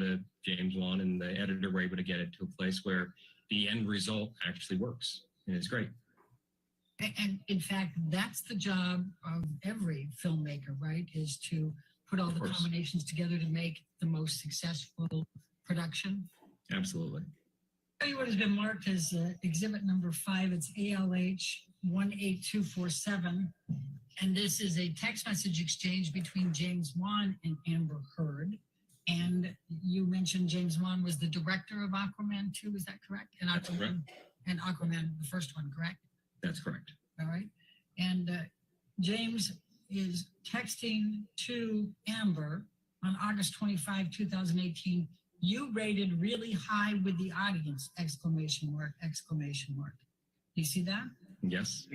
the James Wan and the editor were able to get it to a place where the end result actually works, and it's great. And in fact, that's the job of every filmmaker, right? Is to put all the combinations together to make the most successful production. Absolutely. I'll tell you what has been marked as exhibit number 5. It's ALH 18247. And this is a text message exchange between James Wan and Amber Heard. And you mentioned James Wan was the director of Aquaman 2, is that correct? And Aquaman, the first one, correct? That's correct. All right. And James is texting to Amber on August 25, 2018. You rated really high with the audience, exclamation mark, exclamation mark. Do you see that? Yes.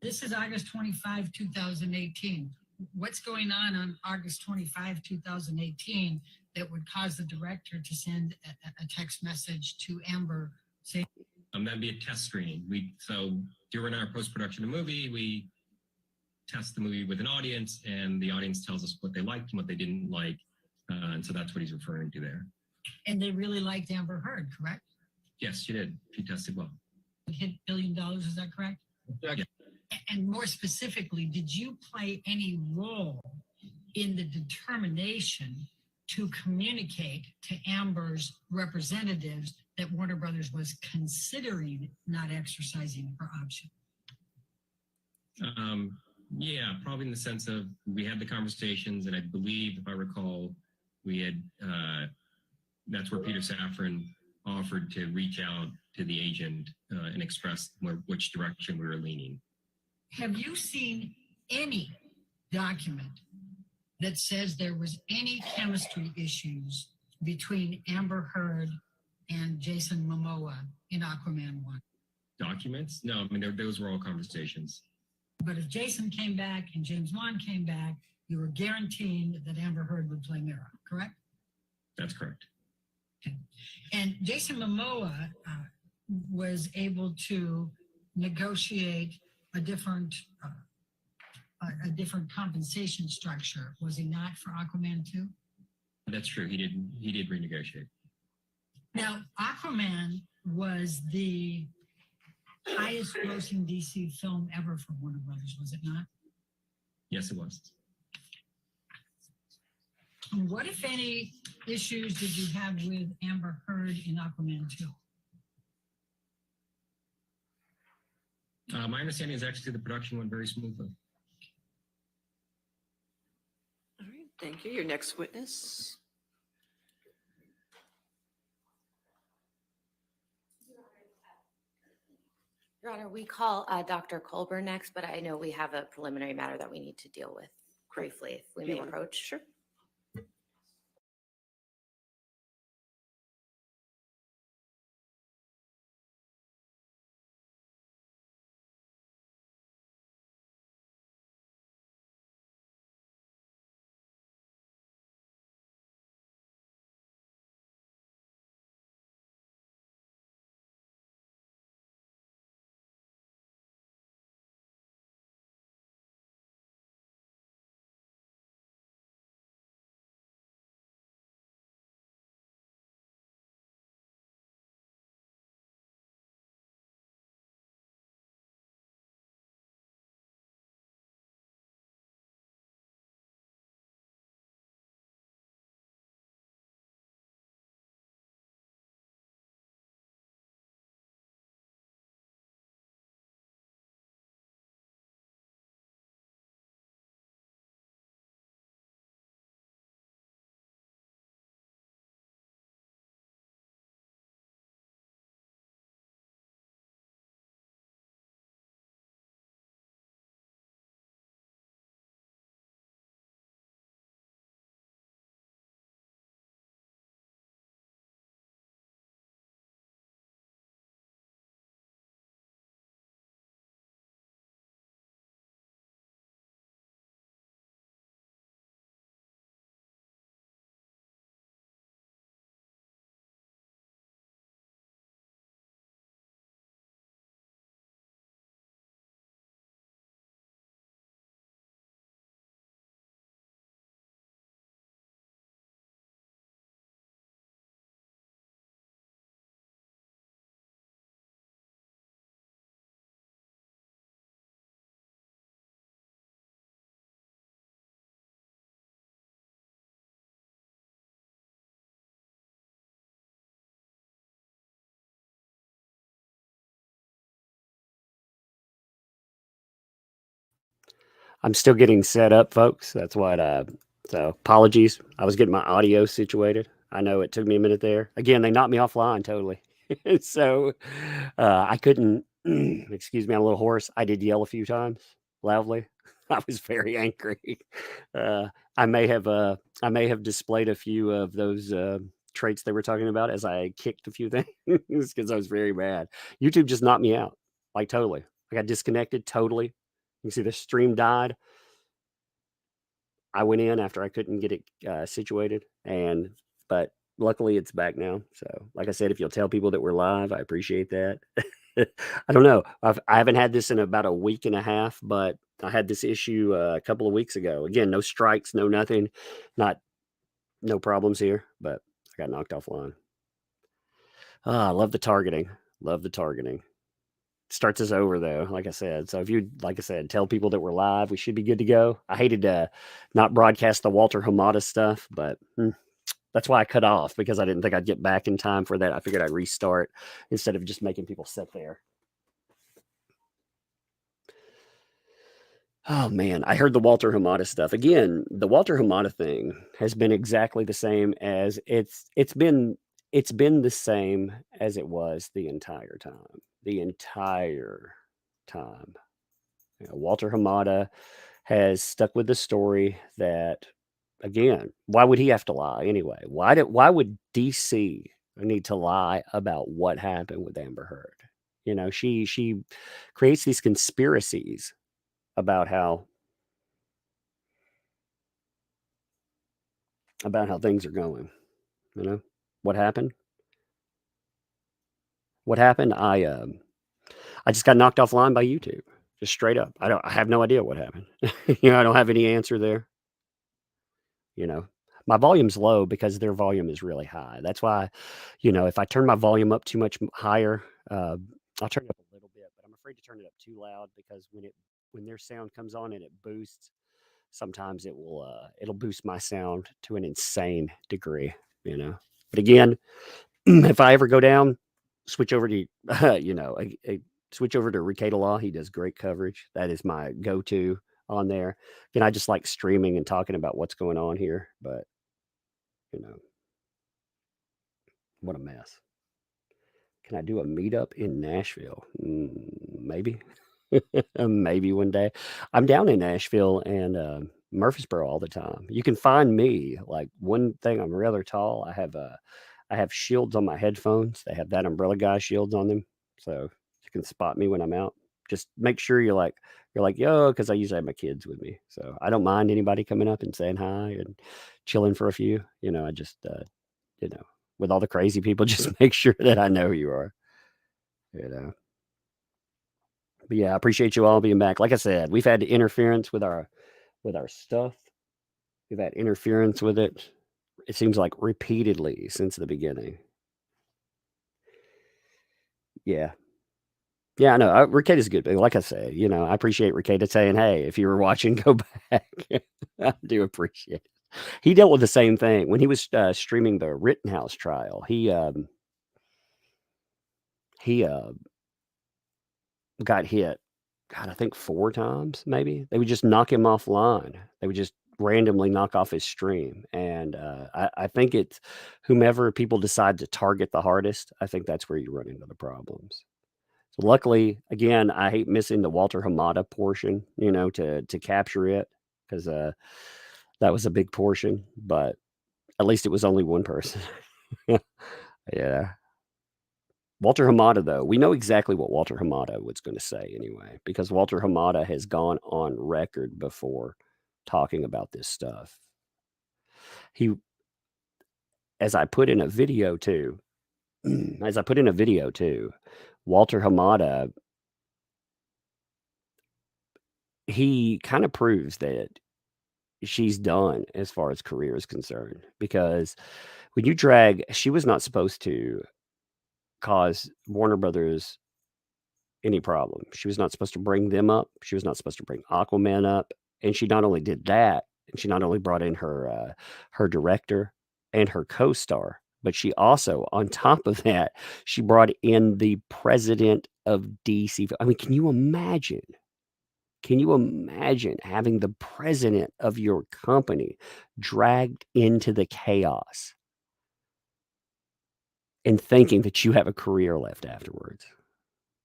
This is August 25, 2018. What's going on August 25, 2018 that would cause the director to send a text message to Amber saying, that'd be a test screening. So during our post-production of the movie, we test the movie with an audience, and the audience tells us what they liked and what they didn't like. And so that's what he's referring to there. And they really liked Amber Heard, correct? Yes, she did. She tested well. It hit $1 billion, is that correct? Yeah. And more specifically, did you play any role in the determination to communicate to Amber's representatives that Warner Brothers was considering not exercising her option? Yeah, probably in the sense of we had the conversations, and I believe, if I recall, we had, that's where Peter Safran offered to reach out to the agent and express which direction we were leaning. Have you seen any document that says there was any chemistry issues between Amber Heard and Jason Momoa in Aquaman 1? Documents? No, I mean, those were all conversations. But if Jason came back and James Wan came back, you were guaranteeing that Amber Heard would play Mira, correct? That's correct. Okay. And Jason Momoa was able to negotiate a different compensation structure, was he not, for Aquaman 2? That's true. He did renegotiate. Now, Aquaman was the highest grossing DC film ever for Warner Brothers, was it not? Yes, it was. And what, if any, issues did you have with Amber Heard in Aquaman 2? My understanding is actually the production went very smoothly. All right, thank you. Your next witness. Your Honor, we call Dr. Colburn next, but I know we have a preliminary matter that we need to deal with briefly, if we may approach. Sure. I'm still getting set up, folks. That's what. So apologies. I was getting my audio situated. I know it took me a minute there. Again, they knocked me offline totally. So I couldn't. Excuse me. I'm a little hoarse. I did yell a few times loudly. I was very angry. Uh, I may have displayed a few of those traits they were talking about as I kicked a few things because I was very mad. YouTube just knocked me out, like totally. I got disconnected totally. You can see the stream died. I went in after I couldn't get it situated, but luckily it's back now. So, like I said, if you'll tell people that we're live, I appreciate that. I don't know. I haven't had this in about a week and a half, but I had this issue a couple of weeks ago. Again, no strikes, no nothing, no problems here, but I got knocked offline. I love the targeting. Love the targeting. Starts us over though, like I said. So if you, like I said, tell people that we're live, we should be good to go. I hated to not broadcast the Walter Hamada stuff, but that's why I cut off, because I didn't think I'd get back in time for that. I figured I'd restart instead of just making people sit there. Oh man, I heard the Walter Hamada stuff. Again, the Walter Hamada thing has been exactly the same as it's been the same as it was the entire time. The entire time. You know, Walter Hamada has stuck with the story that, again, why would he have to lie anyway? Why would DC need to lie about what happened with Amber Heard? You know, she creates these conspiracies about how things are going. You know, what happened? What happened? I just got knocked offline by YouTube, just straight up. I have no idea what happened. You know, I don't have any answer there. You know, my volume's low because their volume is really high. That's why, you know, if I turn my volume up too much higher, I'll turn it up a little bit, but I'm afraid to turn it up too loud, because when their sound comes on and it boosts, sometimes it'll boost my sound to an insane degree, you know. But again, if I ever go down, switch over to you know, switch over to Ricada Law. He does great coverage. That is my go-to on there. Again, I just like streaming and talking about what's going on here, but you know, what a mess. Can I do a meetup in Nashville? Maybe. Maybe one day. I'm down in Nashville and Murfreesboro all the time. You can find me. Like, one thing, I'm rather tall. I have shields on my headphones. They have That Umbrella Guy shields on them, so you can spot me when I'm out. Just make sure you're like, yo, because I usually have my kids with me, so I don't mind anybody coming up and saying hi and chilling for a few. You know, I just you know, with all the crazy people, just make sure that I know who you are. You know. But yeah, I appreciate you all being back. Like I said, we've had interference with our stuff. We've had interference with it. It seems like repeatedly since the beginning. Yeah. Yeah, I know. Ricada's good. But like I said, you know, I appreciate Ricada saying, hey, if you were watching, go back. I do appreciate it. He dealt with the same thing when he was streaming the Rittenhouse trial. He got hit, God, I think 4 times, maybe. They would just knock him offline. They would just randomly knock off his stream. And I think it's whomever people decide to target the hardest, I think that's where you run into the problems. So luckily, again, I hate missing the Walter Hamada portion, you know, to capture it, because that was a big portion, but at least it was only one person. Yeah. Walter Hamada, though, we know exactly what Walter Hamada was going to say anyway, because Walter Hamada has gone on record before talking about this stuff. As I put in a video too, Walter Hamada, he kind of proves that she's done as far as career is concerned, because when you drag, she was not supposed to cause Warner Brothers any problem. She was not supposed to bring them up. She was not supposed to bring Aquaman up. And she not only did that, and she not only brought in her director and her co-star, but she also, on top of that, she brought in the president of DC. I mean, can you imagine Can you imagine having the president of your company dragged into the chaos and thinking that you have a career left afterwards?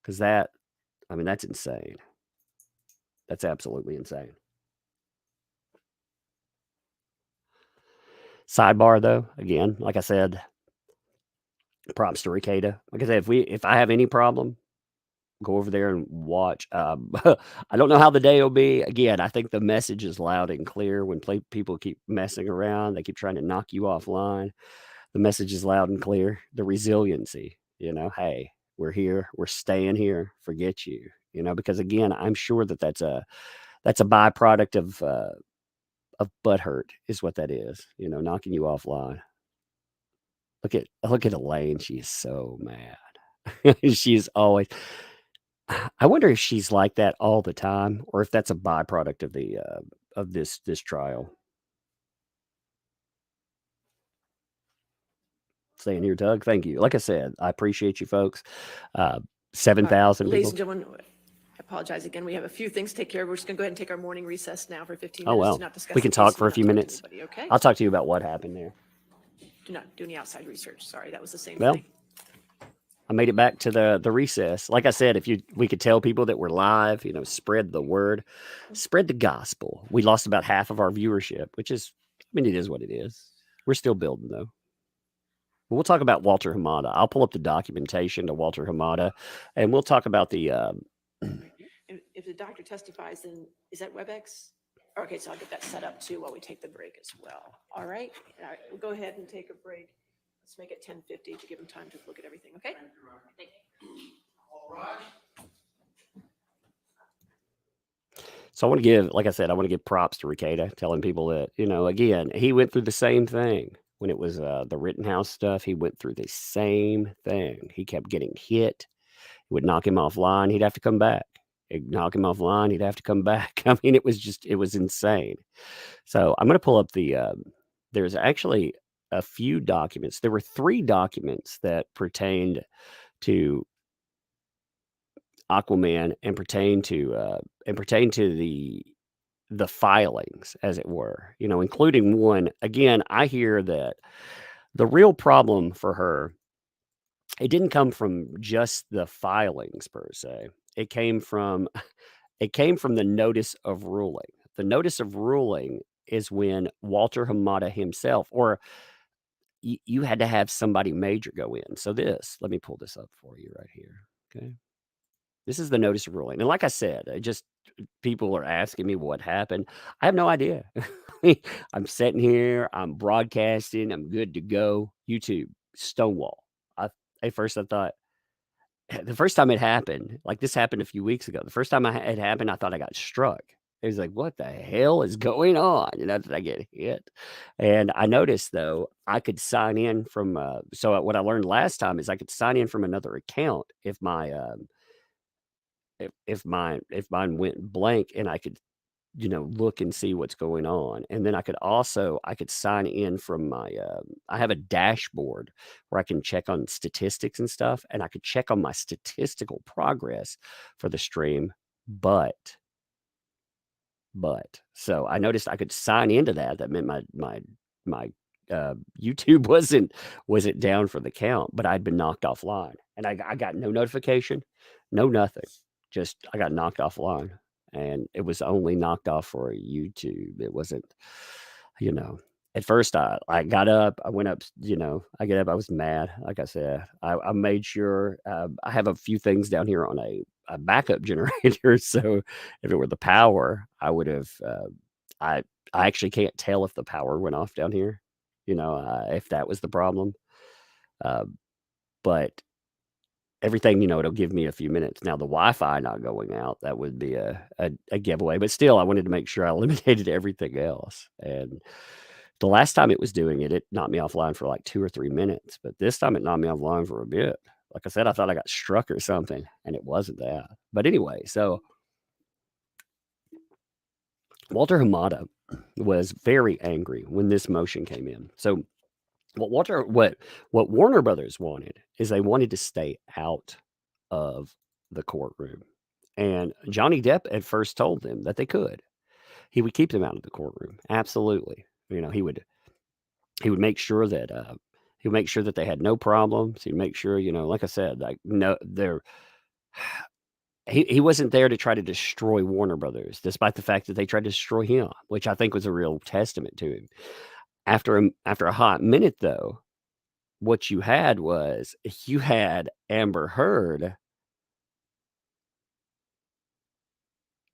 Because that's insane. That's absolutely insane. Sidebar, though, again, like I said, props to Ricada. Like I said, if I have any problem, go over there and watch. I don't know how the day will be. Again, I think the message is loud and clear. When people keep messing around, they keep trying to knock you offline. The message is loud and clear. The resiliency, hey, we're here, we're staying here. Forget you, because again, I'm sure that's a byproduct of butthurt is what that is. Knocking you offline. Look at Elaine. She is so mad. She's always. I wonder if she's like that all the time, or if that's a byproduct of this trial. Staying here, Doug. Thank you. Like I said, I appreciate you folks. 7,000 Ladies people. and gentlemen, I apologize again. We have a few things to take care of. We're just going to go ahead and take our morning recess now for 15 Oh, minutes. well. Do not discuss We can the talk case, for a do few not talk to minutes. anybody, okay? I'll talk to you about what happened there. Do not do any outside research. Sorry, that was the same Well, thing. I made it back to the recess. Like I said, we could tell people that we're live, spread the word, spread the gospel. We lost about half of our viewership, which is, it is what it is. We're still building, though. But we'll talk about Walter Hamada. I'll pull up the documentation to Walter Hamada, and we'll talk about the. If the doctor testifies, then is that WebEx? Okay, so I'll get that set up too while we take the break as well. All right, we'll go ahead and take a break. Let's make it 10:50 to give them time to look at everything, okay? So I want to give props to Ricada, telling people that, again, he went through the same thing when it was the Rittenhouse stuff. He went through the same thing. He kept getting hit. It would knock him offline. He'd have to come back. It'd knock him offline. He'd have to come back. I mean, it was insane. So I'm going to pull up there's actually a few documents. There were 3 documents that pertained to Aquaman and pertain to the filings, as it were, including one. Again, I hear that the real problem for her, it didn't come from just the filings per se. It came from the notice of ruling. The notice of ruling is when Walter Hamada himself, or you had to have somebody major go in. So let me pull this up for you right here. Okay. This is the notice of ruling. And like I said, people are asking me what happened. I have no idea. I'm sitting here, I'm broadcasting, I'm good to go. YouTube, Stonewall. At first I thought, the first time it happened, like this happened a few weeks ago. The first time it happened, I thought I got struck. It was like, what the hell is going on? Did I get hit? And I noticed, though, I could sign in from, so what I learned last time is I could sign in from another account if if mine went blank, and I could, look and see what's going on. And then I could sign in from my, I have a dashboard where I can check on statistics and stuff, and I could check on my statistical progress for the stream. But so I noticed I could sign into that. That meant my YouTube wasn't down for the count, but I'd been knocked offline, and I got no notification, no nothing. Just I got knocked offline, and it was only knocked off for YouTube. It wasn't, At first, I got up, I went up, I get up, I was mad. Like I said, I made sure I have a few things down here on a backup generator. So if it were the power, I would have. I actually can't tell if the power went off down here. If that was the problem. But everything, it'll give me a few minutes. Now, the Wi-Fi not going out, that would be a giveaway. But still, I wanted to make sure I eliminated everything else. And the last time it was doing it, it knocked me offline for like 2 or 3 minutes. But this time it knocked me offline for a bit. Like I said, I thought I got struck or something, and it wasn't that. But anyway, so Walter Hamada was very angry when this motion came in. So what Warner Brothers wanted is they wanted to stay out of the courtroom. And Johnny Depp at first told them that they could. He would keep them out of the courtroom. Absolutely. He would make sure that he would make sure that they had no problems. He'd make sure, like I said, like no, he wasn't there to try to destroy Warner Brothers, despite the fact that they tried to destroy him, which I think was a real testament to him. After a hot minute, though, what you had Amber Heard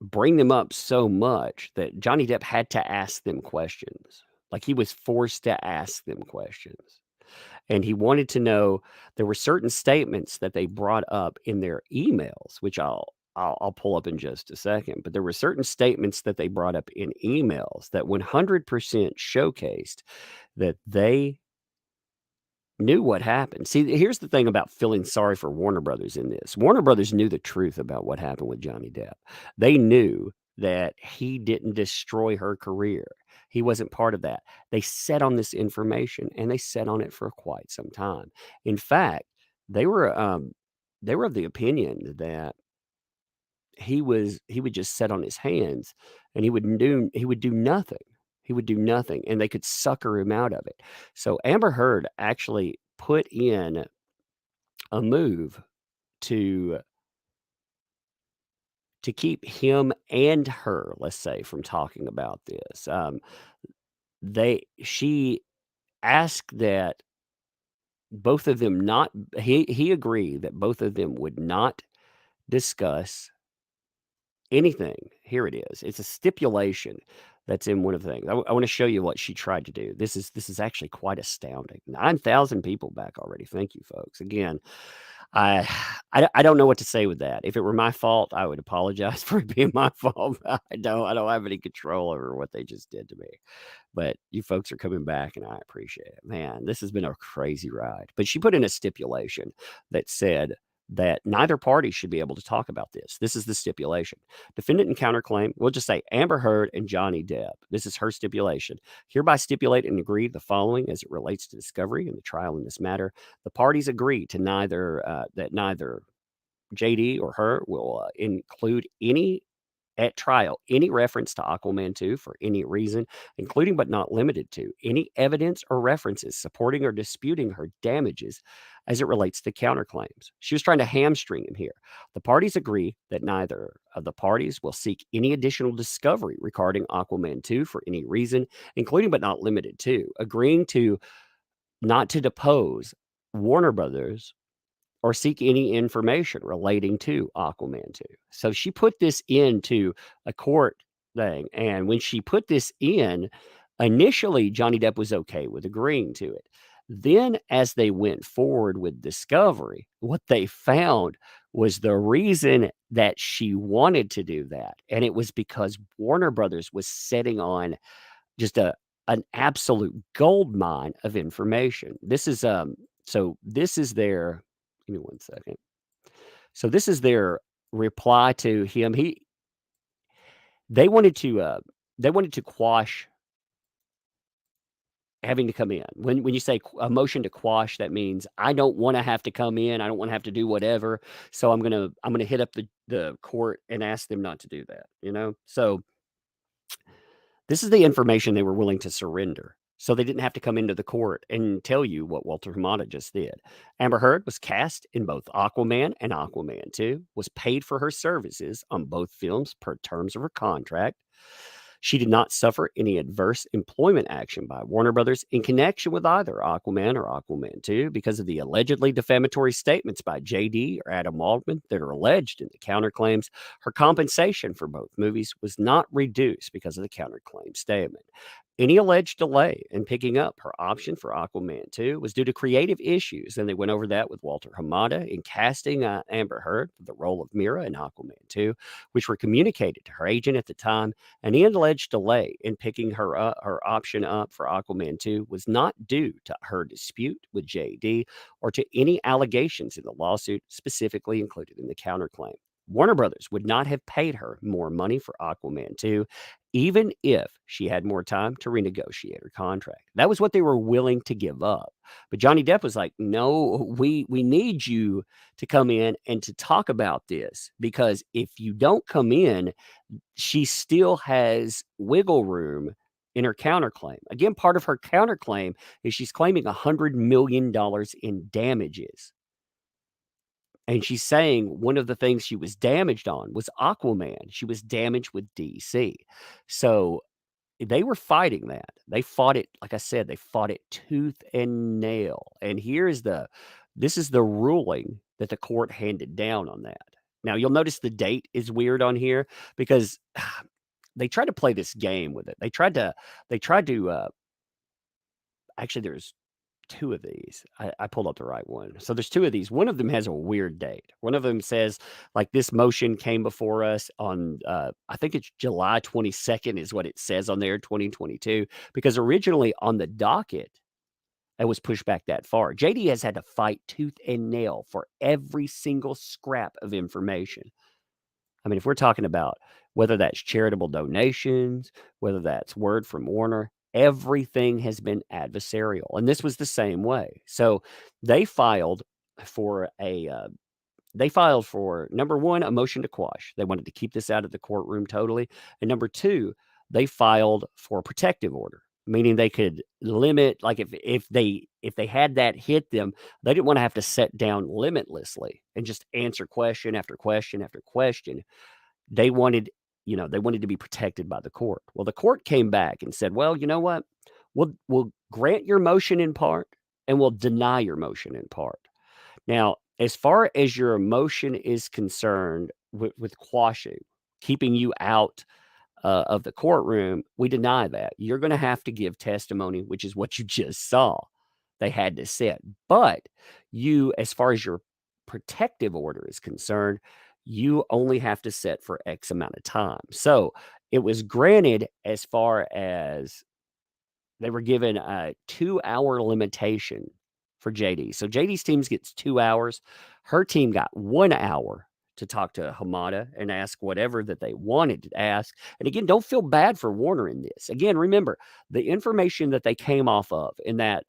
bring them up so much that Johnny Depp had to ask them questions. Like, he was forced to ask them questions. And he wanted to know, there were certain statements that they brought up in their emails, which I'll pull up in just a second. But there were certain statements that they brought up in emails that 100% showcased that they knew what happened. See, here's the thing about feeling sorry for Warner Brothers in this. Warner Brothers knew the truth about what happened with Johnny Depp. They knew that he didn't destroy her career. He wasn't part of that. They sat on this information, and they sat on it for quite some time. In fact, they were of the opinion that he would just sit on his hands, and he would do nothing. He would do nothing, and they could sucker him out of it. So Amber Heard actually put in a move to keep him and her, let's say, from talking about this. She asked that both of them not. He agreed that both of them would not discuss anything. Here it is. It's a stipulation that's in one of the things. I want to show you what she tried to do. This is actually quite astounding. 9,000 people back already. Thank you, folks. Again, I don't know what to say with that. If it were my fault, I would apologize for it being my fault. I don't have any control over what they just did to me. But you folks are coming back, and I appreciate it. Man, this has been a crazy ride. But she put in a stipulation that said that neither party should be able to talk about this. This is the stipulation. Defendant and counterclaim, we'll just say Amber Heard and Johnny Depp. This is her stipulation. Hereby stipulate and agree the following as it relates to discovery and the trial in this matter. The parties agree to that neither JD or her will include at trial any reference to Aquaman 2 for any reason, including but not limited to any evidence or references supporting or disputing her damages as it relates to counterclaims. She was trying to hamstring him here. The parties agree that neither of the parties will seek any additional discovery regarding Aquaman 2 for any reason, including but not limited to agreeing to not to depose Warner Brothers or seek any information relating to Aquaman 2. So she put this into a court thing. And when she put this in, initially Johnny Depp was okay with agreeing to it. Then, as they went forward with discovery, what they found was the reason that she wanted to do that. And it was because Warner Brothers was sitting on just an absolute gold mine of information. This is their, give me one second. So this is their reply to him. They wanted to quash having to come in. When you say a motion to quash, that means I don't want to have to come in. I don't want to have to do whatever. So I'm gonna hit up the court and ask them not to do that. So this is the information they were willing to surrender. So they didn't have to come into the court and tell you what Walter Hamada just did. Amber Heard was cast in both Aquaman and Aquaman 2, was paid for her services on both films per terms of her contract. She did not suffer any adverse employment action by Warner Brothers in connection with either Aquaman or Aquaman 2 because of the allegedly defamatory statements by JD or Adam Waldman that are alleged in the counterclaims. Her compensation for both movies was not reduced because of the counterclaim statement. Any alleged delay in picking up her option for Aquaman 2 was due to creative issues, and they went over that with Walter Hamada in casting Amber Heard for the role of Mira in Aquaman 2, which were communicated to her agent at the time. Any alleged delay in picking her option up for Aquaman 2 was not due to her dispute with JD or to any allegations in the lawsuit specifically included in the counterclaim. Warner Brothers would not have paid her more money for Aquaman 2 even if she had more time to renegotiate her contract. That was what they were willing to give up. But Johnny Depp was like, no, we need you to come in and to talk about this, because if you don't come in, she still has wiggle room in her counterclaim. Again, part of her counterclaim is she's claiming $100 million in damages. And she's saying one of the things she was damaged on was Aquaman. She was damaged with DC. So they were fighting that. They fought it, like I said, they fought it tooth and nail. And this is the ruling that the court handed down on that. Now you'll notice the date is weird on here because they tried to play this game with it. They tried to actually there's two of these. I pulled up the right one. So there's two of these. One of them has a weird date. One of them says, like, this motion came before us on, I think it's July 22nd is what it says on there, 2022, because originally on the docket, it was pushed back that far. JD has had to fight tooth and nail for every single scrap of information. I mean, if we're talking about whether that's charitable donations, whether that's word from Warner, everything has been adversarial. And this was the same way. So they filed for number one, a motion to quash. They wanted to keep this out of the courtroom totally. And number two, they filed for a protective order, meaning they could limit, like if they had that hit them, they didn't want to have to sit down limitlessly and just answer question after question after question. They wanted to be protected by the court. Well, the court came back and said, well, you know what? We'll grant your motion in part and we'll deny your motion in part. Now, as far as your motion is concerned with quashing, keeping you out of the courtroom, we deny that. You're going to have to give testimony, which is what you just saw. They had to sit. But you, as far as your protective order is concerned, you only have to sit for X amount of time. So it was granted as far as they were given a 2-hour limitation for JD. So JD's team gets 2 hours. Her team got 1 hour to talk to Hamada and ask whatever that they wanted to ask. And again, don't feel bad for Warner in this. Again, remember the information that they came off of in that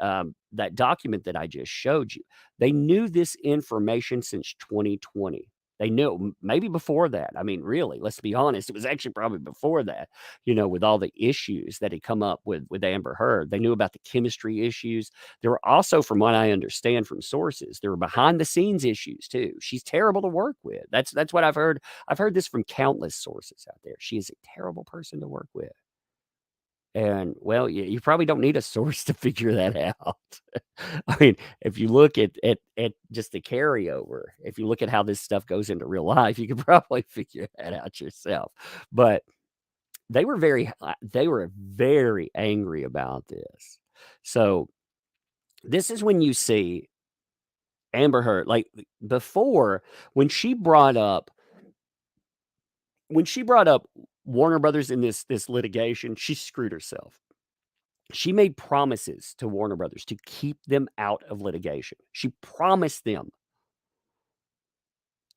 document that I just showed you. They knew this information since 2020. They knew maybe before that. I mean, really, let's be honest. It was actually probably before that, with all the issues that had come up with Amber Heard. They knew about the chemistry issues. There were also, from what I understand from sources, there were behind the scenes issues too. She's terrible to work with. That's what I've heard. I've heard this from countless sources out there. She is a terrible person to work with. And well, you probably don't need a source to figure that out. I mean, if you look at just the carryover, if you look at how this stuff goes into real life, you can probably figure that out yourself. But they were very angry about this. So this is when you see Amber Heard, like before, when she brought up Warner Brothers in this litigation, she screwed herself. She made promises to Warner Brothers to keep them out of litigation. She promised them.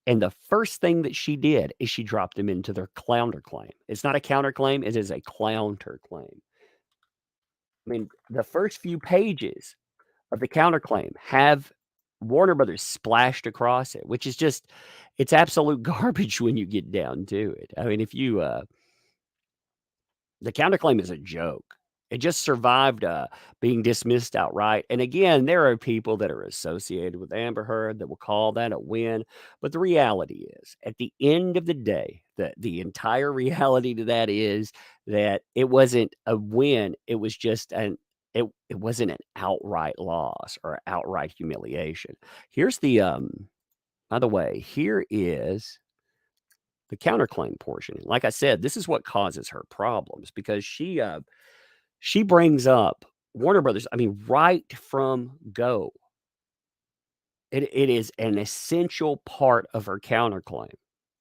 And the first thing that she did is she dropped them into their counterclaim. It's not a counterclaim, it is a counterclaim. I mean, the first few pages of the counterclaim have Warner Brothers splashed across it, which is just, it's absolute garbage when you get down to it. I mean, the counterclaim is a joke. It just survived being dismissed outright. And again, there are people that are associated with Amber Heard that will call that a win. But the reality is, at the end of the day, the entire reality to that is that it wasn't a win. It was just it wasn't an outright loss or outright humiliation. Here's by the way, here is the counterclaim portion. Like I said, this is what causes her problems because she brings up Warner Brothers, I mean, right from go. It is an essential part of her counterclaim.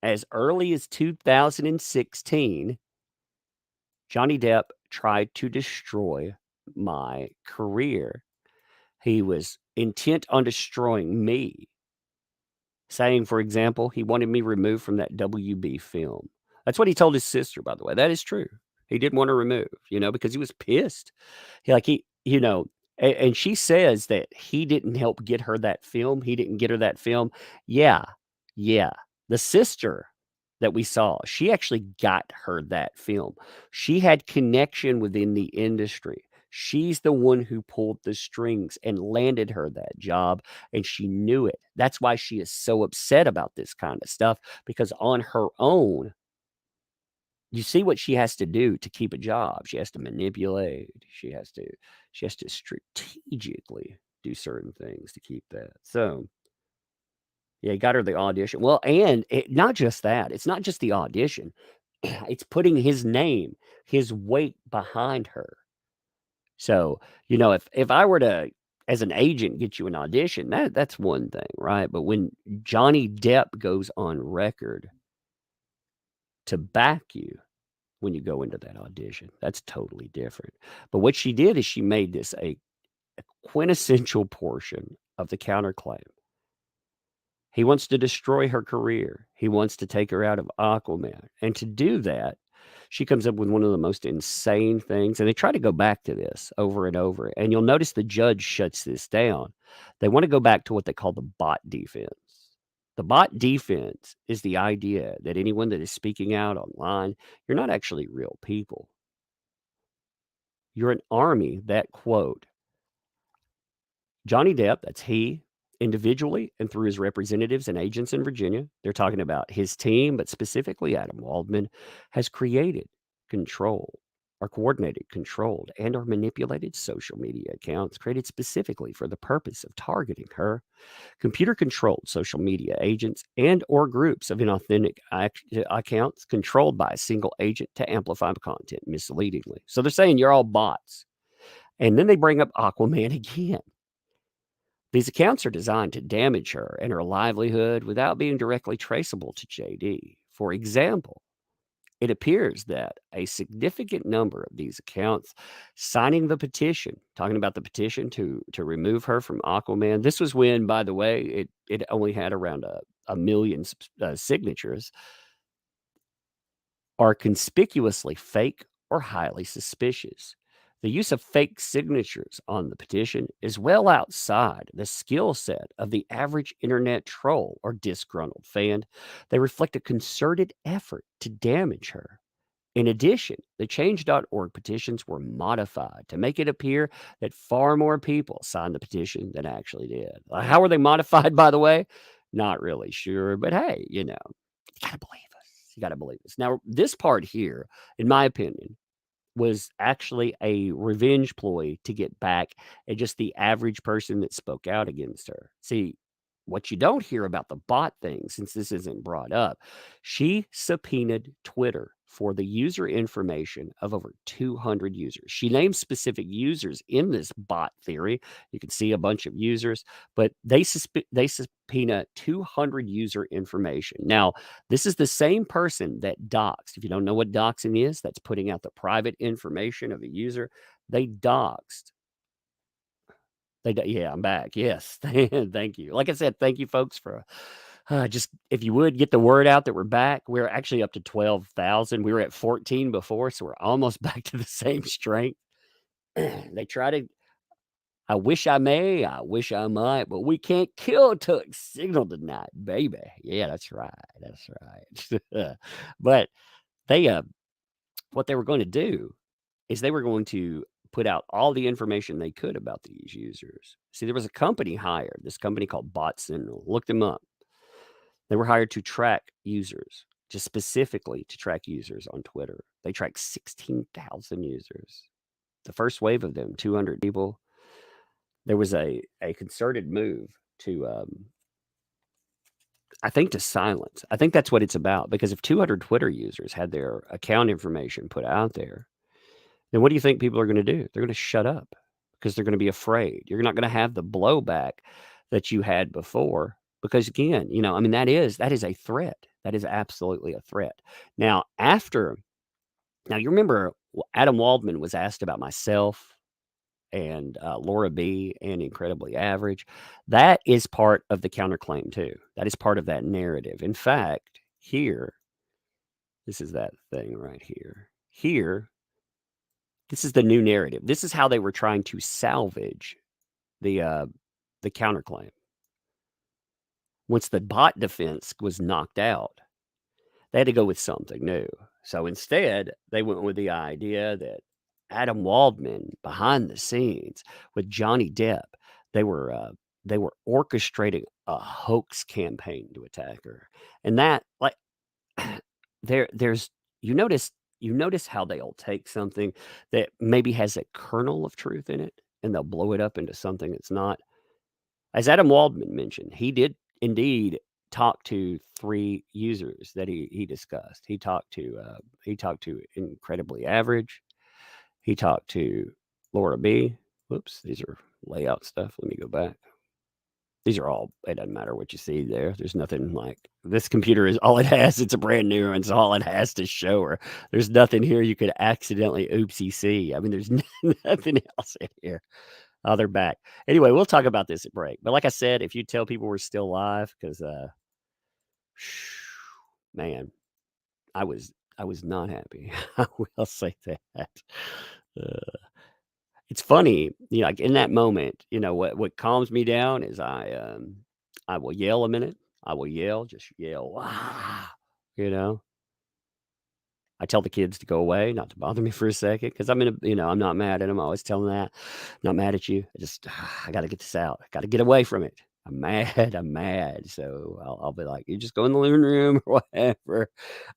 As early as 2016, Johnny Depp tried to destroy my career. He was intent on destroying me, saying, for example, he wanted me removed from that WB film. That's what he told his sister, by the way. That is true. He didn't want to remove, because he was pissed. And she says that he didn't help get her that film. He didn't get her that film. Yeah. Yeah. The sister that we saw, she actually got her that film. She had connection within the industry. She's the one who pulled the strings and landed her that job, and she knew it. That's why she is so upset about this kind of stuff, because on her own, you see what she has to do to keep a job. She has to manipulate. She has to strategically do certain things to keep that. So, yeah, he got her the audition. Well, and not just that. It's not just the audition. It's putting his name, his weight behind her. So, if I were to, as an agent, get you an audition, that's one thing, right? But when Johnny Depp goes on record to back you when you go into that audition, that's totally different. But what she did is she made this a quintessential portion of the counterclaim. He wants to destroy her career. He wants to take her out of Aquaman. And to do that, she comes up with one of the most insane things. And they try to go back to this over and over. And you'll notice the judge shuts this down. They want to go back to what they call the bot defense. The bot defense is the idea that anyone that is speaking out online, you're not actually real people. You're an army that, quote, Johnny Depp, that's he, individually and through his representatives and agents in Virginia, they're talking about his team, but specifically Adam Waldman, has created, controlled, or coordinated, controlled, and or manipulated social media accounts created specifically for the purpose of targeting her. Computer-controlled social media agents and or groups of inauthentic accounts controlled by a single agent to amplify content misleadingly. So they're saying you're all bots. And then they bring up Aquaman again. These accounts are designed to damage her and her livelihood without being directly traceable to JD. For example, it appears that a significant number of these accounts signing the petition, talking about the petition to remove her from Aquaman. This was when, by the way, it only had around a million signatures, are conspicuously fake or highly suspicious. The use of fake signatures on the petition is well outside the skill set of the average internet troll or disgruntled fan. They reflect a concerted effort to damage her. In addition, the change.org petitions were modified to make it appear that far more people signed the petition than actually did. How were they modified, by the way? Not really sure, but hey, you gotta believe us. You gotta believe us. Now, this part here, in my opinion, was actually a revenge ploy to get back at just the average person that spoke out against her. See, what you don't hear about the bot thing, since this isn't brought up, she subpoenaed Twitter for the user information of over 200 users. She named specific users in this bot theory. You can see a bunch of users, but they subpoena 200 user information. Now, this is the same person that doxed. If you don't know what doxing is, that's putting out the private information of a user. They doxed. Yeah, I'm back. Yes. Thank you. Like I said, thank you folks for just, if you would, get the word out that we're back. We're actually up to 12,000. We were at 14 before, so we're almost back to the same strength. They try to, I wish I may, I wish I might, but we can't kill till signal tonight, baby. Yeah, that's right. That's right. But they, what they were going to do is they were going to put out all the information they could about these users. See, there was a company hired, this company called Bot Sentinel. Look them up. They were hired to track users, just specifically to track users on Twitter. They tracked 16,000 users. The first wave of them, 200 people. There was a concerted move to, I think, to silence. I think that's what it's about, because if 200 Twitter users had their account information put out there, then what do you think people are going to do? They're going to shut up because they're going to be afraid. You're not going to have the blowback that you had before, because again, I mean, that is a threat. That is absolutely a threat. Now, you remember Adam Waldman was asked about myself and Laura B and Incredibly Average. That is part of the counterclaim too. That is part of that narrative. In fact, here, this is that thing right here. Here, This is the new narrative. This is how they were trying to salvage the counterclaim. Once the bot defense was knocked out, they had to go with something new. So instead, they went with the idea that Adam Waldman, behind the scenes with Johnny Depp, they were orchestrating a hoax campaign to attack her, and that like there's you notice how they'll take something that maybe has a kernel of truth in it, and they'll blow it up into something it's not. As Adam Waldman mentioned, he did indeed talk to 3 users that he discussed. He talked to Incredibly Average. He talked to Laura B. Whoops, these are layout stuff. Let me go back. These are all, it doesn't matter what you see there. There's nothing like this computer is all it has. It's a brand new one. It's all it has to show her. There's nothing here you could accidentally oopsie see. I mean, there's nothing else in here. Oh, they're back. Anyway, we'll talk about this at break. But like I said, if you tell people we're still live, because man, I was not happy. I will say that. It's funny, like in that moment, what calms me down is I will yell a minute. I will yell, just yell, "Ah," you know. I tell the kids to go away, not to bother me for a second, because I'm I'm not mad at them. I always tell them that, not mad at you. I got to get this out. I got to get away from it. I'm mad. I'm mad. So I'll be like, you just go in the living room or whatever.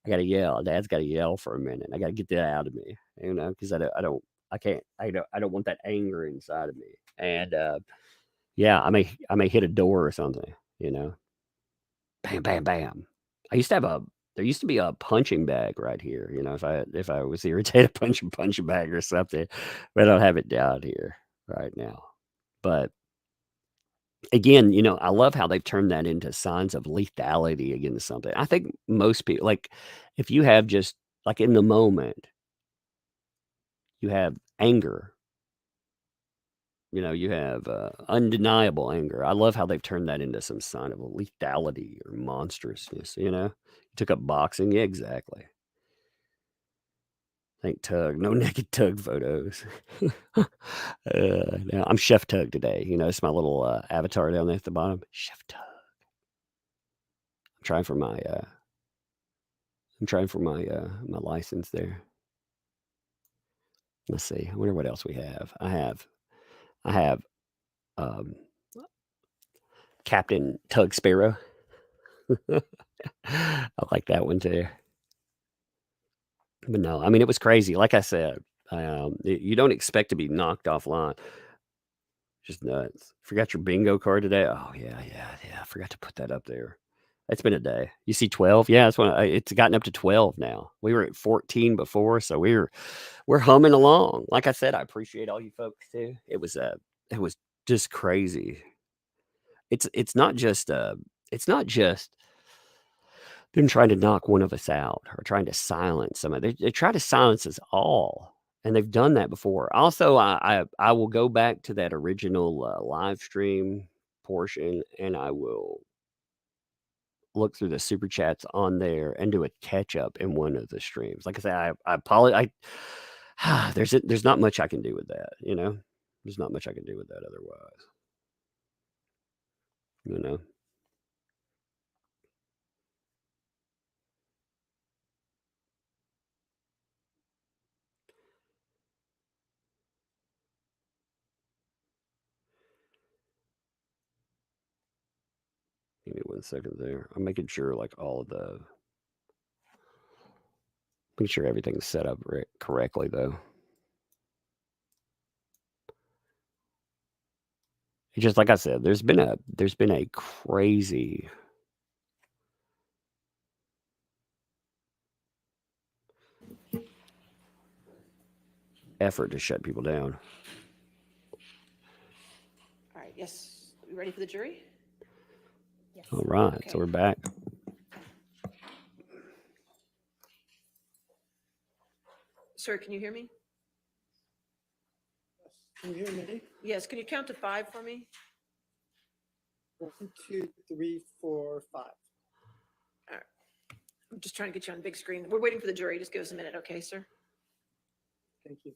I got to yell. Dad's got to yell for a minute. I got to get that out of me, because I don't want that anger inside of me. And yeah, I may hit a door or something, bam, bam, bam. There used to be a punching bag right here. If I was irritated, punching bag or something. But I don't have it down here right now. But again, I love how they've turned that into signs of lethality against something. I think most people, like, if you have just like in the moment, you have anger. You have undeniable anger. I love how they've turned that into some sign of lethality or monstrousness. You took up boxing. Yeah, exactly. Thank Tug. No naked Tug photos. Now I'm Chef Tug today. It's my little avatar down there at the bottom. Chef Tug. I'm trying for my license there. Let's see. I wonder what else we have. I have um, Captain Tug Sparrow. I like that one too. But no, I mean, it was crazy. Like I said, you don't expect to be knocked offline. Just nuts. Forgot your bingo card today. Oh yeah. I forgot to put that up there. It's been a day. You see 12? Yeah, it's gotten up to 12 now. We were at 14 before, so we're humming along. Like I said, I appreciate all you folks too. It was just crazy. It's not just them trying to knock one of us out or trying to silence somebody. They try to silence us all, and they've done that before. Also, I will go back to that original live stream portion, and I will look through the super chats on there and do a catch up in one of the streams. Like I say, I apologize. There's not much I can do with that. There's not much I can do with that otherwise. Give me 1 second there. I'm making sure making sure everything's set up correctly though. It's just like I said, there's been a crazy effort to shut people down. All right, yes. Are we ready for the jury? Yes. All right, Okay. so we're back. Sir, can you hear me? Can you hear me? Yes, can you count to 5 for me? 1, 2, 3, 4, 5. I'm just trying to get you on big screen. We're waiting for the jury. Just give us a minute, okay, sir? Thank you.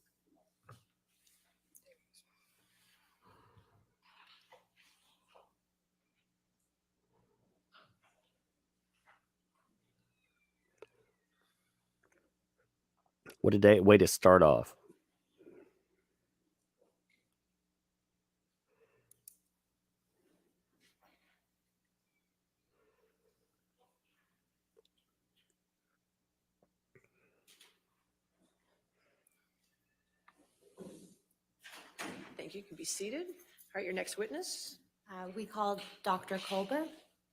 What a day, way to start off. Thank you. You can be seated. All right, your next witness. We called Dr. Kohlberg.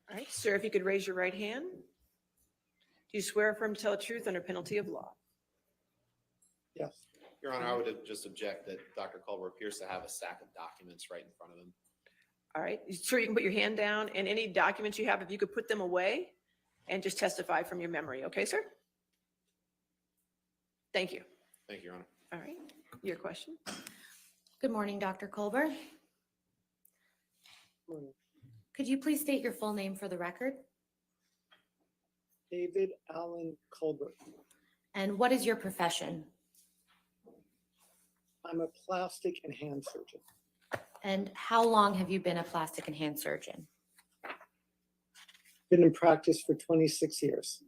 All right, sir, if you could raise your right hand. Do you swear or affirm to tell the truth under penalty of law? Yes. Your Honor, I would just object that Dr. Colburn appears to have a stack of documents right in front of him. All right, sir, you can put your hand down, and any documents you have, if you could put them away and just testify from your memory. Okay, sir? Thank you. Thank you, Your Honor. All right, your question? Good morning, Dr. Kohlberg. Morning. Could you please state your full name for the record? David Allen Kohlberg. And what is your profession? I'm a plastic and hand surgeon. And how long have you been a plastic and hand surgeon? Been in practice for 26 years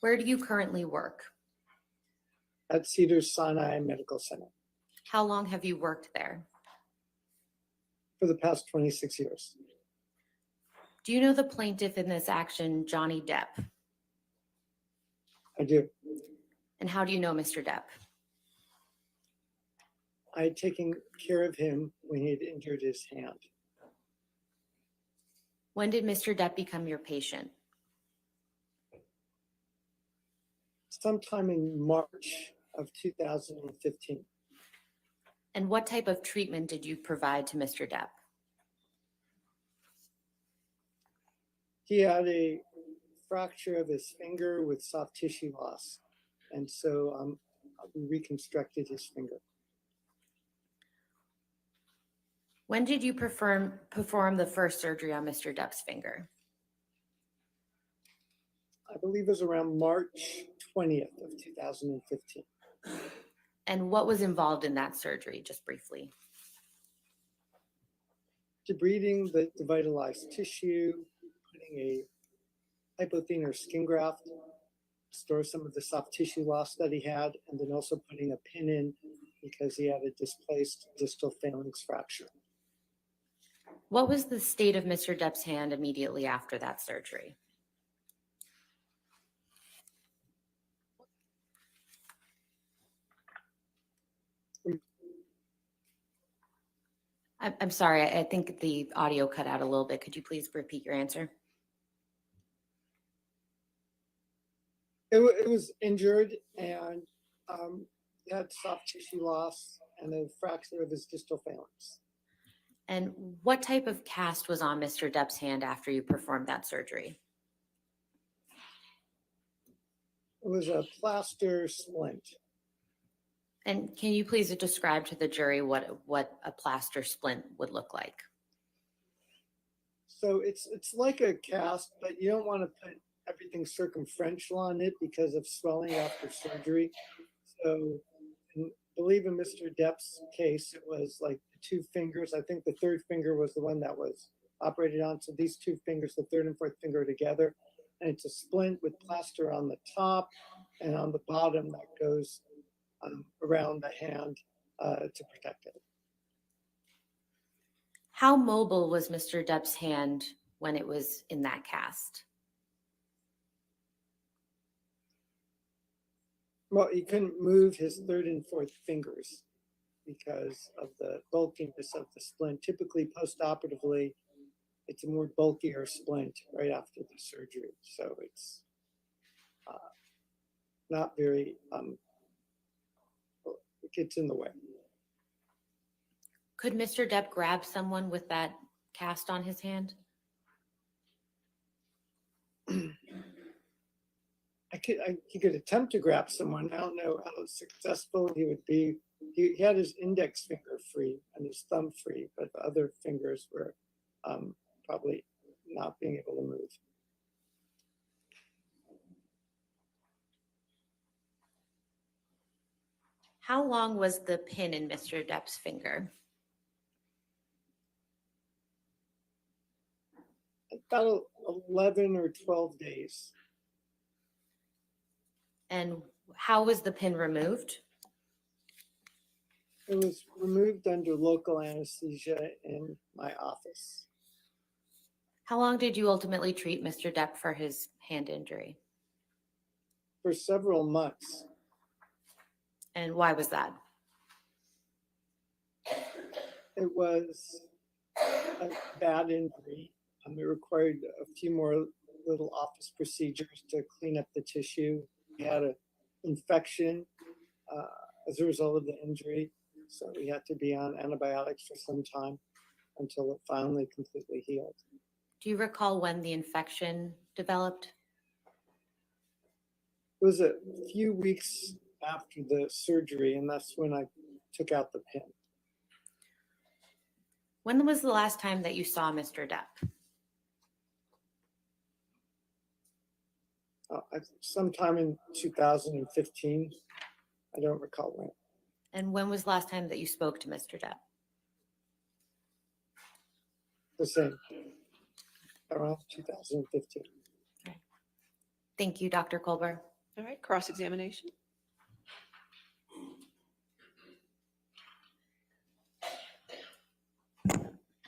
Where do you currently work? at Cedars-Sinai Medical Center How long have you worked there? for the past 26 years. Do you know the plaintiff in this action, Johnny Depp? I do. And how do you know Mr. Depp? I had taken care of him when he had injured his hand. When did Mr. Depp become your patient? Sometime in March of 2015. And what type of treatment did you provide to Mr. Depp? He had a fracture of his finger with soft tissue loss. And so we reconstructed his finger. When did you perform the first surgery on Mr. Depp's finger? I believe it was around March 20th of 2015. And what was involved in that surgery, just briefly? Debriding the vitalized tissue, putting a hypothermic skin graft, store some of the soft tissue loss that he had, and then also putting a pin in because he had a displaced distal phalanx fracture. What was the state of Mr. Depp's hand immediately after that surgery? I'm sorry, I think the audio cut out a little bit. Could you please repeat your answer? It was injured and he had soft tissue loss and a fracture of his distal phalanx. And what type of cast was on Mr. Depp's hand after you performed that surgery? It was a plaster splint. And can you please describe to the jury what a plaster splint would look like? So it's like a cast, but you don't want to put everything circumferential on it because of swelling after surgery. So I believe in Mr. Depp's case, it was like the two fingers. I think the third finger was the one that was operated on. So these two fingers, the third and fourth finger together, and it's a splint with plaster on the top and on the bottom that goes around the hand to protect it. How mobile was Mr. Depp's hand when it was in that cast? Well, he couldn't move his third and fourth fingers because of the bulkiness of the splint. Typically, post-operatively, it's a more bulkier splint right after the surgery. So it's not very, it gets in the way. Could Mr. Depp grab someone with that cast on his hand? He could attempt to grab someone. I don't know how successful he would be. He had his index finger free and his thumb free, but the other fingers were probably not being able to move. How long was the pin in Mr. Depp's finger? About 11 or 12 days. And How was the pin removed? It was removed under local anesthesia in my office. How long did you ultimately treat Mr. Depp for his hand injury? For several months. And why was that? It was a bad injury. It required a few more little office procedures to clean up the tissue. We had an infection as a result of the injury, so we had to be on antibiotics for some time until it finally completely healed. Do you recall when the infection developed? It was a few weeks after the surgery, and that's when I took out the pin. When was the last time that you saw Mr. Depp? Sometime in 2015. I don't recall when. And when was the last time that you spoke to Mr. Depp? The same, around 2015. Thank you, Dr. Kohlberg. All right, cross-examination.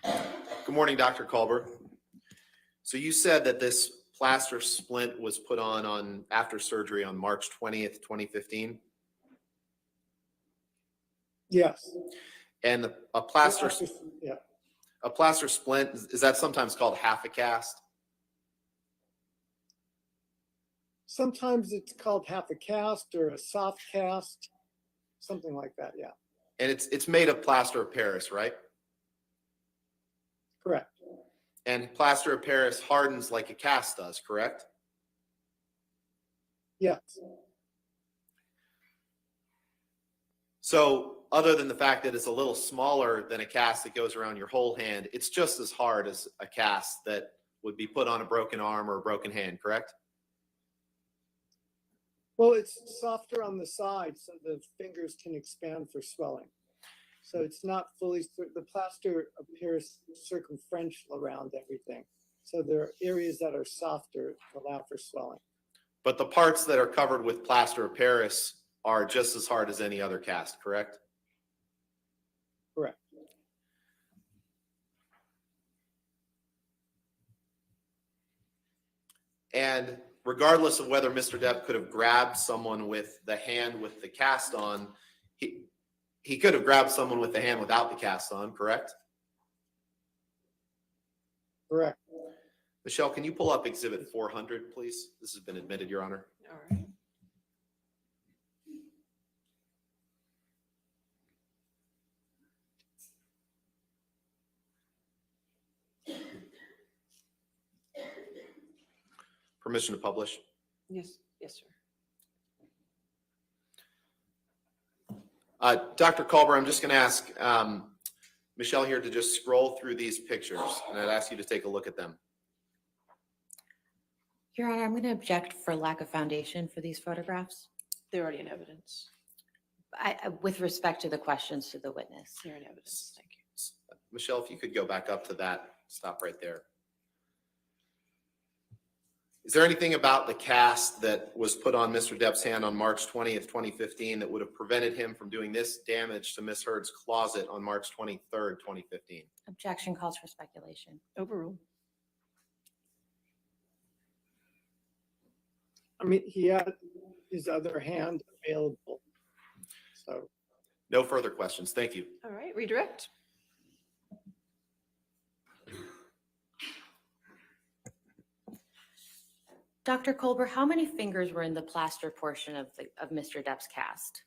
Good morning, Dr. Colburn. So you said that this plaster splint was put on after surgery on March 20th, 2015? Yes. And a plaster Yeah. a plaster splint, is that sometimes called half a cast? Sometimes it's called half a cast or a soft cast, something like that. Yeah, And it's made of plaster of Paris, right? correct. And plaster of Paris hardens like a cast does, correct? Yes. So other than the fact that it's a little smaller than a cast that goes around your whole hand, it's just as hard as a cast that would be put on a broken arm or a broken hand, correct? Well, it's softer on the side so the fingers can expand for swelling. So it's not fully, the plaster appears circumferential around everything. So there are areas that are softer to allow for swelling. But the parts that are covered with plaster of Paris are just as hard as any other cast, correct? Correct. And regardless of whether Mr. Depp could have grabbed someone with the hand with the cast on, he could have grabbed someone with the hand without the cast on, correct? Correct. Michelle, can you pull up Exhibit 400, please? This has been admitted, Your Honor. All right. Permission to publish. Yes, yes, sir. Dr. Colburn, I'm just going to ask Michelle here to just scroll through these pictures, and I'd ask you to take a look at them. Your Honor, I'm going to object for lack of foundation for these photographs. They're already in evidence. With respect to the questions to the witness. They're in evidence. Thank you. Michelle, if you could go back up to that, stop right there. Is there anything about the cast that was put on Mr. Depp's hand on March 20th, 2015 that would have prevented him from doing this damage to Ms. Heard's closet on March 23rd, 2015? Objection calls for speculation. Overruled. I mean, he had his other hand available. So No further questions. Thank you. All right, redirect. Dr. Kohlberg, how many fingers were in the plaster portion of Mr. Depp's cast?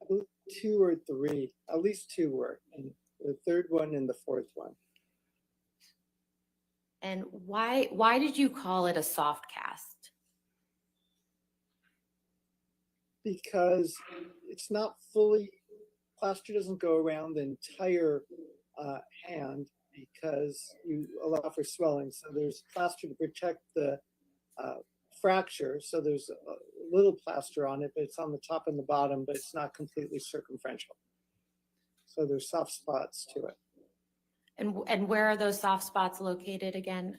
I believe 2 or 3, at least 2 were, and the third one and the fourth one. And why did you call it a soft cast? Because it's not fully, plaster doesn't go around the entire hand because you allow for swelling. So there's plaster to protect the fracture. So there's a little plaster on it, but it's on the top and the bottom, but it's not completely circumferential. So there's soft spots to it. And where are those soft spots located again?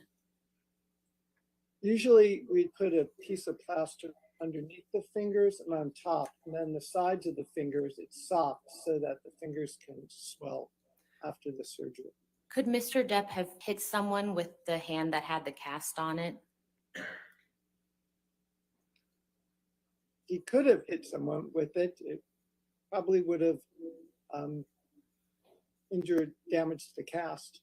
Usually we'd put a piece of plaster underneath the fingers and on top, and then the sides of the fingers, it's soft so that the fingers can swell after the surgery. Could Mr. Depp have hit someone with the hand that had the cast on it? He could have hit someone with it. It probably would have injured, damaged the cast.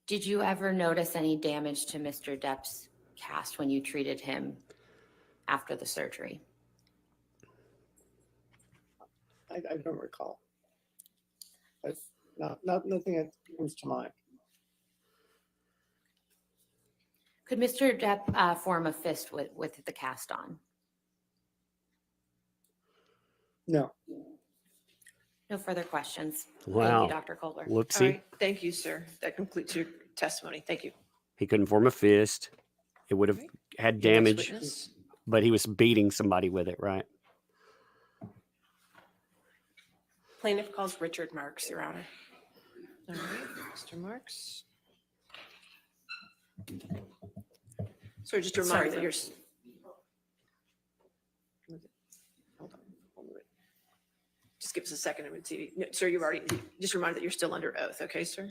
Did you ever notice any damage to Mr. Depp's cast when you treated him after the surgery? I don't recall. But nothing that comes to mind. Could Mr. Depp form a fist with the cast on? No. No further questions. Thank Wow. you, Dr. Kohlberg. All Whoopsie. right, thank you, sir. That completes your testimony. Thank you. He couldn't form a fist. It would have Right. had Your next damage, witness. but he was beating somebody with it, right? Plaintiff calls Richard Marx, Your Honor. All right, Mr. Marks. So just a reminder Sorry, that sir. you're. Hold on. Hold on. Just give us a second and see. No, sir, you've already, just a reminder that you're still under oath. Okay, sir?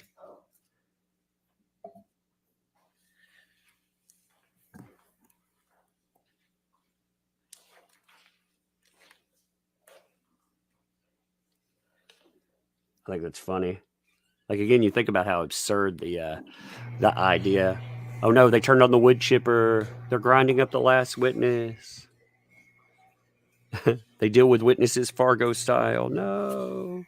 I think that's funny. Like again, you think about how absurd the idea. Oh no, they turned on the wood chipper. They're grinding up the last witness. They deal with witnesses Fargo style. No.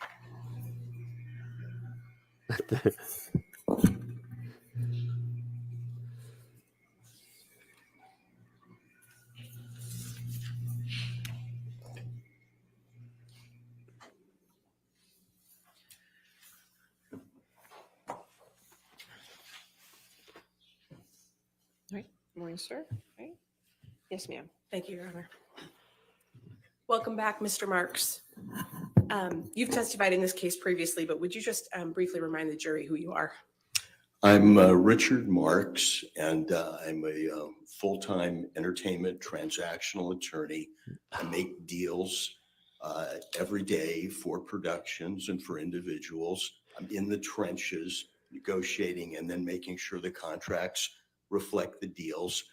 Morning, sir. Okay. Yes, ma'am. Thank you, Your Honor. Welcome back, Mr. Marx. You've testified in this case previously, but would you just briefly remind the jury who you are? I'm Richard Marx, and I'm a full-time entertainment transactional attorney. I make deals every day for productions and for individuals. I'm in the trenches negotiating and then making sure the contracts reflect the deals.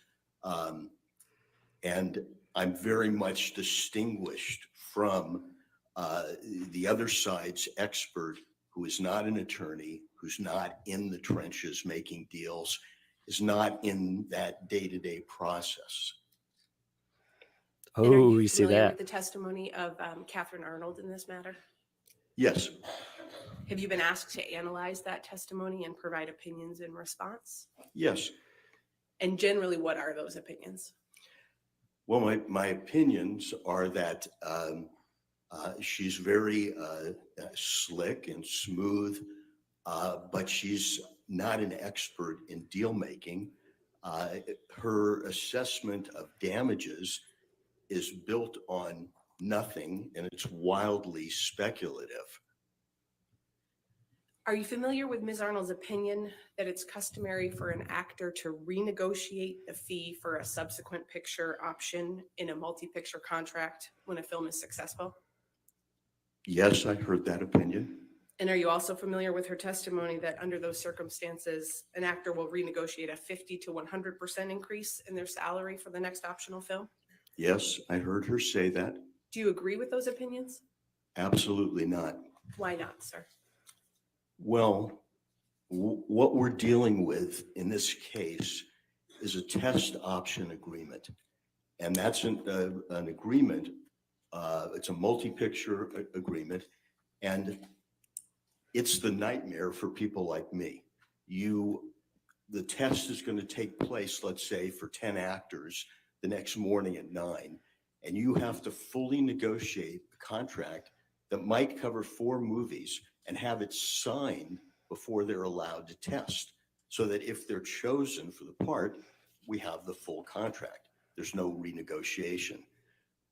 And I'm very much distinguished from the other side's expert who is not an attorney, who's not in the trenches making deals, is not in that day-to-day process. And are Oh, you you see familiar that? with the testimony of Catherine Arnold in this matter? Yes, Have you been asked to analyze that testimony and provide opinions in response? yes. And generally, what are those opinions? Well, my opinions are that she's very slick and smooth, but she's not an expert in deal making. Her assessment of damages is built on nothing, and it's wildly speculative. Are you familiar with Ms. Arnold's opinion that it's customary for an actor to renegotiate the fee for a subsequent picture option in a multi-picture contract when a film is successful? Yes, I heard that opinion. And are you also familiar with her testimony that under those circumstances, an actor will renegotiate a 50 to 100% increase in their salary for the next optional film? Yes, I heard her say that. Do you agree with those opinions? Absolutely not. Why not, sir? Well, what we're dealing with in this case is a test option agreement. And that's an agreement. It's a multi-picture agreement. And it's the nightmare for people like me. The test is going to take place, let's say, for 10 actors the next morning at 9. And you have to fully negotiate a contract that might cover 4 movies and have it signed before they're allowed to test, so that if they're chosen for the part, we have the full contract. There's no renegotiation.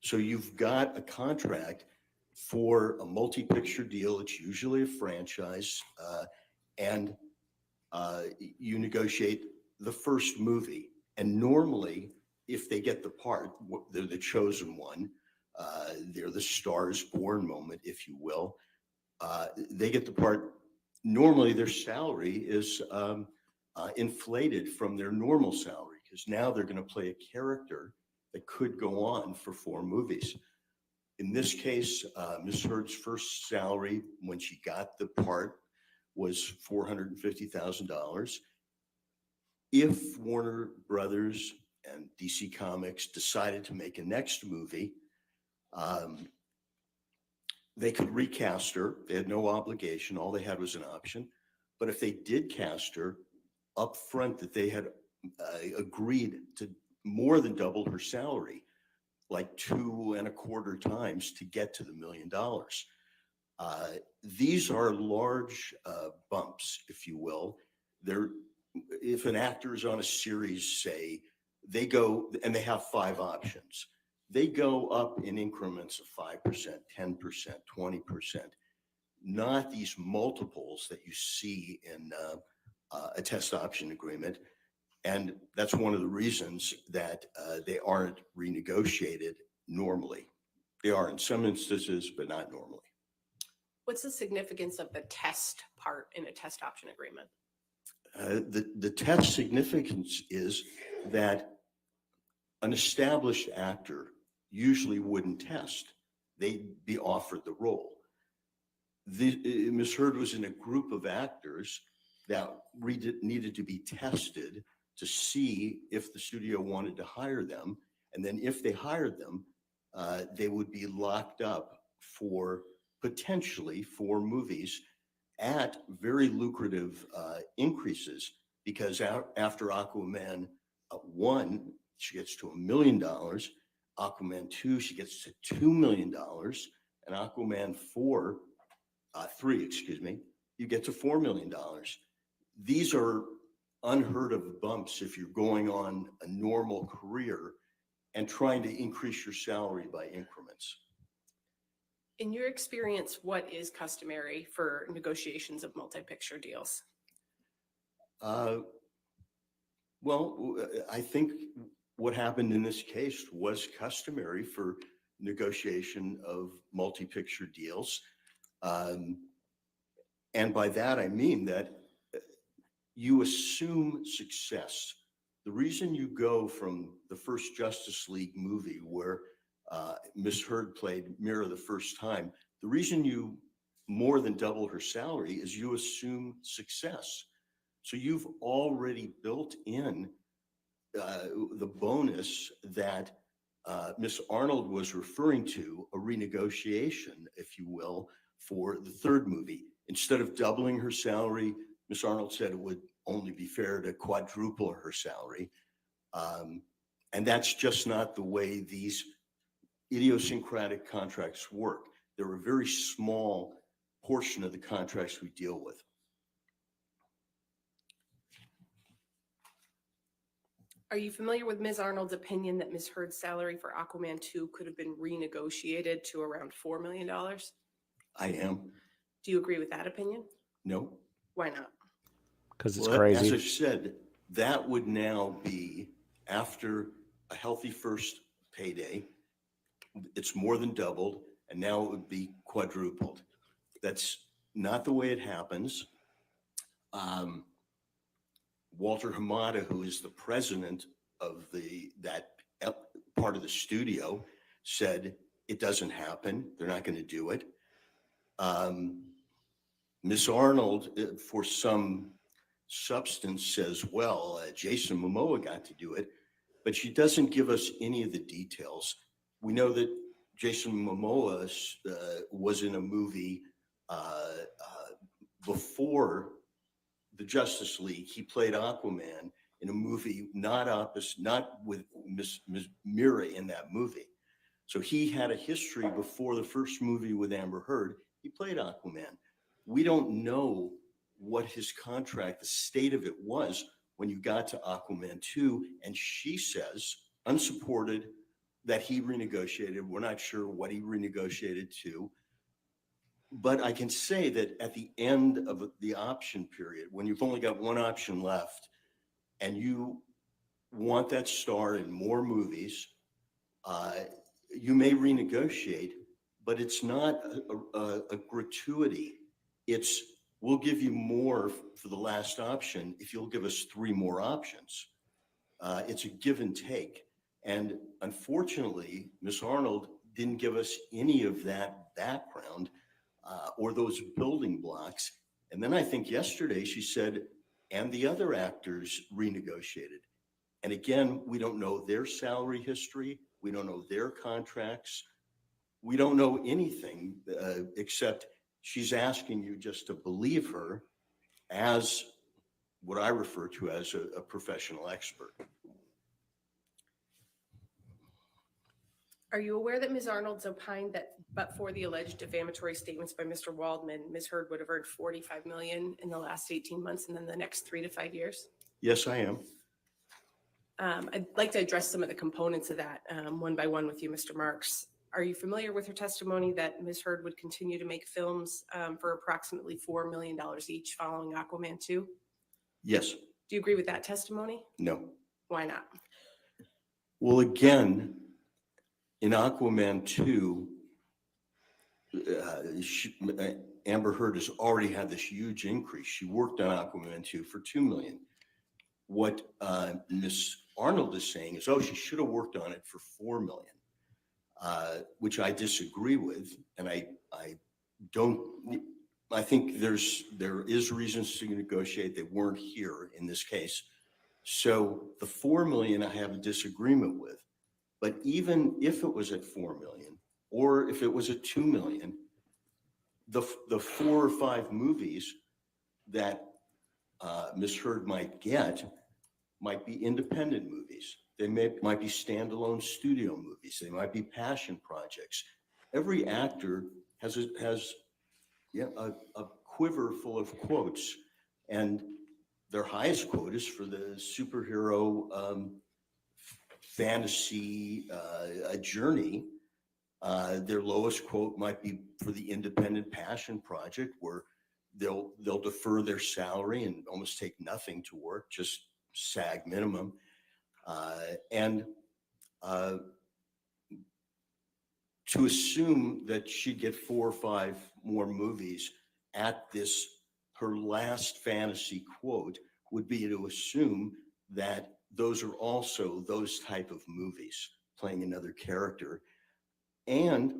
So you've got a contract for a multi-picture deal. It's usually a franchise, and you negotiate the first movie. And normally, if they get the part, they're the chosen one. They're the stars born moment, if you will. They get the part. Normally, their salary is inflated from their normal salary because now they're going to play a character that could go on for 4 movies. In this case, Ms. Heard's first salary when she got the part was $450,000. If Warner Brothers and DC Comics decided to make a next movie, they could recast her. They had no obligation. All they had was an option. But if they did cast her up front, that they had agreed to more than double her salary, like 2.25 times to get to the $1 million. These are large bumps, if you will. If an actor is on a series, say, they go and they have 5 options. They go up in increments of 5%, 10%, 20%, not these multiples that you see in a test option agreement. And that's one of the reasons that they aren't renegotiated normally. They are in some instances, but not normally. What's the significance of the test part in a test option agreement? The test significance is that an established actor usually wouldn't test. They'd be offered the role. Ms. Heard was in a group of actors that needed to be tested to see if the studio wanted to hire them. And then if they hired them, they would be locked up for potentially 4 movies at very lucrative increases, because after Aquaman 1, she gets to $1 million. Aquaman 2, she gets to $2 million. And Aquaman 3, you get to $4 million. These are unheard of bumps if you're going on a normal career and trying to increase your salary by increments. In your experience, what is customary for negotiations of multi-picture deals? Well, I think what happened in this case was customary for negotiation of multi-picture deals. And by that, I mean that you assume success. The reason you go from the first Justice League movie where Ms. Heard played Mira the first time, the reason you more than double her salary is you assume success. So you've already built in the bonus that Ms. Arnold was referring to, a renegotiation, if you will, for the 3rd movie. Instead of doubling her salary, Ms. Arnold said it would only be fair to quadruple her salary. And that's just not the way these idiosyncratic contracts work. They're a very small portion of the contracts we deal with. Are you familiar with Ms. Arnold's opinion that Ms. Heard's salary for Aquaman 2 could have been renegotiated to around $4 million? I am. Do you agree with that opinion? No. Why not? Because it's Well, crazy. as I said, that would now be after a healthy first payday. It's more than doubled, and now it would be quadrupled. That's not the way it happens. Walter Hamada, who is the president of that part of the studio, said it doesn't happen. They're not going to do it. Miss Arnold, for some substance, says, well, Jason Momoa got to do it, but she doesn't give us any of the details. We know that Jason Momoa was in a movie before the Justice League. He played Aquaman in a movie not with Miss Mira in that movie. So he had a history before the first movie with Amber Heard. He played Aquaman. We don't know what his contract, the state of it was when you got to Aquaman 2, and she says, unsupported, that he renegotiated. We're not sure what he renegotiated to. But I can say that at the end of the option period, when you've only got one option left and you want that star in more movies, you may renegotiate, but it's not a gratuity. It's, we'll give you more for the last option if you'll give us 3 more options. It's a give and take. And unfortunately, Ms. Arnold didn't give us any of that background or those building blocks. And then I think yesterday she said, and the other actors renegotiated. And again, we don't know their salary history. We don't know their contracts. We don't know anything except she's asking you just to believe her as what I refer to as a professional expert. Are you aware that Ms. Arnold's opined that but for the alleged defamatory statements by Mr. Waldman, Ms. Heard would have earned $45 million in the last 18 months and then the next 3 to 5 years? Yes, I am. I'd like to address some of the components of that one by one with you, Mr. Marx. Are you familiar with her testimony that Ms. Heard would continue to make films for approximately $4 million each following Aquaman 2? Yes. Do you agree with that testimony? No. Why not? Well, again, in Aquaman 2, Amber Heard has already had this huge increase. She worked on Aquaman 2 for $2 million. What Ms. Arnold is saying is, oh, she should have worked on it for $4 million, which I disagree with. And I think there is reasons to negotiate. They weren't here in this case. So the $4 million I have a disagreement with. But even if it was at $4 million, or if it was at $2 million, the 4 or 5 movies that Ms. Heard might get might be independent movies. They might be standalone studio movies. They might be passion projects. Every actor has a quiver full of quotes, and their highest quote is for the superhero fantasy journey. Their lowest quote might be for the independent passion project, where they'll defer their salary and almost take nothing to work, just SAG minimum. To assume that she'd get 4 or 5 more movies at this, her last fantasy quote, would be to assume that those are also those type of movies, playing another character. And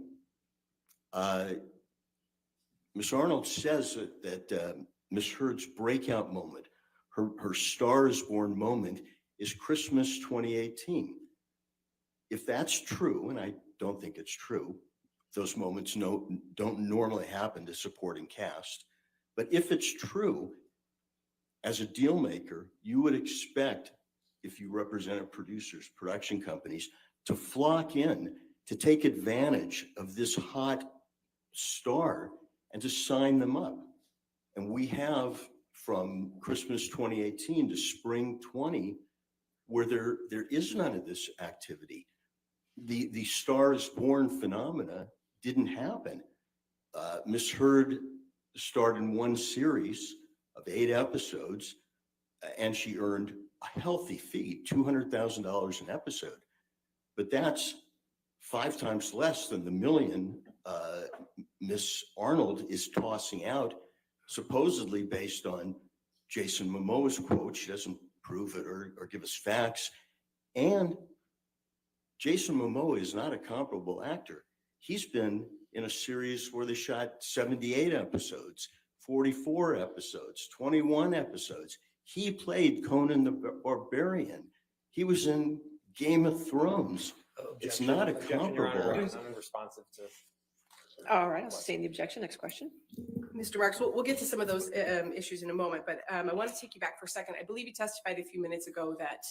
Ms. Arnold says that Ms. Heard's breakout moment, her Star is Born moment, is Christmas 2018. If that's true, and I don't think it's true, those moments don't normally happen to supporting cast. But if it's true, as a deal maker, you would expect, if you represented producers, production companies, to flock in, to take advantage of this hot star and to sign them up. And we have from Christmas 2018 to spring 20, where there is none of this activity. The Star is Born phenomena didn't happen. Ms. Heard starred in one series of 8 episodes, and she earned a healthy fee, $200,000 an episode. But that's 5 times less than the $1 million Ms. Arnold is tossing out, supposedly based on Jason Momoa's quote. She doesn't prove it or give us facts. And Jason Momoa is not a comparable actor. He's been in a series where they shot 78 episodes, 44 episodes, 21 episodes. He played Conan the Barbarian. He was in Game of Thrones. It's not a comparable. I'm unresponsive to. All right, I'll sustain the objection. Next question. Mr. Marx, we'll get to some of those issues in a moment, but I want to take you back for a second. I believe you testified a few minutes ago that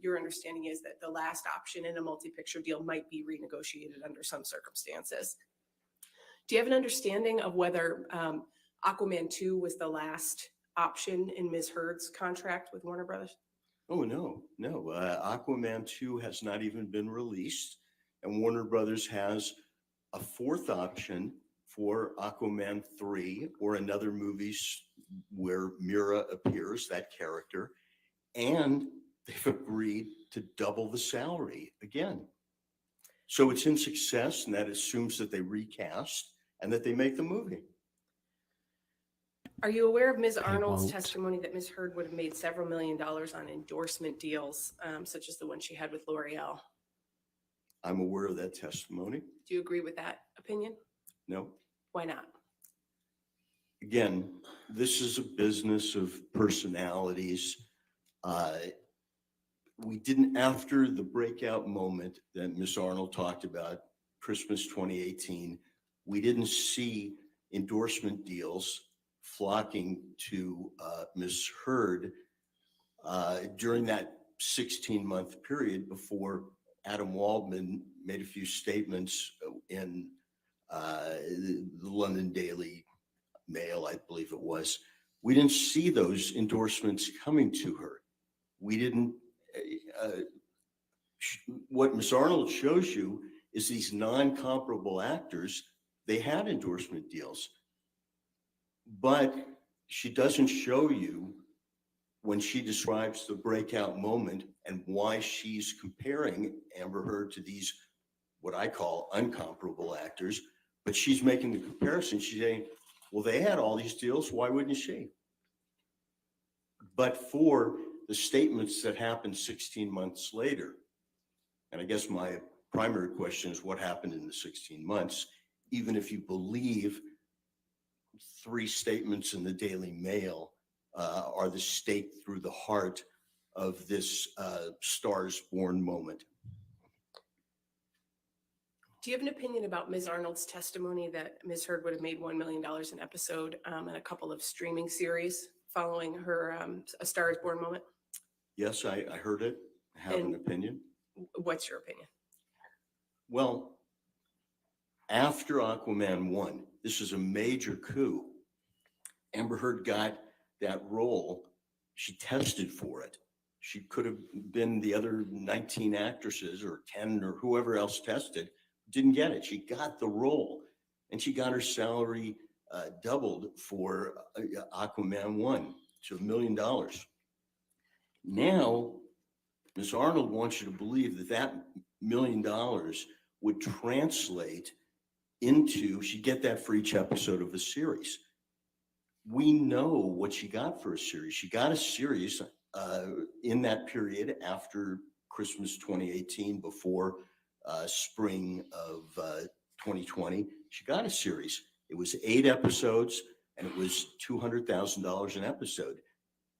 your understanding is that the last option in a multi-picture deal might be renegotiated under some circumstances. Do you have an understanding of whether Aquaman 2 was the last option in Ms. Heard's contract with Warner Brothers? Oh, no. Aquaman 2 has not even been released, and Warner Brothers has a 4th option for Aquaman 3 or another movies where Mira appears, that character. And they've agreed to double the salary again. So it's in success, and that assumes that they recast and that they make the movie. Are you aware of Ms. They Arnold's won't. testimony that Ms. Heard would have made several $1 million on endorsement deals, such as the one she had with L'Oreal? I'm aware of that testimony. Do you agree with that opinion? No. Why not? Again, this is a business of personalities. We didn't, after the breakout moment that Ms. Arnold talked about, Christmas 2018, we didn't see endorsement deals flocking to Ms. Heard during that 16-month period before Adam Waldman made a few statements in the London Daily Mail, I believe it was. We didn't see those endorsements coming to her. We didn't, what Ms. Arnold shows you is these non-comparable actors, they had endorsement deals, but she doesn't show you when she describes the breakout moment and why she's comparing Amber Heard to these, what I call uncomparable actors, but she's making the comparison. She's saying, well, they had all these deals, why wouldn't she? But for the statements that happened 16 months later, and I guess my primary question is what happened in the 16 months, even if you believe 3 statements in the Daily Mail are the stake through the heart of this Stars Born moment. Do you have an opinion about Ms. Arnold's testimony that Ms. Heard would have made $1 million an episode in a couple of streaming series following her A Star is Born moment? Yes, I heard it. I have an opinion. What's your opinion? Well, after Aquaman 1, this is a major coup. Amber Heard got that role. She tested for it. She could have been the other 19 actresses or 10 or whoever else tested, didn't get it. She got the role, and she got her salary doubled for Aquaman 1 to $1 million. Now, Ms. Arnold wants you to believe that that $1 million would translate into, she'd get that for each episode of a series. We know what she got for a series. She got a series in that period after Christmas 2018, before spring of 2020. She got a series. It was 8 episodes, and it was $200,000 an episode.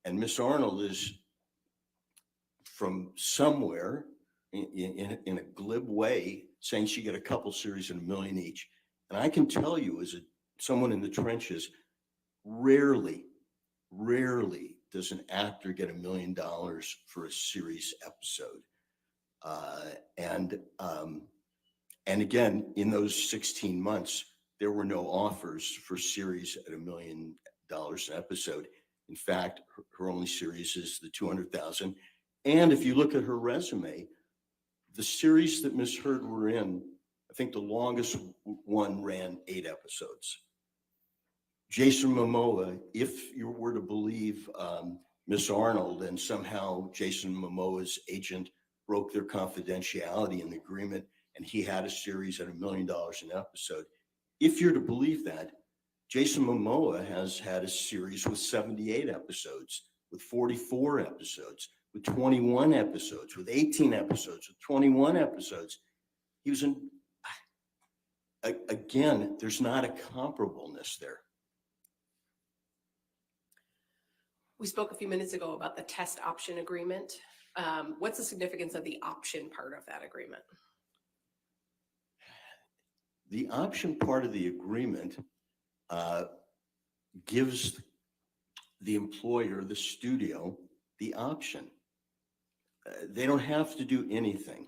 And Miss Arnold is from somewhere in a glib way saying she got a couple series and $1 million each. And I can tell you, as someone in the trenches, rarely does an actor get $1 million for a series episode. And again, in those 16 months, there were no offers for series at $1 million an episode. In fact, her only series is the 200,000. And if you look at her resume, the series that Miss Heard were in, I think the longest one ran 8 episodes. Jason Momoa, if you were to believe Miss Arnold, and somehow Jason Momoa's agent broke their confidentiality in the agreement, and he had a series at $1 million an episode. If you're to believe that, Jason Momoa has had a series with 78 episodes, with 44 episodes, with 21 episodes, with 18 episodes, with 21 episodes. He was in, again, there's not a comparableness there. We spoke a few minutes ago about the test option agreement. What's the significance of the option part of that agreement? The option part of the agreement gives the employer, the studio, the option. They don't have to do anything.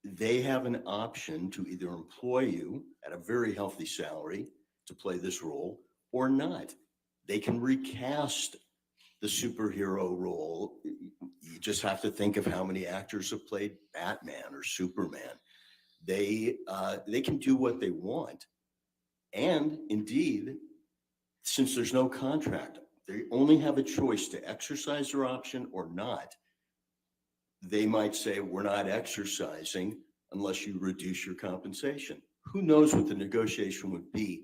They have an option to either employ you at a very healthy salary to play this role or not. They can recast the superhero role. You just have to think of how many actors have played Batman or Superman. They can do what they want. And indeed, since there's no contract, they only have a choice to exercise their option or not, they might say, we're not exercising unless you reduce your compensation. Who knows what the negotiation would be,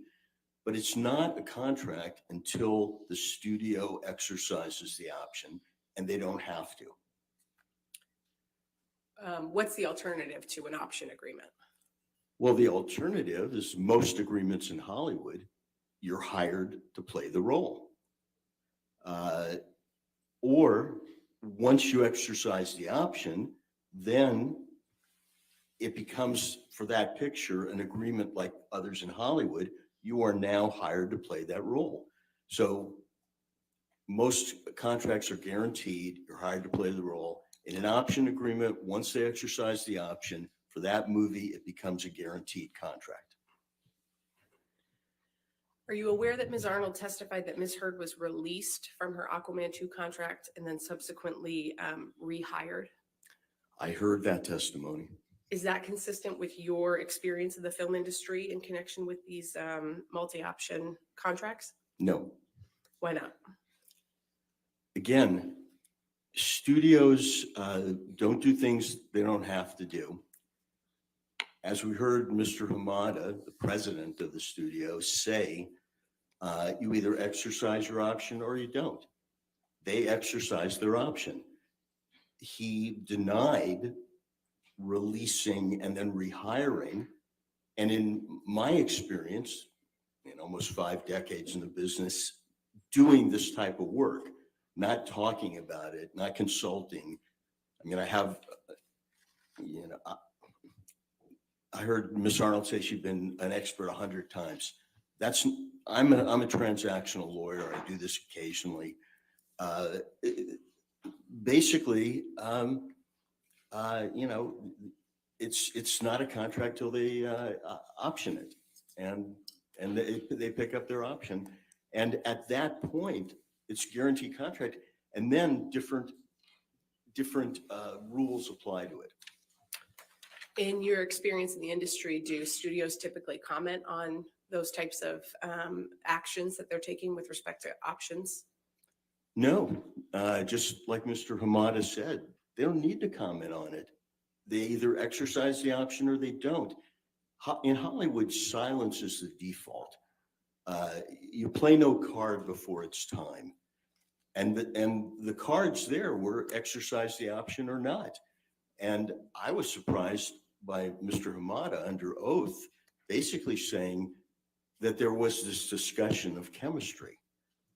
but it's not a contract until the studio exercises the option, and they don't have to. What's the alternative to an option agreement? Well, the alternative is most agreements in Hollywood, you're hired to play the role. Or once you exercise the option, then it becomes, for that picture, an agreement like others in Hollywood. You are now hired to play that role. So most contracts are guaranteed, you're hired to play the role. In an option agreement, once they exercise the option, for that movie, it becomes a guaranteed contract. Are you aware that Ms. Arnold testified that Ms. Heard was released from her Aquaman 2 contract and then subsequently rehired? I heard that testimony. Is that consistent with your experience in the film industry in connection with these multi-option contracts? No. Why not? Again, studios don't do things they don't have to do. As we heard Mr. Hamada, the president of the studio, say, you either exercise your option or you don't. They exercise their option. He denied releasing and then rehiring. And in my experience, in almost 5 decades in the business, doing this type of work, not talking about it, not consulting. I mean, I have, I heard Ms. Arnold say she'd been an expert 100 times. I'm a transactional lawyer. I do this occasionally. Basically, it's not a contract till they option it, and they pick up their option, and at that point, it's guaranteed contract, and then different rules apply to it. In your experience in the industry, do studios typically comment on those types of actions that they're taking with respect to options? No, just like Mr. Hamada said, they don't need to comment on it. They either exercise the option or they don't. In Hollywood, silence is the default. You play no card before it's time. And the cards there were exercise the option or not. And I was surprised by Mr. Hamada under oath, basically saying that there was this discussion of chemistry.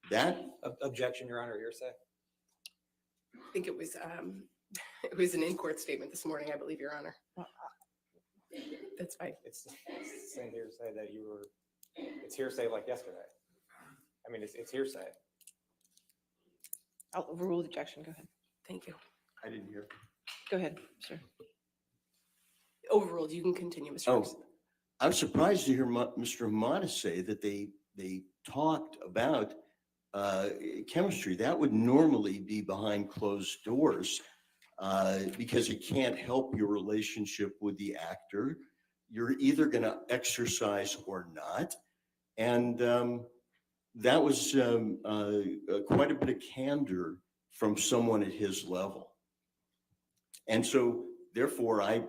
That Objection, Your Honor, hearsay. I think it was an in-court statement this morning, I believe, Your Honor. That's fine. It's the same hearsay that you were, it's hearsay like yesterday. I mean, it's hearsay. I'll overrule the objection. Go ahead. Thank you. I didn't hear. Go ahead, sir. Overruled. You can continue, Mr. Oh, Ferguson. I was surprised to hear Mr. Hamada say that they talked about chemistry. That would normally be behind closed doors because it can't help your relationship with the actor. You're either going to exercise or not. And that was quite a bit of candor from someone at his level. And so therefore, I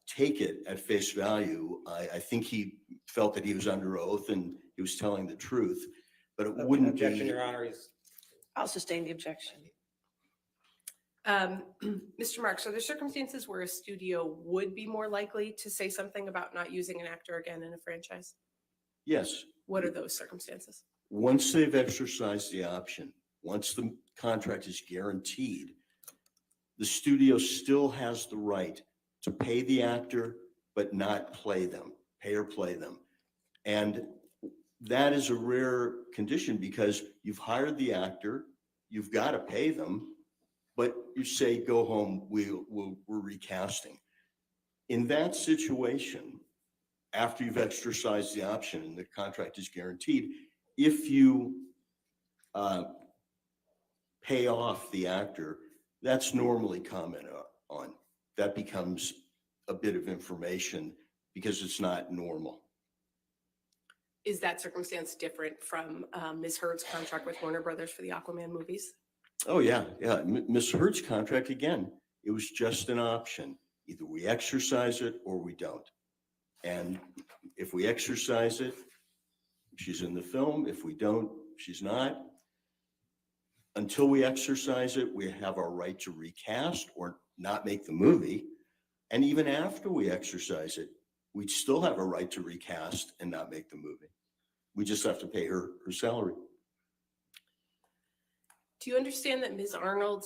take it at face value. I think he felt that he was under oath and he was telling the truth, but it wouldn't Objection, be. Your Honor. I'll sustain the objection. Mr. Marks, are there circumstances where a studio would be more likely to say something about not using an actor again in a franchise? Yes. What are those circumstances? Once they've exercised the option, once the contract is guaranteed, the studio still has the right to pay the actor, but not play them, pay or play them. And that is a rare condition because you've hired the actor, you've got to pay them, but you say, go home, we're recasting. In that situation, after you've exercised the option and the contract is guaranteed, if you pay off the actor, that's normally commented on. That becomes a bit of information because it's not normal. Is that circumstance different from Ms. Heard's contract with Warner Brothers for the Aquaman movies? Oh, yeah, yeah. Ms. Heard's contract, again, it was just an option. Either we exercise it or we don't. And if we exercise it, she's in the film. If we don't, she's not. Until we exercise it, we have our right to recast or not make the movie. And even after we exercise it, we'd still have a right to recast and not make the movie. We just have to pay her salary. Do you understand that Ms. Arnold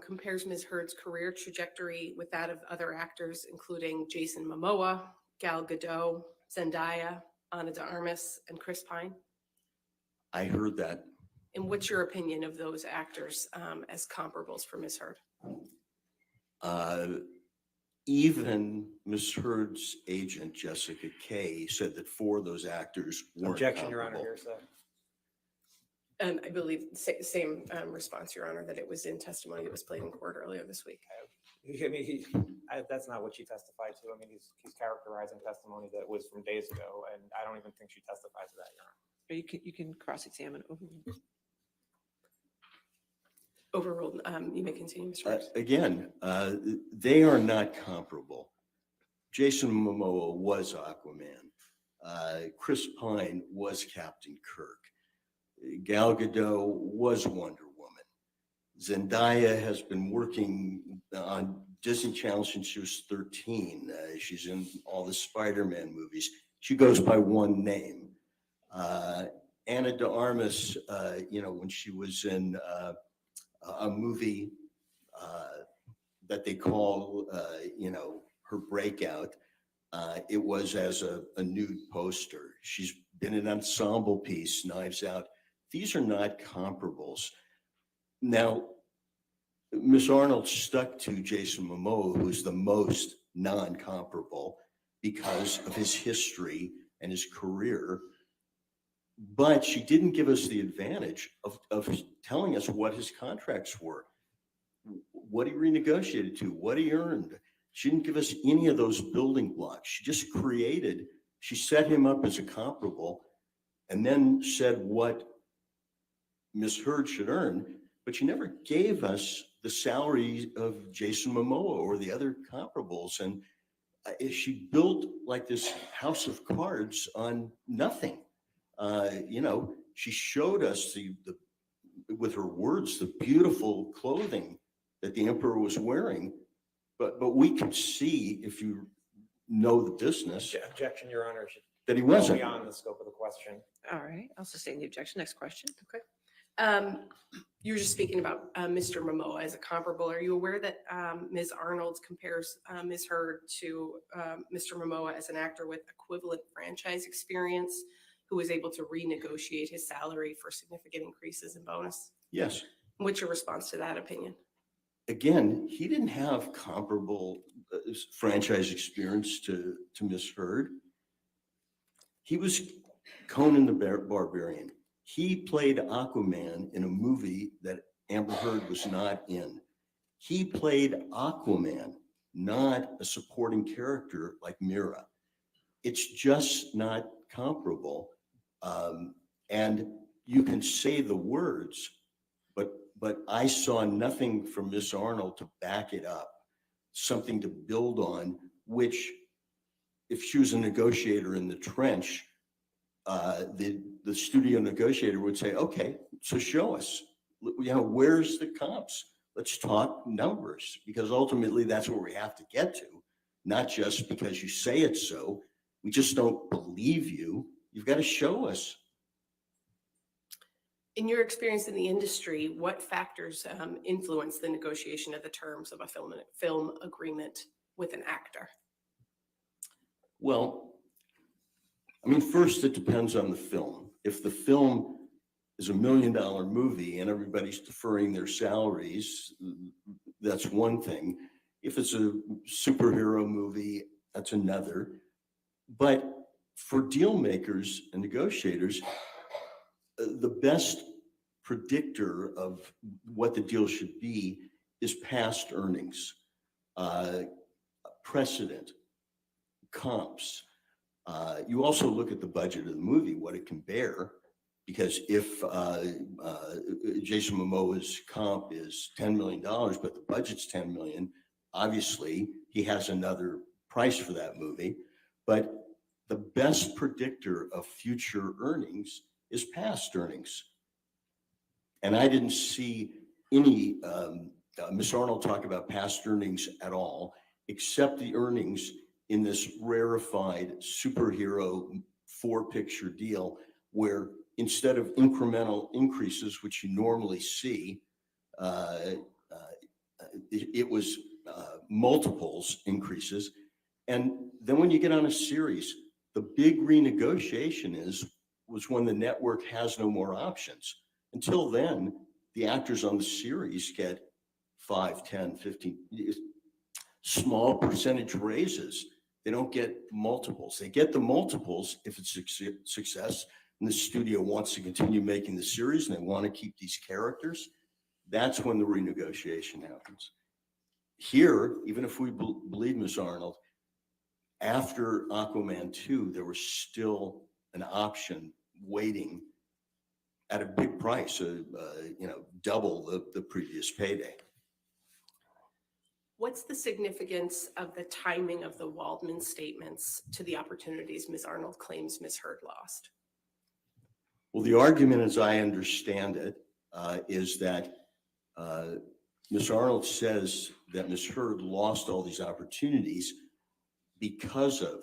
compares Ms. Heard's career trajectory with that of other actors, including Jason Momoa, Gal Gadot, Zendaya, Ana de Armas, and Chris Pine? I heard that. And what's your opinion of those actors as comparables for Ms. Heard? Even Ms. Heard's agent, Jessica Kay, said that 4 of those actors weren't Objection, Your Honor, comparable. hearsay. And I believe same response, Your Honor, that it was in testimony that was played in court earlier this week. I mean, that's not what she testified to. I mean, he's characterizing testimony that was from days ago, and I don't even think she testified to that, Your Honor. You can cross-examine. Overruled. You may continue, Mr. Marks. Again, they are not comparable. Jason Momoa was Aquaman. Chris Pine was Captain Kirk. Gal Gadot was Wonder Woman. Zendaya has been working on Disney Channel since she was 13. She's in all the Spider-Man movies. She goes by one name. Ana de Armas, when she was in a movie that they call, her breakout, it was as a nude poster. She's been an ensemble piece, Knives Out. These are not comparables. Now, Ms. Arnold stuck to Jason Momoa, who's the most non-comparable because of his history and his career. But she didn't give us the advantage of telling us what his contracts were, what he renegotiated to, what he earned. She didn't give us any of those building blocks. She set him up as a comparable and then said what Ms. Heard should earn, but she never gave us the salary of Jason Momoa or the other comparables. And she built like this house of cards on nothing. She showed us with her words, the beautiful clothing that the emperor was wearing, but we could see, if you know the business, Objection, Your Honor. that he wasn't. Beyond the scope of the question. All right, I'll sustain the objection. Next question. Okay. You were just speaking about Mr. Momoa as a comparable. Are you aware that Ms. Arnold compares Ms. Heard to Mr. Momoa as an actor with equivalent franchise experience who was able to renegotiate his salary for significant increases in bonus? Yes. What's your response to that opinion? Again, he didn't have comparable franchise experience to Ms. Heard. He was Conan the Barbarian. He played Aquaman in a movie that Amber Heard was not in. He played Aquaman, not a supporting character like Mira. It's just not comparable. And you can say the words, but I saw nothing from Miss Arnold to back it up, something to build on, which if she was a negotiator in the trench, the studio negotiator would say, okay, so show us, where's the comps? Let's talk numbers, because ultimately that's where we have to get to, not just because you say it so. We just don't believe you. You've got to show us. In your experience in the industry, what factors influence the negotiation of the terms of a film agreement with an actor? Well, first it depends on the film. If the film is $1 million movie and everybody's deferring their salaries, that's one thing. If it's a superhero movie, that's another. But for deal makers and negotiators, the best predictor of what the deal should be is past earnings, precedent, comps. You also look at the budget of the movie, what it can bear, because if Jason Momoa's comp is $10 million, but the budget's $10 million, obviously he has another price for that movie. But the best predictor of future earnings is past earnings. And I didn't see any, Ms. Arnold talk about past earnings at all, except the earnings in this rarefied superhero 4-picture deal, where instead of incremental increases, which you normally see, it was multiples increases. And then when you get on a series, the big renegotiation was when the network has no more options. Until then, the actors on the series get 5, 10, 15 small percentage raises. They don't get multiples. They get the multiples if it's a success and the studio wants to continue making the series and they want to keep these characters. That's when the renegotiation happens. Here, even if we believe Ms. Arnold, after Aquaman 2, there was still an option waiting at a big price, double the previous payday. What's the significance of the timing of the Waldman statements to the opportunities Ms. Arnold claims Ms. Heard lost? Well, the argument, as I understand it, is that Ms. Arnold says that Ms. Heard lost all these opportunities because of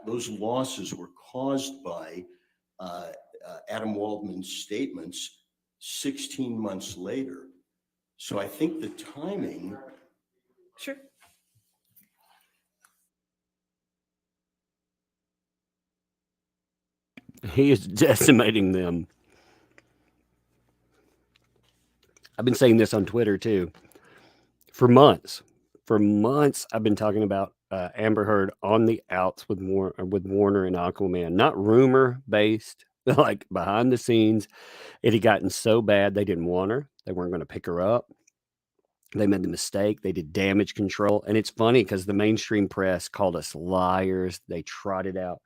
those losses were caused by Adam Waldman's statements 16 months later. So I think the timing. Sure. He is decimating them. I've been saying this on Twitter too. For months, I've been talking about Amber Heard on the outs with Warner and Aquaman. Not rumor based, like behind the scenes. It had gotten so bad they didn't want her. They weren't going to pick her up. They made the mistake. They did damage control. And it's funny because the mainstream press called us liars. They trotted out,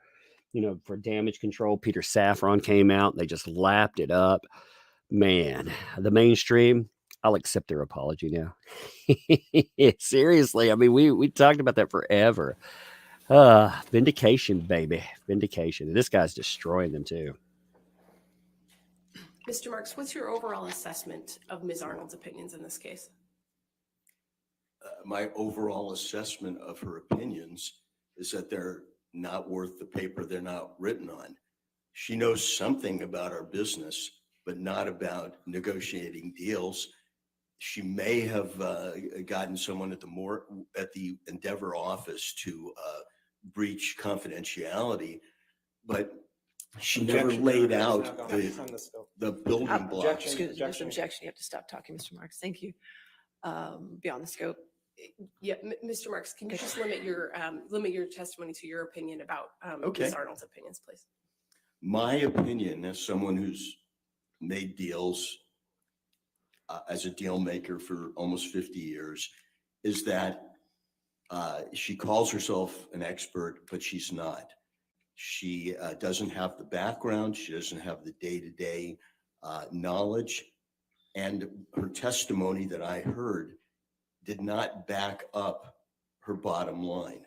for damage control. Peter Safran came out. They just lapped it up. Man, the mainstream, I'll accept their apology now. Seriously. I mean, we talked about that forever. Vindication, baby. Vindication. This guy's destroying them too. Mr. Marx, what's your overall assessment of Ms. Arnold's opinions in this case? My overall assessment of her opinions is that they're not worth the paper they're not written on. She knows something about our business, but not about negotiating deals. She may have gotten someone at the Endeavor office to breach confidentiality, but she never laid out the building blocks. Excuse me, there's an objection. You have to stop talking, Mr. Marks. Thank you. Beyond the scope. Yeah, Mr. Marks, can you just limit your testimony to your opinion about Okay. Ms. Arnold's opinions, please? My opinion, as someone who's made deals as a deal maker for almost 50 years, is that she calls herself an expert, but she's not. She doesn't have the background. She doesn't have the day-to-day knowledge. And her testimony that I heard did not back up her bottom line.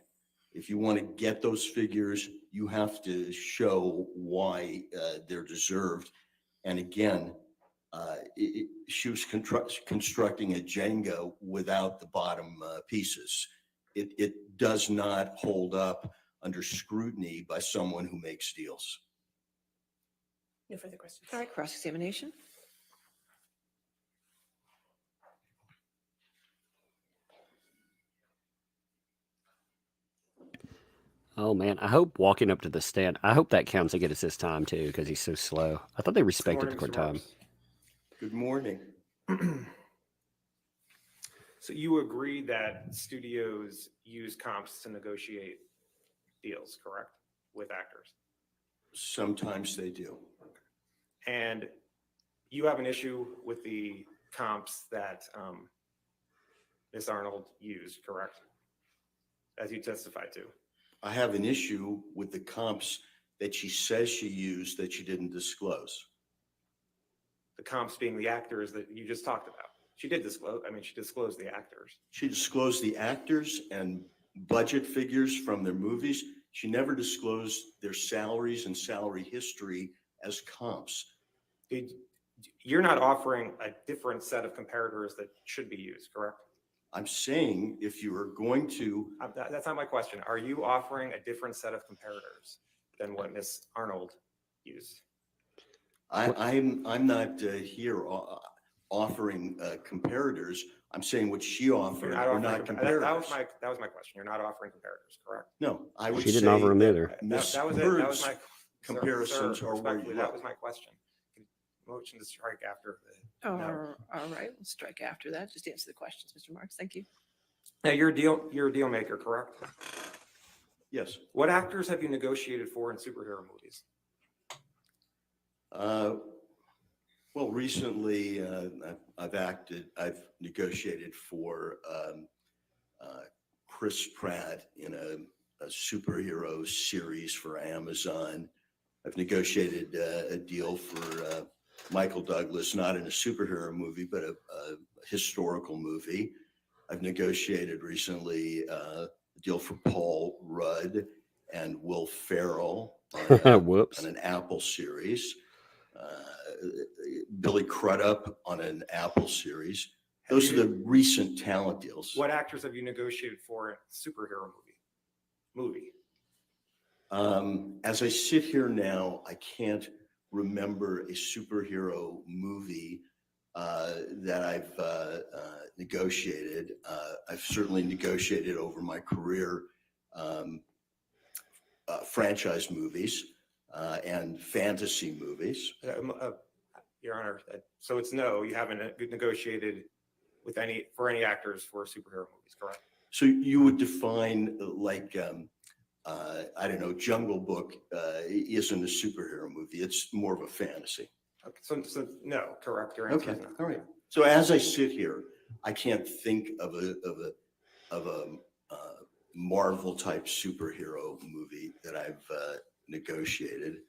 If you want to get those figures, you have to show why they're deserved. And again, she was constructing a Jenga without the bottom pieces. It does not hold up under scrutiny by someone who makes deals. No further questions. All right, cross-examination. Oh man, I hope walking up to the stand, I hope that counts against his time too, because he's so slow. I thought they respected the court time. Good morning. So you agree that studios use comps to negotiate deals, correct, with actors? Sometimes they do. And you have an issue with the comps that Ms. Arnold used, correct? As you testified to. I have an issue with the comps that she says she used that she didn't disclose. The comps being the actors that you just talked about. She did disclose, I mean, she disclosed the actors. She disclosed the actors and budget figures from their movies. She never disclosed their salaries and salary history as comps. You're not offering a different set of comparators that should be used, correct? I'm saying if you are going to, That's not my question. Are you offering a different set of comparators than what Ms. Arnold used? I'm not here offering comparators. I'm saying what she offered are not comparators. That was my question. You're not offering comparators, correct? No, I would She say didn't offer them that either. Ms. That was Heard's my comparisons sir, are where respectfully, you that look. was my question. Motion to strike after the. Oh, no. all right, we'll strike after that. Just answer the questions, Mr. Marks. Thank you. Now, you're a deal maker, correct? Yes. What actors have you negotiated for in superhero movies? Well, recently I've negotiated for Chris Pratt in a superhero series for Amazon. I've negotiated a deal for Michael Douglas, not in a superhero movie, but a historical movie. I've negotiated recently a deal for Paul Rudd and Will Ferrell Whoops. on an Apple series. Billy Crudup on an Apple series. Those are the recent talent deals. What actors have you negotiated for in a superhero movie? As I sit here now, I can't remember a superhero movie that I've negotiated. I've certainly negotiated over my career franchise movies and fantasy movies. Your Honor, so it's no, you haven't negotiated with for any actors for superhero movies, correct? So you would define like, I don't know, Jungle Book isn't a superhero movie. It's more of a fantasy. Okay, so no, correct. Your answer Okay, is no. all right. So as I sit here, I can't think of a Marvel type superhero movie that I've negotiated.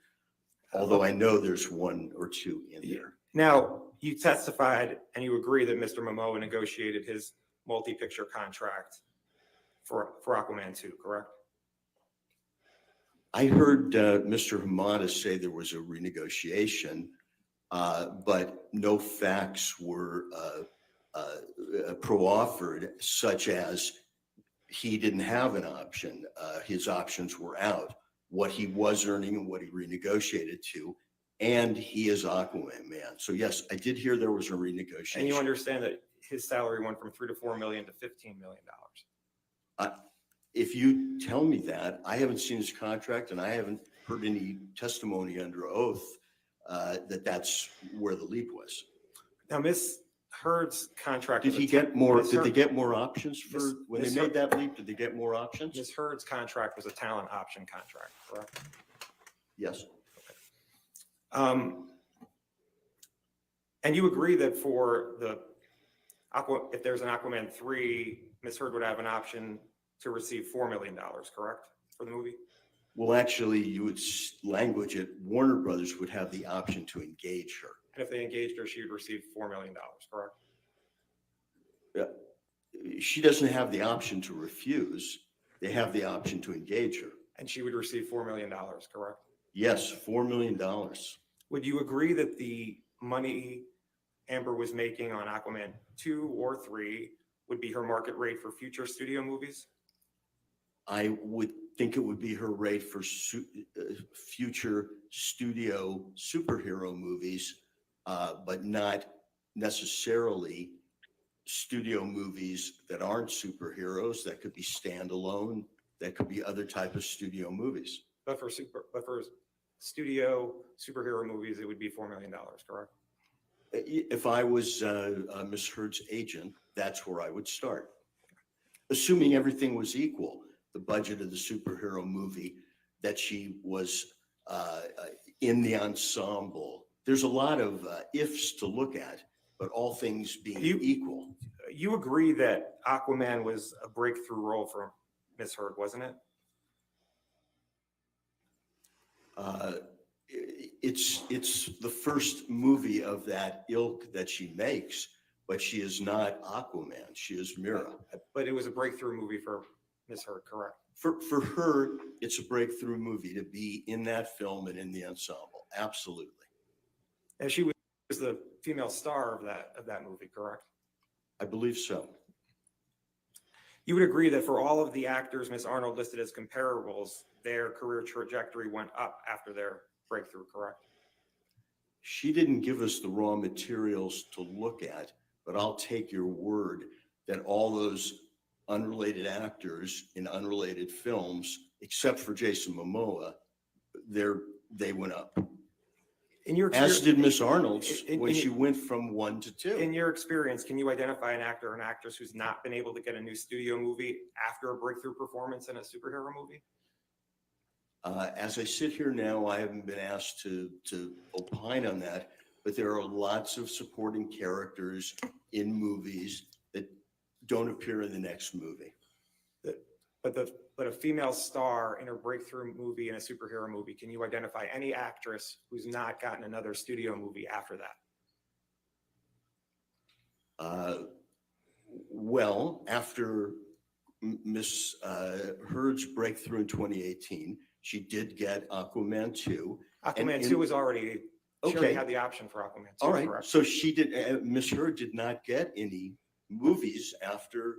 Although I know there's one or two in there. Now, you testified and you agree that Mr. Momoa negotiated his multi-picture contract for Aquaman 2, correct? I heard Mr. Hamada say there was a renegotiation, but no facts were pro-offered, such as he didn't have an option. His options were out, what he was earning and what he renegotiated to, and he is Aquaman man. So yes, I did hear there was a renegotiation. And you understand that his salary went from $3 to $4 million to $15 million. If you tell me that, I haven't seen his contract and I haven't heard any testimony under oath that that's where the leap was. Now, Ms. Heard's contract. Did he get more? Did they get more options for when they made that leap? Did they get more options? Ms. Heard's contract was a talent option contract, correct? Yes. And you agree that for if there's an Aquaman 3, Ms. Heard would have an option to receive $4 million, correct, for the movie? Well, actually, you would language it. Warner Brothers would have the option to engage her. And if they engaged her, she would receive $4 million, correct? She doesn't have the option to refuse. They have the option to engage her. And she would receive $4 million, correct? Yes, $4 million. Would you agree that the money Amber was making on Aquaman 2 or 3 would be her market rate for future studio movies? I would think it would be her rate for future studio superhero movies, but not necessarily studio movies that aren't superheroes. That could be standalone. That could be other type of studio movies. But for studio superhero movies, it would be $4 million, correct? If I was Ms. Heard's agent, that's where I would start. Assuming everything was equal, the budget of the superhero movie, that she was in the ensemble. There's a lot of ifs to look at, but all things being equal. You agree that Aquaman was a breakthrough role for Ms. Heard, wasn't it? It's the first movie of that ilk that she makes, but she is not Aquaman. She is Mira. But it was a breakthrough movie for Ms. Heard, correct? For her, it's a breakthrough movie to be in that film and in the ensemble. Absolutely. And she was the female star of that movie, correct? I believe so. You would agree that for all of the actors Ms. Arnold listed as comparables, their career trajectory went up after their breakthrough, correct? She didn't give us the raw materials to look at, but I'll take your word that all those unrelated actors in unrelated films, except for Jason Momoa, they went up. As did Miss Arnold's when she went from 1 to 2. In your experience, can you identify an actor or an actress who's not been able to get a new studio movie after a breakthrough performance in a superhero movie? As I sit here now, I haven't been asked to opine on that, but there are lots of supporting characters in movies that don't appear in the next movie. But a female star in a breakthrough movie in a superhero movie, can you identify any actress who's not gotten another studio movie after that? Well, after Miss Heard's breakthrough in 2018, she did get Aquaman 2. Aquaman 2 was already, she already had the option for Aquaman 2, all right. correct? So she did, Miss Heard did not get any movies after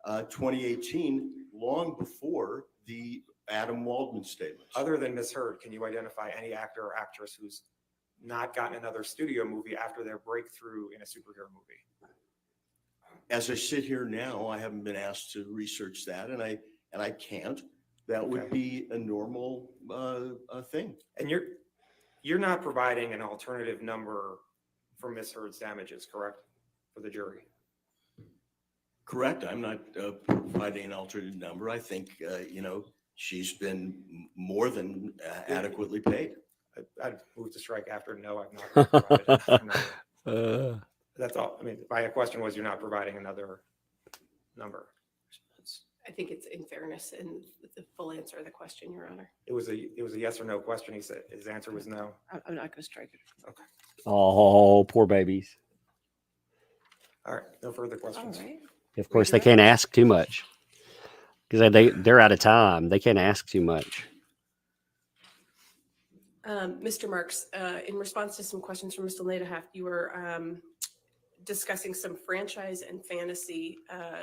2018, long before the Adam Waldman statements. Other than Ms. Heard, can you identify any actor or actress who's not gotten another studio movie after their breakthrough in a superhero movie? As I sit here now, I haven't been asked to research that, and I can't. That would be a normal thing. And you're not providing an alternative number for Ms. Heard's damages, correct? For the jury. Correct. I'm not providing an alternate number. I think, she's been more than adequately paid. I'd move to strike after no, I've not provided a number. That's all. I mean, my question was, you're not providing another number. I think it's in fairness and the full answer of the question, Your Honor. It was a yes or no question. He said his answer was no. I'm not going to strike it. Okay. Oh, poor babies. All right. No further All questions. right. Of course, they can't ask too much because they're out of time. They can't ask too much. Mr. Marx, in response to some questions from Mr. Nadehaft, you were discussing some franchise and fantasy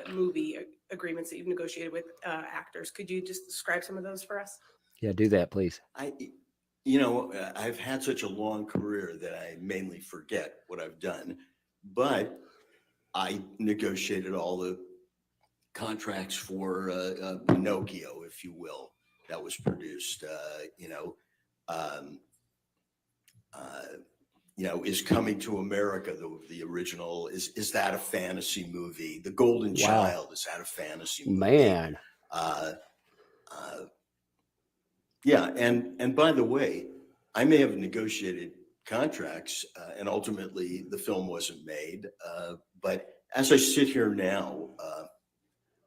movie agreements that you've negotiated with actors. Could you just describe some of those for us? Yeah, do that, please. I've had such a long career that I mainly forget what I've done, but I negotiated all the contracts for Pinocchio, if you will, that was produced. Is Coming to America the original? Is that a fantasy movie? The Golden Child, is that a fantasy movie? Man. Yeah, and by the way, I may have negotiated contracts, and ultimately the film wasn't made. But as I sit here now,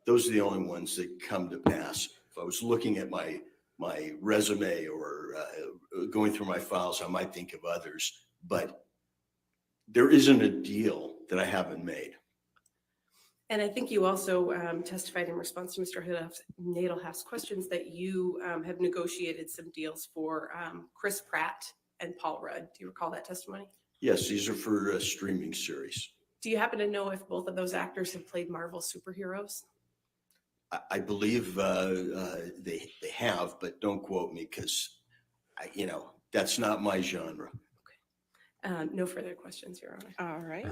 those are the only ones that come to pass. If I was looking at my resume or going through my files, I might think of others, but there isn't a deal that I haven't made. And I think you also testified in response to Mr. Nadelhaft's questions that you have negotiated some deals for Chris Pratt and Paul Rudd. Do you recall that testimony? Yes, these are for a streaming series. Do you happen to know if both of those actors have played Marvel superheroes? I believe they have, but don't quote me because, that's not my genre. Okay. No further questions, Your Honor. All right.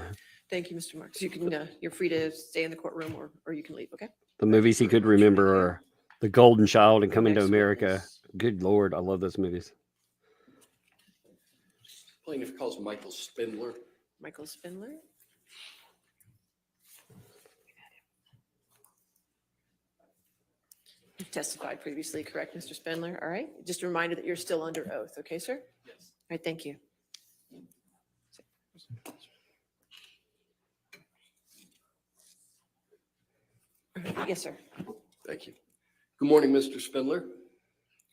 Thank you, Mr. Marks. You can, you're free to stay in the courtroom or you can leave, okay? The movies he could remember are The Golden Child and Coming to Next America. witness. Good Lord, I love those movies. Plaintiff calls Michael Spindler. Michael Spindler. You've testified previously, correct, Mr. Spindler? All right. Just a reminder that you're still under oath. Okay, sir? Yes. All right, thank you. Yes, sir. Thank you. Good morning, Mr. Spindler.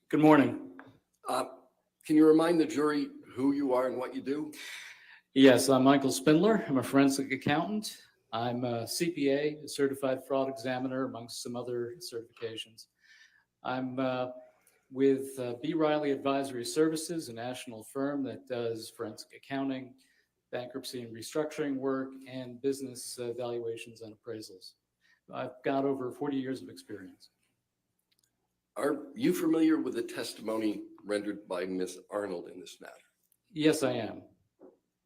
Good morning. Can you remind the jury who you are and what you do? Yes, I'm Michael Spindler. I'm a forensic accountant. I'm a CPA, a certified fraud examiner, amongst some other certifications. I'm with B. Riley Advisory Services, a national firm that does forensic accounting, bankruptcy and restructuring work, and business valuations and appraisals. I've got over 40 years of experience. Are you familiar with the testimony rendered by Ms. Arnold in this matter? Yes, I am.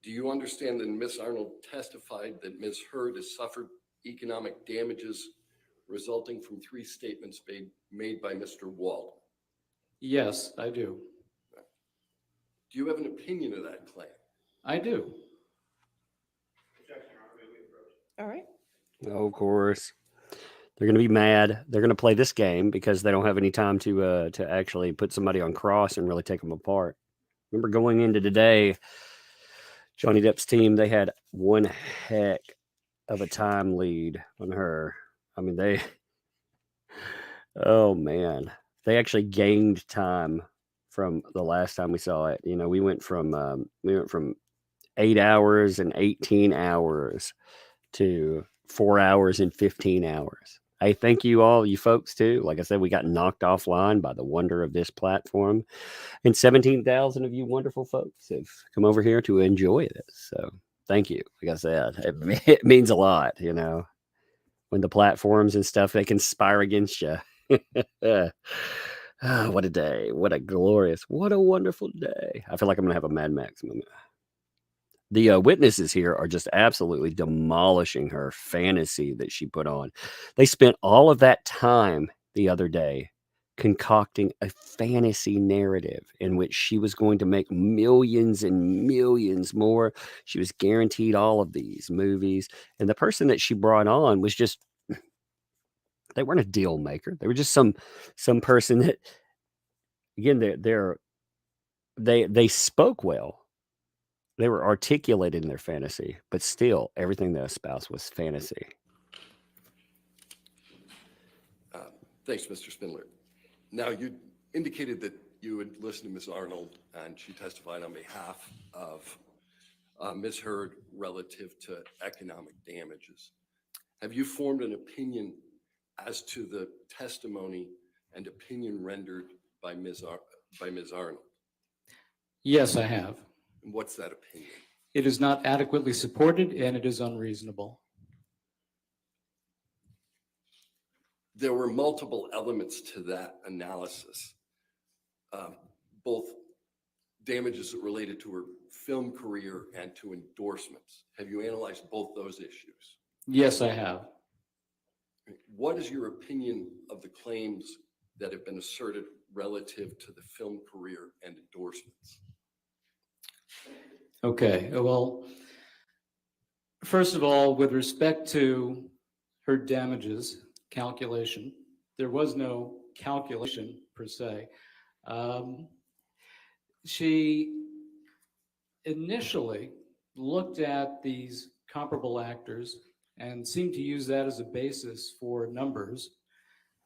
Do you understand that Ms. Arnold testified that Ms. Heard has suffered economic damages resulting from 3 statements made by Mr. Wald? Yes, I do. Do you have an opinion of that claim? I do. All right. Oh, of course. They're going to be mad. They're going to play this game because they don't have any time to actually put somebody on cross and really take them apart. Remember going into today, Johnny Depp's team, they had one heck of a time lead on her. I mean, oh man, they actually gained time from the last time we saw it. You know, we went from 8 hours and 18 hours to 4 hours and 15 hours. I thank you all, you folks too. Like I said, we got knocked offline by the wonder of this platform, and 17,000 of you wonderful folks have come over here to enjoy this. So thank you. Like I said, it means a lot, you know, when the platforms and stuff, they conspire against you. What a day. What a glorious, what a wonderful day. I feel like I'm going to have a Mad Max moment. The witnesses here are just absolutely demolishing her fantasy that she put on. They spent all of that time the other day concocting a fantasy narrative in which she was going to make millions and millions more. She was guaranteed all of these movies. And the person that she brought on was just, they weren't a deal maker. They were just some person that, again, they spoke well. They were articulate in their fantasy, but still everything they espoused was fantasy. Thanks, Mr. Spindler. Now, you indicated that you had listened to Ms. Arnold and she testified on behalf of Ms. Heard relative to economic damages. Have you formed an opinion as to the testimony and opinion rendered by Ms. Arnold? Yes, I have. And what's that opinion? It is not adequately supported and it is unreasonable. There were multiple elements to that analysis, both damages that related to her film career and to endorsements. Have you analyzed both those issues? Yes, I have. What is your opinion of the claims that have been asserted relative to the film career and endorsements? Okay, well, first of all, with respect to her damages calculation, there was no calculation per se. She initially looked at these comparable actors and seemed to use that as a basis for numbers.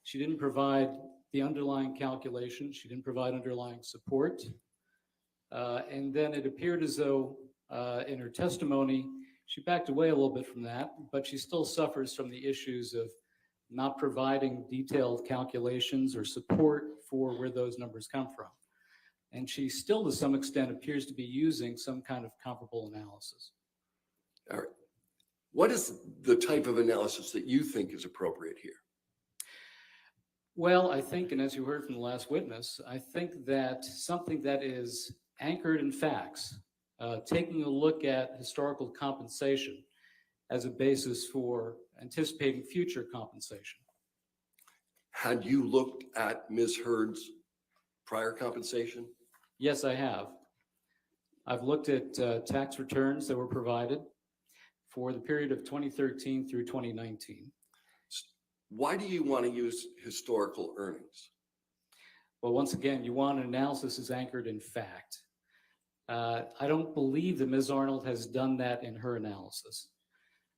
She didn't provide the underlying calculation. She didn't provide underlying support. And then it appeared as though in her testimony, she backed away a little bit from that, but she still suffers from the issues of not providing detailed calculations or support for where those numbers come from. And she still, to some extent, appears to be using some kind of comparable analysis. All right. What is the type of analysis that you think is appropriate here? Well, I think, and as you heard from the last witness, I think that something that is anchored in facts, taking a look at historical compensation as a basis for anticipating future compensation. Had you looked at Ms. Heard's prior compensation? Yes, I have. I've looked at tax returns that were provided for the period of 2013 through 2019. Why do you want to use historical earnings? Well, once again, you want an analysis that's anchored in fact. I don't believe that Ms. Arnold has done that in her analysis.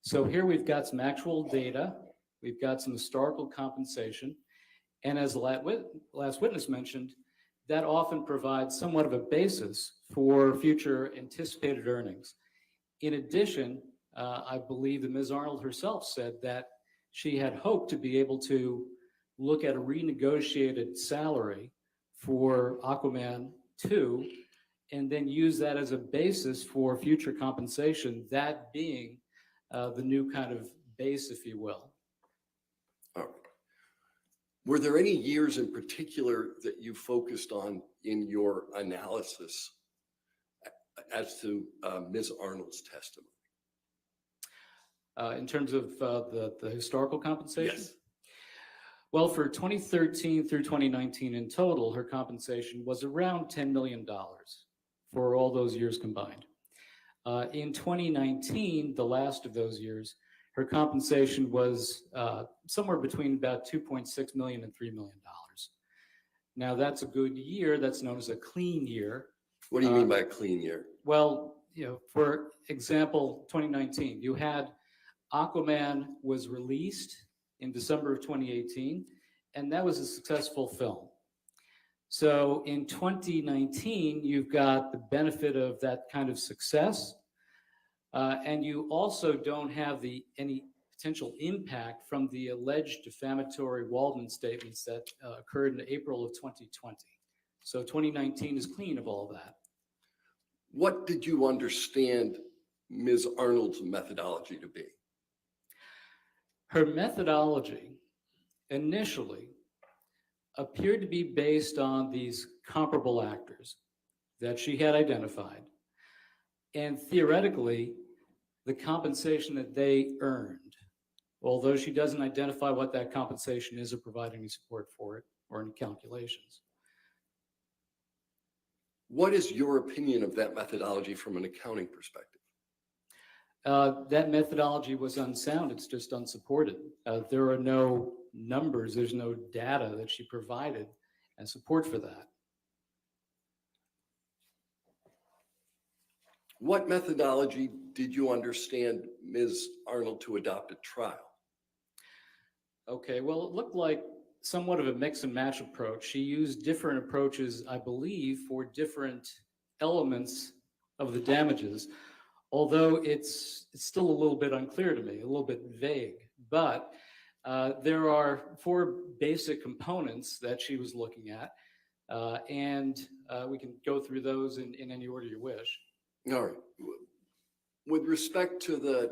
So here we've got some actual data, we've got some historical compensation, and as the last witness mentioned, that often provides somewhat of a basis for future anticipated earnings. In addition, I believe that Ms. Arnold herself said that she had hoped to be able to look at a renegotiated salary for Aquaman 2 and then use that as a basis for future compensation, that being the new kind of base, if you will. All right. Were there any years in particular that you focused on in your analysis as to Ms. Arnold's testimony? In terms of the historical compensation? Yes. Well, for 2013 through 2019 in total, her compensation was around $10 million for all those years combined. In 2019, the last of those years, her compensation was somewhere between about 2.6 million and $3 million. Now, that's a good year. That's known as a clean year. What do you mean by a clean year? Well, for example, 2019, you had Aquaman was released in December of 2018, and that was a successful film. So in 2019, you've got the benefit of that kind of success, and you also don't have any potential impact from the alleged defamatory Waldman statements that occurred in April of 2020. So 2019 is clean of all that. What did you understand Ms. Arnold's methodology to be? Her methodology initially appeared to be based on these comparable actors that she had identified, and theoretically, the compensation that they earned, although she doesn't identify what that compensation is or provide any support for it or any calculations. What is your opinion of that methodology from an accounting perspective? That methodology was unsound. It's just unsupported. There are no numbers. There's no data that she provided as support for that. What methodology did you understand Ms. Arnold to adopt at trial? Okay, well, it looked like somewhat of a mix and match approach. She used different approaches, I believe, for different elements of the damages, although it's still a little bit unclear to me, a little bit vague. But there are 4 basic components that she was looking at, and we can go through those in any order you wish. All right. With respect to the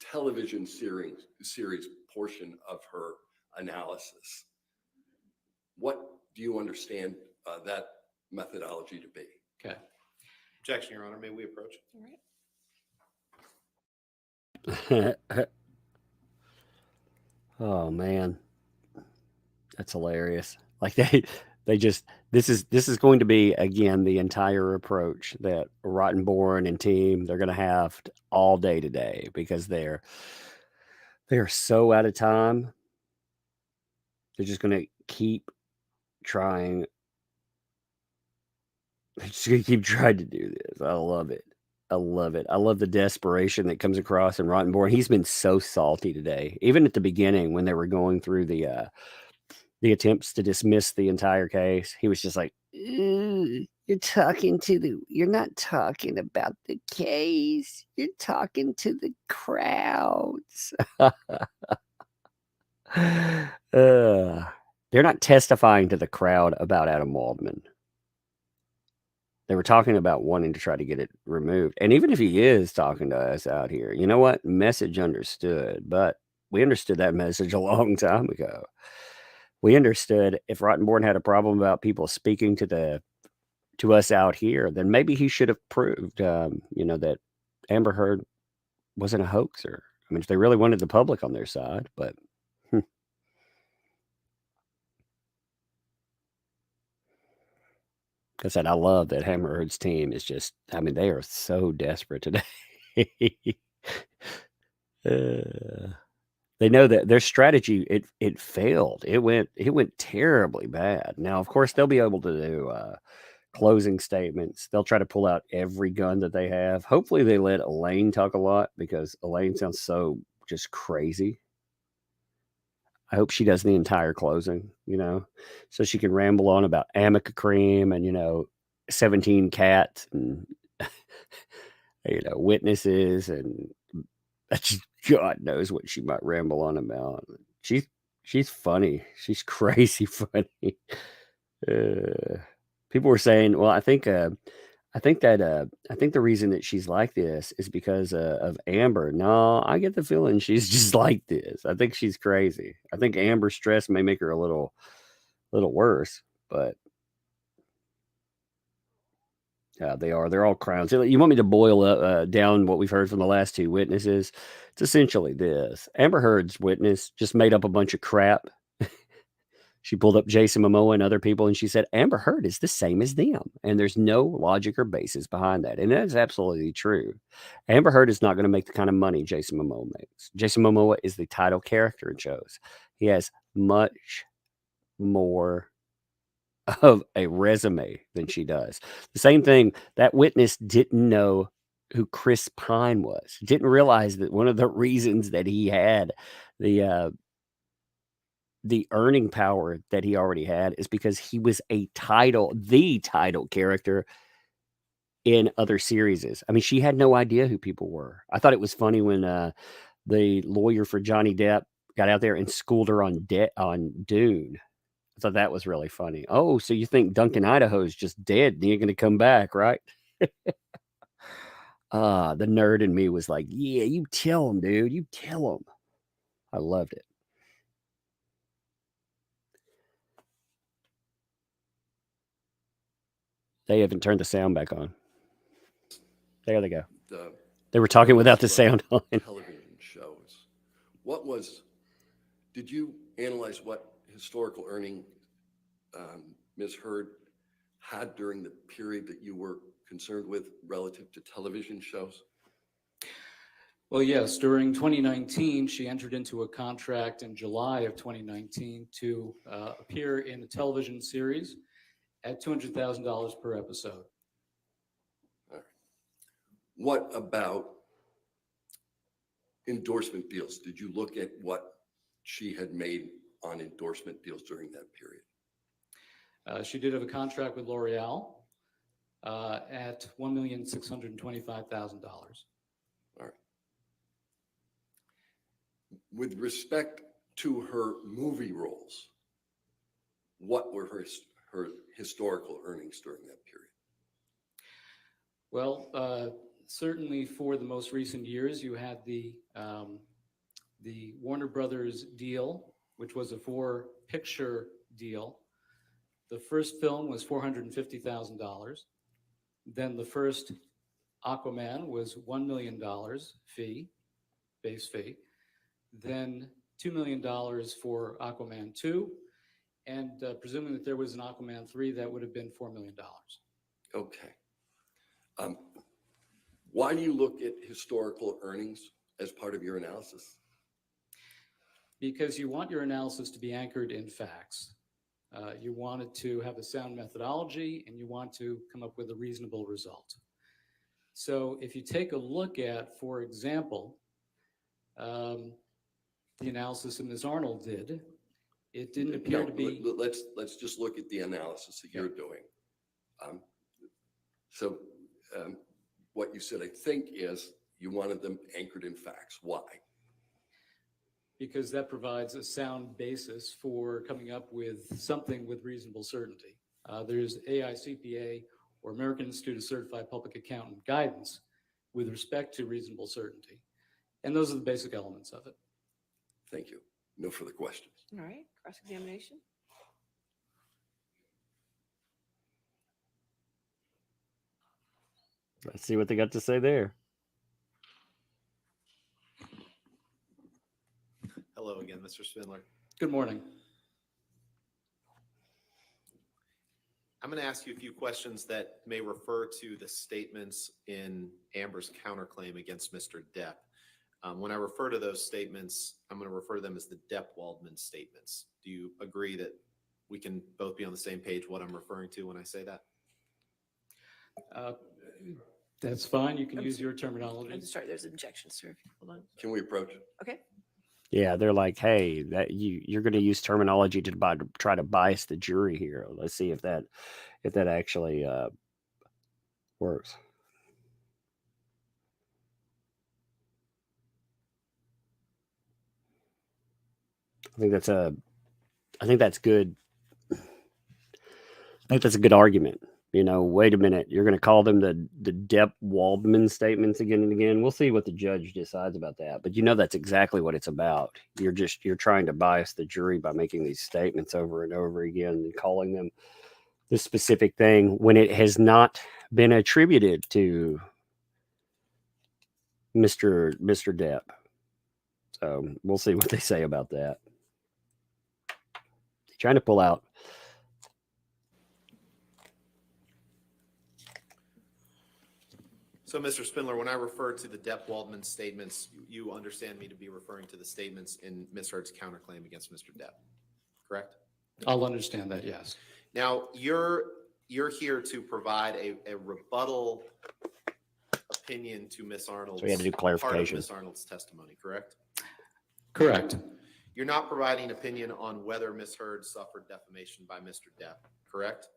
television series portion of her analysis, what do you understand that methodology to be? Okay. Objection, Your Honor. May we approach? All right. Oh man, that's hilarious. Like they just this is going to be again the entire approach that Rottenborn and team they're going to have all day today because they're so out of time. They're just going to keep trying. They're just going to keep trying to do this. I love it. I love it. I love the desperation that comes across in Rottenborn. He's been so salty today. Even at the beginning when they were going through the attempts to dismiss the entire case, he was just like, you're not talking about the case. You're talking to the crowds. They're not testifying to the crowd about Adam Waldman. They were talking about wanting to try to get it removed. And even if he is talking to us out here, you know what? Message understood. But we understood that message a long time ago. We understood if Rottenborn had a problem about people speaking to us out here, then maybe he should have proved, that Amber Heard wasn't a hoaxer. I mean, if they really wanted the public on their side, but I said, I love that Hammer Heard's team is just, I mean, they are so desperate today. They know that their strategy, it failed. It went terribly bad. Now, of course, they'll be able to do closing statements. They'll try to pull out every gun that they have. Hopefully they let Elaine talk a lot because Elaine sounds so just crazy. I hope she does the entire closing, so she can ramble on about amica cream and 17 cats and witnesses and God knows what she might ramble on about. She's funny. She's crazy funny. People were saying, well, I think the reason that she's like this is because of Amber. No, I get the feeling she's just like this. I think she's crazy. I think Amber's stress may make her a little worse, but yeah, they're all crowns. You want me to boil down what we've heard from the last two witnesses? It's essentially this: Amber Heard's witness just made up a bunch of crap. She pulled up Jason Momoa and other people, and she said Amber Heard is the same as them, and there's no logic or basis behind that, and that's absolutely true. Amber Heard is not going to make the kind of money Jason Momoa makes. Jason Momoa is the title character in shows. He has much more of a resume than she does. The same thing, that witness didn't know who Chris Pine was. Didn't realize that one of the reasons that he had the earning power that he already had is because he was the title character in other series. I mean, she had no idea who people were. I thought it was funny when the lawyer for Johnny Depp got out there and schooled her on Dune. I thought that was really funny. Oh, so you think Duncan Idaho's just dead and he ain't going to come back, right? The nerd in me was like, yeah, you tell him, dude. You tell him. I loved it. They haven't turned the sound back on. There they go. They were talking without the sound on. Television shows. Did you analyze what historical earning Ms. Heard had during the period that you were concerned with relative to television shows? Well, yes, during 2019, she entered into a contract in July of 2019 to appear in a television series at $200,000 per episode. All right. What about endorsement deals? Did you look at what she had made on endorsement deals during that period? She did have a contract with L'Oreal at $1,625,000. All right. With respect to her movie roles, what were her historical earnings during that period? Well, certainly for the most recent years, you had the Warner Brothers deal, which was a 4-picture deal. The first film was $450,000. Then the first Aquaman was $1 million base fee. Then $2 million for Aquaman 2. And presuming that there was an Aquaman 3, that would have been $4 million. Okay. Why do you look at historical earnings as part of your analysis? Because you want your analysis to be anchored in facts. You want it to have a sound methodology, and you want to come up with a reasonable result. So if you take a look at, for example, the analysis that Ms. Arnold did, it didn't appear to be. Let's just look at the analysis that you're doing. What you said, I think, is you wanted them anchored in facts. Why? Because that provides a sound basis for coming up with something with reasonable certainty. There's AICPA, or American Institute of Certified Public Accountant guidance with respect to reasonable certainty. And those are the basic elements of it. Thank you. No further questions. All right, cross-examination. Let's see what they got to say there. Hello again, Mr. Spindler. Good morning. I'm going to ask you a few questions that may refer to the statements in Amber's counterclaim against Mr. Depp. When I refer to those statements, I'm going to refer to them as the Depp-Waldman statements. Do you agree that we can both be on the same page what I'm referring to when I say that? That's fine. You can use your terminology. I'm sorry, there's an objection, sir. Hold on. Can we approach? Okay. Yeah, they're like, hey, that you're going to use terminology to try to bias the jury here. Let's see if that actually works. I think that's good. I think that's a good argument. Wait a minute, you're going to call them the Depp Waldman statements again and again. We'll see what the judge decides about that. But that's exactly what it's about. You're trying to bias the jury by making these statements over and over again and calling them the specific thing when it has not been attributed to Mr. Depp. So we'll see what they say about that. Trying to pull out. So, Mr. Spindler, when I refer to the Depp Waldman statements, you understand me to be referring to the statements in Ms. Heard's counterclaim against Mr. Depp, correct? I'll understand that, yes. Now, you're here to provide a rebuttal opinion to Ms. Arnold's. So we had to do clarification. Part of Ms. Arnold's testimony, correct? Correct. You're not providing opinion on whether Ms. Heard suffered defamation by Mr. Depp, correct?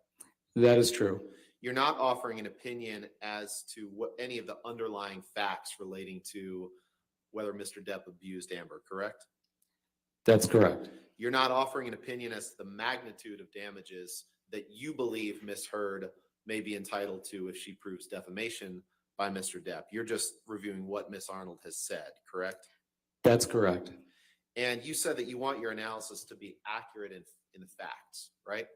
That is true. You're not offering an opinion as to what any of the underlying facts relating to whether Mr. Depp abused Amber, correct? That's correct. You're not offering an opinion as to the magnitude of damages that you believe Ms. Heard may be entitled to if she proves defamation by Mr. Depp. You're just reviewing what Ms. Arnold has said, correct? That's correct. And you said that you want your analysis to be accurate in the facts, right?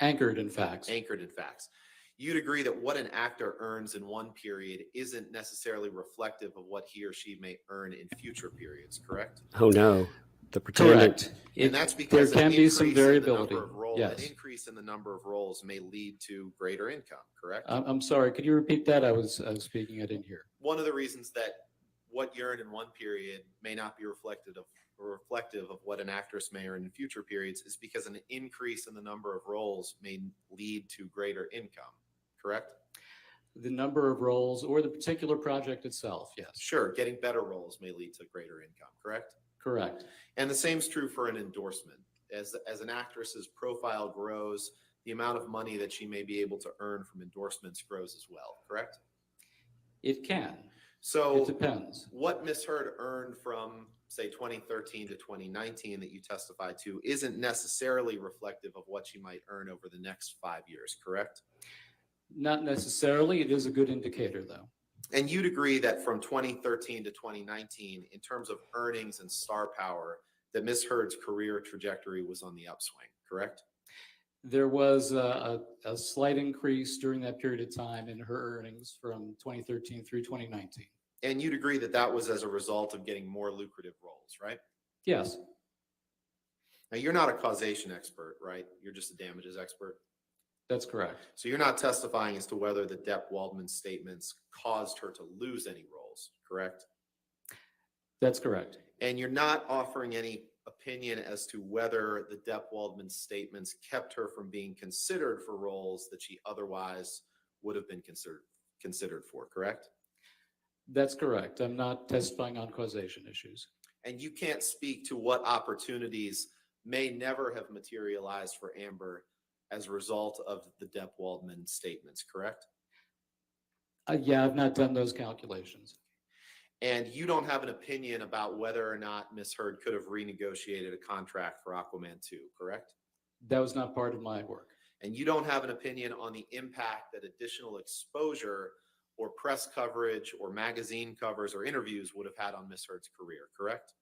Anchored in facts. Anchored in facts. You'd agree that what an actor earns in one period isn't necessarily reflective of what he or she may earn in future periods, correct? Oh no, the pretendant. Correct. And that's because there can be some variability. An increase in the number of roles may lead to greater income, correct? I'm sorry, could you repeat that? I was speaking, I didn't hear. One of the reasons that what you earn in one period may not be reflective of what an actress may earn in future periods is because an increase in the number of roles may lead to greater income, correct? The number of roles or the particular project itself, yes. Sure, getting better roles may lead to greater income, correct? Correct. And the same is true for an endorsement. As an actress's profile grows, the amount of money that she may be able to earn from endorsements grows as well, correct? It can. So it depends. What Ms. Heard earned from, say, 2013 to 2019 that you testified to isn't necessarily reflective of what she might earn over the next 5 years, correct? Not necessarily. It is a good indicator, though. And you'd agree that from 2013 to 2019, in terms of earnings and star power, that Ms. Heard's career trajectory was on the upswing, correct? There was a slight increase during that period of time in her earnings from 2013 through 2019. And you'd agree that that was as a result of getting more lucrative roles, right? Yes. Now, you're not a causation expert, right? You're just a damages expert. That's correct. So you're not testifying as to whether the Depp Waldman statements caused her to lose any roles, correct? That's correct. And you're not offering any opinion as to whether the Depp Waldman statements kept her from being considered for roles that she otherwise would have been considered for, correct? That's correct. I'm not testifying on causation issues. And you can't speak to what opportunities may never have materialized for Amber as a result of the Depp Waldman statements, correct? Yeah, I've not done those calculations. And you don't have an opinion about whether or not Ms. Heard could have renegotiated a contract for Aquaman 2, correct? That was not part of my work. And you don't have an opinion on the impact that additional exposure or press coverage or magazine covers or interviews would have had on Ms. Heard's career, correct?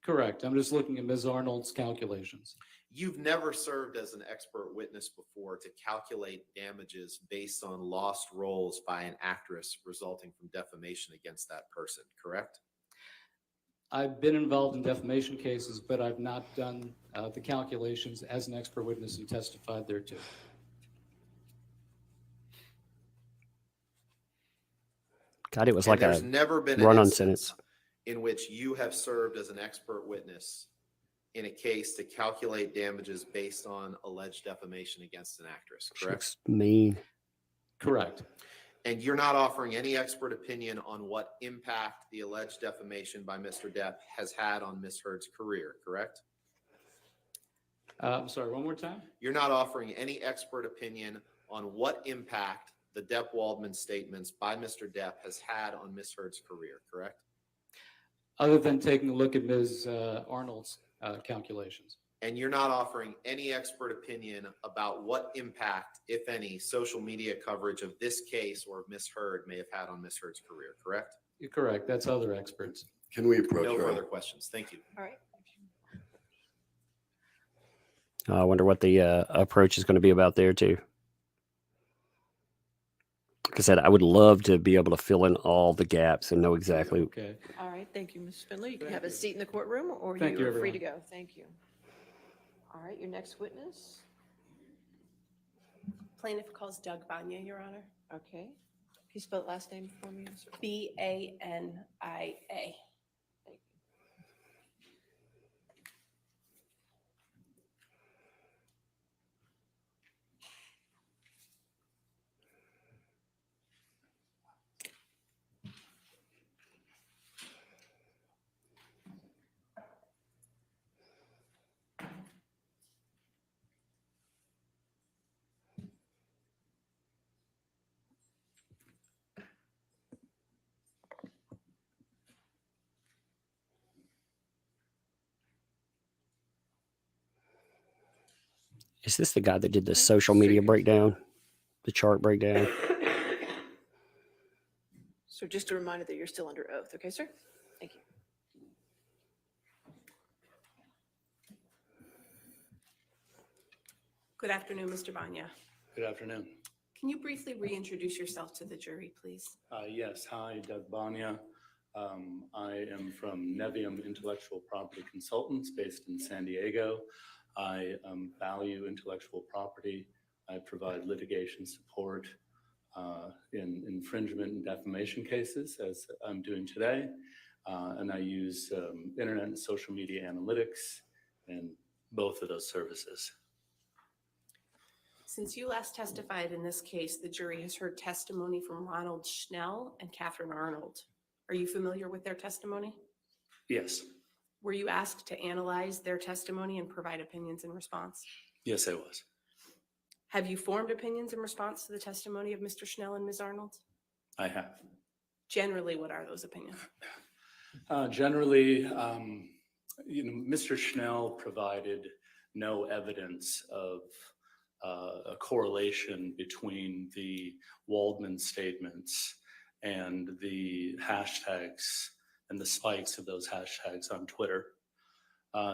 Correct. I'm just looking at Ms. Arnold's calculations. You've never served as an expert witness before to calculate damages based on lost roles by an actress resulting from defamation against that person, correct? I've been involved in defamation cases, but I've not done the calculations as an expert witness and testified thereto. God, it was like there's a never been run-on an sentence in which you have served as an expert witness in a case to calculate damages based on alleged defamation against an actress, correct? Looks mean. Correct. And you're not offering any expert opinion on what impact the alleged defamation by Mr. Depp has had on Ms. Heard's career, correct? I'm sorry, one more time? You're not offering any expert opinion on what impact the Depp-Waldman statements by Mr. Depp has had on Ms. Heard's career, correct? Other than taking a look at Ms. Arnold's calculations. And you're not offering any expert opinion about what impact, if any, social media coverage of this case or of Ms. Heard may have had on Ms. Heard's career, correct? You're correct. That's other experts. Can we approach No her? further questions. Thank you. All right. I wonder what the approach is going to be about there too. Like I said, I would love to be able to fill in all the gaps and know exactly. Okay. All right, thank you, Ms. Spindler. You can Thank have a you. seat in the courtroom or Thank you, you are free to everyone. go. Thank you. All right, your next witness. Plaintiff calls Doug Banya, Your Honor. Okay. Can you spell the last name for me? Sir? Bania. Is this the guy that did the social media breakdown, the chart breakdown? So just a reminder that you're still under oath. Okay, sir? Thank you. Good afternoon, Mr. Banya. Good afternoon. Can you briefly reintroduce yourself to the jury, please? Yes, hi, Doug Banya. I am from Nevium Intellectual Property Consultants based in San Diego. I value intellectual property. I provide litigation support in infringement and defamation cases, as I'm doing today. And I use internet and social media analytics in both of those services. Since you last testified in this case, the jury has heard testimony from Ronald Schnell and Catherine Arnold. Are you familiar with their testimony? Yes, Were you asked to analyze their testimony and provide opinions in response? yes, I was. Have you formed opinions in response to the testimony of Mr. Schnell and Ms. Arnold? I have. Generally, what are those opinions? Generally, Mr. Schnell provided no evidence of a correlation between the Waldman statements and the hashtags and the spikes of those hashtags on Twitter.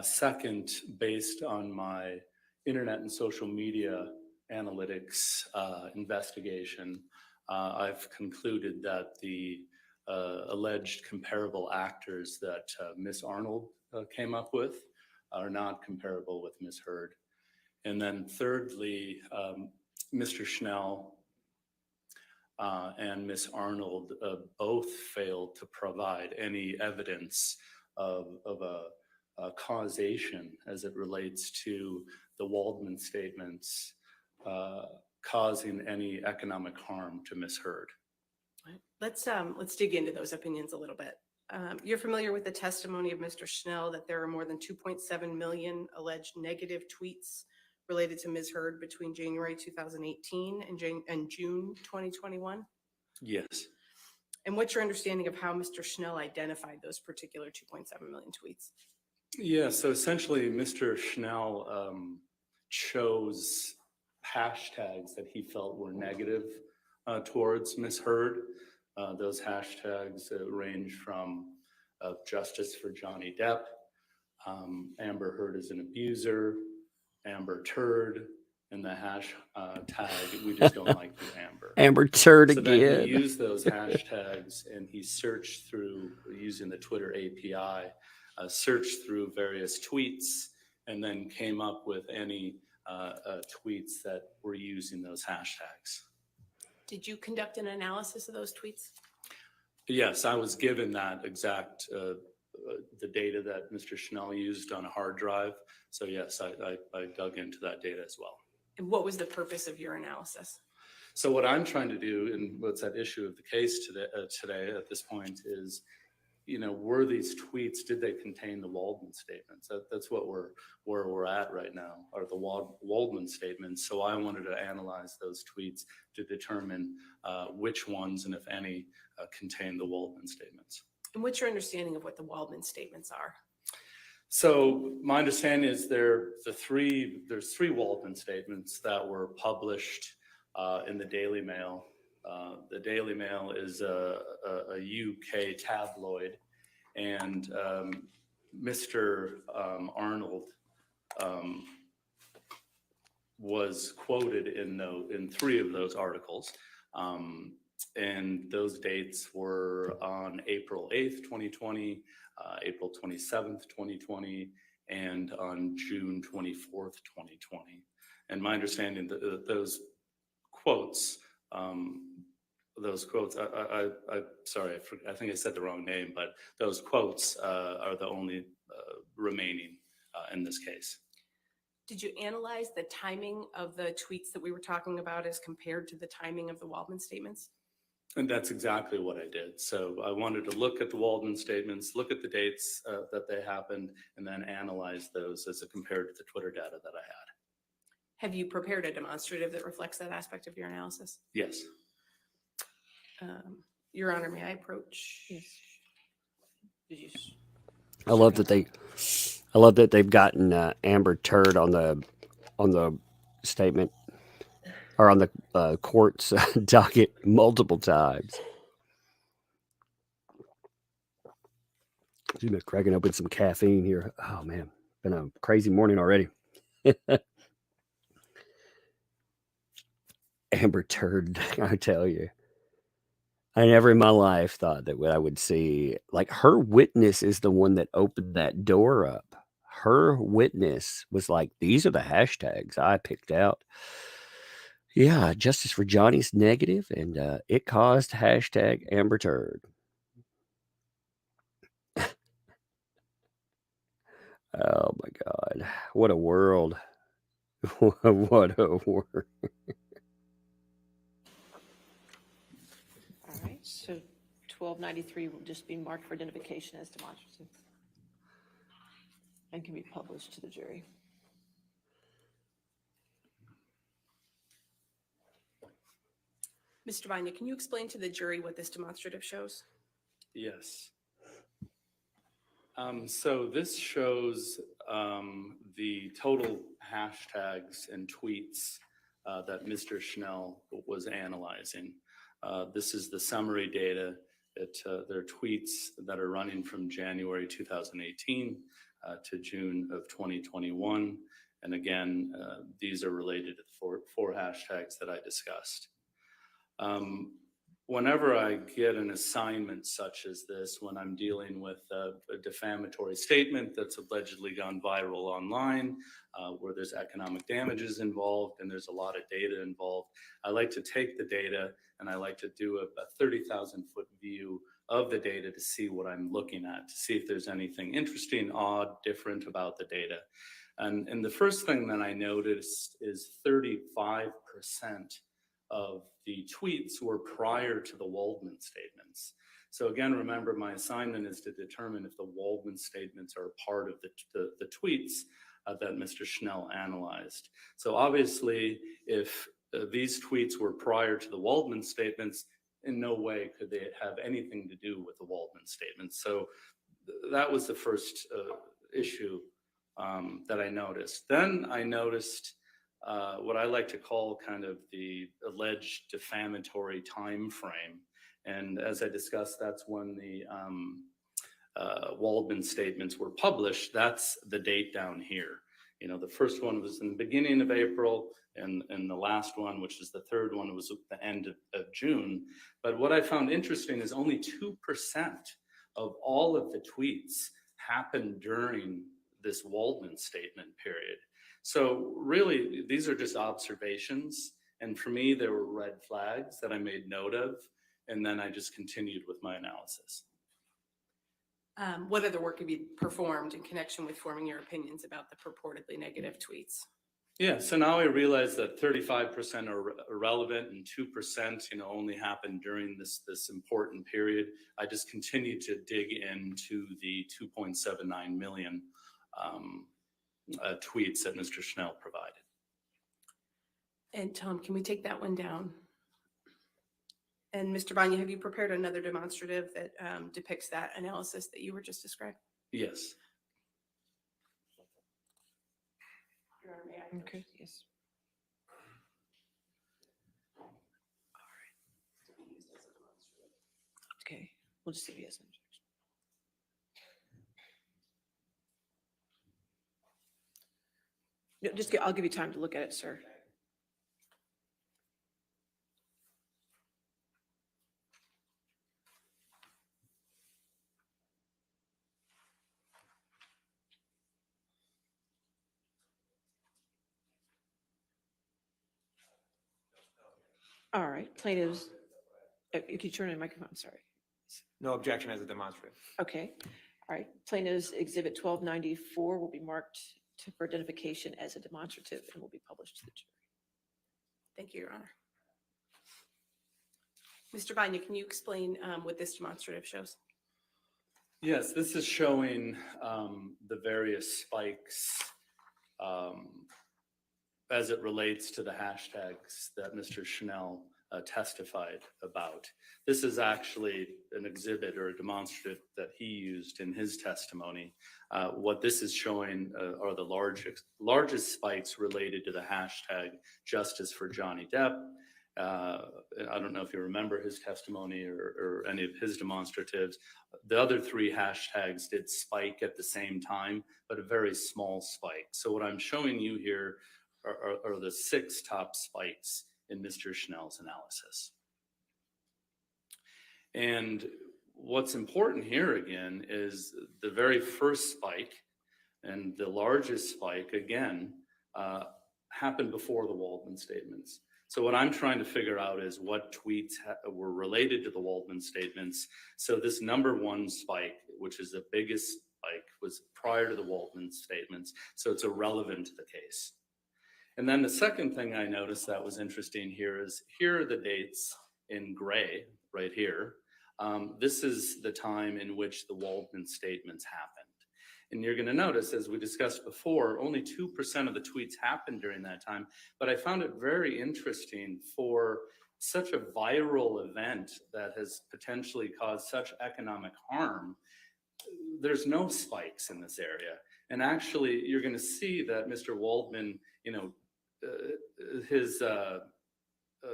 Second, based on my internet and social media analytics investigation, I've concluded that the alleged comparable actors that Ms. Arnold came up with are not comparable with Ms. Heard. And then thirdly, Mr. Schnell and Ms. Arnold both failed to provide any evidence of a causation as it relates to the Waldman statements causing any economic harm to Ms. Heard. Let's dig into those opinions a little bit. You're familiar with the testimony of Mr. Schnell that there are more than 2.7 million alleged negative tweets related to Ms. Heard between January 2018 and June 2021? Yes. And what's your understanding of how Mr. Schnell identified those particular 2.7 million tweets? Yeah, so essentially Mr. Schnell chose hashtags that he felt were negative towards Ms. Heard. Those hashtags range from justice for Johnny Depp, Amber Heard is an abuser, Amber Turd, and the hashtag we just don't like you, Amber. Amber Turd so again. Then he used those hashtags and he searched through, using the Twitter API, searched through various tweets and then came up with any tweets that were using those hashtags. Did you conduct an analysis of those tweets? Yes, I was given that exact, the data that Mr. Schnell used on a hard drive. So yes, I dug into that data as well. And what was the purpose of your analysis? So what I'm trying to do, and what's at issue of the case today at this point is, were these tweets, did they contain the Waldman statements? That's what where we're at right now, are the Waldman statements. So I wanted to analyze those tweets to determine which ones, and if any, contain the Waldman statements. And what's your understanding of what the Waldman statements are? So my understanding is there's three Waldman statements that were published in the Daily Mail. The Daily Mail is a UK tabloid, and Mr. Arnold was quoted in three of those articles. And those dates were on April 8th, 2020, April 27th, 2020, and on June 24th, 2020. And my understanding that those quotes, sorry, I think I said the wrong name, but those quotes are the only remaining in this case. Did you analyze the timing of the tweets that we were talking about as compared to the timing of the Waldman statements? And that's exactly what I did. So I wanted to look at the Waldman statements, look at the dates that they happened, and then analyze those as compared to the Twitter data that I had. Have you prepared a demonstrative that reflects that aspect of your analysis? Yes. Your Honor, may I approach? Yes. Did you? I love that they've gotten Amber Turd on the statement, or on the court's docket multiple times. She's been cracking open some caffeine here. Oh man, been a crazy morning already. Amber Turd, I tell you. I never in my life thought that what I would see, like, her witness is the one that opened that door up. Her witness was like, these are the hashtags I picked out. Yeah, justice for Johnny's negative, and it caused hashtag Amber Turd. Oh my God. What a world. What a world. All right, so 1293 will just be marked for identification as demonstrative and can be published to the jury. Mr. Vina, can you explain to the jury what this demonstrative shows? Yes. So this shows the total hashtags and tweets that Mr. Schnell was analyzing. This is the summary data that their tweets that are running from January 2018 to June of 2021. And again, these are related to the four hashtags that I discussed. Whenever I get an assignment such as this, when I'm dealing with a defamatory statement that's allegedly gone viral online, where there's economic damages involved and there's a lot of data involved, I like to take the data and I like to do a 30,000-foot view of the data to see what I'm looking at, to see if there's anything interesting, odd, different about the data. And the first thing that I noticed is 35% of the tweets were prior to the Waldman statements. So again, remember, my assignment is to determine if the Waldman statements are part of the tweets that Mr. Schnell analyzed. So obviously, if these tweets were prior to the Waldman statements, in no way could they have anything to do with the Waldman statements. So that was the first issue that I noticed. Then I noticed what I like to call kind of the alleged defamatory time frame. And as I discussed, that's when the Waldman statements were published. That's the date down here. You know, the first one was in the beginning of April, and the last one, which is the third one, was at the end of June. But what I found interesting is only 2% of all of the tweets happened during this Waldman statement period. So really, these are just observations. And for me, there were red flags that I made note of. And then I just continued with my analysis. What other work have you performed in connection with forming your opinions about the purportedly negative tweets? Yeah, so now I realize that 35% are irrelevant and 2%, only happened during this important period. I just continued to dig into the 2.79 million tweets that Mr. Schnell provided. And Tom, can we take that one down? And Mr. Banya, have you prepared another demonstrative that depicts that analysis that you were just describing? Yes. Your Honor, may I? Okay, yes. Okay, we'll just see if he has an objection. No, I'll give you time to look at it, sir. All right, plaintiffs, you can turn on your microphone, I'm sorry. No objection as a demonstrative. Okay, all right, plaintiffs exhibit 1294 will be marked for identification as a demonstrative and will be published to the jury. Thank you, Your Honor. Mr. Banya, can you explain what this demonstrative shows? Yes, this is showing the various spikes as it relates to the hashtags that Mr. Schnell testified about. This is actually an exhibit or a demonstrative that he used in his testimony. What this is showing are the largest spikes related to the hashtag Justice for Johnny Depp. I don't know if you remember his testimony or any of his demonstratives. The other three hashtags did spike at the same time, but a very small spike. So what I'm showing you here are the 6 top spikes in Mr. Schnell's analysis. And what's important here again is the very first spike and the largest spike again happened before the Waldman statements. So what I'm trying to figure out is what tweets were related to the Waldman statements. So this number 1 spike, which is the biggest spike, was prior to the Waldman statements. So it's irrelevant to the case. And then the second thing I noticed that was interesting here is here are the dates in gray right here. This is the time in which the Waldman statements happened. And you're going to notice, as we discussed before, only 2% of the tweets happened during that time. But I found it very interesting for such a viral event that has potentially caused such economic harm. There's no spikes in this area. And actually, you're going to see that Mr. Waldman, his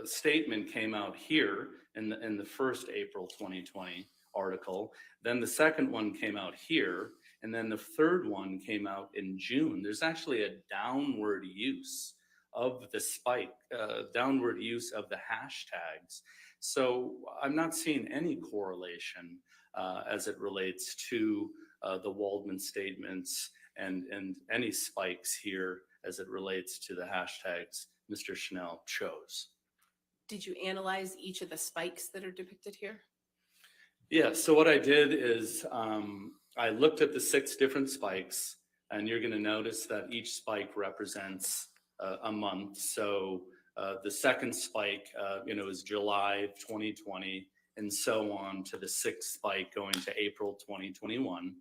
statement came out here in the first April 2020 article. Then the second one came out here. And then the third one came out in June. There's actually a downward use of the spike, downward use of the hashtags. So I'm not seeing any correlation as it relates to the Waldman statements and any spikes here as it relates to the hashtags Mr. Schnell chose. Did you analyze each of the spikes that are depicted here? Yeah, so what I did is I looked at the 6 different spikes, and you're going to notice that each spike represents a month. So the second spike, is July 2020, and so on to the 6th spike going to April 2021.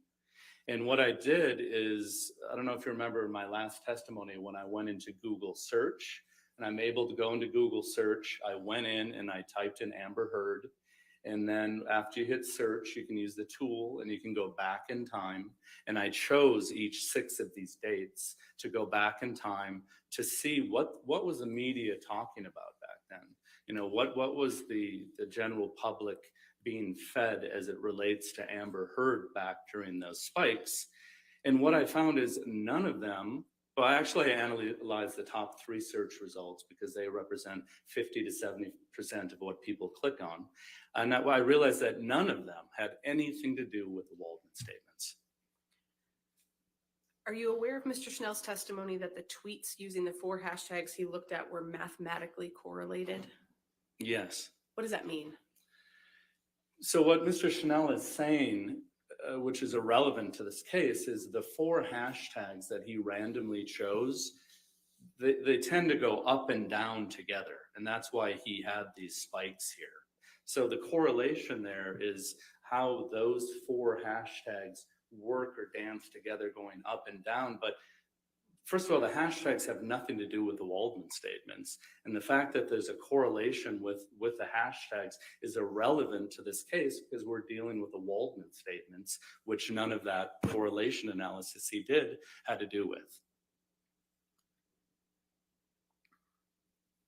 And what I did is, I don't know if you remember my last testimony when I went into Google search, and I'm able to go into Google search. I went in and I typed in Amber Heard. And then after you hit search, you can use the tool and you can go back in time. And I chose each 6 of these dates to go back in time to see what was the media talking about back then. What was the general public being fed as it relates to Amber Heard back during those spikes. And what I found is none of them, well, actually I analyzed the top 3 search results because they represent 50 to 70% of what people click on. And I realized that none of them had anything to do with the Waldman statements. Are you aware of Mr. Schnell's testimony that the tweets using the 4 hashtags he looked at were mathematically correlated? Yes. What does that mean? So what Mr. Schnell is saying, which is irrelevant to this case, is the 4 hashtags that he randomly chose, they tend to go up and down together. And that's why he had these spikes here. So the correlation there is how those 4 hashtags work or dance together going up and down. But first of all, the hashtags have nothing to do with the Waldman statements. And the fact that there's a correlation with the hashtags is irrelevant to this case because we're dealing with the Waldman statements, which none of that correlation analysis he did had to do with.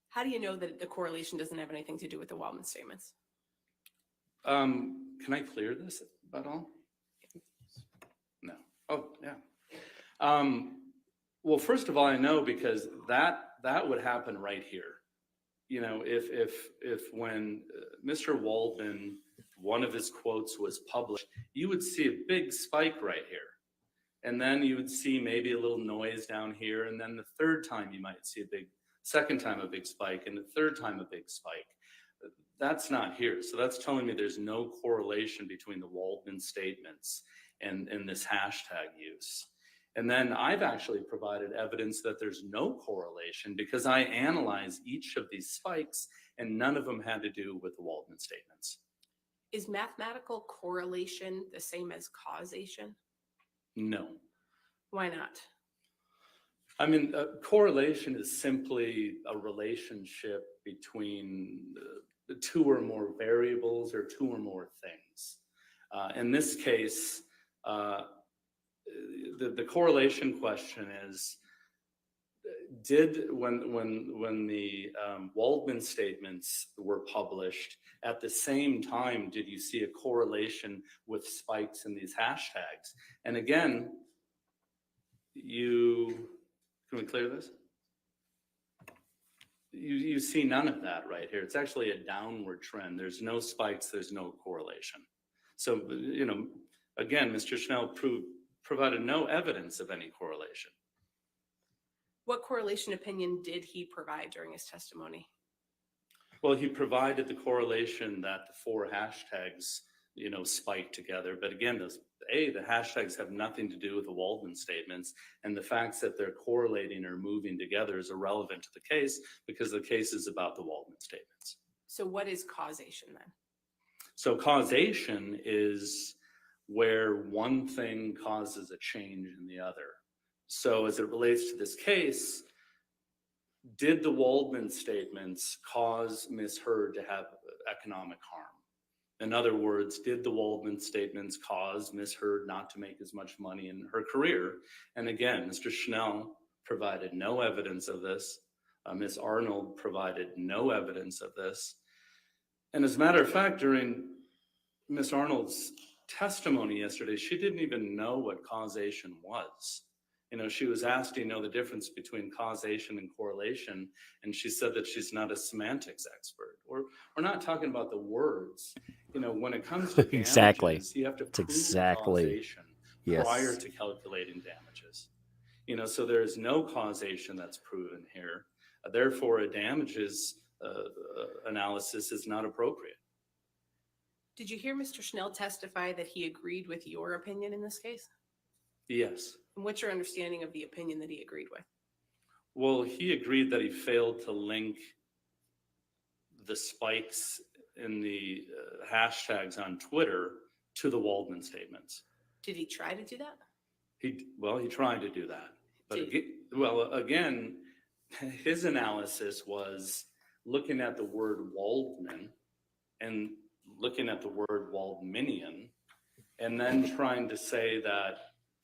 How do you know that the correlation doesn't have anything to do with the Waldman statements? Can I clear this at all? No. Oh, yeah. Well, first of all, I know because that would happen right here. You know, if when Mr. Waldman, one of his quotes was published, you would see a big spike right here. And then you would see maybe a little noise down here. And then the third time you might see second time a big spike, and the third time a big spike. That's not here. So that's telling me there's no correlation between the Waldman statements and this hashtag use. And then I've actually provided evidence that there's no correlation because I analyze each of these spikes and none of them had to do with the Waldman statements. Is mathematical correlation the same as causation? No. Why not? I mean, correlation is simply a relationship between two or more variables or two or more things. In this case, the correlation question is, when the Waldman statements were published, at the same time, did you see a correlation with spikes in these hashtags? And again, can we clear this? You see none of that right here. It's actually a downward trend. There's no spikes, there's no correlation. So, you know, again, Mr. Schnell provided no evidence of any correlation. What correlation opinion did he provide during his testimony? Well, he provided the correlation that the 4 hashtags, you know, spike together. But again, the hashtags have nothing to do with the Waldman statements, and the facts that they're correlating or moving together is irrelevant to the case because the case is about the Waldman statements. So what is causation then? So causation is where one thing causes a change in the other. So as it relates to this case, did the Waldman statements cause Ms. Heard to have economic harm? In other words, did the Waldman statements cause Ms. Heard not to make as much money in her career? And again, Mr. Schnell provided no evidence of this. Ms. Arnold provided no evidence of this. And as a matter of fact, during Ms. Arnold's testimony yesterday, she didn't even know what causation was. You know, she was asked, do you know the difference between causation and correlation? And she said that she's not a semantics expert. We're not talking about the words. You know, when it comes to damages, Exactly. you have to prove exactly. causation Yes. prior to calculating damages. You know, so there is no causation that's proven here. Therefore, a damages analysis is not appropriate. Did you hear Mr. Schnell testify that he agreed with your opinion in this case? Yes. And what's your understanding of the opinion that he agreed with? Well, he agreed that he failed to link the spikes in the hashtags on Twitter to the Waldman statements. Did he try to do that? He tried to do that. But Did- again, his analysis was looking at the word Waldman and looking at the word Waldmanian, and then trying to say that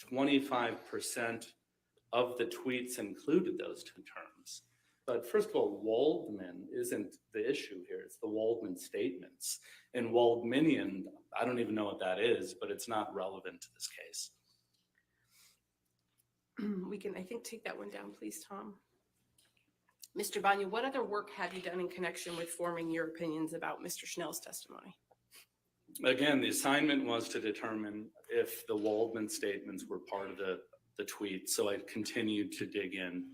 25% of the tweets included those two terms. But first of all, Waldman isn't the issue here. It's the Waldman statements. And Waldmanian, I don't even know what that is, but it's not relevant to this case. We can, I think, take that one down, please, Tom. Mr. Banya, what other work have you done in connection with forming your opinions about Mr. Schnell's testimony? Again, the assignment was to determine if the Waldman statements were part of the tweet. So I continued to dig in,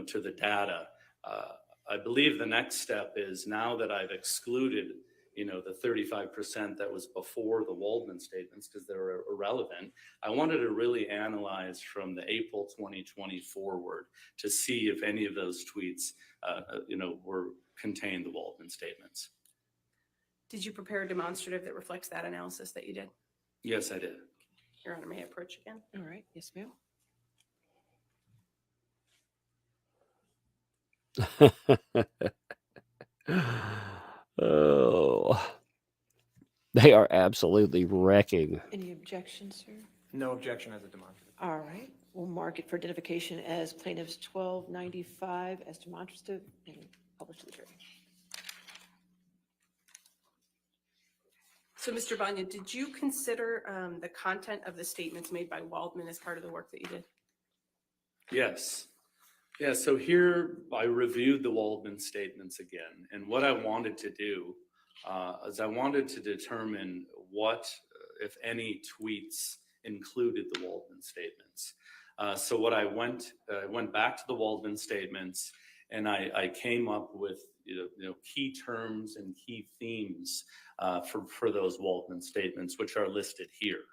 to the data. I believe the next step is, now that I've excluded the 35% that was before the Waldman statements because they're irrelevant. I wanted to really analyze from the April 2020 forward to see if any of those tweets, contained the Waldman statements. Did you prepare a demonstrative that reflects that analysis that you did? Yes, I did. Your Honor, may I approach again? All right. Yes, ma'am. Oh, they are absolutely wrecking. Any objections, sir? No objection as a demonstrative. All right. We'll mark it for identification as plaintiffs 1295 as demonstrative and publish to the jury. So, Mr. Vanya, did you consider the content of the statements made by Waldman as part of the work that you did? Yes. Yeah, so here I reviewed the Waldman statements again. And what I wanted to do is I wanted to determine what, if any, tweets included the Waldman statements. So what I went back to the Waldman statements and I came up with key terms and key themes for those Waldman statements, which are listed here.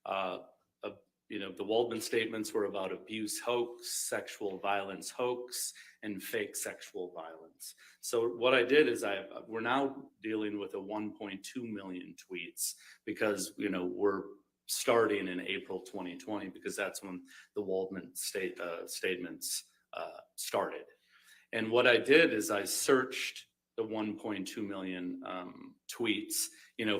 The Waldman statements were about abuse hoax, sexual violence hoax, and fake sexual violence. So what I did is we're now dealing with a 1.2 million tweets because, we're starting in April 2020 because that's when the Waldman statements started. And what I did is I searched the 1.2 million tweets,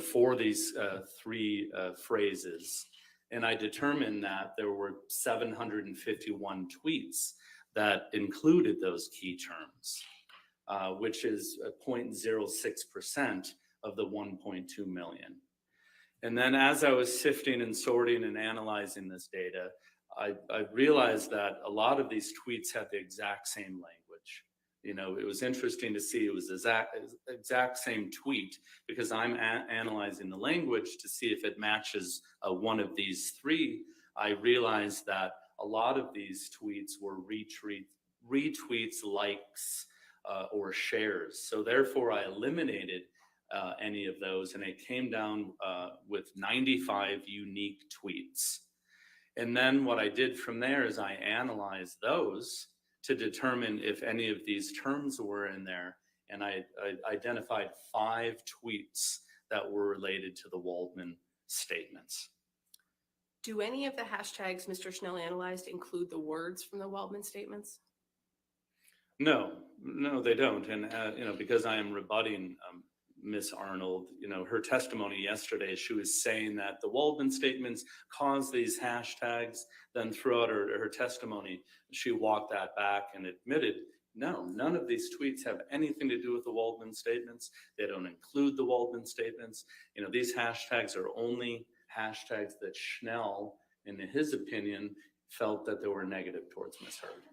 for these three phrases. And I determined that there were 751 tweets that included those key terms, which is 0.06% of the 1.2 million. And then as I was sifting and sorting and analyzing this data, I realized that a lot of these tweets had the exact same language. It was interesting to see it was the exact same tweet because I'm analyzing the language to see if it matches one of these three. I realized that a lot of these tweets were retweets, likes, or shares. So therefore I eliminated any of those and it came down with 95 unique tweets. And then what I did from there is I analyzed those to determine if any of these terms were in there. And I identified 5 tweets that were related to the Waldman statements. Do any of the hashtags Mr. Schnell analyzed include the words from the Waldman statements? No, they don't. And, because I am rebutting Ms. Arnold, her testimony yesterday, she was saying that the Waldman statements caused these hashtags. Then throughout her testimony, she walked that back and admitted, no, none of these tweets have anything to do with the Waldman statements. They don't include the Waldman statements. These hashtags are only hashtags that Schnell, in his opinion, felt that they were negative towards Ms. Heard.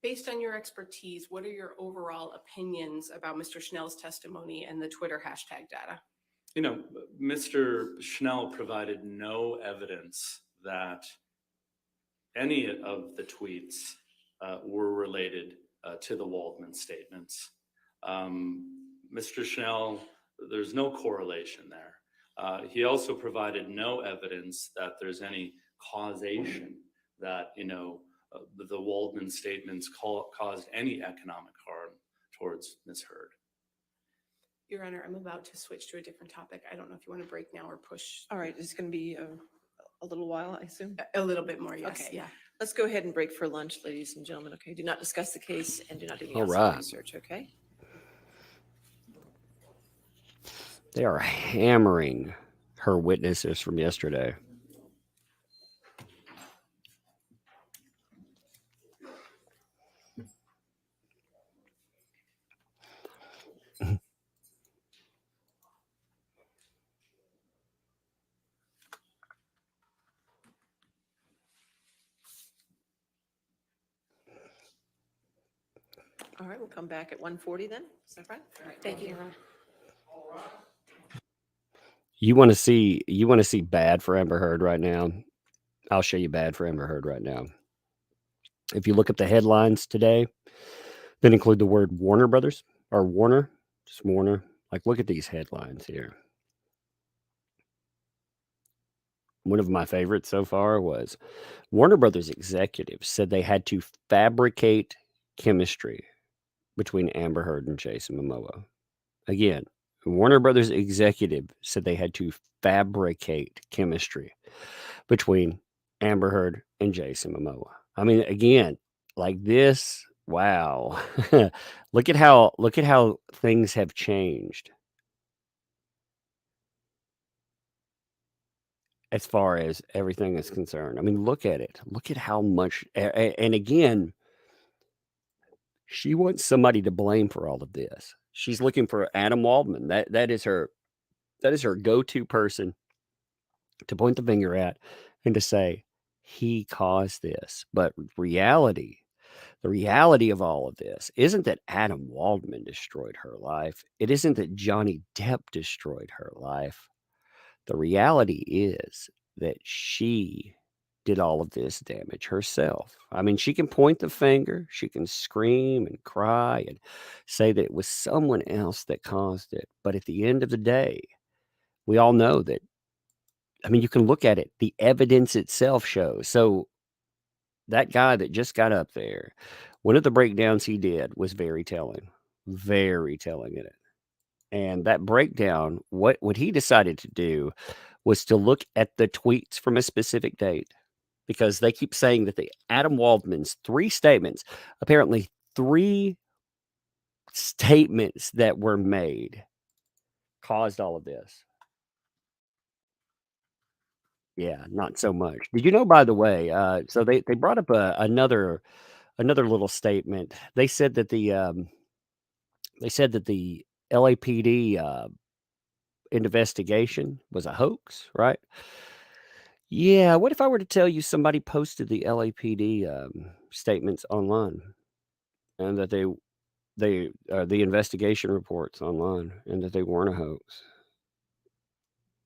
Based on your expertise, what are your overall opinions about Mr. Schnell's testimony and the Twitter hashtag data? Mr. Schnell provided no evidence that any of the tweets were related to the Waldman statements. Mr. Schnell, there's no correlation there. He also provided no evidence that there's any causation that, the Waldman statements caused any economic harm towards Ms. Heard. Your Honor, I'm about to switch to a different topic. I don't know if you want to break now or push. All right. It's going to be a little while, I assume. A little bit more, yes. Okay. Yeah. Let's go ahead and break for lunch, ladies and gentlemen. Okay. Do not discuss the case and do not do any All outside right. research. Okay. They are hammering her witnesses from yesterday. All right. We'll come back at 1:40 then. Is that right? All right. Thank you, Your Honor. You want to see bad for Amber Heard right now? I'll show you bad for Amber Heard right now. If you look at the headlines today, that include the word Warner Brothers or Warner, just Warner, Like, look at these headlines here. One of my favorites so far was Warner Brothers executives said they had to fabricate chemistry between Amber Heard and Jason Momoa. Again, Warner Brothers executive said they had to fabricate chemistry between Amber Heard and Jason Momoa. I mean, again, like this, wow. Look at how things have changed as far as everything is concerned. I mean, look at it. Look at how much and again, she wants somebody to blame for all of this. She's looking for Adam Waldman. That is her go-to person to point the finger at and to say he caused this. But the reality of all of this isn't that Adam Waldman destroyed her life. It isn't that Johnny Depp destroyed her life. The reality is that she did all of this damage herself. I mean, she can point the finger, she can scream and cry and say that it was someone else that caused it. But at the end of the day, we all know that, I mean, you can look at it, the evidence itself shows. So that guy that just got up there, one of the breakdowns he did was very telling in it. And that breakdown, what he decided to do was to look at the tweets from a specific date, because they keep saying that the Adam Waldman's 3 statements, apparently 3 statements that were made caused all of this. Yeah, not so much. Did you know, by the way, so they brought up another little statement. They said that the LAPD investigation was a hoax, right? Yeah, what if I were to tell you somebody posted the LAPD statements online, and that the investigation reports online, and that they weren't a hoax?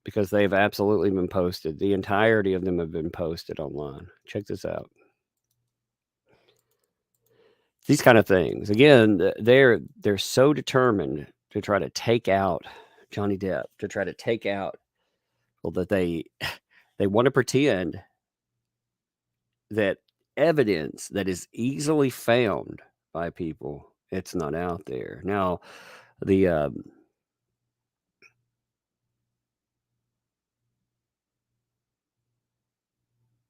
Because they've absolutely been posted. The entirety of them have been posted online. Check this out. These kind of things. Again, they're so determined to try to take out Johnny Depp, to try to take out, well, that they want to pretend that evidence that is easily found by people, it's not out there. Now, the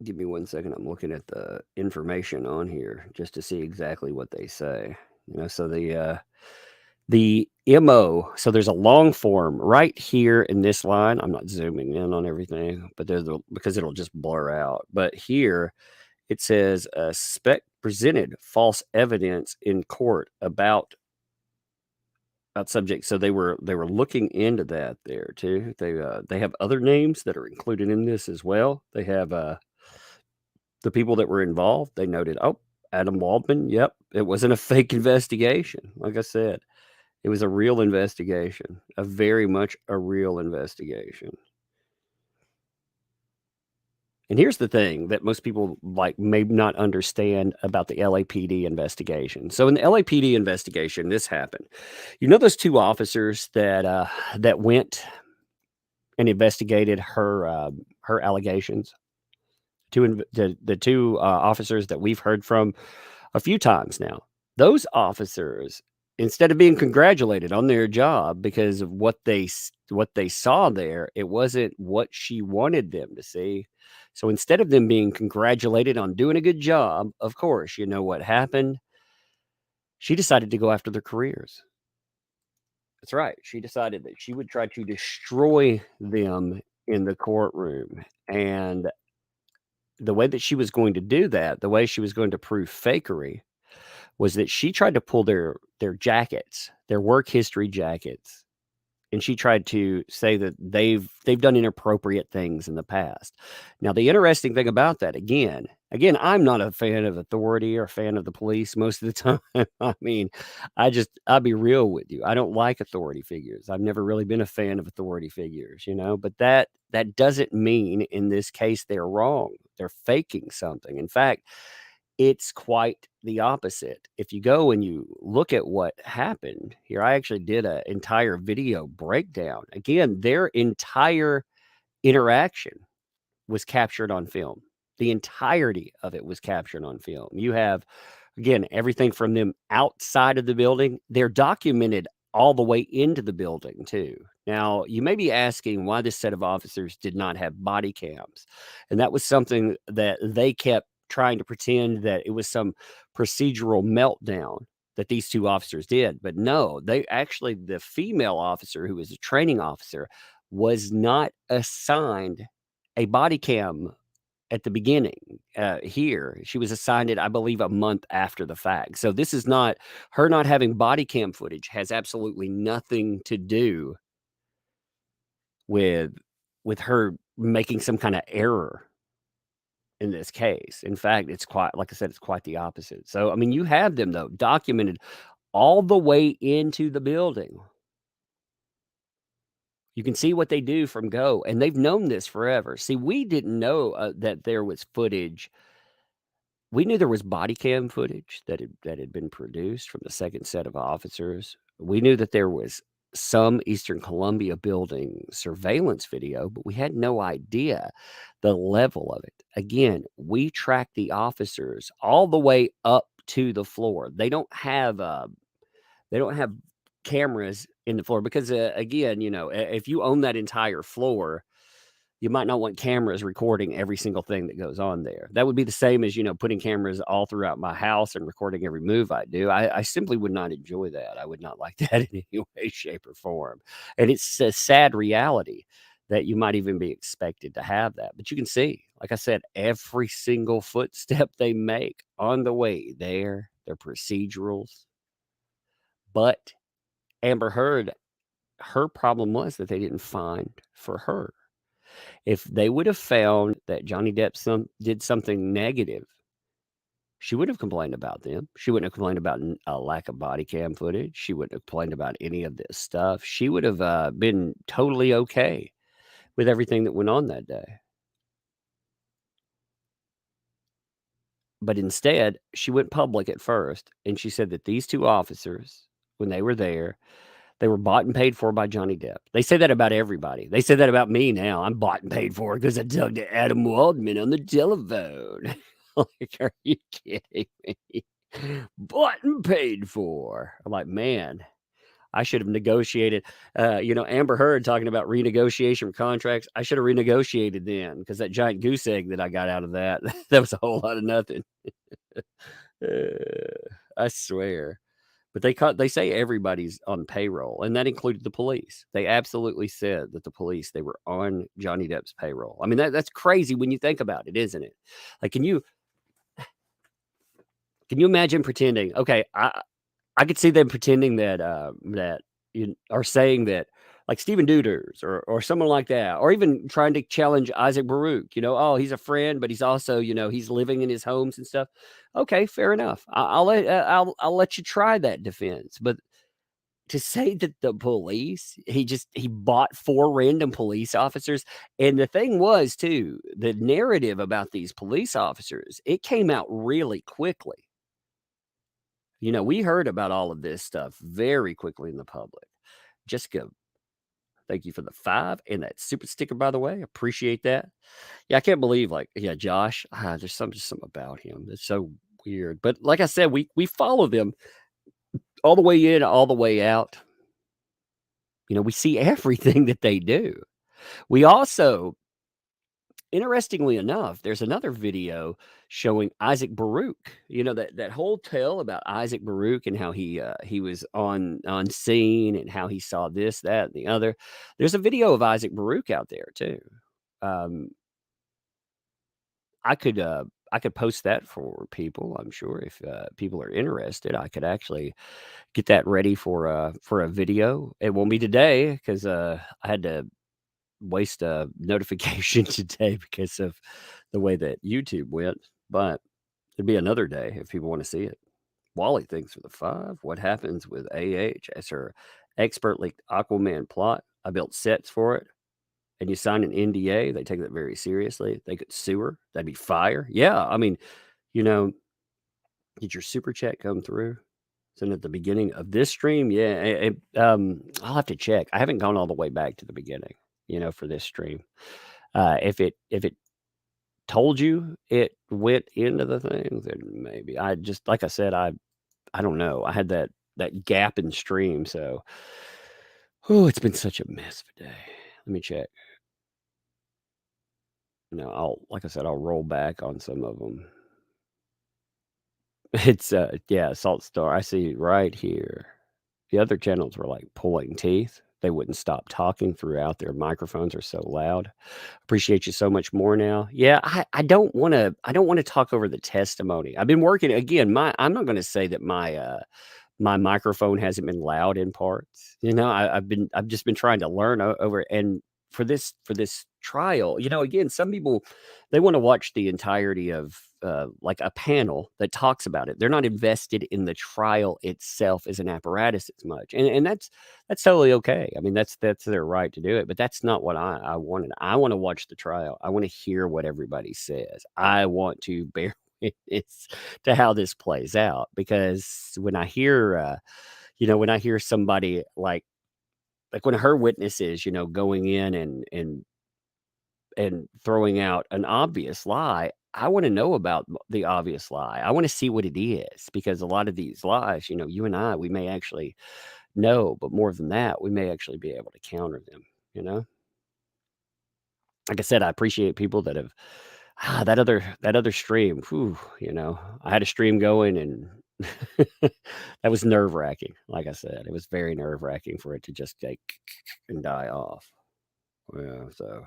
give me 1 second. I'm looking at the information on here just to see exactly what they say. So the MO, so there's a long form right here in this line. I'm not zooming in on everything, but because it'll just blur out. But here it says suspect presented false evidence in court about subject. So they were looking into that there too. They have other names that are included in this as well. They have the people that were involved. They noted, Adam Waldman. Yep, it wasn't a fake investigation. Like I said, it was a real investigation, very much a real investigation. And here's the thing that most people may not understand about the LAPD investigation. So in the LAPD investigation, this happened. You know those 2 officers that went and investigated her allegations? The 2 officers that we've heard from a few times now. Those officers, instead of being congratulated on their job because of what they saw there, it wasn't what she wanted them to see. So instead of them being congratulated on doing a good job, of course, you know what happened? She decided to go after their careers. That's right. She decided that she would try to destroy them in the courtroom. And the way that she was going to do that, the way she was going to prove fakery, was that she tried to pull their jackets, their work history jackets, and she tried to say that they've done inappropriate things in the past. Now, the interesting thing about that, again, I'm not a fan of authority or a fan of the police most of the time. I mean, I'll be real with you. I don't like authority figures. I've never really been a fan of authority figures, but that doesn't mean in this case they're wrong. They're faking something. In fact, It's quite the opposite. If you go and you look at what happened here, I actually did an entire video breakdown. Again, their entire interaction was captured on film. The entirety of it was captured on film. You have, again, everything from them outside of the building. They're documented all the way into the building, too. Now, you may be asking why this set of officers did not have body cams. And that was something that they kept trying to pretend that it was some procedural meltdown that these two officers did. But no, they actually, the female officer who was a training officer was not assigned a body cam at the beginning here. She was assigned it, I believe, a month after the fact. So this is not, her not having body cam footage has absolutely nothing to do with her making some kind of error in this case. In fact, it's quite, like I said, it's quite the opposite. So, I mean, you have them, though, documented all the way into the building. You can see what they do from go, and they've known this forever. See, we didn't know that there was footage. We knew there was body cam footage that had been produced from the second set of officers. We knew that there was some Eastern Columbia building surveillance video, but we had no idea the level of it. Again, we track the officers all the way up to the floor. They don't have cameras in the floor because again, you know, if you own that entire floor, you might not want cameras recording every single thing that goes on there. That would be the same as, you know, putting cameras all throughout my house and recording every move I do. I simply would not enjoy that. I would not like that in any way, shape, or form. And it's a sad reality that you might even be expected to have that. But you can see, like I said, every single footstep they make on the way there, their procedurals. But Amber Heard, her problem was that they didn't find for her. If they would have found that Johnny Depp did something negative, she would have complained about them. She wouldn't have complained about a lack of body cam footage. She wouldn't have complained about any of this stuff. She would have been totally okay with everything that went on that day. But instead, she went public at first, and she said that these two officers, when they were there, they were bought and paid for by Johnny Depp. They say that about everybody. They say that about me now. I'm bought and paid for because I talked to Adam Waldman on the telephone. Like, are you kidding me? Bought and paid for. I'm like, man, I should have negotiated. You know, Amber Heard talking about renegotiation of contracts. I should have renegotiated then because that giant goose egg that I got out of that, that was a whole lot of nothing. I swear. But they say everybody's on payroll, and that included the police. They absolutely said that the police, they were on Johnny Depp's payroll. I mean, that's crazy when you think about it, isn't it? Like, can you imagine pretending? Okay, I could see them pretending that you are saying that, like Stephen Duders or someone like that, or even trying to challenge Isaac Baruch. You know, oh, he's a friend, but he's also, you know, he's living in his homes and stuff. Okay, fair enough. I'll let you try that defense, but to say that the police, he bought 4 random police officers, and the thing was too, the narrative about these police officers, it came out really quickly. You know, we heard about all of this stuff very quickly in the public. Jessica, thank you for the 5 and that super sticker, by the way. Appreciate that. Yeah, I can't believe, like, yeah, Josh, there's something about him that's so weird. But like I said, we follow them all the way in, all the way out. You know, we see everything that they do. We also, interestingly enough, there's another video showing Isaac Baruch. You know, that whole tale about Isaac Baruch and how he was on scene and how he saw this, that, and the other. There's a video of Isaac Baruch out there too. I could post that for people. I'm sure if people are interested, I could actually get that ready for a video. It won't be today because I had to waste a notification today because of the way that YouTube went. But it'd be another day if people want to see it. Wally thinks for the 5. What happens with AH as her expert leaked Aquaman plot? I built sets for it. And you sign an NDA, they take that very seriously. They could sue her. That'd be fire. Yeah, I mean, you know, Did your super chat come through? Isn't it at the beginning of this stream? Yeah, I'll have to check. I haven't gone all the way back to the beginning, for this stream. If it told you it went into the thing, then maybe. I just, like I said, I don't know. I had that gap in stream, so it's been such a mess of a day. Let me check. Like I said, I'll roll back on some of them. It's yeah, Salt Star. I see right here. The other channels were like pulling teeth. They wouldn't stop talking throughout. Their microphones are so loud. Appreciate you so much more now. Yeah, I don't want to talk over the testimony. I've been working again. I'm not going to say that my microphone hasn't been loud in parts. I've just been trying to learn over, and for this trial, again, some people, they want to watch the entirety of like a panel that talks about it. They're not invested in the trial itself as an apparatus as much, and that's totally okay. I mean, that's their right to do it, but that's not what I wanted. I want to watch the trial. I want to hear what everybody says. I want to bear witness to how this plays out, because when I hear somebody like when her witnesses, going in and throwing out an obvious lie, I want to know about the obvious lie. I want to see what it is, because a lot of these lies, you and I, we may actually know, but more than that, we may actually be able to counter them, Like I said, I appreciate people that have that other stream. Whew, I had a stream going, and that was nerve-wracking. Like I said, it was very nerve-wracking for it to just like and die off. Yeah, so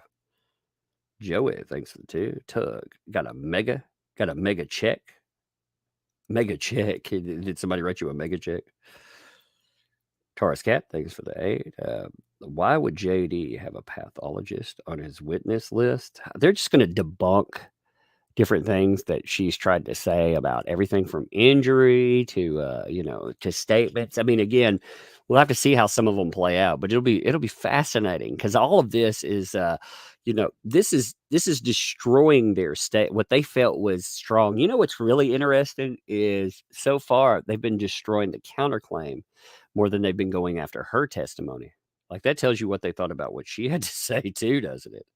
Joey, thanks for the 2. Tug, got a mega check. Mega check. Did somebody write you a mega check? Taurus Cat, thanks for the 8. Why would JD have a pathologist on his witness list? They're just going to debunk different things that she's tried to say about everything from injury to to statements. I mean, again, we'll have to see how some of them play out, but it'll be fascinating, because all of this is this is destroying their state, what they felt was strong. What's really interesting is, so far they've been destroying the counterclaim more than they've been going after her testimony. Like, that tells you what they thought about what she had to say too, doesn't it?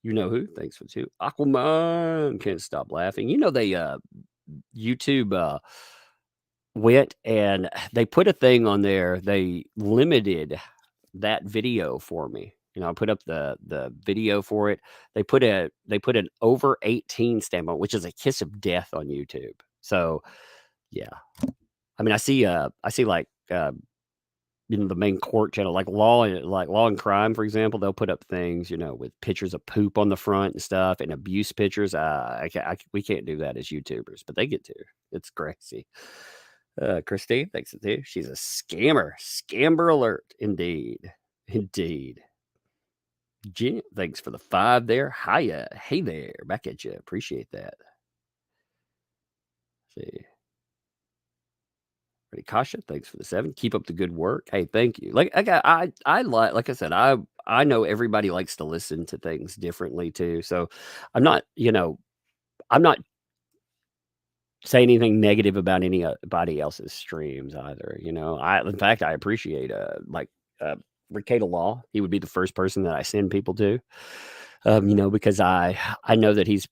You know who? Thanks for 2. Aquaman, can't stop laughing. They YouTube went and they put a thing on there. They limited that video for me. I put up the video for it. They put an over 18 stamp on, which is a kiss of death on YouTube. So yeah. I mean, I see like the main court channel, like Law and Crime, for example. They'll put up things, with pictures of poop on the front and stuff, and abuse pictures. We can't do that as YouTubers, but they get to. It's crazy. Christine, thanks to you. She's a scammer. Scamber alert, indeed. Jen, thanks for the 5 there. Hiya. Hey there. Back at you. Appreciate that. Let's see. Ready, Kasha, thanks for the 7. Keep up the good work. Hey, thank you. Like I said, I know everybody likes to listen to things differently too. So I'm not saying anything negative about anybody else's streams either. In fact, I appreciate Ricada Law. He would be the first person that I send people to. Because I know that he's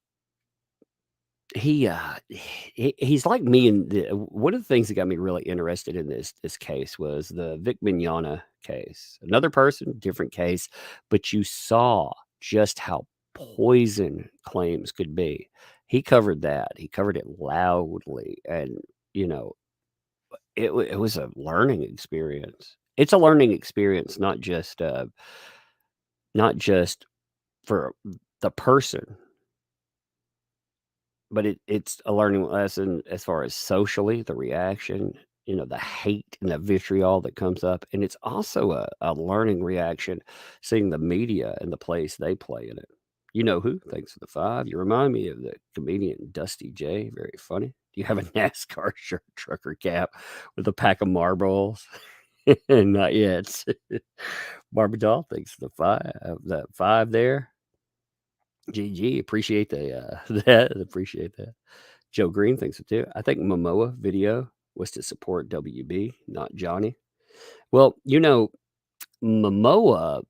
like me. And one of the things that got me really interested in this case was the Vic Mignogna case. Another person, different case, but you saw just how poison claims could be. He covered that. He covered it loudly, and it was a learning experience. It's a learning experience, not just for the person, but it's a learning lesson as far as socially, the reaction, the hate and the vitriol that comes up. And it's also a learning reaction, seeing the media and the place they play in it. You know who? Thanks for the 5. You remind me of the comedian Dusty J. Very funny. Do you have a NASCAR shirt, trucker cap with a pack of marbles? Not yet. Barbadol, thanks for the 5 there. GG, appreciate that. Appreciate that. Joe Green thinks it too. I think Momoa video was to support WB, not Johnny. Well, Momoa,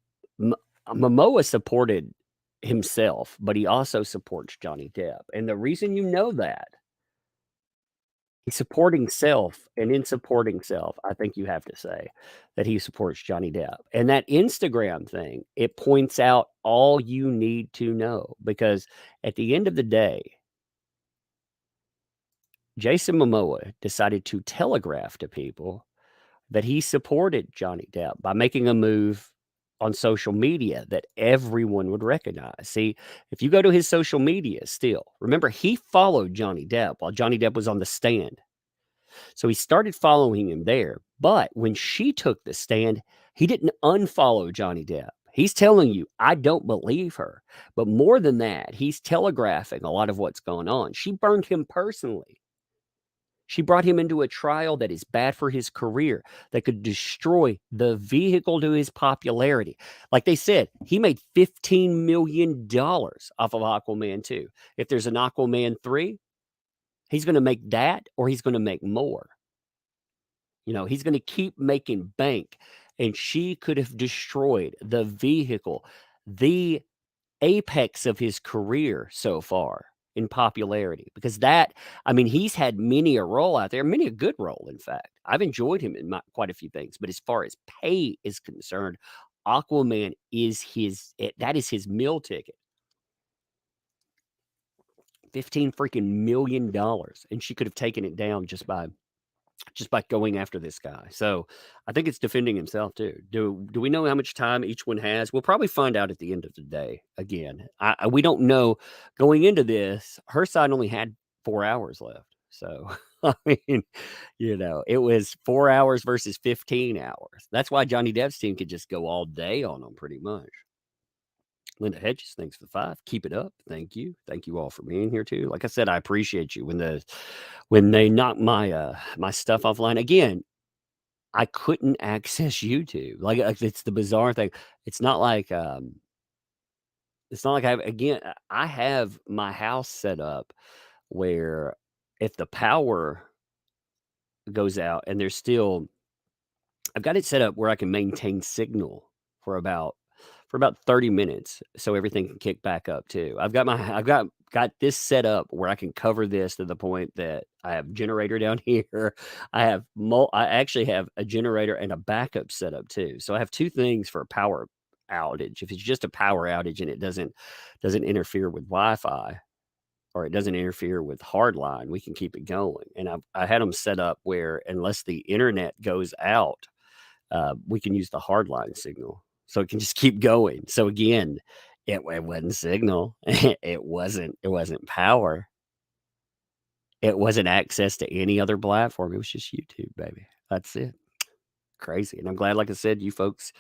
Momoa supported himself, but he also supports Johnny Depp. And the reason you know that, he's supporting self, and in supporting self, I think you have to say that he supports Johnny Depp. And that Instagram thing, it points out all you need to know, because at the end of the day, Jason Momoa decided to telegraph to people that he supported Johnny Depp by making a move on social media that everyone would recognize. See, if you go to his social media still, remember, he followed Johnny Depp while Johnny Depp was on the stand. So he started following him there. But when she took the stand, he didn't unfollow Johnny Depp. He's telling you, I don't believe her. But more than that, he's telegraphing a lot of what's going on. She burned him personally. She brought him into a trial that is bad for his career, that could destroy the vehicle to his popularity. Like they said, he made $15 million off of Aquaman 2. If there's an Aquaman 3, he's going to make that, or he's going to make more. He's going to keep making bank. And she could have destroyed the vehicle, the apex of his career so far in popularity, because he's had many a role out there, many a good role. In fact, I've enjoyed him in quite a few things, but as far as pay is concerned, Aquaman is that is his meal ticket. $15 freaking million. And she could have taken it down just by going after this guy. So I think it's defending himself too. Do we know how much time each one has? We'll probably find out at the end of the day. Again, we don't know. Going into this, her side only had 4 hours left. So, it was 4 hours versus 15 hours. That's why Johnny Depp's team could just go all day on them pretty much. Linda Hedges, thanks for the 5. Keep it up. Thank you. Thank you all for being here too. Like I said, I appreciate you. When they knocked my stuff offline again, I couldn't access YouTube. Like it's the bizarre thing. It's not like I have my house set up where if the power goes out and I've got it set up where I can maintain signal for about 30 minutes so everything can kick back up too. I've got this set up where I can cover this to the point that I have generator down here. I actually have a generator and a backup set up too. So I have 2 things for a power outage. If it's just a power outage and it doesn't interfere with Wi-Fi, or it doesn't interfere with hardline, we can keep it going. And I had them set up where unless the internet goes out, we can use the hardline signal. So it can just keep going. So again, it wasn't signal. It wasn't power. It wasn't access to any other platform. It was just YouTube, baby. That's it. Crazy. And I'm glad, like I said, you folks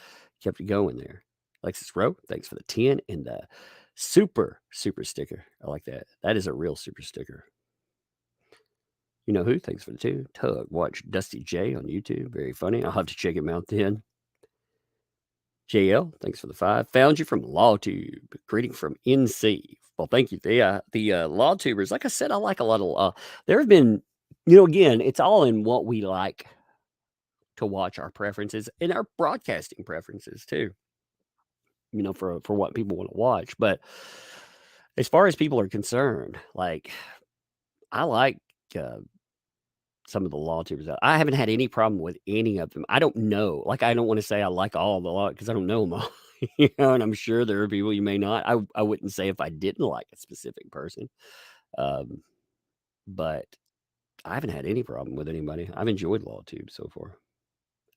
kept it going there. Alexis Rowe, thanks for the 10 and the super sticker. I like that. That is a real super sticker. You know who? Thanks for the 2. Tug, watch Dusty J on YouTube. Very funny. I'll have to check him out then. JL, thanks for the 5. Found you from LawTube. Greeting from NC. Well, thank you. The LawTubers, like I said, I like a lot of there have been, again, it's all in what we like to watch, our preferences and our broadcasting preferences too. For what people want to watch. But as far as people are concerned, like I like some of the LawTubers. I haven't had any problem with any of them. I don't know. Like, I don't want to say I like all the law because I don't know them all. And I'm sure there are people you may not. I wouldn't say if I didn't like a specific person. But I haven't had any problem with anybody. I've enjoyed LawTube so far.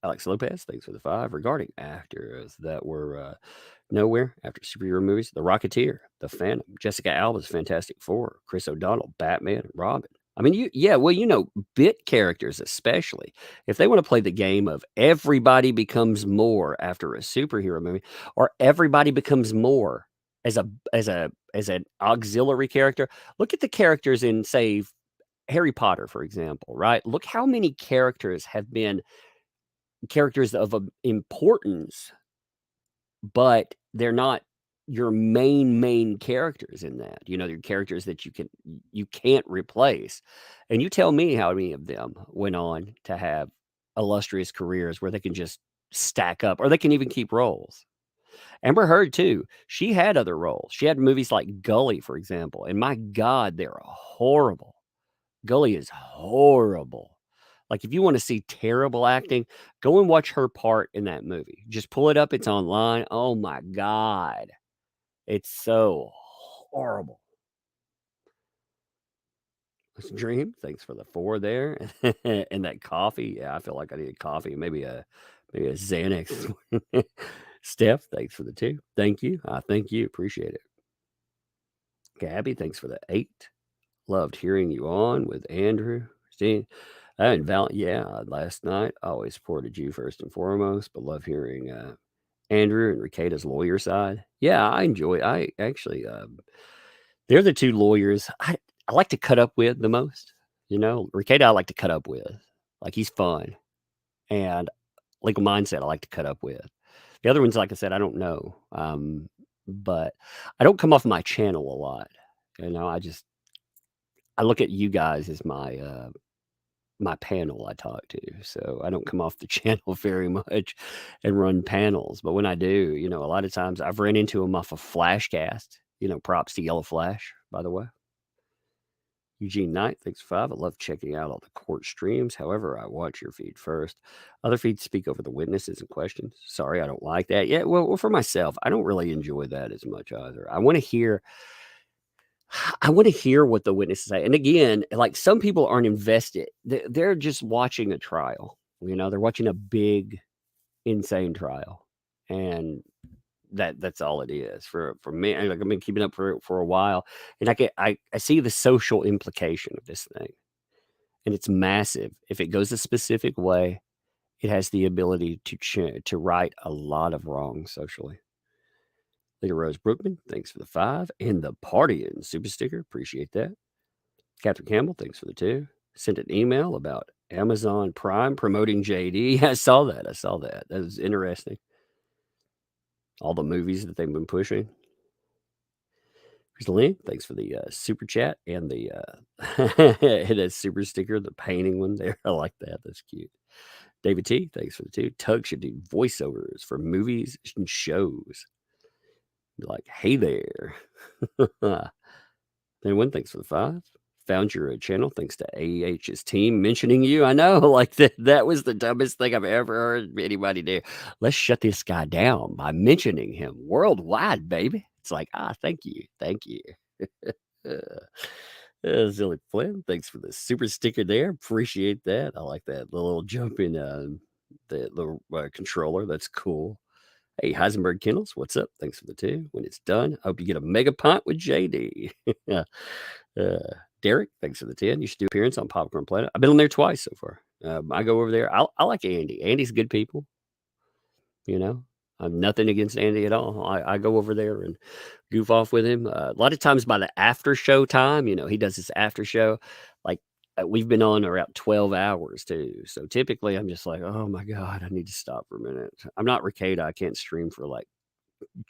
Alex Lopez, thanks for the 5. Regarding actors that were nowhere after superhero movies, The Rocketeer, The Phantom, Jessica Alba's Fantastic Four, Chris O'Donnell, Batman, and Robin. I mean, bit characters especially, if they want to play the game of everybody becomes more after a superhero movie, or everybody becomes more as an auxiliary character. Look at the characters in, say, Harry Potter, for example, right? Look how many characters have been characters of importance, but they're not your main characters in that. You know, your characters that you can't replace. And you tell me how many of them went on to have illustrious careers where they can just stack up, or they can even keep roles. Amber Heard too. She had other roles. She had movies like Gully, for example, and my God, they're horrible. Gully is horrible. Like, if you want to see terrible acting, go and watch her part in that movie. Just pull it up. It's online. Oh my God. It's so horrible. It's a dream. Thanks for the 4 there. And that coffee. Yeah, I feel like I need a coffee. Maybe a Xanax. Steph, thanks for the 2. Thank you. I thank you. Appreciate it. Gabby, thanks for the 8. Loved hearing you on with Andrew. Christine. And last night I always supported you first and foremost, but love hearing Andrew and Ricada's lawyer side. Yeah, I actually they're the 2 lawyers I like to cut up with the most. You know, Ricada I like to cut up with. Like, he's fun. And Legal Mindset I like to cut up with. The other ones, like I said, I don't know. But I don't come off my channel a lot. You know, I look at you guys as my panel I talk to. So I don't come off the channel very much and run panels. But when I do, you know, a lot of times I've ran into them off of Flashcast. You know, props to Yellow Flash, by the way. Eugene Knight, thanks for 5. I love checking out all the court streams. However, I watch your feed first. Other feeds speak over the witnesses and questions. Sorry, I don't like that. Yeah, well, for myself, I don't really enjoy that as much either. I want to hear what the witnesses say. And again, like, some people aren't invested. They're just watching a trial. You know, they're watching a big, insane trial. And that's all it is for me. Like, I've been keeping up for a while, and I see the social implication of this thing, and it's massive. If it goes a specific way, it has the ability to right a lot of wrongs socially. Leader Rose Brookman, thanks for the 5 and the party and super sticker. Appreciate that. Catherine Campbell, thanks for the 2. Sent an email about Amazon Prime promoting JD. I saw that. That was interesting. All the movies that they've been pushing. Lynn, thanks for the super chat and the that super sticker, the painting one there. I like that. That's cute. David T, thanks for the 2. Tug should do voiceovers for movies and shows. Be like, hey there. Anyone, thanks for the 5. Found your channel thanks to AEH's team mentioning you. I know, like, that was the dumbest thing I've ever heard anybody do. Let's shut this guy down by mentioning him worldwide, baby. It's like, thank you. Zilly Flynn, thanks for the super sticker there. Appreciate that. I like that. The little jump in the little controller. That's cool. Hey, Heisenberg Kennels, what's up? Thanks for the 2. When it's done, I hope you get a mega pint with JD. Derek, thanks for the 10. You should do appearance on Popcorn Planet. I've been on there twice so far. I go over there. I like Andy. Andy's good people. You know, I'm nothing against Andy at all. I go over there and goof off with him. A lot of times by the after show time, you know, he does this after show. Like, we've been on around 12 hours too. So typically I'm just like, oh my God, I need to stop for a minute. I'm not Ricada. I can't stream for like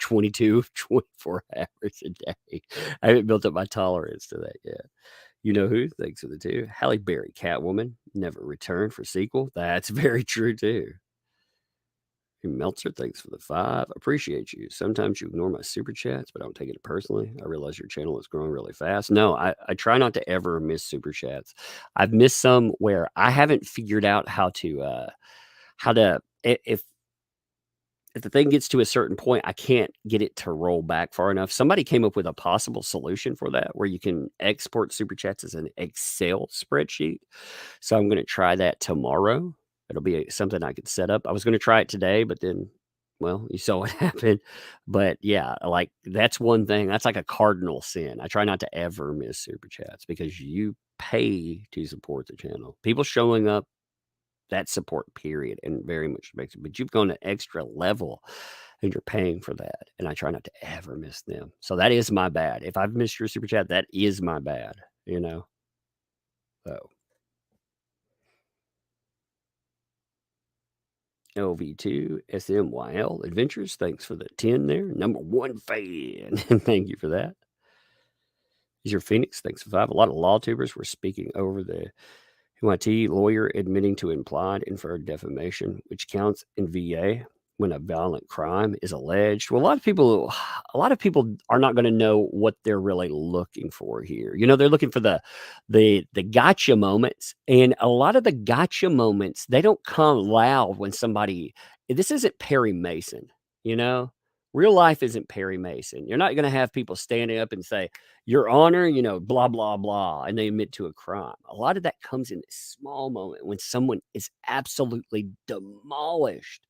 22, 24 hours a day. I haven't built up my tolerance to that yet. You know who? Thanks for the 2. Halle Berry, Catwoman, never returned for sequel. That's very true too. Meltzer, thanks for the 5. Appreciate you. Sometimes you ignore my super chats, but I don't take it personally. I realize your channel is growing really fast. No, I try not to ever miss super chats. I've missed some where I haven't figured out how to if the thing gets to a certain point, I can't get it to roll back far enough. Somebody came up with a possible solution for that where you can export super chats as an Excel spreadsheet. So I'm going to try that tomorrow. It'll be something I could set up. I was going to try it today, but then, well, you saw what happened. But yeah, like, that's one thing. That's like a cardinal sin. I try not to ever miss super chats because you pay to support the channel. People showing up, that support period, and very much makes it. But you've gone an extra level and you're paying for that. And I try not to ever miss them. So that is my bad. If I've missed your super chat, that is my bad, you know? So. LV2 SMYL Adventures. Thanks for the 10 there. Number 1 fan. Thank you for that. Is your Phoenix? Thanks for 5. A lot of law tubers were speaking over the MIT lawyer admitting to implied inferred defamation, which counts in VA when a violent crime is alleged. Well, a lot of people are not going to know what they're really looking for here. You know, they're looking for the gotcha moments, and a lot of the gotcha moments, they don't come loud when somebody. This isn't Perry Mason, you know. Real life isn't Perry Mason. You're not going to have people standing up and say, Your Honor, you know, blah, blah, blah, and they admit to a crime. A lot of that comes in a small moment when someone is absolutely demolished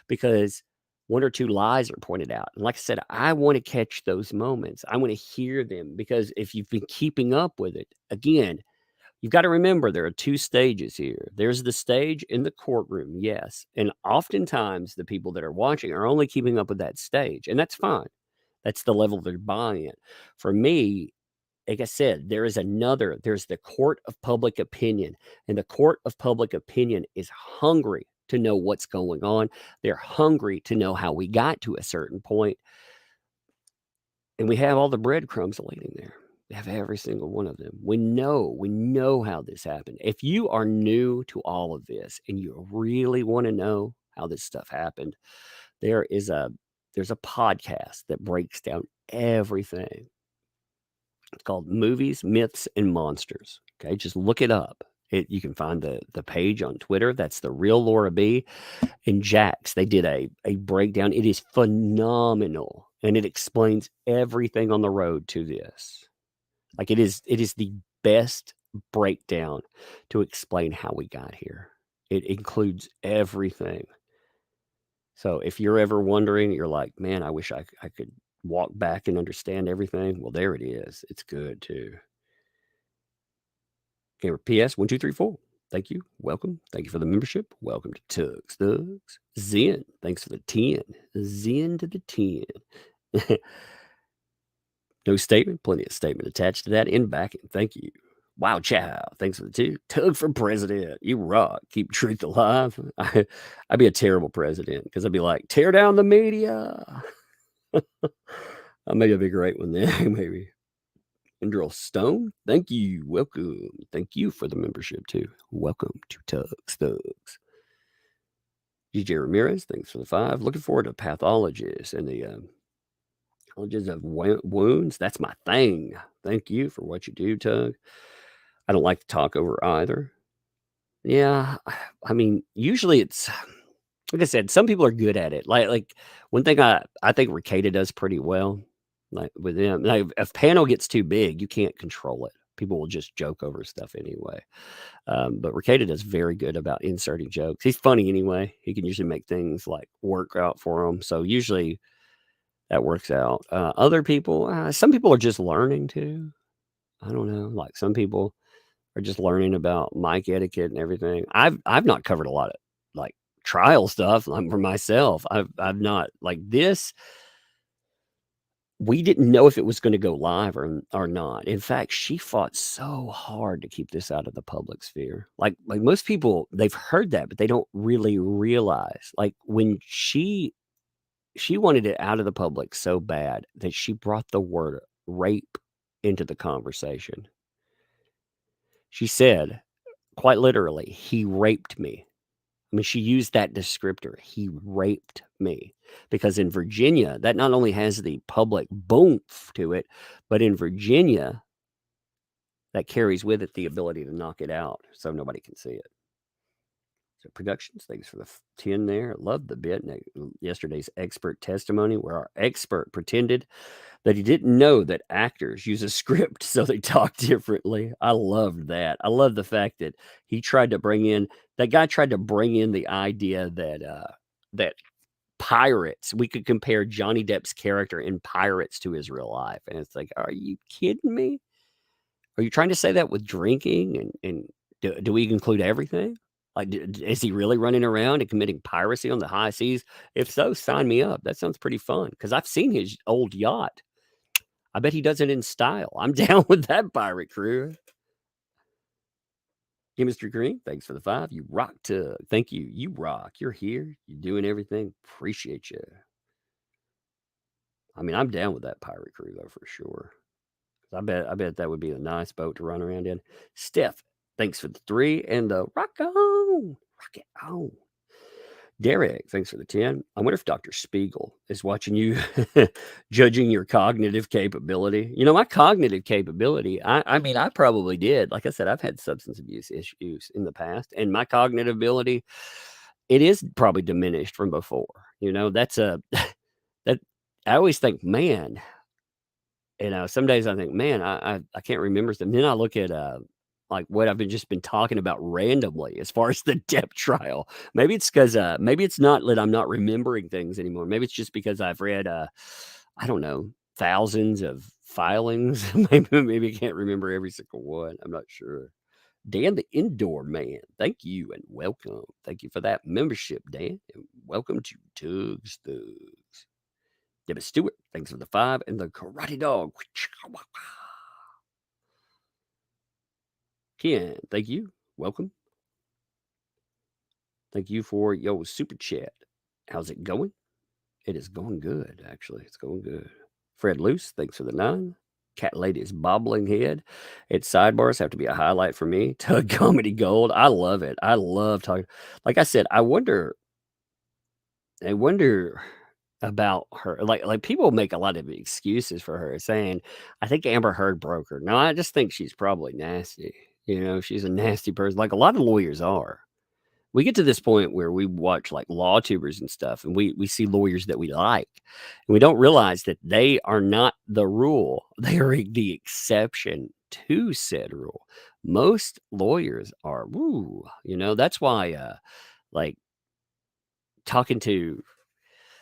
because 1 or 2 lies are pointed out. And like I said, I want to catch those moments. I want to hear them because if you've been keeping up with it, again, you've got to remember there are 2 stages here. There's the stage in the courtroom, yes. And oftentimes the people that are watching are only keeping up with that stage, and that's fine. That's the level they're buying it. For me, like I said, there's the court of public opinion, and the court of public opinion is hungry to know what's going on. They're hungry to know how we got to a certain point. And we have all the breadcrumbs leading there. We have every single one of them. We know how this happened. If you are new to all of this and you really want to know how this stuff happened, there's a podcast that breaks down everything. It's called Movies, Myths, and Monsters. Okay, just look it up. You can find the page on Twitter. That's The Real Laura B. And Jax. They did a breakdown. It is phenomenal. And it explains everything on the road to this. Like it is the best breakdown to explain how we got here. It includes everything. So if you're ever wondering, you're like, man, I wish I could walk back and understand everything. Well, there it is. It's good too. Okay, PS 1, 2, 3, 4. Thank you. Welcome. Thank you for the membership. Welcome to Tugs Thugs. Zen. Thanks for the 10. Zen to the 10. No statement. Plenty of statement attached to that in backing. Thank you. Wow, chow. Thanks for the 2. Tug for president. You rock. Keep truth alive. I'd be a terrible president because I'd be like, tear down the media. Maybe I'd be a great one then. Maybe. Andrew Stone. Thank you. Welcome. Thank you for the membership too. Welcome to Tugs Thugs. DJ Ramirez. Thanks for the 5. Looking forward to pathologists and the pathologists of wounds. That's my thing. Thank you for what you do, Tug. I don't like to talk over either. Yeah, I mean, usually it's like I said, some people are good at it. Like one thing I think Ricada does pretty well. Like with them, like if panel gets too big, you can't control it. People will just joke over stuff anyway. But Ricada does very good about inserting jokes. He's funny anyway. He can usually make things like work out for him. So usually that works out. Other people, some people are just learning too. I don't know. Like some people are just learning about mic etiquette and everything. I've not covered a lot of like trial stuff for myself. I've not like this. We didn't know if it was going to go live or not. In fact, she fought so hard to keep this out of the public sphere. Like most people, they've heard that, but they don't really realize. Like when she wanted it out of the public so bad that she brought the word rape into the conversation. She said, quite literally, he raped me. I mean, she used that descriptor. He raped me. Because in Virginia, that not only has the public boomph to it, but in Virginia, that carries with it the ability to knock it out so nobody can see it. So Productions, thanks for the 10 there. Love the bit. Yesterday's expert testimony where our expert pretended that he didn't know that actors use a script so they talk differently. I loved that. I love the fact that that guy tried to bring in the idea that Pirates, we could compare Johnny Depp's character in Pirates to his real life. And it's like, are you kidding me? Are you trying to say that with drinking? And do we include everything? Like, is he really running around and committing piracy on the high seas? If so, sign me up. That sounds pretty fun because I've seen his old yacht. I bet he does it in style. I'm down with that pirate crew. Chemistry Green, thanks for the 5. You rock Tug. Thank you. You rock. You're here. You're doing everything. Appreciate you. I mean, I'm down with that pirate crew though for sure. I bet that would be a nice boat to run around in. Steph, thanks for the 3 and the rock on. Rock it on. Derek, thanks for the 10. I wonder if Dr. Spiegel is watching you judging your cognitive capability. You know, my cognitive capability, I mean, I probably did. Like I said, I've had substance abuse issues in the past, and my cognitive ability, it is probably diminished from before. You know, that's a that I always think, man, some days I think, man, I can't remember stuff. Then I look at like what I've just been talking about randomly as far as the Depp trial. Maybe it's because maybe it's not that I'm not remembering things anymore. Maybe it's just because I've read I don't know, thousands of filings. maybe I can't remember every single one. I'm not sure. Dan the Indoor Man, thank you and welcome. Thank you for that membership, Dan, and welcome to Tugs Thugs. Debbie Stewart, thanks for the 5 and the Karate Dog. Ken, thank you. Welcome. Thank you for your super chat. How's it going? It is going good, actually. It's going good. Fred Luce, thanks for the 9. Cat Lady's bobbling head. Its sidebars have to be a highlight for me. Tug Comedy Gold. I love it. I love talking. Like I said, I wonder about her. Like people make a lot of excuses for her, saying, I think Amber Heard broke her. No, I just think she's probably nasty. You know, she's a nasty person, like a lot of lawyers are. We get to this point where we watch like law tubers and stuff, and we see lawyers that we like, and we don't realize that they are not the rule. They are the exception to said rule. Most lawyers are, woo, you know, that's why like talking to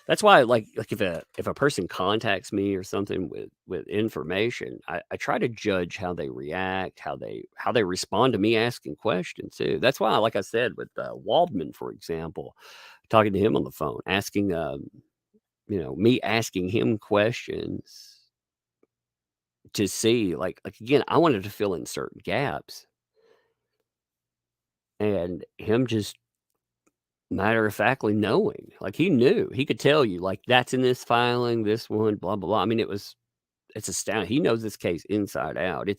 that's why like if a person contacts me or something with information, I try to judge how they react, how they respond to me asking questions too. That's why, like I said, with Waldman, for example, talking to him on the phone, asking me asking him questions to see like again, I wanted to fill in certain gaps, and him just matter of factly knowing, like he knew, he could tell you like that's in this filing, this one, blah blah blah. I mean, it's astounding. He knows this case inside out.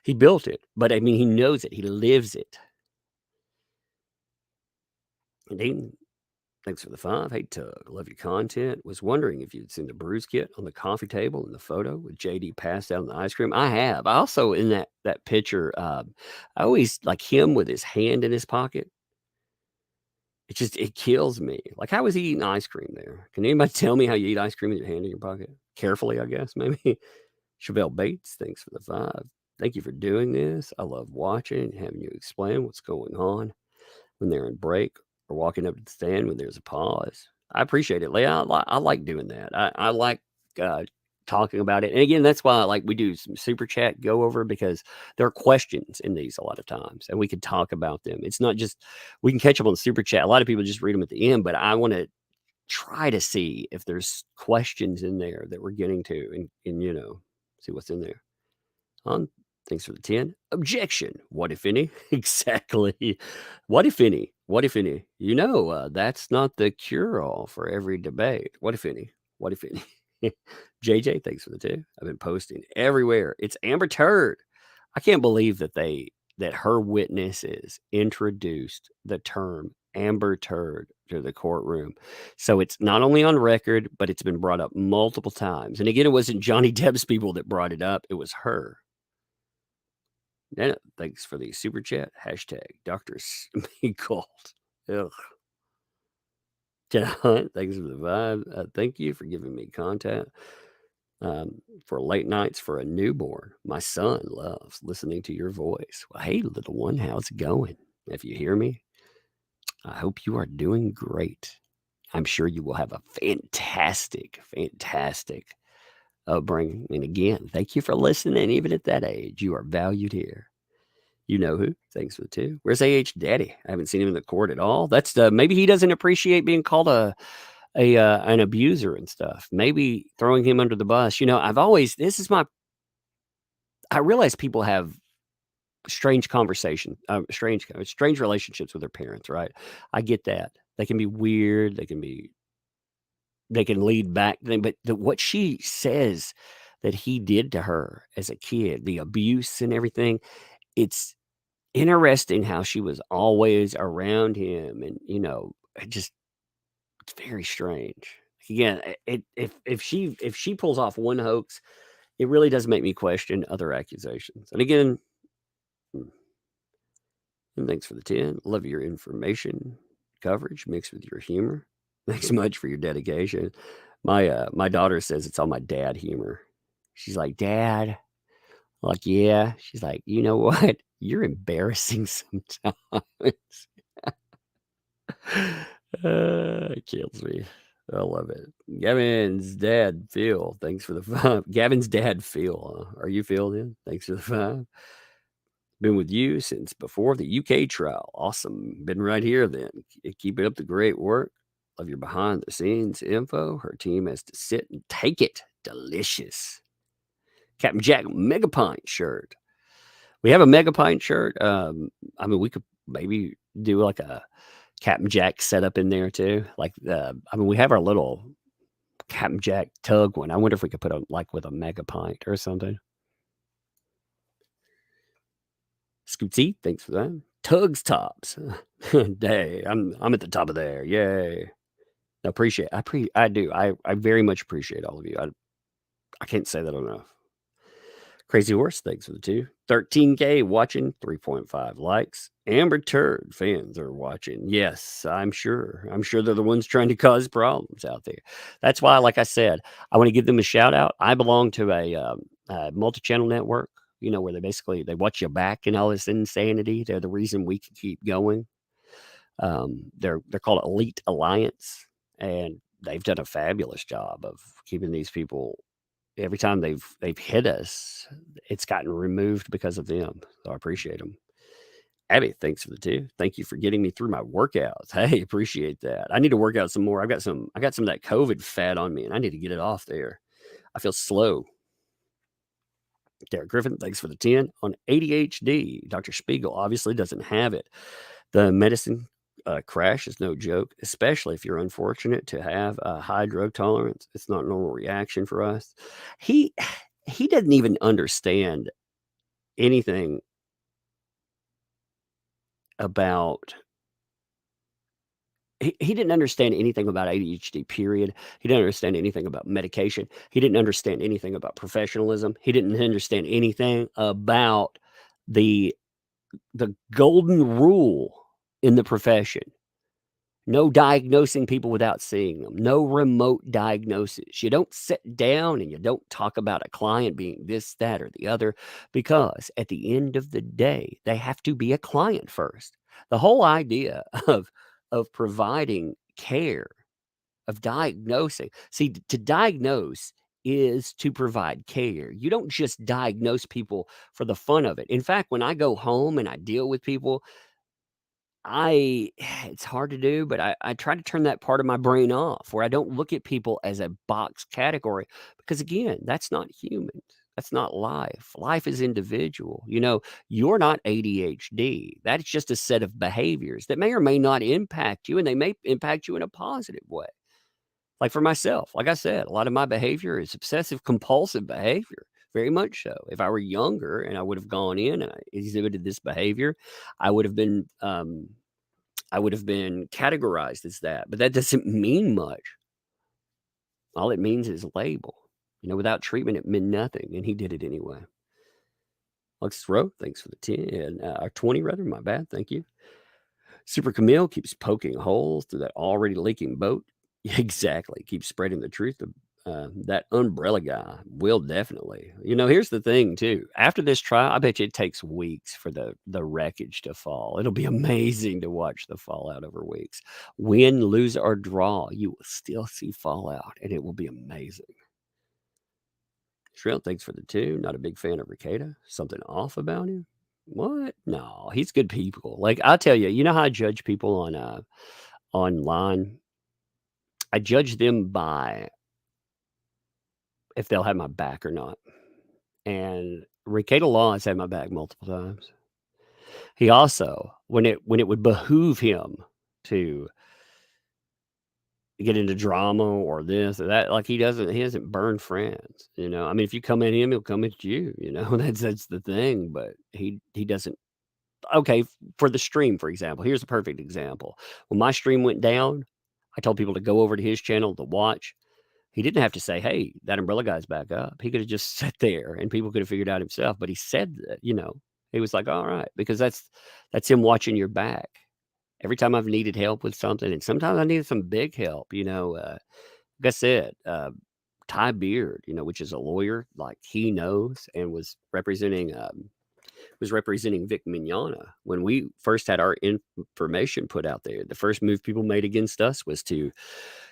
He built it, but I mean, he knows it. He lives it. And Dean, thanks for the 5. Hey Tug, love your content. Was wondering if you'd seen the bruise kit on the coffee table in the photo with JD passed out on the ice cream. I have. I also in that picture, I always like him with his hand in his pocket. It kills me. Like, how was he eating ice cream there? Can anybody tell me how you eat ice cream with your hand in your pocket? Carefully, I guess, maybe. Chevelle Bates, thanks for the 5. Thank you for doing this. I love watching and having you explain what's going on when they're in break or walking up to the stand when there's a pause. I appreciate it, Leah. I like doing that. I like talking about it. And again, that's why like we do some super chat go over, because there are questions in these a lot of times and we can talk about them. It's not just we can catch up on the super chat. A lot of people just read them at the end, but I want to try to see if there's questions in there that we're getting to and see what's in there. Thanks for the 10. Objection. What if any? Exactly. What if any? What if any? That's not the cure-all for every debate. What if any? What if any? JJ, thanks for the 2. I've been posting everywhere. It's Amber Turd. I can't believe that her witnesses introduced the term Amber Turd to the courtroom. So it's not only on record, but it's been brought up multiple times. And again, it wasn't Johnny Depp's people that brought it up. It was her. Thanks for the super chat. Hashtag Dr. Gold. Ugh. John, thanks for the vibe. Thank you for giving me content for late nights for a newborn. My son loves listening to your voice. Well, hey, little one, how's it going? If you hear me, I hope you are doing great. I'm sure you will have a fantastic upbringing. And again, thank you for listening. Even at that age, you are valued here. You know who? Thanks for the 2. Where's AH Daddy? I haven't seen him in the court at all. That's maybe he doesn't appreciate being called an abuser and stuff. Maybe throwing him under the bus. I realize people have strange conversation, strange relationships with their parents, right? I get that. They can be weird. They can lead back, but what she says that he did to her as a kid, the abuse and everything, it's interesting how she was always around him, and it just it's very strange. Again, if she pulls off one hoax, it really does make me question other accusations. And again, and thanks for the 10. Love your information coverage mixed with your humor. Thanks so much for your dedication. My daughter says it's all my dad humor. She's like, Dad. I'm like, yeah. She's like, you know what? You're embarrassing sometimes. It kills me. I love it. Gavin's dad, Phil. Thanks for the 5. Gavin's dad, Phil. Are you Phil then? Thanks for the 5. Been with you since before the UK trial. Awesome. Been right here then. Keep up the great work. Love your behind the scenes info. Her team has to sit and take it. Delicious. Captain Jack Megapint shirt. We have a Megapint shirt. I mean, we could maybe do like a Captain Jack setup in there too. Like, we have our little Captain Jack tug one. I wonder if we could put like with a Megapint or something. Scootsy, thanks for that. Tugs tops. Day, I'm at the top of there. Yay. I do. I very much appreciate all of you. I can't say that enough. Crazy Horse, thanks for the 2. 13K watching, 3.5 likes. Amber Turd fans are watching. Yes, I'm sure. I'm sure they're the ones trying to cause problems out there. That's why, like I said, I want to give them a shout out. I belong to a multi-channel network, where they watch your back and all this insanity. They're the reason we can keep going. They're called Elite Alliance, and they've done a fabulous job of keeping these people. Every time they've hit us, it's gotten removed because of them. So I appreciate them. Abby, thanks for the 2. Thank you for getting me through my workouts. Hey, appreciate that. I need to work out some more. I got some of that COVID fat on me, and I need to get it off there. I feel slow. Derek Griffin, thanks for the 10. On ADHD, Dr. Spiegel obviously doesn't have it. The medicine crash is no joke, especially if you're unfortunate to have a high drug tolerance. It's not a normal reaction for us. He doesn't even understand anything about. He didn't understand anything about ADHD, period. He didn't understand anything about medication. He didn't understand anything about professionalism. He didn't understand anything about the golden rule in the profession. No diagnosing people without seeing them. No remote diagnosis. You don't sit down and you don't talk about a client being this, that, or the other, because at the end of the day, they have to be a client first. The whole idea of providing care, of diagnosing. See, to diagnose is to provide care. You don't just diagnose people for the fun of it. In fact, when I go home and I deal with people, it's hard to do, but I try to turn that part of my brain off where I don't look at people as a box category, because again, that's not human. That's not life. Life is individual. You're not ADHD. That's just a set of behaviors that may or may not impact you, and they may impact you in a positive way. Like for myself, like I said, a lot of my behavior is obsessive compulsive behavior. Very much so. If I were younger and I would have gone in and I exhibited this behavior, I would have been categorized as that. But that doesn't mean much. All it means is label. Without treatment, it meant nothing, and he did it anyway. Alexis Rowe, thanks for the 10, or 20 rather. My bad, thank you. Super Camille keeps poking holes through that already leaking boat. Exactly, keeps spreading the truth. That umbrella guy will definitely. Here's the thing too. After this trial, I bet you it takes weeks for the wreckage to fall. It'll be amazing to watch the fallout over weeks. Win, lose, or draw, you will still see fallout, and it will be amazing. Shrill, thanks for the 2. Not a big fan of Ricada. Something off about him? What? No, he's good people. Like I'll tell you, how I judge people on online? I judge them by if they'll have my back or not. And Ricada Law has had my back multiple times. he also, when it would behoove him to get into drama or this or that, like he doesn't burn friends, you know. I mean, if you come at him, he'll come at you, you know. That's the thing, but he doesn't. Okay, for the stream, for example, here's a perfect example. When my stream went down, I told people to go over to his channel to watch. He didn't have to say, "Hey, that umbrella guy's back up." He could have just sat there and people could have figured out himself. But he said that, you know, he was like, "All right," because that's him watching your back. Every time I've needed help with something, and sometimes I needed some big help, you know. Like I said, Ty Beard, you know, which is a lawyer, like he knows, and was representing Vic Mignogna when we first had our information put out there. The first move people made against us was to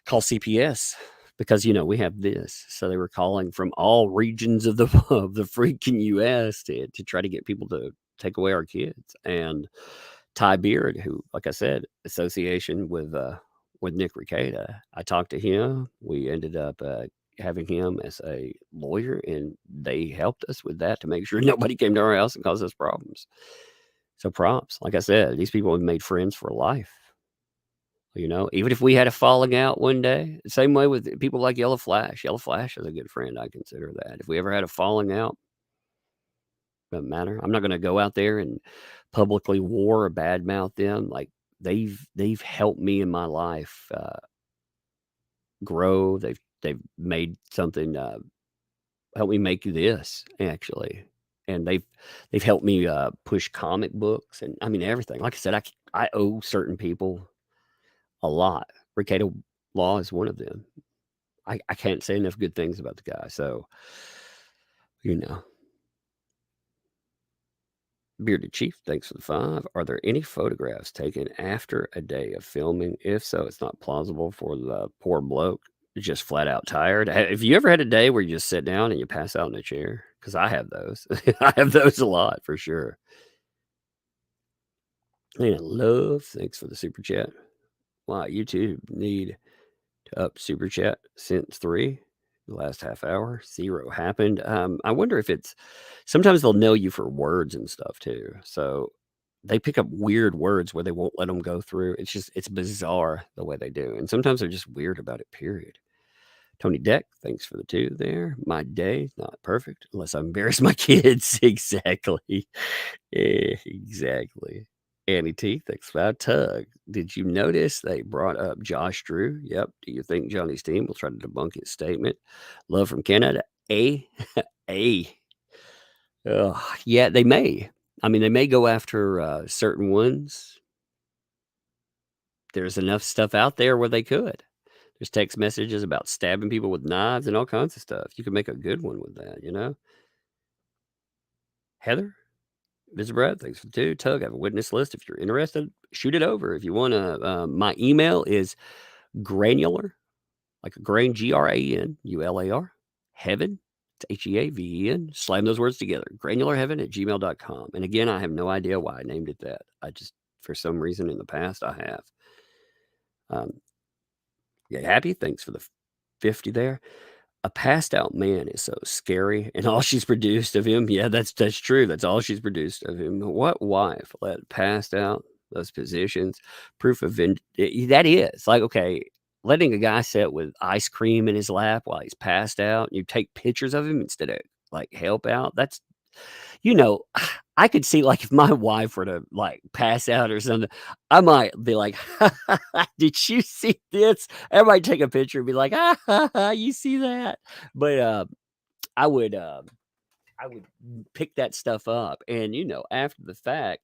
call CPS because, you know, we have this. So they were calling from all regions of the freaking US to try to get people to take away our kids. And Ty Beard, who, like I said, association with Nick Rekieta, I talked to him. We ended up having him as a lawyer, and they helped us with that to make sure nobody came to our house and caused us problems. So props. Like I said, these people have made friends for life. You know, even if we had a falling out one day, the same way with people like Yellow Flash. Yellow Flash is a good friend. I consider that. If we ever had a falling out, doesn't matter. I'm not going to go out there and publicly war or badmouth them. Like they've helped me in my life grow. They've made something helped me make this actually, and they've helped me push comic books and I mean everything. Like I said, I owe certain people a lot. Rekieta Law is one of them. I can't say enough good things about the guy. So, you know. Bearded Chief, thanks for the 5. Are there any photographs taken after a day of filming? If so, it's not plausible for the poor bloke just flat out tired. Have you ever had a day where you just sit down and you pass out in a chair? Because I have those. I have those a lot for sure. And love, thanks for the super chat. Wow, YouTube need to up super chat since 3. The last half hour, 0 happened. I wonder if it's sometimes they'll nail you for words and stuff too. So they pick up weird words where they won't let them go through. It's bizarre the way they do. And sometimes they're just weird about it, period. Tony Deck, thanks for the 2 there. My day, not perfect unless I embarrass my kids. Exactly. Exactly. Annie T, thanks for that. Tug, did you notice they brought up Josh Drew? Yep. Do you think Johnny's team will try to debunk his statement? Love from Canada. A. Yeah, they may. I mean, they may go after certain ones. There's enough stuff out there where they could. There's text messages about stabbing people with knives and all kinds of stuff. You could make a good one with that, you know? Heather? Mr. Brad, thanks for the 2. Tug, I have a witness list. If you're interested, shoot it over. If you want to, my email is granular, like a grain, GRANULAR, heaven, it's HEAVEN. Slam those words together. granularheaven@gmail.com. And again, I have no idea why I named it that. I just, for some reason in the past, I have. You happy? Thanks for the 50 there. A passed out man is so scary, and all she's produced of him, yeah, that's true. That's all she's produced of him. What wife let passed out those positions? Proof of that is like, okay, letting a guy sit with ice cream in his lap while he's passed out, and you take pictures of him instead of like help out. That's, you know, I could see like if my wife were to like pass out or something, I might be like, did you see this? Everybody take a picture and be like, you see that? But I would pick that stuff up, and you know, after the fact,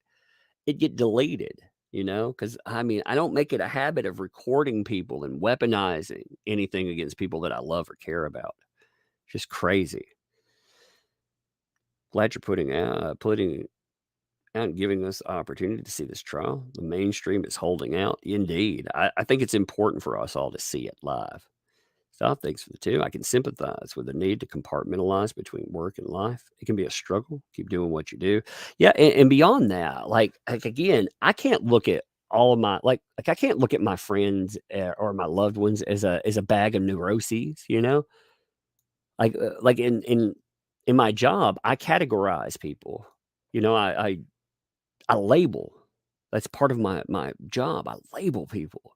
it get deleted. You know, because I mean, I don't make it a habit of recording people and weaponizing anything against people that I love or care about. Just crazy. Glad you're putting out and giving us the opportunity to see this trial. The mainstream is holding out. Indeed. I think it's important for us all to see it live. So thanks for the 2. I can sympathize with the need to compartmentalize between work and life. It can be a struggle. Keep doing what you do. Yeah, and beyond that, like again, I can't look at all of my like I can't look at my friends or my loved ones as a bag of neuroses, you know? Like in my job, I categorize people. You know, I label. That's part of my job. I label people.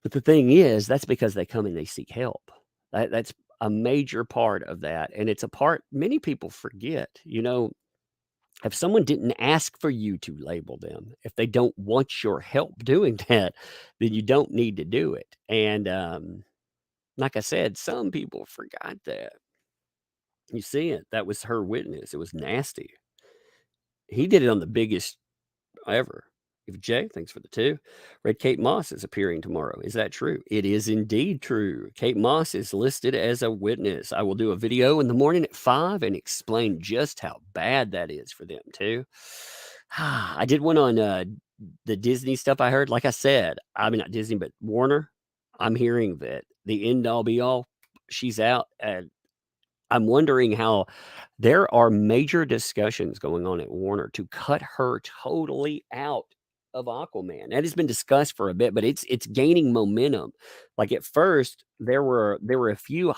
But the thing is, that's because they come and they seek help. That's a major part of that, and it's a part many people forget. If someone didn't ask for you to label them, if they don't want your help doing that, then you don't need to do it. And like I said, some people forgot that. You see it. That was her witness. It was nasty. He did it on the biggest ever. If Jay, thanks for the 2. Red Kate Moss is appearing tomorrow. Is that true? It is indeed true. Kate Moss is listed as a witness. I will do a video in the morning at 5 and explain just how bad that is for them too. I did one on the Disney stuff I heard. Like I said, I mean, not Disney, but Warner. I'm hearing that the end all be all, she's out. And I'm wondering how there are major discussions going on at Warner to cut her totally out of Aquaman. That has been discussed for a bit, but it's gaining momentum. Like at first, there were a few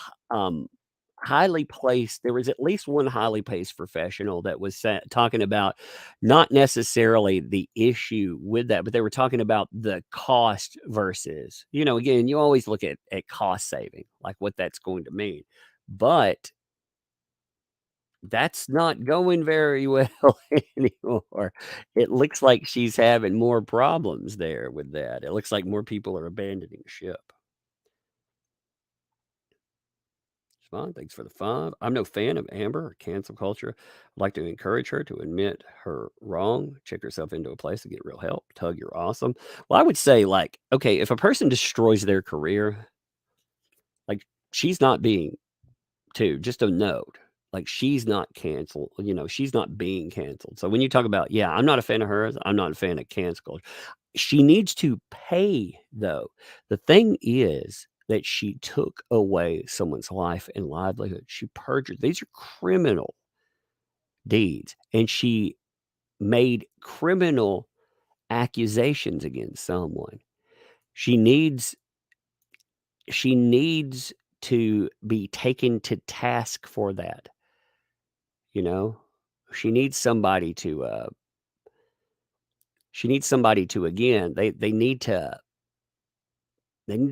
highly placed. There was at least one highly placed professional that was talking about not necessarily the issue with that, but they were talking about the cost versus. Again, you always look at cost saving, like what that's going to mean, but that's not going very well anymore. It looks like she's having more problems there with that. It looks like more people are abandoning ship. Fine. Thanks for the 5. I'm no fan of Amber or cancel culture. I'd like to encourage her to admit her wrong, check herself into a place to get real help. Tug, you're awesome. Well, I would say, like, okay, if a person destroys their career, like, she's not being, just a note. Like, she's not canceled. She's not being canceled. So when you talk about, I'm not a fan of hers. I'm not a fan of cancel culture. She needs to pay, though. The thing is that she took away someone's life and livelihood. She perjured. These are criminal deeds. And she made criminal accusations against someone. She needs to be taken to task for that. She needs somebody to again, they need to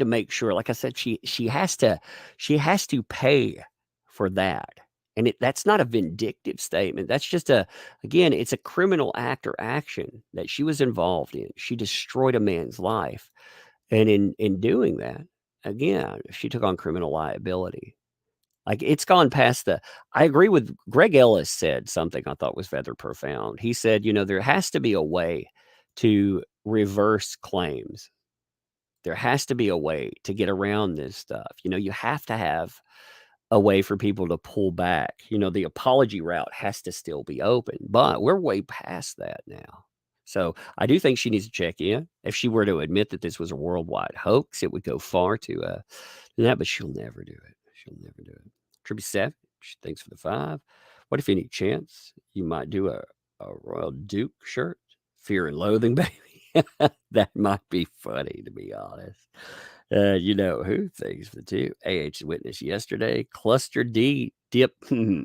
make sure, like I said, she has to pay for that. And that's not a vindictive statement. That's just it's a criminal act or action that she was involved in. She destroyed a man's life. And in doing that, again, she took on criminal liability. Like, it's gone past I agree with Greg Ellis said something I thought was rather profound. He said, there has to be a way to reverse claims. There has to be a way to get around this stuff. You have to have a way for people to pull back. The apology route has to still be open, but we're way past that now. So I do think she needs to check in. If she were to admit that this was a worldwide hoax, it would go far to that, but she'll never do it. She'll never do it. Tribute Savage, thanks for the 5. What if any chance you might do a Royal Duke shirt? Fear and Loathing, baby. That might be funny, to be honest. Who? Thanks for the 2. AH witness yesterday. Cluster D dip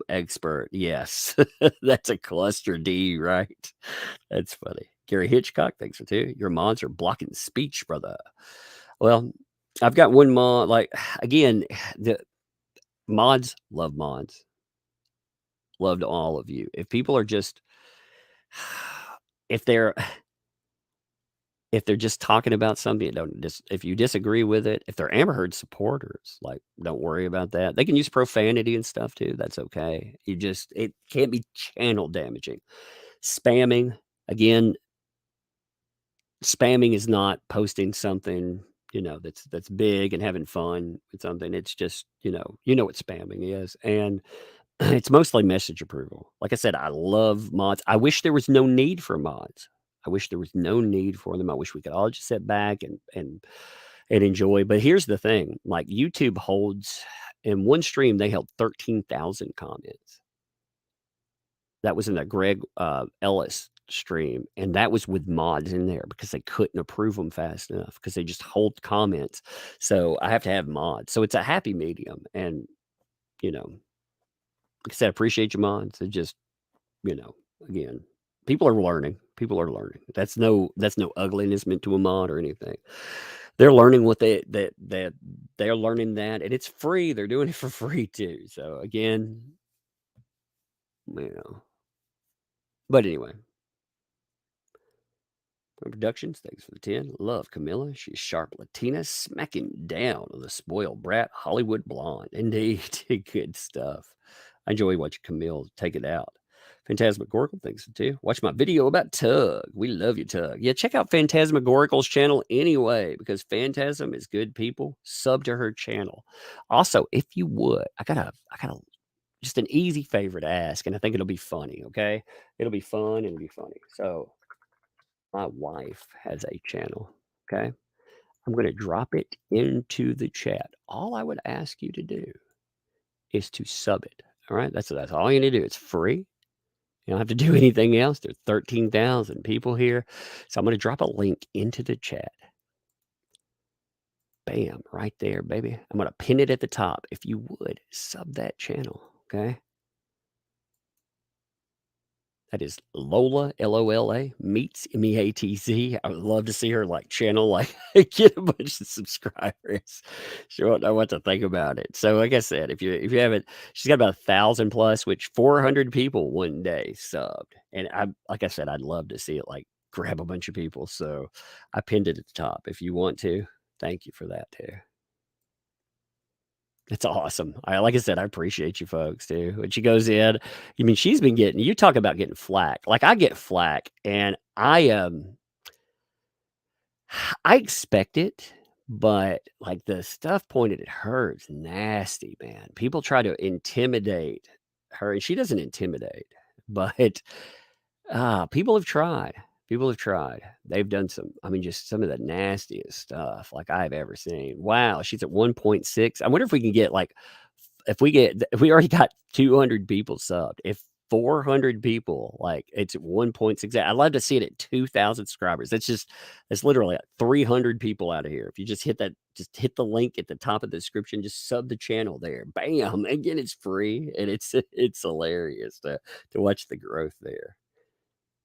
expert. Yes, that's a cluster D, right? That's funny. Gary Hitchcock, thanks for 2. Your mods are blocking speech, brother. Well, I've got one mod. Like, again, the mods, love mods. Love to all of you. If people are just, if they're just talking about something, if you disagree with it, if they're Amber Heard supporters, like, don't worry about that. They can use profanity and stuff too. That's okay. It can't be channel damaging. Spamming, again, spamming is not posting something, that's big and having fun with something. It's just, what spamming is. And it's mostly message approval. Like I said, I love mods. I wish there was no need for mods. I wish there was no need for them. I wish we could all just sit back and enjoy. But here's the thing, like, YouTube holds, in one stream, they held 13,000 comments. That was in a Greg Ellis stream. And that was with mods in there because they couldn't approve them fast enough because they just hold comments. So I have to have mods. So it's a happy medium. And, like I said, I appreciate your mods. It just, again, People are learning. People are learning. That's no ugliness meant to Ahmad or anything. They're learning what they're learning that, and it's free. They're doing it for free too. So again, but anyway. Productions, thanks for the 10. Love Camilla. She's sharp Latina, smacking down on the spoiled brat Hollywood blonde. Indeed, good stuff. I enjoy watching Camille take it out. Phantasmagorical, thanks for 2. Watch my video about Tug. We love you, Tug. Yeah, check out Phantasmagorical's channel anyway, because Phantasm is good people. Sub to her channel. Also, if you would, I got a just an easy favor to ask, and I think it'll be funny, okay? It'll be fun and it'll be funny. So my wife has a channel, okay? I'm going to drop it into the chat. All I would ask you to do is to sub it, all right? That's all you need to do. It's free. You don't have to do anything else. There's 13,000 people here. So I'm going to drop a link into the chat. Bam, right there, baby. I'm going to pin it at the top. If you would, sub that channel, okay? That is Lola, Lola, Meets, Meatz. I would love to see her channel, get a bunch of subscribers. She won't know what to think about it. So like I said, if you haven't, she's got about 1,000 plus, which 400 people one day subbed. And like I said, I'd love to see it grab a bunch of people. So I pinned it at the top. If you want to, thank you for that too. It's awesome. Like I said, I appreciate you folks too. When she goes in, she's been getting, you talk about getting flack. I get flack, and I expect it, but the stuff pointed at her is nasty, man. People try to intimidate her, and she doesn't intimidate, but people have tried. People have tried. They've done just some of the nastiest stuff I've ever seen. Wow, she's at 1.6. I wonder if we can get if we already got 200 people subbed. If 400 people, it's at 1.6. I'd love to see it at 2,000 subscribers. That's literally 300 people out of here. If you just hit the link at the top of the description, just sub the channel there. Bam. Again, it's free, and it's hilarious to watch the growth there.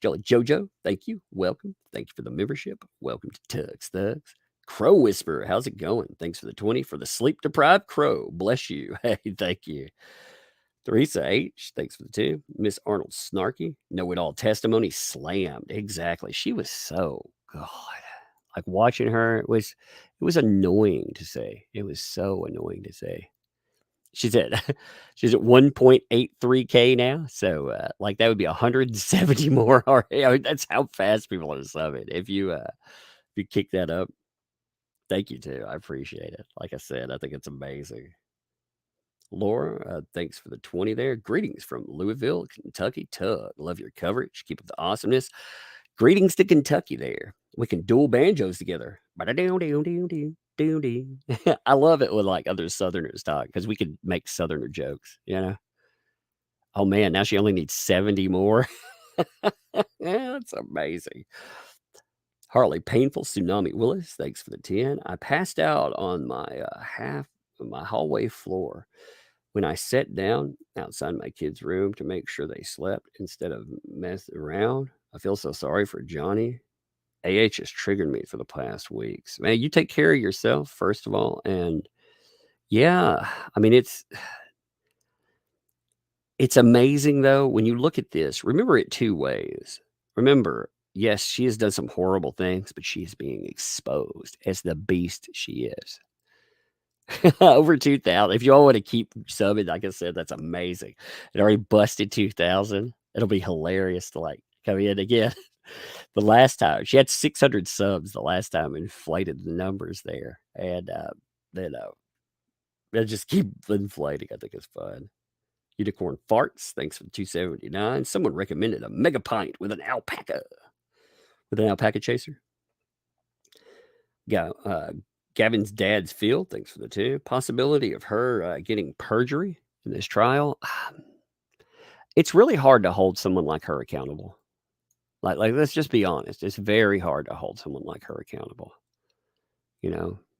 Jolly Jojo, thank you. Welcome. Thank you for the membership. Welcome to Tug's Thugs. Crow Whisperer, how's it going? Thanks for the 20 for the sleep deprived crow. Bless you. Hey, thank you. Teresa H, thanks for the 2. Miss Arnold Snarky, know it all testimony slammed. Exactly. She was so God. Watching her, it was annoying to say. It was so annoying to say. She's at 1.83K now. So that would be 170 more. That's how fast people are subbing. If you kick that up, thank you too. I appreciate it. Like I said, I think it's amazing. Laura, thanks for the 20 there. Greetings from Louisville, Kentucky. Tug, love your coverage. Keep up the awesomeness. Greetings to Kentucky there. We can dual banjos together. I love it when other Southerners talk, because we could make Southerner jokes, Oh man, now she only needs 70 more. That's amazing. Harley Painful Tsunami Willis, thanks for the 10. I passed out on my my hallway floor when I sat down outside my kids' room to make sure they slept instead of messing around. I feel so sorry for Johnny. AH has triggered me for the past weeks. Man, you take care of yourself, first of all. And yeah, it's amazing, though, when you look at this. Remember it 2 ways. Remember, yes, she has done some horrible things, but she is being exposed as the beast she is. Over 2,000. If you all want to keep subbing, like I said, that's amazing. It already busted 2,000. It'll be hilarious to come in again. The last time she had 600 subs, the last time, inflated the numbers there, and they just keep inflating. I think it's fun. Unicorn Farts, thanks for the 279. Someone recommended a mega pint with an alpaca chaser. Gavin's dad's field, thanks for the 2. Possibility of her getting perjury in this trial. It's really hard to hold someone like her accountable. Let's just be honest. It's very hard to hold someone like her accountable.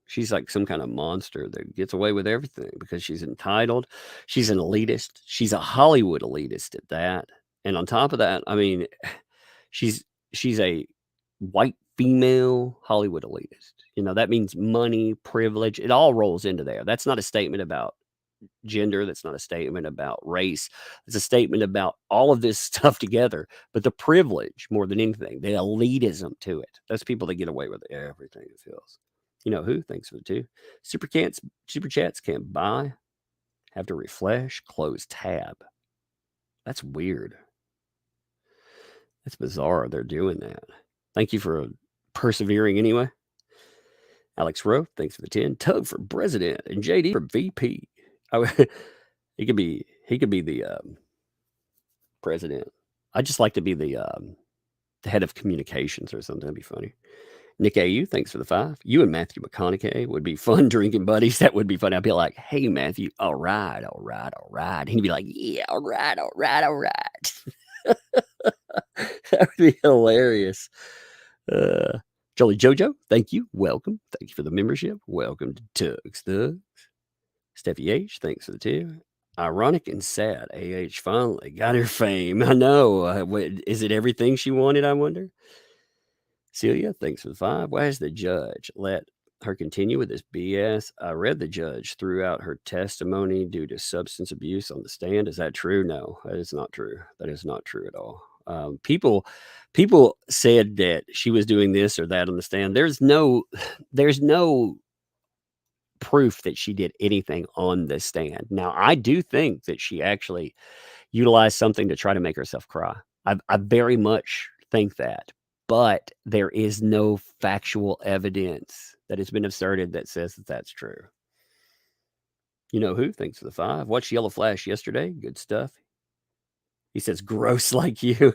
She's like some kind of monster that gets away with everything because she's entitled. She's an elitist. She's a Hollywood elitist at that. And on top of that, She's a white female Hollywood elitist. That means money, privilege. It all rolls into there. That's not a statement about gender. That's not a statement about race. It's a statement about all of this stuff together, but the privilege more than anything, the elitism to it. Those people that get away with everything, it feels. You know who? Thanks for the two. Super chats can't buy. Have to refresh, close tab. That's weird. That's bizarre. They're doing that. Thank you for persevering anyway. Alex Rowe, thanks for the 10. Tug for president and JD for VP. He could be the president. I'd just like to be the head of communications or something. That'd be funny. Nick AU, thanks for the 5. You and Matthew McConaughey would be fun drinking buddies. That would be fun. I'd be like, hey, Matthew, all right. And he'd be like, yeah, all right. That would be hilarious. Jolly Jojo, thank you. Welcome. Thank you for the membership. Welcome to Tugs Thugs. Steffi H, thanks for the 2. Ironic and sad. AH finally got her fame. I know. Is it everything she wanted, I wonder? Celia, thanks for the 5. Why has the judge let her continue with this BS? I read the judge threw out her testimony due to substance abuse on the stand. Is that true? No, that is not true. That is not true at all. People said that she was doing this or that on the stand. There's no proof that she did anything on the stand. Now, I do think that she actually utilized something to try to make herself cry. I very much think that. But there is no factual evidence that has been asserted that says that that's true. You know who? Thanks for the 5. Watched Yellow Flash yesterday. Good stuff. He says, gross like you.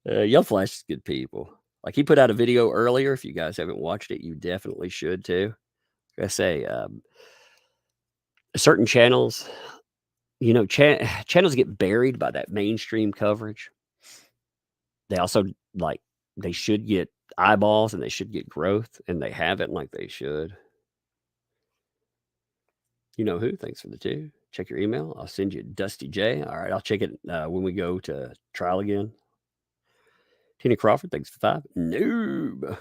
Yellow Flash is good people. Like he put out a video earlier. If you guys haven't watched it, you definitely should too. I say, certain channels, channels get buried by that mainstream coverage. They also they should get eyeballs and they should get growth, and they haven't like they should. You know who? Thanks for the 2. Check your email. I'll send you Dusty J. All right, I'll check it when we go to trial again. Tina Crawford, thanks for 5. Noob.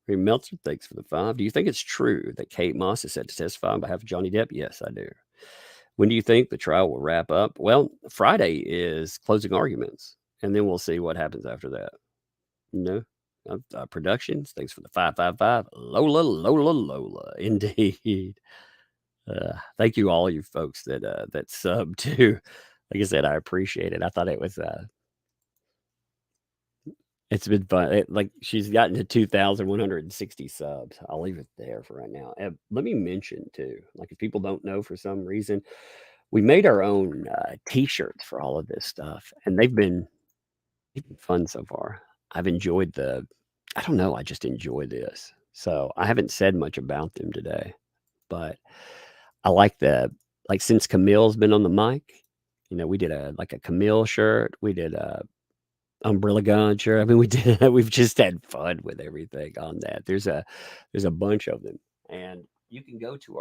Ray Meltzer, thanks for the 5. Do you think it's true that Kate Moss is set to testify on behalf of Johnny Depp? Yes, I do. When do you think the trial will wrap up? Well, Friday is closing arguments. And then we'll see what happens after that. Productions. Thanks for the 555. Lola. Indeed. Thank you all you folks that sub too. Like I said, I appreciate it. I thought it was it's been fun. She's gotten to 2,160 subs. I'll leave it there for right now. Let me mention too, if people don't know for some reason, we made our own t-shirts for all of this stuff, and they've been fun so far. I've enjoyed I don't know, I just enjoy this. So I haven't said much about them today, but I like since Camille's been on the mic, we did a Camille shirt. We did a ThatUmbrellaGuy shirt. I mean, we've just had fun with everything on that. There's a bunch of them, and you can go to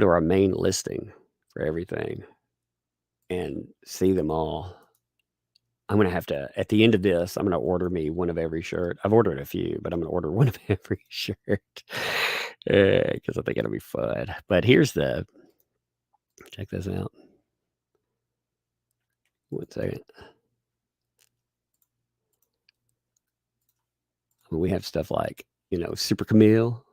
our main listing for everything and see them all. I'm going to have to, at the end of this, I'm going to order me one of every shirt. I've ordered a few, but I'm going to order one of every shirt because I think it'll be fun. But check this out. 1 second. We have stuff like, Super Camille,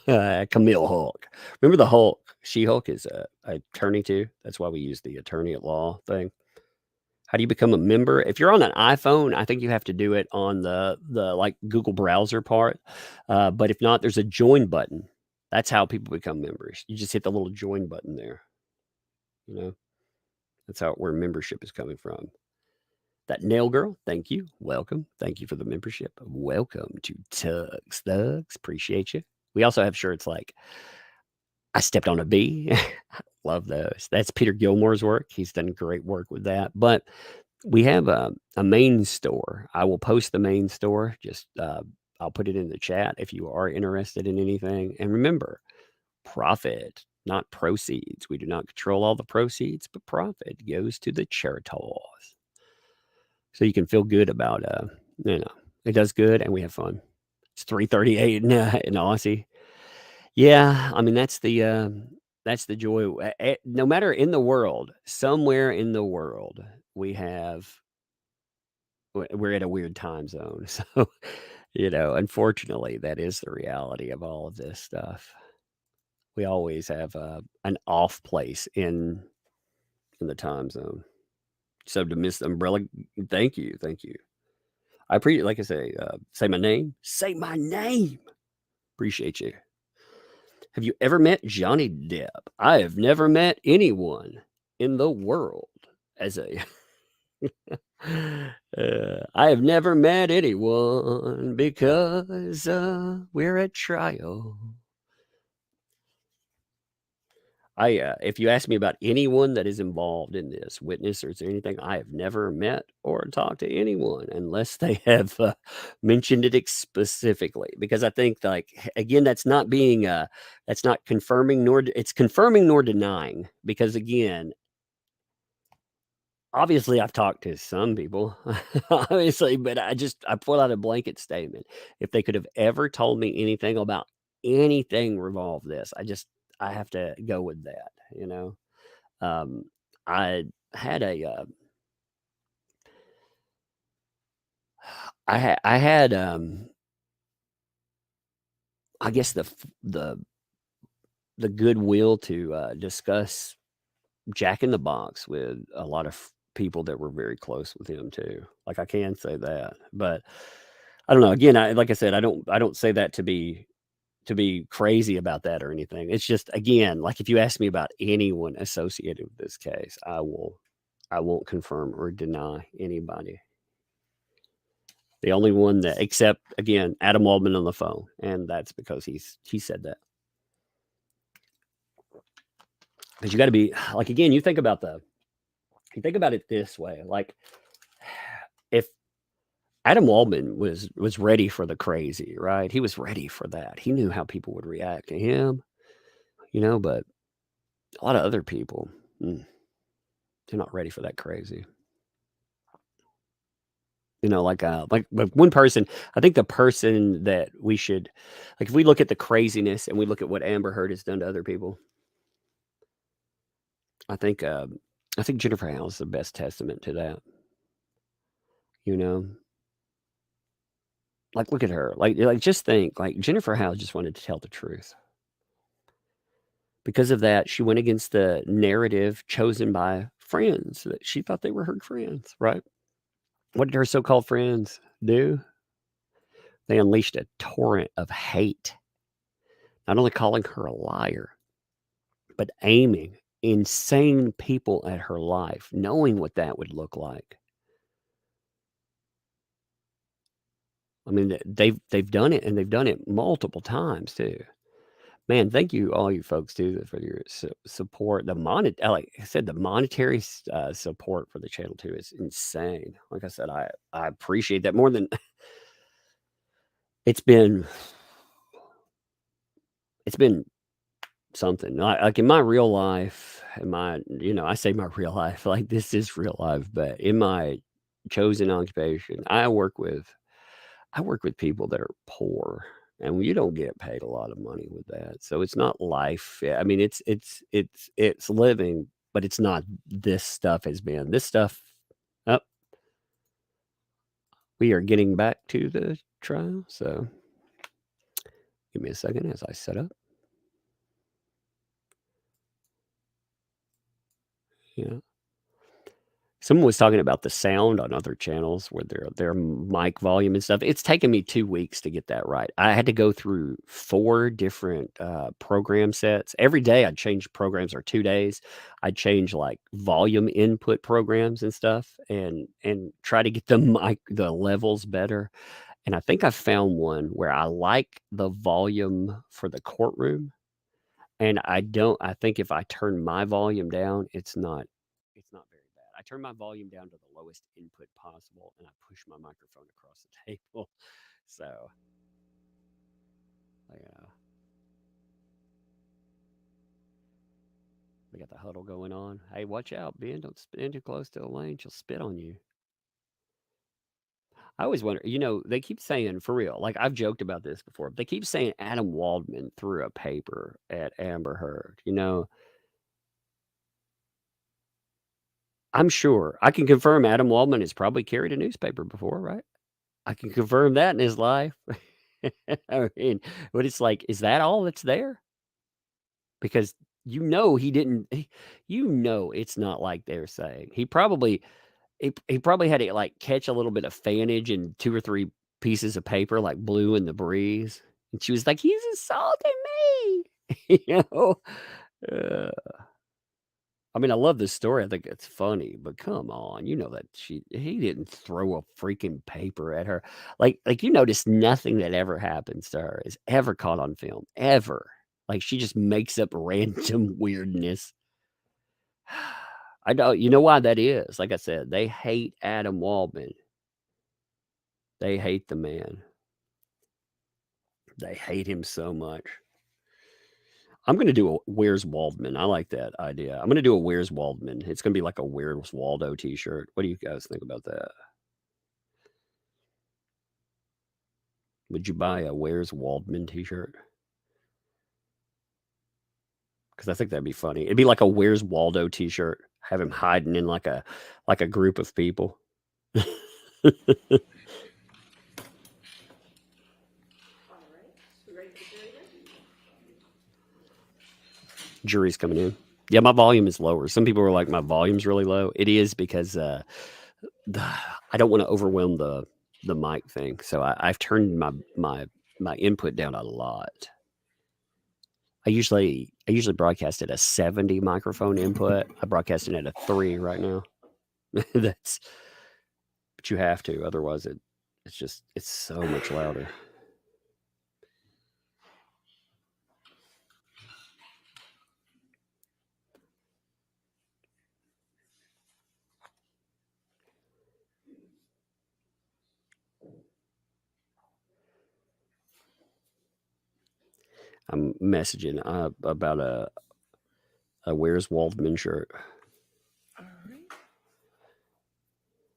Camille Hulk. Remember the Hulk? She-Hulk is a attorney too. That's why we use the attorney at law thing. How do you become a member? If you're on an iPhone, I think you have to do it on the Google browser part. But if not, there's a join button. That's how people become members. You just hit the little join button there. That's where membership is coming from. That Nail Girl, thank you. Welcome. Thank you for the membership. Welcome to Tugs Thugs. Appreciate you. We also have shirts like I Stepped on a Bee. Love those. That's Peter Gilmore's work. He's done great work with that. But we have a main store. I will post the main store. Just I'll put it in the chat if you are interested in anything. And remember, profit, not proceeds. We do not control all the proceeds, but profit goes to the charities. So you can feel good about, it does good and we have fun. It's 3:38 in Aussie. Yeah, I mean, that's the joy. No matter in the world, somewhere in the world, we're at a weird time zone. So, unfortunately, that is the reality of all of this stuff. We always have an off place in the time zone. So to Miss Umbrella, thank you. I appreciate, like I say my name. Say my name. Appreciate you. Have you ever met Johnny Depp? I have never met anyone in the world as a. I have never met anyone because we're at trial. If you ask me about anyone that is involved in this, witness or anything, I have never met or talked to anyone unless they have mentioned it specifically. Because I think, again, that's not confirming it's confirming nor denying. Because again, obviously I've talked to some people, obviously, but I put out a blanket statement. If they could have ever told me anything about anything revolved this, I have to go with that, I had I had I guess the goodwill to discuss Jack in the Box with a lot of people that were very close with him too. Like I can say that, but I don't know. Again, like I said, I don't say that to be crazy about that or anything. It's just, again, like if you ask me about anyone associated with this case, I won't confirm or deny anybody. The only one that, except again, Adam Waldman on the phone, and that's because he said that. Because you got to be like, again, you think about it this way, like if Adam Waldman was ready for the crazy, right? He was ready for that. He knew how people would react to him, but a lot of other people, they're not ready for that crazy. Like one person, I think the person that we should, like, if we look at the craziness and we look at what Amber Heard has done to other people, I think Jennifer Howell is the best testament to that. Like, look at her. Like just think, like Jennifer Howell just wanted to tell the truth. Because of that, she went against the narrative chosen by friends that she thought they were her friends, right? What did her so-called friends do? They unleashed a torrent of hate, not only calling her a liar, but aiming insane people at her life, knowing what that would look like. I mean, they've done it, and they've done it multiple times too. Man, thank you, all you folks too, for your support. Like I said, the monetary support for the channel too is insane. Like I said, I appreciate that more than it's been something. Like in my real life, I say my real life, like this is real life, but in my chosen occupation, I work with people that are poor, and you don't get paid a lot of money with that. So it's not life. I mean, it's living, but it's not. This stuff has been this stuff. Up. We are getting back to the trial. So give me a second as I set up. Yeah. Someone was talking about the sound on other channels with their mic volume and stuff. It's taken me 2 weeks to get that right. I had to go through 4 different program sets. Every day I'd change programs, or 2 days. I'd change like volume input programs and stuff and try to get the levels better. And I think I found one where I like the volume for the courtroom. And I think if I turn my volume down, it's not very bad. I turn my volume down to the lowest input possible, and I push my microphone across the table. So, yeah. They got the huddle going on. Hey, watch out, Ben. Don't spin too close to Elaine. She'll spit on you. I always wonder, they keep saying, for real, like I've joked about this before, but they keep saying Adam Waldman threw a paper at Amber Heard. I'm sure. I can confirm Adam Waldman has probably carried a newspaper before, right? I can confirm that in his life. I mean, but it's like, is that all that's there? Because he didn't, it's not like they're saying. He probably had to like catch a little bit of fanage in 2 or 3 pieces of paper, like blew in the breeze. And she was like, he's assaulting me. Uh, I mean, I love this story. I think it's funny, but come on, that he didn't throw a freaking paper at her. Like you notice nothing that ever happens to her is ever caught on film, ever. Like she just makes up random weirdness. I know, you know why that is. Like I said, they hate Adam Waldman. They hate the man. They hate him so much. I'm going to do a Where's Waldman. I like that idea. I'm going to do a Where's Waldman. It's going to be like a Where's Waldo t-shirt. What do you guys think about that? Would you buy a Where's Waldman t-shirt? Because I think that'd be funny. It'd be like a Where's Waldo t-shirt. Have him hiding in like a group of people. Jury's coming in. Yeah, my volume is lower. Some people were like, my volume's really low. It is because I don't want to overwhelm the mic thing. So I've turned my input down a lot. I usually broadcast at a 70 microphone input. I'm broadcasting at a 3 right now. But you have to, otherwise it's so much louder. I'm messaging about a Where's Waldman shirt. All right.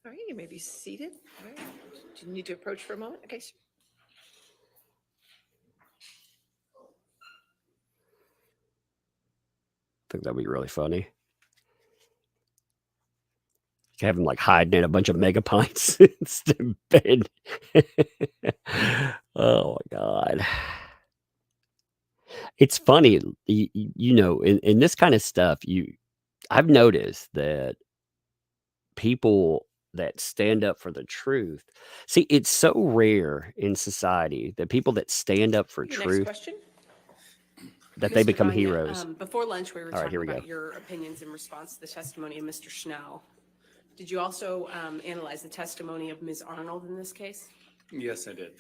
All right, you may be seated. All right. Do you need to approach for a moment? Okay. I think that'd be really funny. Have him like hiding in a bunch of mega pints instead of bed. Oh my God. It's funny, in this kind of stuff, I've noticed that people that stand up for the truth, see, it's so rare in society that people that stand up for Your truth, next question. that they Mr. become Gagne, heroes. Before lunch, we were All right, talking here we about go. your opinions in response to the testimony of Mr. Schnell. Did you also analyze the testimony of Ms. Arnold in this case? Yes, I did.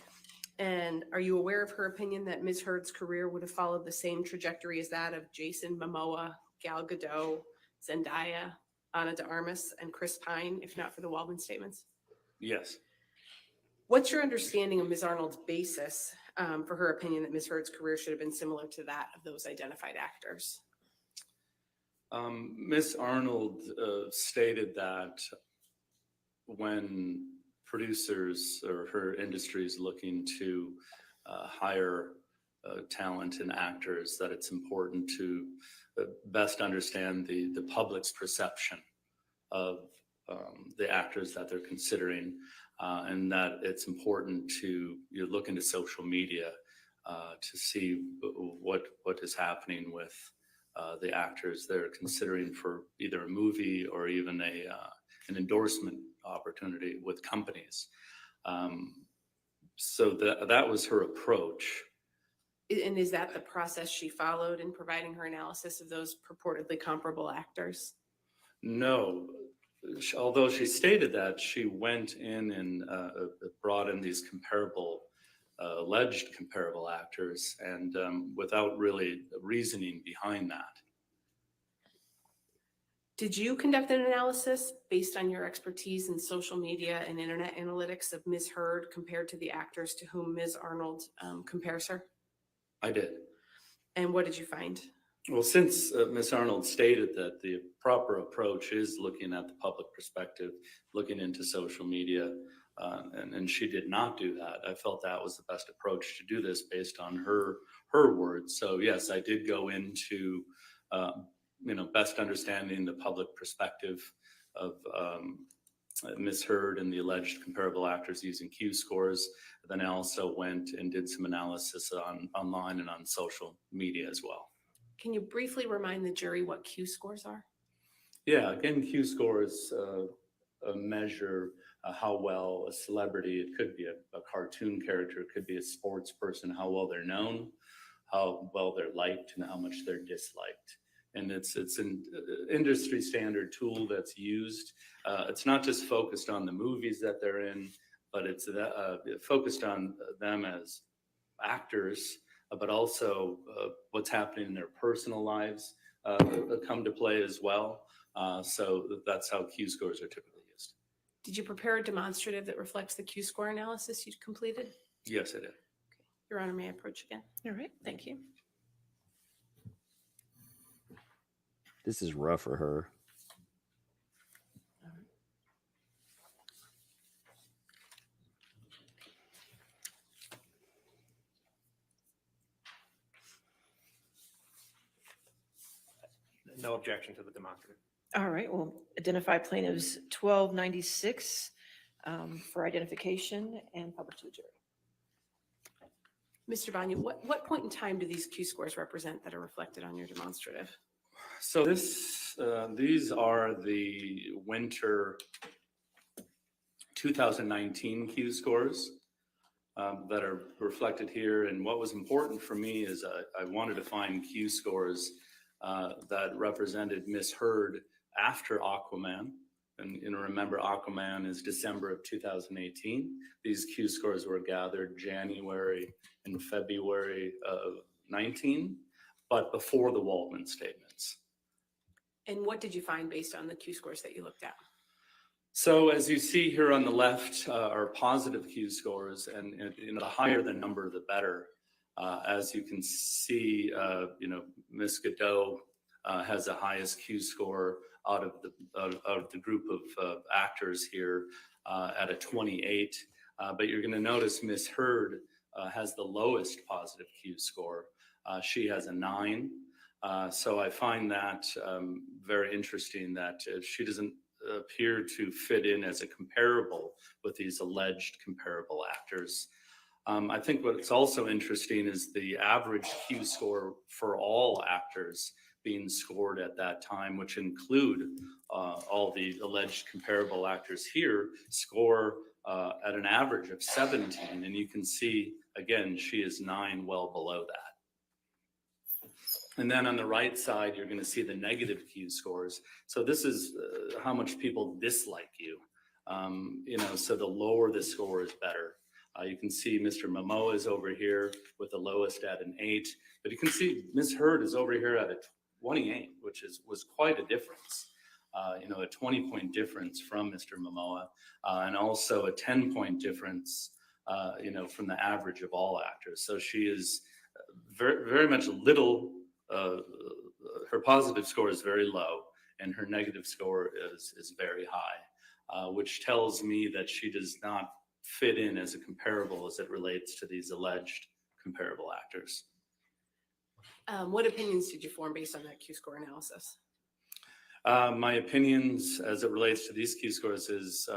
And are you aware of her opinion that Ms. Heard's career would have followed the same trajectory as that of Jason Momoa, Gal Gadot, Zendaya, Ana de Armas, and Chris Pine, if not for the Waldman statements? Yes. What's your understanding of Ms. Arnold's basis for her opinion that Ms. Heard's career should have been similar to that of those identified actors? Ms. Arnold stated that when producers or her industry is looking to hire talent and actors, that it's important to best understand the public's perception of the actors that they're considering, and that it's important to look into social media to see what is happening with the actors they're considering for either a movie or even an endorsement opportunity with companies. So that was her approach. And is that the process she followed in providing her analysis of those purportedly comparable actors? No, although she stated that, she went in and brought in these alleged comparable actors, and without really reasoning behind that. Did you conduct an analysis based on your expertise in social media and internet analytics of Ms. Heard compared to the actors to whom Ms. Arnold compares her? I did. And what did you find? Well, since Ms. Arnold stated that the proper approach is looking at the public perspective, looking into social media, and she did not do that, I felt that was the best approach to do this based on her words. So yes, I did go into best understanding the public perspective of Ms. Heard and the alleged comparable actors using Q scores. Then I also went and did some analysis online and on social media as well. Can you briefly remind the jury what Q scores are? Yeah, again, Q scores measure how well a celebrity, it could be a cartoon character, it could be a sports person, how well they're known, how well they're liked, and how much they're disliked. And it's an industry standard tool that's used. It's not just focused on the movies that they're in, but it's focused on them as actors, but also what's happening in their personal lives come to play as well. So that's how Q scores are typically used. Did you prepare a demonstrative that reflects the Q score analysis you completed? Yes, I did. Your Honor, may I approach again? All right, thank you. This is rough for her. No objection to the demonstrative. All right, we'll identify plaintiffs 1296 for identification and publish to the jury. Mr. Banya, what point in time do these Q scores represent that are reflected on your demonstrative? So these are the winter 2019 Q scores that are reflected here. And what was important for me is I wanted to find Q scores that represented Miss Heard after Aquaman. And remember, Aquaman is December of 2018. These Q scores were gathered January and February of 19, but before the Waldman statements. And what did you find based on the Q scores that you looked at? So as you see here on the left are positive Q scores, and the higher the number, the better. As you can see, Ms. Godot has the highest Q score out of the group of actors here at a 28. But you're going to notice Ms. Heard has the lowest positive Q score. She has a 9. So I find that very interesting that she doesn't appear to fit in as a comparable with these alleged comparable actors. I think what's also interesting is the average Q score for all actors being scored at that time, which include all the alleged comparable actors here, score at an average of 17. And you can see, again, she is 9, well below that. And then on the right side, you're going to see the negative Q scores. So this is how much people dislike you. So the lower the score is better. You can see Mr. Momoa is over here with the lowest at an 8, but you can see Ms. Heard is over here at a 28, which was quite a difference. A 20-point difference from Mr. Momoa, and also a 10-point difference, from the average of all actors. So she is very, very much her positive score is very low, and her negative score is very high, which tells me that she does not fit in as a comparable as it relates to these alleged comparable actors. What opinions did you form based on that Q score analysis? My opinions as it relates to these Q scores is,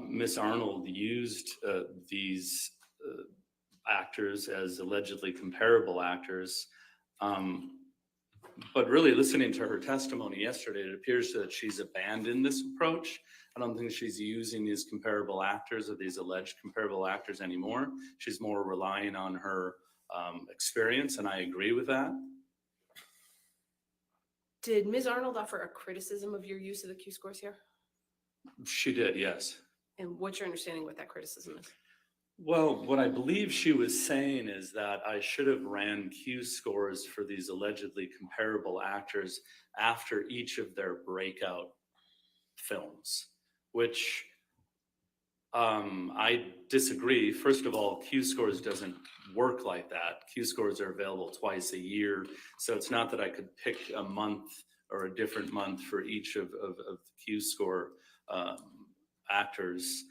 Miss Arnold used these actors as allegedly comparable actors. But really listening to her testimony yesterday, it appears that she's abandoned this approach. I don't think she's using these comparable actors or these alleged comparable actors anymore. She's more relying on her experience, and I agree with that. Did Ms. Arnold offer a criticism of your use of the Q scores here? She did, yes. And what's your understanding what that criticism is? Well, what I believe she was saying is that I should have ran Q scores for these allegedly comparable actors after each of their breakout films, which I disagree. First of all, Q-scores doesn't work like that. Q-scores are available twice a year. So it's not that I could pick a month or a different month for each of the Q-score actors.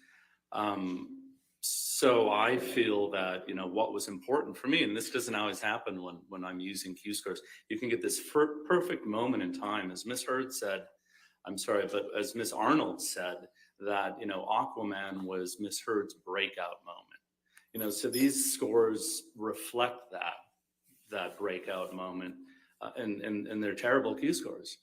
So I feel that, what was important for me, and this doesn't always happen when I'm using Q-scores, you can get this perfect moment in time. As Miss Heard said, I'm sorry, but as Miss Arnold said, that, Aquaman was Miss Heard's breakout moment. So these scores reflect that breakout moment, and they're terrible Q-scores.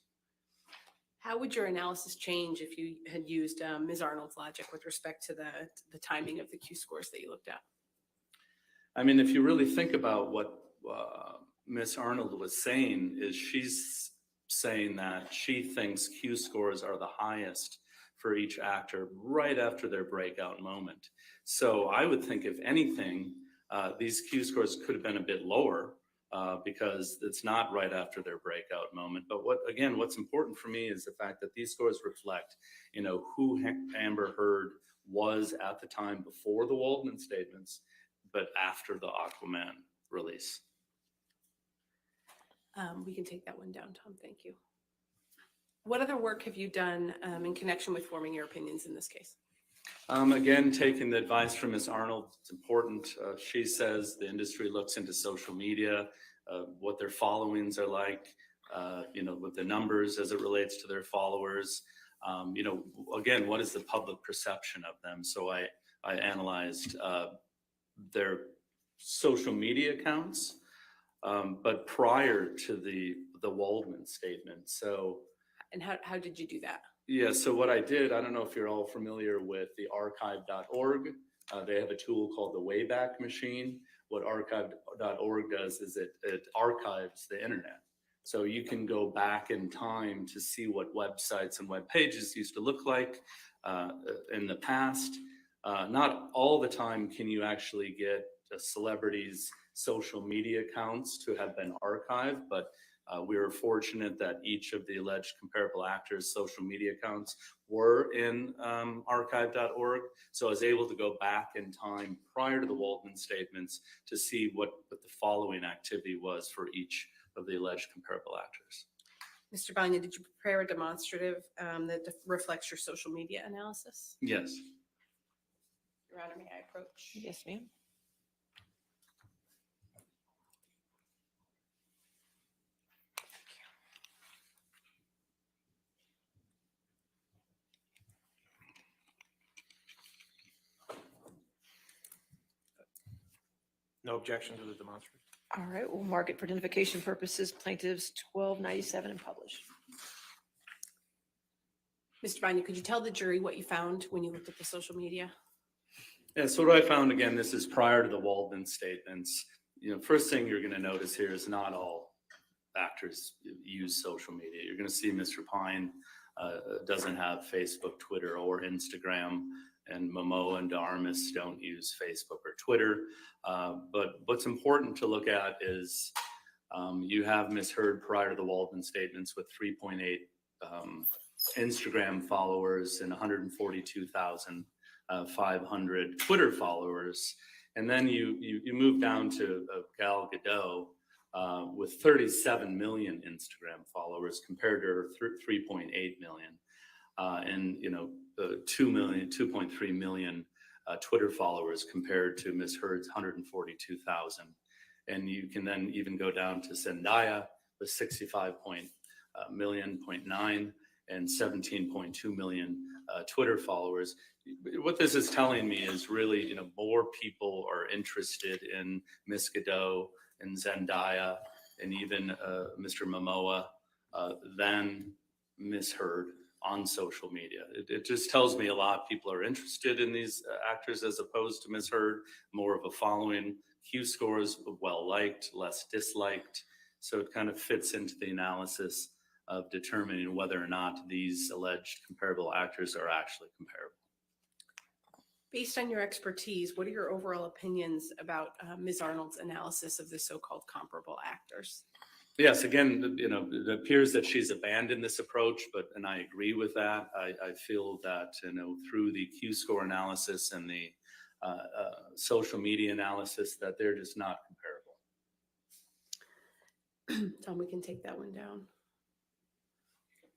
How would your analysis change if you had used Ms. Arnold's logic with respect to the timing of the Q-scores that you looked at? I mean, if you really think about what Miss Arnold was saying, is she's saying that she thinks Q-scores are the highest for each actor right after their breakout moment. So I would think, if anything, these Q-scores could have been a bit lower because it's not right after their breakout moment. But what's important for me is the fact that these scores reflect, who Amber Heard was at the time before the Waldman statements, but after the Aquaman release. We can take that one down, Tom. Thank you. What other work have you done in connection with forming your opinions in this case? Again, taking the advice from Ms. Arnold, it's important. She says the industry looks into social media, what their followings are like, with the numbers as it relates to their followers. Again, what is the public perception of them? So I analyzed their social media accounts, but prior to the Waldman statement. So. And how did you do that? Yeah, so what I did, I don't know if you're all familiar with the archive.org. They have a tool called the Wayback Machine. What archive.org does is it archives the internet. So you can go back in time to see what websites and web pages used to look like in the past. Not all the time can you actually get a celebrity's social media accounts to have been archived, but we were fortunate that each of the alleged comparable actors' social media accounts were in archive.org. So I was able to go back in time prior to the Waldman statements to see what the following activity was for each of the alleged comparable actors. Mr. Banya, did you prepare a demonstrative that reflects your social media analysis? Yes. Your Honor, may I approach? Yes, ma'am. No objection to the demonstrative. All right, we'll mark it for identification purposes. Plaintiffs 1297 and publish. Mr. Banya, could you tell the jury what you found when you looked at the social media? Yeah, so what I found, again, this is prior to the Waldman statements. First thing you're going to notice here is not all actors use social media. You're going to see Mr. Pine doesn't have Facebook, Twitter, or Instagram, and Momoa and DeArmas don't use Facebook or Twitter. But what's important to look at is you have Ms. Heard prior to the Waldman statements with 3.8 Instagram followers and 142,500 Twitter followers. And then you move down to Gal Gadot with 37 million Instagram followers compared to her 3.8 million. And 2.3 million Twitter followers compared to Ms. Heard's 142,000. And you can then even go down to Zendaya with 65.9 and 17.2 million Twitter followers. What this is telling me is really, more people are interested in Ms. Gadot and Zendaya and even Mr. Momoa than Ms. Heard on social media. It just tells me a lot of people are interested in these actors as opposed to Ms. Heard, more of a following. Q scores, well liked, less disliked. So it kind of fits into the analysis of determining whether or not these alleged comparable actors are actually comparable. Based on your expertise, what are your overall opinions about Ms. Arnold's analysis of the so-called comparable actors? Yes, again, it appears that she's abandoned this approach, and I agree with that. I feel that, through the Q-score analysis and the social media analysis, that they're just not comparable. Tom, we can take that one down.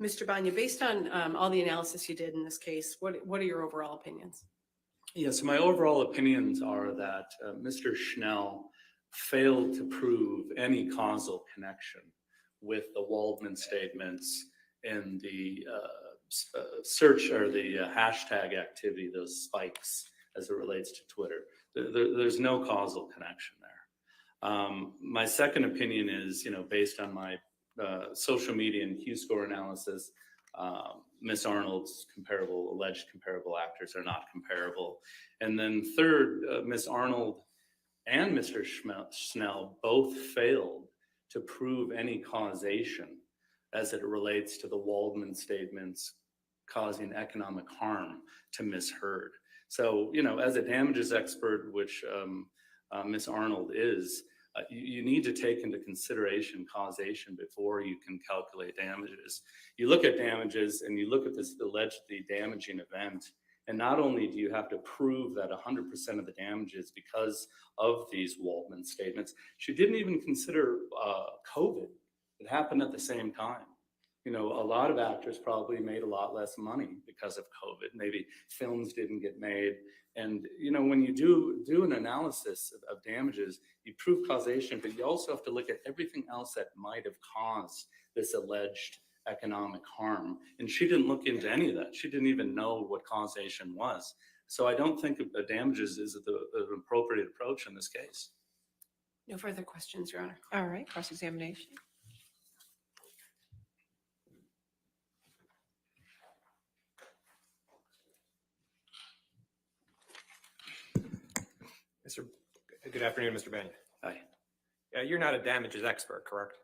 Mr. Banya, based on all the analysis you did in this case, what are your overall opinions? Yes, my overall opinions are that Mr. Schnell failed to prove any causal connection with the Waldman statements and the search or the hashtag activity, those spikes as it relates to Twitter. There's no causal connection there. My second opinion is, based on my social media and Q-score analysis, Miss Arnold's alleged comparable actors are not comparable. And then third, Miss Arnold and Mr. Schnell both failed to prove any causation as it relates to the Waldman statements causing economic harm to Miss Heard. So, as a damages expert, which Miss Arnold is, you need to take into consideration causation before you can calculate damages. You look at damages and you look at this allegedly damaging event, and not only do you have to prove that 100% of the damages because of these Waldman statements, she didn't even consider COVID. It happened at the same time. A lot of actors probably made a lot less money because of COVID. Maybe films didn't get made. And, when you do an analysis of damages, you prove causation, but you also have to look at everything else that might have caused this alleged economic harm. And she didn't look into any of that. She didn't even know what causation was. So I don't think the damages is the appropriate approach in this case. No further questions, Your Honor. All right, cross-examination. Good afternoon, Mr. Banya. Hi. You're not a damages expert, correct?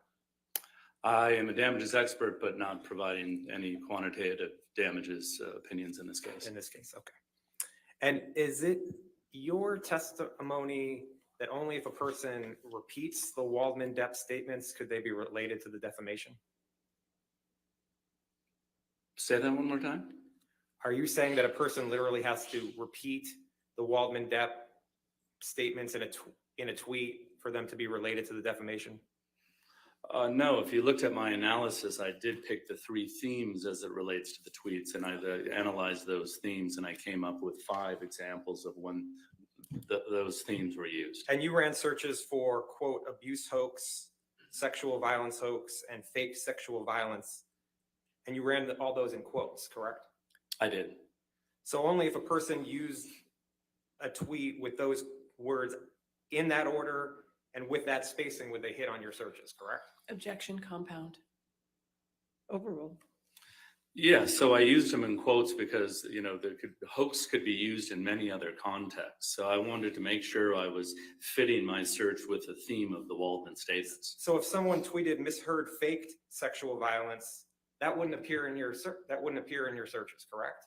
I am a damages expert, but not providing any quantitative damages opinions in this case. In this case, okay. And is it your testimony that only if a person repeats the Waldman Depp statements could they be related to the defamation? Say that one more time. Are you saying that a person literally has to repeat the Waldman Depp statements in a tweet for them to be related to the defamation? No, if you looked at my analysis, I did pick the 3 themes as it relates to the tweets, and I analyzed those themes, and I came up with 5 examples of when those themes were used. And you ran searches for, quote, abuse hoax, sexual violence hoax, and fake sexual violence, and you ran all those in quotes, correct? I did. So only if a person used a tweet with those words in that order and with that spacing would they hit on your searches, correct? Objection, compound. Overruled. Yeah, so I used them in quotes because, hoax could be used in many other contexts. So I wanted to make sure I was fitting my search with the theme of the Waldman statements. So if someone tweeted Miss Heard faked sexual violence, that wouldn't appear in your searches, correct?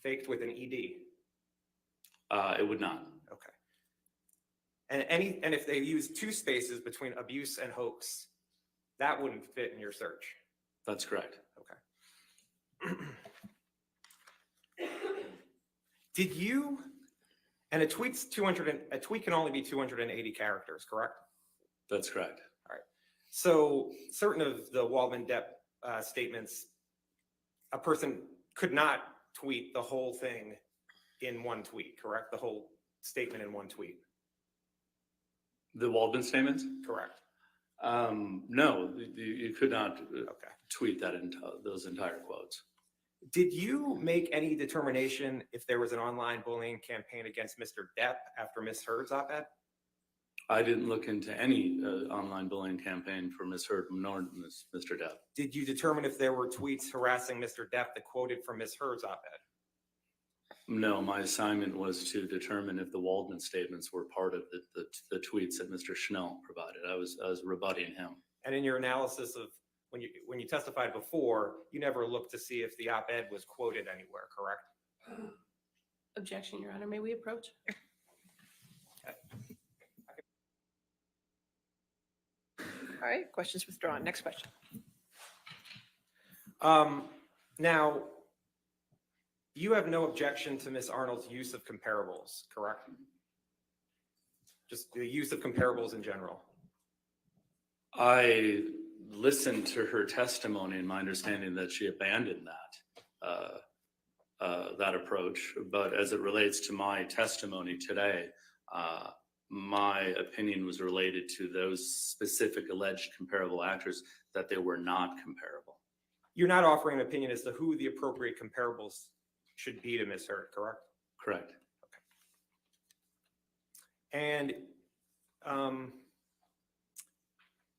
Faked with an ED. It would not. Okay. And if they use 2 spaces between abuse and hoax, that wouldn't fit in your search. That's correct. Okay. Did you? And a tweet can only be 280 characters, correct? That's correct. All right. So certain of the Waldman Depp statements, a person could not tweet the whole thing in one tweet, correct? The whole statement in one tweet. The Waldman statements? Correct. No, you could not tweet those entire quotes. Did you make any determination if there was an online bullying campaign against Mr. Depp after Miss Heard's op-ed? I didn't look into any online bullying campaign for Miss Heard nor Mr. Depp. Did you determine if there were tweets harassing Mr. Depp that quoted from Miss Heard's op-ed? No, my assignment was to determine if the Waldman statements were part of the tweets that Mr. Schnell provided. I was rebutting him. And in your analysis of when you testified before, you never looked to see if the op-ed was quoted anywhere, correct? Objection, Your Honor. May we approach? All right, questions withdrawn. Next question. Now, you have no objection to Ms. Arnold's use of comparables, correct? Just the use of comparables in general. I listened to her testimony and my understanding that she abandoned that approach. But as it relates to my testimony today, my opinion was related to those specific alleged comparable actors, that they were not comparable. You're not offering an opinion as to who the appropriate comparables should be to Ms. Hurd, correct? Correct. And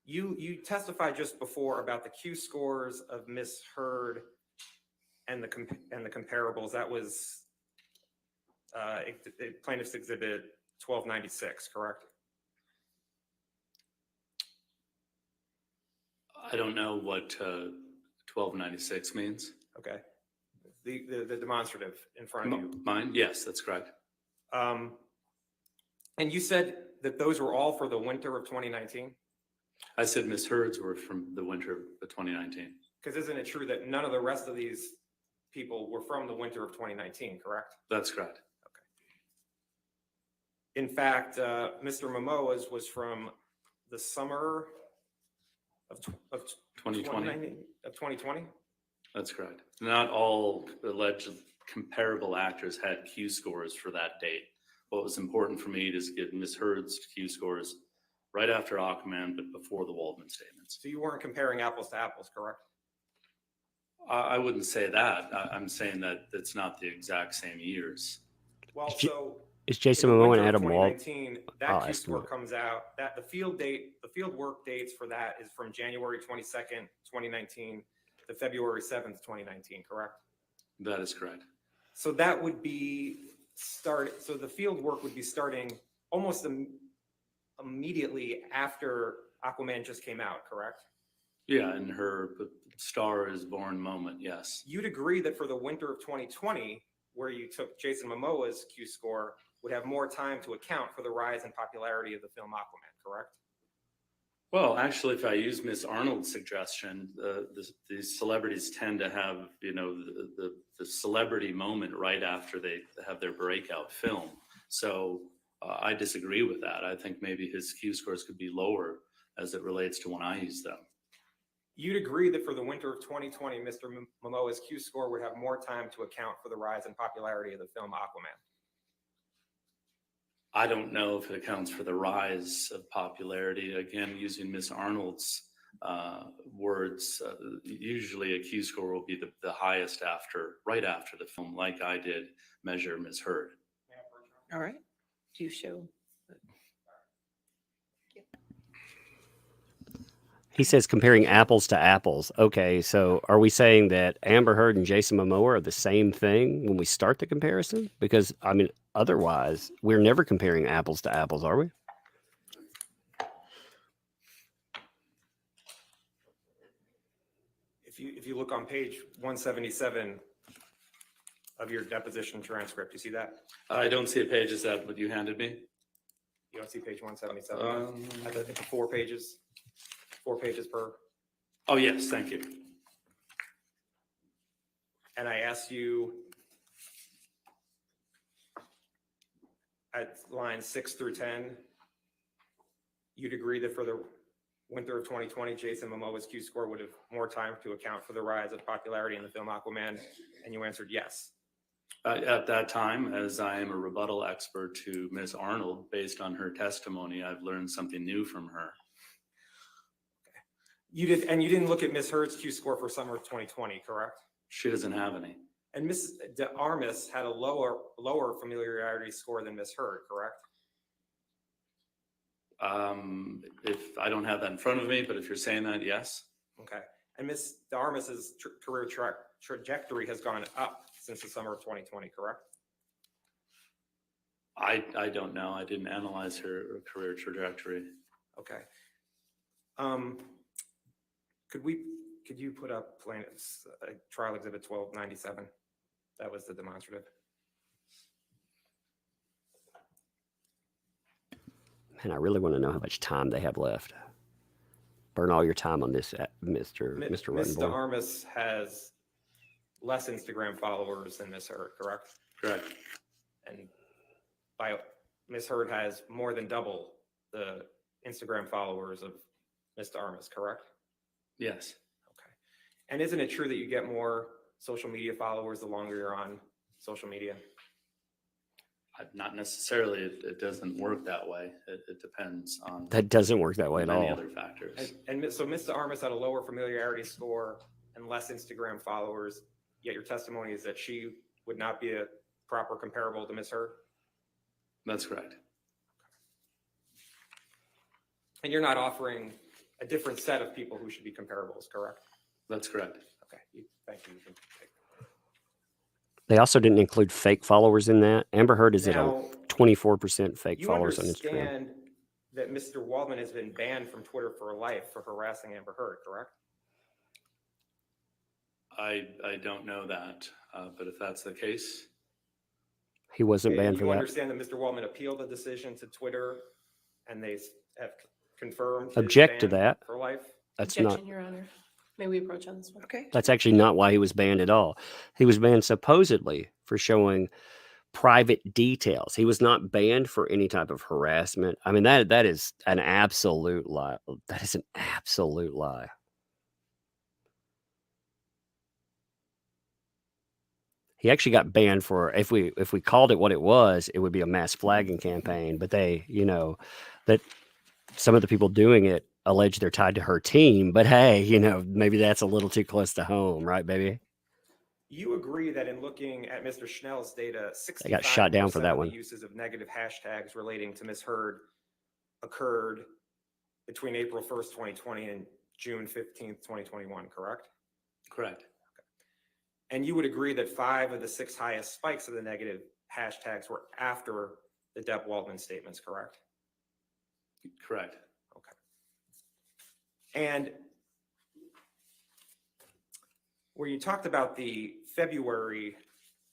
you testified just before about the Q scores of Ms. Hurd and the comparables. That was plaintiff's exhibit 1296, correct? I don't know what 1296 means. Okay. The demonstrative in front of you. Mine? Yes, that's correct. And you said that those were all for the winter of 2019? I said Ms. Hurd's were from the winter of 2019. Because isn't it true that none of the rest of these people were from the winter of 2019, correct? That's correct. In fact, Mr. Momoa's was from the summer of 2020. Of 2020? That's correct. Not all alleged comparable actors had Q scores for that date. What was important for me is get Ms. Hurd's Q scores right after Aquaman, but before the Waldman statements. So you weren't comparing apples to apples, correct? I wouldn't say that. I'm saying that it's not the exact same years. Well, so Is Jason in the Momoa winter and of Adam Wald? 2019, I'll that Q ask score them. comes out, that the field work dates for that is from January 22nd, 2019 to February 7th, 2019, correct? That is correct. So that would be so the field work would be starting almost immediately after Aquaman just came out, correct? Yeah, in her Star is Born moment, yes. You'd agree that for the winter of 2020, where you took Jason Momoa's Q score, would have more time to account for the rise in popularity of the film Aquaman, correct? Well, actually, if I use Miss Arnold's suggestion, the celebrities tend to have, the celebrity moment right after they have their breakout film. So I disagree with that. I think maybe his Q scores could be lower as it relates to when I use them. You'd agree that for the winter of 2020, Mr. Momoa's Q score would have more time to account for the rise in popularity of the film Aquaman. I don't know if it accounts for the rise of popularity. Again, using Miss Arnold's words, usually a Q score will be the highest right after the film, like I did measure Ms. Hurd. All right. Do you show? He says comparing apples to apples. Okay, so are we saying that Amber Heard and Jason Momoa are the same thing when we start the comparison? Because, I mean, otherwise, we're never comparing apples to apples, are we? If you look on page 177 of your deposition transcript, you see that? I don't see a page. Is that what you handed me? You don't see page 177? I think 4 pages. 4 pages per. Oh, yes, thank you. And I asked you at lines 6 through 10, you'd agree that for the winter of 2020, Jason Momoa's Q score would have more time to account for the rise of popularity in the film Aquaman, and you answered yes. At that time, as I am a rebuttal expert to Ms. Arnold, based on her testimony, I've learned something new from her. You didn't look at Ms. Hurd's Q score for summer of 2020, correct? She doesn't have any. And Ms. De Armas had a lower familiarity score than Ms. Hurd, correct? If I don't have that in front of me, but if you're saying that, yes. Okay. And Ms. De Armas's career trajectory has gone up since the summer of 2020, correct? I don't know. I didn't analyze her career trajectory. Okay. Could you put up plaintiff's trial exhibit 1297? That was the demonstrative. Man, I really want to know how much time they have left. burn all your time on this, Mr. Mr. Ruttenborn. Armis has less Instagram followers than Ms. Hurd, correct? Correct. And Ms. Hurd has more than double the Instagram followers of Mr. Armis, correct? Yes. Okay. And isn't it true that you get more social media followers the longer you're on social media? Not necessarily. It doesn't work that way. It depends on That doesn't work that way at many all. other factors. So Mr. Armis had a lower familiarity score and less Instagram followers, yet your testimony is that she would not be a proper comparable to Ms. Hurd? That's correct. And you're not offering a different set of people who should be comparables, correct? That's correct. Okay, thank you. You can take- They also didn't include fake followers in that. Amber Heard is at a Now, 24% fake you followers on Instagram. understand that Mr. Waldman has been banned from Twitter for life for harassing Amber Heard, correct? I don't know that, but if that's the case, He wasn't Okay, banned for you that. understand that Mr. Waldman appealed the decision to Twitter and they have confirmed his Object to ban that. for life? That's Objection, not. Your Honor. May we approach on this one? Okay. That's actually not why he was banned at all. He was banned supposedly for showing private details. He was not banned for any type of harassment. I mean, that is an absolute lie. That is an absolute lie. He actually got banned for, if we called it what it was, it would be a mass flagging campaign. But they, that some of the people doing it allege they're tied to her team. But hey, maybe that's a little too close to home, right, baby? You agree that in looking at Mr. Schnell's data, 65% They got shot down for that of one. the uses of negative hashtags relating to Ms. Heard occurred between April 1st, 2020 and June 15th, 2021, correct? correct. And you would agree that 5 of the 6 highest spikes of the negative hashtags were after the Depp Waldman statements, correct? Correct. And where you talked about the February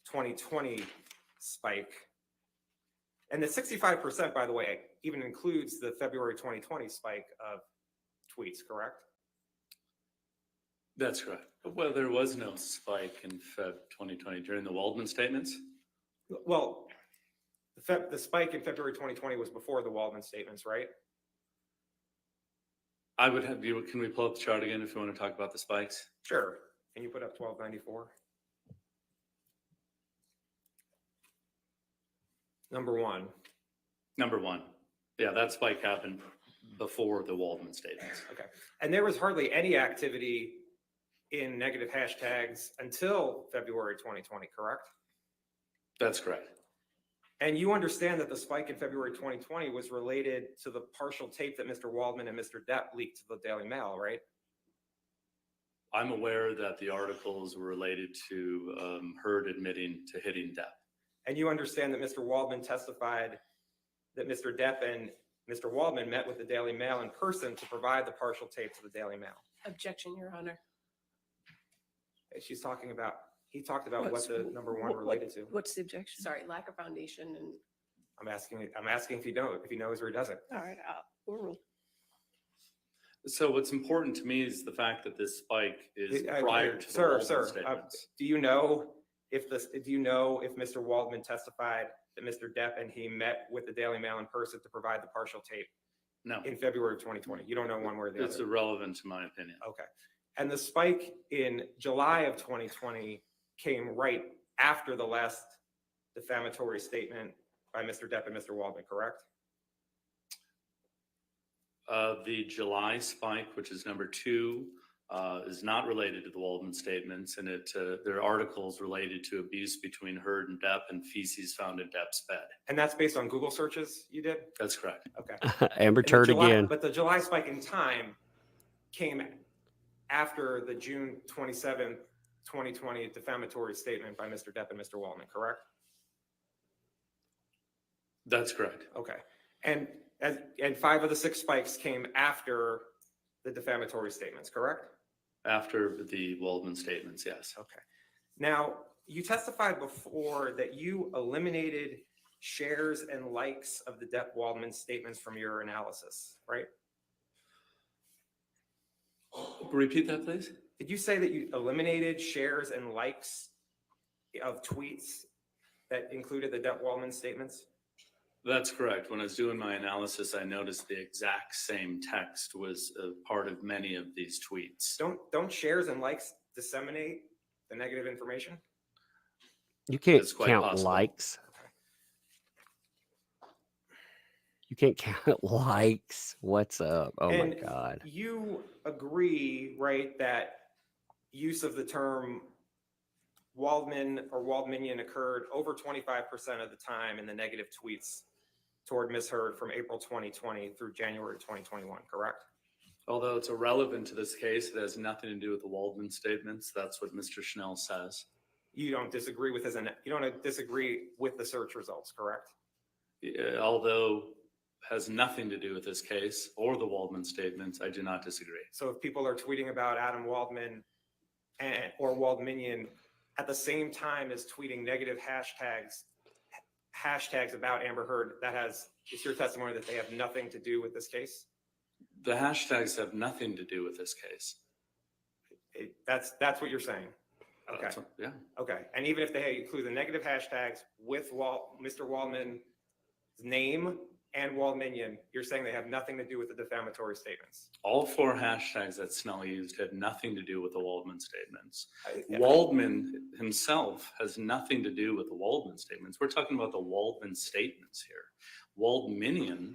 2020 spike, and the 65%, by the way, even includes the February 2020 spike of tweets, correct? That's correct. Well, there was no spike in Feb 2020 during the Waldman statements. Well, the spike in February 2020 was before the Waldman statements, right? I would have you, can we pull up the chart again if you want to talk about the spikes? Sure. Can you put up 1294? Number one. Number one. Yeah, that spike happened before the Waldman statements. Okay. And there was hardly any activity in negative hashtags until February 2020, correct? That's correct. And you understand that the spike in February 2020 was related to the partial tape that Mr. Waldman and Mr. Depp leaked to the Daily Mail, right? I'm aware that the articles were related to Heard admitting to hitting Depp. And you understand that Mr. Waldman testified that Mr. Depp and Mr. Waldman met with the Daily Mail in person to provide the partial tape to the Daily Mail. Objection, Your Honor. And he talked about what the number one related to. What's the objection? Sorry, lack of foundation and, I'm asking if he knows or he doesn't. all right, overruled. So what's important to me is the fact that this spike is prior to the Sir, Waldman statements. do you know if Mr. Waldman testified that Mr. Depp and he met with the Daily Mail in person to provide the partial tape No, in February of 2020? You don't know one way or the it's other. irrelevant to my opinion. Okay. And the spike in July of 2020 came right after the last defamatory statement by Mr. Depp and Mr. Waldman, correct? The July spike, which is number 2, is not related to the Waldman statements, and there are articles related to abuse between Heard and Depp and feces found in Depp's bed. And that's based on Google searches you did? That's correct. Okay. Amber And the Turd July- again. But the July spike in time came after the June 27th, 2020 defamatory statement by Mr. Depp and Mr. Waldman, correct? That's correct. Okay. And 5 of the 6 spikes came after the defamatory statements, correct? After the Waldman statements, yes. Okay. Now, you testified before that you eliminated shares and likes of the Depp Waldman statements from your analysis, right? Repeat that, please. Did you say that you eliminated shares and likes of tweets that included the Depp Waldman statements? That's correct. When I was doing my analysis, I noticed the exact same text was a part of many of these tweets. Don't shares and likes disseminate the negative information? You can't That's quite count possible. likes. You can't count likes. What's up? Oh my And God. you agree, right, that use of the term Waldman or Waldmanian occurred over 25% of the time in the negative tweets toward Ms. Heard from April 2020 through January 2021, correct? Although it's irrelevant to this case, it has nothing to do with the Waldman statements. That's what Mr. Schnell says. You don't disagree with the search results, correct? Although has nothing to do with this case or the Waldman statements, I do not disagree. So if people are tweeting about Adam Waldman or Waldmanian at the same time as tweeting negative hashtags about Amber Heard, it's your testimony that they have nothing to do with this case? The hashtags have nothing to do with this case. That's what you're saying? Okay. Yeah. Okay. And even if they include the negative hashtags with Mr. Waldman's name and Waldmanian, you're saying they have nothing to do with the defamatory statements? All four hashtags that Snell used had nothing to do with the Waldman statements. Yeah. Waldman himself has nothing to do with the Waldman statements. We're talking about the Waldman statements here. Waldmanian,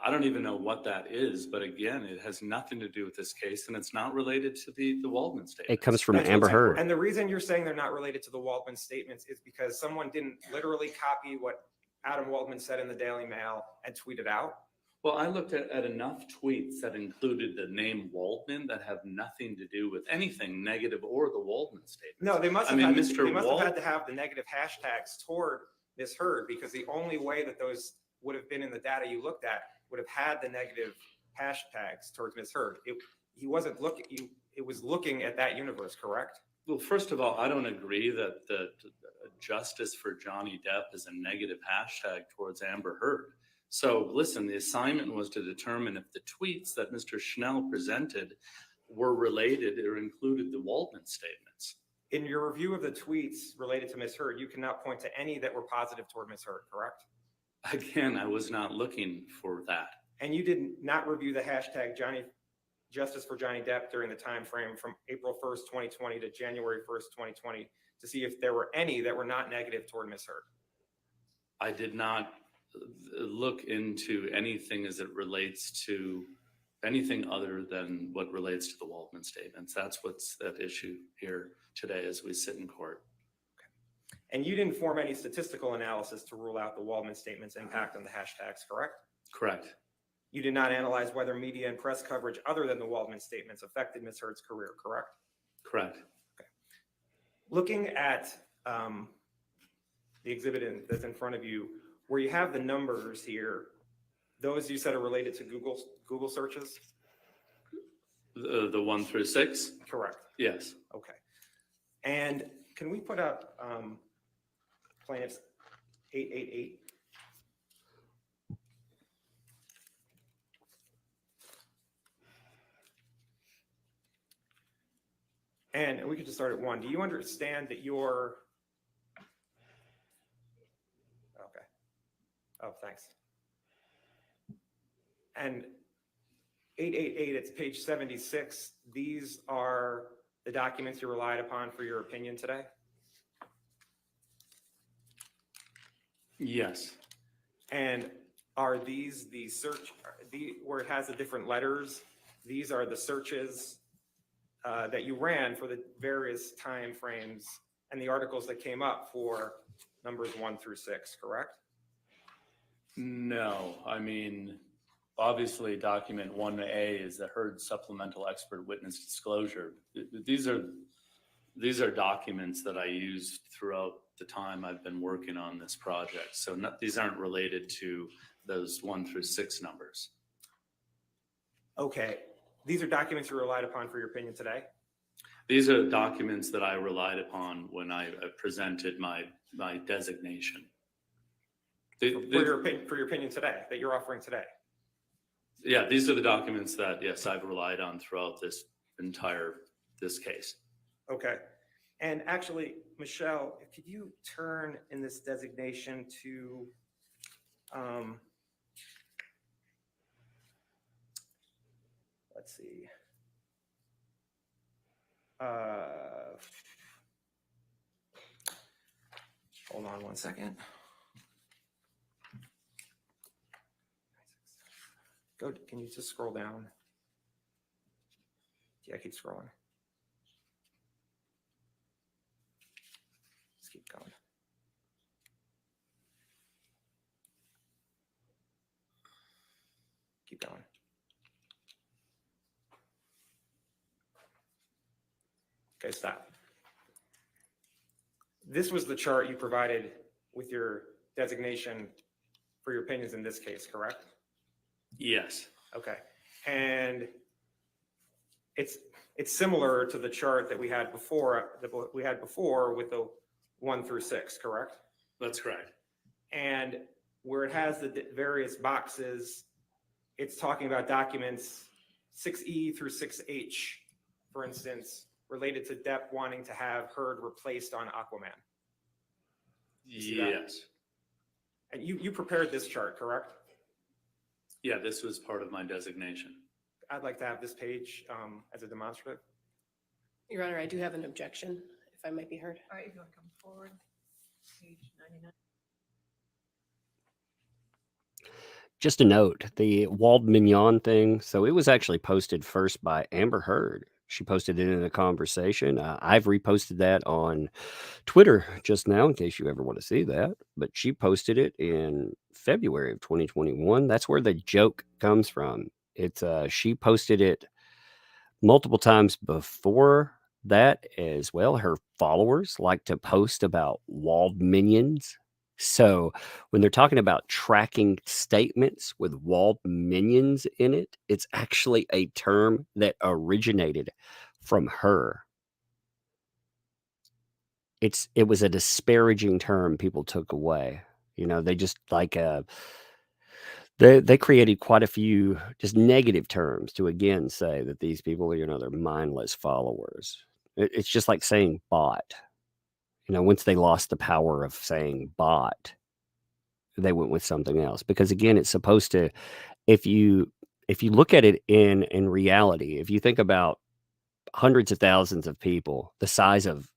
I don't even know what that is, but again, it has nothing to do with this case, and it's not related to the Waldman statements. It comes from That's Amber what's- Heard. And the reason you're saying they're not related to the Waldman statements is because someone didn't literally copy what Adam Waldman said in the Daily Mail and tweet it out? Well, I looked at enough tweets that included the name Waldman that have nothing to do with anything negative or the Waldman statements. No, they must I have, mean, had, Mr. they must have Wald- had to have the negative hashtags toward Ms. Heard, because the only way that those would have been in the data you looked at would have had the negative hashtags towards Ms. Heard. He wasn't looking, it was looking at that universe, correct? Well, first of all, I don't agree that the justice for Johnny Depp is a negative hashtag towards Amber Heard. So listen, the assignment was to determine if the tweets that Mr. Schnell presented were related or included the Waldman statements. In your review of the tweets related to Ms. Heard, you cannot point to any that were positive toward Ms. Heard, correct? Again, I was not looking for that. And you did not review the hashtag Justice for Johnny Depp during the time frame from April 1st, 2020 to January 1st, 2020 to see if there were any that were not negative toward Ms. Heard. I did not look into anything as it relates to anything other than what relates to the Waldman statements. That's what's at issue here today as we sit in court. And you didn't form any statistical analysis to rule out the Waldman statement's impact on the hashtags, correct? Correct. You did not analyze whether media and press coverage other than the Waldman statements affected Ms. Heard's career, correct? Correct. Okay. Looking at the exhibit that's in front of you, where you have the numbers here, those you said are related to Google searches? The 1 through 6? Correct. Yes. Okay. And can we put up plaintiff's 888? And we could just start at 1. Do you understand that your, okay. Oh, thanks. And 888, it's page 76. These are the documents you relied upon for your opinion today? Yes. And are these the search, where it has the different letters? These are the searches that you ran for the various time frames and the articles that came up for numbers 1 through 6, correct? No, I mean, obviously document 1A is the Heard supplemental expert witness disclosure. These are documents that I used throughout the time I've been working on this project. So these aren't related to those 1 through 6 numbers. Okay. These are documents you relied upon for your opinion today? These are documents that I relied upon when I presented my designation. For your opinion today, that you're offering today? Yeah, these are the documents that, yes, I've relied on throughout this this case. Okay. And actually, Michelle, could you turn in this designation to, let's see. Hold on one second. Can you just scroll down? Yeah, keep scrolling. Just keep going. Keep going. Okay, stop. This was the chart you provided with your designation for your opinions in this case, correct? Yes. Okay. And it's similar to the chart that we had before with the 1 through 6, correct? That's correct. And where it has the various boxes, it's talking about documents 6E through 6H, for instance, related to Depp wanting to have Heard replaced on Aquaman. Yes. And you prepared this chart, correct? Yeah, this was part of my designation. I'd like to have this page as a demonstrative. Your Honor, I do have an objection, if I might be heard. All right, you want to come forward? Page 99. Just a note, the Wald Mignon thing. So it was actually posted first by Amber Heard. She posted it in a conversation. I've reposted that on Twitter just now in case you ever want to see that. But she posted it in February of 2021. That's where the joke comes from. It's she posted it multiple times before that as well. Her followers like to post about Wald minions. So when they're talking about tracking statements with Wald minions in it, it's actually a term that originated from her. It was a disparaging term people took away. You know, they just like they created quite a few just negative terms to again say that these people, you know, they're mindless followers. It's just like saying bot. You know, once they lost the power of saying bot, they went with something else. Because again, it's supposed to, if you look at it in reality, if you think about hundreds of thousands of people, the size of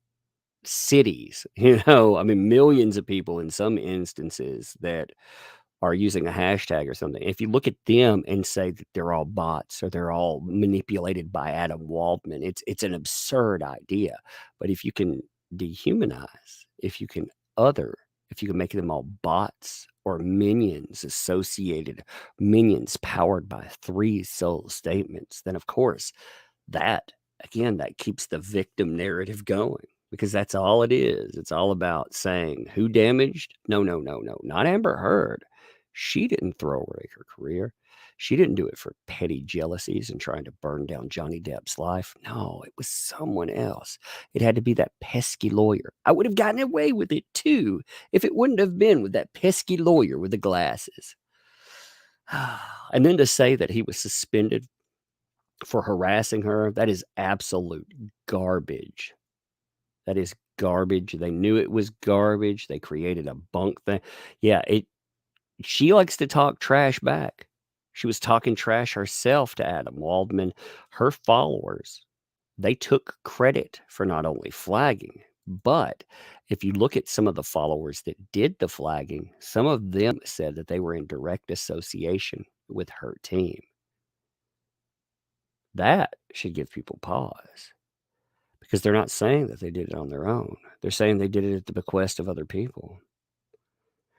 cities, you know, I mean, millions of people in some instances that are using a hashtag or something. If you look at them and say that they're all bots or they're all manipulated by Adam Waldman, it's an absurd idea. But if you can dehumanize, if you can make them all bots or minions associated, minions powered by 3 soul statements, then of course that keeps the victim narrative going. Because that's all it is. It's all about saying who damaged? No, not Amber Heard. She didn't throw away her career. She didn't do it for petty jealousies and trying to burn down Johnny Depp's life. No, it was someone else. It had to be that pesky lawyer. I would have gotten away with it too if it wouldn't have been with that pesky lawyer with the glasses. And then to say that he was suspended for harassing her, that is absolute garbage. That is garbage. They knew it was garbage. They created a bunk thing. Yeah, she likes to talk trash back. She was talking trash herself to Adam Waldman. Her followers, they took credit for not only flagging, but if you look at some of the followers that did the flagging, some of them said that they were in direct association with her team. That should give people pause. Because they're not saying that they did it on their own. They're saying they did it at the bequest of other people.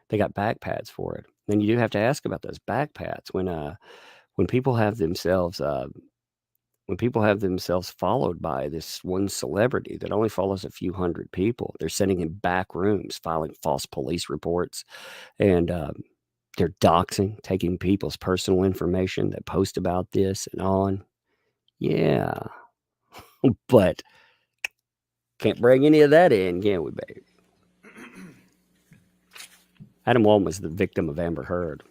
They got back pats for it. Then you do have to ask about those back pats when people have themselves followed by this one celebrity that only follows a few hundred people. They're sending in back rooms, filing false police reports, and they're doxing, taking people's personal information that post about this and on. Yeah, but can't bring any of that in, can we, baby? Adam Waldman was the victim of Amber Heard.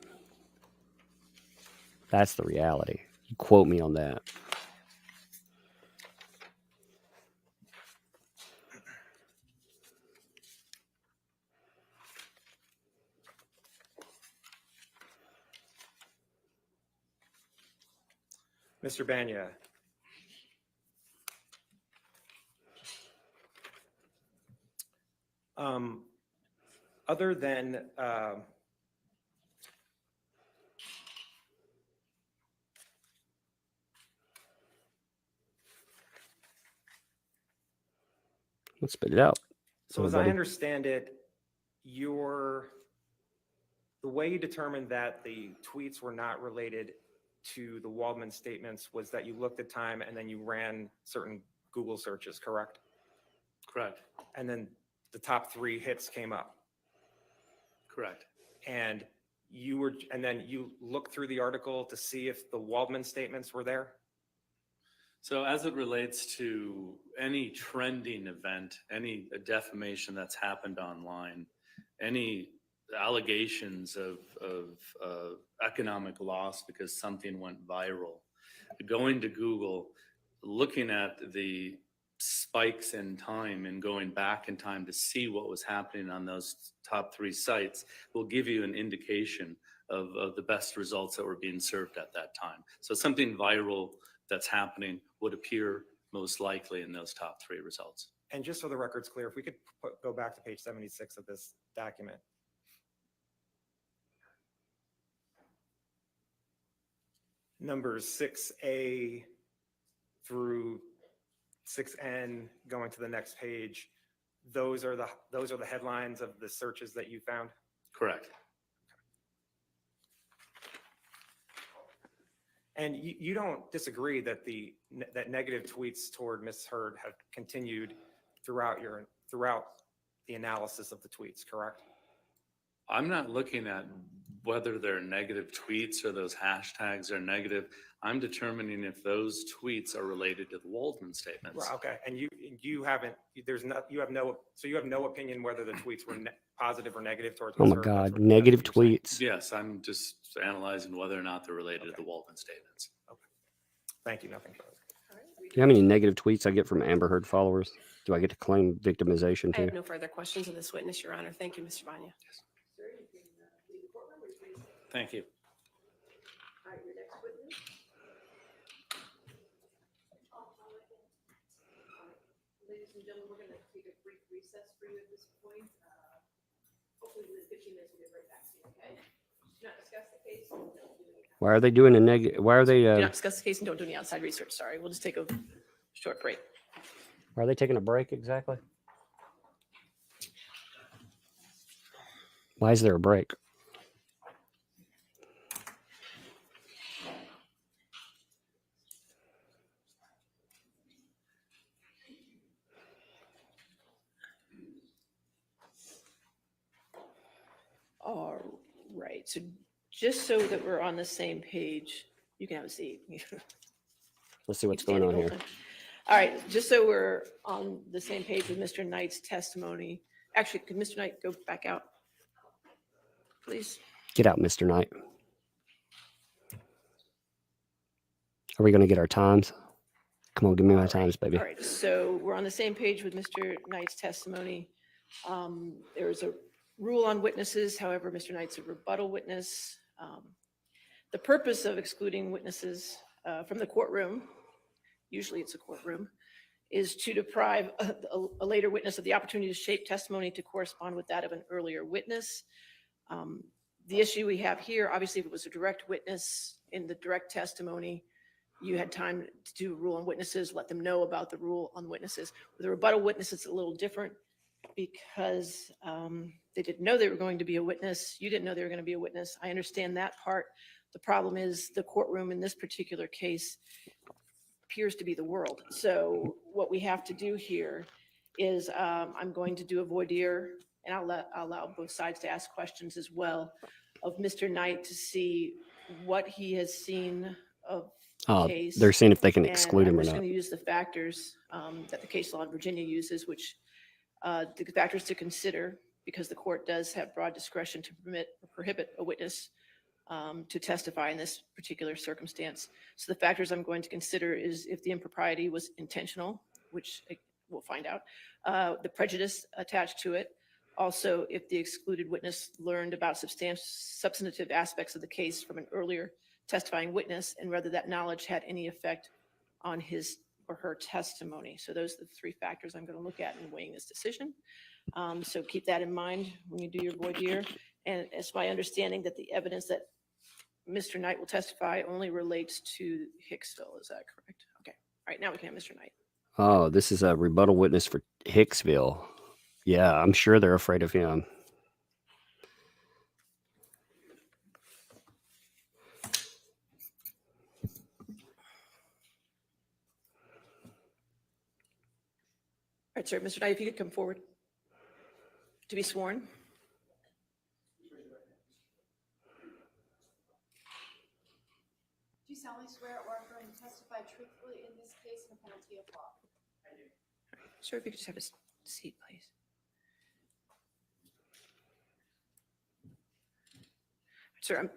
That's the reality. You quote me on that. Mr. Banya. Other than Let's spit it out. so as I everybody. understand it, the way you determined that the tweets were not related to the Waldman statements was that you looked at time and then you ran certain Google searches, correct? Correct. And then the top 3 hits came up. Correct. And then you looked through the article to see if the Waldman statements were there? So as it relates to any trending event, any defamation that's happened online, any allegations of economic loss because something went viral, going to Google, looking at the spikes in time and going back in time to see what was happening on those top 3 sites will give you an indication of the best results that were being served at that time. So something viral that's happening would appear most likely in those top 3 results. And just so the record's clear, if we could go back to page 76 of this document. Numbers 6A through 6N going to the next page, those are the headlines of the searches that you found? Correct. And you don't disagree that that negative tweets toward Ms. Heard have continued throughout the analysis of the tweets, correct? I'm not looking at whether they're negative tweets or those hashtags are negative. I'm determining if those tweets are related to the Waldman statements. Right, okay, and you have no opinion whether the tweets were positive or negative towards Oh Ms. my Heard? God, negative that's what you're saying? tweets. Yes, I'm just analyzing whether or not they're related to the Waldman statements. Thank you, nothing further. You know how many negative tweets I get from Amber Heard followers? Do I get to claim victimization I too? have no further questions of this witness, Your Honor. Thank you, Mr. Banya. Thank you. All right, your next witness. Ladies and gentlemen, we're going to take a brief recess for you at this point. Hopefully within 15 minutes, we'll get right back to you, okay? Do not discuss the case. Why are they doing a negative? Why are they? Do not discuss the case and don't do any outside research. Sorry, we'll just take a short break. Why are they taking a break exactly? Why is there a break? All right, so just so that we're on the same page, you can have a seat. Let's see what's Keep going on standing, here. Colton. All right, just so we're on the same page with Mr. Knight's testimony. Actually, could Mr. Knight go back out, please? Get out, Mr. Knight. Are we going to get our times? Come on, give me my times, baby. All right, so we're on the same page with Mr. Knight's testimony. There's a rule on witnesses. However, Mr. Knight's a rebuttal witness. The purpose of excluding witnesses from the courtroom, usually it's a courtroom, is to deprive a later witness of the opportunity to shape testimony to correspond with that of an earlier witness. The issue we have here, obviously, if it was a direct witness in the direct testimony, you had time to do a rule on witnesses, let them know about the rule on witnesses. With a rebuttal witness, it's a little different because they didn't know they were going to be a witness. You didn't know they were going to be a witness. I understand that part. The problem is the courtroom in this particular case appears to be the world. So what we have to do here is I'm going to do a voir dire, and I'll allow both sides to ask questions as well of Mr. Knight to see what he has seen of the case. They're seeing if they can And exclude him I'm or just not. going to use the factors that the case law in Virginia uses, which the factors to consider, because the court does have broad discretion to permit or prohibit a witness to testify in this particular circumstance. So the factors I'm going to consider is if the impropriety was intentional, which we'll find out, the prejudice attached to it. Also, if the excluded witness learned about substantive aspects of the case from an earlier testifying witness and whether that knowledge had any effect on his or her testimony. So those are the three factors I'm going to look at in weighing this decision. So keep that in mind when you do your voir dire. And it's my understanding that the evidence that Mr. Knight will testify only relates to Hicksville. Is that correct? Okay. All right. Now we can have Mr. Knight. Oh, this is a rebuttal witness for Hicksville. Yeah, I'm sure they're afraid of him. All right, sir. Mr. Knight, if you could come forward to be sworn. Do you solemnly swear or affirm to testify truthfully in this case in the penalty of law? Sir, if you could just have a seat, please. Sir,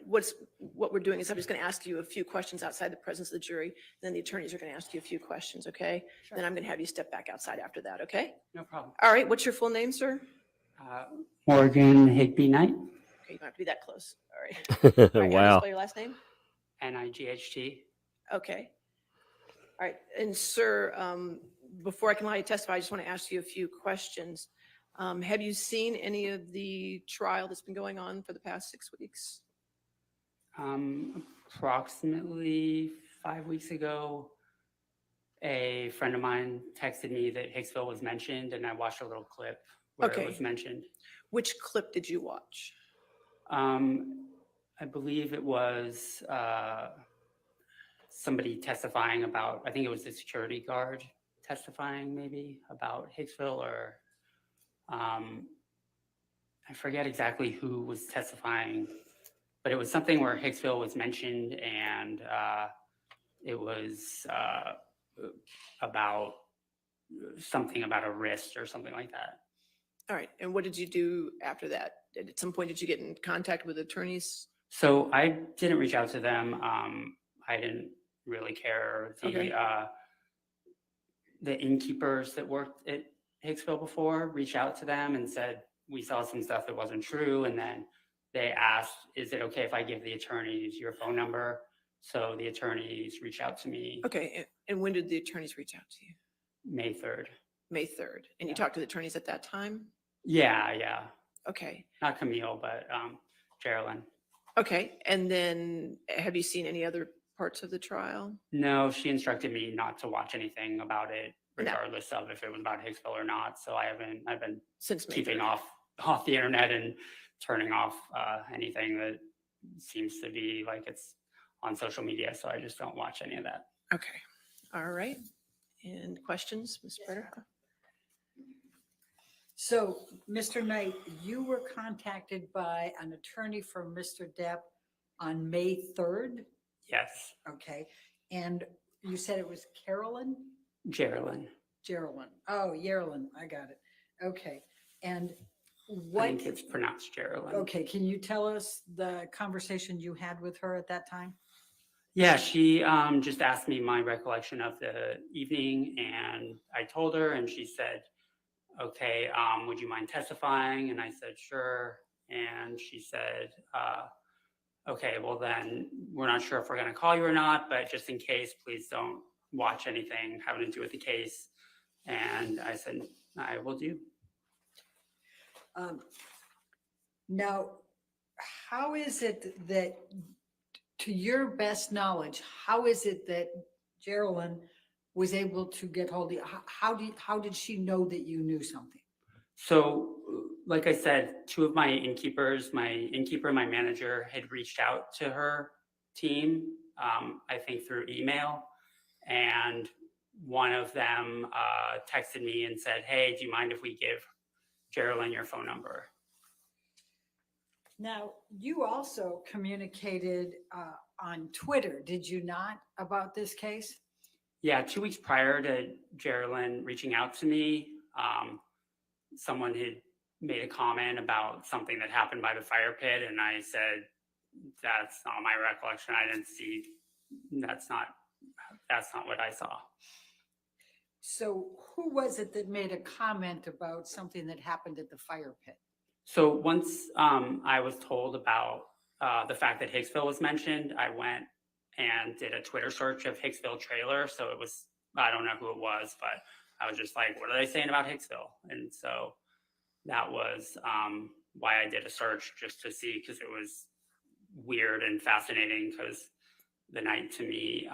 what we're doing is I'm just going to ask you a few questions outside the presence of the jury. Then the attorneys are going to ask you a few questions, okay? Sure. Then I'm going to have you step back outside after that, okay? No problem. All right, what's your full name, sir? Morgan Higby Knight, Okay, you don't have to be that close. All right. All right, how do you Wow. spell your last name? NIGHT. Okay. All right, and sir, before I can allow you to testify, I just want to ask you a few questions. Have you seen any of the trial that's been going on for the past 6 weeks? Approximately 5 weeks ago, a friend of mine texted me that Hicksville was mentioned, and I watched a little clip where Okay. it was mentioned. Which clip did you watch? I believe it was somebody testifying about, I think it was the security guard testifying maybe about Hicksville, or I forget exactly who was testifying, but it was something where Hicksville was mentioned, and it was about something about a wrist or something like that. All right, and what did you do after that? At some point, did you get in contact with attorneys? So I didn't reach out to them. I didn't really care. Okay. The innkeepers that worked at Hicksville before reached out to them and said, we saw some stuff that wasn't true. And then they asked, is it okay if I give the attorneys your phone number? So the attorneys reached out to me Okay, and when did the attorneys reach out to you? May 3rd. May 3rd. And you talked to the attorneys at that time? Yeah. Okay. Not Camille, but Geraldine. Okay, and then have you seen any other parts of the trial? No, she instructed me not to watch anything about it, No. regardless of if it was about Hicksville or not. So I've been Since May keeping 3rd. off the internet and turning off anything that seems to be like it's on social media. So I just don't watch any of that. Okay, all right. And questions, Ms. Berger? So, Mr. Knight, you were contacted by an attorney from Mr. Depp on May 3rd? Yes, Okay, and you said it was Carolyn? Geraldine. Geraldine. Oh, Yerlin, I got it. Okay, and I what, think it's pronounced Geraldine. okay, can you tell us the conversation you had with her at that time? Yeah, she just asked me my recollection of the evening, and I told her, and she said, okay, would you mind testifying? And I said, sure. And she said, okay, well then we're not sure if we're going to call you or not, but just in case, please don't watch anything having to do with the case. And I said, I will do. Now, how is it that, to your best knowledge, how is it that Geraldine was able to get hold of you? How did she know that you knew something? So, like I said, two of my innkeepers, my innkeeper and my manager, had reached out to her team, I think through email. And one of them texted me and said, hey, do you mind if we give Geraldine your phone number? Now, you also communicated on Twitter, did you not, about this case? Yeah, 2 weeks prior to Geraldine reaching out to me, someone had made a comment about something that happened by the fire pit, and I said, that's not my recollection. I didn't see, that's not what I saw. So who was it that made a comment about something that happened at the fire pit? So once I was told about the fact that Hicksville was mentioned, I went and did a Twitter search of Hicksville trailer. So it was, I don't know who it was, but I was just like, what are they saying about Hicksville? And so that was why I did a search, just to see, because it was weird and fascinating, because the night to me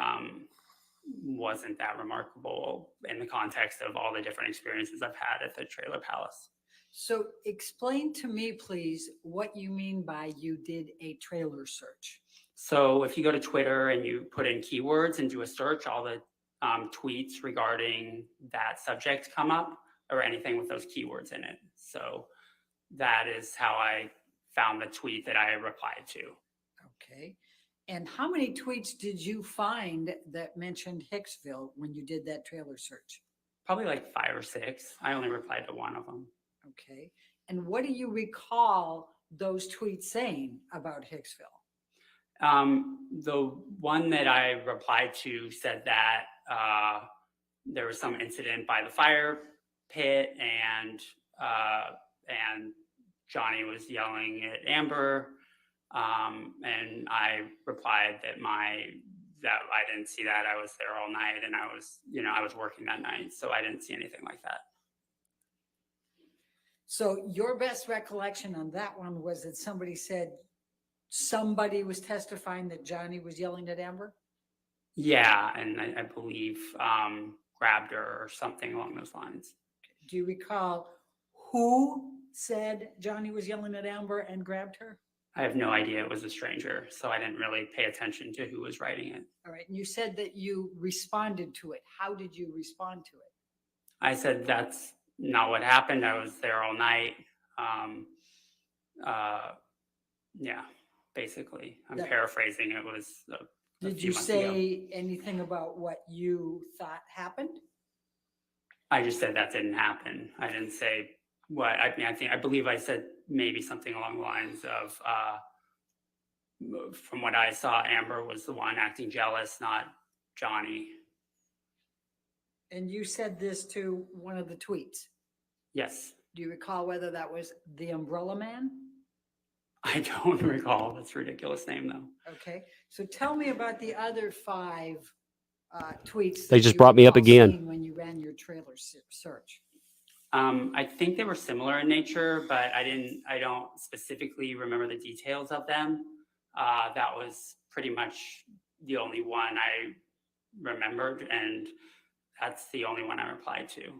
wasn't that remarkable in the context of all the different experiences I've had at the Trailer Palace. So explain to me, please, what you mean by you did a trailer search. So if you go to Twitter and you put in keywords and do a search, all the tweets regarding that subject come up, or anything with those keywords in it. So that is how I found the tweet that I replied to. Okay. And how many tweets did you find that mentioned Hicksville when you did that trailer search? Probably like 5 or 6. I only replied to one of them. Okay. And what do you recall those tweets saying about Hicksville? The one that I replied to said that there was some incident by the fire pit, and Johnny was yelling at Amber, and I replied that I didn't see that. I was there all night, and I was working that night, so I didn't see anything like that. So your best recollection on that one was that somebody said somebody was testifying that Johnny was yelling at Amber? Yeah, and I believe grabbed her or something along those lines. Do you recall who said Johnny was yelling at Amber and grabbed her? I have no idea. It was a stranger, so I didn't really pay attention to who was writing it. All right. And you said that you responded to it. How did you respond to it? I said, that's not what happened. I was there all night. Yeah, basically. I'm paraphrasing. It was a Did few you months ago. say anything about what you thought happened? I just said that didn't happen. I didn't say what. I believe I said maybe something along the lines of, from what I saw, Amber was the one acting jealous, not Johnny. And you said this to one of the tweets. Yes. Do you recall whether that was the Umbrella Man? I don't recall. That's a ridiculous name, though. Okay. So tell me about the other 5 tweets. They that just you brought me up recall again. seeing when you ran your trailer search. I think they were similar in nature, but I don't specifically remember the details of them. That was pretty much the only one I remembered, and that's the only one I replied to.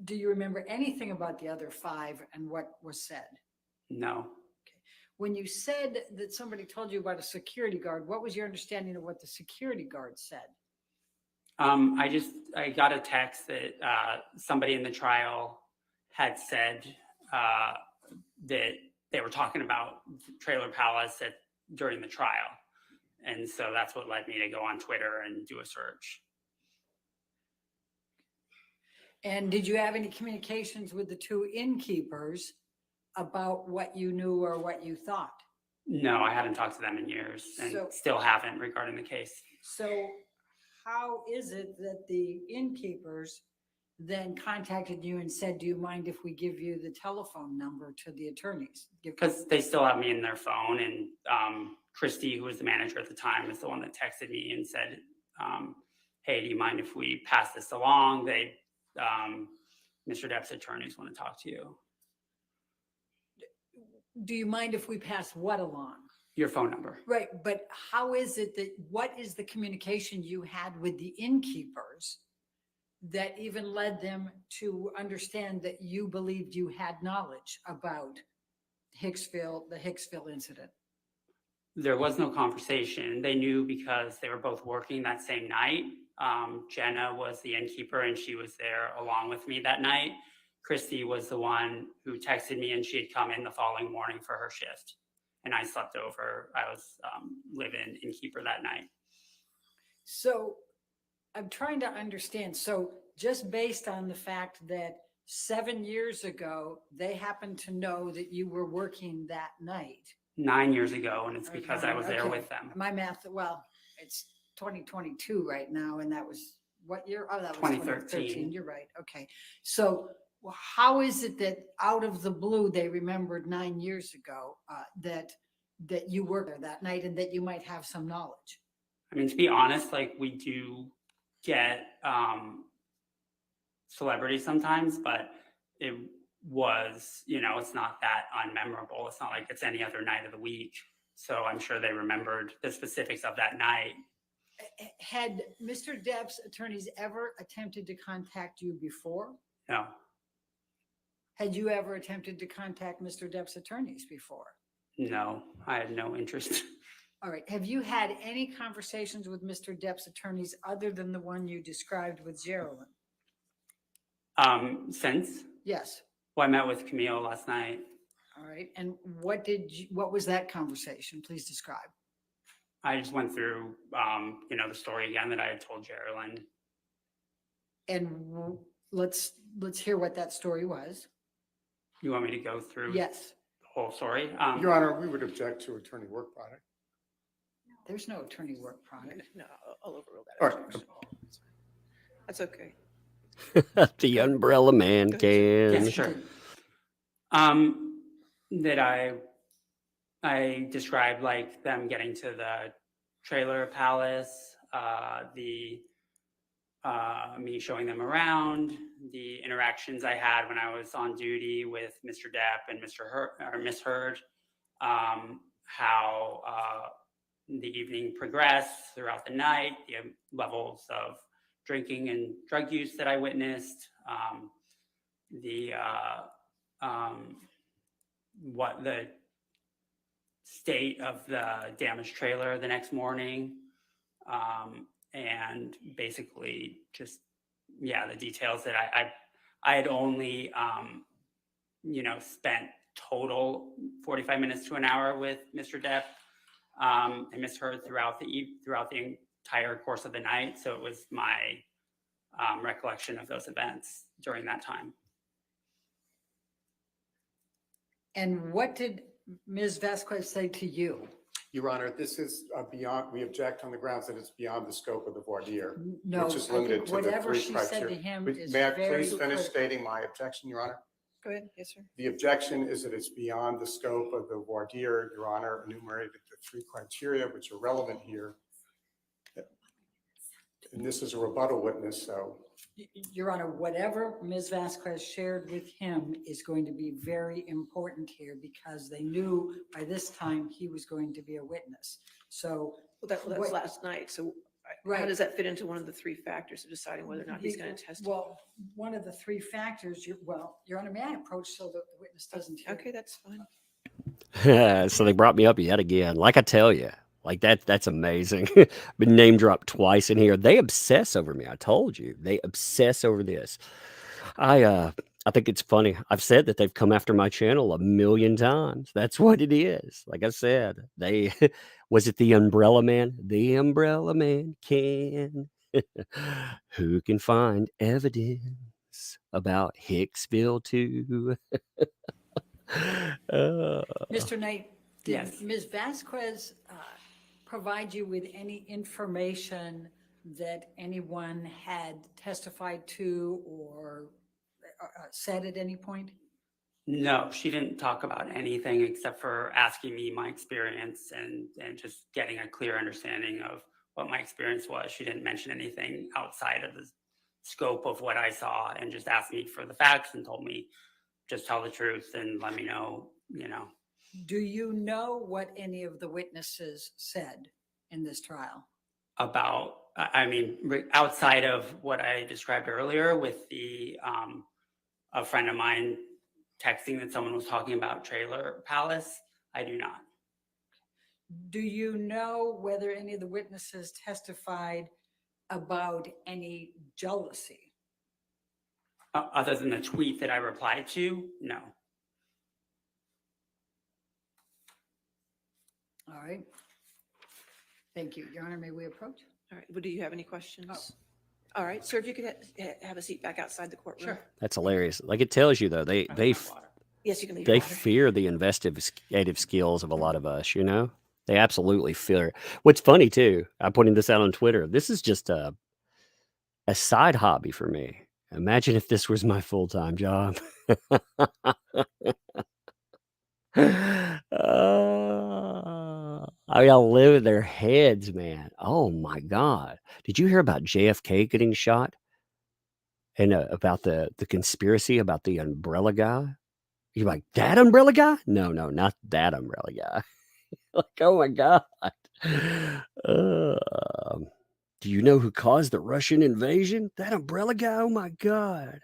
Do you remember anything about the other 5 and what was said? No. When you said that somebody told you about a security guard, what was your understanding of what the security guard said? I got a text that somebody in the trial had said that they were talking about Trailer Palace during the trial. And so that's what led me to go on Twitter and do a search. And did you have any communications with the 2 innkeepers about what you knew or what you thought? No, I haven't talked to them in years, and So- still haven't regarding the case. So how is it that the innkeepers then contacted you and said, do you mind if we give you the telephone number to the attorneys? Because they still have me in their phone, and Christy, who was the manager at the time, is the one that texted me and said, hey, do you mind if we pass this along? Mr. Depp's attorneys want to talk to you. Do you mind if we pass what along? Your phone number. Right, but how is it that, what is the communication you had with the innkeepers that even led them to understand that you believed you had knowledge about the Hicksville incident? There was no conversation. They knew because they were both working that same night. Jenna was the innkeeper, and she was there along with me that night. Christy was the one who texted me, and she had come in the following morning for her shift. And I slept over. I was live-in innkeeper that night. So I'm trying to understand. So just based on the fact that 7 years ago, they happened to know that you were working that night. 9 years ago, and it's because I was there Okay. with them. My math, well, it's 2022 right now, and that was what year? Oh, that was 2013. You're right. Okay. So how is it that out of the blue, they remembered 9 years ago that that you were there that night and that you might have some knowledge? I mean, to be honest, like we do get celebrities sometimes, but it was, it's not that unmemorable. It's not like it's any other night of the week. So I'm sure they remembered the specifics of that night. Had Mr. Depp's attorneys ever attempted to contact you before? No, Had you ever attempted to contact Mr. Depp's attorneys before? no, I had no interest. All right. Have you had any conversations with Mr. Depp's attorneys other than the one you described with Geraldine? Since? Yes. Well, I met with Camille last night. All right. And what was that conversation? Please describe. I just went through, the story again that I had told Geraldine. And let's hear what that story was. You want me to go through? Yes. The whole story? Your Honor, we would object to attorney work product. There's no attorney work product. No, I'll overrule that. All right. objection. That's okay. The umbrella man can. Yeah, sure. That I described like them getting to the trailer palace, me showing them around, the interactions I had when I was on duty with Mr. Depp and Miss Heard, how the evening progressed throughout the night, the levels of drinking and drug use that I witnessed, what the state of the damaged trailer the next morning, and basically just, the details that I had only, spent total 45 minutes to an hour with Mr. Depp and Miss Heard throughout the entire course of the night. So it was my recollection of those events during that time. And what did Ms. Vasquez say to you? Your Honor, this is beyond, we object on the grounds that it's beyond the scope of the voir dire, No, which is I think limited to the whatever three she said to criteria. him But is may I very please finish critical. stating my objection, Your Honor? Go ahead. Yes, sir. The objection is that it's beyond the scope of the voir dire. Your Honor enumerated the three criteria which are relevant here. And this is a rebuttal witness, so. Your Honor, whatever Ms. Vasquez shared with him is going to be very important here because they knew by this time he was going to be a witness. So That was what- last night. So how Right. does that fit into one of the three factors of deciding whether or not he's going to testify? Well, one of the three factors, Your Honor, may I approach so that the witness doesn't hear? Okay, that's fine. So they brought me up yet again. Like I tell you, like that's amazing. Been name dropped twice in here. They obsess over me. I told you, they obsess over this. I think it's funny. I've said that they've come after my channel 1,000,000 times. That's what it is. Like I said, they was it the umbrella man? The umbrella man can. Who can find evidence about Hicksville too? Mr. Knight, did Yes. Ms. Vasquez provide you with any information that anyone had testified to or said at any point? No, she didn't talk about anything except for asking me my experience and just getting a clear understanding of what my experience was. She didn't mention anything outside of the scope of what I saw and just asked me for the facts and told me just tell the truth and let me know, Do you know what any of the witnesses said in this trial? about, outside of what I described earlier with the, a friend of mine texting that someone was talking about Trailer Palace, I do not. Do you know whether any of the witnesses testified about any jealousy? Other than the tweet that I replied to, no. All right. Thank you. Your Honor, may we approach? All right. Well, do you have any questions? All right, sir, if you could have a seat back outside the courtroom. Sure. That's hilarious. Like it tells you though, they Yes, you can leave. they your water. fear the investigative skills of a lot of us, you know? They absolutely fear. What's funny too, I'm putting this out on Twitter. This is just a side hobby for me. Imagine if this was my full-time job. mean, I live in their heads, man. Oh my God. Did you hear about JFK getting shot? And about the conspiracy about the umbrella guy? You're like, that umbrella guy? No, not that umbrella guy. Like, oh my God. Do you know who caused the Russian invasion? That umbrella guy? Oh my God.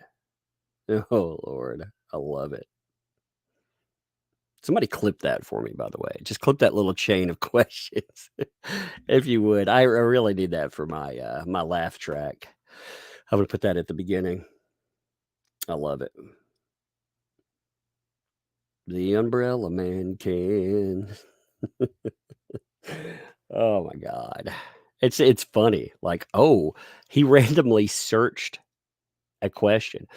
Oh Lord. I love it. Somebody clip that for me, by the way. Just clip that little chain of questions, if you would. I really need that for my my laugh track. I would put that at the beginning. I love it. The umbrella man can. Oh my God. It's funny. Like, oh, he randomly searched a question.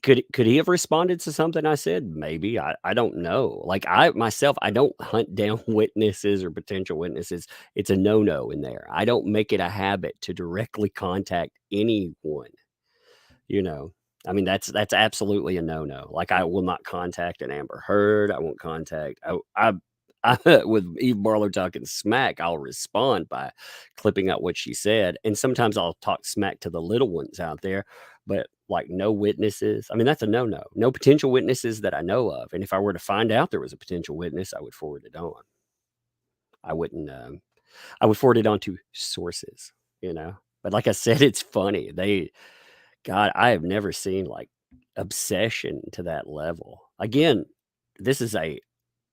Could he have responded to something I said? Maybe. I don't know. Like I myself, I don't hunt down witnesses or potential witnesses. It's a no-no in there. I don't make it a habit to directly contact anyone. You know, I mean, that's absolutely a no-no. Like I will not contact an Amber Heard. I won't contact. With Eve Barlow talking smack, I'll respond by clipping out what she said, and sometimes I'll talk smack to the little ones out there. But like no witnesses. I mean, that's a no-no. No potential witnesses that I know of. And if I were to find out there was a potential witness, I would forward it on. I wouldn't. I would forward it on to sources. You know. But like I said, it's funny. God, I have never seen like obsession to that level. Again, this is a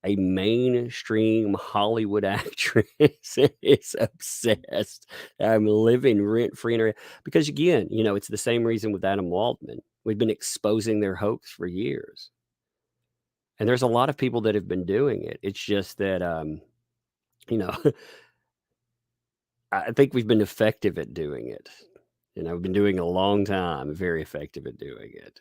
mainstream Hollywood actress is obsessed. I'm living rent free in her because again, you know, it's the same reason with Adam Waldman. We've been exposing their hoax for years. And there's a lot of people that have been doing it. It's just that you know, I think we've been effective at doing it. You know, we've been doing it a long time, very effective at doing it.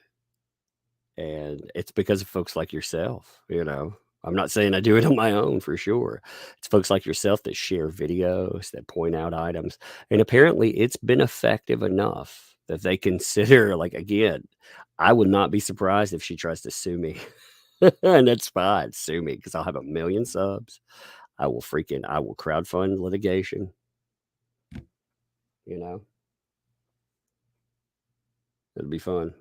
And it's because of folks like yourself, you know. I'm not saying I do it on my own for sure. It's folks like yourself that share videos, that point out items. And apparently it's been effective enough that they consider, like, again, I would not be surprised if she tries to sue me. And that's fine. Sue me because I'll have 1 million subs. I will crowdfund litigation. You know, it'll be fun.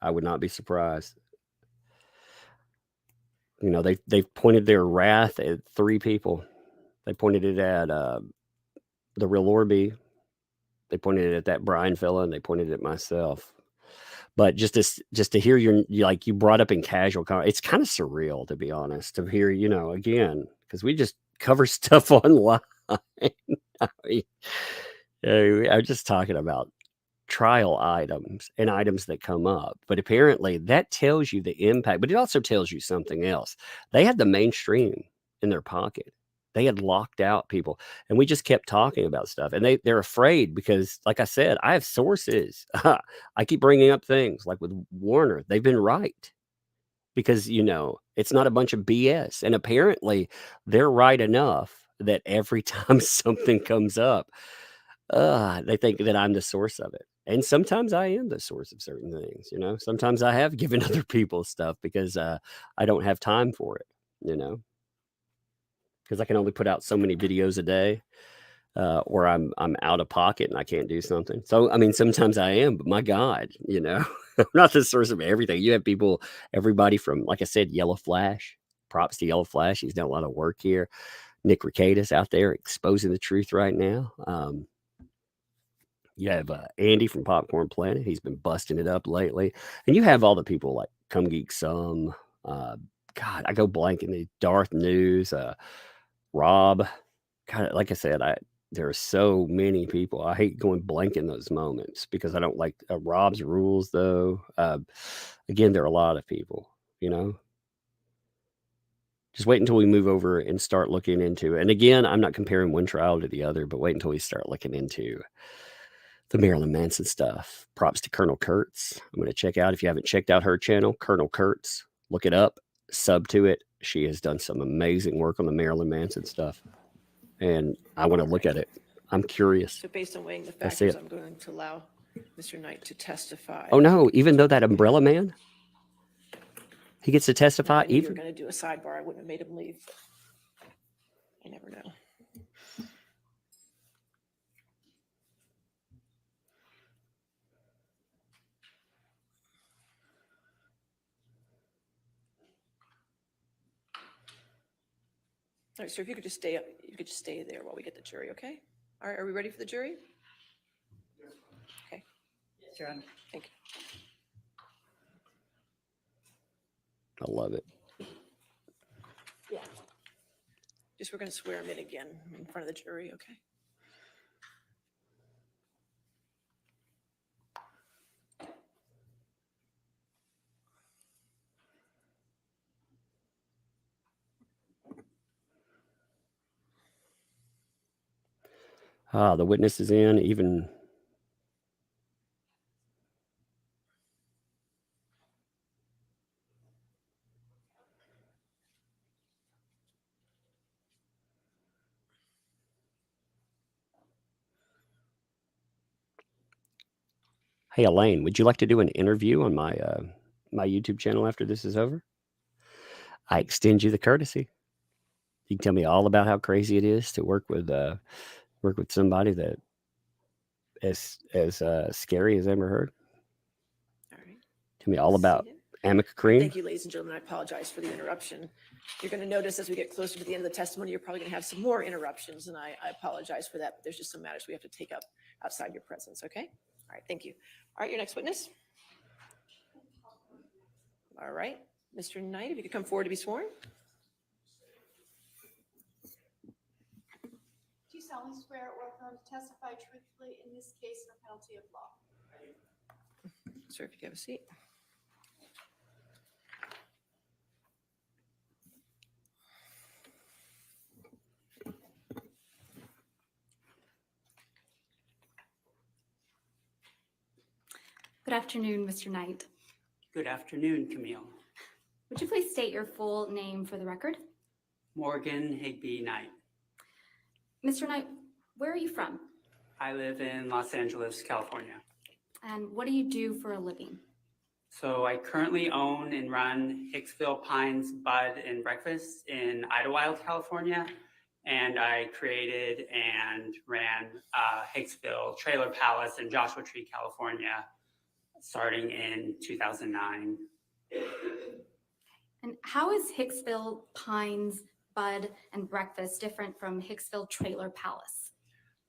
I would not be surprised. You know, they've pointed their wrath at 3 people. They pointed it at the real Orby. They pointed it at that Brian fella, and they pointed it at myself. But just to hear you brought up in casual, it's kind of surreal, to be honest, to hear, you know, again, because we just cover stuff online. I mean, I'm just talking about trial items and items that come up. But apparently that tells you the impact, but it also tells you something else. They had the mainstream in their pocket. They had locked out people, and we just kept talking about stuff. And they're afraid because, like I said, I have sources. I keep bringing up things like with Warner. They've been right because, you know, it's not a bunch of BS. And apparently they're right enough that every time something comes up, they think that I'm the source of it. And sometimes I am the source of certain things, you know. Sometimes I have given other people stuff because I don't have time for it, you know, because I can only put out so many videos a day, or I'm out of pocket and I can't do something. So I mean, sometimes I am, but my God, you know, I'm not the source of everything. You have people, everybody from, like I said, Yellow Flash. Props to Yellow Flash. He's done a lot of work here. Nick Ricatus out there exposing the truth right now. You have Andy from Popcorn Planet. He's been busting it up lately. And you have all the people like Come Geek Some. God, I go blank in the Darth News. Rob. God, like I said, there are so many people. I hate going blank in those moments because I don't like Rob's rules, though. Again, there are a lot of people, you know. Just wait until we move over and start looking into it. And again, I'm not comparing one trial to the other, but wait until we start looking into the Marilyn Manson stuff. Props to Colonel Kurtz. I'm going to check out, if you haven't checked out her channel, Colonel Kurtz, look it up, sub to it. She has done some amazing work on the Marilyn Manson stuff. And I want to look at it. I'm curious. So based on weighing the I see factors, it. I'm going to allow Mr. Knight to testify. Oh, no, even though that umbrella man, he gets to testify I knew you were even. going to do a sidebar. I wouldn't have made him leave. You never know. All right, so if you could just stay up, you could just stay there while we get the jury, okay? All right, are we ready for the jury? Okay. Your Honor. Thank you. I love it. Yeah. Just, we're going to swear him in again in front of the jury, okay? The witness is in, even. Hey, Elaine, would you like to do an interview on my my YouTube channel after this is over? I extend you the courtesy. You can tell me all about how crazy it is to work with somebody that as scary as Amber Heard. All right. Tell me all about Seated. Amica Cream. Thank you, ladies and gentlemen. I apologize for the interruption. You're going to notice as we get closer to the end of the testimony, you're probably going to have some more interruptions, and I apologize for that, but there's just some matters we have to take up outside your presence, okay? All right, thank you. All right, your next witness. All right, Mr. Knight, if you could come forward to be sworn. Do you solemnly swear or affirm to testify truthfully in this case or penalty of law? Sir, if you could have a seat. Good afternoon, Mr. Knight. Good afternoon, Camille. Would you please state your full name for the record? Morgan Higby Knight. Mr. Knight, where are you from? I live in Los Angeles, California. And what do you do for a living? So I currently own and run Hicksville Pines Bud and Breakfast in Idlewild, California. And I created and ran Hicksville Trailer Palace in Joshua Tree, California, starting in 2009. And how is Hicksville Pines Bud and Breakfast different from Hicksville Trailer Palace?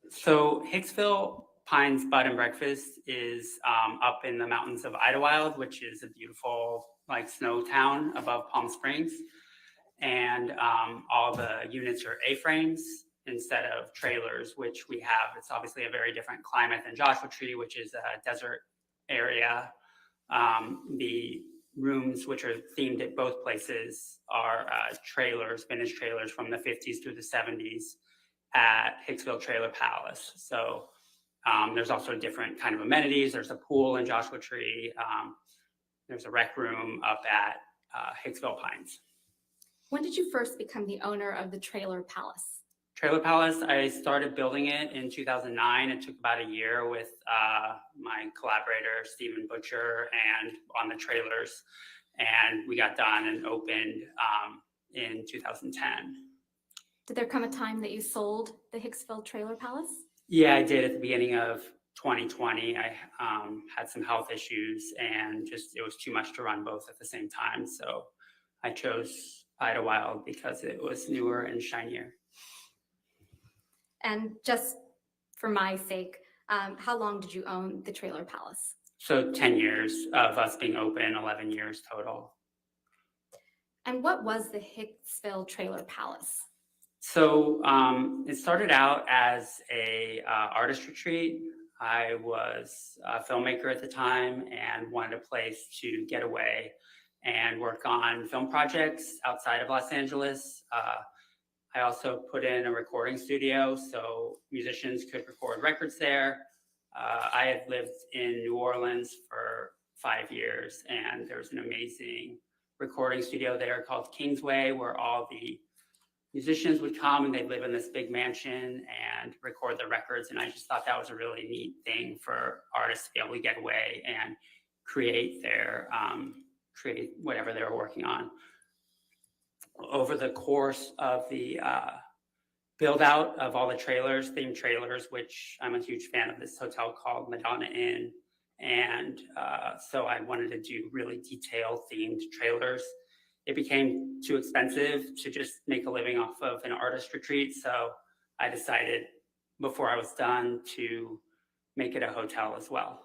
So Hicksville Pines Bud and Breakfast is up in the mountains of Idlewild, which is a beautiful like snow town above Palm Springs. And all the units are A-frames instead of trailers, which we have. It's obviously a very different climate than Joshua Tree, which is a desert area. The rooms, which are themed at both places, are trailers, vintage trailers from the 50s through the 70s at Hicksville Trailer Palace. So there's also different kind of amenities. There's a pool in Joshua Tree. There's a rec room up at Hicksville Pines. When did you first become the owner of the Trailer Palace? Trailer Palace, I started building it in 2009. It took about a year with my collaborator, Stephen Butcher, and on the trailers. And we got done and opened in 2010. Did there come a time that you sold the Hicksville Trailer Palace? Yeah, I did at the beginning of 2020. I had some health issues and just it was too much to run both at the same time. So I chose Idlewild because it was newer and shinier. And just for my sake, how long did you own the Trailer Palace? So 10 years of us being open, 11 years total. And what was the Hicksville Trailer Palace? So it started out as a artist retreat. I was a filmmaker at the time and wanted a place to get away and work on film projects outside of Los Angeles. I also put in a recording studio so musicians could record records there. I had lived in New Orleans for 5 years, and there's an amazing recording studio there called Kingsway, where all the musicians would come and they'd live in this big mansion and record their records. And I just thought that was a really neat thing for artists to be able to get away and create create whatever they were working on. Over the course of the build out of all the trailers, themed trailers, which I'm a huge fan of this hotel called Madonna Inn. And so I wanted to do really detailed themed trailers. It became too expensive to just make a living off of an artist retreat. So I decided before I was done to make it a hotel as well.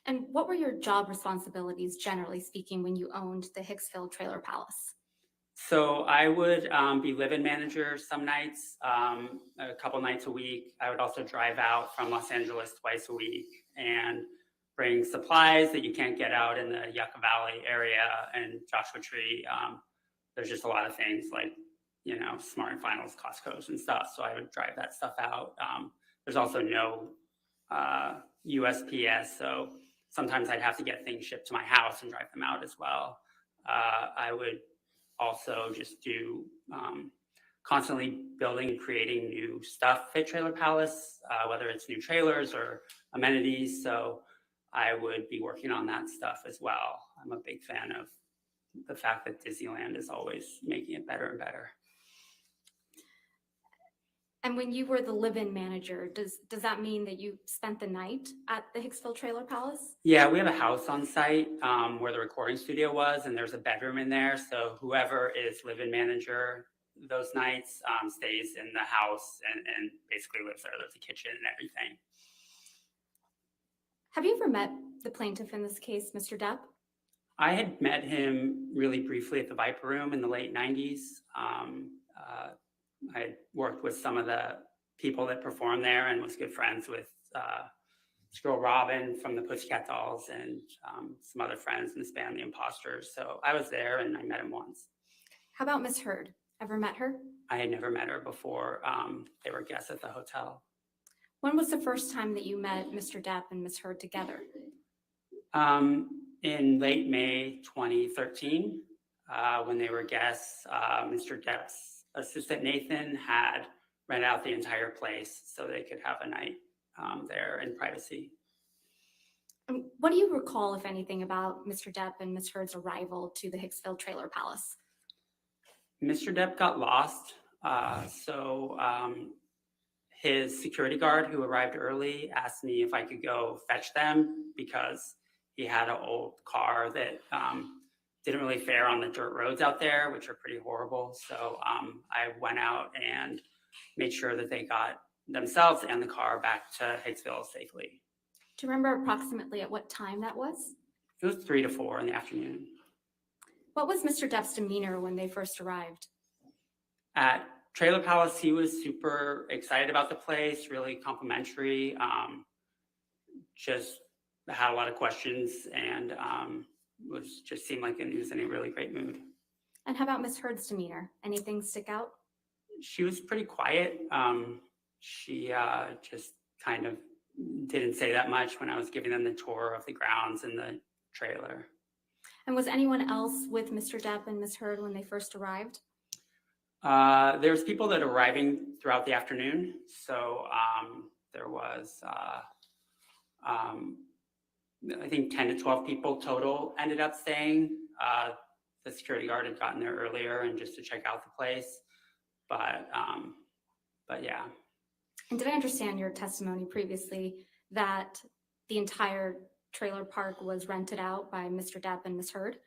And what were your job responsibilities, generally speaking, when you owned the Hicksville Trailer Palace? So I would be live-in manager some nights, a couple nights a week. I would also drive out from Los Angeles twice a week and bring supplies that you can't get out in the Yucca Valley area and Joshua Tree. There's just a lot of things like, you know, Smart and Finals, Costco's and stuff. So I would drive that stuff out. There's also no USPS. So sometimes I'd have to get things shipped to my house and drive them out as well. I would also just do constantly building and creating new stuff at Trailer Palace, whether it's new trailers or amenities. So I would be working on that stuff as well. I'm a big fan of the fact that Disneyland is always making it better and better. And when you were the live-in manager, does that mean that you spent the night at the Hicksville Trailer Palace? Yeah, we have a house on site where the recording studio was, and there's a bedroom in there. So whoever is live-in manager those nights stays in the house and basically lives there. There's a kitchen and everything. Have you ever met the plaintiff in this case, Mr. Depp? I had met him really briefly at the Viper Room in the late 90s. I had worked with some of the people that performed there and was good friends with Squirrel Robin from the Pussycat Dolls and some other friends in this band, The Imposters. So I was there and I met him once. How about Miss Heard? Ever met her? I had never met her before. They were guests at the hotel. When was the first time that you met Mr. Depp and Miss Heard together? In late May 2013, when they were guests, Mr. Depp's assistant Nathan had rented out the entire place so they could have a night there in privacy. What do you recall, if anything, about Mr. Depp and Miss Heard's arrival to the Hicksville Trailer Palace? Mr. Depp got lost. So his security guard who arrived early asked me if I could go fetch them because he had an old car that didn't really fare on the dirt roads out there, which are pretty horrible. So I went out and made sure that they got themselves and the car back to Hicksville safely. Do you remember approximately at what time that was? It was 3 to 4 in the afternoon. What was Mr. Depp's demeanor when they first arrived? At Trailer Palace, he was super excited about the place, really complimentary, just had a lot of questions and just seemed like he was in a really great mood. And how about Miss Heard's demeanor? Anything stick out? She was pretty quiet. She just kind of didn't say that much when I was giving them the tour of the grounds and the trailer. And was anyone else with Mr. Depp and Miss Heard when they first arrived? There's people that are arriving throughout the afternoon. So there was, I think 10 to 12 people total ended up staying. The security guard had gotten there earlier and just to check out the place. But yeah. And did I understand your testimony previously that the entire trailer park was rented out by Mr. Depp and Miss Heard?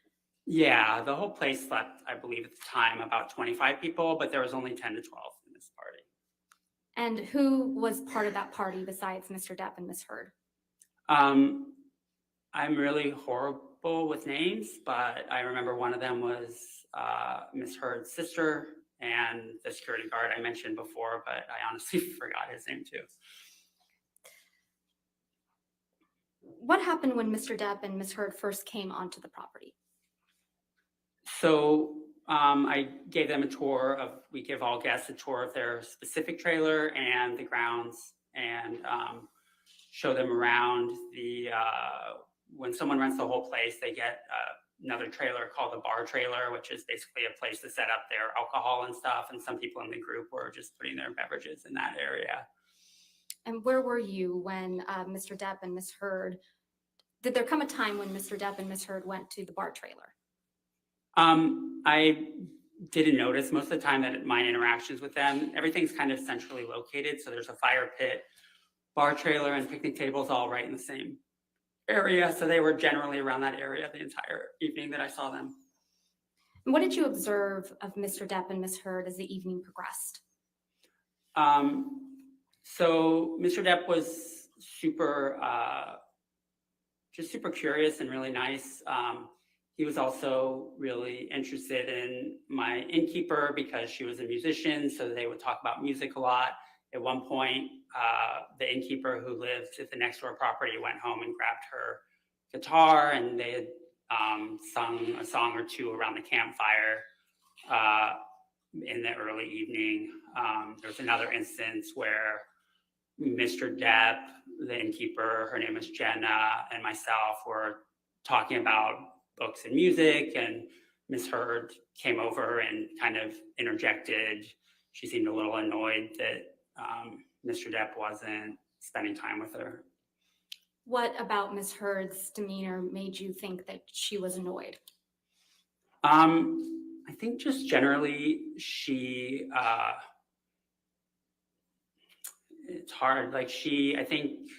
Yeah, the whole place slept, I believe at the time, about 25 people, but there was only 10 to 12 in this party. And who was part of that party besides Mr. Depp and Miss Heard? I'm really horrible with names, but I remember one of them was Miss Heard's sister and the security guard I mentioned before, but I honestly forgot his name too. What happened when Mr. Depp and Miss Heard first came onto the property? So I gave them a tour of, we give all guests a tour of their specific trailer and the grounds and show them around the, when someone rents the whole place, they get another trailer called the bar trailer, which is basically a place to set up their alcohol and stuff. And some people in the group were just putting their beverages in that area. And where were you when Mr. Depp and Miss Heard, did there come a time when Mr. Depp and Miss Heard went to the bar trailer? I didn't notice most of the time that my interactions with them, everything's kind of centrally located. So there's a fire pit, bar trailer, and picnic tables all right in the same area. So they were generally around that area the entire evening that I saw them. And what did you observe of Mr. Depp and Ms. Heard as the evening progressed? So Mr. Depp was just super curious and really nice. He was also really interested in my innkeeper because she was a musician, so they would talk about music a lot. At one point, the innkeeper who lived at the next door property went home and grabbed her guitar, and they had sung a song or two around the campfire in the early evening. There was another instance where Mr. Depp, the innkeeper, her name is Jenna, and myself were talking about books and music, and Miss Heard came over and kind of interjected. She seemed a little annoyed that Mr. Depp wasn't spending time with her. What about Ms. Heard's demeanor made you think that she was annoyed? I think just generally she, it's hard. Like I think,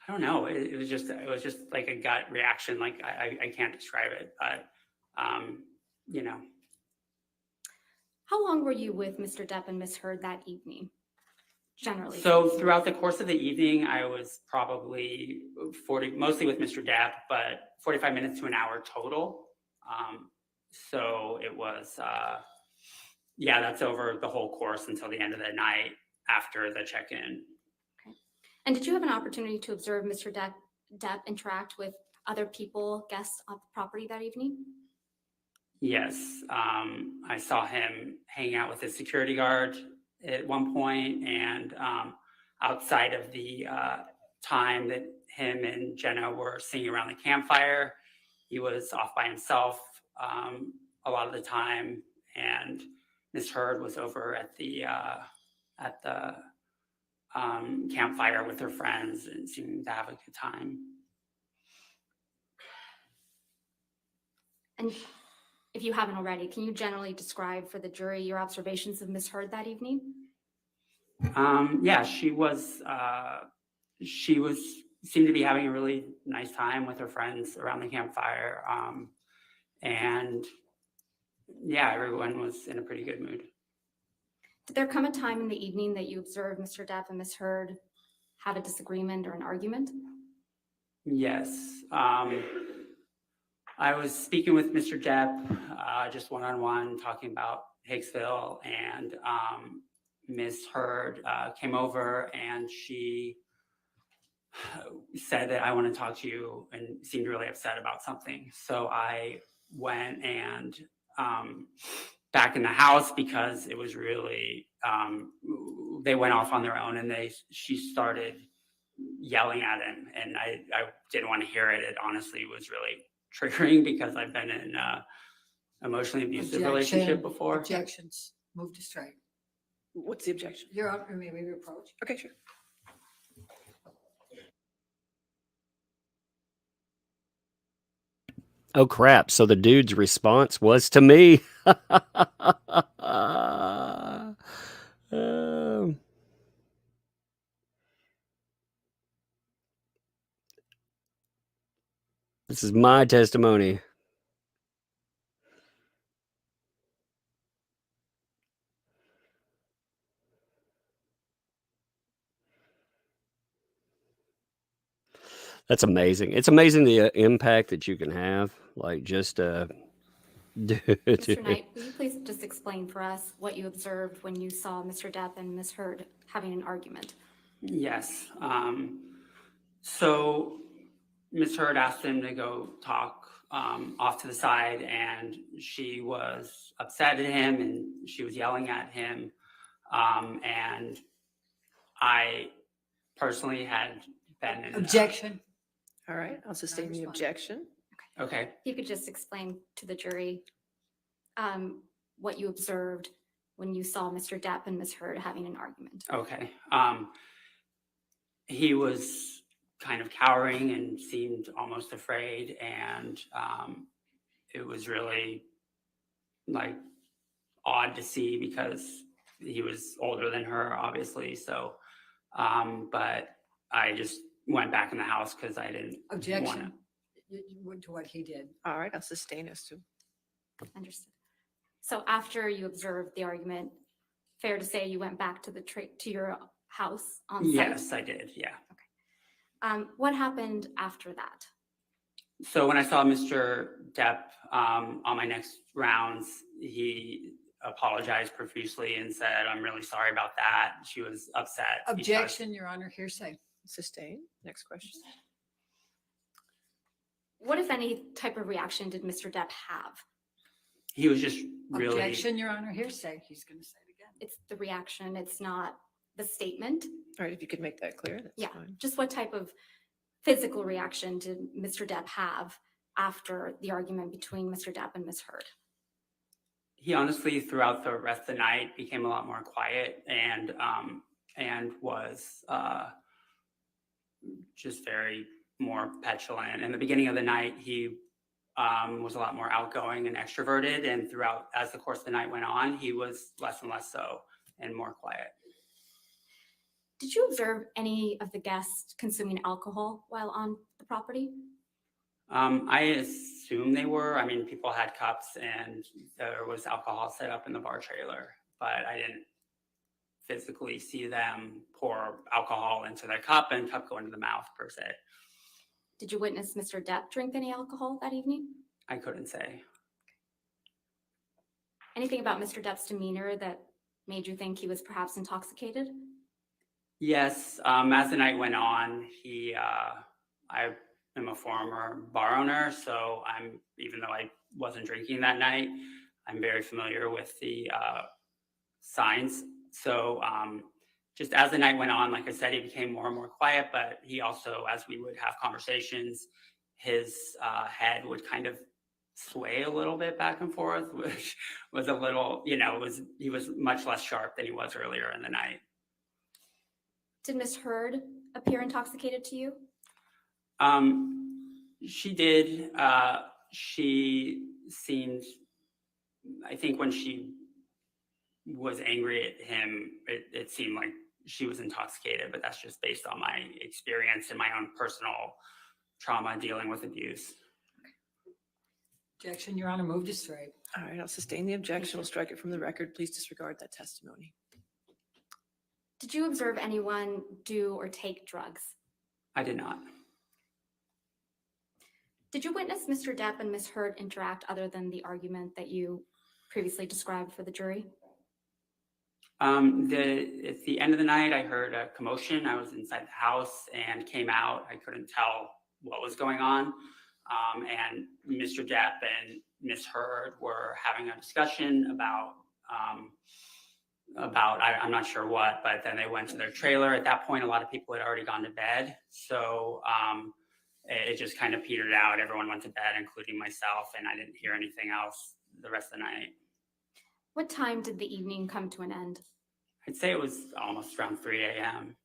I don't know. It was just like a gut reaction. Like I can't describe it, but you know. How long were you with Mr. Depp and Ms. Heard that evening, generally? So throughout the course of the evening, I was probably mostly with Mr. Depp, but 45 minutes to an hour total. So it was, yeah, that's over the whole course until the end of the night after the check-in. Okay. And did you have an opportunity to observe Mr. Depp interact with other people, guests on the property that evening? Yes, I saw him hanging out with his security guard at one point, and outside of the time that him and Jenna were singing around the campfire, he was off by himself a lot of the time, and Miss Heard was over at the campfire with her friends and seemed to have a good time. And if you haven't already, can you generally describe for the jury your observations of Ms. Heard that evening? Yeah, she seemed to be having a really nice time with her friends around the campfire. And yeah, everyone was in a pretty good mood. Did there come a time in the evening that you observed Mr. Depp and Ms. Heard have a disagreement or an argument? Yes. I was speaking with Mr. Depp, just one-on-one, talking about Hicksville, and Ms. Heard came over and she said that I want to talk to you, and seemed really upset about something. So I went and back in the house because it was really, they went off on their own, and she started yelling at him, and I didn't want to hear it. It honestly was really triggering because I've been in an emotionally abusive relationship before. Objections. Move to strike. What's the objection? You're up, or maybe approach. Okay, sure. Oh crap! So the dude's response was to me. This is my testimony. That's amazing. It's amazing the impact that you can have. Like just Mr. Knight, will you please just explain for us what you observed when you saw Mr. Depp and Ms. Heard having an argument? Yes. So Ms. Heard asked him to go talk off to the side, and she was upset at him and she was yelling at him. And I personally had been in Objection. All right, I'll sustain the objection. Okay. If you could just explain to the jury what you observed when you saw Mr. Depp and Ms. Heard having an argument. Okay. He was kind of cowering and seemed almost afraid. And it was really like odd to see because he was older than her, obviously. So, but I just went back in the house because I didn't want to. Objection to what he did. All right, I'll sustain us to. Understood. So after you observed the argument, fair to say you went back to to your house on site? Yes, I did. Yeah. What happened after that? So when I saw Mr. Depp on my next rounds, he apologized profusely and said, "I'm really sorry about that." She was upset. Objection, Your Honor, hearsay. Sustain. Next question. What, if any, type of reaction did Mr. Depp have? He was just really. Objection, Your Honor, hearsay. He's going to say it again. It's the reaction, it's not the statement. All right, if you could make that clear, that's Yeah, fine. just what type of physical reaction did Mr. Depp have after the argument between Mr. Depp and Ms. Heard? He honestly, throughout the rest of the night, became a lot more quiet and was just very more petulant. In the beginning of the night, he was a lot more outgoing and extroverted, and throughout, as the course of the night went on, he was less and less so and more quiet. Did you observe any of the guests consuming alcohol while on the property? I assume they were. I mean, people had cups and there was alcohol set up in the bar trailer, but I didn't physically see them pour alcohol into their cup and cup go into the mouth per se. Did you witness Mr. Depp drink any alcohol that evening? I couldn't say. Anything about Mr. Depp's demeanor that made you think he was perhaps intoxicated? Yes, as the night went on, I am a former bar owner, so even though I wasn't drinking that night, I'm very familiar with the signs. So just as the night went on, like I said, he became more and more quiet, but he also, as we would have conversations, his head would kind of sway a little bit back and forth, which was a little, he was much less sharp than he was earlier in the night. Did Ms. Heard appear intoxicated to you? She did. She seemed, I think when she was angry at him, it seemed like she was intoxicated, but that's just based on my experience and my own personal trauma dealing with abuse. Objection, Your Honor, move to strike. All right, I'll sustain the objection. We'll strike it from the record. Please disregard that testimony. Did you observe anyone do or take drugs? I did not. Did you witness Mr. Depp and Ms. Heard interact other than the argument that you previously described for the jury? At the end of the night, I heard a commotion. I was inside the house and came out. I couldn't tell what was going on. And Mr. Depp and Ms. Heard were having a discussion about I'm not sure what, but then they went to their trailer. At that point, a lot of people had already gone to bed. So it just kind of petered out. Everyone went to bed, including myself, and I didn't hear anything else the rest of the night. What time did the evening come to an end? I'd say it was almost around 3 a.m.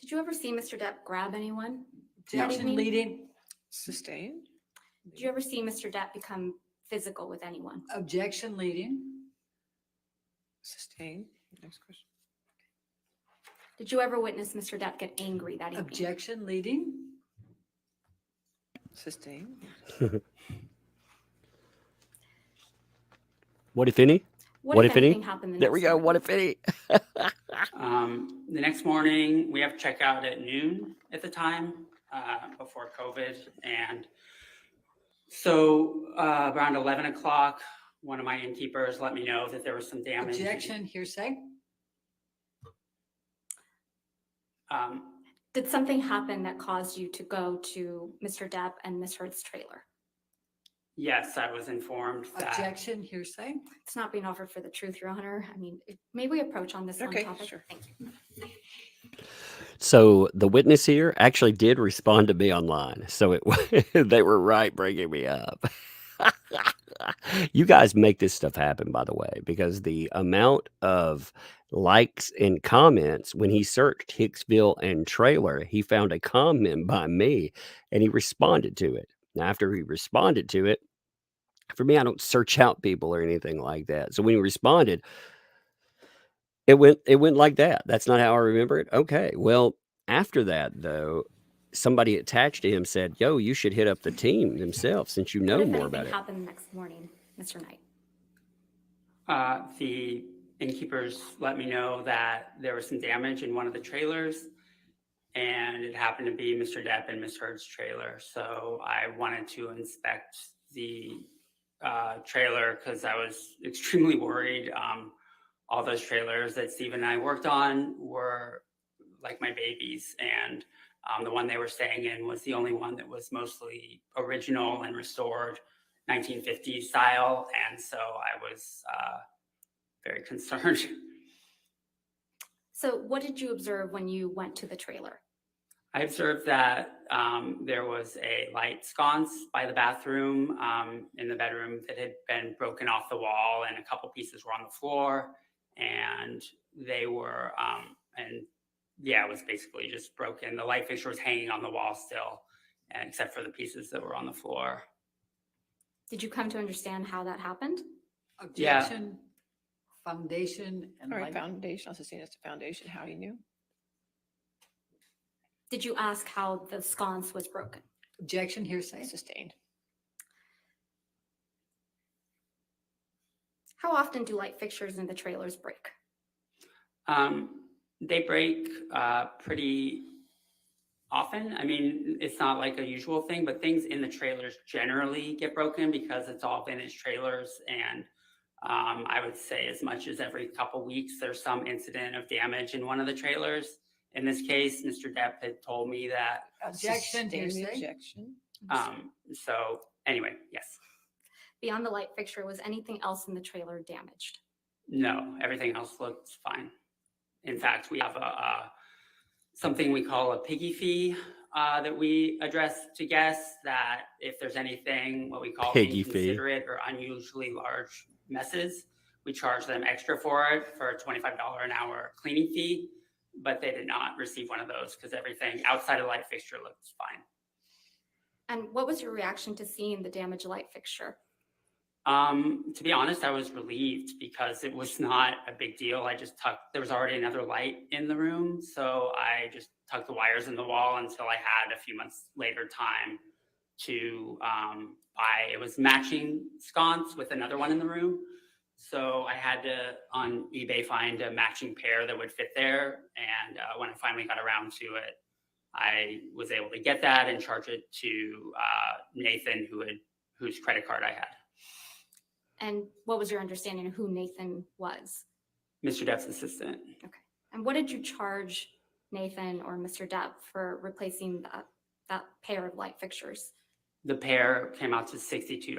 Did you ever see Mr. Depp grab anyone? Objection, leading. Sustain. Did you ever see Mr. Depp become physical with anyone? Objection, leading. Sustain. Next question. Did you ever witness Mr. Depp get angry that evening? Objection, leading. Sustain. What if any? What if any? anything happened the There we next go. morning? What if any? The next morning, we have checkout at noon at the time before COVID. And so around 11 o'clock, one of my innkeepers let me know that there was some damage. Objection, hearsay. Did something happen that caused you to go to Mr. Depp and Ms. Heard's trailer? Yes, I was informed that. Objection, hearsay. It's not being offered for the truth, Your Honor. I mean, may we approach on this one Okay, topic? sure. Thank you. So the witness here actually did respond to me online. So they were right bringing me up. You guys make this stuff happen, by the way, because the amount of likes and comments when he searched Hicksville and trailer, he found a comment by me and he responded to it. Now, after he responded to it, for me, I don't search out people or anything like that. So when he responded, it went like that. That's not how I remember it. Okay. Well, after that, though, somebody attached to him said, "Yo, you should hit up the team themselves since you What, know if more anything, about it." happened the next morning, Mr. Knight? The innkeepers let me know that there was some damage in one of the trailers, and it happened to be Mr. Depp and Miss Heard's trailer. So I wanted to inspect the trailer because I was extremely worried. All those trailers that Steve and I worked on were like my babies, and the one they were staying in was the only one that was mostly original and restored 1950s style, and so I was very concerned. So what did you observe when you went to the trailer? I observed that there was a light sconce by the bathroom in the bedroom that had been broken off the wall, and a couple pieces were on the floor, and they were, and yeah, it was basically just broken. The light fixture was hanging on the wall still, and except for the pieces that were on the floor. Did you come to understand how that happened? Objection, foundation, and All right, light. foundation, I'll sustain as to foundation, how he knew. Did you ask how the sconce was broken? Objection, hearsay. Sustained. How often do light fixtures in the trailers break? They break pretty often. I mean, it's not like a usual thing, but things in the trailers generally get broken because it's all vintage trailers. And I would say as much as every couple weeks, there's some incident of damage in one of the trailers. In this case, Mr. Depp had told me that. Objection, Sustain the hearsay. objection. So anyway, yes. Beyond the light fixture, was anything else in the trailer damaged? No, everything else looks fine. In fact, we have something we call a piggy fee that we address to guests, that if there's anything, what we call Piggy fee. inconsiderate or unusually large messes, we charge them extra for it for a $25 an hour cleaning fee. But they did not receive one of those because everything outside of light fixture looks fine. And what was your reaction to seeing the damaged light fixture? To be honest, I was relieved because it was not a big deal. There was already another light in the room. So I just tucked the wires in the wall until I had a few months later time to buy, it was matching sconce with another one in the room. So I had to, on eBay, find a matching pair that would fit there. And when I finally got around to it, I was able to get that and charge it to Nathan, whose credit card I had. And what was your understanding of who Nathan was? Mr. Depp's assistant. Okay. And what did you charge Nathan or Mr. Depp for replacing that pair of light fixtures? The pair came out to $62.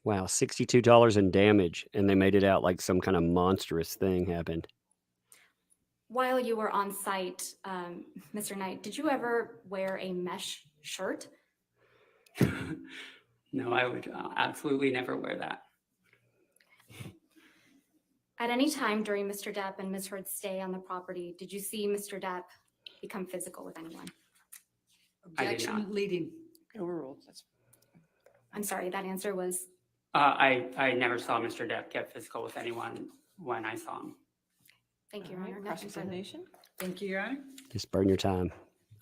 Wow, $62 in damage, and they made it out like some kind of monstrous thing happened. While you were on site, Mr. Knight, did you ever wear a mesh shirt? No, I would absolutely never wear that. At any time during Mr. Depp and Ms. Heard's stay on the property, did you see Mr. Depp become physical with anyone? Objection, leading. Overruled. I'm sorry, that answer was? I never saw Mr. Depp get physical with anyone when I saw him. Thank you, Your Honor. Nothing further. Cross-examination. Thank you, Your Honor. Just burn your time.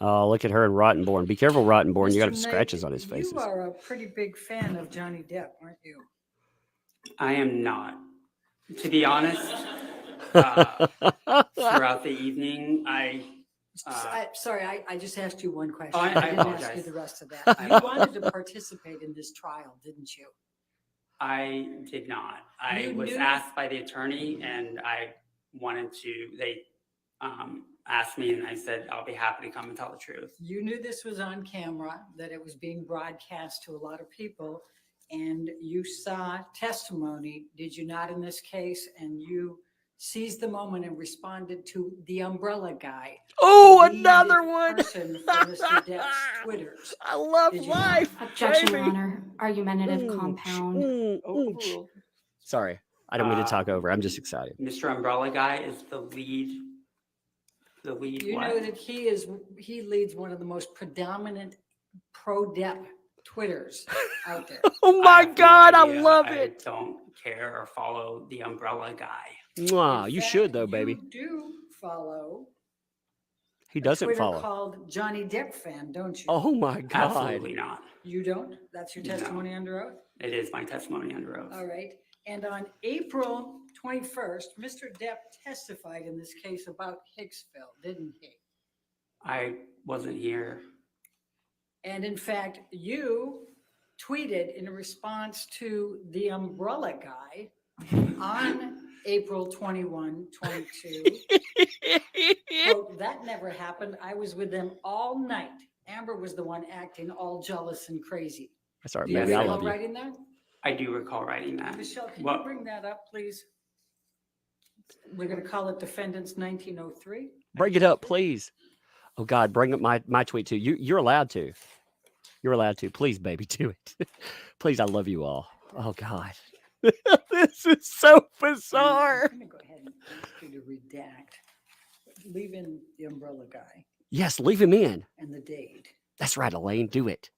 Oh, look at her and Rottenborn. Be careful, Rottenborn. You got Mr. Knight, scratches on his faces. You are a pretty big fan of Johnny Depp, aren't you? I am not. To be honest, throughout the evening, Sorry, I just asked you one question. Oh, I didn't ask you apologize. the rest of that. You wanted to participate in this trial, didn't you? I did not. I You was knew- asked by the attorney, and I wanted to, they asked me, and I said, I'll be happy to come and tell the truth. You knew this was on camera, that it was being broadcast to a lot of people, and you saw testimony, did you not, in this case? And you seized the moment and responded to the umbrella guy. Oh, the another one. Person for Mr. Depp's Twitters. I love Did you- life. Objection, Your baby. Honor. Argumentative compound. Overruled. Sorry, I don't mean to talk over. I'm just excited. Mr. Umbrella Guy is the lead. The lead You what? know that he leads one of the most predominant pro-Depp Twitters out there. Oh my have no God, I idea. love I it. don't care or follow the Umbrella Guy. Mwah, In you fact, should though, baby. You do follow He a doesn't Twitter follow. called Johnny Depp fan, don't you? Oh my God. Absolutely not. You don't? That's your No. testimony under oath? It is my testimony under oath. All right. And on April 21st, Mr. Depp testified in this case about Hicksville, didn't he? I wasn't here. And in fact, you tweeted in response to the umbrella guy on April 21, 22. Quote, that never happened. I was with them all night. Amber was the one acting all jealous and crazy. That's all right, Do you baby. I recall love you. writing that? I do recall writing that. Michelle, can Well- you bring that up, please? We're going to call it Defendants 1903. Bring it up, please. Oh God, bring up my tweet too. You're allowed to. You're allowed to. Please, baby, do it. Please, I love you all. Oh God. This is so bizarre. I'm going to go ahead and ask you to redact. Leave in the umbrella guy Yes, leave him in. and the date That's right, Elaine. Do it.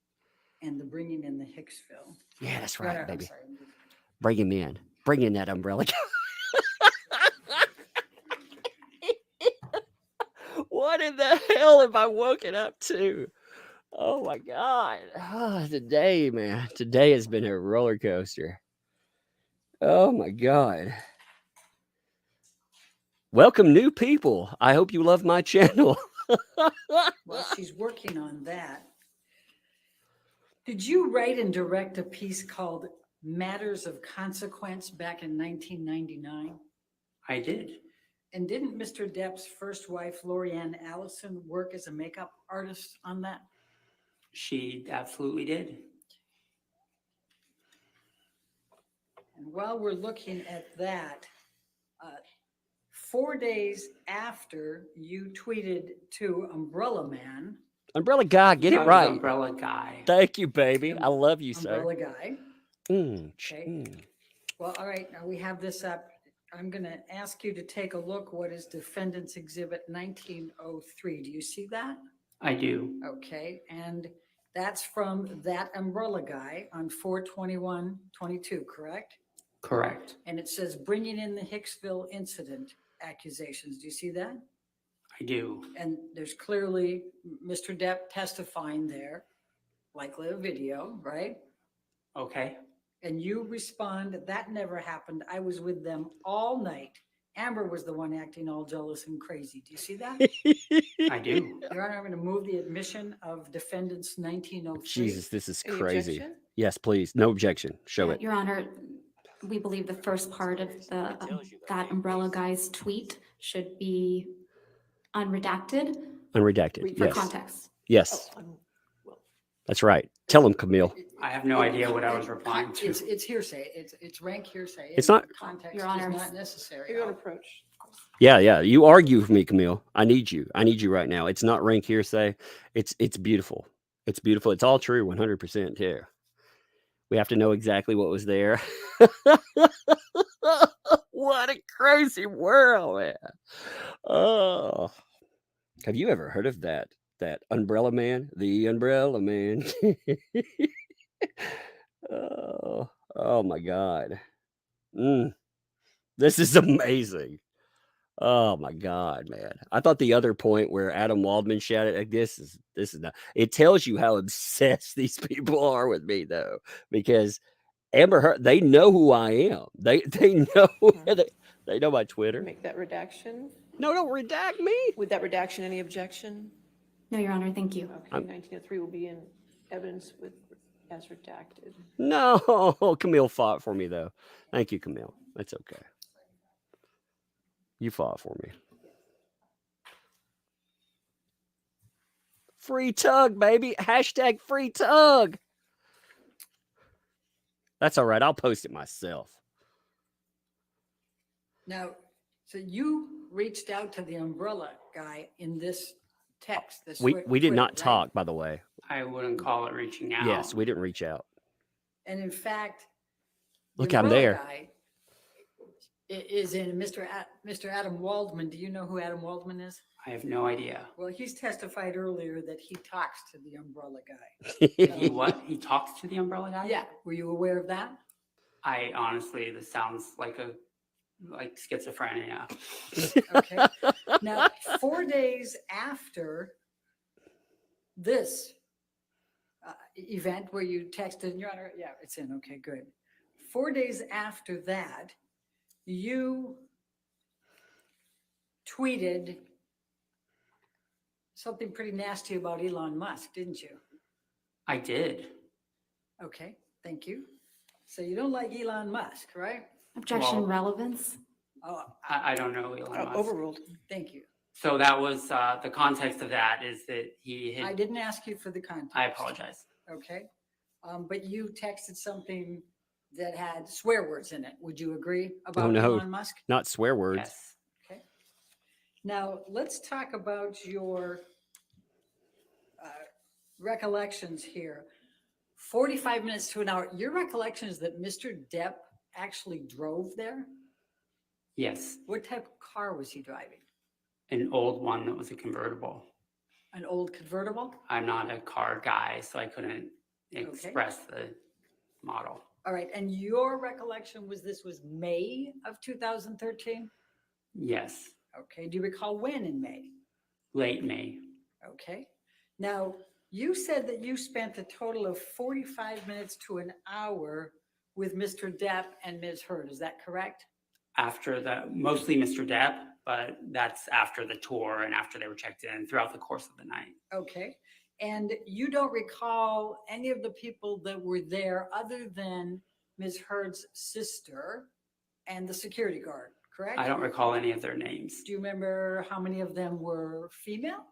and the bringing in the Hicksville. Yeah, that's No, right, no, I'm baby. sorry. Bring him in. Bring in that umbrella. What in the hell have I woken up to? Oh my God. Today, man. Today has been a roller coaster. Oh my God. Welcome, new people. I hope you love my channel. Well, she's working on that. Did you write and direct a piece called Matters of Consequence back in 1999? I did. And didn't Mr. Depp's first wife, Lorianne Allison, work as a makeup artist on that? She absolutely did. And while we're looking at that, 4 days after you tweeted to Umbrella Man, Umbrella Guy, get it I was right. Umbrella Guy. Thank you, baby. I love you, sir. Umbrella Guy. Okay. Mm. Well, all right, now we have this up. I'm going to ask you to take a look. What is Defendant's Exhibit 1903? Do you see that? I do. Okay, and that's from that Umbrella Guy on 4/21/22, correct? Correct. And it says bringing in the Hicksville incident accusations. Do you see that? I do. And there's clearly Mr. Depp testifying there, likely a video, right? Okay. And you respond, that never happened. I was with them all night. Amber was the one acting all jealous and crazy. Do you see that? I do. Your Honor, I'm going to move the admission of Defendants 1903. Jesus, this is Any crazy. objection? Yes, please. No objection. Show it. Your Honor, we believe the first part of the that umbrella guy's tweet should be unredacted Unredacted. for Yes. context. Yes. That's right. Tell him, Camille. I have no idea what I was replying to. It's hearsay. It's rank hearsay. It's not- Context Your is Honor. not necessary. Your own approach. Yeah. You argue with me, Camille. I need you. I need you right now. It's not rank hearsay. It's beautiful. It's beautiful. It's all true 100% too. We have to know exactly what was there. What a crazy world, man. Oh. Have you ever heard of that umbrella man? The umbrella man. Oh my God. This is amazing. Oh my God, man. I thought the other point where Adam Waldman shouted, like, this is not, it tells you how obsessed these people are with me though, because Amber Heard, they know who I am. They know, they know my Twitter. Make that redaction. No, don't redact me. With that redaction, any objection? No, Your Honor, thank you. Okay, 1903 will be in evidence with as redacted. No, Camille fought for me though. Thank you, Camille. That's okay. You fought for me. Free tug, baby. Hashtag free tug. That's all right. I'll post it myself. Now, So you reached out to the umbrella guy in this text. This We did Twitter, not right? talk, by the way. I wouldn't call it reaching out. Yes, we didn't reach out. And in fact, the Look, I'm umbrella there. guy is in Mr. Adam Waldman. Do you know who Adam Waldman is? I have no idea. Well, he's testified earlier that he talks to the umbrella guy. He what? He talks to the umbrella guy? Yeah, were you aware of that? I honestly, this sounds like schizophrenia. Okay. Now, 4 days after this event where you texted, Your Honor, yeah, it's in. Okay, good. 4 days after that, you tweeted something pretty nasty about Elon Musk, didn't you? I did. Okay, thank you. So you don't like Elon Musk, right? Objection Well- relevance. Oh, I don't know Elon Musk. overruled. Thank you. So that was the context of that is that he I had, didn't ask you for the context. I apologize. Okay. But you texted something that had swear words in it. Would you agree about no. Elon Musk? Not swear words. Yes. Okay. Now, let's talk about your recollections here. 45 minutes to an hour. Your recollection is that Mr. Depp actually drove there? Yes. What type of car was he driving? An old one that was a convertible. An old convertible? I'm not a car guy, so I couldn't express the model. All right. And your recollection was this was May of 2013? Yes. Okay. Do you recall when in May? Late May. Okay. Now, you said that you spent a total of 45 minutes to an hour with Mr. Depp and Ms. Heard. Is that correct? After mostly Mr. Depp, but that's after the tour and after they were checked in throughout the course of the night. Okay. And you don't recall any of the people that were there other than Ms. Heard's sister and the security guard, correct? I don't recall any of their names. Do you remember how many of them were female?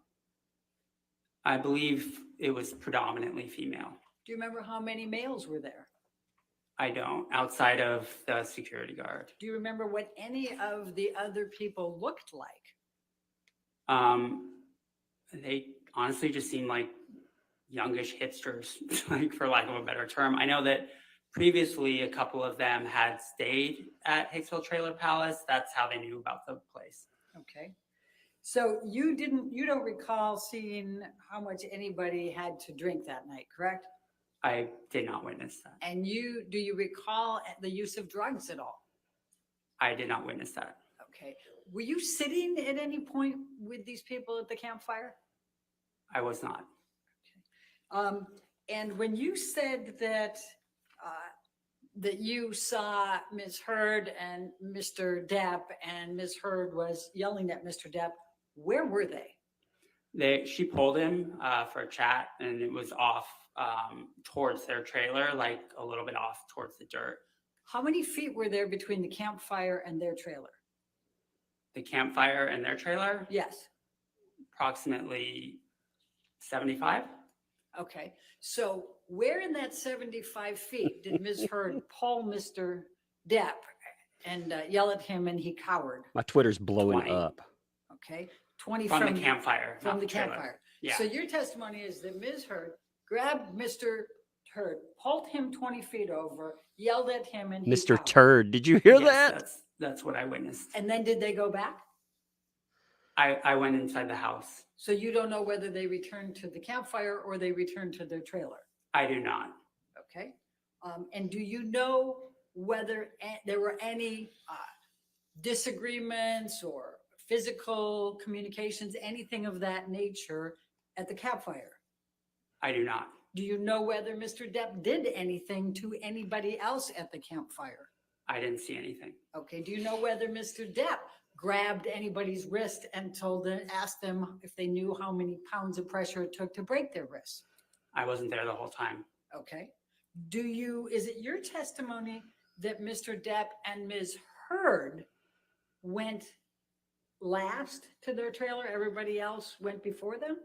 I believe it was predominantly female. Do you remember how many males were there? I don't, outside of the security guard. Do you remember what any of the other people looked like? They honestly just seemed like youngish hipsters, like for lack of a better term. I know that previously a couple of them had stayed at Hicksville Trailer Palace. That's how they knew about the place. Okay. So you don't recall seeing how much anybody had to drink that night, correct? I did not witness that. And do you recall the use of drugs at all? I did not witness that. Okay. Were you sitting at any point with these people at the campfire? I was not. And when you said that that you saw Ms. Heard and Mr. Depp, and Ms. Heard was yelling at Mr. Depp, where were they? She pulled him for a chat, and it was off towards their trailer, like a little bit off towards the dirt. How many feet were there between the campfire and their trailer? The campfire and their trailer? Yes. Approximately 75. Okay. So where in that 75 feet did Ms. Heard pull Mr. Depp and yell at him and he cowered? My Twitter's blowing 20. up. Okay. 20 From the campfire, From not the the trailer. campfire. Yeah. So your testimony is that Ms. Heard grabbed Mr. Heard, pulled him 20 feet over, yelled at him, and he Mr. cowered. Turd, did you hear Yes, that? That's what I witnessed. And then did they go back? I went inside the house. So you don't know whether they returned to the campfire or they returned to their trailer? I do not. Okay. And do you know whether there were any disagreements or physical communications, anything of that nature at the campfire? I do not. Do you know whether Mr. Depp did anything to anybody else at the campfire? I didn't see anything. Okay. Do you know whether Mr. Depp grabbed anybody's wrist and asked them if they knew how many pounds of pressure it took to break their wrists? I wasn't there the whole time. Okay. Is it your testimony that Mr. Depp and Ms. Heard went last to their trailer? Everybody else went before them?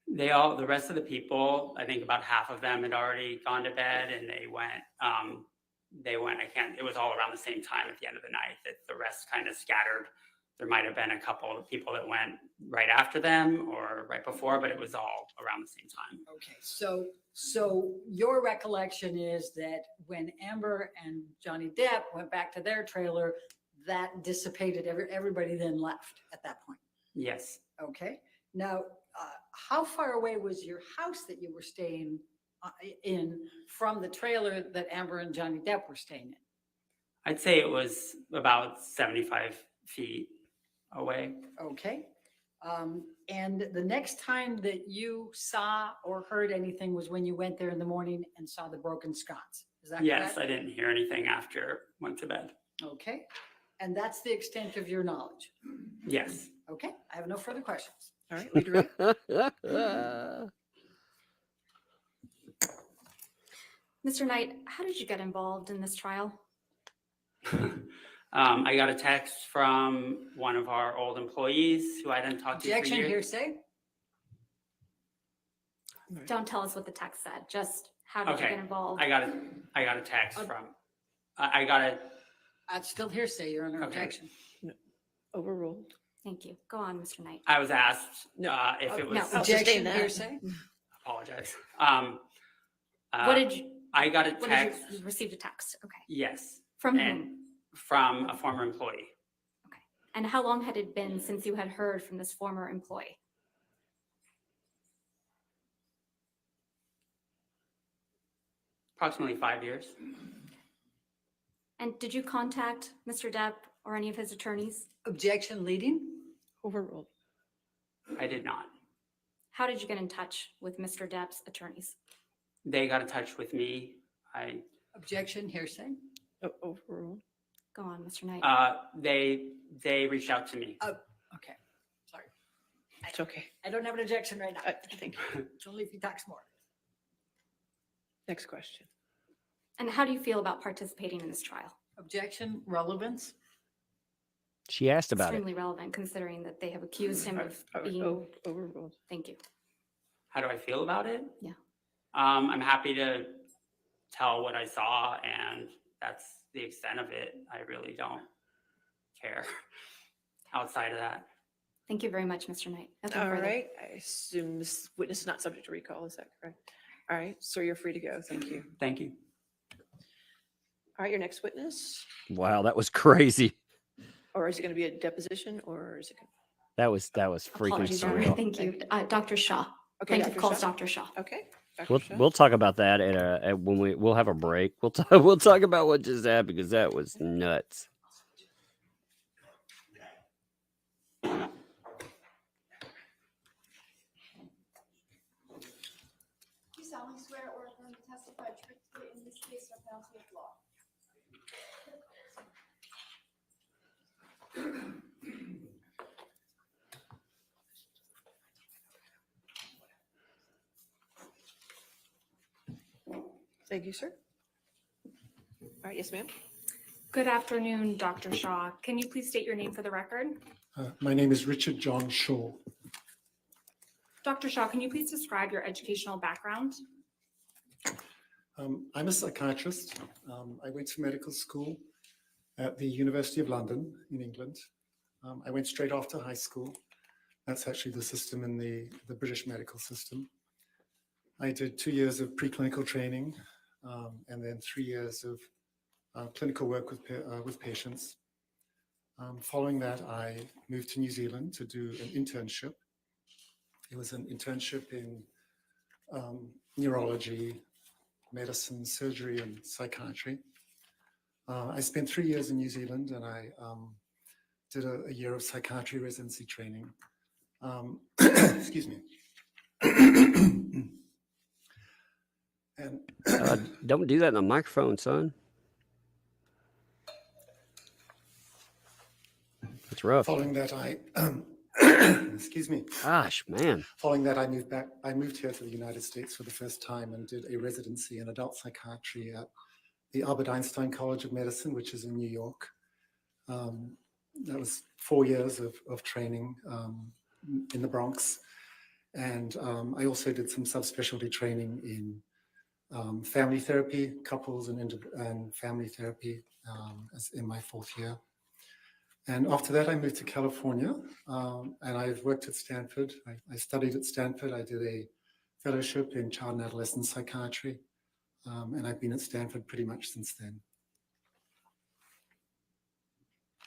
The rest of the people, I think about half of them had already gone to bed, and they went, it was all around the same time at the end of the night that the rest kind of scattered There might have been a couple of people that went right after them or right before, but it was all around the same time. Okay, so your recollection is that when Amber and Johnny Depp went back to their trailer, that dissipated, everybody then left at that point? Yes. Okay, now, how far away was your house that you were staying in from the trailer that Amber and Johnny Depp were staying in? I'd say it was about 75 feet away. Okay. And the next time that you saw or heard anything was when you went there in the morning and saw the broken sconce. Is that correct? Yes, I didn't hear anything after went to bed. Okay. And that's the extent of your knowledge? Yes. Okay, I have no further questions. All right, redirect. Mr. Knight, how did you get involved in this trial? I got a text from one of our old employees who I didn't talk to for Objection, years. hearsay? Don't tell us what the text said, just how did you Okay, get involved? I got a text from, I got a, That's still hearsay, you're under Okay. objection. Overruled. Thank you. Go on, Mr. Knight. I was asked if it was. No. Objection, that. hearsay? Apologize. What did you? I got a What did text. you received a text? Okay. Yes. From and whom? From a former employee. And how long had it been since you had heard from this former employee? Approximately 5 years. And did you contact Mr. Depp or any of his attorneys? Objection, leading? Overruled. I did not. How did you get in touch with Mr. Depp's attorneys? They got in touch with me. Objection, hearsay? Overruled. Go on, Mr. Knight. They reached out to me. Okay, sorry. It's okay. I don't have an objection right now. Thank you. It's only if he talks more. Next question. And how do you feel about participating in this trial? Objection, relevance? She asked about it. Extremely relevant considering that they have accused him of being. Overruled. Thank you. How do I feel about it? Yeah. I'm happy to tell what I saw, and that's the extent of it. I really don't care outside of that. Thank you very much, Mr. Knight. Nothing All further. right, I assume this witness is not subject to recall, is that correct? All right, sir, you're free to go. Thank you. Thank you. All right, your next witness, Wow, that was crazy. or is it going to be a deposition, or is it? That was freaking Apologies, Your Honor. surreal. Thank you. Dr. Shaw. Okay, Plaintiff Dr. calls Shaw. Dr. Shaw. Okay. Dr. We'll Shaw. we'll talk about that at when we'll have a break. We'll talk about what just happened because that was nuts. You solemnly swear or affirm to testify truthfully in this case or penalty of law? Thank you, sir. All right, yes, ma'am. Good afternoon, Dr. Shaw. Can you please state your name for the record? My name is Richard John Shaw. Dr. Shaw, can you please describe your educational background? I'm a psychiatrist. I went to medical school at the University of London in England. I went straight after high school. That's actually the system in the British medical system. I did 2 years of preclinical training and then 3 years of clinical work with patients. Following that, I moved to New Zealand to do an internship. It was an internship in neurology, medicine, surgery, and psychiatry. I spent 3 years in New Zealand and I did a year of psychiatry residency training. Excuse me. And Don't do that in the microphone, son. It's rough. following that, excuse me. Gosh, man. Following that, I moved here to the United States for the first time and did a residency in adult psychiatry at the Albert Einstein College of Medicine, which is in New York. That was 4 years of training in the Bronx. And I also did some subspecialty training in family therapy, couples and family therapy as in my 4th year. And after that, I moved to California, and I've worked at Stanford. I studied at Stanford. I did a fellowship in child and adolescent psychiatry, and I've been at Stanford pretty much since then.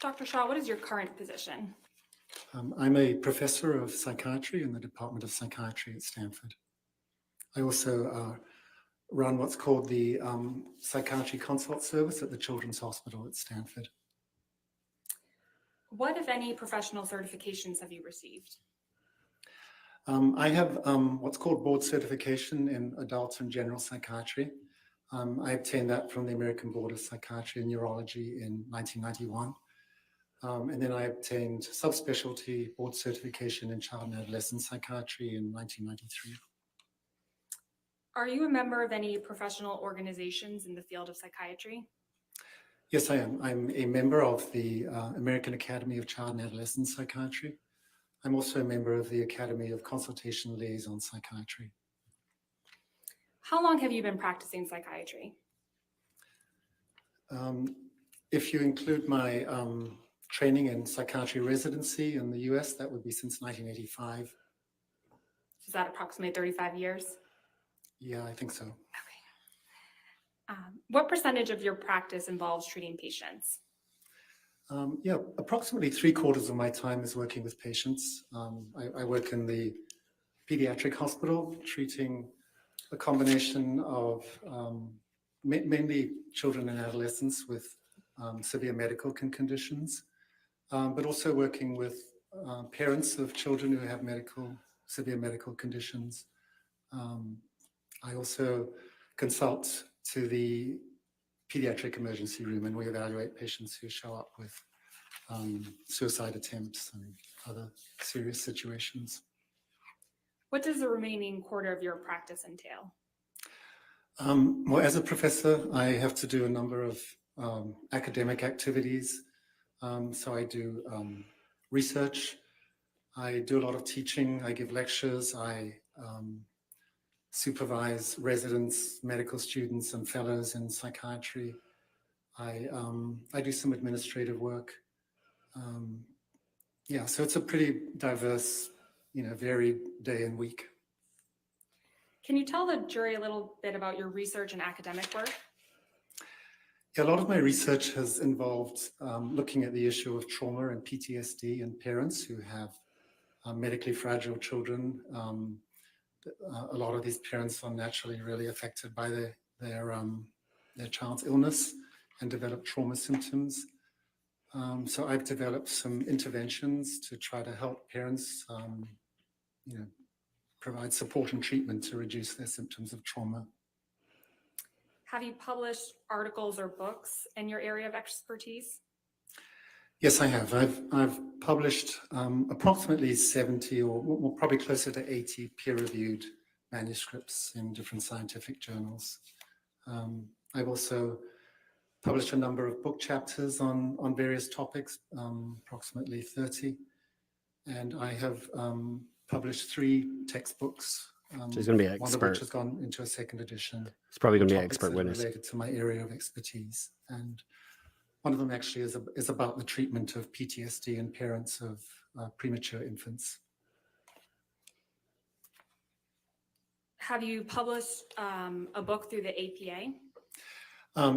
Dr. Shaw, what is your current position? I'm a professor of psychiatry in the Department of Psychiatry at Stanford. I also run what's called the Psychiatry Consult Service at the Children's Hospital at Stanford. What, if any, professional certifications have you received? I have what's called board certification in adult and general psychiatry. I obtained that from the American Board of Psychiatry and Neurology in 1991. And then I obtained subspecialty board certification in child and adolescent psychiatry in 1993. Are you a member of any professional organizations in the field of psychiatry? Yes, I am. I'm a member of the American Academy of Child and Adolescent Psychiatry. I'm also a member of the Academy of Consultation Liaison Psychiatry. How long have you been practicing psychiatry? If you include my training in psychiatry residency in the US, that would be since 1985. Is that approximately 35 years? Yeah, I think so. What percentage of your practice involves treating patients? Yeah, approximately 3/4 of my time is working with patients. I work in the pediatric hospital, treating a combination of mainly children and adolescents with severe medical conditions, but also working with parents of children who have severe medical conditions. I also consult to the pediatric emergency room, and we evaluate patients who show up with suicide attempts and other serious situations. What does the remaining quarter of your practice entail? Well, as a professor, I have to do a number of academic activities. So I do research, I do a lot of teaching, I give lectures, I supervise residents, medical students, and fellows in psychiatry. I do some administrative work. Yeah, so it's a pretty diverse, varied day and week. Can you tell the jury a little bit about your research and academic work? Yeah, a lot of my research has involved looking at the issue of trauma and PTSD in parents who have medically fragile children. A lot of these parents are naturally really affected by their child's illness and develop trauma symptoms. So I've developed some interventions to try to help parents, provide support and treatment to reduce their symptoms of trauma. Have you published articles or books in your area of expertise? Yes, I have. I've published approximately 70 or probably closer to 80 peer-reviewed manuscripts in different scientific journals. I've also published a number of book chapters on various topics, approximately 30. And I have published 3 textbooks. So he's going to be an one expert. of which has gone into a second edition. He's probably going to be an topics expert that are witness. related to my area of expertise. And one of them actually is about the treatment of PTSD in parents of premature infants. Have you published a book through the APA?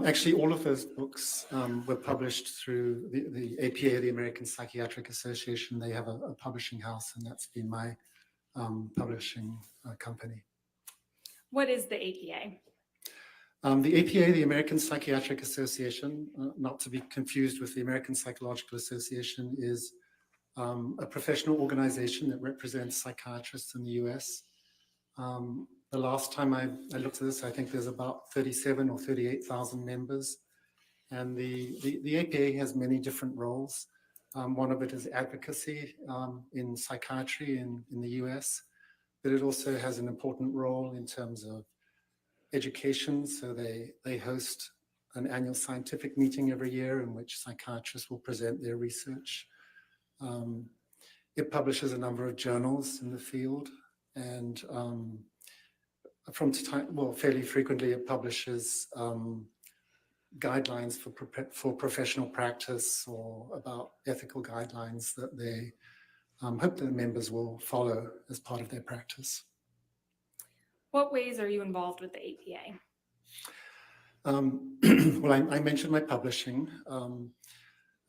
Actually, all of those books were published through the APA, the American Psychiatric Association. They have a publishing house, and that's been my publishing company. What is the APA? The APA, the American Psychiatric Association, not to be confused with the American Psychological Association, is a professional organization that represents psychiatrists in the US. The last time I looked at this, I think there's about 37 or 38,000 members. And the APA has many different roles. One of it is advocacy in psychiatry in the US, but it also has an important role in terms of education. So they host an annual scientific meeting every year in which psychiatrists will present their research. It publishes a number of journals in the field, and fairly frequently it publishes guidelines for professional practice or about ethical guidelines that they hope that members will follow as part of their practice. What ways are you involved with the APA? Well, I mentioned my publishing.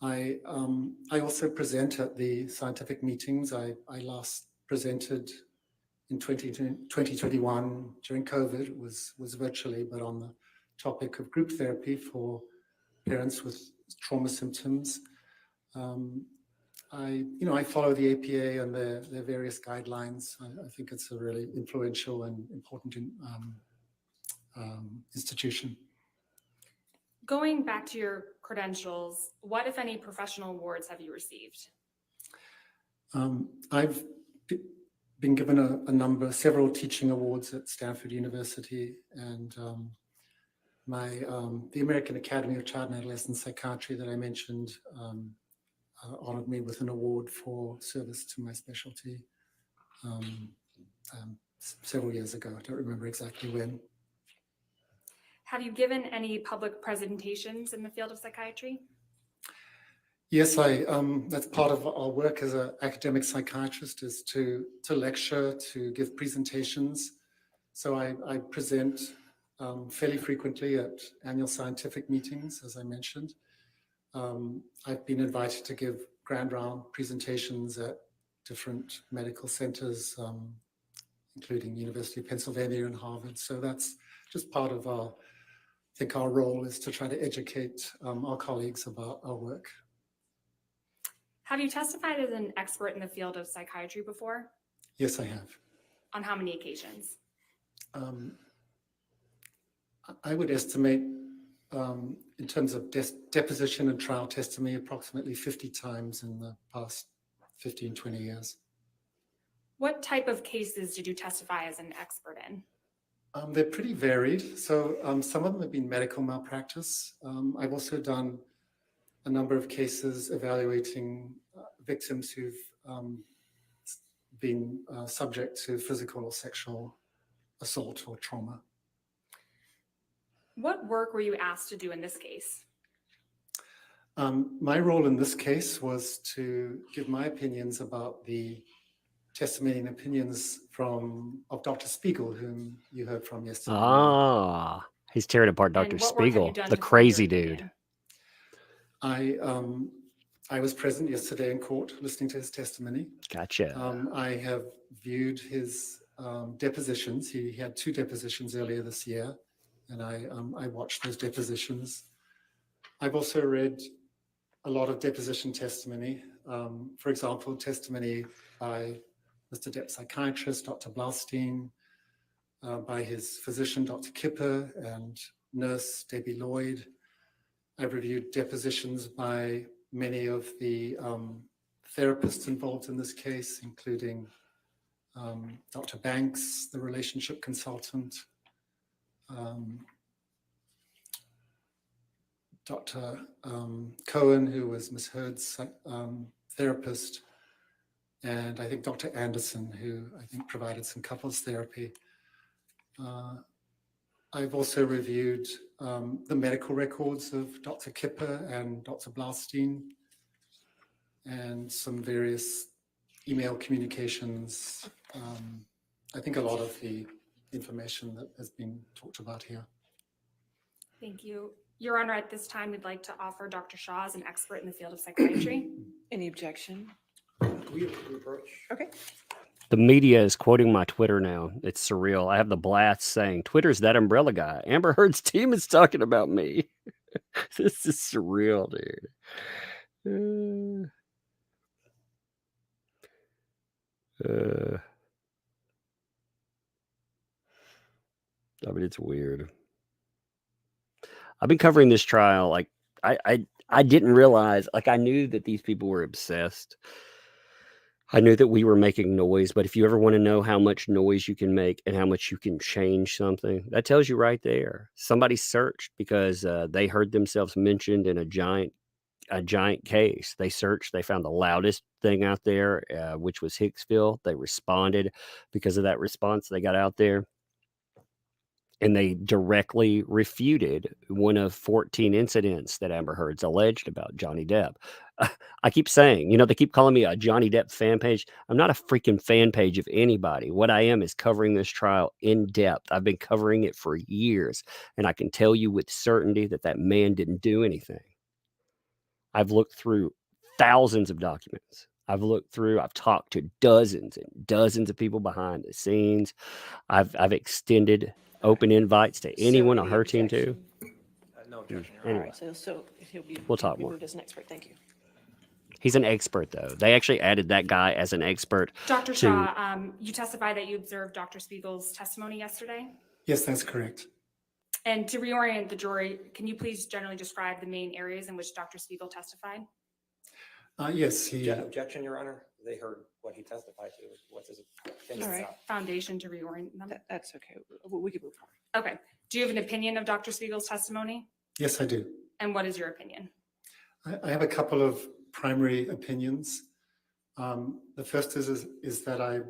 I also present at the scientific meetings. I last presented in 2021 during COVID. It was virtually, but on the topic of group therapy for parents with trauma symptoms. I follow the APA and their various guidelines. I think it's a really influential and important institution. Going back to your credentials, what, if any, professional awards have you received? I've been given several teaching awards at Stanford University, and the American Academy of Child and Adolescent Psychiatry that I mentioned honored me with an award for service to my specialty several years ago. I don't remember exactly when. Have you given any public presentations in the field of psychiatry? Yes, that's part of our work as an academic psychiatrist, is to lecture, to give presentations. So I present fairly frequently at annual scientific meetings, as I mentioned. I've been invited to give grand round presentations at different medical centers, including University of Pennsylvania and Harvard. So that's just part of our role is to try to educate our colleagues about our work. Have you testified as an expert in the field of psychiatry before? Yes, I have. On how many occasions? I would estimate in terms of deposition and trial testimony, approximately 50 times in the past 15, 20 years. What type of cases did you testify as an expert in? They're pretty varied. So some of them have been medical malpractice. I've also done a number of cases evaluating victims who've been subject to physical or sexual assault or trauma. What work were you asked to do in this case? My role in this case was to give my opinions about the testimony and opinions of Dr. Spiegel, whom you heard from yesterday. Ah, he's tearing apart And Dr. what work have you Spiegel, done the to form your crazy opinion? dude. I was present yesterday in court listening to his testimony. Gotcha. I have viewed his depositions. He had 2 depositions earlier this year, and I watched those depositions. I've also read a lot of deposition testimony. For example, testimony by Mr. Depp's psychiatrist, Dr. Blaustein, by his physician, Dr. Kipper, and nurse Debbie Lloyd. I've reviewed depositions by many of the therapists involved in this case, including Dr. Banks, the relationship consultant, Dr. Cohen, who was Ms. Heard's therapist, and I think Dr. Anderson, who I think provided some couples therapy. I've also reviewed the medical records of Dr. Kipper and Dr. Blaustein, and some various email communications. I think a lot of the information that has been talked about here. Thank you. Your Honor, at this time, we'd like to offer Dr. Shaw as an expert in the field of psychiatry. Any objection? Okay. The media is quoting my Twitter now. It's surreal. I have the blast saying, Twitter's that umbrella guy. Amber Heard's team is talking about me. This is surreal, dude. I mean, it's weird. I've been covering this trial. Like, I didn't realize, like, I knew that these people were obsessed. I knew that we were making noise, but if you ever want to know how much noise you can make and how much you can change something, that tells you right there. Somebody searched because they heard themselves mentioned in a giant case. They searched, they found the loudest thing out there, which was Hicksville. They responded. Because of that response, they got out there. And they directly refuted one of 14 incidents that Amber Heard's alleged about Johnny Depp. I keep saying, they keep calling me a Johnny Depp fan page. I'm not a freaking fan page of anybody. What I am is covering this trial in depth. I've been covering it for years, and I can tell you with certainty that that man didn't do anything. I've looked through thousands of documents. I've talked to dozens and dozens of people behind the scenes. I've extended open invites to anyone on her team too. No objection. Your All Honor. right, so he'll be. We'll talk be more. moved as an expert. Thank you. He's an expert, though. They actually added that guy as an expert. Dr. to- Shaw, you testified that you observed Dr. Spiegel's testimony yesterday. Yes, that's correct. And to reorient the jury, can you please generally describe the main areas in which Dr. Spiegel testified? Yes, he. Objection, Your Honor. They heard what he testified to. What's his opinion? All right. about? Foundation to reorient them. That's okay. We can move on. Okay. Do you have an opinion of Dr. Spiegel's testimony? Yes, I do. And what is your opinion? I have a couple of primary opinions. The first is that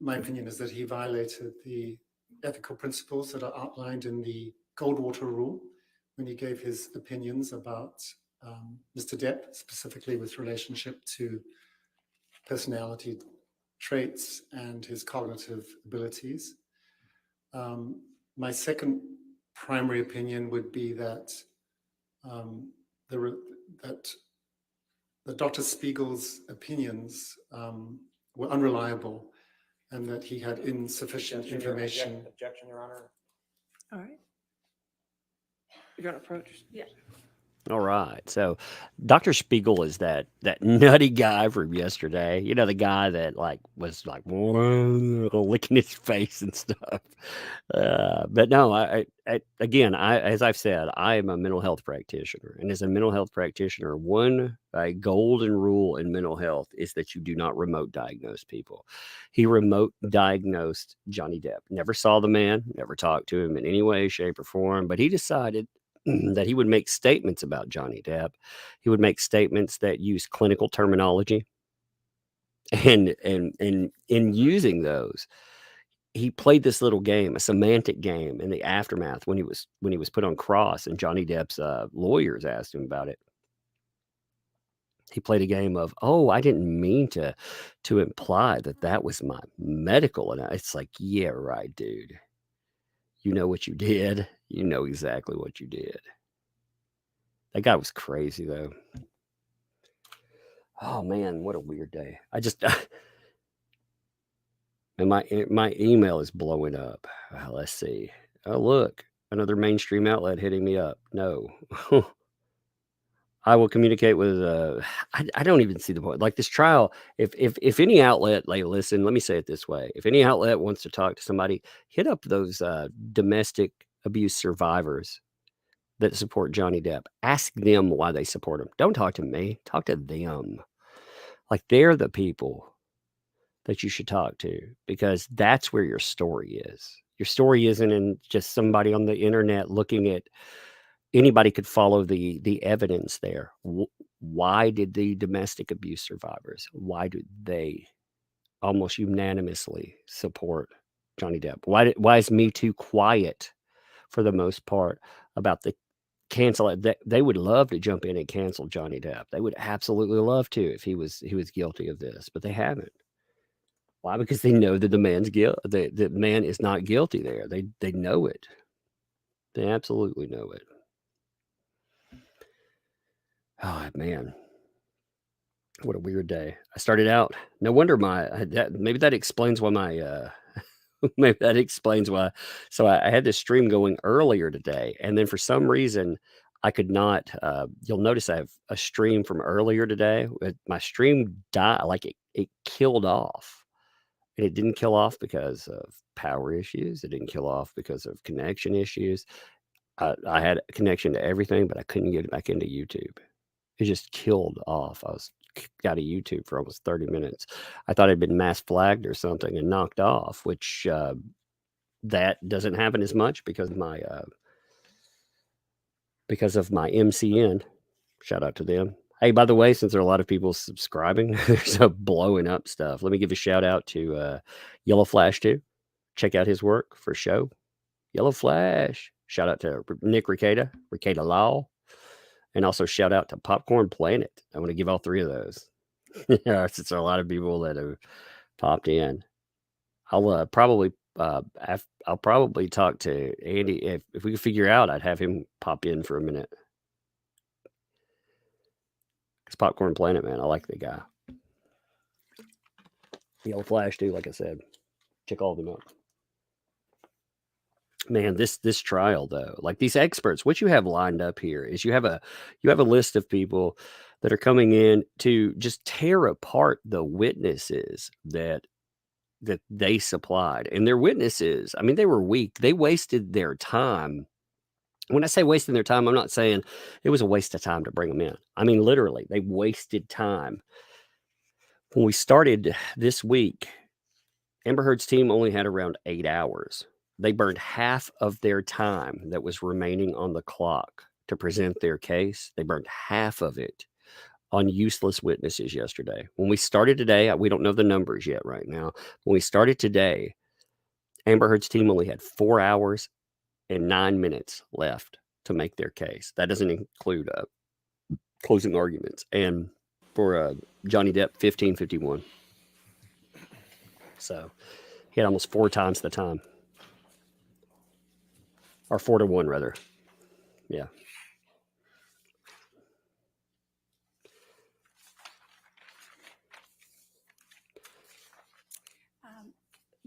my opinion is that he violated the ethical principles that are outlined in the Goldwater Rule when he gave his opinions about Mr. Depp, specifically with relationship to personality traits and his cognitive abilities. My second primary opinion would be that Dr. Spiegel's opinions were unreliable and that he had insufficient information. Objection, Your Honor. All right. You're going to approach? Yeah. All right. So Dr. Spiegel is that nutty guy from yesterday. The guy that was licking his face and stuff. But no, as I've said, I am a mental health practitioner. And as a mental health practitioner, a golden rule in mental health is that you do not remote diagnose people. He remote diagnosed Johnny Depp. Never saw the man, never talked to him in any way, shape, or form, but he decided that he would make statements about Johnny Depp. He would make statements that use clinical terminology. And in using those, he played this little game, a semantic game in the aftermath when he was put on cross and Johnny Depp's lawyers asked him about it. He played a game of, I didn't mean to imply that was my medical. And it's like, yeah, right, dude. You know what you did. You know exactly what you did. That guy was crazy, though. Oh, man, what a weird day. And my email is blowing up. Let's see. Oh, look, another mainstream outlet hitting me up. No. I will communicate with, I don't even see the point. Like this trial, if any outlet, listen, let me say it this way. If any outlet wants to talk to somebody, hit up those domestic abuse survivors that support Johnny Depp. Ask them why they support him. Don't talk to me. Talk to them. They're the people that you should talk to because that's where your story is. Your story isn't in just somebody on the internet looking at. Anybody could follow the evidence there. Why did the domestic abuse survivors, why did they almost unanimously support Johnny Depp? Why is Me Too quiet for the most part about the cancel? They would love to jump in and cancel Johnny Depp. They would absolutely love to if he was guilty of this, but they haven't. Why? Because they know that the man is not guilty there. They know it. They absolutely know it. Oh, man. What a weird day. I started out. No wonder maybe that explains why maybe that explains why. So I had this stream going earlier today. And then for some reason, I could not. You'll notice I have a stream from earlier today. My stream died. It killed off. And it didn't kill off because of power issues. It didn't kill off because of connection issues. I had a connection to everything, but I couldn't get back into YouTube. It just killed off. I was out of YouTube for almost 30 minutes. I thought I'd been mass flagged or something and knocked off, which that doesn't happen as much because of my MCN. Shout out to them. Hey, by the way, since there are a lot of people subscribing, there's a blowing up stuff. Let me give a shout out to Yellow Flash 2. Check out his work for show. Yellow Flash. Shout out to Nick Ricada Law. And also shout out to Popcorn Planet. I want to give all three of those. Since there are a lot of people that have popped in. I'll probably talk to Andy if we can figure out. I'd have him pop in for a minute. It's Popcorn Planet, man. I like the guy. Yellow Flash too, like I said. Check all of them out. Man, this trial though, like these experts, what you have lined up here is you have a list of people that are coming in to just tear apart the witnesses that they supplied. And their witnesses, I mean, they were weak. They wasted their time. When I say wasting their time, I'm not saying it was a waste of time to bring them in. I mean, literally, they wasted time. When we started this week, Amber Heard's team only had around 8 hours. They burned half of their time that was remaining on the clock to present their case. They burned half of it on useless witnesses yesterday. When we started today, we don't know the numbers yet right now. When we started today, Amber Heard's team only had 4 hours and 9 minutes left to make their case. That doesn't include closing arguments. And for Johnny Depp, 15:51. So he had almost 4 times the time. Or 4 to 1, rather. Yeah.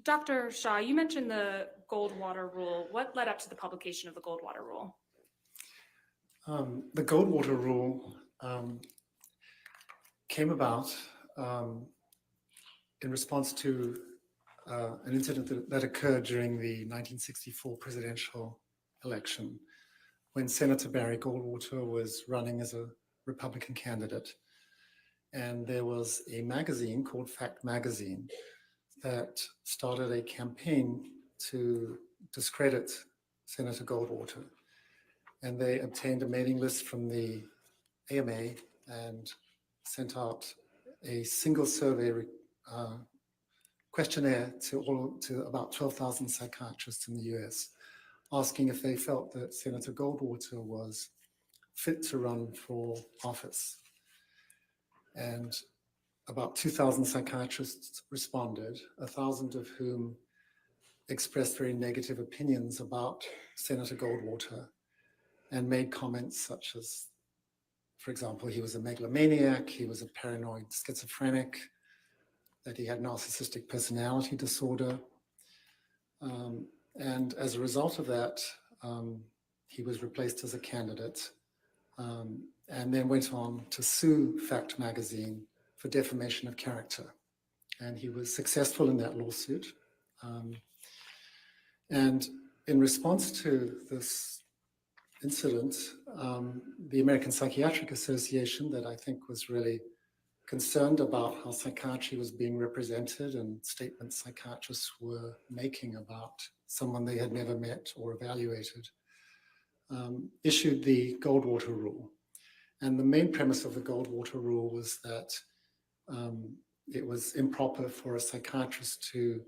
Dr. Shaw, you mentioned the Goldwater rule. What led up to the publication of the Goldwater rule? The Goldwater rule came about in response to an incident that occurred during the 1964 presidential election when Senator Barry Goldwater was running as a Republican candidate. And there was a magazine called Fact Magazine that started a campaign to discredit Senator Goldwater. And they obtained a mailing list from the AMA and sent out a single survey questionnaire to about 12,000 psychiatrists in the US, asking if they felt that Senator Goldwater was fit to run for office. And about 2,000 psychiatrists responded, 1,000 of whom expressed very negative opinions about Senator Goldwater and made comments such as, for example, he was a megalomaniac, he was a paranoid schizophrenic, that he had narcissistic personality disorder. And as a result of that, he was replaced as a candidate and then went on to sue Fact Magazine for defamation of character. And he was successful in that lawsuit. And in response to this incident, the American Psychiatric Association, that I think was really concerned about how psychiatry was being represented and statements psychiatrists were making about someone they had never met or evaluated, issued the Goldwater rule. And the main premise of the Goldwater rule was that it was improper for a psychiatrist to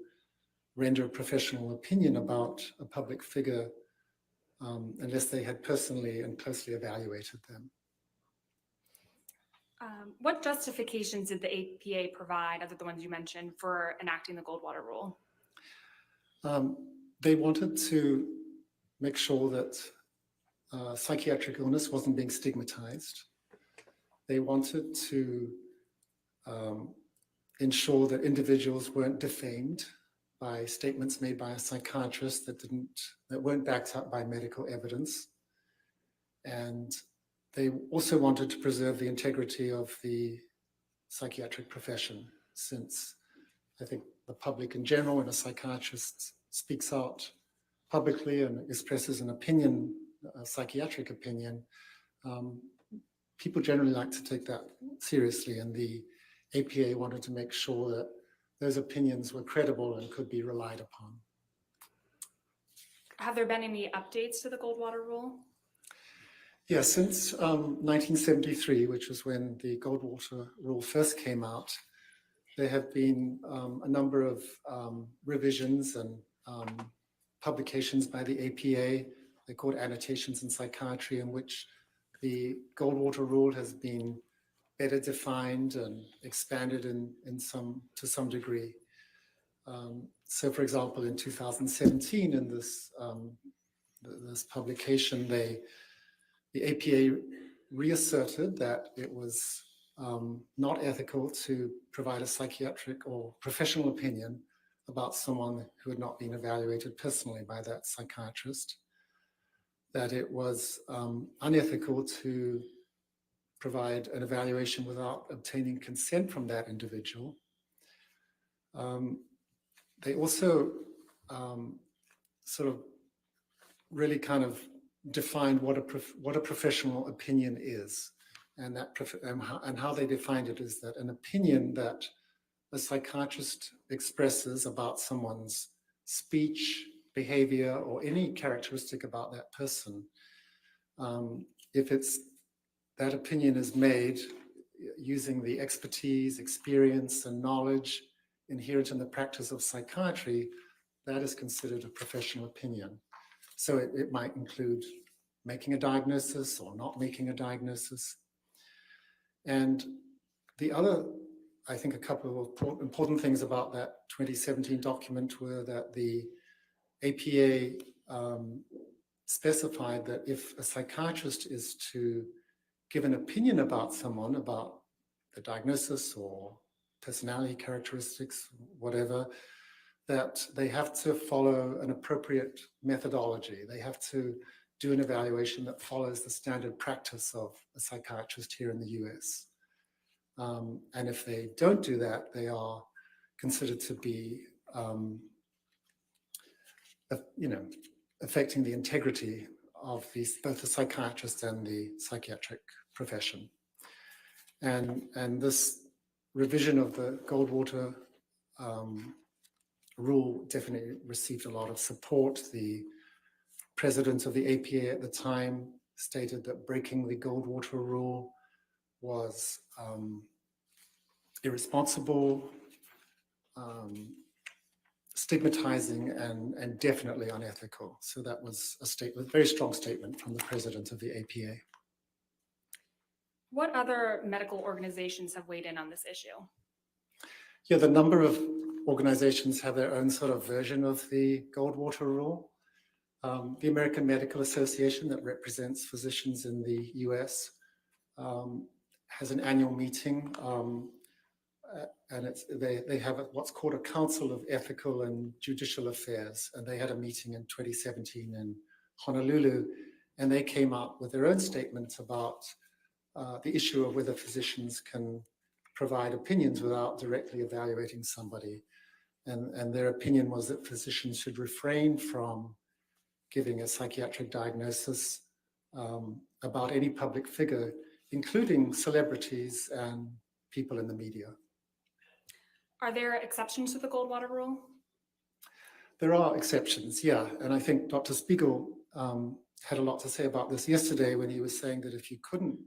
render a professional opinion about a public figure unless they had personally and closely evaluated them. What justifications did the APA provide, other than the ones you mentioned, for enacting the Goldwater rule? They wanted to make sure that psychiatric illness wasn't being stigmatized. They wanted to ensure that individuals weren't defamed by statements made by a psychiatrist that weren't backed up by medical evidence. And they also wanted to preserve the integrity of the psychiatric profession, since I think the public in general, when a psychiatrist speaks out publicly and expresses an opinion, a psychiatric opinion, people generally like to take that seriously. And the APA wanted to make sure that those opinions were credible and could be relied upon. Have there been any updates to the Goldwater rule? Yeah, since 1973, which was when the Goldwater rule first came out, there have been a number of revisions and publications by the APA. They're called Annotations in Psychiatry, in which the Goldwater rule has been better defined and expanded to some degree. So, for example, in 2017, in this publication, the APA reasserted that it was not ethical to provide a psychiatric or professional opinion about someone who had not been evaluated personally by that psychiatrist, that it was unethical to provide an evaluation without obtaining consent from that individual. They also sort of really kind of defined what a professional opinion is, and how they defined it is that an opinion that a psychiatrist expresses about someone's speech, behavior, or any characteristic about that person, if that opinion is made using the expertise, experience, and knowledge inherent in the practice of psychiatry, that is considered a professional opinion. So it might include making a diagnosis or not making a diagnosis. And the other, I think, a couple of important things about that 2017 document were that the APA specified that if a psychiatrist is to give an opinion about someone, about the diagnosis or personality characteristics, whatever, that they have to follow an appropriate methodology. They have to do an evaluation that follows the standard practice of a psychiatrist here in the US. And if they don't do that, they are considered to be, affecting the integrity of both the psychiatrist and the psychiatric profession. And this revision of the Goldwater rule definitely received a lot of support. The president of the APA at the time stated that breaking the Goldwater rule was irresponsible, stigmatizing, and definitely unethical. So that was a very strong statement from the president of the APA. What other medical organizations have weighed in on this issue? Yeah, the number of organizations have their own sort of version of the Goldwater rule. The American Medical Association, that represents physicians in the US, has an annual meeting, and they have what's called a Council of Ethical and Judicial Affairs, and they had a meeting in 2017 in Honolulu, and they came up with their own statement about the issue of whether physicians can provide opinions without directly evaluating somebody. And their opinion was that physicians should refrain from giving a psychiatric diagnosis about any public figure, including celebrities and people in the media. Are there exceptions to the Goldwater rule? There are exceptions, yeah. And I think Dr. Spiegel had a lot to say about this yesterday when he was saying that if you couldn't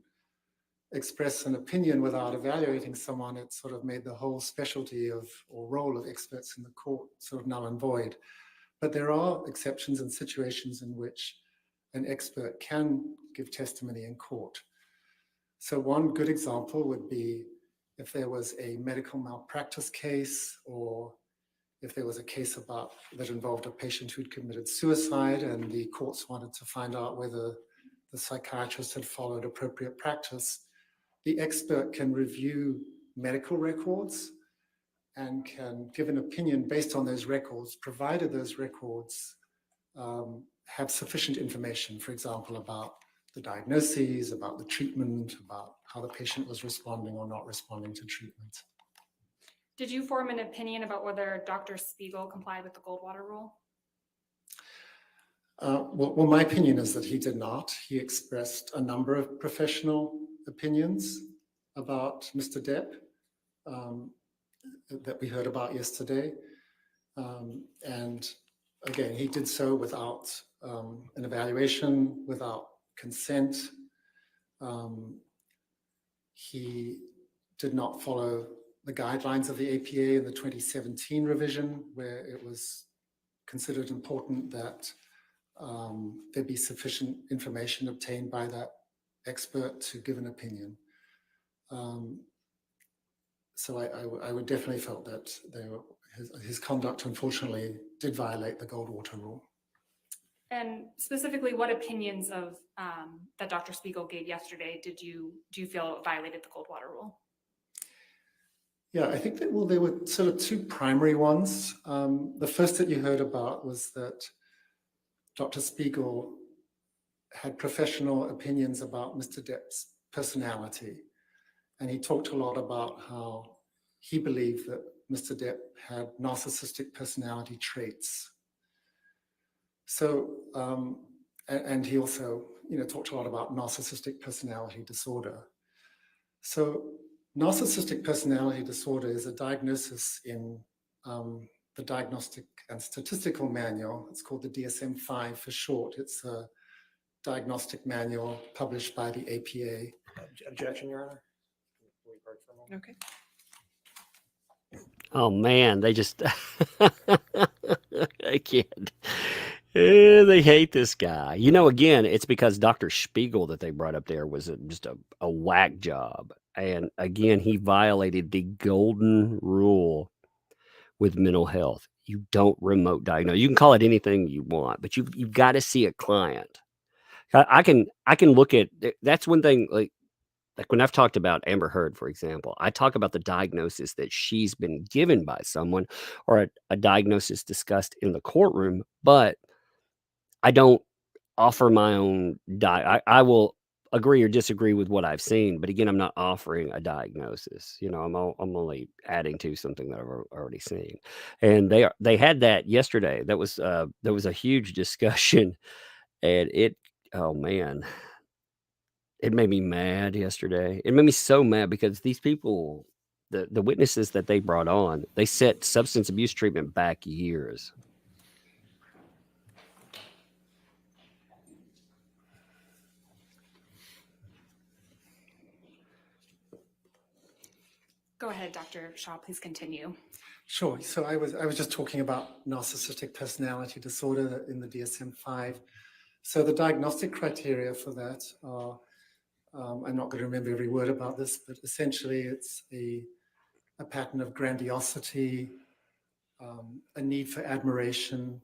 express an opinion without evaluating someone, it sort of made the whole specialty or role of experts in the court sort of null and void. But there are exceptions and situations in which an expert can give testimony in court. So one good example would be if there was a medical malpractice case, or if there was a case that involved a patient who'd committed suicide and the courts wanted to find out whether the psychiatrist had followed appropriate practice. The expert can review medical records and can give an opinion based on those records, provided those records have sufficient information, for example, about the diagnoses, about the treatment, about how the patient was responding or not responding to treatment. Did you form an opinion about whether Dr. Spiegel complied with the Goldwater rule? Well, my opinion is that he did not. He expressed a number of professional opinions about Mr. Depp that we heard about yesterday. And again, he did so without an evaluation, without consent. He did not follow the guidelines of the APA in the 2017 revision, where it was considered important that there be sufficient information obtained by that expert to give an opinion. So I would definitely felt that his conduct, unfortunately, did violate the Goldwater rule. And specifically, what opinions of that Dr. Spiegel gave yesterday do you feel violated the Goldwater rule? Yeah, I think that, well, there were sort of two primary ones. The first that you heard about was that Dr. Spiegel had professional opinions about Mr. Depp's personality. And he talked a lot about how he believed that Mr. Depp had narcissistic personality traits. So, and he also, talked a lot about narcissistic personality disorder. So narcissistic personality disorder is a diagnosis in the Diagnostic and Statistical Manual. It's called the DSM-5 for short. It's a diagnostic manual published by the APA. Objection, Your Honor. Okay. Oh man, they just I can't. They hate this guy. Again, it's because Dr. Spiegel that they brought up there was just a whack job. And again, he violated the golden rule with mental health. You don't remote diagnose. You can call it anything you want, but you've got to see a client. I can look at that's one thing. Like when I've talked about Amber Heard, for example, I talk about the diagnosis that she's been given by someone or a diagnosis discussed in the courtroom, but I don't offer my own I will agree or disagree with what I've seen, but again, I'm not offering a diagnosis. I'm only adding to something that I've already seen. And they had that yesterday. That was there was a huge discussion, and oh man, it made me mad yesterday. It made me so mad because these people, the witnesses that they brought on, they set substance abuse treatment back years. Go ahead, Dr. Shaw, please continue. Sure. So I was just talking about narcissistic personality disorder in the DSM-5. So the diagnostic criteria for that are, I'm not going to remember every word about this, but essentially it's a pattern of grandiosity, a need for admiration,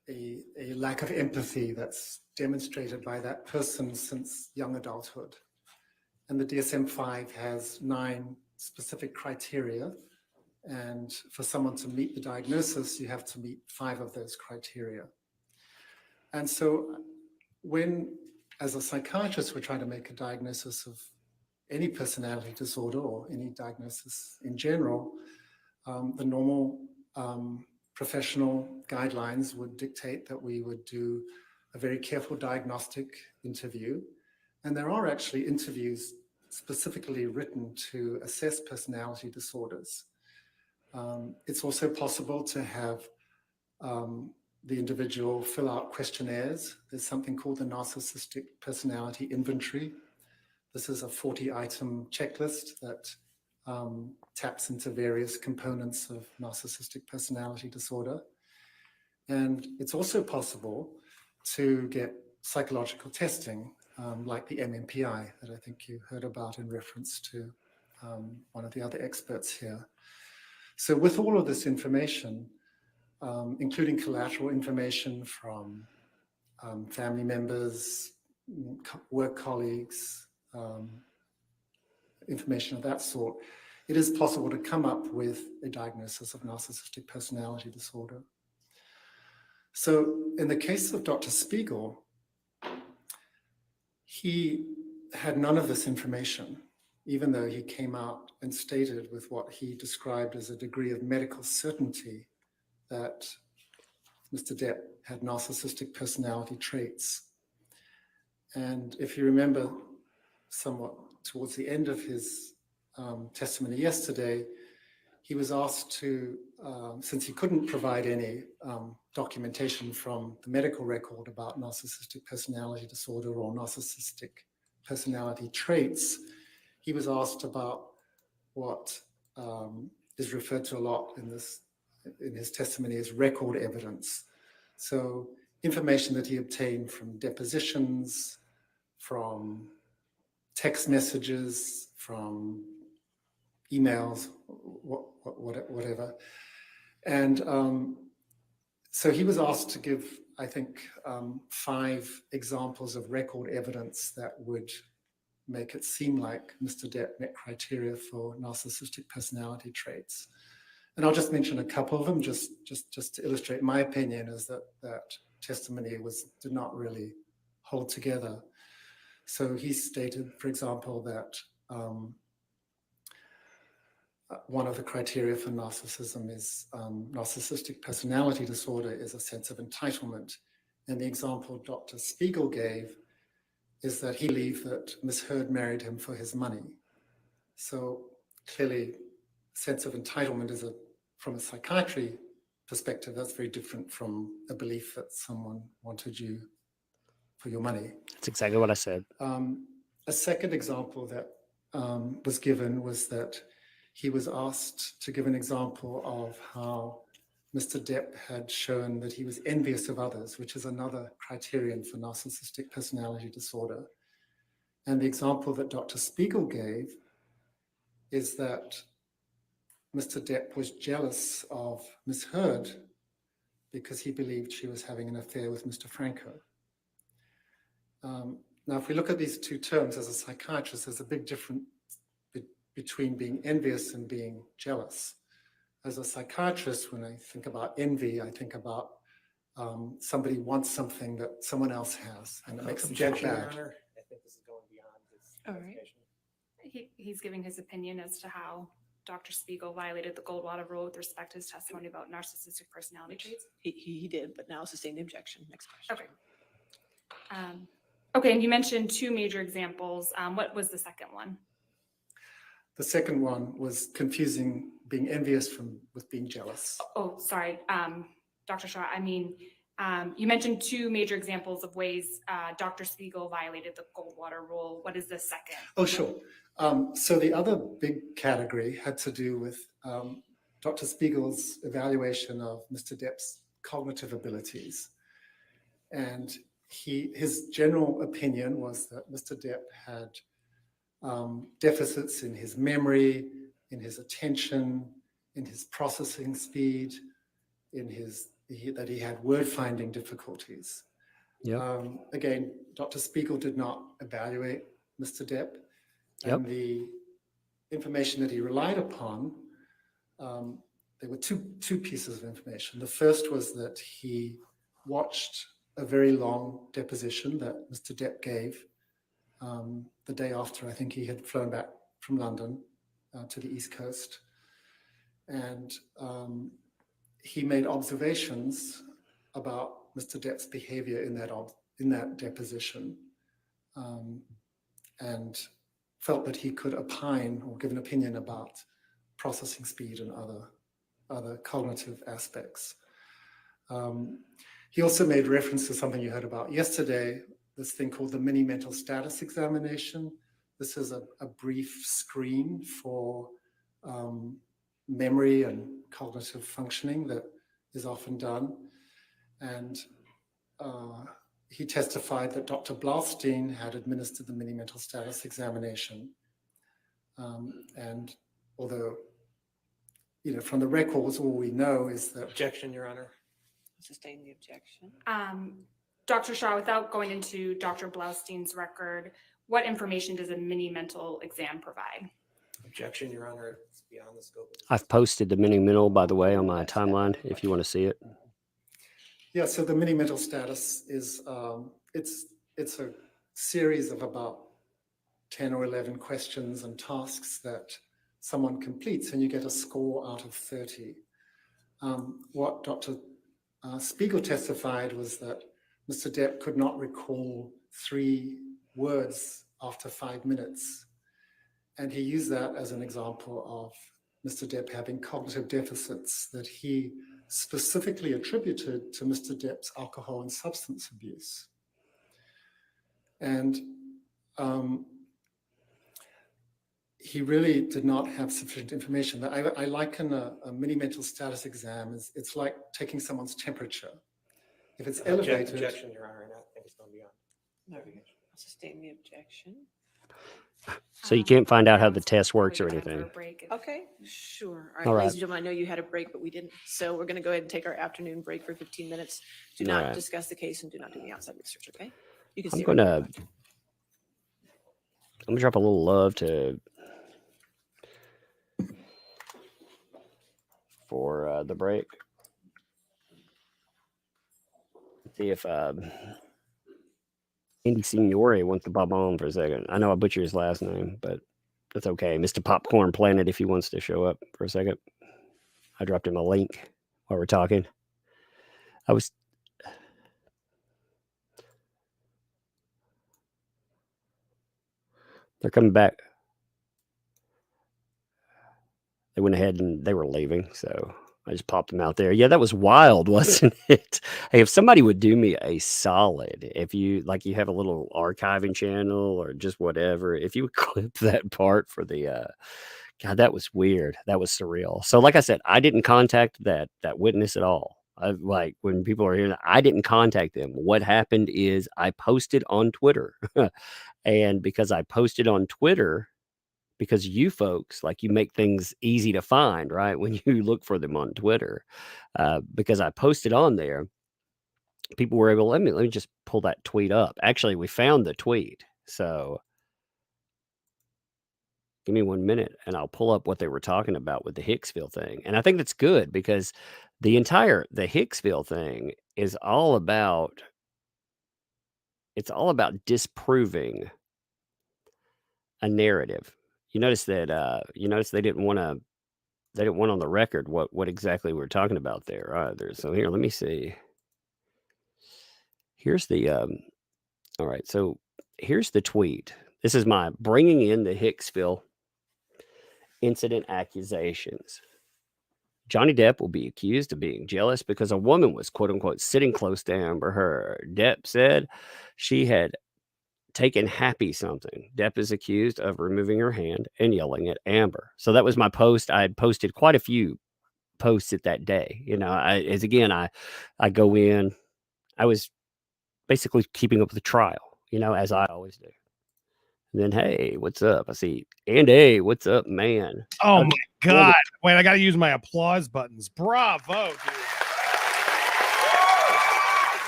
a lack of empathy that's demonstrated by that person since young adulthood. And the DSM-5 has 9 specific criteria. And for someone to meet the diagnosis, you have to meet 5 of those criteria. And so when, as a psychiatrist, we're trying to make a diagnosis of any personality disorder or any diagnosis in general, the normal professional guidelines would dictate that we would do a very careful diagnostic interview. And there are actually interviews specifically written to assess personality disorders. It's also possible to have the individual fill out questionnaires. There's something called the Narcissistic Personality Inventory. This is a 40-item checklist that taps into various components of narcissistic personality disorder. And it's also possible to get psychological testing, like the MMPI that I think you heard about in reference to one of the other experts here. So with all of this information, including collateral information from family members, work colleagues, information of that sort, it is possible to come up with a diagnosis of narcissistic personality disorder. So in the case of Dr. Spiegel, he had none of this information, even though he came out and stated with what he described as a degree of medical certainty that Mr. Depp had narcissistic personality traits. And if you remember somewhat towards the end of his testimony yesterday, he was asked to, since he couldn't provide any documentation from the medical record about narcissistic personality disorder or narcissistic personality traits, he was asked about what is referred to a lot in this in his testimony as record evidence. So information that he obtained from depositions, from text messages, from emails, whatever. And so he was asked to give, I think, 5 examples of record evidence that would make it seem like Mr. Depp met criteria for narcissistic personality traits. And I'll just mention a couple of them, just to illustrate my opinion, is that testimony did not really hold together. So he stated, for example, that one of the criteria for narcissism is narcissistic personality disorder is a sense of entitlement. And the example Dr. Spiegel gave is that he believed that Ms. Heard married him for his money. So clearly, sense of entitlement is from a psychiatry perspective, that's very different from a belief that someone wanted you for your money. That's exactly what I said. A second example that was given was that he was asked to give an example of how Mr. Depp had shown that he was envious of others, which is another criterion for narcissistic personality disorder. And the example that Dr. Spiegel gave is that Mr. Depp was jealous of Ms. Heard because he believed she was having an affair with Mr. Franco. Now, if we look at these two terms as a psychiatrist, there's a big difference between being envious and being jealous. As a psychiatrist, when I think about envy, I think about somebody wants something that someone else has, and it makes them feel Objection, Your bad. Honor. I think this is going beyond his All right. clarification. He's giving his opinion as to how Dr. Spiegel violated the Goldwater rule with respect to his testimony about narcissistic personality traits. He did, but now sustained the objection. Next question. Okay. Okay, and you mentioned 2 major examples. What was the second one? The second one was confusing being envious with being jealous. Oh, sorry, Dr. Shaw. I mean, you mentioned 2 major examples of ways Dr. Spiegel violated the Goldwater rule. What is the second? Oh, sure. So the other big category had to do with Dr. Spiegel's evaluation of Mr. Depp's cognitive abilities. And his general opinion was that Mr. Depp had deficits in his memory, in his attention, in his processing speed, that he had word finding difficulties. Again, Dr. Spiegel did not evaluate Mr. Depp. And the information that he relied upon, there were two pieces of information. The first was that he watched a very long deposition that Mr. Depp gave the day after I think he had flown back from London to the East Coast. And he made observations about Mr. Depp's behavior in that deposition, and felt that he could opine or give an opinion about processing speed and other cognitive aspects. He also made reference to something you heard about yesterday, this thing called the mini mental status examination. This is a brief screen for memory and cognitive functioning that is often done. And he testified that Dr. Blaustein had administered the mini mental status examination. And although, from the records, all we know is that— Objection, Your Honor. Sustain the objection. Dr. Shaw, without going into Dr. Blaustein's record, what information does a mini mental exam provide? Objection, Your Honor. It's beyond the scope. I've posted the mini mental, by the way, on my timeline if you want to see it. Yeah, so the mini mental status is, it's a series of about 10 or 11 questions and tasks that someone completes, and you get a score out of 30. What Dr. Spiegel testified was that Mr. Depp could not recall 3 words after 5 minutes. And he used that as an example of Mr. Depp having cognitive deficits that he specifically attributed to Mr. Depp's alcohol and substance abuse. And he really did not have sufficient information. I liken a mini mental status exam as it's like taking someone's temperature. If it's elevated, Objection, Your Honor, and I think it's going beyond. No, I'll sustain the objection. So you can't find out how the test works or anything. Okay, sure. All right, All right. ladies and gentlemen, I know you had a break, but we didn't. So we're going to go ahead and take our afternoon break for 15 minutes. Do All not right. discuss the case and do not do any outside research, okay? You can I'm stay gonna drop a little love for the break. See if Andy Signore wants to pop on for a second. I know I butchered his last name, but that's okay. Mr. Popcorn Planet, if he wants to show up for a second. I dropped him a link while we're talking. They're coming back. They went ahead and they were leaving, so I just popped them out there. Yeah, that was wild, wasn't it? Hey, if somebody would do me a solid, if you have a little archiving channel or just whatever, if you would clip that part for the God, that was weird. That was surreal. So like I said, I didn't contact that witness at all. Like when people are here, I didn't contact them. What happened is I posted on Twitter. And because I posted on Twitter, because you folks, like, you make things easy to find, right? When you look for them on Twitter, because I posted on there, people were able, let me just pull that tweet up. Actually, we found the tweet. So give me 1 minute and I'll pull up what they were talking about with the Hicksville thing. And I think that's good because the Hicksville thing is all about, it's all about disproving a narrative. You notice that they didn't want on the record what exactly we were talking about there either. So here, let me see. Here's the all right, so here's the tweet. This is my bringing in the Hicksville incident accusations. Johnny Depp will be accused of being jealous because a woman was, quote unquote, sitting close to Amber Heard. Depp said she had taken Happy something. Depp is accused of removing her hand and yelling at Amber. So that was my post. I had posted quite a few posts at that day. I go in, I was basically keeping up with the trial, as I always do. And then, hey, what's up? I see, and hey, what's up, man? Oh my God. Wait, I got to use my applause buttons. Bravo, dude.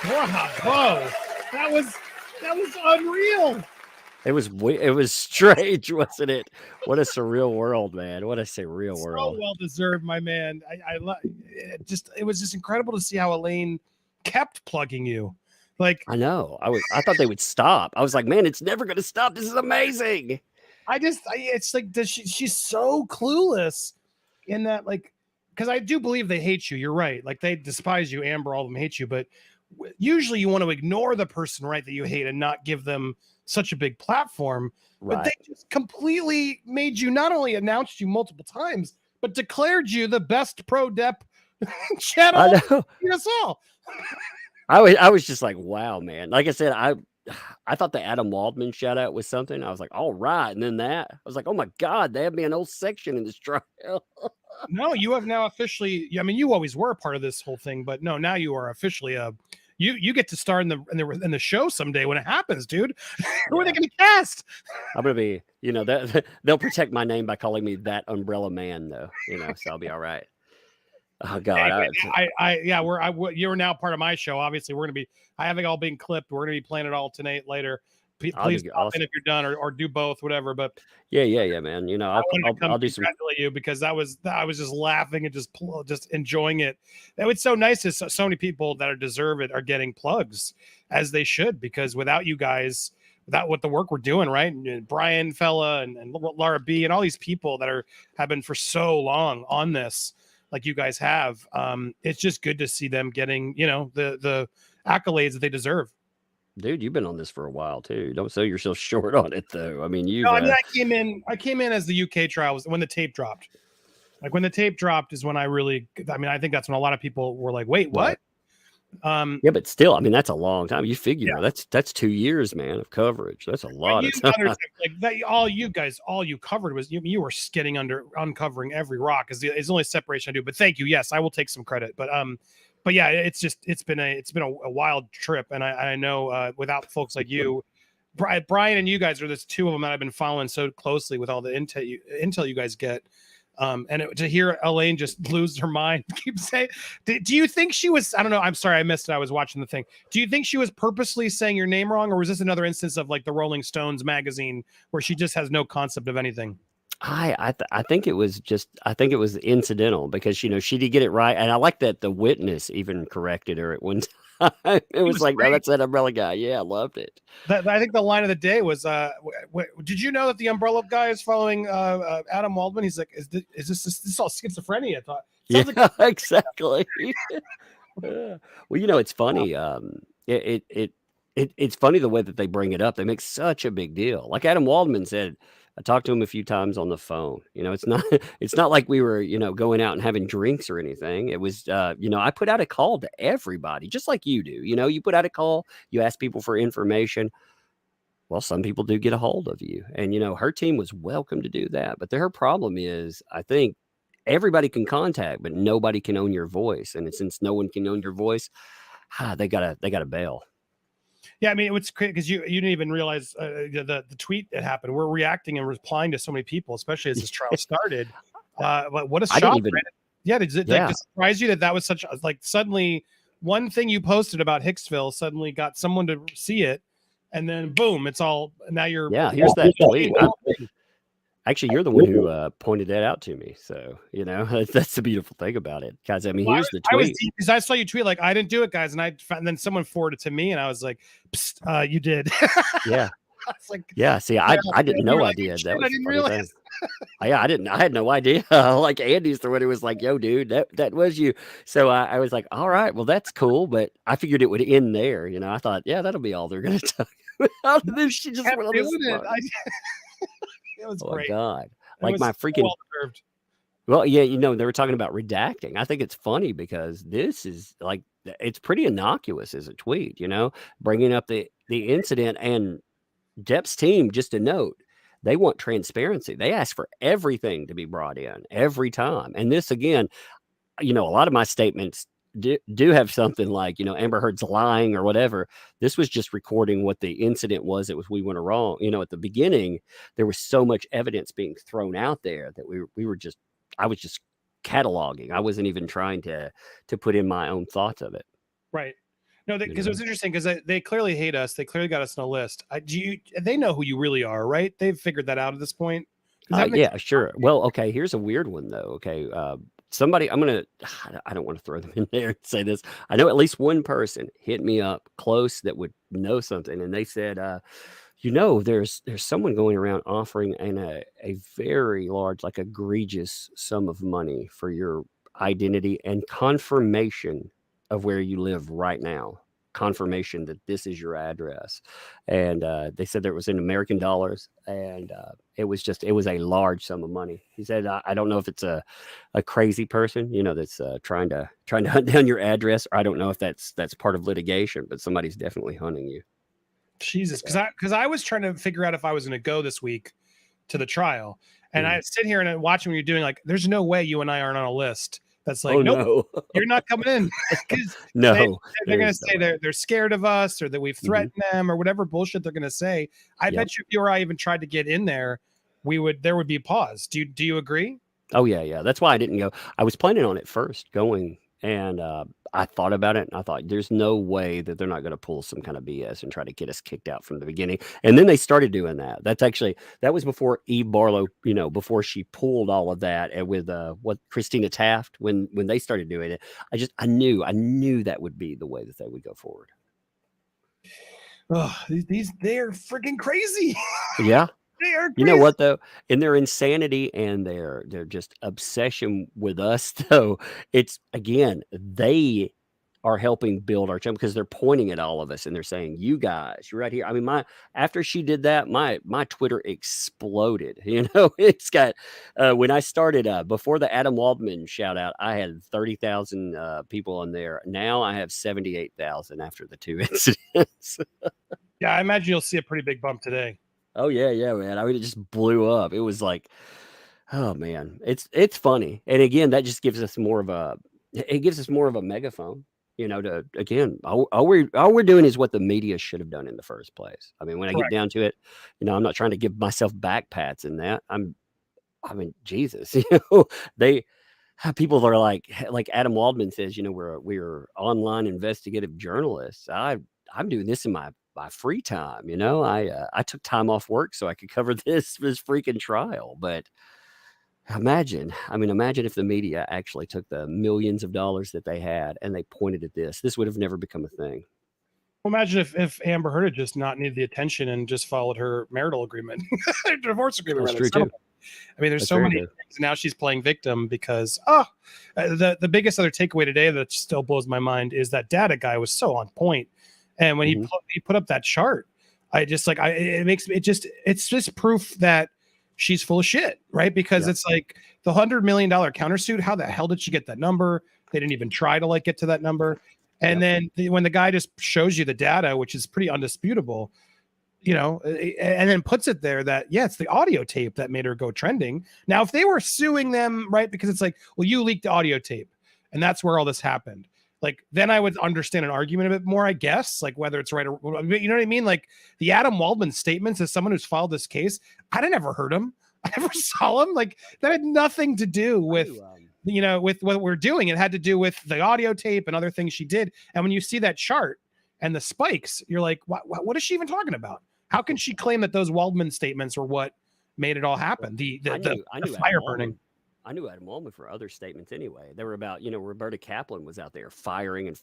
Bravo. That was unreal. It was strange, wasn't it? What a surreal world, man. What a surreal world. So well deserved, my man. It was just incredible to see how Elaine kept plugging you. Like, I know. I thought they would stop. I was like, man, it's never going to stop. This is amazing. It's like she's so clueless in that, like, because I do believe they hate you. You're right. Like, they despise you. Amber, all of them hate you. But usually you want to ignore the person, right, that you hate and not give them such a big platform. Right. But they just completely made you, not only announced you multiple times, but declared you the best pro-Depp channel in us all. I was just like, wow, man. Like I said, I thought the Adam Waldman shout out was something. I was like, all right. And then that, I was like, oh my God, they have me an old section in this trial. No, you have now officially, I mean, you always were a part of this whole thing, but no, now you are officially you get to star in the show someday when it happens, dude. Who are they going to cast? I'm going to be, they'll protect my name by calling me That Umbrella Man though, so I'll be all right. Oh God! You're now part of my show. Obviously, I have it all being clipped. We're gonna be playing it all tonight later. Please pop in if you're done, or do both, whatever. But yeah, man. I'll do some. Congratulate you because I was just laughing and just enjoying it. It's so nice that so many people that deserve it are getting plugs as they should, because without you guys, without what the work we're doing, right? And Brian Fella and Laura B and all these people that have been for so long on this, like you guys have, it's just good to see them getting, the accolades that they deserve. Dude, you've been on this for a while too. Don't sell yourself short on it though. I mean, I came in as the UK trial was when the tape dropped. Like when the tape dropped is when I think that's when a lot of people were like, wait, what? Yeah, but still, I mean, that's a long time. You figure Yeah. that's 2 years, man, of coverage. That's a But lot you of time. understand, like that, all you covered was you were skidding under uncovering every rock is the only separation I do. But thank you. Yes, I will take some credit. But yeah, it's been a wild trip, and I know without folks like you, Brian and you guys are the two of them that I've been following so closely with all the intel you guys get. To hear Elaine just lose her mind, keep saying, do you think she was, I don't know, I'm sorry, I missed it. I was watching the thing. Do you think she was purposely saying your name wrong, or was this another instance of like the Rolling Stones magazine where she just has no concept of anything? I think it was incidental because she did get it right, and I like that the witness even corrected her at one time. It was like, no, that's that umbrella guy. Yeah, I loved it. I think the line of the day was, did you know that the umbrella guy is following Adam Waldman? He's like, is this all schizophrenia? I thought. Yeah, Sounds like exactly. Yeah. Well, it's funny. It's funny the way that they bring it up. They make such a big deal. Like Adam Waldman said, I talked to him a few times on the phone. It's not it's not like we were, going out and having drinks or anything. It was I put out a call to everybody, just like you do. You put out a call, you ask people for information. Well, some people do get a hold of you. And her team was welcome to do that. But her problem is, I think everybody can contact, but nobody can own your voice. And since no one can own your voice, they gotta bail. Yeah, I mean, it's crazy because you didn't even realize the tweet that happened. We're reacting and replying to so many people, especially as this trial started. But what a I shock! didn't even. Yeah, did it like, surprise you that was such like suddenly one thing you posted about Hicksville suddenly got someone to see it, and then boom, it's all now you're. Yeah, here's that tweet. Actually, you're the one who pointed that out to me. So, that's the beautiful thing about it. Guys, I mean, here's the tweet. Because I saw you tweet like, I didn't do it, guys. And then someone forwarded it to me and I was like, psst, you did. Yeah. I was like, yeah. See, I didn't know I did. That was I didn't the funny thing. realize. Yeah, I had no idea. Like Andy's the one who was like, yo, dude, that was you. So I was like, all right, well, that's cool. But I figured it would end there. I thought, yeah, that'll be all they're going to talk about. And then she just went on this one. It was Oh, great. God. It Like was my so freaking. well-deserved. Well, yeah, they were talking about redacting. I think it's funny because this is like, it's pretty innocuous as a tweet, bringing up the incident. And Depp's team, just a note, they want transparency. They ask for everything to be brought in every time. And this, again, a lot of my statements do have something like, Amber Heard's lying or whatever. This was just recording what the incident was. It was, we went wrong. At the beginning, there was so much evidence being thrown out there that I was just cataloging. I wasn't even trying to put in my own thoughts of it. Right. No, because it was interesting because they clearly hate us. They clearly got us on a list. They know who you really are, right? They've figured that out at this point. Yeah, sure. Well, okay. Here's a weird one though. Okay. Somebody, I don't want to throw them in there and say this. I know at least one person hit me up close that would know something. And they said, there's someone going around offering a very large, like egregious sum of money for your identity and confirmation of where you live right now. Confirmation that this is your address. And they said that it was in American dollars. And it was a large sum of money. He said, I don't know if it's a crazy person, that's trying to hunt down your address. Or I don't know if that's part of litigation, but somebody's definitely hunting you. Jesus, because I was trying to figure out if I was going to go this week to the trial, and I sit here and I watch what you're doing. Like, there's no way you and I aren't on a list. That's like, nope, no. You're not coming in. Because No, they're going to say they're scared of us, or that we've threatened them, or whatever bullshit they're going to say. I bet you if you or I even tried to get in there, there would be a pause. Do you agree? Oh yeah. That's why I didn't go. I was planning on it first going, and I thought about it, and I thought there's no way that they're not going to pull some kind of BS and try to get us kicked out from the beginning. And then they started doing that. That was before Eve Barlow, before she pulled all of that, and with Christina Taft, when they started doing it, I knew that would be the way that they would go forward. Oh, they're freaking crazy. Yeah. They are crazy. You know what though? In their insanity and their just obsession with us, though, it's again, they are helping build our channel because they're pointing at all of us and they're saying, "You guys, you're right here." I mean, after she did that, my Twitter exploded. It's got when I started before the Adam Waldman shout out, I had 30,000 people on there. Now I have 78,000 after the 2 incidents. Yeah, I imagine you'll see a pretty big bump today. Oh yeah, man. I mean, it just blew up. It was like, oh man, it's funny. And again, that just gives us more of a megaphone. To again, all we're doing is what the media should have done in the first place. I mean, when I get Correct. down to it, I'm not trying to give myself back pats in that. I mean, Jesus, people are like Adam Waldman says, we're online investigative journalists. I'm doing this in my free time. I took time off work so I could cover this freaking trial. But imagine if the media actually took the millions of dollars that they had and they pointed at this would have never become a thing. Well, imagine if Amber Heard had just not needed the attention and just followed her marital agreement, divorce agreement. That's rather, true too. I mean, there's That's so very many true. things. Now she's playing victim because the biggest other takeaway today that still blows my mind is that data guy was so on point. And when he put up that chart, it's just proof that she's full of shit, right? Because it's like the $100 million countersuit. How the hell did she get that number? They didn't even try to get to that number. And then when the guy just shows you the data, which is pretty undisputable, and then puts it there that, it's the audio tape that made her go trending. Now, if they were suing them, right, because it's like, well, you leaked the audio tape and that's where all this happened. Then I would understand an argument a bit more, I guess, whether it's right or, you know what I mean? The Adam Waldman statements as someone who's filed this case, I never heard him. I never saw him. That had nothing to do with, with what we're doing. It had to do with the audio tape and other things she did. And when you see that chart and the spikes, you're like, what is she even talking about? How can she claim that those Waldman statements were what made it all happen? The fire burning. I knew Adam Waldman for other statements anyway. They were about, Roberta Kaplan was out there firing, and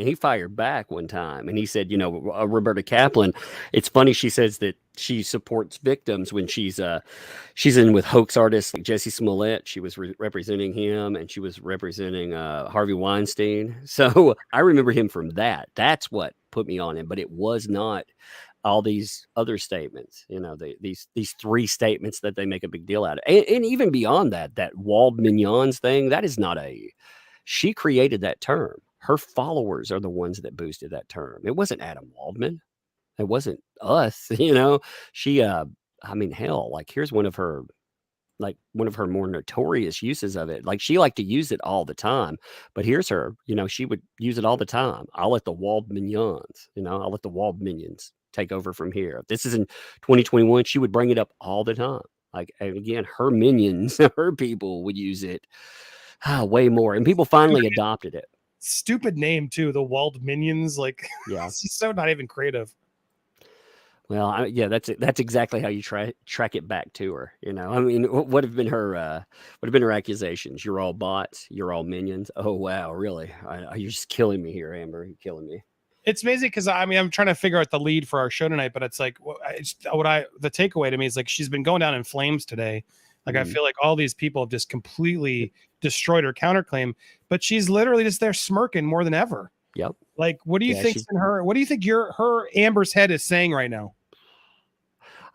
he fired back one time. And he said, Roberta Kaplan, it's funny, she says that she supports victims when she's in with hoax artists like Jesse Smollett. She was representing him, and she was representing Harvey Weinstein. So I remember him from that. That's what put me on him, but it was not all these other statements, these 3 statements that they make a big deal out of. And even beyond that Waldmanians thing, that is not she created that term. Her followers are the ones that boosted that term. It wasn't Adam Waldman. It wasn't us, she, hell, here's one of her more notorious uses of it. She liked to use it all the time, but here's her, she would use it all the time. I'll let the Waldmanians, I'll let the Waldmanians take over from here. If this is in 2021, she would bring it up all the time. And again, her minions, her people would use it way more, and people finally adopted it. Stupid name too, the Waldmanians. She's so not even creative. Well, that's exactly how you track it back to her. What have been her accusations? You're all bots. You're all minions. Oh wow, really? You're just killing me here, Amber. You're killing me. It's amazing because I'm trying to figure out the lead for our show tonight, but it's the takeaway to me is she's been going down in flames today. I feel like all these people have just completely destroyed her counterclaim, but she's literally just there smirking more than ever. Yep. What do you think's in her? What do you think her Amber's head is saying right now?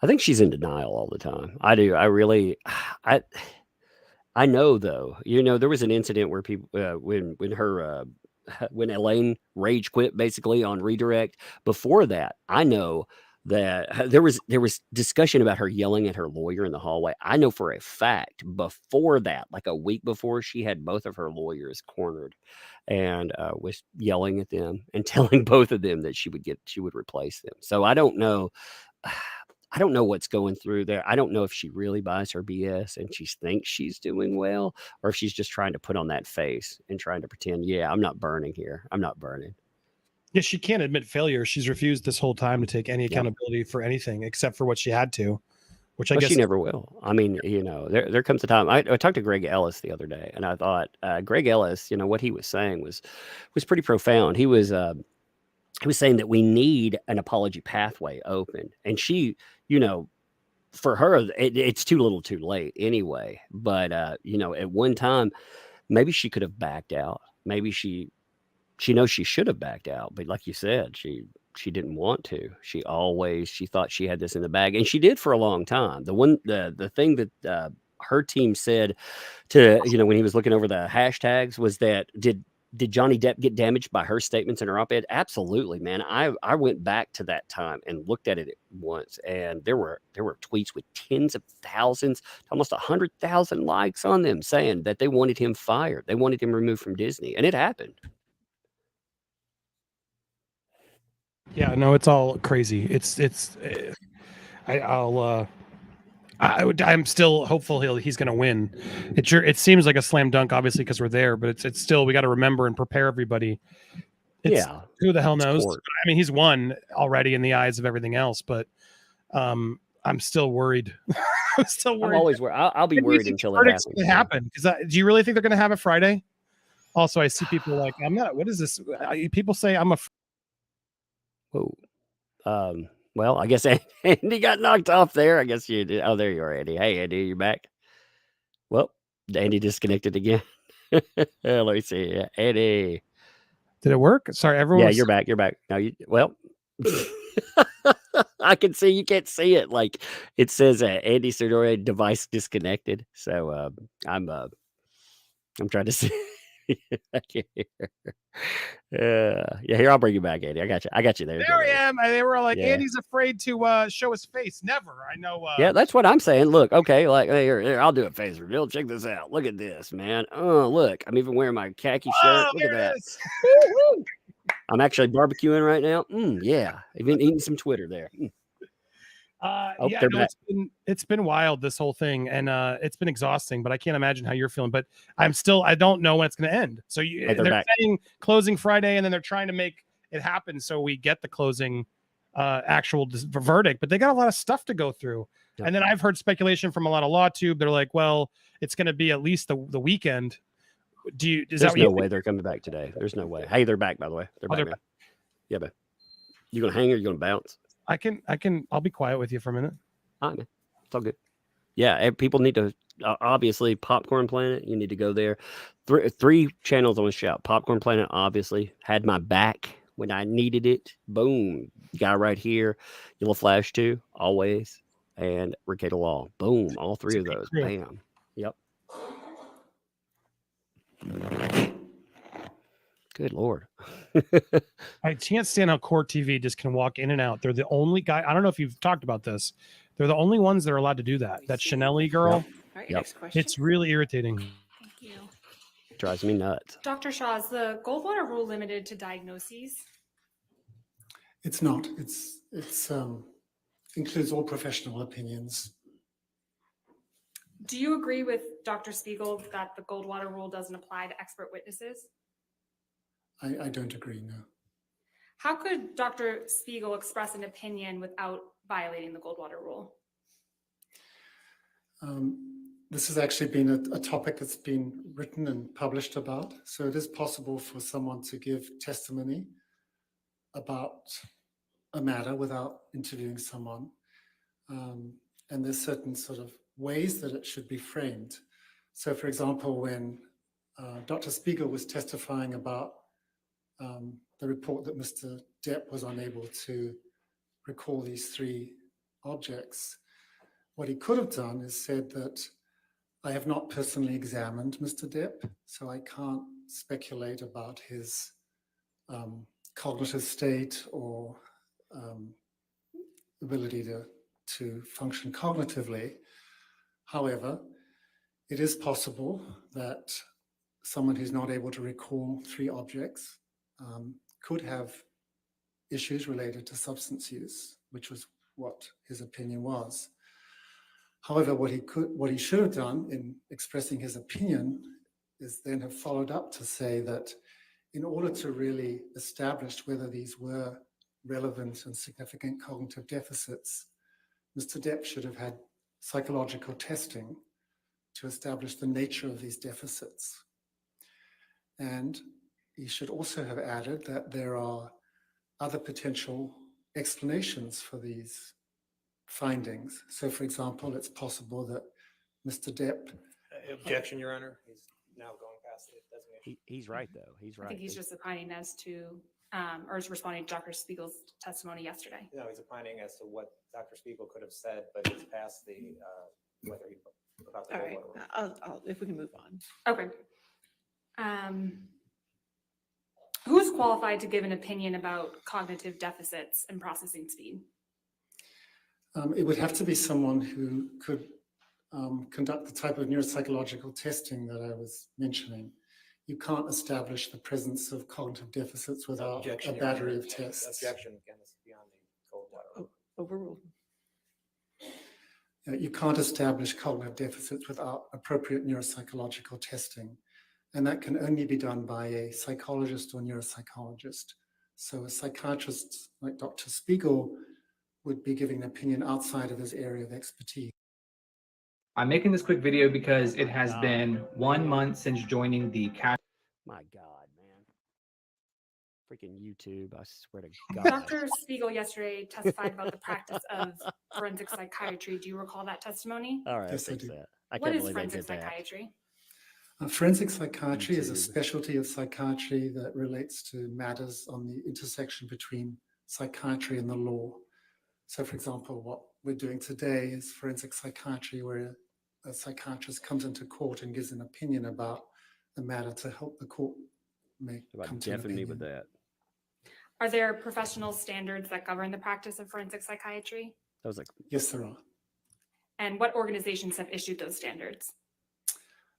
I think she's in denial all the time. I do. I really, I know though, there was an incident where people, when Elaine rage quit basically on redirect. Before that, I know that there was discussion about her yelling at her lawyer in the hallway. I know for a fact before that, a week before, she had both of her lawyers cornered and was yelling at them and telling both of them that she would replace them. So I don't know. I don't know what's going through there. I don't know if she really buys her BS and she thinks she's doing well, or if she's just trying to put on that face and trying to pretend, I'm not burning here. I'm not burning. Yeah, she can't admit failure. She's refused this whole time to take any accountability for anything except for what she had to, which I guess she never will. I mean, there comes a time. I talked to Greg Ellis the other day, and I thought Greg Ellis, what he was saying was pretty profound. He was saying that we need an apology pathway open, and she, for her, it's too little too late anyway. But, at one time, maybe she could have backed out. Maybe she she knows she should have backed out, but like you said, she didn't want to. She thought she had this in the bag, and she did for a long time. The thing that her team said to, when he was looking over the hashtags was that did Johnny Depp get damaged by her statements in her op-ed? Absolutely, man. I went back to that time and looked at it once, and there were tweets with tens of thousands, almost 100,000 likes on them saying that they wanted him fired. They wanted him removed from Disney, and it happened. Yeah, no, it's all crazy. I'm still hopeful he's going to win. It seems like a slam dunk, obviously, because we're there, but it's still, we got to remember and prepare everybody. Who the hell knows? I mean, he's won already in the eyes of everything else, but I'm still worried. I'm still worried. I'm always worried. I'll be worried until it happens. Happen. Do you really think they're going to have it Friday? Also, I see people like, I'm not. What is this? People say I'm a. Whoa. Well, I guess Andy got knocked off there. I guess you did. Oh, there you are, Andy. Hey, Andy, you're back. Well, Andy disconnected again. Let me see. Yeah, Andy. Did it work? Sorry, everyone. Yeah, you're back. You're back. Now well, I can see, you can't see it. Like it says Andy Sidori device disconnected. So I'm trying to see. I can't hear. Yeah, here, I'll bring you back, Andy. I got you there. There I am. They were like, Yeah. Andy's afraid to show his face. Never. I know. Yeah, that's what I'm saying. Look, okay, like here, I'll do a face reveal. Check this out. Look at this, man. Oh, look, I'm even wearing my khaki shirt. Look at that. Woo-hoo. I'm actually barbecuing right now. Yeah, I've been eating some Twitter there. Yeah, no, it's been wild, this whole thing, and it's been exhausting. But I can't imagine how you're feeling. But I don't know when it's going to end. So they're saying closing Friday, and then they're trying to make it happen so we get the closing actual verdict. But they got a lot of stuff to go through. Yep. And then I've heard speculation from a lot of LawTube. They're like, well, it's going to be at least the weekend. There's no way they're coming back today. There's no way. Hey, they're back, by the way. They're back. Yeah, but you gonna hang or you gonna bounce? I'll be quiet with you for a minute. All right, man. It's all good. Yeah, people need to obviously Popcorn Planet. You need to go there. Three channels on the shout. Popcorn Planet obviously had my back when I needed it. Boom, guy right here. Yellow Flash 2 always, and Ricada Law. Boom, all three of those. Bam. Yep. Good Lord. I can't stand how Court TV just can walk in and out. They're the only guy. I don't know if you've talked about this. They're the only ones that are allowed to do that. That Chanel-y girl. All right, next question. It's really irritating. Thank you. Drives me nuts. Dr. Shaw, is the Goldwater rule limited to diagnoses? It's not. It's includes all professional opinions. Do you agree with Dr. Spiegel that the Goldwater rule doesn't apply to expert witnesses? I don't agree, no. How could Dr. Spiegel express an opinion without violating the Goldwater rule? This has actually been a topic that's been written and published about. So it is possible for someone to give testimony about a matter without interviewing someone. And there's certain sort of ways that it should be framed. So for example, when Dr. Spiegel was testifying about the report that Mr. Depp was unable to recall these three objects, what he could have done is said that I have not personally examined Mr. Depp, so I can't speculate about his cognitive state or ability to function cognitively. However, it is possible that someone who's not able to recall three objects could have issues related to substance use, which was what his opinion was. However, what he should have done in expressing his opinion is then have followed up to say that in order to really establish whether these were relevant and significant cognitive deficits, Mr. Depp should have had psychological testing to establish the nature of these deficits. And he should also have added that there are other potential explanations for these findings. So, for example, it's possible that Mr. Depp... Objection, Your Honor. He's now going past the He's right though. He's I right. think he's just opining as to, or is responding to Dr. Spiegel's testimony yesterday. No, he's opining as to what Dr. Spiegel could have said, but it's past the, whether he, about the All whole right, water. if we can move on. Okay. Who's qualified to give an opinion about cognitive deficits and processing speed? It would have to be someone who could conduct the type of neuropsychological testing that I was mentioning. You can't establish the presence of cognitive deficits without Objection, a Your battery Honor. of tests. Objection, again, this is beyond the cold water. Overruled. You can't establish cognitive deficits without appropriate neuropsychological testing. And that can only be done by a psychologist or neuropsychologist. So a psychiatrist like Dr. Spiegel would be giving an opinion outside of his area of expertise. I'm making this quick video because it has been 1 month since joining the cash. My God, man. Freaking YouTube, I swear to God. Dr. Spiegel yesterday testified about the practice of forensic psychiatry. Do you recall that testimony? All right, Yes, I fix do. that. I What can't is believe I forensic did that. psychiatry? Forensic psychiatry is a YouTube. specialty of psychiatry that relates to matters on the intersection between psychiatry and the law. So, for example, what we're doing today is forensic psychiatry, where a psychiatrist comes into court and gives an opinion about the matter to help the court come to an Deafen me with opinion. that. Are there professional standards that govern the practice of forensic psychiatry? That was like, Yes, there are. And what organizations have issued those standards?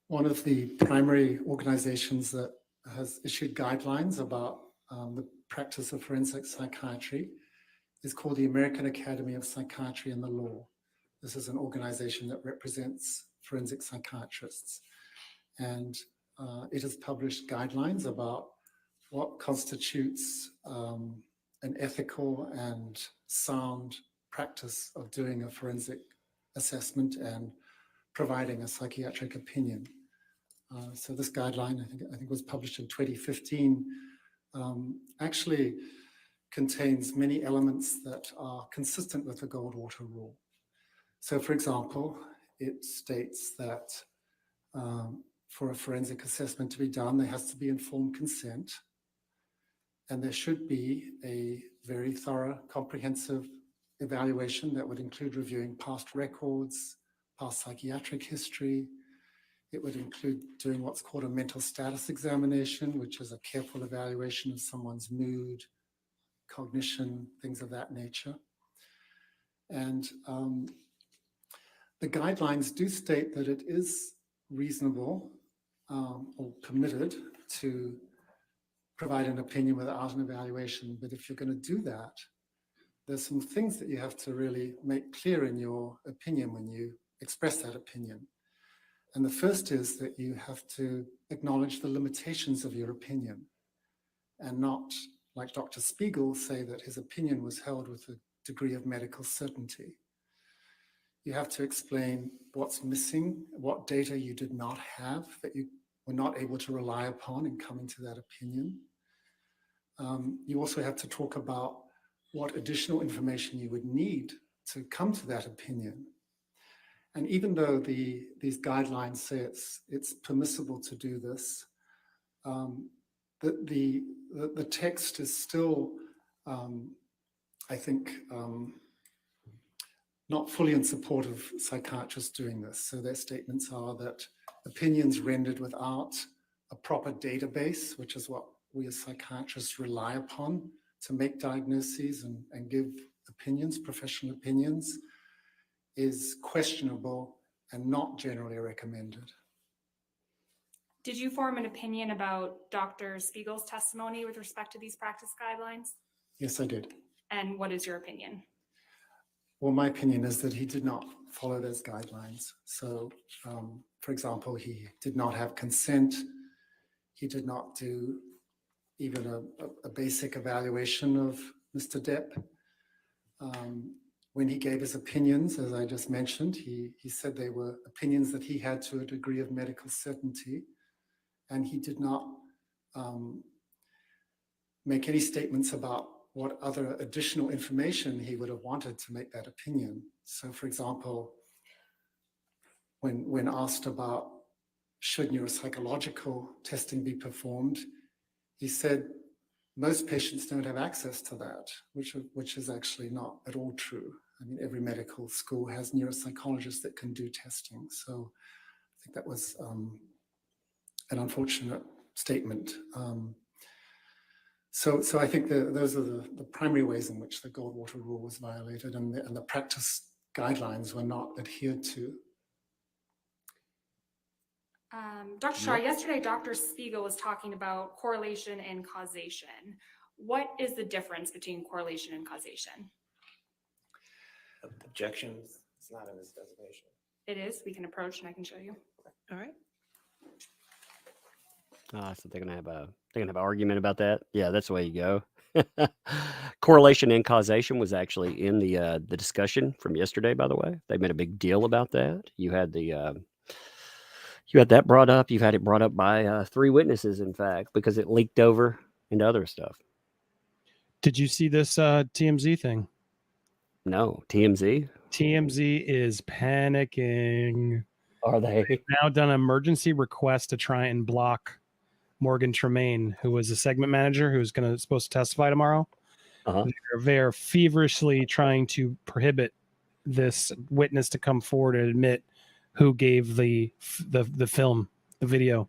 One of the primary organizations that has issued guidelines about the practice of forensic psychiatry is called the American Academy of Psychiatry and the Law. This is an organization that represents forensic psychiatrists. And it has published guidelines about what constitutes an ethical and sound practice of doing a forensic assessment and providing a psychiatric opinion. So this guideline, I think was published in 2015, actually contains many elements that are consistent with the Goldwater Rule. So, for example, it states that for a forensic assessment to be done, there has to be informed consent, and there should be a very thorough, comprehensive evaluation that would include reviewing past records, past psychiatric history. It would include doing what's called a mental status examination, which is a careful evaluation of someone's mood, cognition, things of that nature. And the guidelines do state that it is reasonable or permitted to provide an opinion without an evaluation. But if you're going to do that, there's some things that you have to really make clear in your opinion when you express that opinion. And the first is that you have to acknowledge the limitations of your opinion and not, like Dr. Spiegel, say that his opinion was held with a degree of medical certainty. You have to explain what's missing, what data you did not have that you were not able to rely upon in coming to that opinion. You also have to talk about what additional information you would need to come to that opinion. And even though these guidelines say it's permissible to do this, the text is still, I think, not fully in support of psychiatrists doing this. So their statements are that opinions rendered without a proper database, which is what we as psychiatrists rely upon to make diagnoses and give opinions, professional opinions, is questionable and not generally recommended. Did you form an opinion about Dr. Spiegel's testimony with respect to these practice guidelines? Yes, I did. And what is your opinion? Well, my opinion is that he did not follow those guidelines. So, for example, he did not have consent. He did not do even a basic evaluation of Mr. Depp. When he gave his opinions, as I just mentioned, he said they were opinions that he had to a degree of medical certainty, and he did not make any statements about what other additional information he would have wanted to make that opinion. So, for example, when asked about should neuropsychological testing be performed, he said most patients don't have access to that, which is actually not at all true. I mean, every medical school has neuropsychologists that can do testing. So I think that was an unfortunate statement. So I think those are the primary ways in which the Goldwater rule was violated, and the practice guidelines were not adhered to. Dr. Shaw, yesterday Dr. Spiegel was talking about correlation and causation. What is the difference between correlation and causation? Objections, it's not in his designation. It is. We can approach and I can show you. All right. So they're gonna have an argument about that. Yeah, that's the way you go. Correlation and causation was actually in the discussion from yesterday. By the way, they made a big deal about that. You had that brought up. You've had it brought up by 3 witnesses, in fact, because it leaked over into other stuff. Did you see this TMZ thing? No, TMZ. TMZ is panicking. Are they? They've now done an emergency request to try and block Morgan Tremaine, who was a segment manager who's supposed to testify tomorrow. They're feverishly trying to prohibit this witness to come forward and admit who gave the film, the video.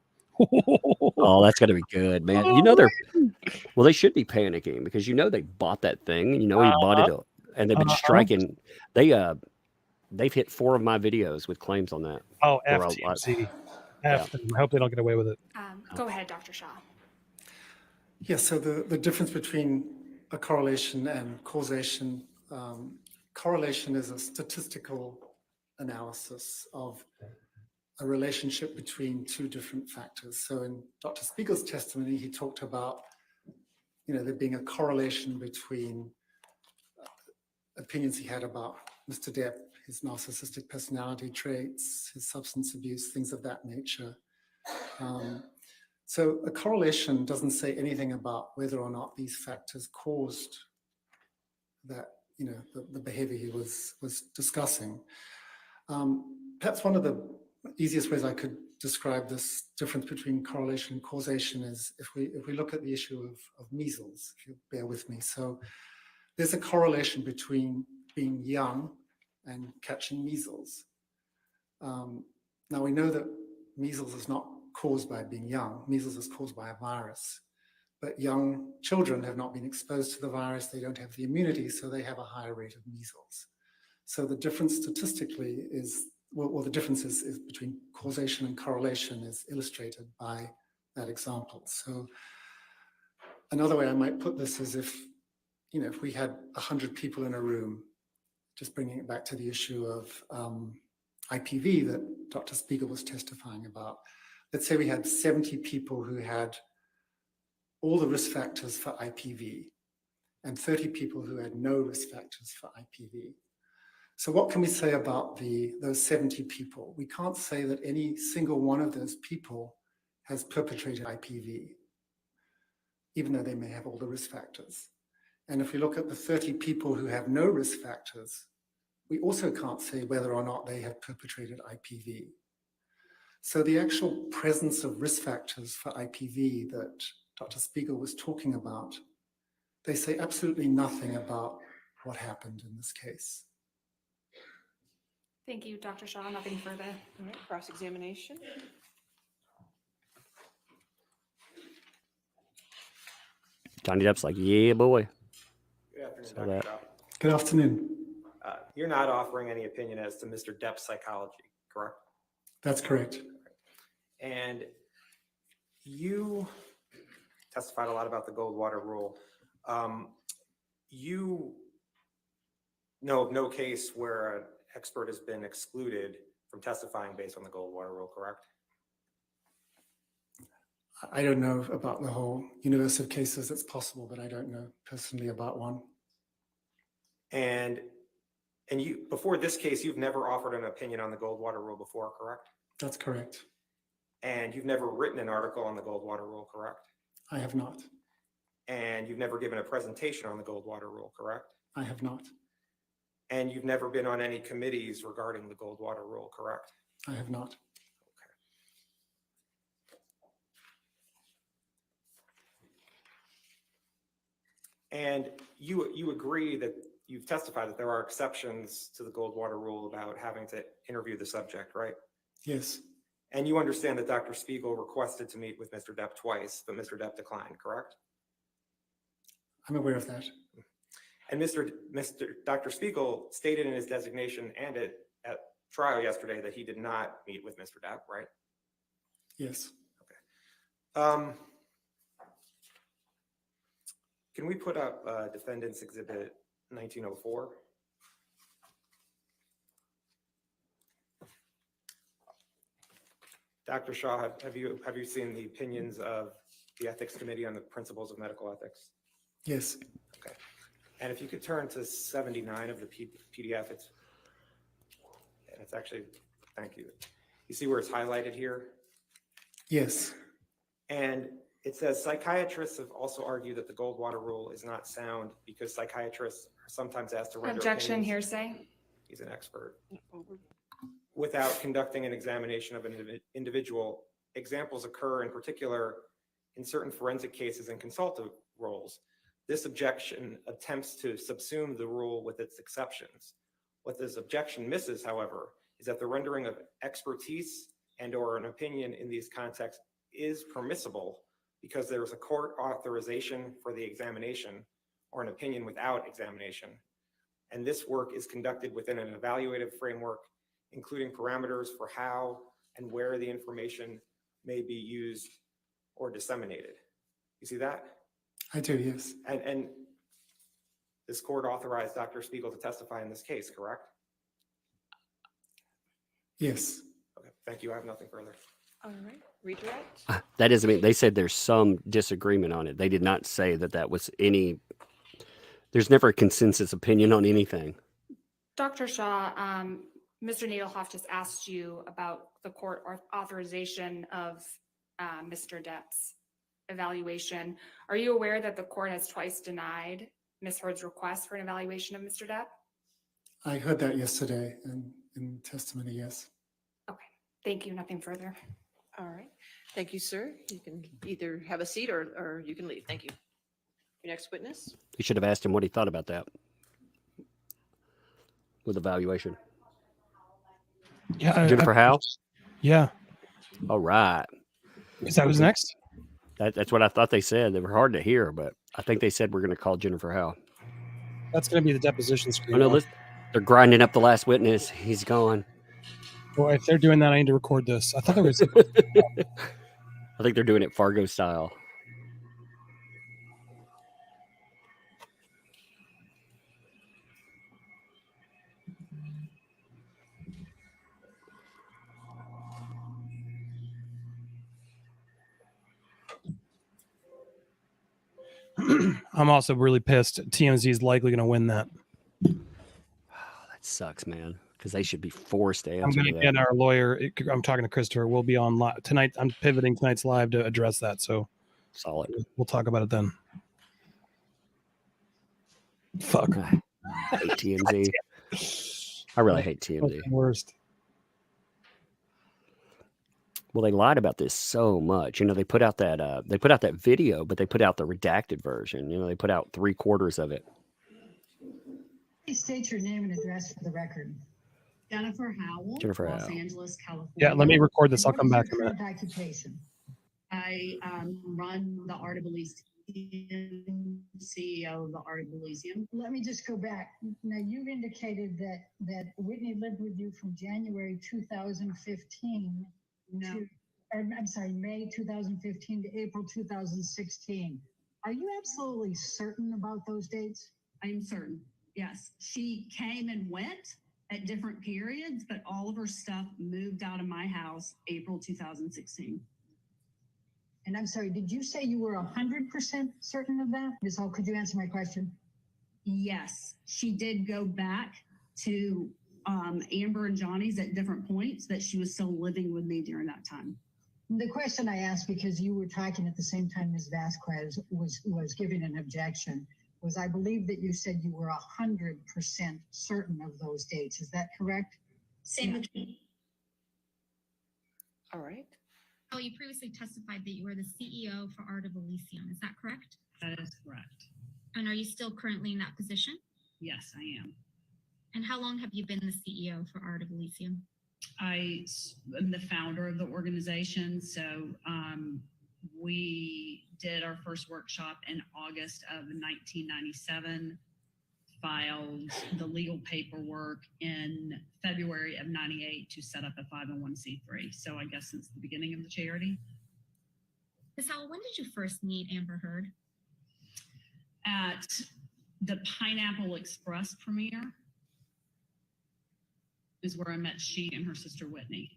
Oh, that's gonna be good, man. You know they should be panicking because they bought that thing. He bought it, and they've been striking. They've hit 4 of my videos with claims on that. Oh, FTMC. I hope they don't get away with it. Go ahead, Dr. Shaw. Yeah, so the difference between a correlation and causation, correlation is a statistical analysis of a relationship between 2 different factors. So in Dr. Spiegel's testimony, he talked about, there being a correlation between opinions he had about Mr. Depp, his narcissistic personality traits, his substance abuse, things of that nature. So a correlation doesn't say anything about whether or not these factors caused that, the behavior he was discussing. Perhaps one of the easiest ways I could describe this difference between correlation and causation is if we look at the issue of measles, if you bear with me. So there's a correlation between being young and catching measles. Now we know that measles is not caused by being young. Measles is caused by a virus. But young children have not been exposed to the virus. They don't have the immunity, so they have a higher rate of measles. So the difference statistically is, the difference is between causation and correlation is illustrated by that example. So another way I might put this is if we had 100 people in a room, just bringing it back to the issue of IPV that Dr. Spiegel was testifying about. Let's say we had 70 people who had all the risk factors for IPV and 30 people who had no risk factors for IPV. So what can we say about those 70 people? We can't say that any single one of those people has perpetrated IPV, even though they may have all the risk factors. And if we look at the 30 people who have no risk factors, we also can't say whether or not they have perpetrated IPV. So the actual presence of risk factors for IPV that Dr. Spiegel was talking about, they say absolutely nothing about what happened in this case. Thank you, Dr. Shaw. Nothing further. All right, cross-examination. Johnny Depp's like, yeah, boy. Good afternoon, So Dr. that- Shaw. Good afternoon. You're not offering any opinion as to Mr. Depp's psychology, correct? That's correct. And you testified a lot about the Goldwater rule. You know of no case where an expert has been excluded from testifying based on the Goldwater rule, correct? I don't know about the whole universe of cases. It's possible, but I don't know personally about one. And you, before this case, you've never offered an opinion on the Goldwater rule before, correct? That's correct. And you've never written an article on the Goldwater rule, correct? I have not. And you've never given a presentation on the Goldwater rule, correct? I have not. And you've never been on any committees regarding the Goldwater rule, correct? I have not. And you agree that you've testified that there are exceptions to the Goldwater rule about having to interview the subject, right? Yes, And you understand that Dr. Spiegel requested to meet with Mr. Depp twice, but Mr. Depp declined, correct? I'm aware of that. And Dr. Spiegel stated in his designation and at trial yesterday that he did not meet with Mr. Depp, right? Yes. Can we put up Defendant's Exhibit 1904? Dr. Shaw, have you seen the opinions of the Ethics Committee on the Principles of Medical Ethics? Yes. Okay. And if you could turn to 79 of the PDF, it's actually, thank you. You see where it's highlighted here? Yes. And it says psychiatrists have also argued that the Goldwater rule is not sound because psychiatrists are sometimes asked to render Objection, opinions. hearsay. He's an expert. Without conducting an examination of an individual. Examples occur in particular in certain forensic cases and consultative roles. This objection attempts to subsume the rule with its exceptions. What this objection misses, however, is that the rendering of expertise and/or an opinion in these contexts is permissible because there is a court authorization for the examination or an opinion without examination. And this work is conducted within an evaluative framework, including parameters for how and where the information may be used or disseminated. You see that? I do, yes. And this court authorized Dr. Spiegel to testify in this case, correct? Yes. Okay, thank you. I have nothing further. All right, redirect. That doesn't mean, they said there's some disagreement on it. They did not say that was there's never a consensus opinion on anything. Dr. Shaw, Mr. Nadelhoff just asked you about the court authorization of Mr. Depp's evaluation. Are you aware that the court has twice denied Ms. Heard's request for an evaluation of Mr. Depp? I heard that yesterday in testimony, yes. Okay, thank you. Nothing further. All right. Thank you, sir. You can either have a seat or you can leave. Thank you. Your next witness. You should have asked him what he thought about that with evaluation. Yeah. Jennifer Howe? Yeah. All right. Is that who's next? That's what I thought they said. They were hard to hear, but I think they said we're going to call Jennifer Howe. That's going to be the deposition Oh, screen. no, they're grinding up the last witness. He's gone. Boy, if they're doing that, I need to record this. I thought there was. I think they're doing it Fargo style. I'm also really pissed. TMZ is likely going to win that. That sucks, man, because they should be forced to answer I'm going to that. get our lawyer. I'm talking to Christopher. We'll be on tonight. I'm pivoting tonight's live to address that. So solid. We'll talk about it then. Fuck. I hate TMZ. I really hate TMZ. Worst. Well, they lied about this so much. You know, they put out that video, but they put out the redacted version. You know, they put out 3/4 of it. Please state your name and address for the record. Jennifer Howell, Jennifer Los Howell. Angeles, California. Yeah, let me record this. I'll And come what back is in a your minute. current occupation? I run the Art of Elysium, CEO of the Art of Elysium. Let me just go back. Now, you've indicated that Whitney lived with you from January 2015 No. I'm sorry, May 2015 to April 2016. Are you absolutely certain about those dates? I'm certain, yes. She came and went at different periods, but all of her stuff moved out of my house April 2016. And I'm sorry, did you say you were 100% certain of that? Ms. Hall, could you answer my question? Yes, she did go back to Amber and Johnny's at different points, but she was still living with me during that time. The question I asked, because you were talking at the same time Ms. Vasquez was giving an objection, was I believe that you said you were 100% certain of those dates. Is that correct? Same with me. All right. Oh, you previously testified that you were the CEO for Art of Elysium. Is that correct? That is correct. And are you still currently in that position? Yes, I am. And how long have you been the CEO for Art of Elysium? I am the founder of the organization. So we did our first workshop in August of 1997, filed the legal paperwork in February of 98 to set up a 501c3. So I guess since the beginning of the charity. Ms. Howell, when did you first meet Amber Heard? At the Pineapple Express premiere is where I met she and her sister Whitney.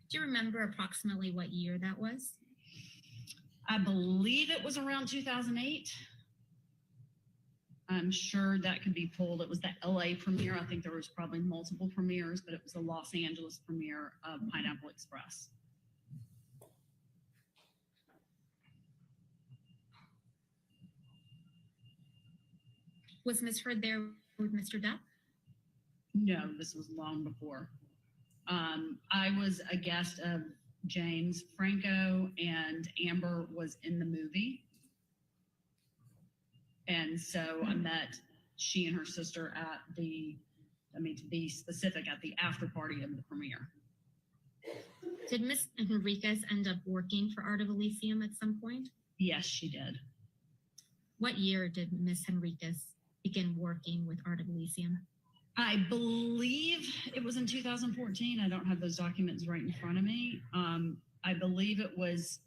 Do you remember approximately what year that was? I believe it was around 2008. I'm sure that could be pulled. It was the LA premiere. I think there was probably multiple premieres, but it was the Los Angeles premiere of Pineapple Express. Was Ms. Heard there with Mr. Depp? No, this was long before. I was a guest of James Franco, and Amber was in the movie. And so I met she and her sister at the, to be specific, at the after party of the premiere. Did Ms. Henriquez end up working for Art of Elysium at some point? Yes, she did. What year did Ms. Henriquez begin working with Art of Elysium? I believe it was in 2014. I don't have those documents right in front of me. I believe it was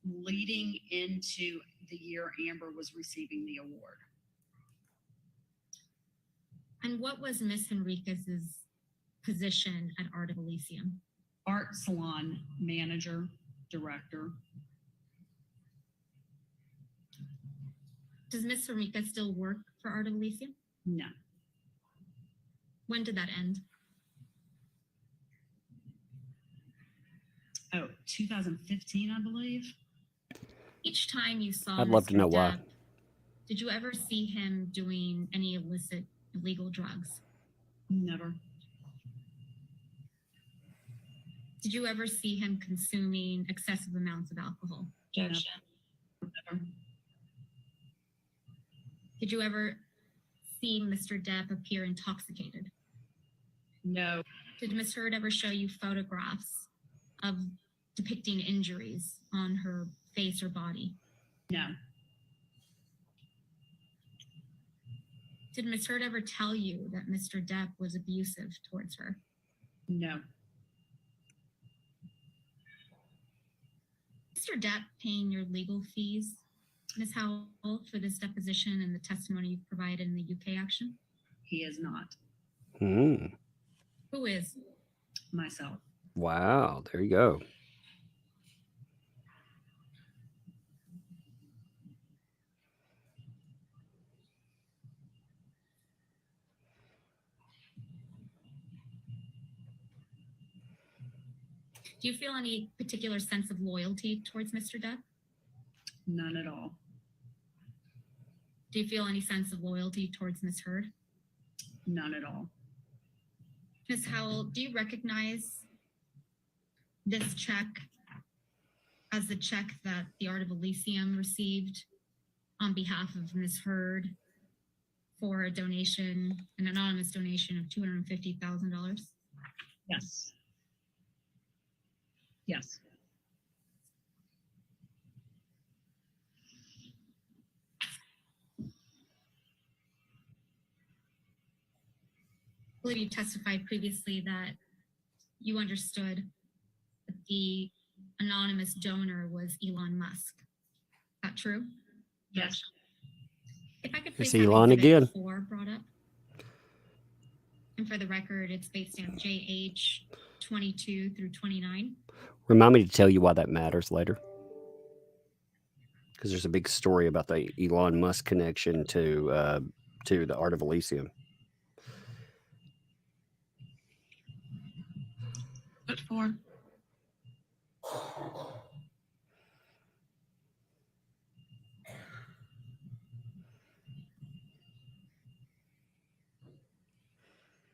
leading into the year Amber was receiving the award. And what was Ms. Henriquez's position at Art of Elysium? Art salon manager, director. Does Ms. Henriquez still work for Art of Elysium? No. When did that end? Oh, 2015, I believe. Each time you saw I'd love to know why. Depp, did you ever see him doing any illicit, illegal drugs? Never. Did you ever see him consuming excessive amounts of alcohol? Never. Did you ever see Mr. Depp appear intoxicated? No. Did Ms. Heard ever show you photographs of depicting injuries on her face or body? No. Did Ms. Heard ever tell you that Mr. Depp was abusive towards her? No. Mr. Depp paying your legal fees, Ms. Howell, for this deposition and the testimony you've provided in the UK action? He is not. Who is? Myself. Wow, there you go. Do you feel any particular sense of loyalty towards Mr. Depp? None at all. Do you feel any sense of loyalty towards Ms. Heard? None at all. Ms. Howell, do you recognize this check as the check that the Art of Elysium received on behalf of Ms. Heard for a donation, an anonymous donation of $250,000? Yes. Yes. I believe you testified previously that you understood that the anonymous donor was Elon Musk. Is that true? Yes. If I could It's please have Elon Exhibit again. 4 brought up. And for the record, it's based on JH 22 through 29. Remind me to tell you why that matters later. Because there's a big story about the Elon Musk connection to the Art of Elysium. What for?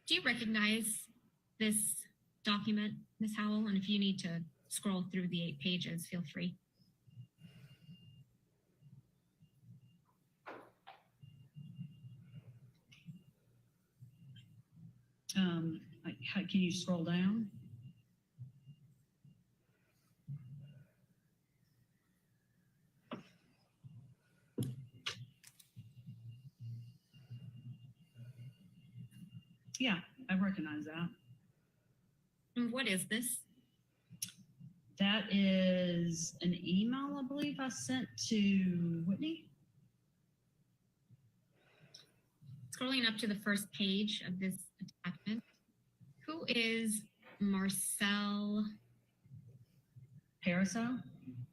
Do you recognize this document, Ms. Howell? And if you need to scroll through the 8 pages, feel free. Can you scroll down? Yeah, I recognize that. And what is this? That is an email, I believe I sent to Whitney. Scrolling up to the first page of this attachment, who is Marcel Paraso?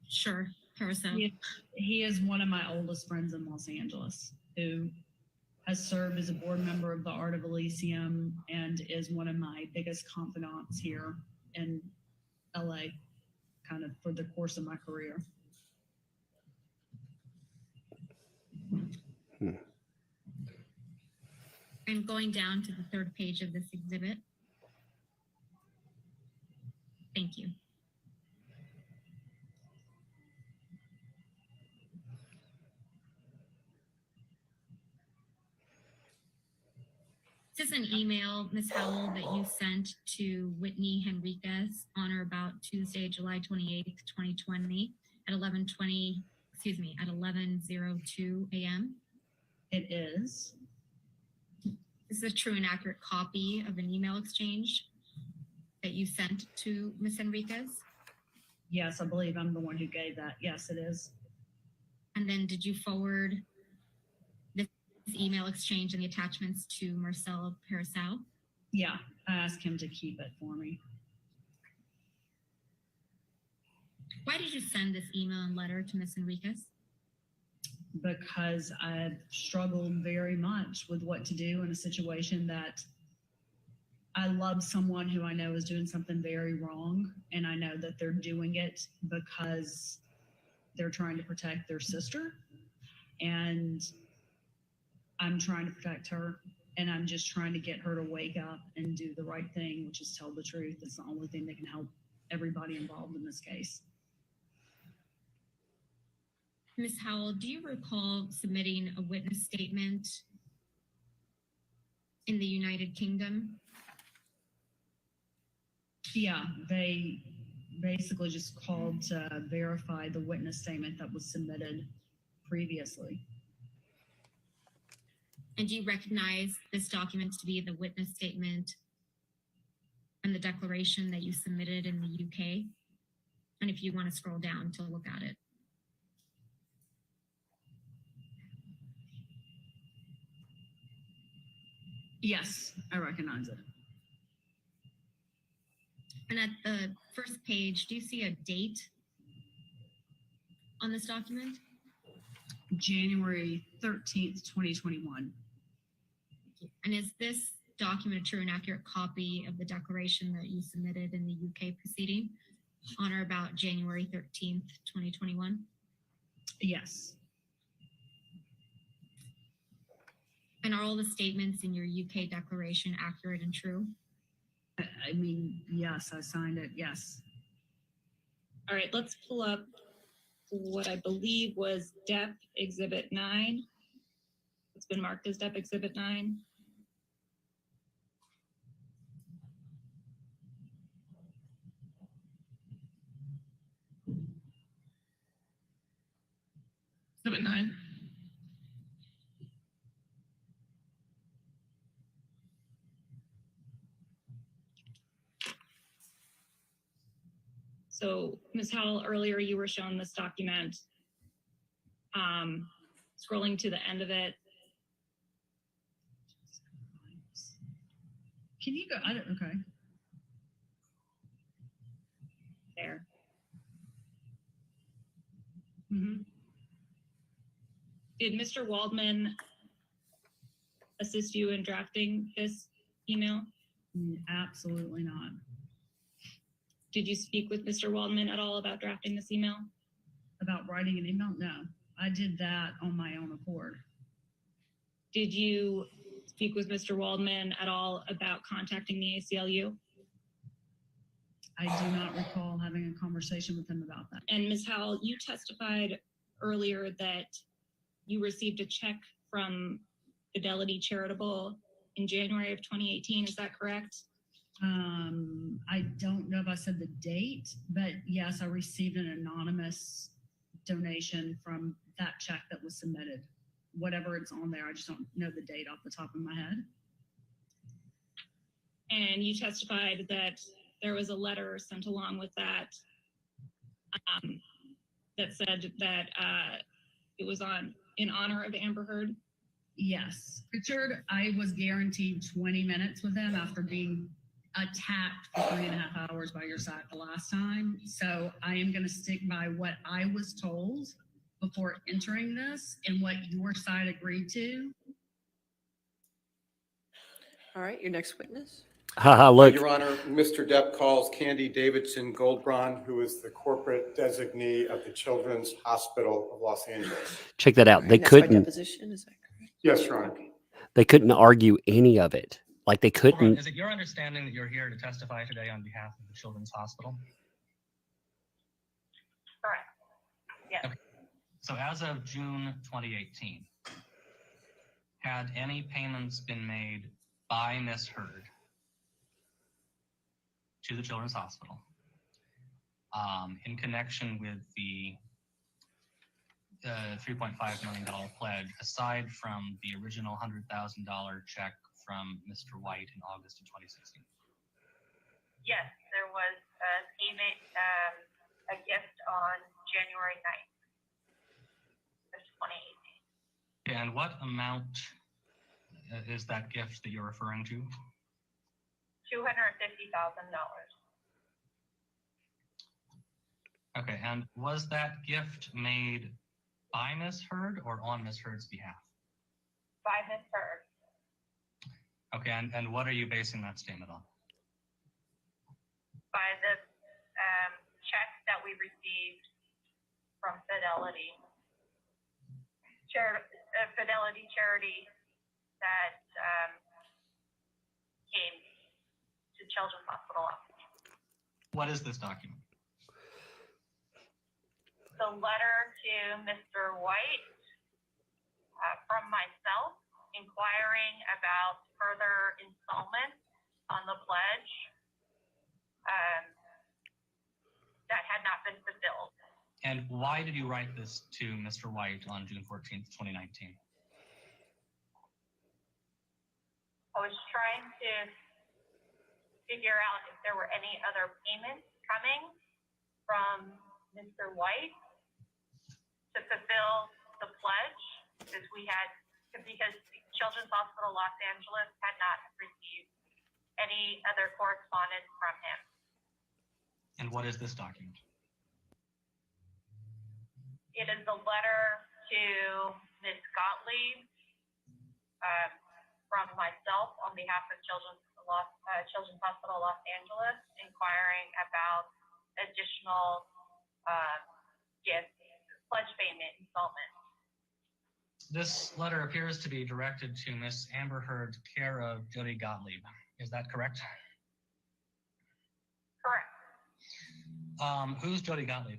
Sure, Paraso. He is one of my oldest friends in Los Angeles who has served as a board member of the Art of Elysium and is one of my biggest confidants here in LA, kind of for the course of my career. And going down to the third page of this exhibit. Thank you. This is an email, Ms. Howell, that you sent to Whitney Henriquez on or about Tuesday, July 28th, 2020 at 11:02 a.m. It is. This is a true and accurate copy of an email exchange that you sent to Ms. Henriquez. Yes, I believe I'm the one who gave that. Yes, it is. And then did you forward this email exchange and the attachments to Marcel Parasau? Yeah, I asked him to keep it for me. Why did you send this email and letter to Ms. Henriquez? Because I've struggled very much with what to do in a situation that I love someone who I know is doing something very wrong, and I know that they're doing it because they're trying to protect their sister, and I'm trying to protect her, and I'm just trying to get her to wake up and do the right thing, which is tell the truth. It's the only thing that can help everybody involved in this case. Ms. Howell, do you recall submitting a witness statement in the United Kingdom? Yeah, they basically just called to verify the witness statement that was submitted previously. And do you recognize this document to be the witness statement and the declaration that you submitted in the UK? And if you want to scroll down to look at it. Yes, I recognize it. And at the first page, do you see a date on this document? January 13th, 2021. And is this document a true and accurate copy of the declaration that you submitted in the UK proceeding on or about January 13th, 2021? Yes. And are all the statements in your UK declaration accurate and true? I mean, yes, I signed it. Yes. All right, let's pull up what I believe was Depp Exhibit 9. It's been marked as Depp Exhibit 9. Exhibit 9. So, Ms. Howell, earlier you were shown this document. Scrolling to the end of it. Can you go? Okay. There. Mm-hmm. Did Mr. Waldman assist you in drafting this email? Absolutely not. Did you speak with Mr. Waldman at all about drafting this email? About writing an email? No, I did that on my own accord. Did you speak with Mr. Waldman at all about contacting the ACLU? I do not recall having a conversation with him about that. And Ms. Howell, you testified earlier that you received a check from Fidelity Charitable in January of 2018. Is that correct? I don't know if I said the date, but yes, I received an anonymous donation from that check that was submitted. Whatever it's on there, I just don't know the date off the top of my head. And you testified that there was a letter sent along with that that said that it was in honor of Amber Heard? Yes. Richard, I was guaranteed 20 minutes with him after being attacked for 3.5 hours by your side the last time. So I am going to stick by what I was told before entering this and what your side agreed to. All right, your next witness. Look, Your Honor, Mr. Depp calls Candy Davidson Goldbron, who is the corporate designee of the Children's Hospital of Los Angeles. check that out. They And that's by couldn't. deposition, is that correct? Yes, Your Honor. They couldn't argue any of it. Like they couldn't. Is it your understanding that you're here to testify today on behalf of the Children's Hospital? Correct. Yes. Okay. So as of June 2018, had any payments been made by Ms. Heard to the Children's Hospital in connection with the $3.5 million pledge, aside from the original $100,000 check from Mr. White in August of 2016? Yes, there was a payment, a gift on January 9th of 2018. And what amount is that gift that you're referring to? $250,000. Okay, and was that gift made by Ms. Heard or on Ms. Heard's behalf? By Ms. Heard. Okay, and what are you basing that statement on? By the check that we received from Fidelity. Fidelity Charity that came to Children's Hospital. What is this document? The letter to Mr. White from myself inquiring about further installments on the pledge that had not been fulfilled. And why did you write this to Mr. White on June 14th, 2019? I was trying to figure out if there were any other payments coming from Mr. White to fulfill the pledge, because Children's Hospital Los Angeles had not received any other correspondence from him. And what is this document? It is the letter to Ms. Gottlieb from myself on behalf of Children's Hospital Los Angeles, inquiring about additional pledge payment installments. This letter appears to be directed to Miss Amber Heard, care of Jody Gottlieb. Is that correct? Correct. Who's Jody Gottlieb?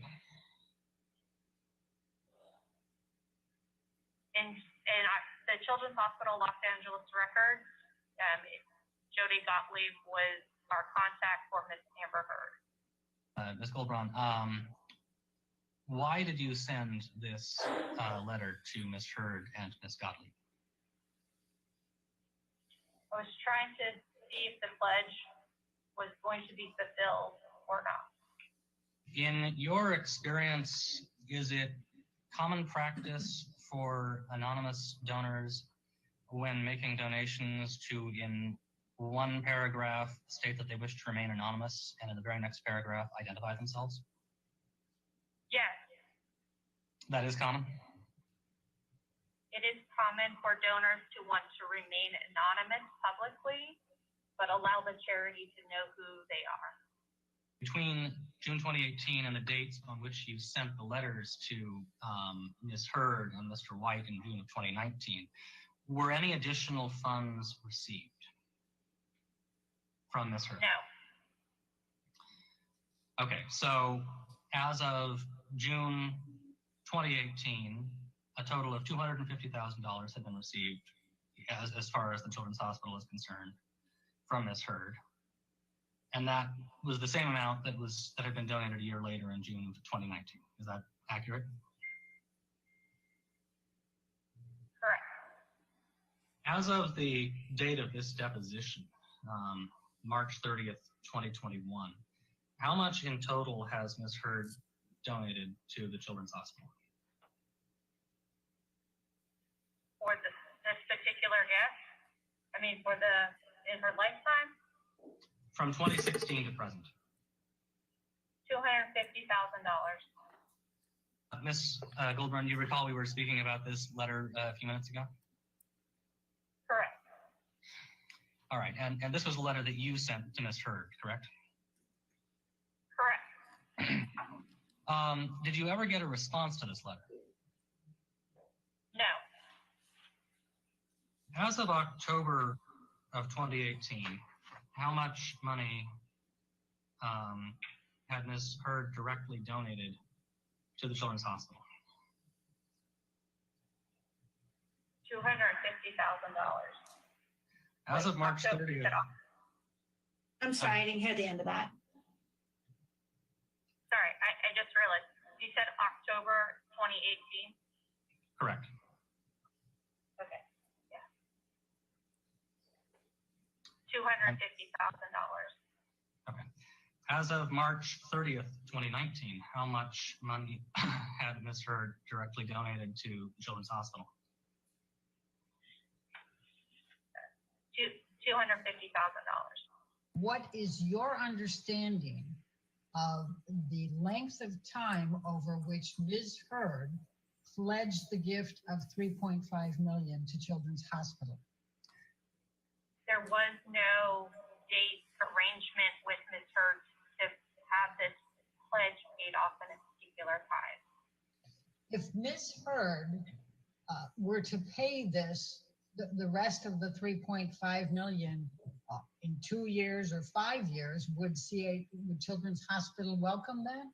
In the Children's Hospital Los Angeles records, Jody Gottlieb was our contact for Miss Amber Heard. Ms. Colburn, why did you send this letter to Ms. Heard and Ms. Gottlieb? I was trying to see if the pledge was going to be fulfilled or not. In your experience, is it common practice for anonymous donors when making donations to, in one paragraph, state that they wish to remain anonymous, and in the very next paragraph, identify themselves? Yes, That is common? it is common for donors to want to remain anonymous publicly, but allow the charity to know who they are. Between June 2018 and the dates on which you sent the letters to Ms. Heard and Mr. White in June of 2019, were any additional funds received from Ms. Heard? No. Okay, so as of June 2018, a total of $250,000 had been received as far as the Children's Hospital is concerned from Ms. Heard. And that was the same amount that had been donated a year later in June of 2019. Is that accurate? Correct. As of the date of this deposition, March 30th, 2021, how much in total has Ms. Heard donated to the Children's Hospital? For this particular gift, I mean, in her lifetime, From 2016 to present. $250,000. Ms. Goldburn, you recall we were speaking about this letter a few minutes ago? Correct. All right, and this was a letter that you sent to Ms. Heard, correct? Correct. Did you ever get a response to this letter? No. As of October of 2018, how much money had Ms. Heard directly donated to the Children's Hospital? $250,000. As of March 30th. I'm sorry, I didn't hear the end of that. Sorry, I just realized, you said October 2018? Correct. Okay, yeah. $250,000. Okay. As of March 30th, 2019, how much money had Ms. Heard directly donated to the Children's Hospital? $250,000. What is your understanding of the length of time over which Ms. Heard pledged the gift of $3.5 million to Children's Hospital? There was no date arrangement with Ms. Heard to have this pledge paid off in a particular time. If Ms. Heard were to pay this, the rest of the $3.5 million in 2 years or 5 years, would Children's Hospital welcome that?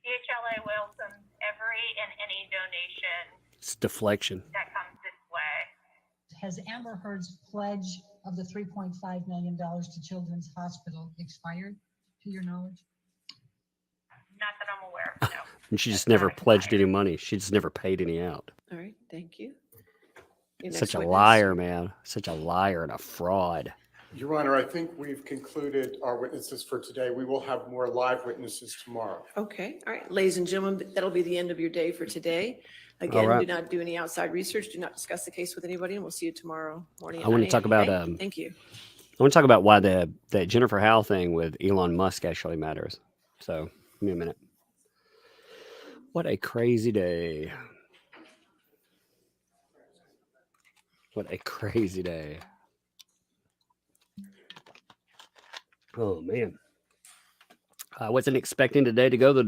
CHLA welcomes every and any donation It's deflection. that comes this way. Has Amber Heard's pledge of the $3.5 million to Children's Hospital expired, to your knowledge? Not that I'm aware of, no. And she just never pledged any money. She just never paid any out. All right, thank you. Your Such next a witness. liar, man. Such a liar and a fraud. Your Honor, I think we've concluded our witnesses for today. We will have more live witnesses tomorrow. Okay, all right, ladies and gentlemen, that'll be the end of your day for today. All Again, right. do not do any outside research. Do not discuss the case with anybody, and we'll see you tomorrow morning. at I want 9 to talk a.m., about okay? Thank you. I want to talk about why that Jennifer Howe thing with Elon Musk actually matters. So give me a minute. What a crazy day. What a crazy day. Oh, man. I wasn't expecting today to go the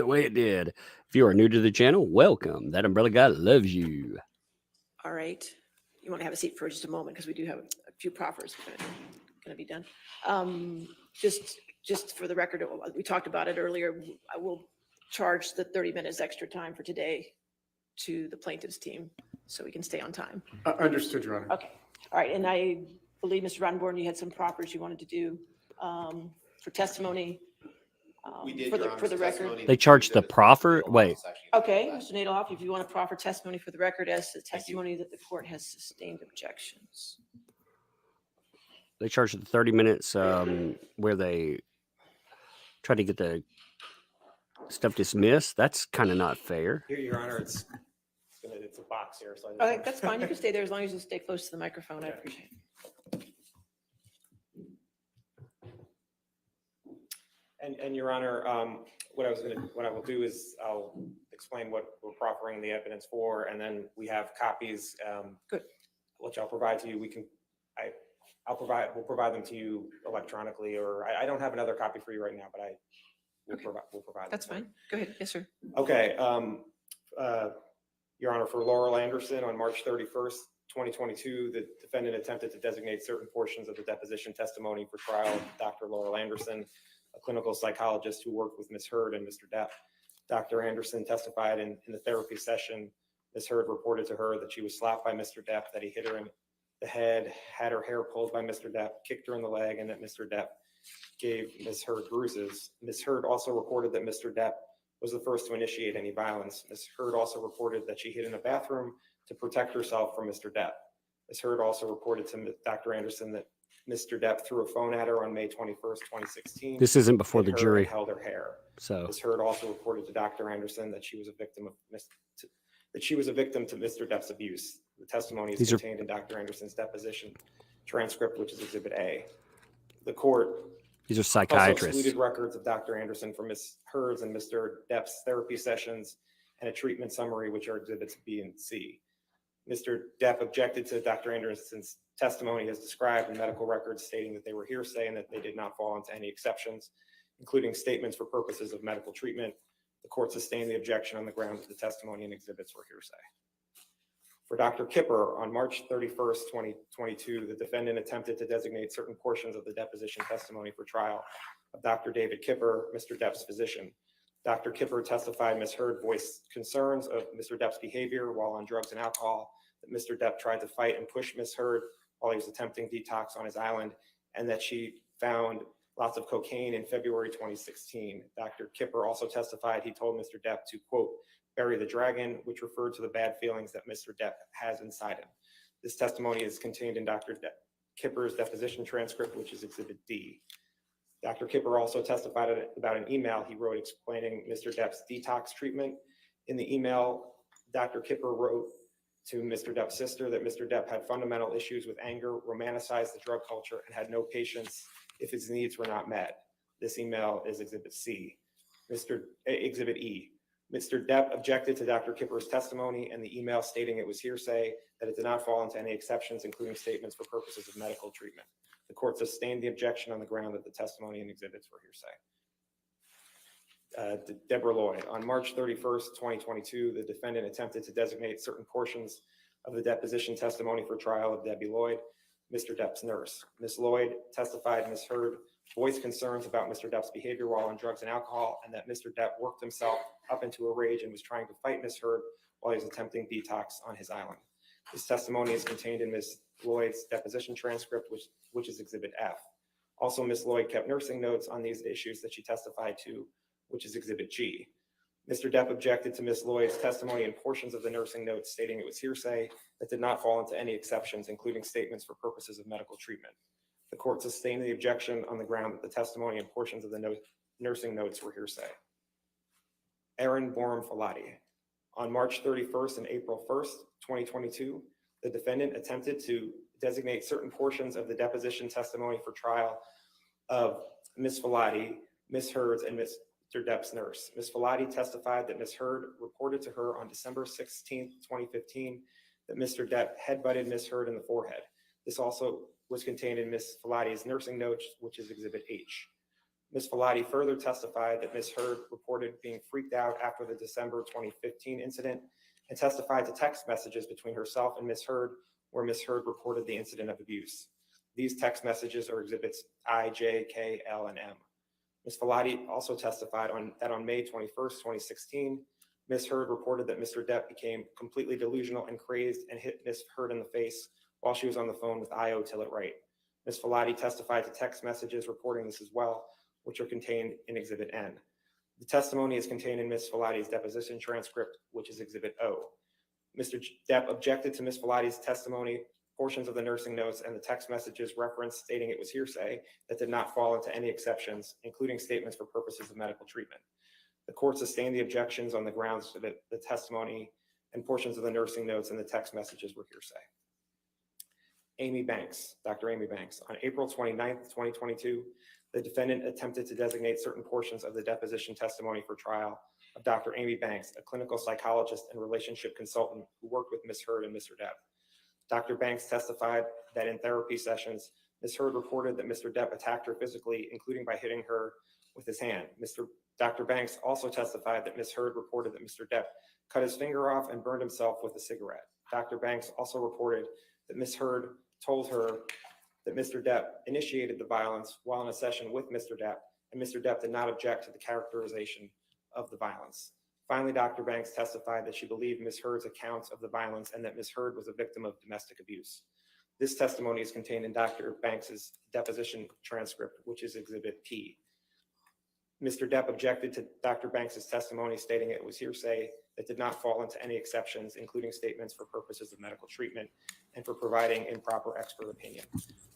way it did. If you are new to the channel, welcome. That Umbrella Guy loves you. All right, you want to have a seat for just a moment because we do have a few proffers going to be done. Just for the record, we talked about it earlier. I will charge the 30 minutes extra time for today to the plaintiff's team so we can stay on time. Understood, Your Honor. Okay, all right, and I believe, Mr. Rodenborn, you had some proffers you wanted to do for testimony. We did, for Your the, Honor, for the record. testimony They charged the proffer. Wait, Okay, Mr. Nadeloff, if you want to proffer testimony for the record as to testimony that the court has sustained objections. they charged the 30 minutes where they tried to get the stuff dismissed. That's kind of not fair. Your Honor, it's a box here. So Okay, that's fine. You can stay there as long as you stay close to the microphone. I appreciate it. And Your Honor, what I will do is I'll explain what we're proffering the evidence for, and then we have copies. Good. Which I'll provide to you. We'll provide them to you electronically, or I don't have another copy for you right now, but we'll provide. That's them. fine. Go ahead. Yes, sir. Okay. Your Honor, for Laurel Anderson, on March 31st, 2022, the defendant attempted to designate certain portions of the deposition testimony for trial of Dr. Laurel Anderson, a clinical psychologist who worked with Ms. Heard and Mr. Depp. Dr. Anderson testified in the therapy session Ms. Heard reported to her that she was slapped by Mr. Depp, that he hit her in the head, had her hair pulled by Mr. Depp, kicked her in the leg, and that Mr. Depp gave Ms. Heard bruises. Ms. Heard also reported that Mr. Depp was the first to initiate any violence. Ms. Heard also reported that she hid in a bathroom to protect herself from Mr. Depp. Ms. Heard also reported to Dr. Anderson that Mr. Depp threw a phone at her on May 21st, 2016. This isn't before hit the her jury. and held her hair. So Ms. Heard also reported to Dr. Anderson that she was a victim of Mr. Depp's abuse. The testimony is These are- contained in Dr. Anderson's deposition transcript, which is Exhibit A. The court these are also psychiatrists. excluded records of Dr. Anderson from Ms. Heard's and Mr. Depp's therapy sessions and a treatment summary, which are Exhibits B and C. Mr. Depp objected to Dr. Anderson's testimony as described in medical records, stating that they were hearsay and that they did not fall into any exceptions, including statements for purposes of medical treatment. The court sustained the objection on the grounds that the testimony and exhibits were hearsay. For Dr. Kipper, on March 31st, 2022, the defendant attempted to designate certain portions of the deposition testimony for trial of Dr. David Kipper, Mr. Depp's physician. Dr. Kipper testified Ms. Heard voiced concerns of Mr. Depp's behavior while on drugs and alcohol, that Mr. Depp tried to fight and push Ms. Heard while he was attempting detox on his island, and that she found lots of cocaine in February 2016. Dr. Kipper also testified he told Mr. Depp to, quote, bury the dragon, which referred to the bad feelings that Mr. Depp has inside him. This testimony is contained in Dr. Kipper's deposition transcript, which is Exhibit D. Dr. Kipper also testified about an email he wrote explaining Mr. Depp's detox treatment. In the email, Dr. Kipper wrote to Mr. Depp's sister that Mr. Depp had fundamental issues with anger, romanticized the drug culture, and had no patience if his needs were not met. This email is Exhibit C. Exhibit E. Mr. Depp objected to Dr. Kipper's testimony and the email stating it was hearsay, that it did not fall into any exceptions, including statements for purposes of medical treatment. The court sustained the objection on the ground that the testimony and exhibits were hearsay. Deborah Lloyd. On March 31st, 2022, the defendant attempted to designate certain portions of the deposition testimony for trial of Debbie Lloyd, Mr. Depp's nurse. Ms. Lloyd testified Ms. Heard voiced concerns about Mr. Depp's behavior while on drugs and alcohol, and that Mr. Depp worked himself up into a rage and was trying to fight Ms. Heard while he was attempting detox on his island. This testimony is contained in Ms. Lloyd's deposition transcript, which is Exhibit F. Also, Ms. Lloyd kept nursing notes on these issues that she testified to, which is Exhibit G. Mr. Depp objected to Ms. Lloyd's testimony and portions of the nursing notes, stating it was hearsay that did not fall into any exceptions, including statements for purposes of medical treatment. The court sustained the objection on the ground that the testimony and portions of the nursing notes were hearsay. Aaron Borum Falati. On March 31st and April 1st, 2022, the defendant attempted to designate certain portions of the deposition testimony for trial of Ms. Falati, Ms. Heard's, and Mr. Depp's nurse. Ms. Falati testified that Ms. Heard reported to her on December 16th, 2015, that Mr. Depp headbutted Ms. Heard in the forehead. This also was contained in Ms. Falati's nursing notes, which is Exhibit H. Ms. Falati further testified that Ms. Heard reported being freaked out after the December 2015 incident and testified to text messages between herself and Ms. Heard, where Ms. Heard reported the incident of abuse. These text messages are Exhibits I, J, K, L, and M. Ms. Falati also testified that on May 21st, 2016, Ms. Heard reported that Mr. Depp became completely delusional and crazed and hit Ms. Heard in the face while she was on the phone with Io Tillett Wright. Ms. Falati testified to text messages reporting this as well, which are contained in Exhibit N. The testimony is contained in Ms. Falati's deposition transcript, which is Exhibit O. Mr. Depp objected to Ms. Falati's testimony, portions of the nursing notes, and the text messages referenced stating it was hearsay that did not fall into any exceptions, including statements for purposes of medical treatment. The court sustained the objections on the grounds that the testimony and portions of the nursing notes and the text messages were hearsay. Amy Banks, Dr. Amy Banks. On April 29th, 2022, the defendant attempted to designate certain portions of the deposition testimony for trial of Dr. Amy Banks, a clinical psychologist and relationship consultant who worked with Ms. Heard and Mr. Depp. Dr. Banks testified that in therapy sessions, Ms. Heard reported that Mr. Depp attacked her physically, including by hitting her with his hand. Dr. Banks also testified that Ms. Heard reported that Mr. Depp cut his finger off and burned himself with a cigarette. Dr. Banks also reported that Ms. Heard told her that Mr. Depp initiated the violence while in a session with Mr. Depp, and Mr. Depp did not object to the characterization of the violence. Finally, Dr. Banks testified that she believed Ms. Heard's accounts of the violence and that Ms. Heard was a victim of domestic abuse. This testimony is contained in Dr. Banks's deposition transcript, which is Exhibit P. Mr. Depp objected to Dr. Banks's testimony, stating it was hearsay that did not fall into any exceptions, including statements for purposes of medical treatment and for providing improper expert opinion.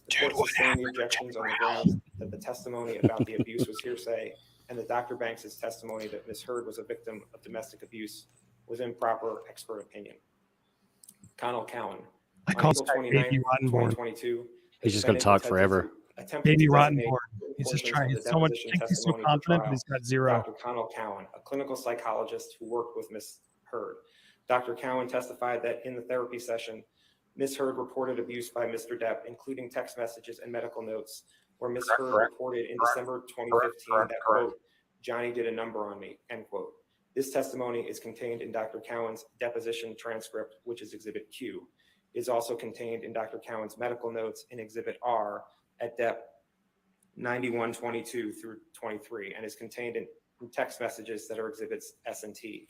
The court sustained the objections on the grounds that the testimony about the abuse was hearsay and that Dr. Banks's testimony that Ms. Heard was a victim of domestic abuse was improper expert opinion. Connell Cowan. I call this guy Baby Rottenborn. 2022. He's just going to talk forever. Baby Rottenborn. He's just trying. He's so much. Thinks he's so confident, but he's got zero. Dr. Connell Cowan, a clinical psychologist who worked with Ms. Heard. Dr. Cowan testified that in the therapy session, Ms. Heard reported abuse by Mr. Depp, including text messages and medical notes, where Ms. Heard reported in December 2015 that, quote, Johnny did a number on me, end quote. This testimony is contained in Dr. Cowan's deposition transcript, which is Exhibit Q. It is also contained in Dr. Cowan's medical notes in Exhibit R at Depp 9122 through 23 and is contained in text messages that are Exhibits S and T.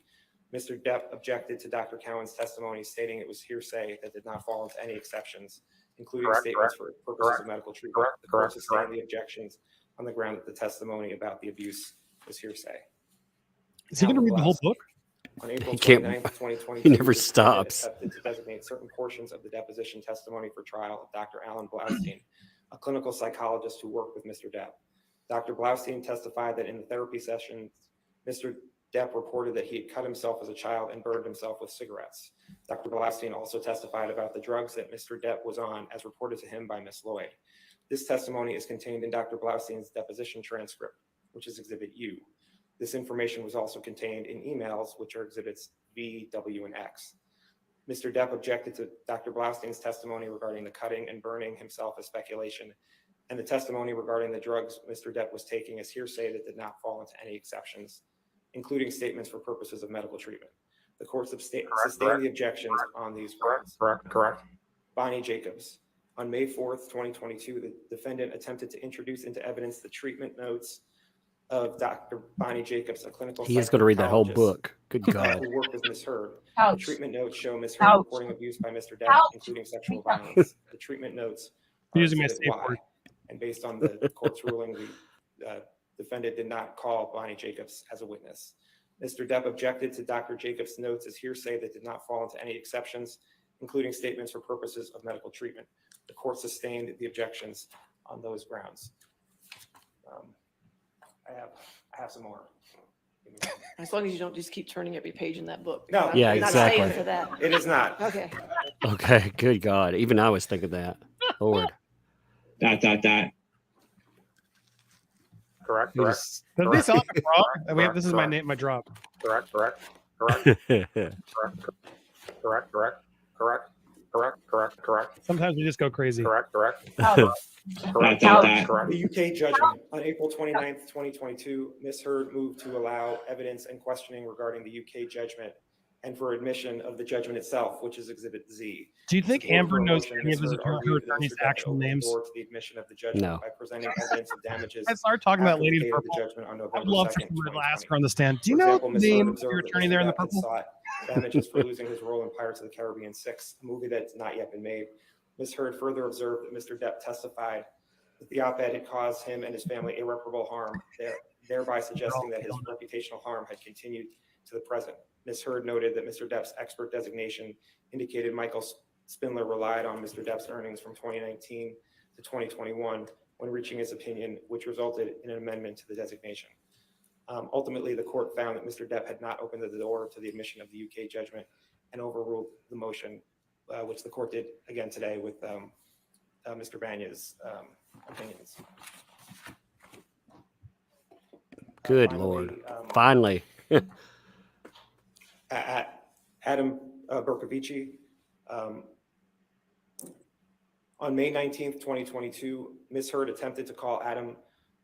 Mr. Depp objected to Dr. Cowan's testimony, stating it was hearsay that did not fall into any exceptions, including statements for purposes of medical treatment. The court sustained the objections on the ground that the testimony about the abuse was hearsay. Is he going to read the whole book? On April He can't. 29th, 2022, He never the defendant stops. accepted to designate certain portions of the deposition testimony for trial of Dr. Alan Blaustein, a clinical psychologist who worked with Mr. Depp. Dr. Blaustein testified that in the therapy session, Mr. Depp reported that he had cut himself as a child and burned himself with cigarettes. Dr. Blaustein also testified about the drugs that Mr. Depp was on, as reported to him by Ms. Lloyd. This testimony is contained in Dr. Blaustein's deposition transcript, which is Exhibit U. This information was also contained in emails, which are Exhibits V, W, and X. Mr. Depp objected to Dr. Blaustein's testimony regarding the cutting and burning himself as speculation, and the testimony regarding the drugs Mr. Depp was taking as hearsay that did not fall into any exceptions, including statements for purposes of medical treatment. The court sustained the objections on these grounds. Correct. Bonnie Jacobs. On May 4th, 2022, the defendant attempted to introduce into evidence the treatment notes of Dr. Bonnie Jacobs, a clinical He is going to read that whole psychologist book. Good God. who worked with Ms. Heard. Ouch. The treatment notes show Ms. Heard Ouch. reporting abuse by Mr. Depp, Ouch. including sexual violence. The treatment notes are Using my Exhibit safe Y. word. And based on the court's ruling, the defendant did not call Bonnie Jacobs as a witness. Mr. Depp objected to Dr. Jacobs' notes as hearsay that did not fall into any exceptions, including statements for purposes of medical treatment. The court sustained the objections on those grounds. I have some more. As long as you don't just keep turning every page in that book. No, I'm Yeah, not exactly. staying for that. It is not. Okay. Okay, good God. Even I was thinking that. Lord. Correct. You just- Does this all look wrong? We have, this is my name, my drop. Correct. Sometimes we just go crazy. Correct. The UK judgment on April 29th, 2022, Ms. Heard moved to allow evidence and questioning regarding the UK judgment and for admission of the judgment itself, which is Exhibit Z. Do you think Support Amber for a knows motion, any of Ms. his Heard her argued that attorney's Mr. Depp actual opened the names? door to the admission of the judgment No. by presenting evidence of damages. I started talking about after Lady the in date of the Purple. judgment on I'd November love for 2nd, someone to 2020. ask her on the stand. Do you For know example, the Ms. Heard name of observed your that attorney Mr. there in the Depp had purple? sought damages for losing his role in Pirates of the Caribbean 6, a movie that's not yet been made. Ms. Heard further observed that Mr. Depp testified that the op-ed had caused him and his family irreparable harm, thereby suggesting that his reputational harm had continued to the present. Ms. Heard noted that Mr. Depp's expert designation indicated Michael Spindler relied on Mr. Depp's earnings from 2019 to 2021 when reaching his opinion, which resulted in an amendment to the designation. Ultimately, the court found that Mr. Depp had not opened the door to the admission of the UK judgment and overruled the motion, which the court did again today with Mr. Banya's opinions. Good Finally, Lord. Finally. Adam Bercovici. On May 19th, 2022, Ms. Heard attempted to call Adam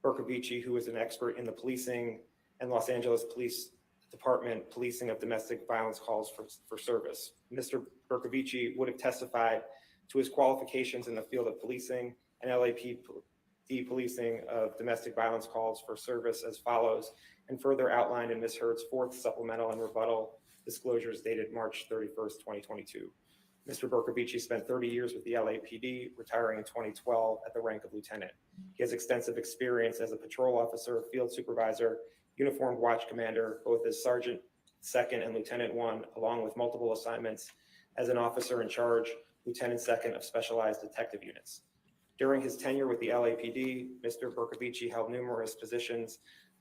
Bercovici, who is an expert in the policing and Los Angeles Police Department policing of domestic violence calls for service. Mr. Bercovici would have testified to his qualifications in the field of policing and depolicing of domestic violence calls for service as follows, and further outlined in Ms. Hurd's fourth supplemental and rebuttal disclosures dated March 31st, 2022. Mr. Bercovici spent 30 years with the LAPD, retiring in 2012 at the rank of lieutenant. He has extensive experience as a patrol officer, field supervisor, uniformed watch commander, both as Sergeant Second and Lieutenant One, along with multiple assignments as an officer in charge, Lieutenant Second of specialized detective units. During his tenure with the LAPD, Mr. Bercovici held numerous positions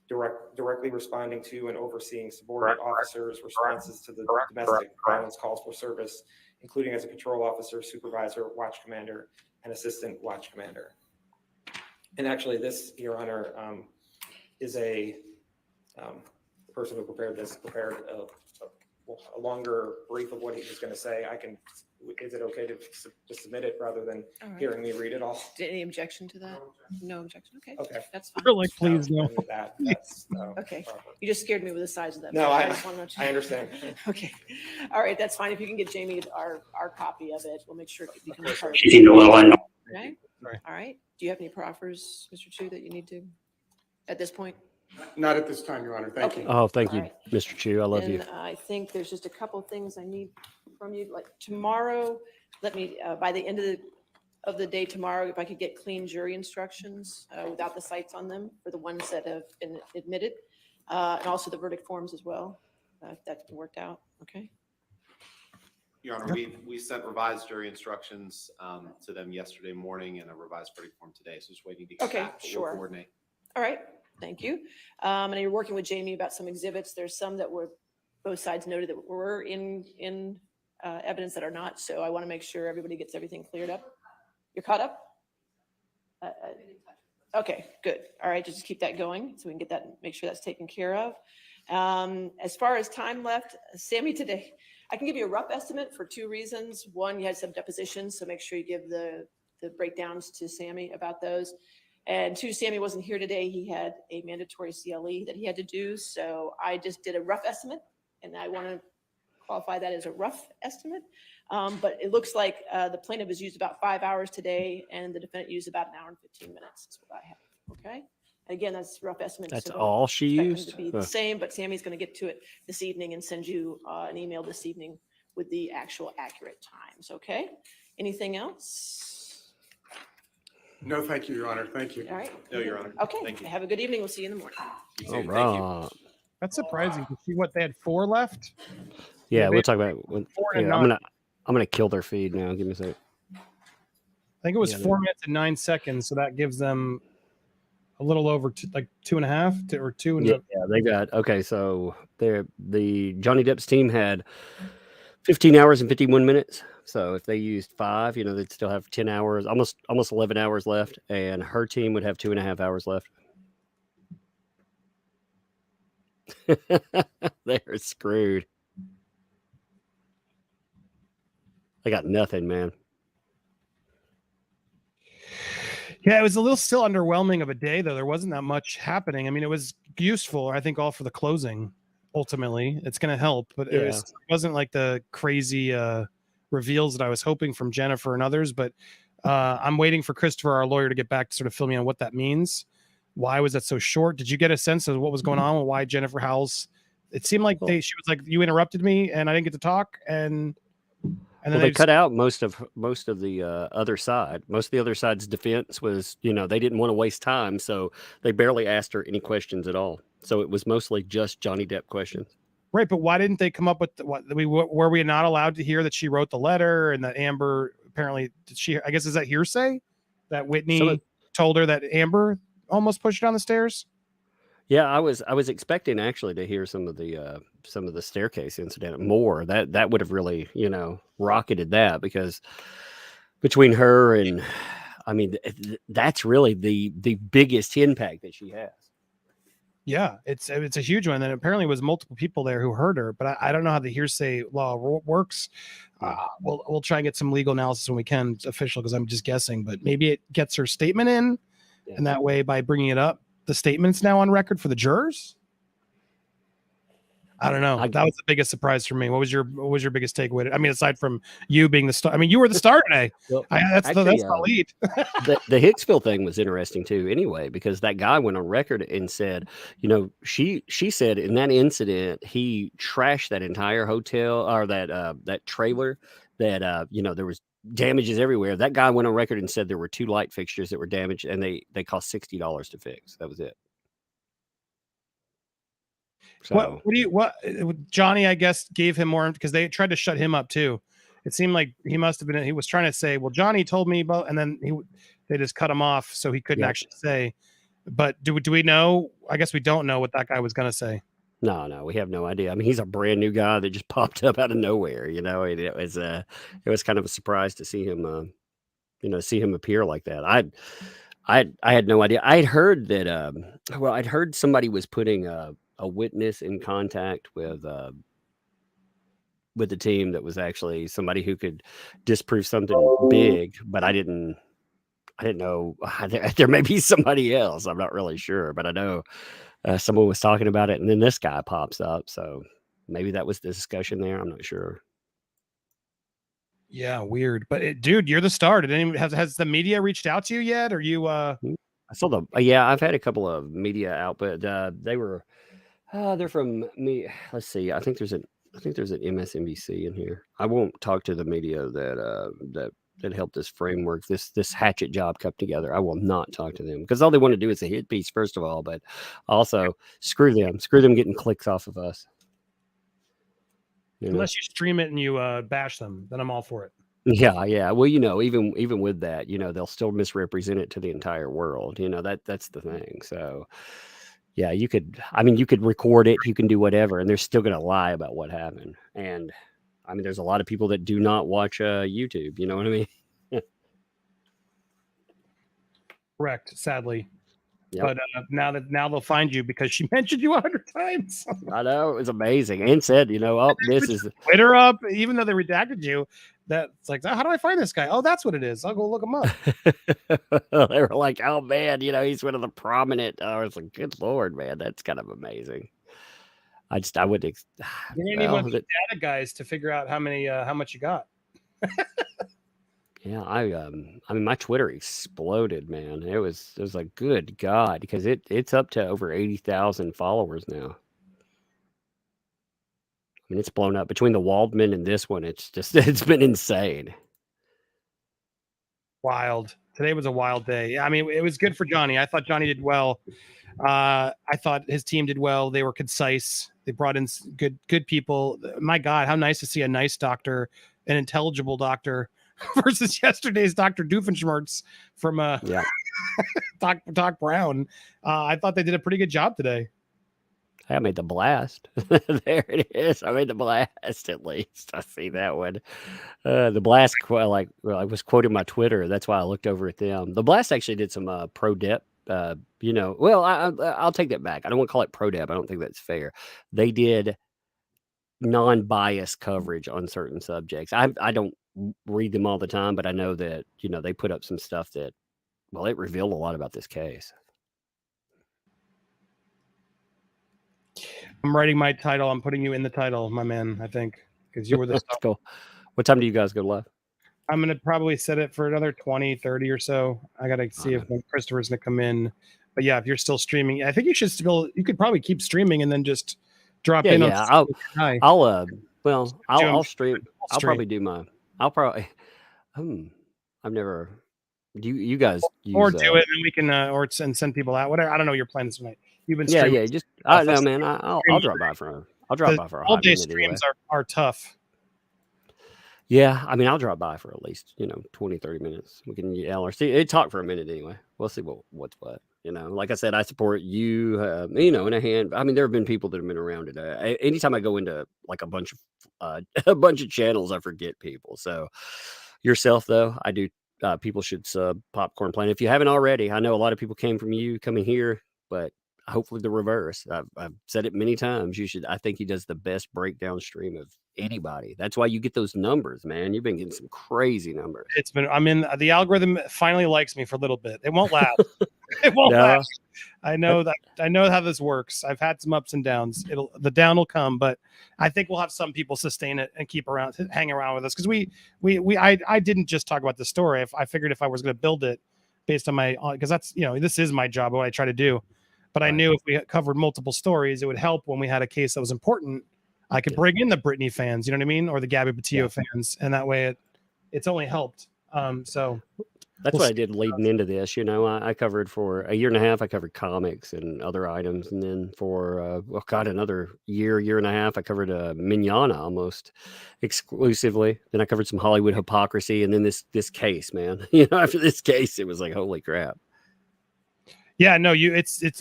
directly responding to and overseeing subordinate officers' responses to the domestic violence calls for service, including as a patrol officer, supervisor, watch commander, and assistant watch commander. And actually this, Your Honor, is a person who prepared this, prepared a longer brief of what he was going to say. Is it okay to submit it rather than All right. hearing me read it all? Any objection to that? No objection. Okay. Okay. That's fine. We're like, please no. That's Okay. You just scared me with the size of that. No, page. I just wanna let you- I understand. Okay. All right. That's fine. If you can get Jamie our copy of it, we'll make sure it becomes part of She seemed a little annoyed. Okay. All right. Do you have any proffers, Mr. Chu, that you need to at this point? Not at this time, Your Honor. Thank you. Oh, thank All you, right. Mr. Chu. I love you. And I think there's just a couple of things I need from you, like tomorrow, let me, by the end of the day tomorrow, if I could get clean jury instructions without the cites on them for the ones that have been admitted, and also the verdict forms as well, if that worked out, okay? Your Honor, we sent revised jury instructions to them yesterday morning and a revised verdict form today, so just waiting to get Okay, back, but we'll sure. coordinate. All right, thank you. And you're working with Jamie about some exhibits. There's some that were, both sides noted that were in evidence that are not. So I want to make sure everybody gets everything cleared up. You're caught up? Okay, good. All right, just keep that going so we can get that, make sure that's taken care of. As far as time left, Sammy, today, I can give you a rough estimate for two reasons. One, you had some depositions, so make sure you give the breakdowns to Sammy about those. And two, Sammy wasn't here today. He had a mandatory CLE that he had to do. So I just did a rough estimate, and I want to qualify that as a rough estimate. But it looks like the plaintiff has used about 5 hours today, and the defendant used about 1 hour and 15 minutes. That's what I have. Okay. And again, that's rough estimate. That's so don't all she expect them used? to be the same, but Sammy's going to get to it this evening and send you an email this evening with the actual accurate times. Okay. Anything else? No, thank you, Your Honor. Thank you. All right. No, Your Honor. Okay. Thank you. Have a good evening. We'll see you in the morning. You too. All Thank you. right. That's surprising. You see what they had 4 left? Yeah, they we'll talk about. When, 4 yeah, and I'm 9. gonna kill their feed now. Give me a sec. I think it was Yeah, 4 minutes and 9 seconds, so that gives them a little over like 2.5 or 2 and Yeah, they got okay. So the Johnny Depp's team had 15 hours and 51 minutes. So if they used 5, they'd still have 10 hours, almost 11 hours left, and her team would have 2.5 hours left. They're screwed. They got nothing, man. Yeah, it was a little still underwhelming of a day, though. There wasn't that much happening. I mean, it was useful, I think, all for the closing. Ultimately, it's going to help, but Yeah. it wasn't like the crazy reveals that I was hoping from Jennifer and others. But I'm waiting for Christopher, our lawyer, to get back to sort of fill me on what that means. Why was that so short? Did you get a sense of what was going on with why Jennifer Howells? It seemed like she was like, you interrupted me and I didn't get to talk, and then Well, they cut out most of the other side. Most of the other side's defense was, they didn't want to waste time, so they barely asked her any questions at all. So it was mostly just Johnny Depp questions. Right, but why didn't they come up with were we not allowed to hear that she wrote the letter and that Amber apparently did she? I guess is that hearsay that Whitney told her that Amber almost pushed her down the stairs? Yeah, I was expecting actually to hear some of the staircase incident more. That would have really, rocketed that, because between her and, I mean, that's really the biggest impact that she has. Yeah, it's a huge one. And apparently it was multiple people there who heard her, but I don't know how the hearsay law works. We'll try and get some legal analysis when we can. It's official, because I'm just guessing, but maybe it gets her statement in, and that way by bringing it up, the statement's now on record for the jurors. I don't know. I That was the biggest surprise for me. What was your biggest takeaway? I mean, aside from you being the star, I mean, you were the star today. well, That's the actually, lead. the Hicksville thing was interesting too. Anyway, because that guy went on record and said, she said in that incident he trashed that entire hotel or that trailer. That there was damages everywhere. That guy went on record and said there were 2 light fixtures that were damaged, and they cost $60 to fix. That was it. So Johnny, I guess, gave him more because they tried to shut him up too. It seemed like he must have been. He was trying to say, "Well, Johnny told me about," and then they just cut him off, so he couldn't Yep. actually say. But do we know? I guess we don't know what that guy was going to say. No, we have no idea. I mean, he's a brand new guy that just popped up out of nowhere. It was kind of a surprise to see him. See him appear like that. I had no idea. I had heard that. I'd heard somebody was putting a witness in contact with the team that was actually somebody who could disprove something big, but I didn't know. There may be somebody else. I'm not really sure, but I know someone was talking about it, and then this guy pops up. So maybe that was the discussion there. I'm not sure. Yeah, weird. But dude, you're the star. Did anyone has the media reached out to you yet? Or you? I saw I've had a couple of media out, but they were. They're from me. Let's see. I think there's an MSNBC in here. I won't talk to the media that helped this framework, this hatchet job come together. I will not talk to them because all they want to do is a hit piece, first of all, but also screw them getting clicks off of us. Unless you stream it and you bash them, then I'm all for it. Yeah. Well, even with that, they'll still misrepresent it to the entire world. That's the thing. So yeah, you could record it, you can do whatever, and they're still going to lie about what happened. And I mean, there's a lot of people that do not watch YouTube. You know what I mean? Correct. Sadly. Yep. But now they'll find you because she mentioned you 100 times. I know, it was amazing. And said, this is Twitter up, even though they redacted you. That's like, how do I find this guy? Oh, that's what it is. I'll go look him up. They were like, oh man, he's one of the prominent. I was like, good Lord, man, that's kind of amazing. I would. You need one of the data guys to figure out how much you got. Yeah, I mean, my Twitter exploded, man. It was like, good God, because it's up to over 80,000 followers now. I mean, it's blown up between the Waldman and this one. It's been insane. Wild. Today was a wild day. I mean, it was good for Johnny. I thought Johnny did well. I thought his team did well. They were concise. They brought in good people. My God, how nice to see a nice doctor, an intelligible doctor, versus yesterday's Dr. Doofenshmirtz from Doc Brown. I thought they did a pretty good job today. I made the blast. There it is. I made the blast at least. I see that one. The blast, I was quoting my Twitter. That's why I looked over at them. The blast actually did some pro Depp. Well, I'll take that back. I don't want to call it pro Depp. I don't think that's fair. They did non-biased coverage on certain subjects. I don't read them all the time, but I know that they put up some stuff that, well, it revealed a lot about this case. I'm writing my title. I'm putting you in the title, my man, I think, because you were the star. Cool. What time do you guys go live? I'm going to probably set it for another 20, 30 or so. I got to see if Christopher's going to come in. But yeah, if you're still streaming, I think you could probably keep streaming and then just drop in. Yeah, I'll stream. I'll probably do my, I've never, you guys use, or do it and we can, or send people out, whatever. I don't know your plans tonight. You've been streaming. No, man, I'll drop by for a all day streams are tough. Yeah, I mean, I'll drop by for at least 20, 30 minutes. We can yell or talk for a minute anyway. We'll see what's what. Like I said, I support you. In a hand. I mean, there have been people that have been around it. Anytime I go into like a bunch of channels, I forget people. So yourself though, I do. People should sub Popcorn Planet if you haven't already. I know a lot of people came from you coming here, but hopefully the reverse. I've said it many times. You should. I think he does the best breakdown stream of anybody. That's why you get those numbers, man. You've been getting some crazy numbers. The algorithm finally likes me for a little bit. It won't last. It won't No. last. I know that. I know how this works. I've had some ups and downs. The down will come, but I think we'll have some people sustain it and keep around, hang around with us because I didn't just talk about the story. I figured if I was going to build it based on because that's this is my job, what I try to do. But I knew if we covered multiple stories, it would help when we had a case that was important. I could bring in the Britney fans, you know what I mean, or the Gabby Petito fans, and that way it's only helped. So that's what I did leading into this. I covered for a year and a half. I covered comics and other items, and then for another year and a half, I covered Mignana almost exclusively. Then I covered some Hollywood hypocrisy, and then this case, man. After this case, it was like holy crap. Yeah, no,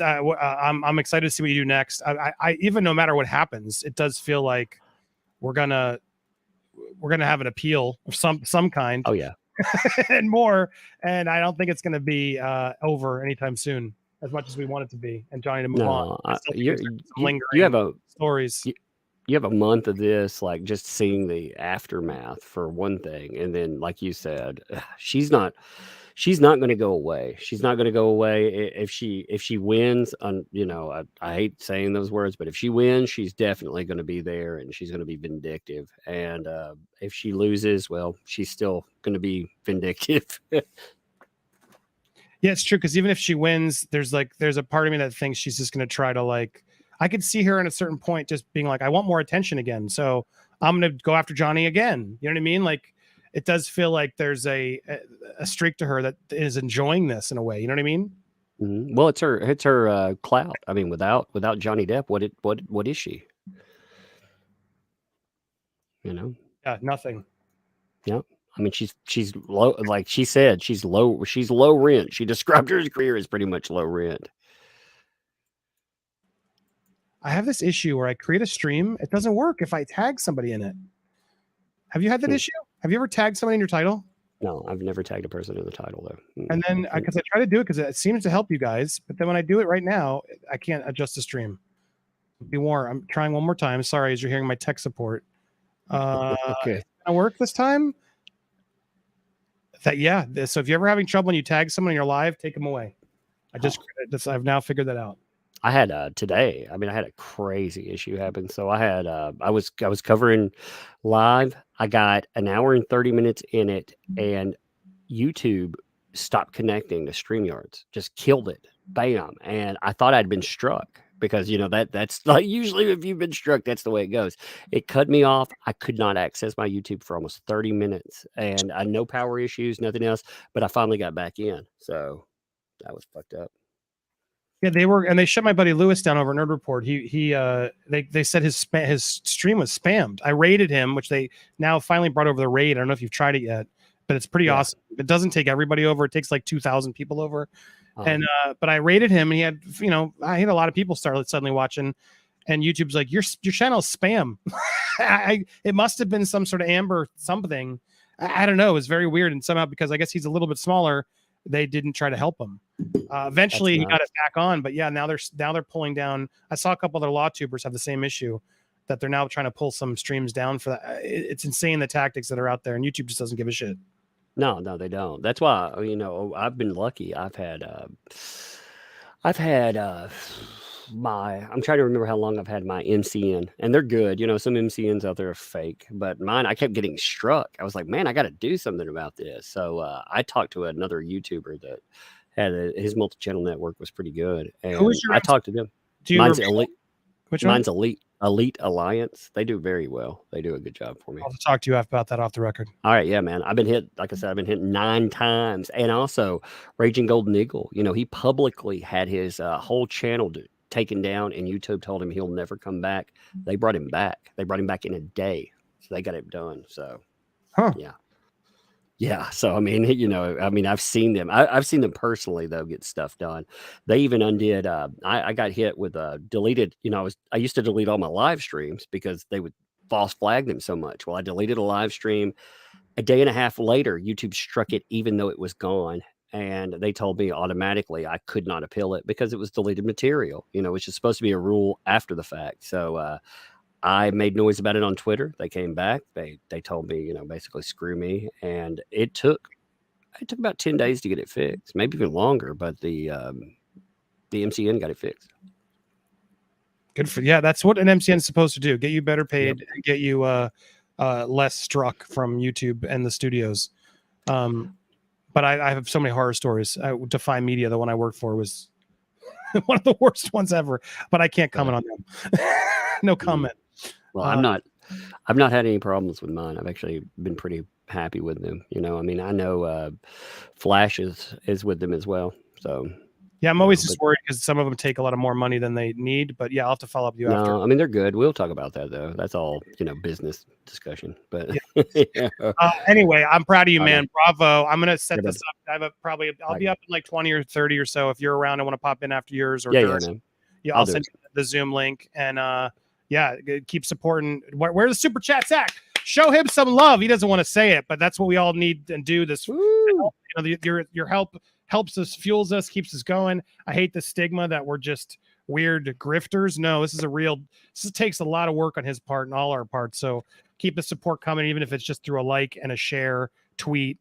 I'm excited to see what you do next. I even no matter what happens, it does feel like we're gonna have an appeal of some kind. Oh yeah. And more, and I don't think it's going to be over anytime soon, as much as we want it to be. And Johnny to move on. You have a stories. You have a month of this, like just seeing the aftermath for one thing, and then, like you said, she's not going to go away. She's not going to go away if she wins. I hate saying those words, but if she wins, she's definitely going to be there, and she's going to be vindictive. And if she loses, well, she's still going to be vindictive. Yeah, it's true, because even if she wins, there's a part of me that thinks she's just going to try to I could see her at a certain point just being like, I want more attention again, so I'm going to go after Johnny again. You know what I mean? It does feel like there's a streak to her that is enjoying this in a way. You know what I mean? Mm-hmm. Well, it's her clout. I mean, without Johnny Depp, what is she? Yeah, nothing. Yeah. I mean, she's low, like she said, she's low rent. She described her career as pretty much low rent. I have this issue where I create a stream. It doesn't work if I tag somebody in it. Have you had that issue? Have you ever tagged somebody in your title? No, I've never tagged a person in the title though. And then because I try to do it because it seems to help you guys, but then when I do it right now, I can't adjust the stream. Be warned. I'm trying one more time. Sorry, as you're hearing my tech support. Okay. It's gonna work this time. So if you're ever having trouble and you tag someone in your live, take them away. I've now figured that out. I had today. I mean, I had a crazy issue happen. So I had I was covering live. I got an hour and 30 minutes in it, and YouTube stopped connecting to StreamYards. Just killed it. Bam. And I thought I'd been struck because that's like usually if you've been struck, that's the way it goes. It cut me off. I could not access my YouTube for almost 30 minutes, and I no power issues, nothing else. But I finally got back in. So that was fucked up. Yeah, they shut my buddy Lewis down over Nerd Report. They said his stream was spammed. I raided him, which they now finally brought over the raid. I don't know if you've tried it yet, but it's pretty awesome. It doesn't take everybody over. It takes like 2,000 people over. And but I raided him, and he had I had a lot of people started suddenly watching, and YouTube's like, your channel is spam. It must have been some sort of Amber something. I don't know. It was very weird, and somehow because I guess he's a little bit smaller, they didn't try to help him. Eventually, he got it back on, but yeah, now they're pulling down. I saw a couple other law tubers have the same issue, that they're now trying to pull some streams down for that. It's insane the tactics that are out there, and YouTube just doesn't give a shit. No, they don't. That's why I've been lucky. I've had I'm trying to remember how long I've had my MCN, and they're good. Some MCNs out there are fake, but mine, I kept getting struck. I was like, man, I got to do something about this. So I talked to another YouTuber that had his multi-channel network was pretty good, and I talked to them. Mine's Elite. Which one? Mine's Elite Alliance. They do very well. They do a good job for me. I'll talk to you about that off the record. All right, yeah, man. I've been hit, like I said, I've been hit 9 times, and also Raging Golden Eagle. He publicly had his whole channel taken down, and YouTube told him he'll never come back. They brought him back. They brought him back in a day, so they got it done. So, yeah. So I mean, I've seen them. I've seen them personally though get stuff done. They even undid. I got hit with deleted. I used to delete all my live streams because they would false flag them so much. Well, I deleted a live stream. A day and a half later, YouTube struck it even though it was gone. And they told me automatically I could not appeal it because it was deleted material, which is supposed to be a rule after the fact. So I made noise about it on Twitter. They came back. They told me, basically screw me. And it took it took about 10 days to get it fixed, maybe even longer, but the MCN got it fixed. Good for that's what an MCN is supposed to do. Get you better paid, and get you less struck from YouTube and the studios. But I have so many horror stories. Defy Media, the one I worked for, was one of the worst ones ever. But I can't comment on them. No comment. Well, I've not had any problems with mine. I've actually been pretty happy with them. You know, I mean, I know Flash is with them as well. So yeah, I'm always just worried because some of them take a lot of more money than they need. But yeah, I'll have to follow up with you after. no, I mean they're good. We'll talk about that though. That's all business discussion. But yeah. Anyway, I'm proud of you, I man. know. Bravo. I'm gonna set Yeah, this up. I'll be up in like 20 or 30 or so. If you're around and want to pop in after yours or Yeah, during, man. I'll I'll do send it. you the Zoom link and keep supporting. Where the super chats at? Show him some love. He doesn't want to say it, but that's what we all need and do. This, your help helps us, fuels us, keeps us going. I hate the stigma that we're just weird grifters. No, this takes a lot of work on his part and all our parts. So keep the support coming, even if it's just through a like and a share, tweet.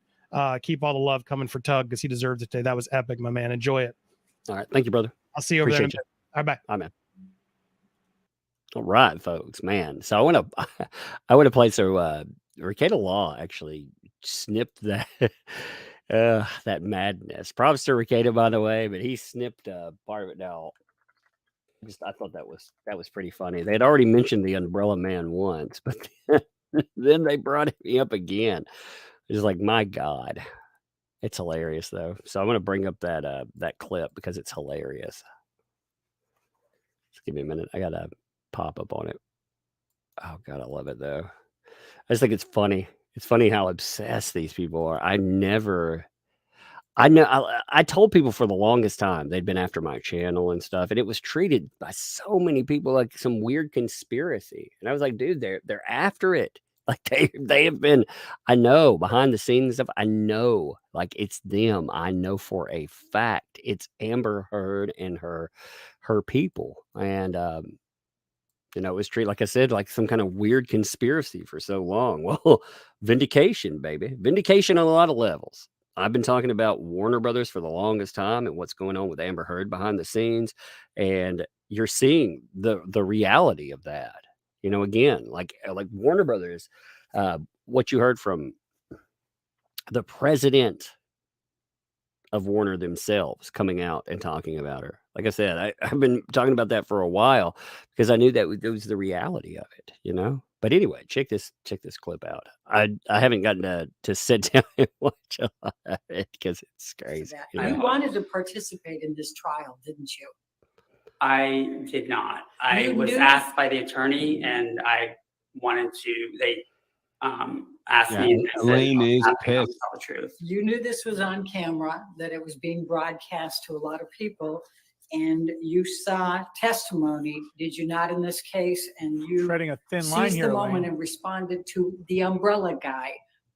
Keep all the love coming for Tug because he deserves it today. That was epic, my man. Enjoy it. All right, thank you, brother. I'll see you over there in a Appreciate bit. All right, bye. Bye, man. All right, folks, man. So I want to play. So Ricada Law actually snipped that that madness. Props to Ricada, by the way, but he snipped part of it. Now, I thought that was pretty funny. They had already mentioned the Umbrella Man once, but then they brought me up again. It's like, my God, it's hilarious though. So I'm gonna bring up that clip because it's hilarious. Just give me a minute. I gotta pop up on it. Oh God, I love it though. I just think it's funny. It's funny how obsessed these people are. I told people for the longest time they'd been after my channel and stuff, and it was treated by so many people like some weird conspiracy. And I was like, dude, they're after it. Like they have been. I know behind the scenes stuff. I know, like it's them. I know for a fact it's Amber Heard and her people, and it was treated, like I said, like some kind of weird conspiracy for so long. Well, vindication, baby. Vindication on a lot of levels. I've been talking about Warner Brothers for the longest time and what's going on with Amber Heard behind the scenes. And you're seeing the reality of that. Again, like Warner Brothers, what you heard from the president of Warner themselves coming out and talking about her. Like I said, I've been talking about that for a while because I knew that was the reality of it, But anyway, check this clip out. I haven't gotten to sit down and watch a lot of it because it's crazy. You wanted to participate in this trial, didn't you? I did not. I You was knew- asked by the attorney, and I wanted to. They asked me, and I said, Elaine "I'll is have to come pissed. tell the truth." You knew this was on camera, that it was being broadcast to a lot of people, and you saw testimony, did you not, in this case? And you Treading a thin line seized here, the moment Elaine. and responded to the Umbrella Guy,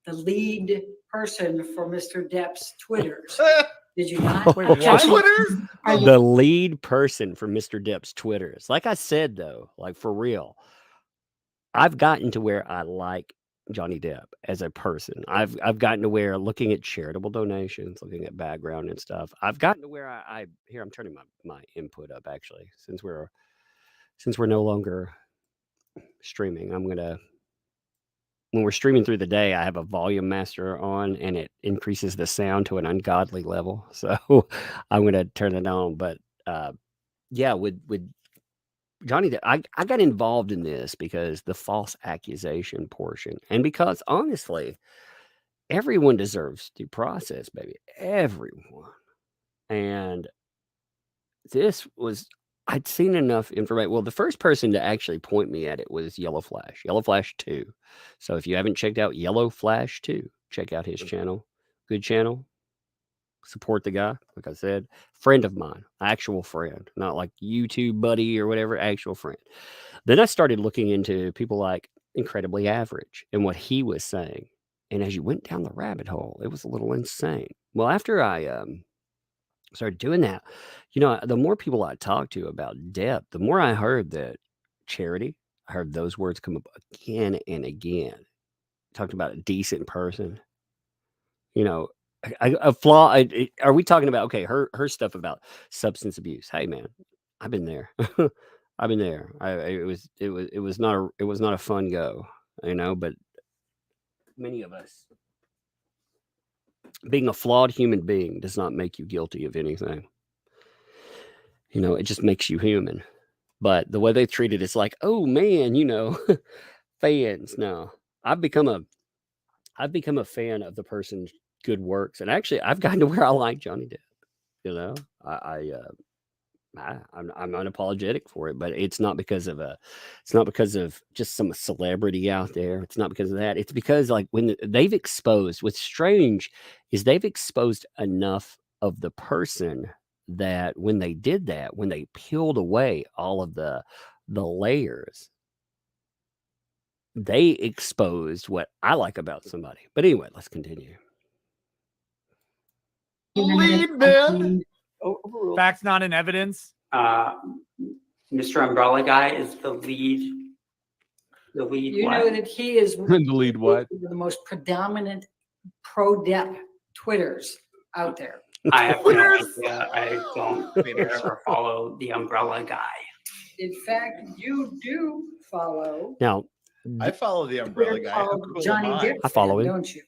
the lead person for Mr. Depp's Twitters. Did you not? Wait, what? The lead person for Mr. Depp's Twitters. Like I said, though, like for real, I've gotten to where I like Johnny Depp as a person. I've gotten to where looking at charitable donations, looking at background and stuff, I've gotten to where I here, I'm turning my input up actually, since we're no longer streaming. When we're streaming through the day, I have a volume master on and it increases the sound to an ungodly level. So I'm going to turn it on. But yeah, with Johnny Depp, I got involved in this because the false accusation portion. And because honestly, everyone deserves due process, baby. Everyone. And I'd seen enough information. Well, the first person to actually point me at it was Yellow Flash 2. So if you haven't checked out Yellow Flash 2, check out his channel. Good channel. Support the guy. Like I said, friend of mine, actual friend, not like YouTube buddy or whatever, actual friend. Then I started looking into people like Incredibly Average and what he was saying. And as you went down the rabbit hole, it was a little insane. Well, after I started doing that, the more people I talked to about Depp, the more I heard that charity, I heard those words come up again and again. Talked about a decent person, a flaw. Are we talking about her stuff about substance abuse? Hey man, I've been there. I've been there. It was not a fun go, but many of us, being a flawed human being does not make you guilty of anything. It just makes you human. But the way they treat it, it's like, oh man, fans. No, I've become a fan of the person's good works, and actually, I've gotten to where I like Johnny Depp. I'm unapologetic for it, but it's not because of just some celebrity out there. It's not because of that. It's because when they've exposed, what's strange is they've exposed enough of the person that when they did that, when they peeled away all of the layers, they exposed what I like about somebody. But anyway, let's continue. Lead man. Facts not in evidence. Mr. Umbrella Guy is the lead. You what? know that he is The lead what? the most predominant pro-Depp Twitters out there. I have no idea. I don't ever follow the Umbrella Guy. In fact, you do follow Now, I follow the Umbrella Guy. How called cool Johnny am I? Depp, I follow fan, him. don't you?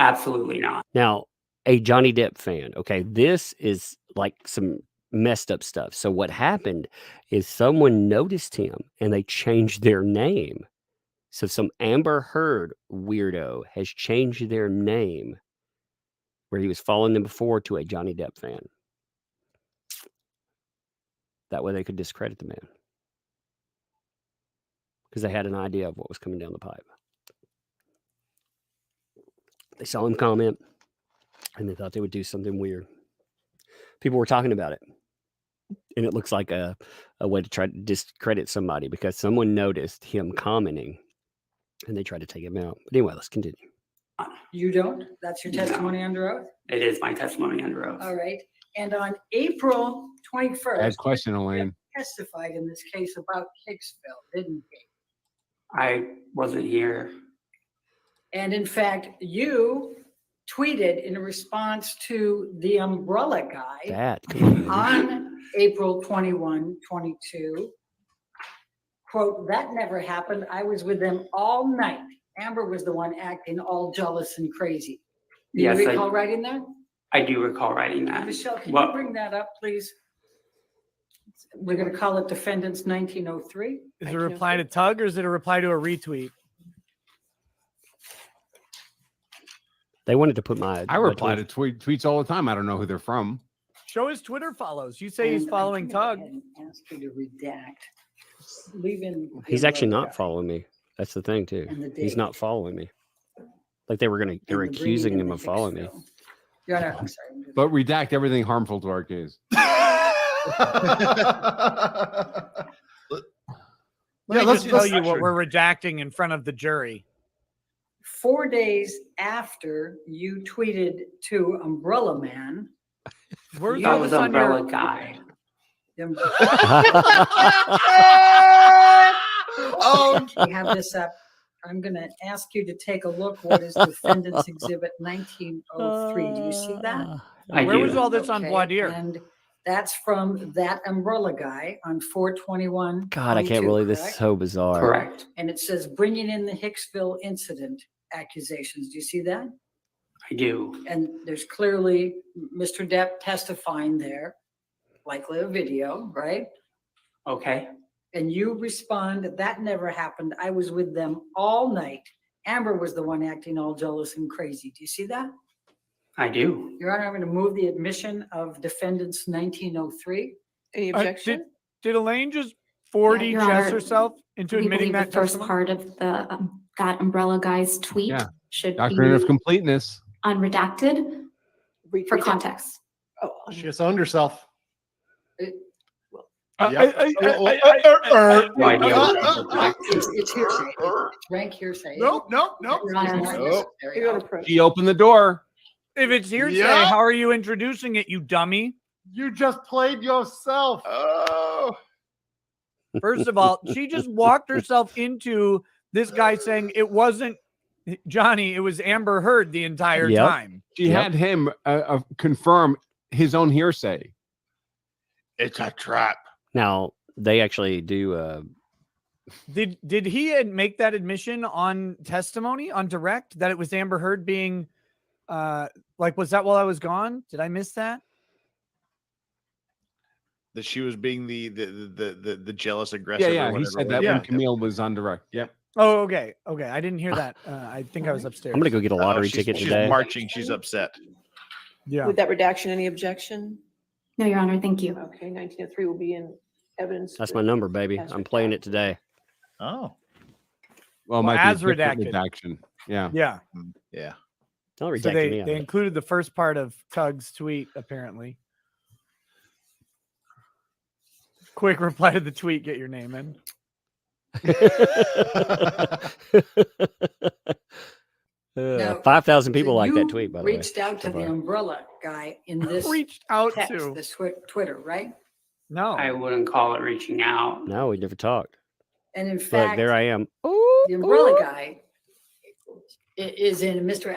Absolutely not. Now, a Johnny Depp fan. Okay, this is like some messed up stuff. So what happened is someone noticed him and they changed their name. So some Amber Heard weirdo has changed their name where he was following them before to a Johnny Depp fan. That way they could discredit the man. Because they had an idea of what was coming down the pipe. They saw him comment and they thought they would do something weird. People were talking about it. And it looks like a way to try to discredit somebody because someone noticed him commenting and they tried to take him out. But anyway, let's continue. You don't? That's your testimony under oath? It is my testimony under oath. All right. And on April 21st, Bad question, Elaine. testified in this case about Hicksville, didn't he? I wasn't here. And in fact, you tweeted in response to the Umbrella Guy on April 21, 22, quote, "That never happened. I was with them all night. Amber was the one acting all jealous and crazy." Do you Yes, recall writing that? I do recall writing that. Michelle, can Well, you bring that up, please? We're going to call it Defendants 1903. Is it a reply to Tug or is it a reply to a retweet? They wanted to put my... I reply to tweets all the time. I don't know who they're from. Show his Twitter follows. You say he's following Tug. Ask you to redact. Leave in. He's actually not following me. That's the thing, too. And the He's date. not following me. Like they were accusing him of following me. Your Honor, I'm sorry. But redact everything harmful to our case. Let me just tell you what we're redacting in front of the jury. 4 days after you tweeted to Umbrella Man, Where's that all was this on your- Umbrella Guy. Oh, we have this up. I'm going to ask you to take a look. What is Defendant's Exhibit 1903? Do you see that? Where was all this on Okay, voir dire? And that's from that Umbrella Guy on 421. God, I can't believe this is so bizarre. Correct. And it says bringing in the Hicksville incident accusations. Do you see that? I do. And there's clearly Mr. Depp testifying there, likely a video, right? Okay. And you respond, "That never happened. I was with them all night. Amber was the one acting all jealous and crazy." Do you see that? I do. Your Honor, I'm going to move the admission of Defendants 1903. Any objection? Did Elaine just 40 Your chess Honor, herself into we admitting believe that the first testimony? part of the that Umbrella Guy's tweet Yeah. should Doctrine of be completeness. unredacted for context. Oh, She just owned herself. It's hearsay. It's rank hearsay. Nope. Your Honor, not necessary. You gotta prove. She opened the door. If it's hearsay, Yeah. how are you introducing it, you dummy? You just played yourself. Oh. First of all, she just walked herself into this guy saying it wasn't Johnny, it was Amber Heard the entire Yep. time. She Yep. had him confirm his own hearsay. It's a trap. Now they actually do. Did he make that admission on testimony on direct that it was Amber Heard being like, was that while I was gone? Did I miss that? That she was being the jealous aggressive. Yeah, or he whatever said it that was. when Camille was on direct. Yep. Oh, okay. I didn't hear that. I think I was upstairs. I'm gonna go get a lottery she's, ticket she's today. marching. She's upset. Yeah. With that redaction, any objection? No, Your Honor, thank you. Okay, 1903 will be in evidence. That's my number, baby. I'm playing it today. Oh. Well, Well, might as be a different redacted. redaction. Yeah. Yeah. Yeah. Don't So redact me. they included the first part of Tug's tweet, apparently. Quick reply to the tweet, get your name in. Now, 5,000 people like that you tweet, by the way. reached out to so the far. umbrella guy in this Reached out text, to. this Twitter, right? No. I wouldn't call it reaching out. No, we never talked. And in Look, fact, there I am. the umbrella guy is in Mr.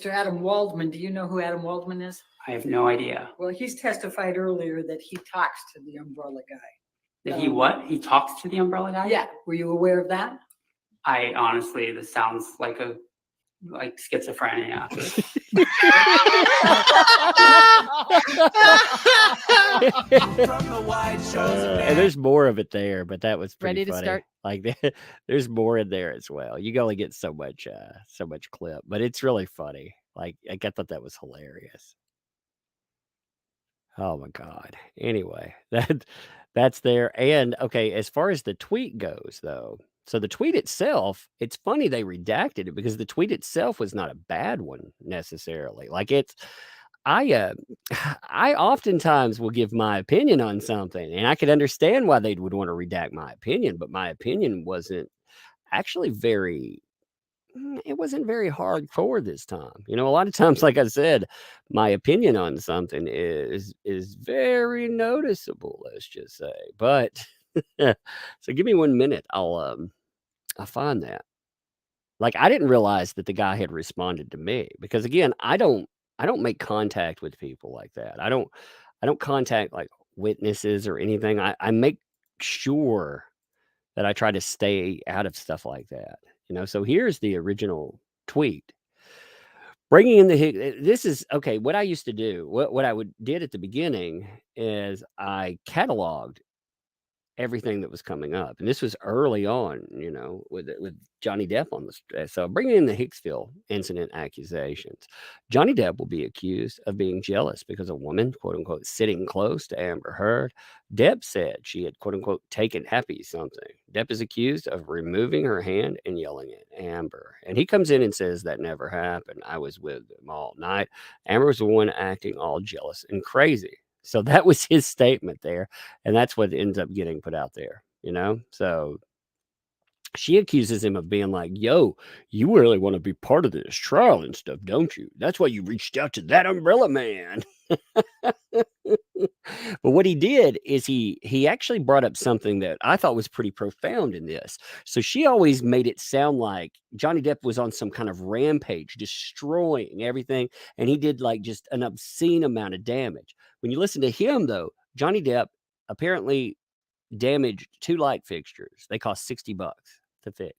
Adam Waldman. Do you know who Adam Waldman is? I have no idea. Well, he's testified earlier that he talks to the umbrella guy. That he what? He talks to the umbrella guy? Yeah. Were you aware of that? I honestly, this sounds like schizophrenia. And there's more of it there, but that was pretty Ready to funny. start? Like there's more in there as well. You can only get so much clip, but it's really funny. Like I thought that was hilarious. Oh my God. Anyway, that's there. And okay, as far as the tweet goes, though, so the tweet itself, it's funny they redacted it because the tweet itself was not a bad one necessarily. Like I oftentimes will give my opinion on something, and I could understand why they would want to redact my opinion, but my opinion wasn't actually it wasn't very hardcore this time. You know, a lot of times, like I said, my opinion on something is very noticeable, let's just say. But so give me 1 minute. I'll find that. Like I didn't realize that the guy had responded to me because again, I don't make contact with people like that. I don't contact like witnesses or anything. I make sure that I try to stay out of stuff like that. You know, so here's the original tweet. Bringing in this is okay. What I used to do, what I did at the beginning is I cataloged everything that was coming up, and this was early on, you know, with Johnny Depp on the. So bringing in the Hicksville incident accusations, Johnny Depp will be accused of being jealous because a woman, quote unquote, sitting close to Amber Heard. Depp said she had, quote unquote, taken Happy something. Depp is accused of removing her hand and yelling at Amber, and he comes in and says that never happened. I was with them all night. Amber was the one acting all jealous and crazy. So that was his statement there. And that's what ends up getting put out there, you know? So she accuses him of being like, yo, you really want to be part of this trial and stuff, don't you? That's why you reached out to that umbrella man. But what he did is he actually brought up something that I thought was pretty profound in this. So she always made it sound like Johnny Depp was on some kind of rampage, destroying everything. And he did like just an obscene amount of damage. When you listen to him, though, Johnny Depp apparently damaged 2 light fixtures. They cost $60 to fix.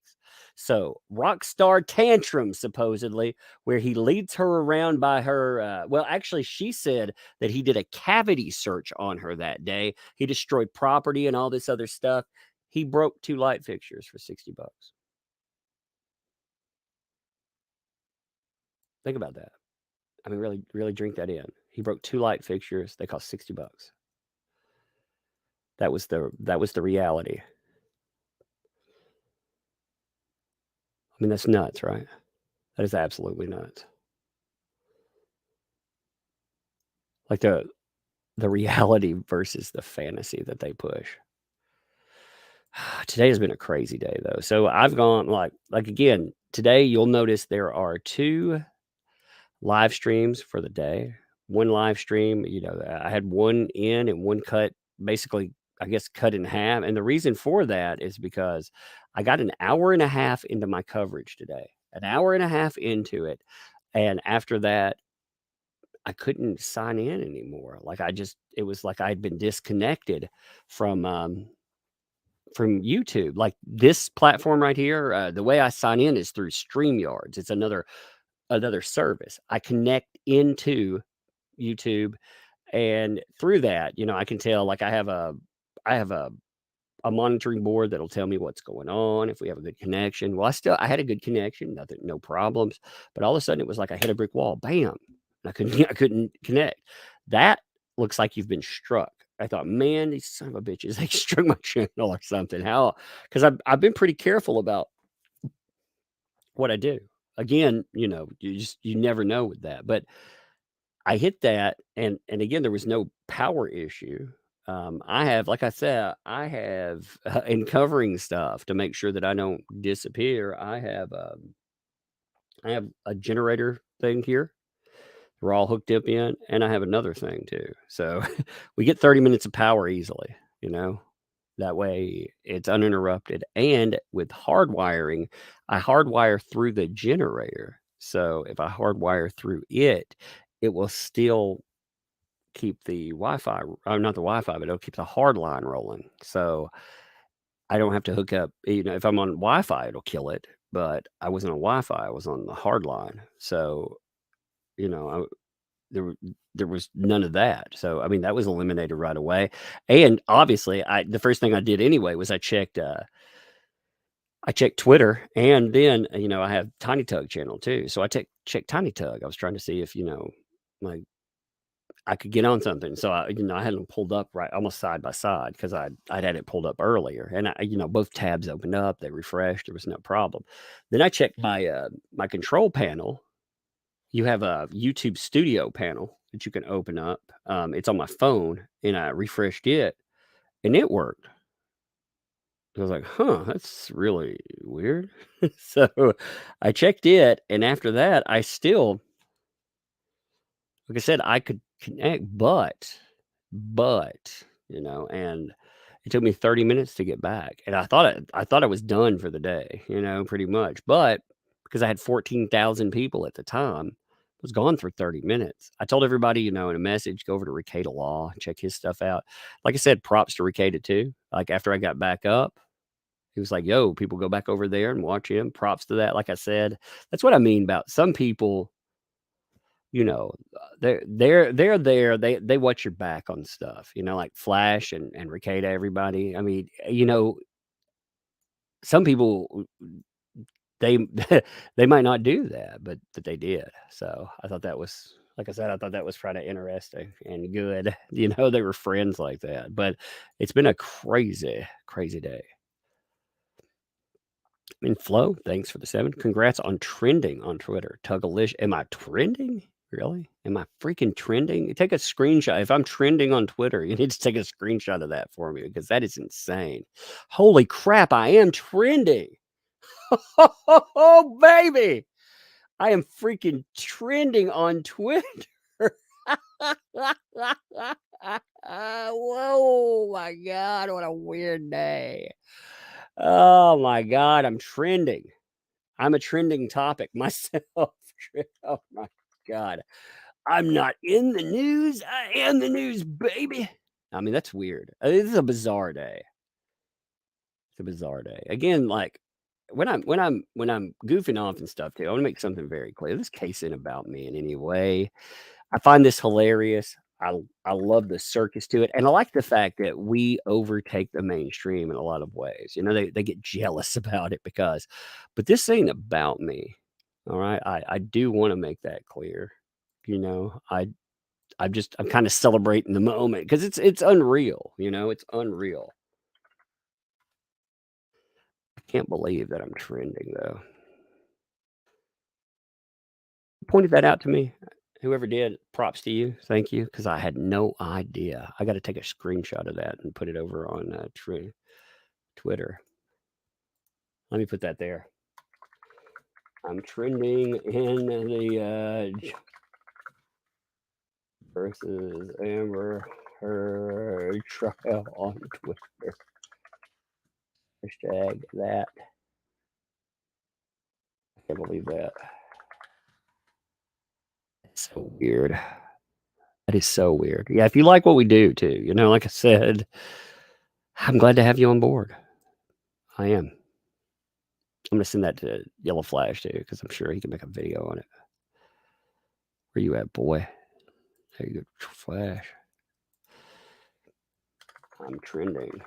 So Rockstar Tantrum, supposedly, where he leads her around by her. Well, actually, she said that he did a cavity search on her that day. He destroyed property and all this other stuff. He broke 2 light fixtures for $60. Think about that. I mean, really, really drink that in. He broke 2 light fixtures. They cost $60. That was the reality. I mean, that's nuts, right? That is absolutely nuts. Like the reality versus the fantasy that they push. Today has been a crazy day, though. So I've gone like again, today you'll notice there are 2 live streams for the day. One live stream, you know, I had one in and one cut, basically, I guess, cut in half. And the reason for that is because I got an hour and a half into my coverage today. an hour and a half into it. And after that, I couldn't sign in anymore. Like it was like I'd been disconnected from YouTube. Like this platform right here, the way I sign in is through StreamYards. It's another service. I connect into YouTube, and through that, I can tell, like I have a monitoring board that'll tell me what's going on if we have a good connection. Well, I had a good connection, no problems. But all of a sudden it was like I hit a brick wall. Bam. I couldn't connect. That looks like you've been struck. I thought, man, these son of a bitches, they struck my channel or something. How? Because I've been pretty careful about what I do. Again, you never know with that. But I hit that, and again, there was no power issue. I have, like I said, in covering stuff to make sure that I don't disappear. I have a generator thing here. We're all hooked up in, and I have another thing too. So we get 30 minutes of power easily. That way it's uninterrupted. And with hardwiring, I hardwire through the generator. So if I hardwire through it, it will still keep the Wi-Fi, or not the Wi-Fi, but it'll keep the hard line rolling. So I don't have to hook up, if I'm on Wi-Fi, it'll kill it. But I wasn't on Wi-Fi, I was on the hard line. So, there was none of that. So, I mean, that was eliminated right away. And obviously, the first thing I did anyway was I checked Twitter, and then, I have Tiny Tug channel too. So I checked Tiny Tug. I was trying to see if, like I could get on something. So I had them pulled up right almost side by side because I'd had it pulled up earlier, and both tabs opened up, they refreshed, there was no problem. Then I checked my control panel. You have a YouTube Studio panel that you can open up. It's on my phone, and I refreshed it, and it worked. I was like, huh, that's really weird. So I checked it, and after that, like I said, I could connect, but, and it took me 30 minutes to get back. And I thought I was done for the day, pretty much. But because I had 14,000 people at the time, I was gone for 30 minutes. I told everybody, in a message, go over to Recaita Law, check his stuff out. Like I said, props to Recaita too. Like after I got back up, he was like, yo, people go back over there and watch him. Props to that. Like I said, that's what I mean about some people, they're there. They watch your back on stuff, like Flash and Recaita, everybody. I mean, some people, they they might not do that, but they did. So I thought that was, like I said, I thought that was kind of interesting and good. They were friends like that. But it's been a crazy, crazy day. And Flo, thanks for the 7. Congrats on trending on Twitter. Tugalish. Am I trending? Really? Am I freaking trending? Take a screenshot. If I'm trending on Twitter, you need to take a screenshot of that for me, because that is insane. Holy crap, I am trending. Oh, baby. I am freaking trending on Twitter. Whoa, my God. What a weird day. Oh, my God. I'm trending. I'm a trending topic myself. Oh, my God. I'm not in the news. I am the news, baby. I mean, that's weird. This is a bizarre day. It's a bizarre day. Again, like when I'm goofing off and stuff too, I want to make something very clear. This case ain't about me in any way. I find this hilarious. I love the circus to it, and I like the fact that we overtake the mainstream in a lot of ways. They get jealous about it but this ain't about me. All right, I do want to make that clear. I'm kind of celebrating the moment because it's unreal. It's unreal. I can't believe that I'm trending though. Pointed that out to me. Whoever did, props to you. Thank you, because I had no idea. I got to take a screenshot of that and put it over on Twitter. Let me put that there. I'm trending in the versus Amber Heard trial on Twitter. Hashtag that. Can't believe that. It's so weird. That is so weird. Yeah, if you like what we do too, you know, like I said, I'm glad to have you on board. I am. I'm gonna send that to Yellow Flash too, because I'm sure he can make a video on it. Where you at, boy? There you go, Flash. I'm trending.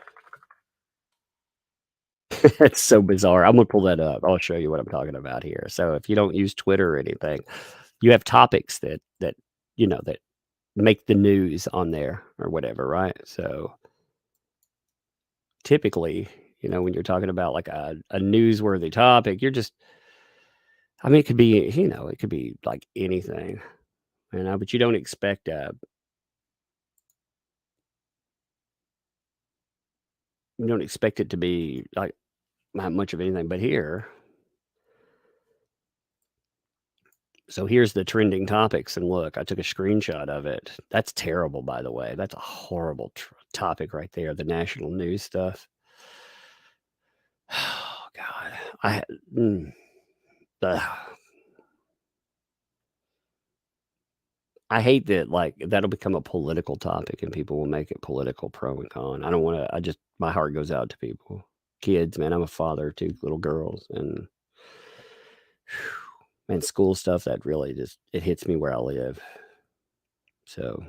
It's so bizarre. I'm gonna pull that up. I'll show you what I'm talking about here. So if you don't use Twitter or anything, you have topics that you know that make the news on there or whatever, right? So typically, you know, when you're talking about like a newsworthy topic, you're just, I mean, it could be, you know, it could be like anything, you know, but you don't expect you don't expect it to be like not much of anything. But here, so here's the trending topics, and look, I took a screenshot of it. That's terrible, by the way. That's a horrible topic right there. The national news stuff. Oh God, I hate that. Like that'll become a political topic, and people will make it political, pro and con. I don't want to. I just my heart goes out to people, kids. Man, I'm a father of 2 little girls, and man, school stuff that really just it hits me where I live. So,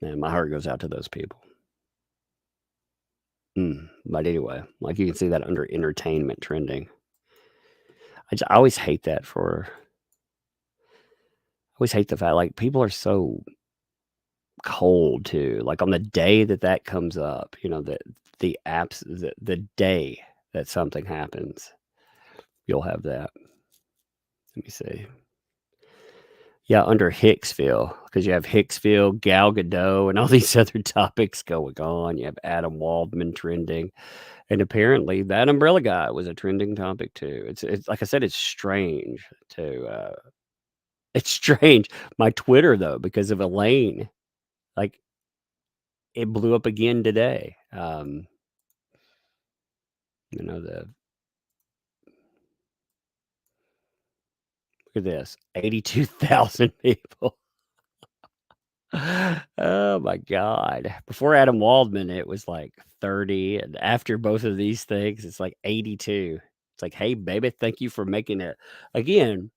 man, my heart goes out to those people. But anyway, like you can see that under entertainment trending. I always hate that for. I always hate the fact like people are so cold too. Like on the day that that comes up, you know, the apps, the day that something happens, you'll have that. Let me see. Yeah, under Hicksville, because you have Hicksville, Gal Gadot, and all these other topics going on. You have Adam Waldman trending, and apparently that umbrella guy was a trending topic too. It's like I said, it's strange to. It's strange. My Twitter though, because of Elaine, like it blew up again today. You know look at this, 82,000 people. Oh my God. Before Adam Waldman, it was like 30. And after both of these things, it's like 82. It's like, hey, baby, thank you for making it. Again,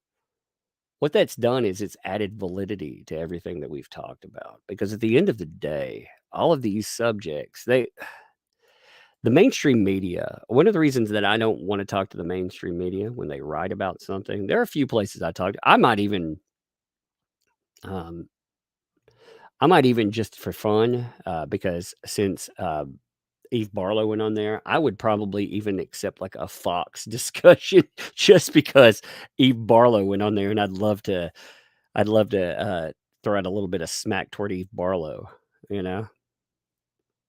what that's done is it's added validity to everything that we've talked about. Because at the end of the day, all of these subjects, the mainstream media, one of the reasons that I don't want to talk to the mainstream media when they write about something, there are a few places I talk to. I might even just for fun, because since Eve Barlow went on there, I would probably even accept like a Fox discussion just because Eve Barlow went on there, and I'd love to throw out a little bit of smack toward Eve Barlow. You know,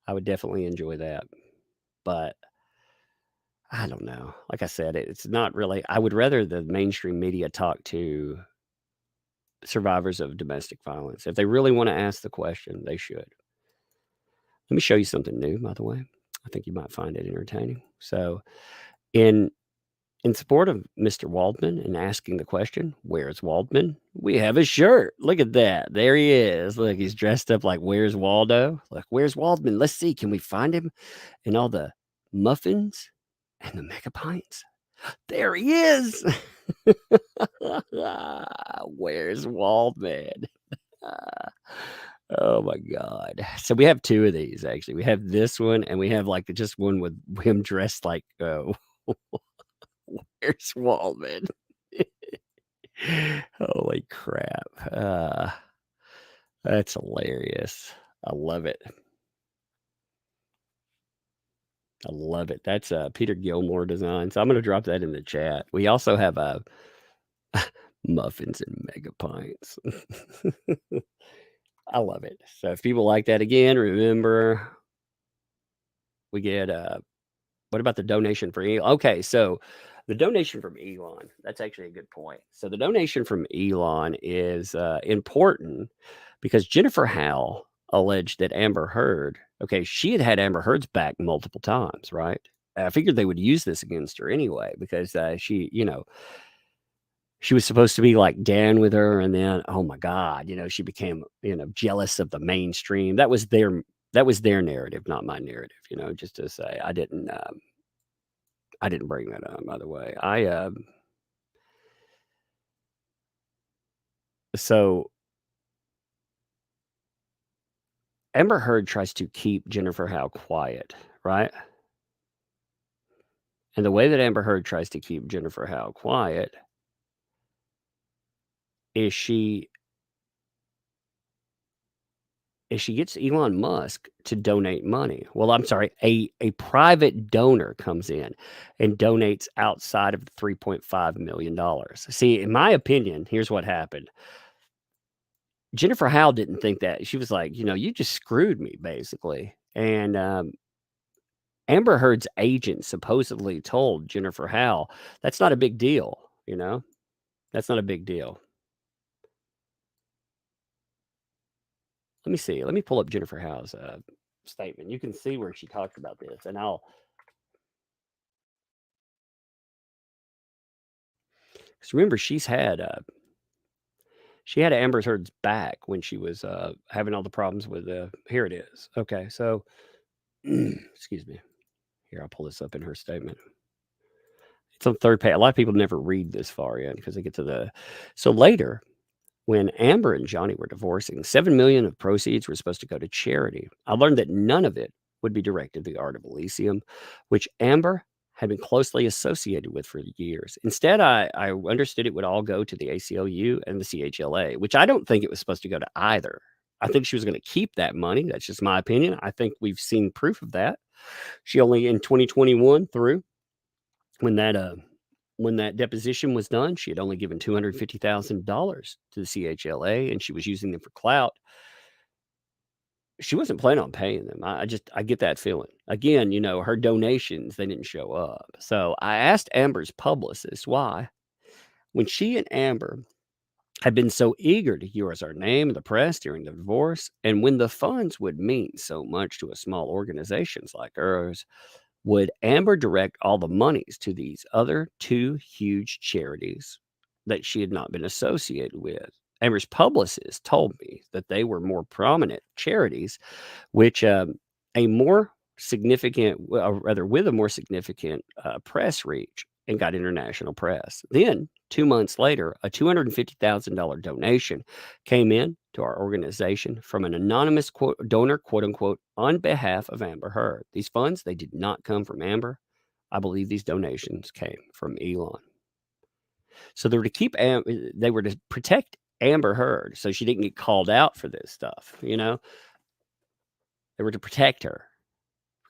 I would definitely enjoy that, but I don't know. Like I said, it's not really. I would rather the mainstream media talk to survivors of domestic violence. If they really want to ask the question, they should. Let me show you something new, by the way. I think you might find it entertaining. So, in support of Mr. Waldman and asking the question, "Where's Waldman?" We have a shirt. Look at that. There he is. Look, he's dressed up like Where's Waldo? Look, where's Waldman? Let's see. Can we find him in all the muffins and the mega pints? There he is. Where's Waldman? Oh my God. So we have 2 of these actually. We have this one, and we have like just one with him dressed like Where's Waldman? Holy crap. That's hilarious. I love it. I love it. That's a Peter Gilmore design. So I'm gonna drop that in the chat. We also have muffins and mega pints. I love it. So if people like that, again, remember we get what about the donation for Elon? Okay, so the donation from Elon, that's actually a good point. So the donation from Elon is important because Jennifer Howell alleged that Amber Heard, okay, she had Amber Heard's back multiple times, right? I figured they would use this against her anyway because she, she was supposed to be like down with her, and then oh my God, she became jealous of the mainstream. That was their narrative, not my narrative. Just to say I didn't bring that up. By the way, so Amber Heard tries to keep Jennifer Howe quiet, right? And the way that Amber Heard tries to keep Jennifer Howe quiet is she gets Elon Musk to donate money. Well, I'm sorry, a private donor comes in and donates outside of the $3.5 million. See, in my opinion, here's what happened. Jennifer Howe didn't think that. She was like, you just screwed me, basically. And Amber Heard's agent supposedly told Jennifer Howe, that's not a big deal, That's not a big deal. Let me see. Let me pull up Jennifer Howe's statement. You can see where she talked about this, and because remember she had Amber Heard's back when she was having all the problems with here it is. Okay, so excuse me. Here, I'll pull this up in her statement. It's on the third page. A lot of people never read this far in because they get to so later. When Amber and Johnny were divorcing, $7 million of proceeds were supposed to go to charity. I learned that none of it would be directed to the Art of Elysium, which Amber had been closely associated with for years. Instead, I understood it would all go to the ACLU and the CHLA, which I don't think it was supposed to go to either. I think she was going to keep that money. That's just my opinion. I think we've seen proof of that. She only in 2021 through when that deposition was done, she had only given $250,000 to the CHLA, and she was using them for clout. She wasn't planning on paying them. I get that feeling. Again, her donations, they didn't show up. So I asked Amber's publicist why, when she and Amber had been so eager to use our name in the press during the divorce, and when the funds would mean so much to a small organizations like hers, would Amber direct all the monies to these other two huge charities that she had not been associated with? Amber's publicist told me that they were more prominent charities, which with a more significant press reach and got international press. Then 2 months later, a $250,000 donation came in to our organization from an anonymous donor, quote unquote, on behalf of Amber Heard. These funds, they did not come from Amber. I believe these donations came from Elon. So they were to protect Amber Heard so she didn't get called out for this stuff, They were to protect her.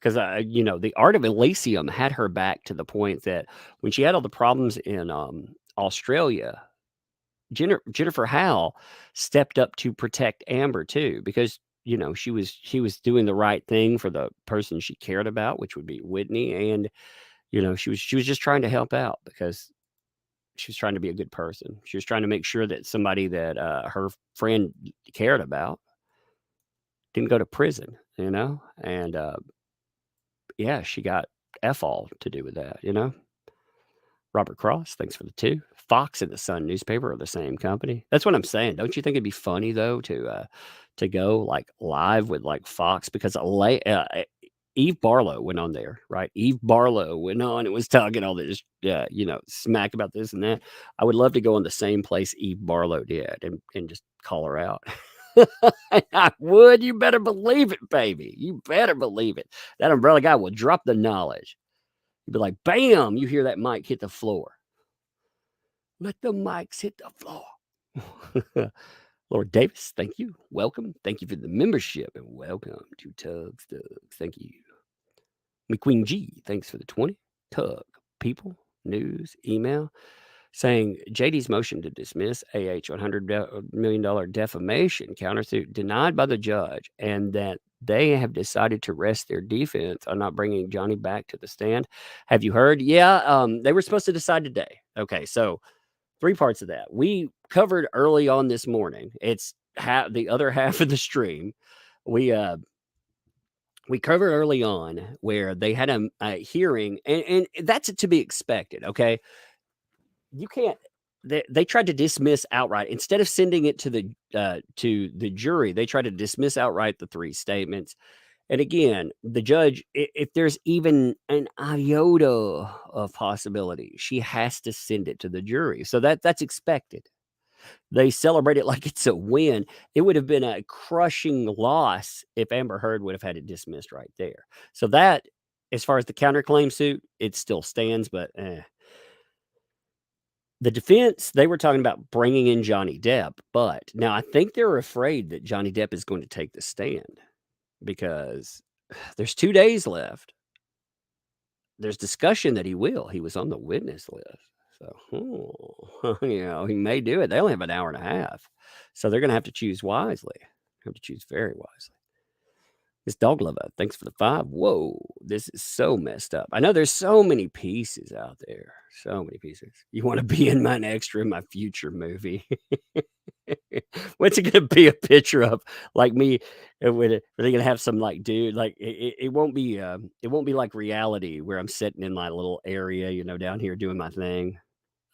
Because, the Art of Elysium had her back to the point that when she had all the problems in Australia, Jennifer Howe stepped up to protect Amber too, because she was doing the right thing for the person she cared about, which would be Whitney, and she was just trying to help out because she was trying to be a good person. She was trying to make sure that somebody that her friend cared about didn't go to prison, and yeah, she got F all to do with that, Robert Cross, thanks for the 2. Fox and the Sun newspaper are the same company. That's what I'm saying. Don't you think it'd be funny though to go like live with like Fox, because Eve Barlow went on there, right? Eve Barlow went on and was talking all this, smack about this and that. I would love to go in the same place Eve Barlow did and just call her out. I would. You better believe it, baby. You better believe it. That umbrella guy will drop the knowledge. You'd be like, bam, you hear that mic hit the floor. Let the mics hit the floor. Lord Davis, thank you. Welcome. Thank you for the membership, and welcome to Tug's. Thank you. McQueen G, thanks for the 20. Tug, people, news, email, saying JD's motion to dismiss $100 million defamation countersuit denied by the judge, and that they have decided to rest their defense on not bringing Johnny back to the stand. Have you heard? Yeah, they were supposed to decide today. Okay, so 3 parts of that. We covered early on this morning. It's the other half of the stream. We we covered early on where they had a hearing, and that's to be expected. Okay, you can't. They tried to dismiss outright instead of sending it to the jury. They tried to dismiss outright the 3 statements. And again, the judge, if there's even an iota of possibility, she has to send it to the jury. So that's expected. They celebrate it like it's a win. It would have been a crushing loss if Amber Heard would have had it dismissed right there. So that, as far as the counterclaim suit, it still stands, but the defense, they were talking about bringing in Johnny Depp, but now I think they're afraid that Johnny Depp is going to take the stand because there's 2 days left. There's discussion that he will. He was on the witness list. So, he may do it. They only have an hour and a half. So they're going to have to choose wisely. Have to choose very wisely. This dog lover, thanks for the 5. Whoa, this is so messed up. I know there's so many pieces out there. So many pieces. You want to be in my future movie. What's it going to be a picture of? Like me, are they going to have some like dude? Like it won't be like reality where I'm sitting in my little area, down here doing my thing.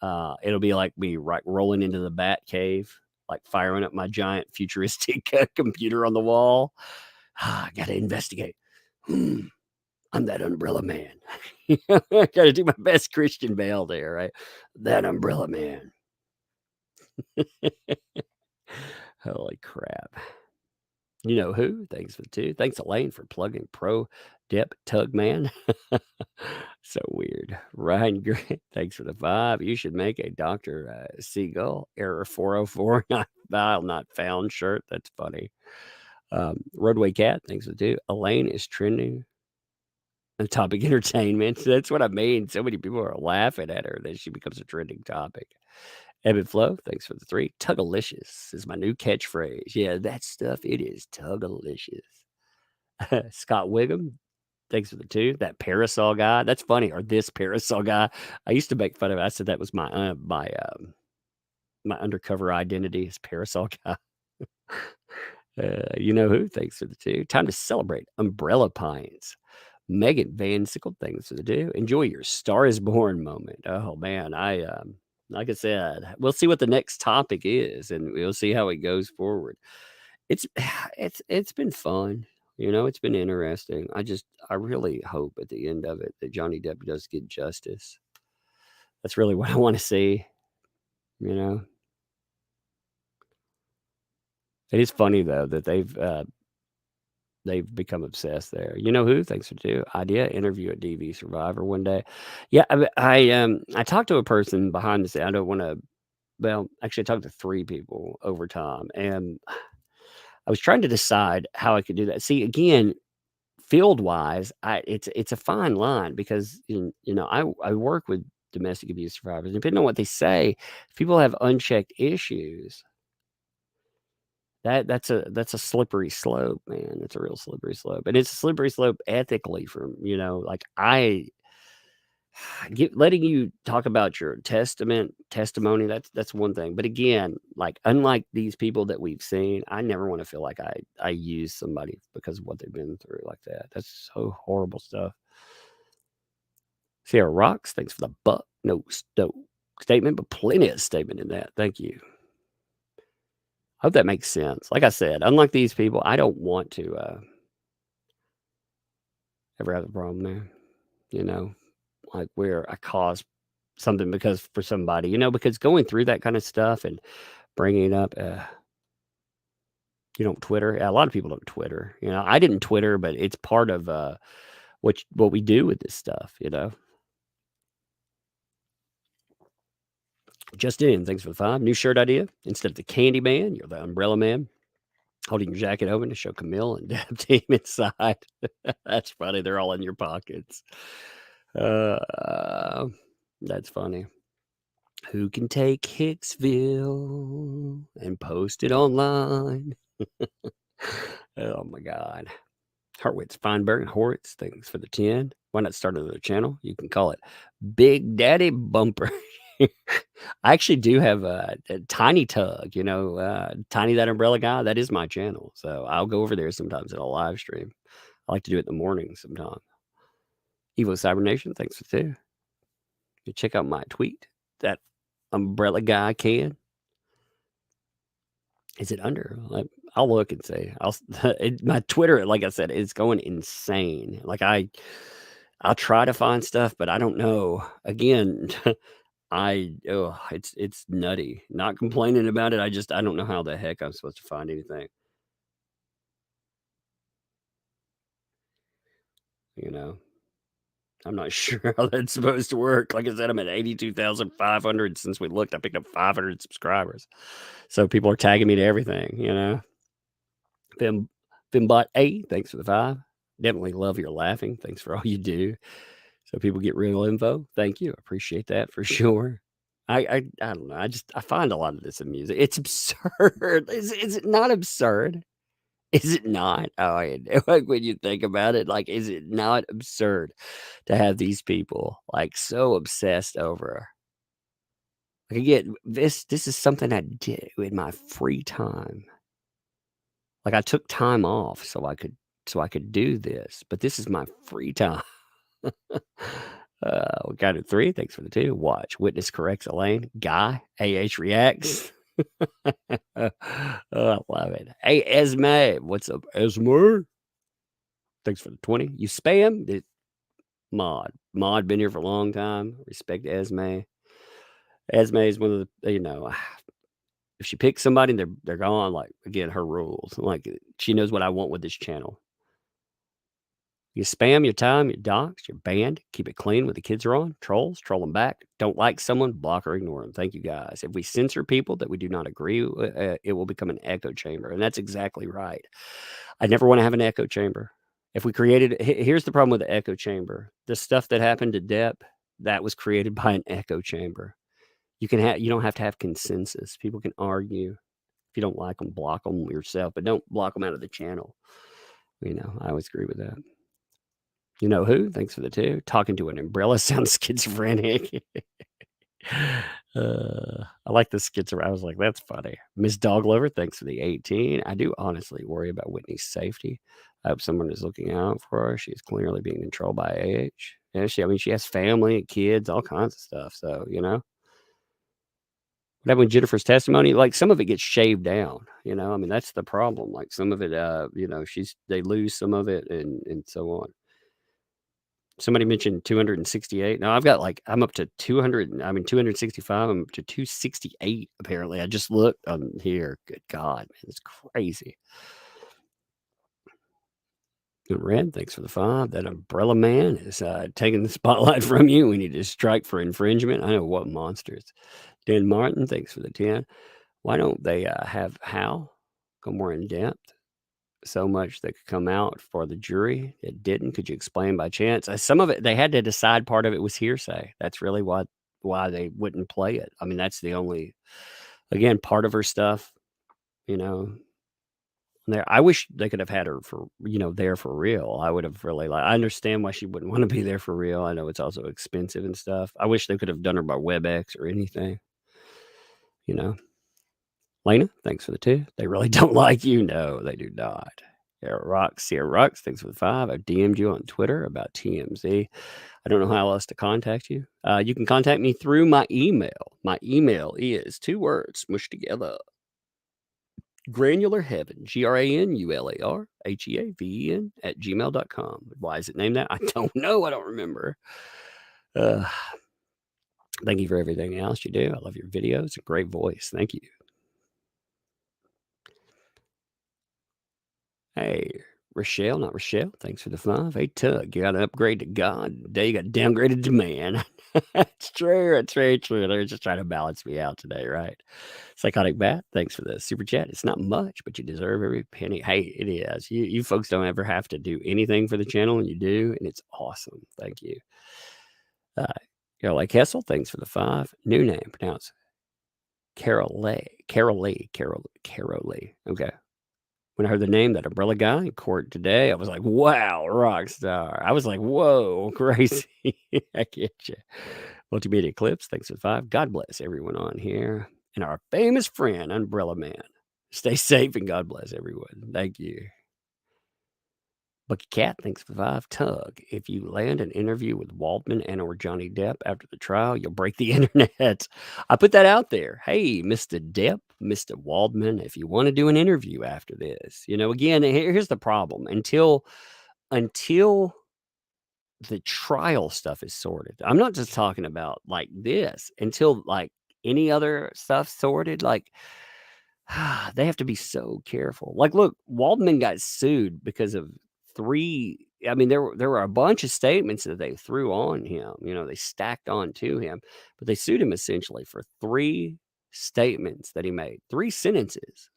It'll be like me rolling into the bat cave, like firing up my giant futuristic computer on the wall. I got to investigate. I'm that umbrella man. I got to do my best Christian Bale there, right? That umbrella man. Holy crap. You know who? Thanks for the 2. Thanks, Elaine, for plugging Pro Depp Tugman. So weird. Ryan Grant, thanks for the 5. You should make a Dr. Siegel error 404 not file not found shirt. That's funny. Roadway Cat, thanks for the 2. Elaine is trending on topic entertainment. That's what I mean. So many people are laughing at her that she becomes a trending topic. Ebb and Flow, thanks for the 3. Tugalicious is my new catchphrase. Yeah, that stuff, it is Tugalicious. Scott Wiggum, thanks for the 2. That parasol guy, that's funny. Or this parasol guy. I used to make fun of it. I said that was my my undercover identity is parasol guy. You know who? Thanks for the 2. Time to celebrate Umbrella Pines. Megan Van Sickle, thanks for the 2. Enjoy your Star is Born moment. Oh man, like I said, we'll see what the next topic is, and we'll see how it goes forward. It's been fun, it's been interesting. I really hope at the end of it that Johnny Depp does get justice. That's really what I want to see. It is funny though that they've become obsessed there. You know who? Thanks for 2. Idea interview at DV Survivor one day. Yeah, I talked to a person behind the scene. I don't want to. Well, actually, I talked to 3 people over time, and I was trying to decide how I could do that. See, again, field wise, it's a fine line because I work with domestic abuse survivors. Depending on what they say, if people have unchecked issues. That's a slippery slope, man. It's a real slippery slope, and it's a slippery slope ethically. Like letting you talk about your testimony. That's one thing, but again, like unlike these people that we've seen, I never want to feel like I use somebody because of what they've been through like that. That's so horrible stuff. Sierra Rocks, thanks for the buck. No statement, but plenty of statement in that. Thank you. I hope that makes sense. Like I said, unlike these people, I don't want to ever have a problem there, like where I cause something for somebody, because going through that kind of stuff and bringing it up, you don't Twitter. A lot of people don't Twitter. I didn't Twitter, but it's part of what we do with this stuff, Justin, thanks for the 5. New shirt idea. Instead of the Candy Man, you're the Umbrella Man. Holding your jacket open to show Camille and Deb team inside. That's funny. They're all in your pockets. That's funny. Who can take Hicksville and post it online? Oh my God. Hartwitz, Feinberg, and Horitz, thanks for the 10. Why not start another channel? You can call it Big Daddy Bumper. I actually do have a Tiny Tug, Tiny That Umbrella Guy. That is my channel. So I'll go over there sometimes in a live stream. I like to do it in the morning sometime. Evil Cybernation, thanks for 2. You check out my tweet. That umbrella guy can. Is it under? I'll look and see. My Twitter, like I said, is going insane. Like I'll try to find stuff, but I don't know. Again, it's nutty. Not complaining about it. I don't know how the heck I'm supposed to find anything. You know, I'm not sure how that's supposed to work. Like I said, I'm at 82,500 since we looked. I picked up 500 subscribers. So people are tagging me to everything, you know. Fimbot A, thanks for the 5. Definitely love your laughing. Thanks for all you do. So people get real info. Thank you. Appreciate that for sure. I don't know. I find a lot of this amusing. It's absurd. Is it not absurd? Is it not? Oh, like when you think about it, like, is it not absurd to have these people like so obsessed over? Like, again, this is something I did in my free time. Like I took time off so I could do this, but this is my free time. We got it 3. Thanks for the 2. Watch. Witness corrects Elaine. Guy. AH reacts. Oh, I love it. Hey, Esme. What's up, Esme? Thanks for the 20. You spam? Mod. Mod been here for a long time. Respect Esme. Esme is one of the, if she picks somebody and they're gone, like, again, her rules. Like, she knows what I want with this channel. You spam your time, you're doxxed, you're banned. Keep it clean when the kids are on. Trolls, troll them back. Don't like someone, block or ignore them. Thank you, guys. If we censor people that we do not agree with, it will become an echo chamber. And that's exactly right. I never want to have an echo chamber. If we created, here's the problem with the echo chamber. The stuff that happened to Depp, that was created by an echo chamber. You don't have to have consensus. People can argue. If you don't like them, block them yourself, but don't block them out of the channel. I always agree with that. You know who? Thanks for the 2. Talking to an umbrella sounds schizophrenic. I like the schizophrenic. I was like, that's funny. Miss Doglover, thanks for the 18. I do honestly worry about Whitney's safety. I hope someone is looking out for her. She's clearly being controlled by AH. Yeah, she has family and kids, all kinds of stuff. So, What happened with Jennifer's testimony? Like, some of it gets shaved down, that's the problem. Like, some of it, they lose some of it and so on. Somebody mentioned 268. Now I'm up to 265. I'm up to 268 apparently. I just looked on here. Good God, man, it's crazy. Red, thanks for the 5. That umbrella man is taking the spotlight from you. We need to strike for infringement. I know what monsters. Dan Martin, thanks for the 10. Why don't they have Hal go more in depth? So much that could come out for the jury. It didn't. Could you explain by chance? Some of it, they had to decide. Part of it was hearsay. That's really why they wouldn't play it. That's the only, again, part of her stuff, there. I wish they could have had her for, there for real. I would have really I understand why she wouldn't want to be there for real. I know it's also expensive and stuff. I wish they could have done her by WebEx or anything, Lena, thanks for the 2. They really don't like you. No, they do not. Sierra Rocks, thanks for the 5. I've DM'd you on Twitter about TMZ. I don't know how else to contact you. You can contact me through my email. My email is 2 words smushed together. GranularHeaven, GranularHeaven @gmail.com. Why is it named that? I don't know. I don't remember. Thank you for everything else you do. I love your videos. A great voice. Thank you. Hey, Rochelle, not Rochelle. Thanks for the 5. Hey, Tug, you got an upgrade to God. Today you got downgraded to man. That's true. It's very true. They're just trying to balance me out today, right? Psychotic Bat, thanks for the super chat. It's not much, but you deserve every penny. Hey, it is. You folks don't ever have to do anything for the channel, and you do, and it's awesome. Thank you. Like Hessel, thanks for the 5. New name, pronounce Carol Lee. Okay. When I heard the name, That Umbrella Guy, in court today, I was like, wow, rock star. I was like, whoa, crazy. I get you. Multimedia Clips, thanks for the 5. God bless everyone on here. And our famous friend, Umbrella Man. Stay safe and God bless everyone. Thank you. Bucky Cat, thanks for 5. Tug, if you land an interview with Waldman and or Johnny Depp after the trial, you'll break the internet. I put that out there. Hey, Mr. Depp, Mr. Waldman, if you want to do an interview after this, again, here's the problem. Until the trial stuff is sorted. I'm not just talking about like this, until like any other stuff sorted, like they have to be so careful. Like, look, Waldman got sued because of 3. I mean, there were a bunch of statements that they threw on him. They stacked on to him, but they sued him essentially for 3 statements that he made, 3 sentences.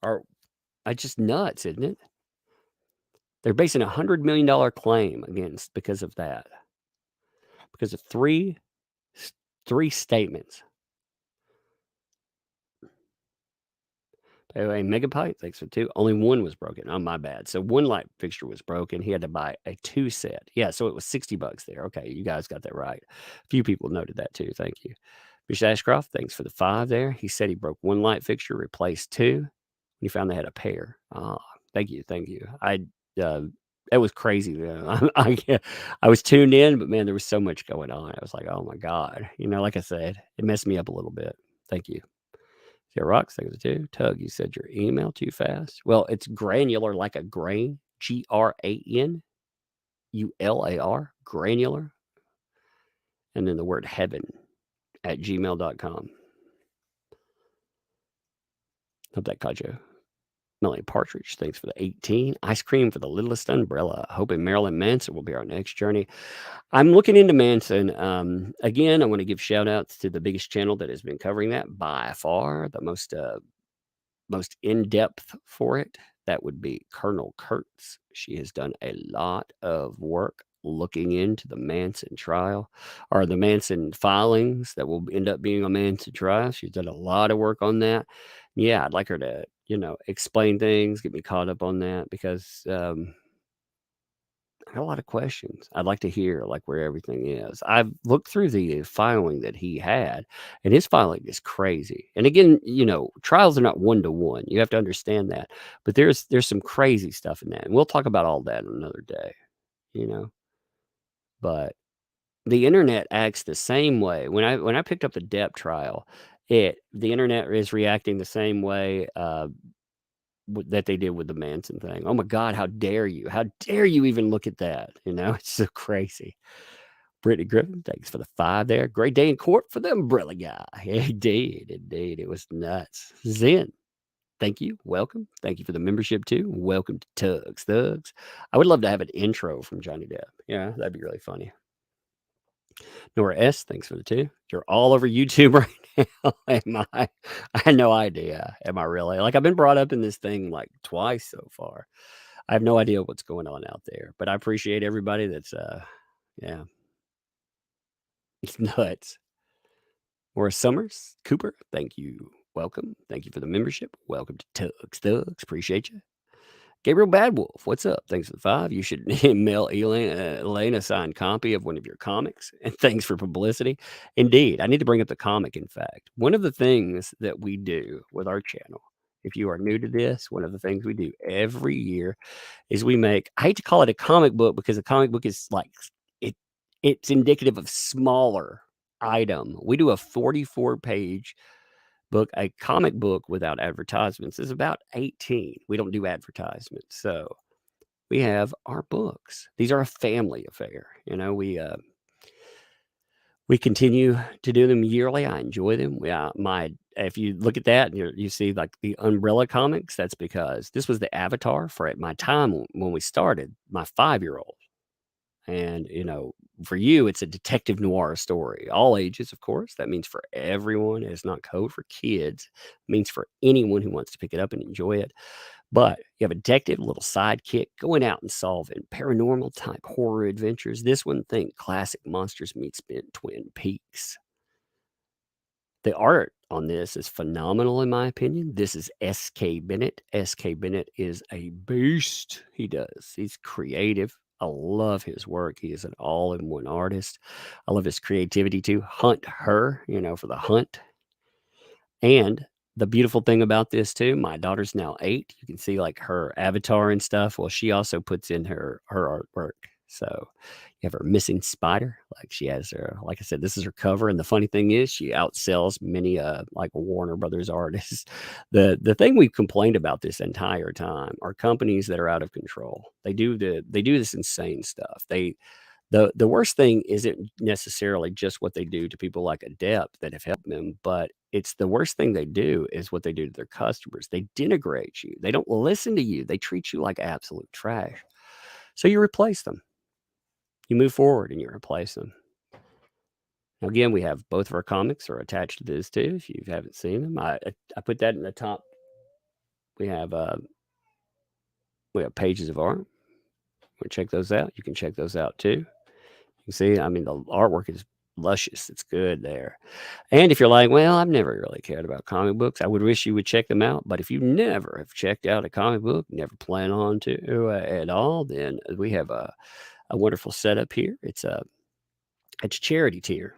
Are just nuts, isn't it? They're basing $100 million claim against because of that, because of 3 statements. By the way, Megapite, thanks for 2. Only 1 was broken. Oh, my bad. So 1 light fixture was broken. He had to buy a 2 set. Yeah, so it was $60 there. Okay, you guys got that right. A few people noted that too. Thank you. Bish Ashcroft, thanks for the 5 there. He said he broke 1 light fixture, replaced 2. He found they had a pair. Thank you. It was crazy. I was tuned in, but man, there was so much going on. I was like, oh my God. Like I said, it messed me up a little bit. Thank you. Zero Rocks, thank you too. Tug, you said your email too fast. Well, it's granular like a grain, GRANULAR, granular. And then the word heaven at gmail.com. Hope that caught you. Melanie Partridge, thanks for the 18. Ice cream for the littlest umbrella. Hoping Marilyn Manson will be our next journey. I'm looking into Manson. Again, I want to give shout outs to the biggest channel that has been covering that by far, the most in-depth for it. That would be Colonel Kurtz. She has done a lot of work looking into the Manson trial, or the Manson filings that will end up being a Manson trial. She's done a lot of work on that. Yeah, I'd like her to, explain things, get me caught up on that, because I got a lot of questions. I'd like to hear where everything is. I've looked through the filing that he had, and his filing is crazy. And again, trials are not 1-to-1. You have to understand that. But there's some crazy stuff in that. And we'll talk about all that another day, But the internet acts the same way. When I picked up the Depp trial, the internet is reacting the same way that they did with the Manson thing. Oh my God, how dare you? How dare you even look at that? It's so crazy. Brittany Griffin, thanks for the 5 there. Great day in court for the umbrella guy. Indeed. It was nuts. Zen, thank you. Welcome. Thank you for the membership too. Welcome to Thugs. I would love to have an intro from Johnny Depp. Yeah, that'd be really funny. Nora S, thanks for the 2. You're all over YouTube right now. Am I? I had no idea. Am I really? I've been brought up in this thing twice so far. I have no idea what's going on out there, but I appreciate everybody that's yeah. It's nuts. Morris Summers, Cooper, thank you. Welcome. Thank you for the membership. Welcome to Thugs. Appreciate you. Gabriel Badwolf, what's up? Thanks for the 5. You should mail Elaine a signed copy of one of your comics. And thanks for publicity. Indeed, I need to bring up the comic, in fact. One of the things that we do with our channel, if you are new to this, one of the things we do every year is we make, I hate to call it a comic book because a comic book is it's indicative of smaller item. We do a 44-page book. A comic book without advertisements is about 18. We don't do advertisements. So we have our books. These are a family affair. We continue to do them yearly. I enjoy them. If you look at that and you see the Umbrella comics, that's because this was the avatar for at my time when we started, my 5-year-old. And, for you, it's a detective noir story. All ages, of course. That means for everyone. It's not code for kids. It means for anyone who wants to pick it up and enjoy it. But you have a detective, a little sidekick, going out and solving paranormal type horror adventures. This one, think classic Monsters meets Twin Peaks. The art on this is phenomenal, in my opinion. This is S.K. Bennett. S.K. Bennett is a beast. He's creative. I love his work. He is an all-in-one artist. I love his creativity too. Hunt Her, for the hunt. And the beautiful thing about this too, my daughter's now 8. You can see like her avatar and stuff. Well, she also puts in her artwork. So you have her missing spider. Like she has her, like I said, this is her cover. And the funny thing is she outsells many like Warner Brothers artists. The thing we've complained about this entire time are companies that are out of control. They do this insane stuff. The worst thing isn't necessarily just what they do to people like a Depp that have helped them, but it's the worst thing they do is what they do to their customers. They denigrate you. They don't listen to you. They treat you like absolute trash. So you replace them. You move forward and you replace them. Now, again, we have both of our comics are attached to this too. If you haven't seen them, I put that in the top. We have pages of art. Want to check those out? You can check those out too. You see, I mean, the artwork is luscious. It's good there. And if you're like, well, I've never really cared about comic books, I would wish you would check them out. But if you never have checked out a comic book, never plan on to at all, then we have a wonderful setup here. It's a charity tier.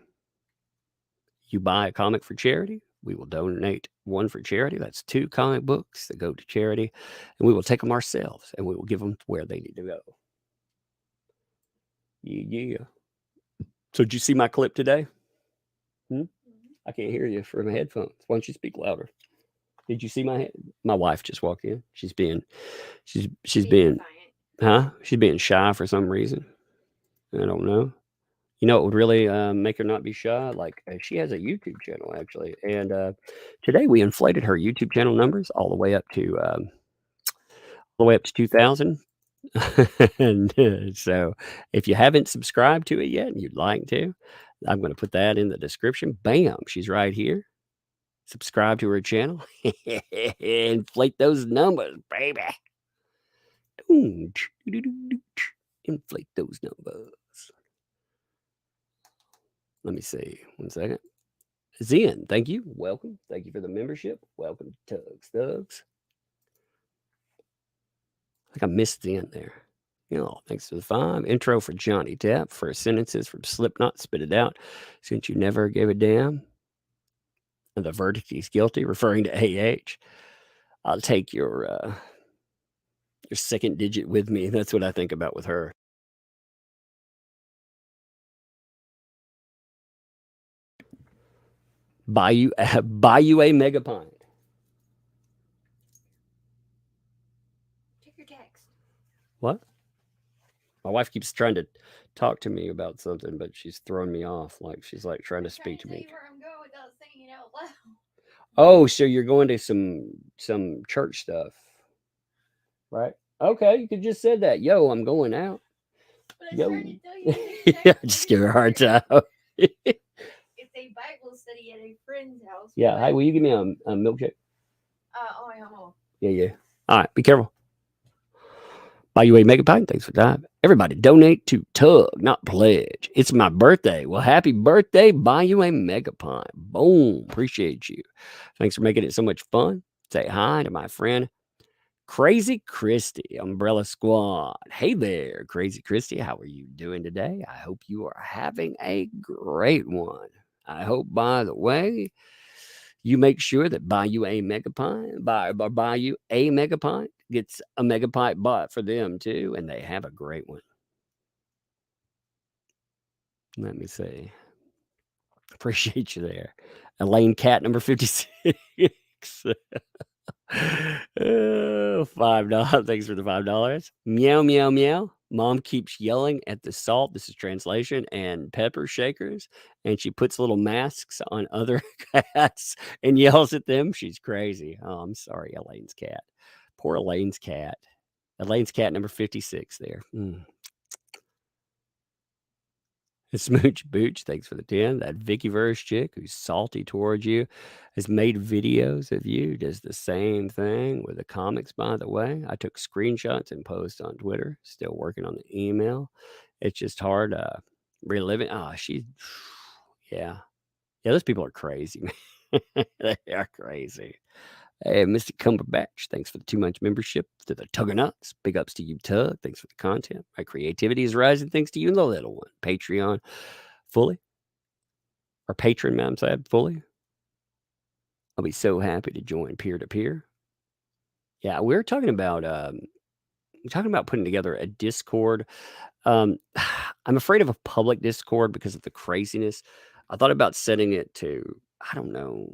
You buy a comic for charity, we will donate one for charity. That's 2 comic books that go to charity, and we will take them ourselves and we will give them where they need to go. Yeah. So did you see my clip today? I can't hear you from my headphones. Why don't you speak louder? Did you see my wife just walked in? She's being she's being shy for some reason. I don't know. You know, it would really make her not be shy. Like she has a YouTube channel actually, and today we inflated her YouTube channel numbers all the way up to 2,000. And so if you haven't subscribed to it yet and you'd like to, I'm going to put that in the description. Bam, she's right here. Subscribe to her channel. Inflate those numbers, baby. Inflate those numbers. Let me see. 1 second. Zen, thank you. Welcome. Thank you for the membership. Welcome to Thugs. I think I missed Zen there. Thanks for the 5. Intro for Johnny Depp. First sentences from Slipknot. Spit it out. Since you never gave a damn. And the verdict is guilty, referring to AH. I'll take your second digit with me. That's what I think about with her. Buy you a mega pint. Check your text. What? My wife keeps trying to talk to me about something, but she's throwing me off. Like she's like trying to speak to me. Where I'm going without saying it out loud. Oh, so you're going to some church stuff, right? Okay, you could just said that. Yo, I'm going out. But Yo. I tried to tell you. Yeah, just give her a hard time. It's a Bible study at a friend's house. Yeah. but- Hey, will you give me a milkshake? Oh, wait, hold on. Yeah. All right. Be careful. Buy you a mega pint. Thanks for time. Everybody donate to Tug, not pledge. It's my birthday. Well, happy birthday. Buy you a mega pint. Boom. Appreciate you. Thanks for making it so much fun. Say hi to my friend Crazy Christy, Umbrella Squad. Hey there, Crazy Christy. How are you doing today? I hope you are having a great one. I hope, by the way, you make sure that buy you a mega pint gets a mega pint bought for them too, and they have a great one. Let me see. Appreciate you there. Elaine Cat number 56. $5. Thanks for the $5. Meow, meow, meow. Mom keeps yelling at the salt. This is translation and pepper shakers. And she puts little masks on other cats and yells at them. She's crazy. Oh, I'm sorry, Elaine's cat. Poor Elaine's cat. Elaine's cat number 56 there. Smooch Booch, thanks for the 10. That Vickyverse chick who's salty towards you has made videos of you. Does the same thing with the comics, by the way. I took screenshots and posts on Twitter. Still working on the email. It's just hard reliving. Yeah, those people are crazy, man. They are crazy. Hey, Mr. Cumberbatch, thanks for the 2-month membership to the Tuggernuts. Big ups to you, Tug. Thanks for the content. My creativity is rising thanks to you and the little one. Patreon fully. Or patron, ma'am, said fully. I'll be so happy to join peer to peer. Yeah, we're talking about putting together a Discord. I'm afraid of a public Discord because of the craziness. I thought about setting it to, I don't know.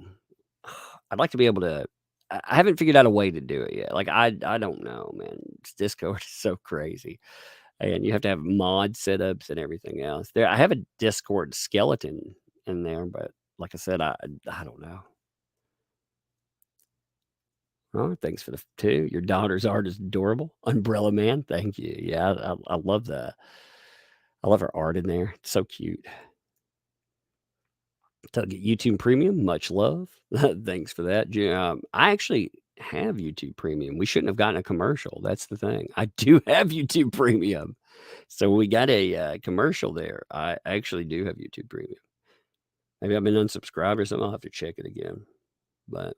I'd like to be able to. I haven't figured out a way to do it yet. Like I don't know, man. Discord is so crazy, and you have to have mod setups and everything else. There, I have a Discord skeleton in there, but like I said, I don't know. Oh, thanks for the two. Your daughter's art is adorable. Umbrella Man, thank you. Yeah, I love the I love her art in there. It's so cute. Tug at YouTube Premium, much love. Thanks for that. I actually have YouTube Premium. We shouldn't have gotten a commercial. That's the thing. I do have YouTube Premium. So we got a commercial there. I actually do have YouTube Premium. Maybe I've been unsubscribed or something. I'll have to check it again. But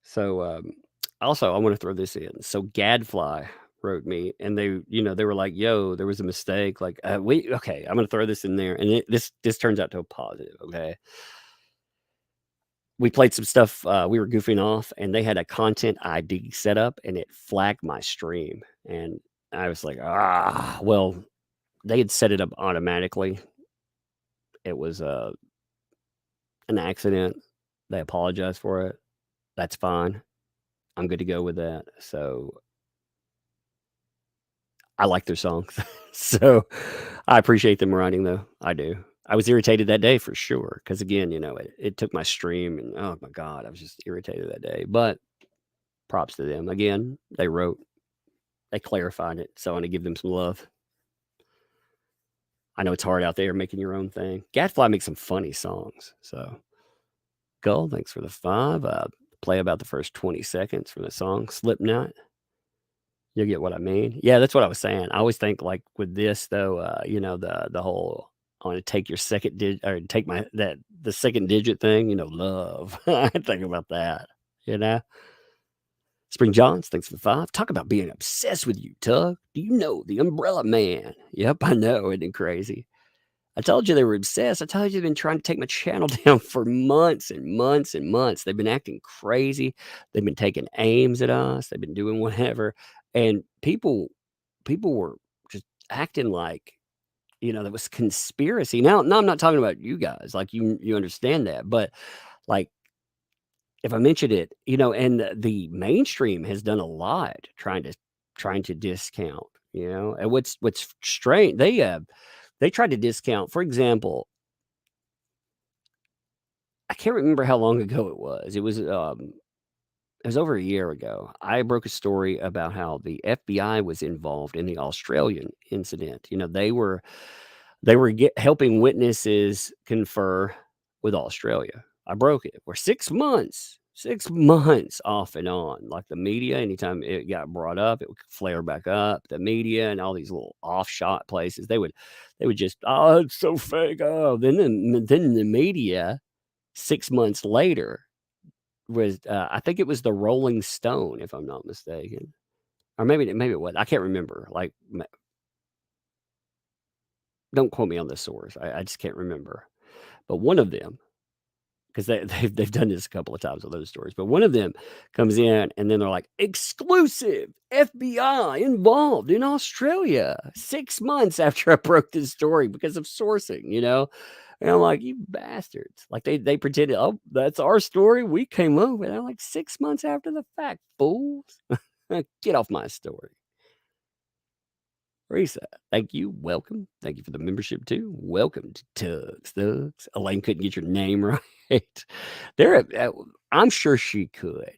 so also I want to throw this in. So Gadfly wrote me and they were like, yo, there was a mistake. Like okay, I'm gonna throw this in there. And this turns out to a positive, okay. We played some stuff, we were goofing off and they had a content ID set up and it flagged my stream. And I was like, well, they had set it up automatically. It was an accident. They apologized for it. That's fine. I'm good to go with that. So I like their songs. So I appreciate them writing though. I do. I was irritated that day for sure. Cause again, it took my stream and oh my God, I was just irritated that day. But props to them. Again, they clarified it. So I want to give them some love. I know it's hard out there making your own thing. Gadfly makes some funny songs. So Gull, thanks for the 5. Play about the first 20 seconds from the song Slipknot. You'll get what I mean. Yeah, that's what I was saying. I always think like with this though, the whole I want to take your second digit or take the second digit thing, love. I think about that, Spring Johns, thanks for the 5. Talk about being obsessed with you, Tug. Do you know the Umbrella Man? Yep, I know. Isn't it crazy? I told you they were obsessed. I told you they've been trying to take my channel down for months and months and months. They've been acting crazy. They've been taking aims at us. They've been doing whatever. And people were just acting like, that was conspiracy. Now, I'm not talking about you guys. Like you understand that. But like if I mentioned it, and the mainstream has done a lot trying to discount, and what's strange, they tried to discount, for example, I can't remember how long ago it was. It was over a year ago. I broke a story about how the FBI was involved in the Australian incident. They were helping witnesses confer with Australia. I broke it. We're 6 months off and on. Like the media, anytime it got brought up, it would flare back up. The media and all these little offshot places, they would just, oh, it's so fake. Oh, then the media 6 months later was, I think it was the Rolling Stone, if I'm not mistaken, or maybe it was. I can't remember. Like, don't quote me on the source. I just can't remember. But one of them, because they've done this a couple of times with those stories. But one of them comes in and then they're like, exclusive FBI involved in Australia 6 months after I broke this story because of sourcing, And I'm like, you bastards. Like they pretended, oh, that's our story. We came up with it. I'm like 6 months after the fact, fools. Get off my story. Risa, thank you. Welcome. Thank you for the membership too. Welcome to Thugs. Elaine couldn't get your name right. I'm sure she could.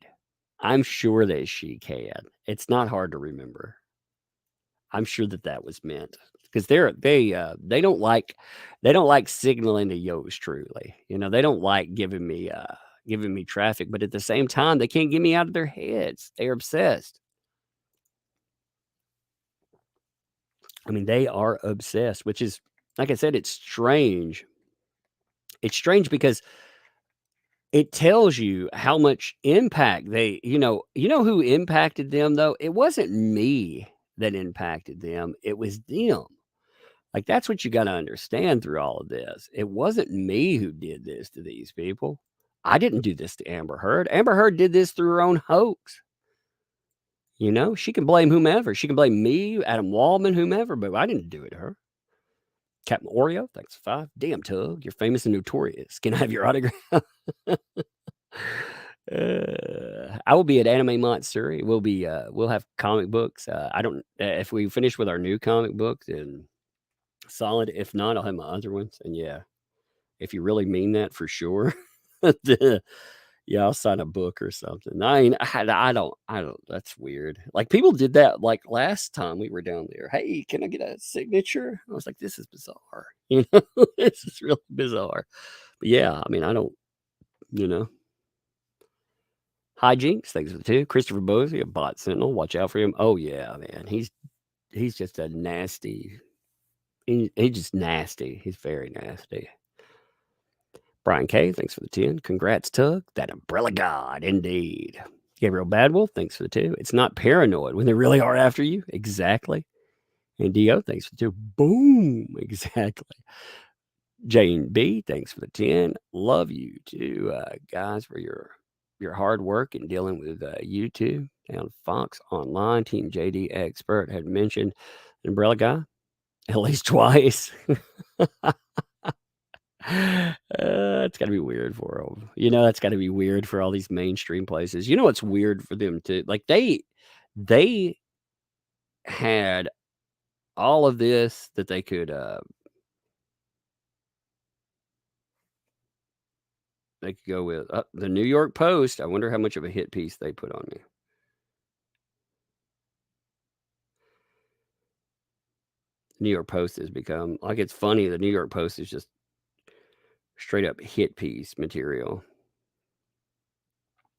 I'm sure that she can. It's not hard to remember. I'm sure that was meant because they don't like signaling to yours truly. They don't like giving me traffic, but at the same time, they can't get me out of their heads. They're obsessed. I mean, they are obsessed, which is, like I said, it's strange. It's strange because it tells you how much impact they, you know who impacted them though? It wasn't me that impacted them. It was them. Like, that's what you got to understand through all of this. It wasn't me who did this to these people. I didn't do this to Amber Heard. Amber Heard did this through her own hoax. She can blame whomever. She can blame me, Adam Waldman, whomever, but I didn't do it to her. Captain Oreo, thanks for 5. Damn, Tug, you're famous and notorious. Can I have your autograph? I will be at Anime Matsuri. We'll have comic books. I don't. If we finish with our new comic book, then solid. If not, I'll have my other ones. And yeah, if you really mean that, for sure. Yeah, I'll sign a book or something. I mean, I don't. That's weird. Like, people did that. Like, last time we were down there. Hey, can I get a signature? I was like, this is bizarre. This is really bizarre. But yeah, I mean, I don't. Hijinks, thanks for the 2. Christopher Bosey, a bot sentinel. Watch out for him. Oh yeah, man. He's just a nasty. He's just nasty. He's very nasty. Brian K, thanks for the 10. Congrats, Tug. That umbrella god, indeed. Gabriel Badwolf, thanks for the 2. It's not paranoid when they really are after you. Exactly. And Dio, thanks for the 2. Boom. Exactly. Jane B, thanks for the 10. Love you too, guys, for your hard work in dealing with YouTube and Fox Online. Team JD Expert had mentioned Umbrella Guy at least twice. It's got to be weird for them. That's got to be weird for all these mainstream places. It's weird for them too. Like, they had all of this that they could go with. The New York Post. I wonder how much of a hit piece they put on me. New York Post has become, like, it's funny. The New York Post is just straight up hit piece material.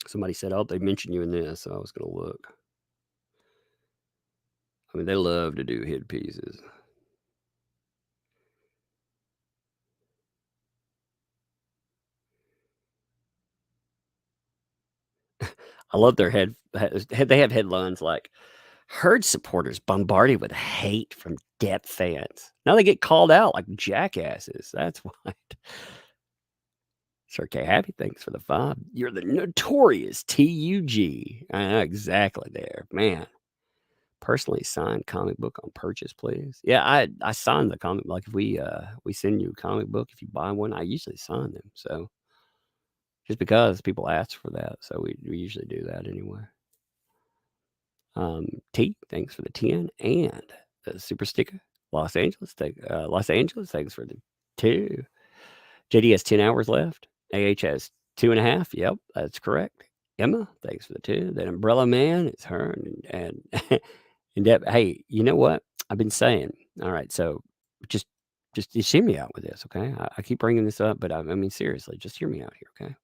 Somebody said, oh, they mentioned you in this, so I was going to look. I mean, they love to do hit pieces. I love their they have headlines like, Heard supporters bombarded with hate from Depp fans. Now they get called out like jackasses. That's why. Sir K Happy, thanks for the 5. You're the notorious TUG. I know exactly there, man. Personally signed comic book on purchase, please. Yeah, I signed the comic. Like, if we send you a comic book, if you buy one, I usually sign them. So just because people ask for that, so we usually do that anyway. T, thanks for the 10 and the super sticker. Los Angeles, thanks for the 2. JD has 10 hours left. AH has 2.5. Yep, that's correct. Emma, thanks for the 2. That umbrella man is her and Depp. Hey, you know what I've been saying? All right, so just hear me out with this, okay? I keep bringing this up, but I mean, seriously, just hear me out here, okay?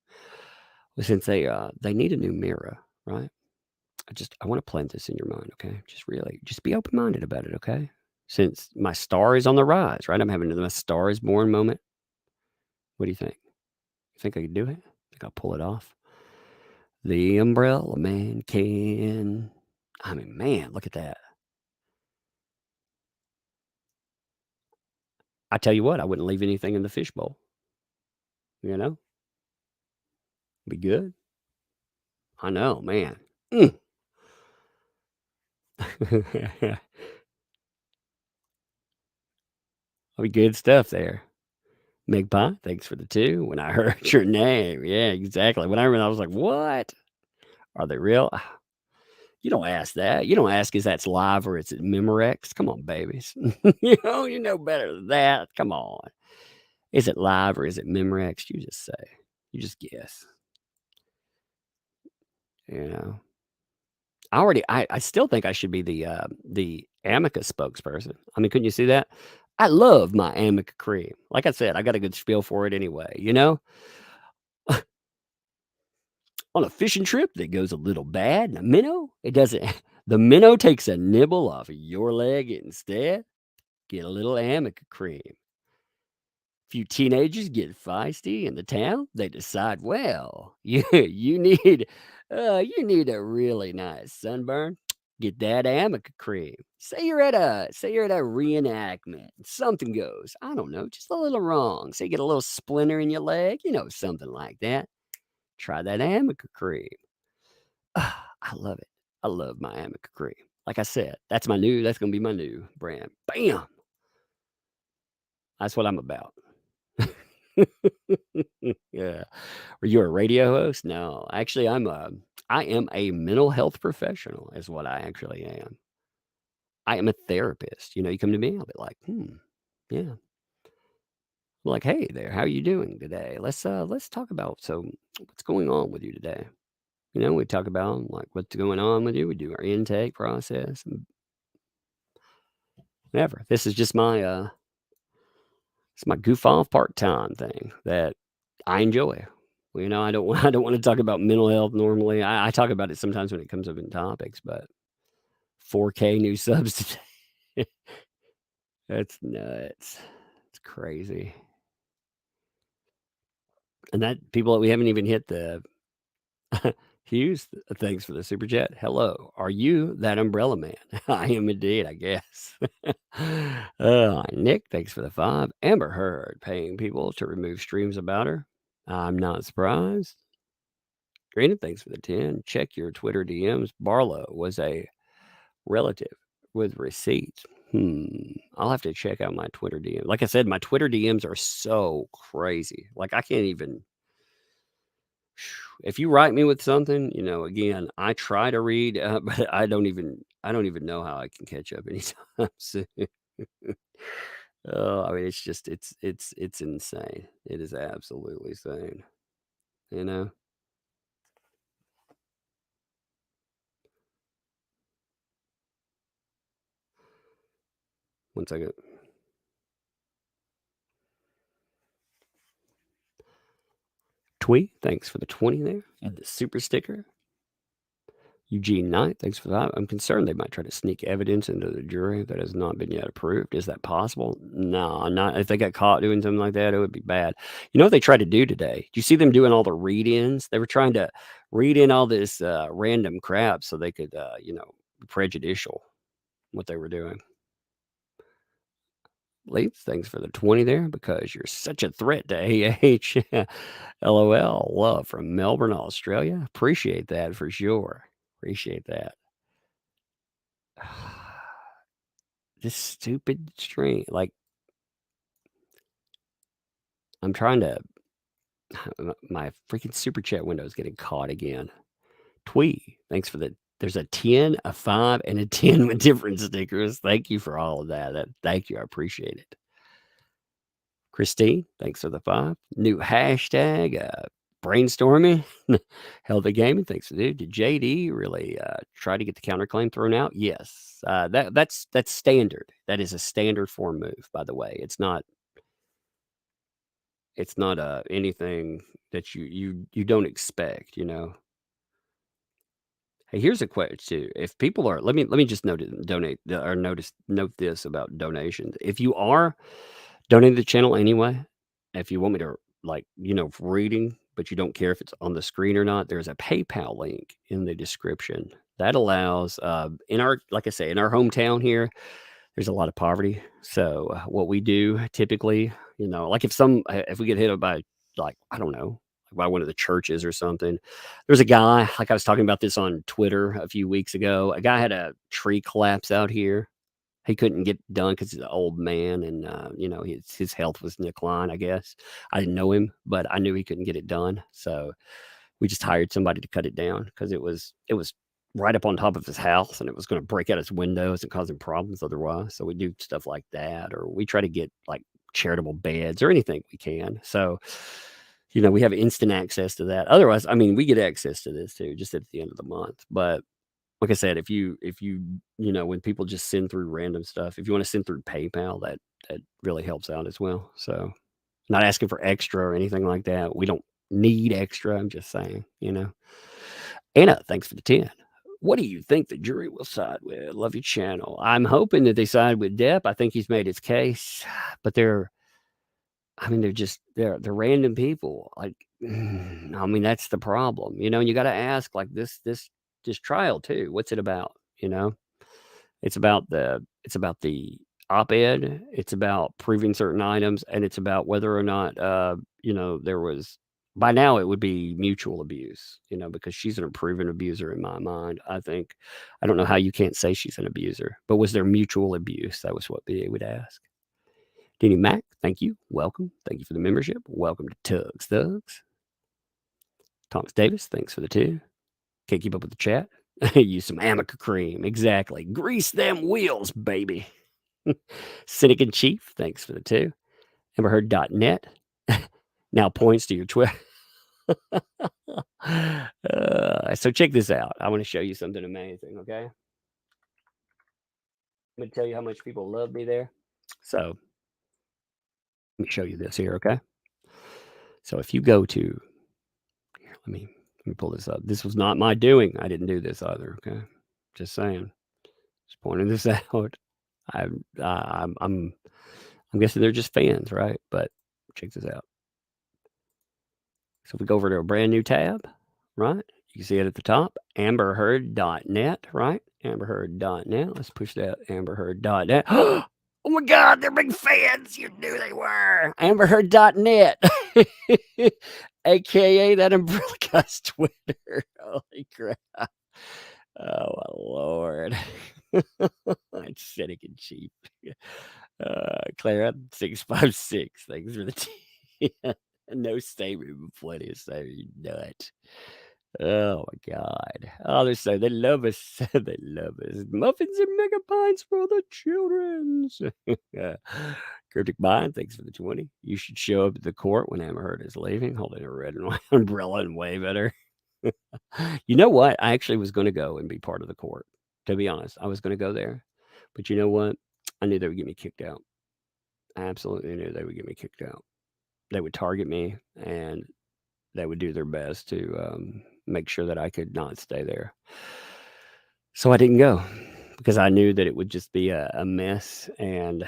Well, since they need a new mirror, right? I want to plant this in your mind, okay? Just be open-minded about it, okay? Since my star is on the rise, right? I'm having the Star is Born moment. What do you think? You think I can do it? Think I'll pull it off? The umbrella man can. I mean, man, look at that. I tell you what, I wouldn't leave anything in the fishbowl. Be good. I know, man. Be good stuff there. Meg Pie, thanks for the 2. When I heard your name, yeah, exactly. When I was like, what? Are they real? You don't ask that. You don't ask is that's live or is it Memorex. Come on, babies. You know better than that. Come on. Is it live or is it Memorex? You just say. You just guess. I still think I should be the Amica spokesperson. I mean, couldn't you see that? I love my Amica cream. Like I said, I got a good spiel for it anyway, On a fishing trip that goes a little bad, and a minnow, it doesn't. The minnow takes a nibble off of your leg instead. Get a little Amica cream. Few teenagers get feisty in the town. They decide, well, you need a really nice sunburn. Get that amica cream. Say you're at a reenactment. Something goes, I don't know, just a little wrong. Say you get a little splinter in your leg, something like that. Try that amica cream. I love it. I love my amica cream. Like I said, that's gonna be my new brand. Bam. That's what I'm about. Yeah. Are you a radio host? No, actually, I am a mental health professional, is what I actually am. I am a therapist. You come to me, I'll be like, yeah. I'm like, hey there, how are you doing today? Let's talk about what's going on with you today. We talk about like what's going on with you. We do our intake process. Whatever. This is just my it's my goof off part-time thing that I enjoy. I don't want to talk about mental health normally. I talk about it sometimes when it comes up in topics, but 4K new subs today. That's nuts. It's crazy. And that people, we haven't even hit the Hughes. Thanks for the super chat. Hello, are you that umbrella man? I am indeed, I guess. Nick, thanks for the 5. Amber Heard paying people to remove streams about her. I'm not surprised. Granted, thanks for the 10. Check your Twitter DMs. Barlow was a relative with receipts. I'll have to check out my Twitter DMs. Like I said, my Twitter DMs are so crazy. Like I can't even. If you write me with something, again, I try to read, but I don't even know how I can catch up anytime soon. Oh, I mean, it's just it's insane. It is absolutely insane. One second. Twee, thanks for the 20 there and the super sticker. Eugene Knight, thanks for that. I'm concerned they might try to sneak evidence into the jury that has not been yet approved. Is that possible? No, not if they got caught doing something like that, it would be bad. You know what they tried to do today? Do you see them doing all the read-ins? They were trying to read in all this random crap so they could, be prejudicial what they were doing. Leaps, thanks for the 20 there because you're such a threat to AH. LOL, love from Melbourne, Australia. Appreciate that for sure. Appreciate that. This stupid stream, like, I'm trying to. My freaking super chat window is getting caught again. Twee, thanks for the. There's a 10, a 5, and a 10 with different stickers. Thank you for all of that. Thank you. I appreciate it. Christine, thanks for the 5. New hashtag, brainstorming. Healthy gaming, thanks for the. Did JD really try to get the counterclaim thrown out? Yes. That's standard. That is a standard form move, by the way. It's not anything that you don't expect, Hey, here's a question too. If people are, let me just note this about donations. If you are donating to the channel anyway, if you want me to reading, but you don't care if it's on the screen or not, there's a PayPal link in the description that allows in our hometown here, there's a lot of poverty. So what we do typically, like if we get hit by I don't know, by one of the churches or something. There's a guy, like I was talking about this on Twitter a few weeks ago. A guy had a tree collapse out here. He couldn't get done because he's an old man and, his health was in decline, I guess. I didn't know him, but I knew he couldn't get it done. So we just hired somebody to cut it down because it was right up on top of his house and it was going to break out his windows and cause him problems otherwise. So we do stuff like that, or we try to get charitable beds or anything we can. So, we have instant access to that. Otherwise, I mean, we get access to this too, just at the end of the month. But like I said, if you when people just send through random stuff, if you want to send through PayPal, that really helps out as well. So not asking for extra or anything like that. We don't need extra. I'm just saying, Anna, thanks for the 10. What do you think the jury will side with? Love your channel. I'm hoping that they side with Depp. I think he's made his case, but I mean, they're random people. Like, I mean, that's the problem, you know. And you got to ask, like, this trial too. What's it about? You know, it's about the op-ed. It's about proving certain items, and it's about whether or not you know, there was. By now, it would be mutual abuse, you know, because she's an proven abuser in my mind. I think. I don't know how you can't say she's an abuser, but was there mutual abuse? That was what BA would ask. Denny Mac, thank you. Welcome. Thank you for the membership. Welcome to Tugs Thugs. Thomas Davis, thanks for the 2. Can't keep up with the chat. Use some Amica cream. Exactly. Grease them wheels, baby. Cynic in Chief, thanks for the 2. Amberheard.net. Now points to your Twitter. So check this out. I want to show you something amazing, okay? I'm going to tell you how much people love me there. So let me show you this here, okay? So if you go to, here, let me pull this up. This was not my doing. I didn't do this either, okay? Just saying. Just pointing this out. I'm guessing they're just fans, right? But check this out. So if we go over to a brand new tab, right? You can see it at the top, amberheard.net, right? Amberheard.net. Let's push that amberheard.net. Oh my God, they're big fans. You knew they were. Amberheard.net, aka that umbrella guy's Twitter. Holy crap. Oh my Lord. It's cynic and cheap. Clara 656. Thanks for the no statement, but plenty of statement. You nut. Oh my God. Oh, they love us. They love us. Muffins and mega pints for the children's. Cryptic Mind, thanks for the 20. You should show up at the court when Amberheard is leaving, holding a red and white umbrella and wave at her. You know what? I actually was going to go and be part of the court. To be honest, I was going to go there. But you know what? I knew they would get me kicked out. I absolutely knew they would get me kicked out. They would target me, and they would do their best to make sure that I could not stay there. So I didn't go because I knew that it would just be a mess. And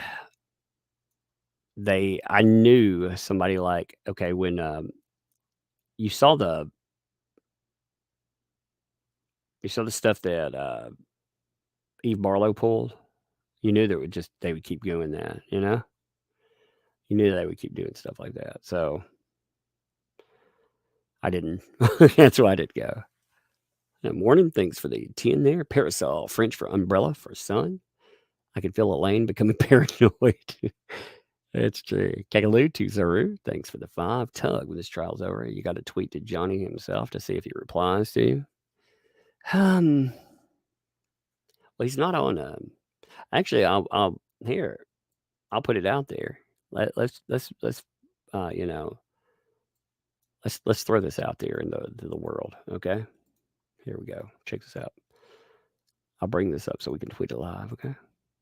I knew somebody like, okay, when you saw the stuff that Eve Barlow pulled, you knew that they would keep doing that, you know? You knew they would keep doing stuff like that. So I didn't. That's why I didn't go. Morning, thanks for the 10 there. Parasol, French for umbrella for sun. I can feel Elaine becoming paranoid. That's true. Kakaloo, Tuzaru, thanks for the 5. Tug, when this trial's over, you got to tweet to Johnny himself to see if he replies to you. Well, he's not on. Actually, I'll put it out there. Let's you know, let's throw this out there into the world. Okay, here we go. Check this out. I'll bring this up so we can tweet it live. Okay,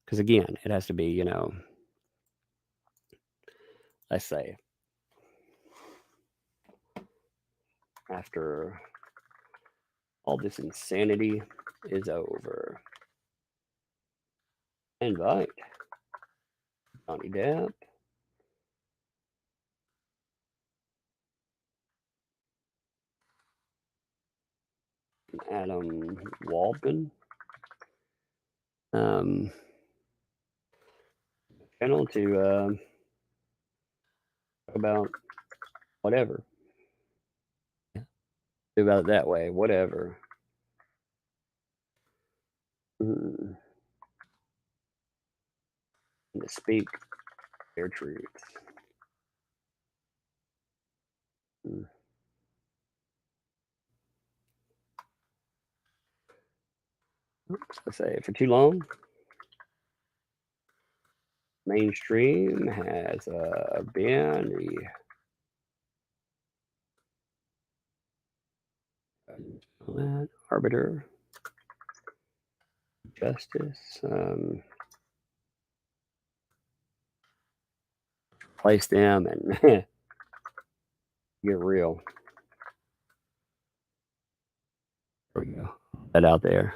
because again, it has to be, you know. Let's say after all this insanity is over, invite Johnny Depp, Adam Waldman, channel to talk about whatever. Do about it that way, whatever. To speak their truths. Let's say for too long. Mainstream has been the arbiter, justice, place them and get real. There we go. That out there.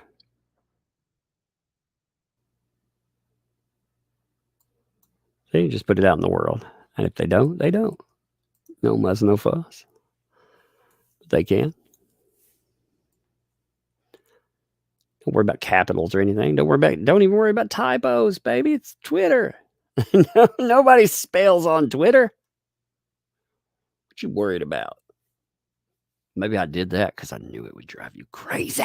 See, just put it out in the world. And if they don't, they don't. No muss, no fuss. But they can. Don't worry about capitals or anything. Don't even worry about typos, baby. It's Twitter. Nobody spells on Twitter. What you worried about? Maybe I did that because I knew it would drive you crazy.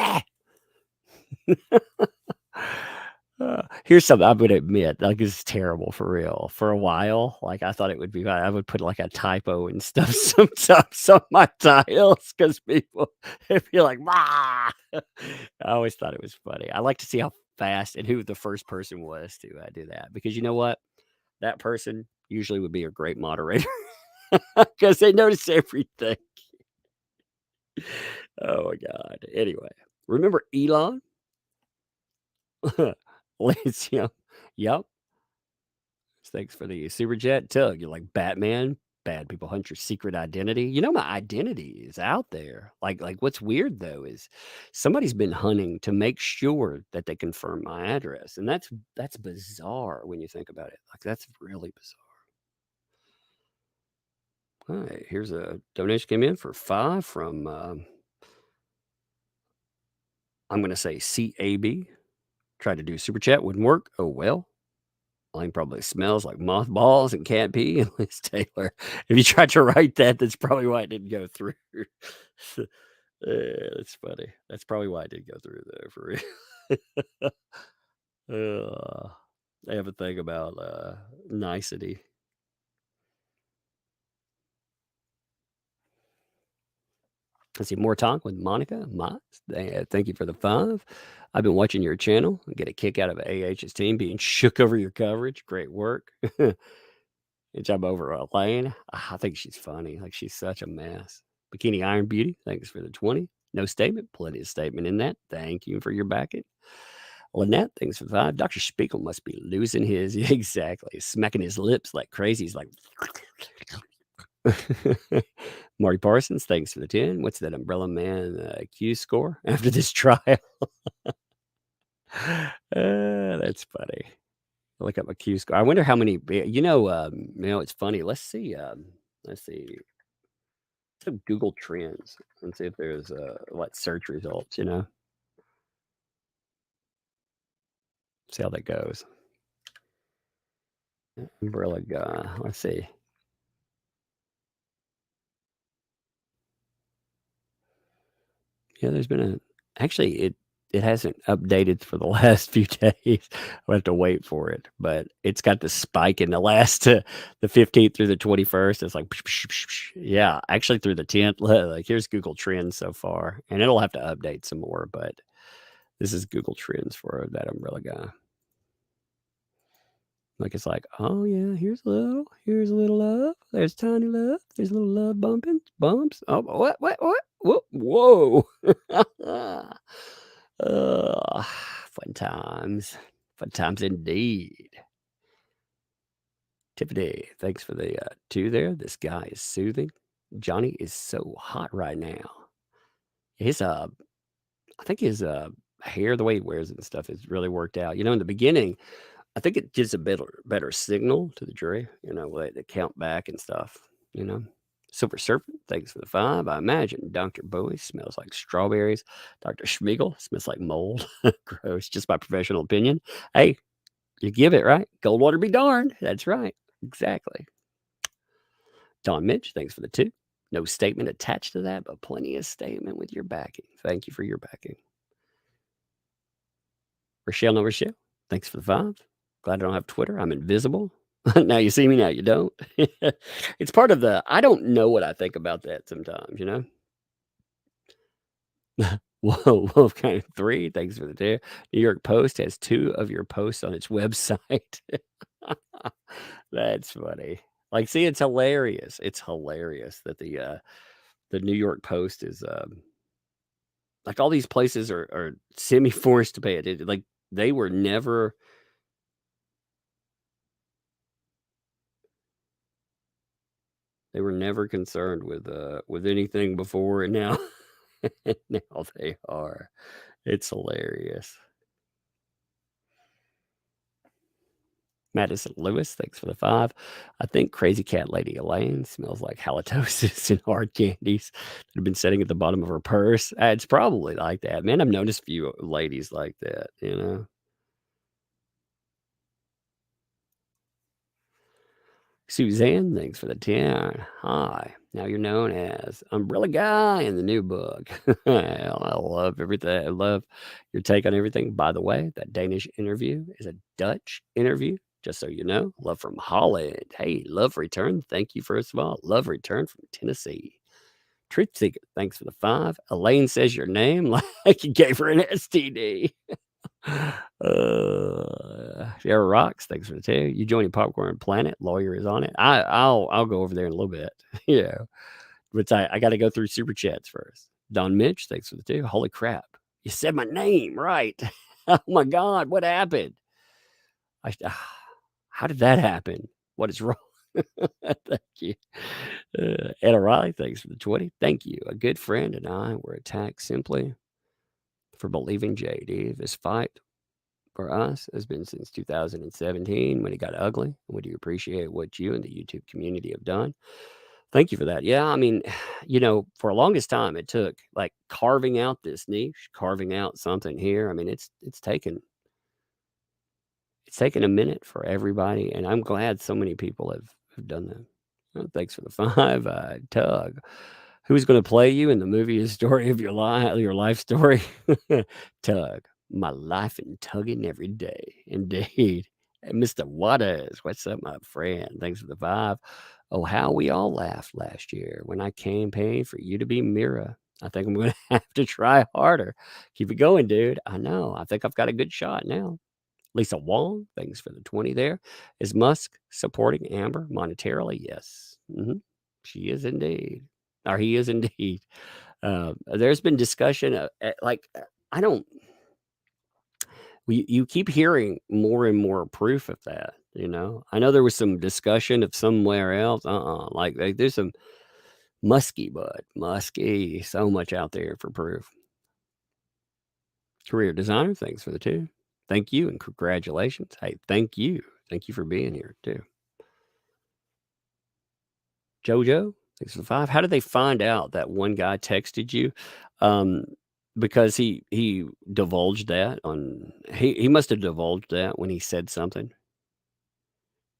Here's something I'm going to admit. Like, this is terrible for real. For a while, like, I thought it would be fine. I would put like a typo and stuff sometimes on my titles because people would be like, "Bah." I always thought it was funny. I like to see how fast and who the first person was to do that, because you know what? That person usually would be a great moderator because they notice everything. Oh my God. Anyway, remember Elon? Lithium. Yep. Thanks for the super jet. Tug, you're like Batman. Bad people hunt your secret identity. You know, my identity is out there. Like what's weird though is somebody's been hunting to make sure that they confirm my address. And that's bizarre when you think about it. Like, that's really bizarre. All right, here's a donation came in for 5 from I'm gonna say CAB. Tried to do super chat, wouldn't work. Oh well. Mine probably smells like mothballs and cat pee. And Liz Taylor, if you tried to write that, that's probably why it didn't go through. That's funny. That's probably why it didn't go through though, for real. They have a thing about nicety. Let's see, more talk with Monica. Thank you for the 5. I've been watching your channel. I get a kick out of AH's team being shook over your coverage. Great work. Good job over Elaine. I think she's funny. Like, she's such a mess. Bikini Iron Beauty, thanks for the 20. No statement, plenty of statement in that. Thank you for your backing. Lynette, thanks for the 5. Dr. Spiegel must be losing his, exactly, smacking his lips like crazy. He's like, Marty Parsons, thanks for the 10. What's that Umbrella Man Q score after this trial? That's funny. Look up a Q score. I wonder how many. It's funny. Let's see. Let's see. Google Trends and see if there's what search results. See how that goes. Umbrella Guy. Let's see. Yeah, there's been actually it hasn't updated for the last few days. I'll have to wait for it, but it's got the spike in the last the 15th through the 21st. It's like, yeah, actually through the 10th. Like, here's Google Trends so far, and it'll have to update some more, but this is Google Trends for that Umbrella Guy. Like, it's like, oh yeah, here's a little love. There's tiny love. There's a little love bumps. Oh, what? Whoa. Fun times indeed. Tiffany, thanks for the 2 there. This guy is soothing. Johnny is so hot right now. His I think his hair, the way he wears it and stuff, has really worked out. In the beginning, I think it gives a better signal to the jury, they count back and stuff, Silver Serpent, thanks for the 5. I imagine Dr. Bowie smells like strawberries. Dr. Schmiegel smells like mold. Gross, just my professional opinion. Hey, you give it, right? Goldwater be darned. That's right. Exactly. Don Mitch, thanks for the 2. No statement attached to that, but plenty of statement with your backing. Thank you for your backing. Rochelle, thanks for the 5. Glad I don't have Twitter. I'm invisible. Now you see me, now you don't. It's part of I don't know what I think about that sometimes, Whoa, Wolfgang 3, thanks for the 2. New York Post has 2 of your posts on its website. That's funny. Like, see, it's hilarious. It's hilarious that the New York Post is like, all these places are semi-forced to pay it. Like, they were never concerned with anything before, and now now they are. It's hilarious. Madison Lewis, thanks for the 5. I think Crazy Cat Lady Elaine smells like halitosis and hard candies that have been sitting at the bottom of her purse. It's probably like that. Man, I've noticed a few ladies like that, you know. Suzanne, thanks for the 10. Hi. Now you're known as Umbrella Guy in the new book. I love everything. I love your take on everything. By the way, that Danish interview is a Dutch interview, just so you know. Love from Holland. Hey, love return. Thank you, first of all. Love return from Tennessee. Truth Seeker, thanks for the 5. Elaine says your name like you gave her an STD. Sarah Rocks, thanks for the 2. You joining Popcorn Planet? Lawyer is on it. I'll go over there in a little bit. Yeah, but I got to go through super chats first. Don Mitch, thanks for the 2. Holy crap, you said my name right. Oh my God, what happened? How did that happen? What is wrong? Thank you. Ed O'Reilly, thanks for the 20. Thank you. A good friend and I were attacked simply for believing JD. This fight for us has been since 2017 when it got ugly. We do appreciate what you and the YouTube community have done. Thank you for that. Yeah, I mean, you know, for the longest time, it took like carving out this niche, carving out something here. I mean, it's taken a minute for everybody, and I'm glad so many people have done that. Oh, thanks for the 5, Tug. Who's going to play you in the movie story of your life story? Tug. My life in tugging every day. Indeed. And Mr. Waters, what's up, my friend? Thanks for the 5. Oh, how we all laughed last year when I campaigned for you to be Mira. I think I'm going to have to try harder. Keep it going, dude. I know. I think I've got a good shot now. Lisa Wong, thanks for the 20 there. Is Musk supporting Amber monetarily? Yes. She is indeed. Or he is indeed. There's been discussion I don't. You keep hearing more and more proof of that. You know, I know there was some discussion of somewhere else. Like there's some musky, so much out there for proof. Career designer, thanks for the 2. Thank you and congratulations. Hey, thank you. Thank you for being here too. Jojo, thanks for the 5. How did they find out that one guy texted you? Because he divulged that on he must have divulged that when he said something.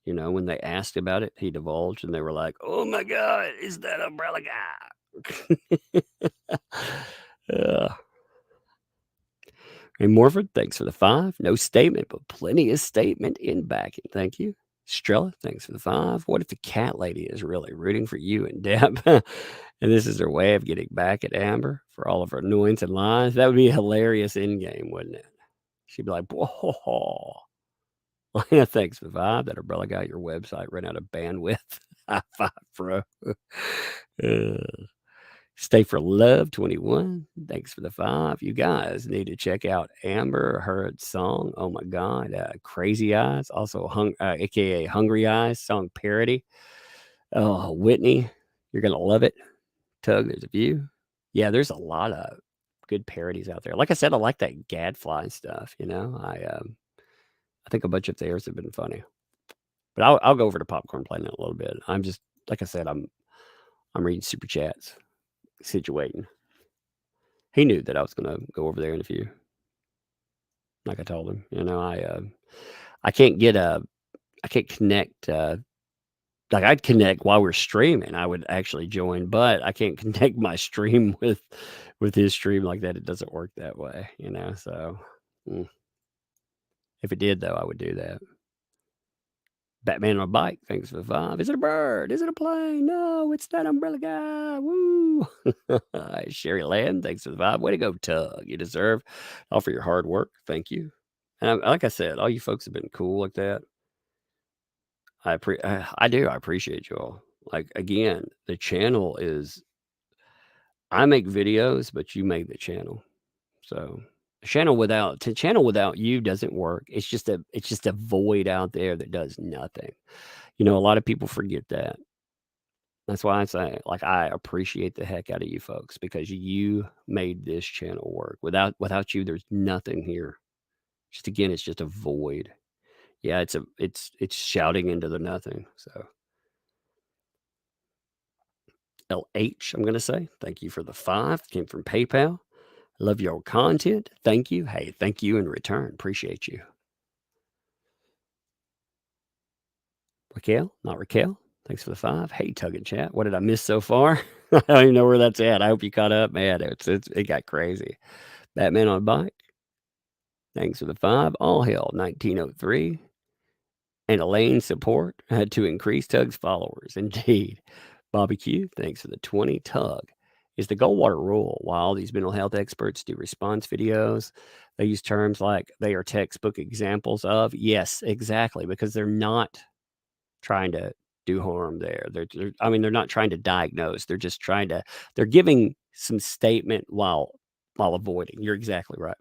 You know, when they asked about it, he divulged and they were like, "Oh my God, is that Umbrella Guy?" And Morford, thanks for the 5. No statement, but plenty of statement in backing. Thank you. Strella, thanks for the 5. What if the cat lady is really rooting for you and Depp? And this is her way of getting back at Amber for all of her annoyance and lies? That would be a hilarious endgame, wouldn't it? She'd be like, whoa. Thanks for the 5. That Umbrella Guy, your website ran out of bandwidth. High 5, bro. Stay for Love 21. Thanks for the 5. You guys need to check out Amber Heard's song. Oh my God. Crazy Eyes. Also, aka Hungry Eyes song parody. Oh, Whitney, you're going to love it. Tug, there's a few. Yeah, there's a lot of good parodies out there. Like I said, I like that Gadfly stuff. You know, I think a bunch of theirs have been funny. But I'll go over to Popcorn Planet in a little bit. I'm just, like I said, I'm reading super chats. Situating. He knew that I was going to go over there in a few. Like I told him, you know, I can't connect. Like I'd connect while we're streaming. I would actually join, but I can't connect my stream with his stream like that. It doesn't work that way, you know. So if it did, though, I would do that. Batman on a bike, thanks for the 5. Is it a bird? Is it a plane? No, it's that Umbrella Guy. Woo! Sherry Lamb, thanks for the 5. Way to go, Tug. You deserve all for your hard work. Thank you. And like I said, all you folks have been cool like that. I do. I appreciate you all. Like, again, the channel is, I make videos, but you make the channel. So channel without you doesn't work. It's just a void out there that does nothing. You know, a lot of people forget that. That's why I say, like, I appreciate the heck out of you folks because you made this channel work. Without you, there's nothing here. Just again, it's just a void. Yeah, it's shouting into the nothing. So LH, I'm gonna say thank you for the 5. Came from PayPal. Love your content. Thank you. Hey, thank you in return. Appreciate you. Raquel, not Raquel. Thanks for the 5. Hey, Tug and Chat. What did I miss so far? I don't even know where that's at. I hope you caught up, man. It got crazy. Batman on a bike. Thanks for the 5. All hell, 1903. And Elaine support to increase Tug's followers. Indeed. Bobby Q, thanks for the 20. Tug. Is the Goldwater rule why all these mental health experts do response videos? They use terms like they are textbook examples of. Yes, exactly, because they're not trying to do harm there. They're not trying to diagnose. They're just they're giving some statement while avoiding. You're exactly right.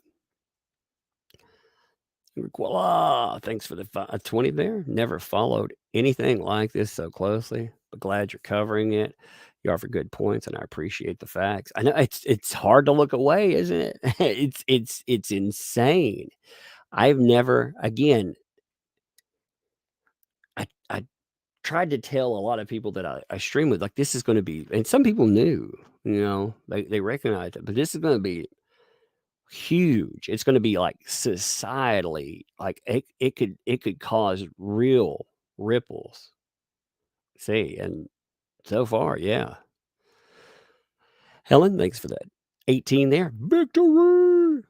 Thanks for the 20 there. Never followed anything like this so closely, but glad you're covering it. You offer good points, and I appreciate the facts. I know it's hard to look away, isn't it? It's insane. I've never again. I tried to tell a lot of people that I stream with, like, this is going to be, and some people knew, they recognized it, but this is going to be huge. It's going to be like societally, like it could cause real ripples. See, and so far, yeah. Helen, thanks for that 18 there. Victory.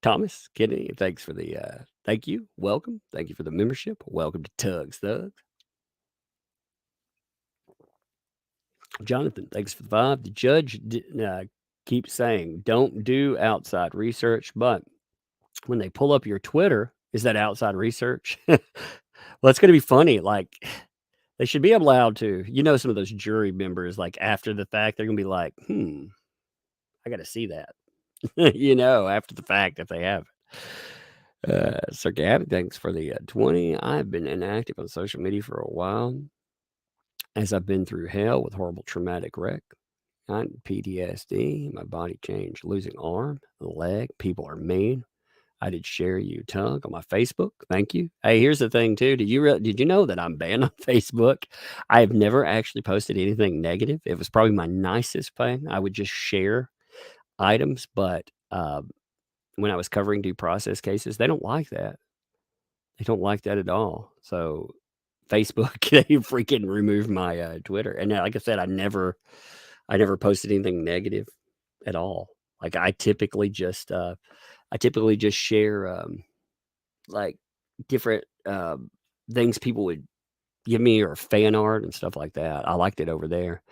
Thomas, Kennedy, thanks for the thank you. Welcome. Thank you for the membership. Welcome to Tugs Thugs. Jonathan, thanks for the 5. The judge keeps saying, don't do outside research, but when they pull up your Twitter, is that outside research? Well, it's going to be funny. Like, they should be allowed to, some of those jury members, like, after the fact, they're going to be like, I got to see that, after the fact, if they have it. Sir Gabby, thanks for the 20. I've been inactive on social media for a while, as I've been through hell with horrible traumatic wreck. Got PTSD, my body changed, losing arm, leg. People are mean. I did share you, Tug, on my Facebook. Thank you. Hey, here's the thing too. Did you know that I'm banned on Facebook? I have never actually posted anything negative. It was probably my nicest thing. I would just share items, but when I was covering due process cases, they don't like that. They don't like that at all. So Facebook, they freaking removed my Twitter. And like I said, I never posted anything negative at all. Like I typically just share like different things people would give me or fan art and stuff like that. I liked it over there,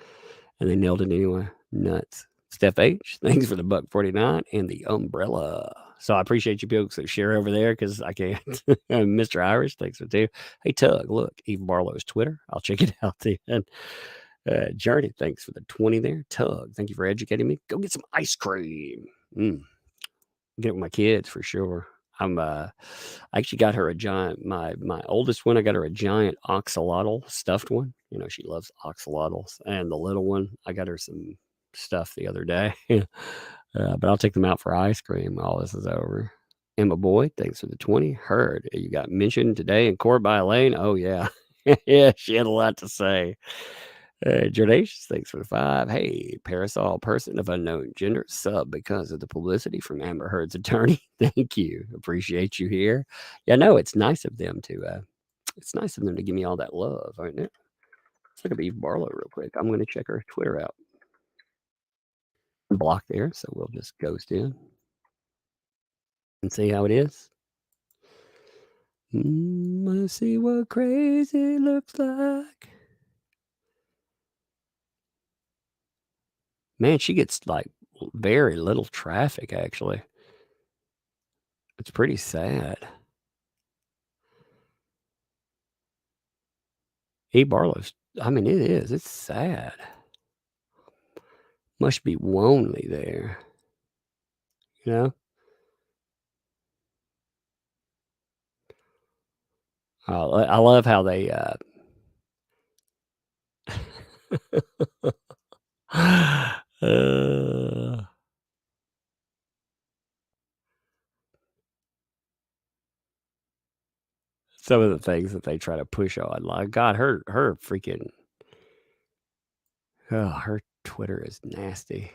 and they nailed it anyway. Nuts. Steph H, thanks for the $1.49 and the umbrella. So I appreciate you folks that share over there because I can't. Mr. Irish, thanks for 2. Hey Tug, look, Eve Barlow's Twitter. I'll check it out then. Journey, thanks for the 20 there. Tug, thank you for educating me. Go get some ice cream. Get it with my kids for sure. I actually got her a giant, my oldest one, I got her a giant axolotl stuffed one. She loves axolotls. And the little one, I got her some stuff the other day. But I'll take them out for ice cream. All this is over. Emma Boy, thanks for the 20. Heard you got mentioned today in court by Elaine. Oh, yeah. Yeah, she had a lot to say. Jordacious, thanks for the 5. Hey, Parasol person of unknown gender, sub because of the publicity from Amber Heard's attorney. Thank you. Appreciate you here. Yeah, no, it's nice of them to give me all that love, aren't it? Let's look at Eve Barlow real quick. I'm going to check her Twitter out. Block there, so we'll just ghost in and see how it is. Let's see what crazy looks like. Man, she gets like very little traffic, actually. It's pretty sad. E. Barlow's, it is. It's sad. Must be lonely there. I love how they Some of the things that they try to push on, like God, her freaking, her Twitter is nasty.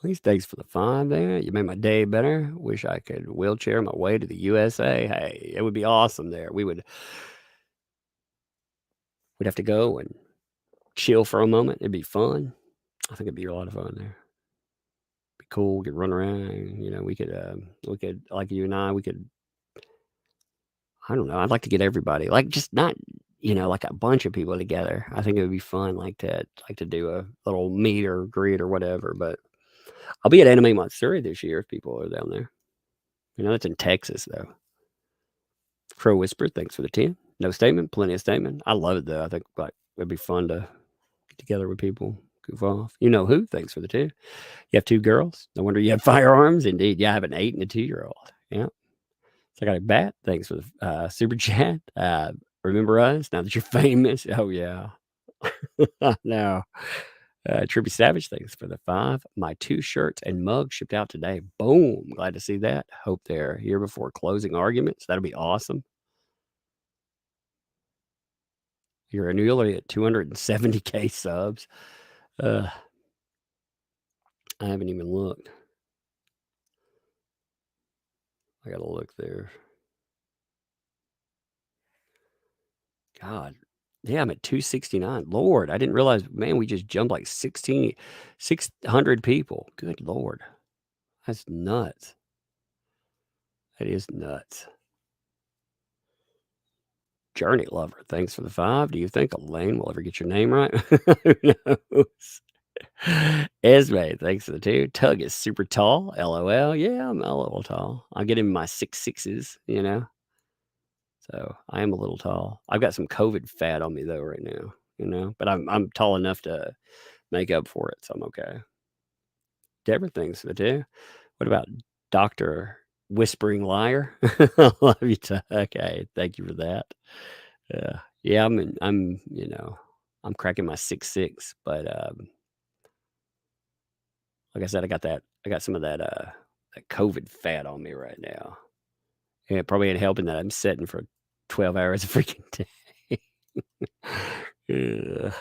Please, thanks for the fun there. You made my day better. Wish I could wheelchair my way to the USA. Hey, it would be awesome there. We'd have to go and chill for a moment. It'd be fun. I think it'd be a lot of fun there. Be cool. We could run around. You know, we could like you and I. We could. I don't know. I'd like to get everybody, like, just not, like a bunch of people together. I think it would be fun, like to do a little meet or greet or whatever. But I'll be at Anime Matsuri this year if people are down there. That's in Texas though. Crow Whisper, thanks for the 10. No statement, plenty of statement. I love it though. I think like it'd be fun to get together with people, goof off. You know who? Thanks for the 2. You have 2 girls. No wonder you have firearms. Indeed, yeah, I have an 8 and a 2-year-old. Yeah. So I got a bat. Thanks for the super chat. Remember us now that you're famous. Oh yeah. No. Trippy Savage, thanks for the 5. My 2 shirts and mug shipped out today. Boom. Glad to see that. Hope they're here before closing arguments. That'll be awesome. You're nearly at 270K subs. I haven't even looked. I gotta look there. God. Yeah, I'm at 269. Lord, I didn't realize, man, we just jumped like 600 people. Good Lord. That's nuts. That is nuts. Journey Lover, thanks for the 5. Do you think Elaine will ever get your name right? Who knows? Esme, thanks for the 2. Tug is super tall. LOL. Yeah, I'm a little tall. I'll get him my 6'6s, So I am a little tall. I've got some COVID fat on me though right now, but I'm tall enough to make up for it, so I'm okay. Deborah, thanks for the 2. What about Dr. Whispering Liar? I love you, Tuck. Okay, thank you for that. Yeah, I'm cracking my 6'6", but like I said, I got some of that COVID fat on me right now. And it probably ain't helping that I'm sitting for 12 hours a freaking day. Ugh.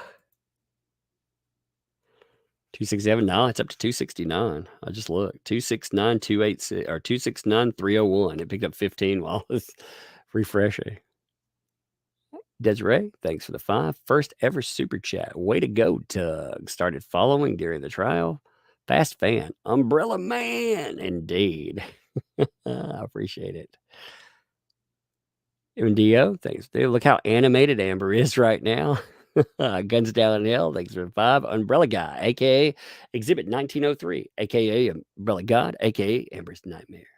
267. No, it's up to 269. I just looked. 269, 286 or 269, 301. It picked up 15 while I was refreshing. Desiree, thanks for the 5. First ever super chat. Way to go, Tug. Started following during the trial. Fast fan. Umbrella Man. Indeed. I appreciate it. MDO, thanks, dude. Look how animated Amber is right now. Guns Down in Hell, thanks for the 5. Umbrella Guy, aka Exhibit 1903, aka Umbrella God, aka Amber's Nightmare.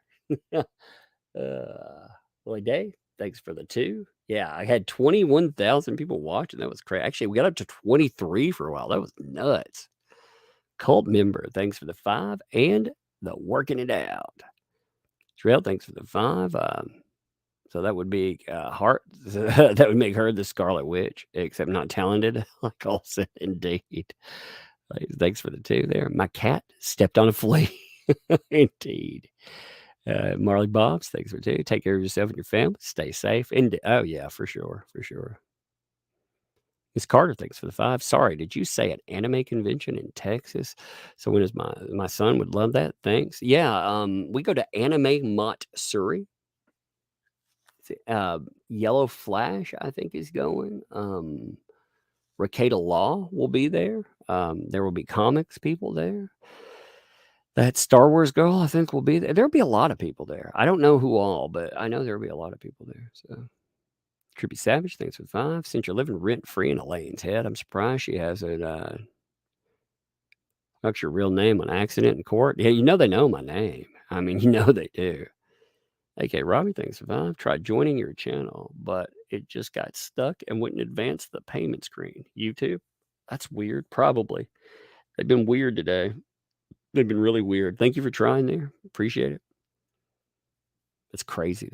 Willie Day, thanks for the 2. Yeah, I had 21,000 people watching. That was crazy. Actually, we got up to 23 for a while. That was nuts. Cult Member, thanks for the 5. And the Working It Out. Trail, thanks for the 5. So that would be Hart. That would make her the Scarlet Witch, except not talented, like Olsen. Indeed. Thanks for the 2 there. My cat stepped on a flea. Indeed. Marley Bobs, thanks for 2. Take care of yourself and your family. Stay safe. Oh yeah, for sure. Miss Carter, thanks for the 5. Sorry, did you say an anime convention in Texas? So when is my son would love that? Thanks. Yeah, we go to Anime Matsuri. Yellow Flash, I think, is going. Rakeda Law will be there. There will be comics people there. That Star Wars girl, I think, will be there. There'll be a lot of people there. I don't know who all, but I know there'll be a lot of people there. So, Trippy Savage, thanks for the 5. Since you're living rent free in Elaine's head, I'm surprised she hasn't got your real name on accident in court. Yeah, they know my name. I mean, they do. Okay, Robbie, thanks for 5. Tried joining your channel, but it just got stuck and wouldn't advance the payment screen. YouTube? That's weird. Probably. They've been weird today. They've been really weird. Thank you for trying there. Appreciate it. It's crazy,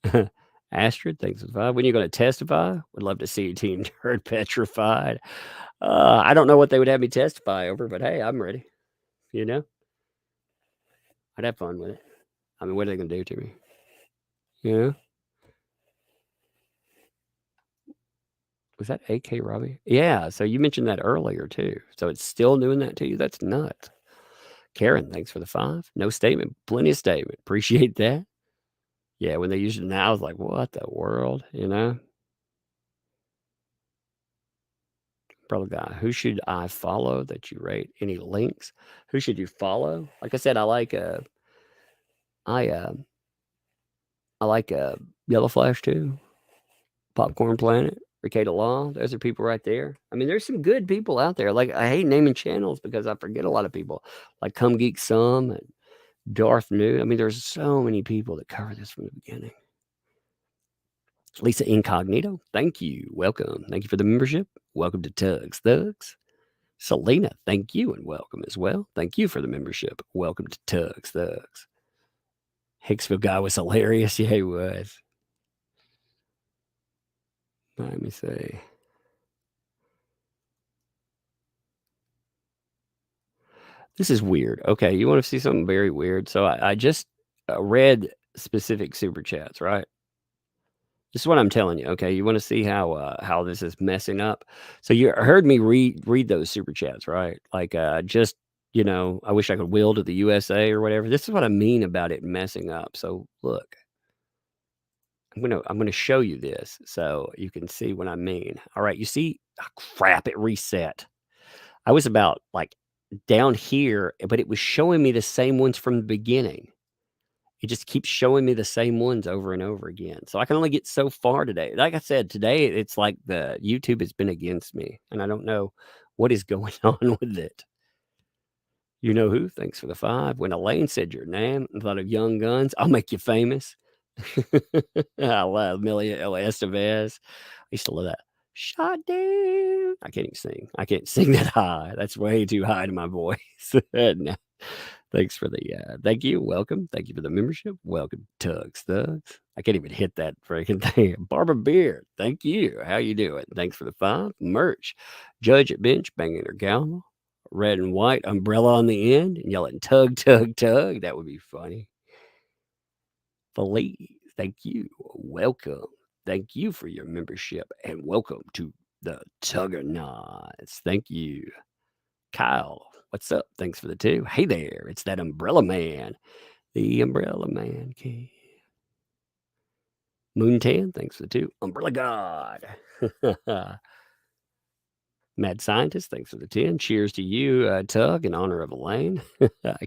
though. Astrid, thanks for the 5. When are you going to testify? Would love to see you, Team Nerd Petrified. I don't know what they would have me testify over, but hey, I'm ready. You know, I'd have fun with it. I mean, what are they going to do to me? You know? Was that AK Robbie? Yeah. So you mentioned that earlier too. So it's still doing that to you? That's nuts. Karen, thanks for the 5. No statement, plenty of statement. Appreciate that. Yeah, when they used it now, I was like, what the world? You know? Brother guy, who should I follow that you rate? Any links? Who should you follow? Like I said, I like Yellow Flash too. Popcorn Planet, Ricada Law. Those are people right there. I mean, there's some good people out there. Like, I hate naming channels because I forget a lot of people. Like Come Geek Some and Darth New. I mean, there's so many people that cover this from the beginning. Lisa Incognito, thank you. Welcome. Thank you for the membership. Welcome to Tugs Thugs. Selena, thank you and welcome as well. Thank you for the membership. Welcome to Tugs Thugs. Hicksville guy was hilarious. Yeah, he was. Let me see. This is weird. Okay, you want to see something very weird? So I just read specific super chats, right? This is what I'm telling you. Okay, you want to see how this is messing up? So you heard me read those super chats, right? Like just I wish I could will to the USA or whatever. This is what I mean about it messing up. So look, I'm gonna show you this so you can see what I mean. All right, you see? Oh, crap! It reset. I was about like down here, but it was showing me the same ones from the beginning. It just keeps showing me the same ones over and over again. So I can only get so far today. Like I said, today it's like the YouTube has been against me, and I don't know what is going on with it. You know who? Thanks for the 5. When Elaine said your name and thought of Young Guns, I'll make you famous. I love Amelia L. Estevez. I used to love that. Shot down. I can't even sing. I can't sing that high. That's way too high to my voice. No. Thanks for the thank you. Welcome. Thank you for the membership. Welcome, Tugs Thugs. I can't even hit that freaking thing. Barbara Beard, thank you. How you doing? Thanks for the 5. Merch. Judge at bench, banging her gavel. Red and white umbrella on the end and yelling tug, tug, tug. That would be funny. Felice, thank you. Welcome. Thank you for your membership and welcome to the Tuggernauts. Thank you. Kyle, what's up? Thanks for the 2. Hey there, it's that Umbrella Man. The Umbrella Man. Moon Tan, thanks for the 2. Umbrella God. Mad Scientist, thanks for the 10. Cheers to you, Tug, in honor of Elaine.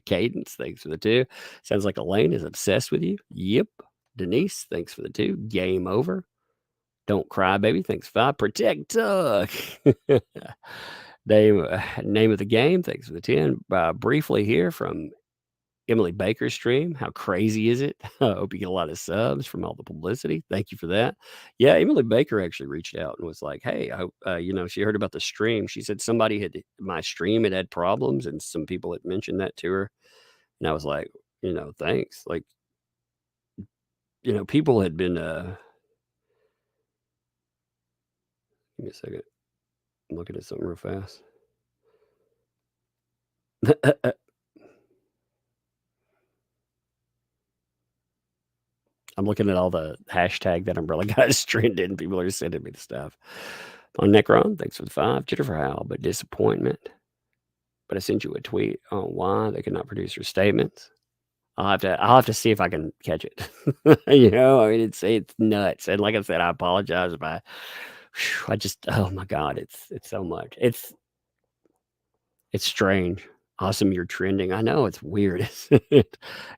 Cadence, thanks for the 2. Sounds like Elaine is obsessed with you. Yep. Denise, thanks for the 2. Game over. Don't cry, baby. Thanks for 5. Protect Tug. Name of the game. Thanks for the 10. Briefly here from Emily Baker's stream. How crazy is it? I hope you get a lot of subs from all the publicity. Thank you for that. Yeah, Emily Baker actually reached out and was like, "Hey, I hope she heard about the stream. She said my stream had problems, and some people had mentioned that to her." And I was like, thanks. Like, people had been. Give me a second. I'm looking at something real fast. I'm looking at all the hashtag that Umbrella Guys trending. People are sending me the stuff. On Necron, thanks for the 5. Jennifer Howell, but disappointment. But I sent you a tweet on why they could not produce your statements. I'll have to see if I can catch it. I mean, it's nuts. And like I said, I apologize if I just, oh my God, it's so much. It's strange. Awesome, you're trending. I know it's weird.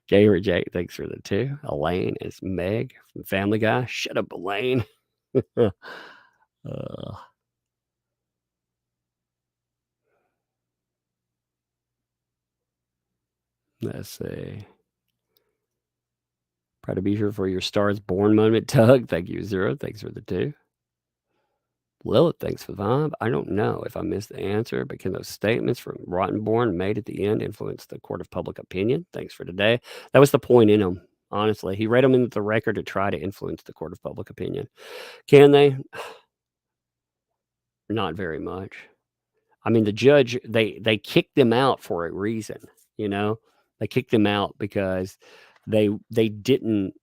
Gamer Jake, thanks for the 2. Elaine is Meg from Family Guy. Shut up, Elaine. Let's see. Proud to be here for your Stars Born moment, Tug. Thank you, Zero. Thanks for the 2. Lilith, thanks for the 5. I don't know if I missed the answer, but can those statements from Rottenborn made at the end influence the court of public opinion? Thanks for today. That was the point in them. Honestly, he read them into the record to try to influence the court of public opinion. Can they? Not very much. I mean, the judge, they kicked them out for a reason, you know? They kicked them out because they didn't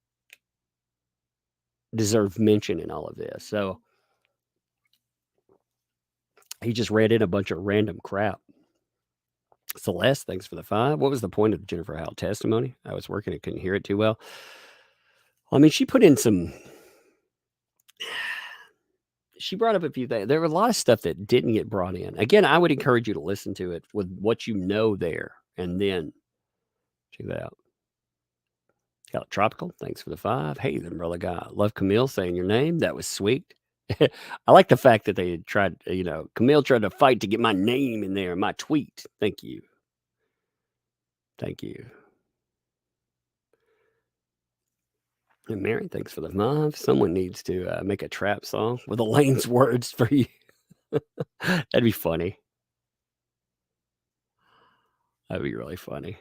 deserve mention in all of this. So he just read in a bunch of random crap. Celeste, thanks for the 5. What was the point of the Jennifer Howell testimony? I was working and couldn't hear it too well. I mean, she put in some. She brought up a few things. There were a lot of stuff that didn't get brought in. Again, I would encourage you to listen to it with what you know there, and then check that out. Got Tropical, thanks for the 5. Hey, the umbrella guy. Love Camille saying your name. That was sweet. I like the fact that they tried, Camille tried to fight to get my name in there, my tweet. Thank you. Thank you. And Mary, thanks for the 5. Someone needs to make a trap song with Elaine's words for you. That'd be funny. That'd be really funny.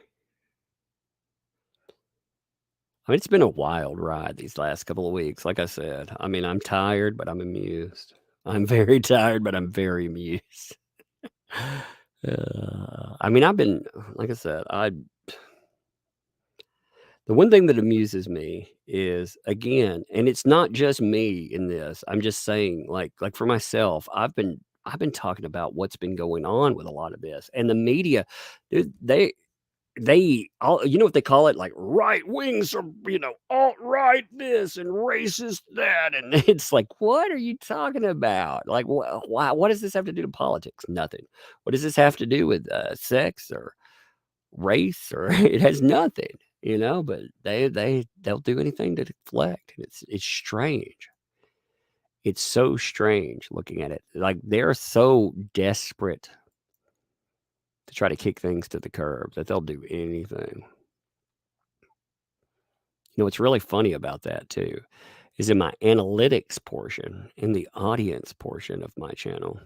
I mean, it's been a wild ride these last couple of weeks. Like I said, I mean, I'm tired, but I'm amused. I'm very tired, but I'm very amused. I mean, I've been, like I said, the one thing that amuses me is, again, and it's not just me in this. I'm just saying, like for myself, I've been talking about what's been going on with a lot of this, and the media, dude, they all, you know what they call it, like right wings or alt-right this and racist that, and it's like, what are you talking about? Like, why? What does this have to do to politics? Nothing. What does this have to do with sex or race? Or it has nothing, But they'll do anything to deflect, and it's strange. It's so strange looking at it. Like they're so desperate to try to kick things to the curb that they'll do anything. What's really funny about that too is in my analytics portion, in the audience portion of my channel.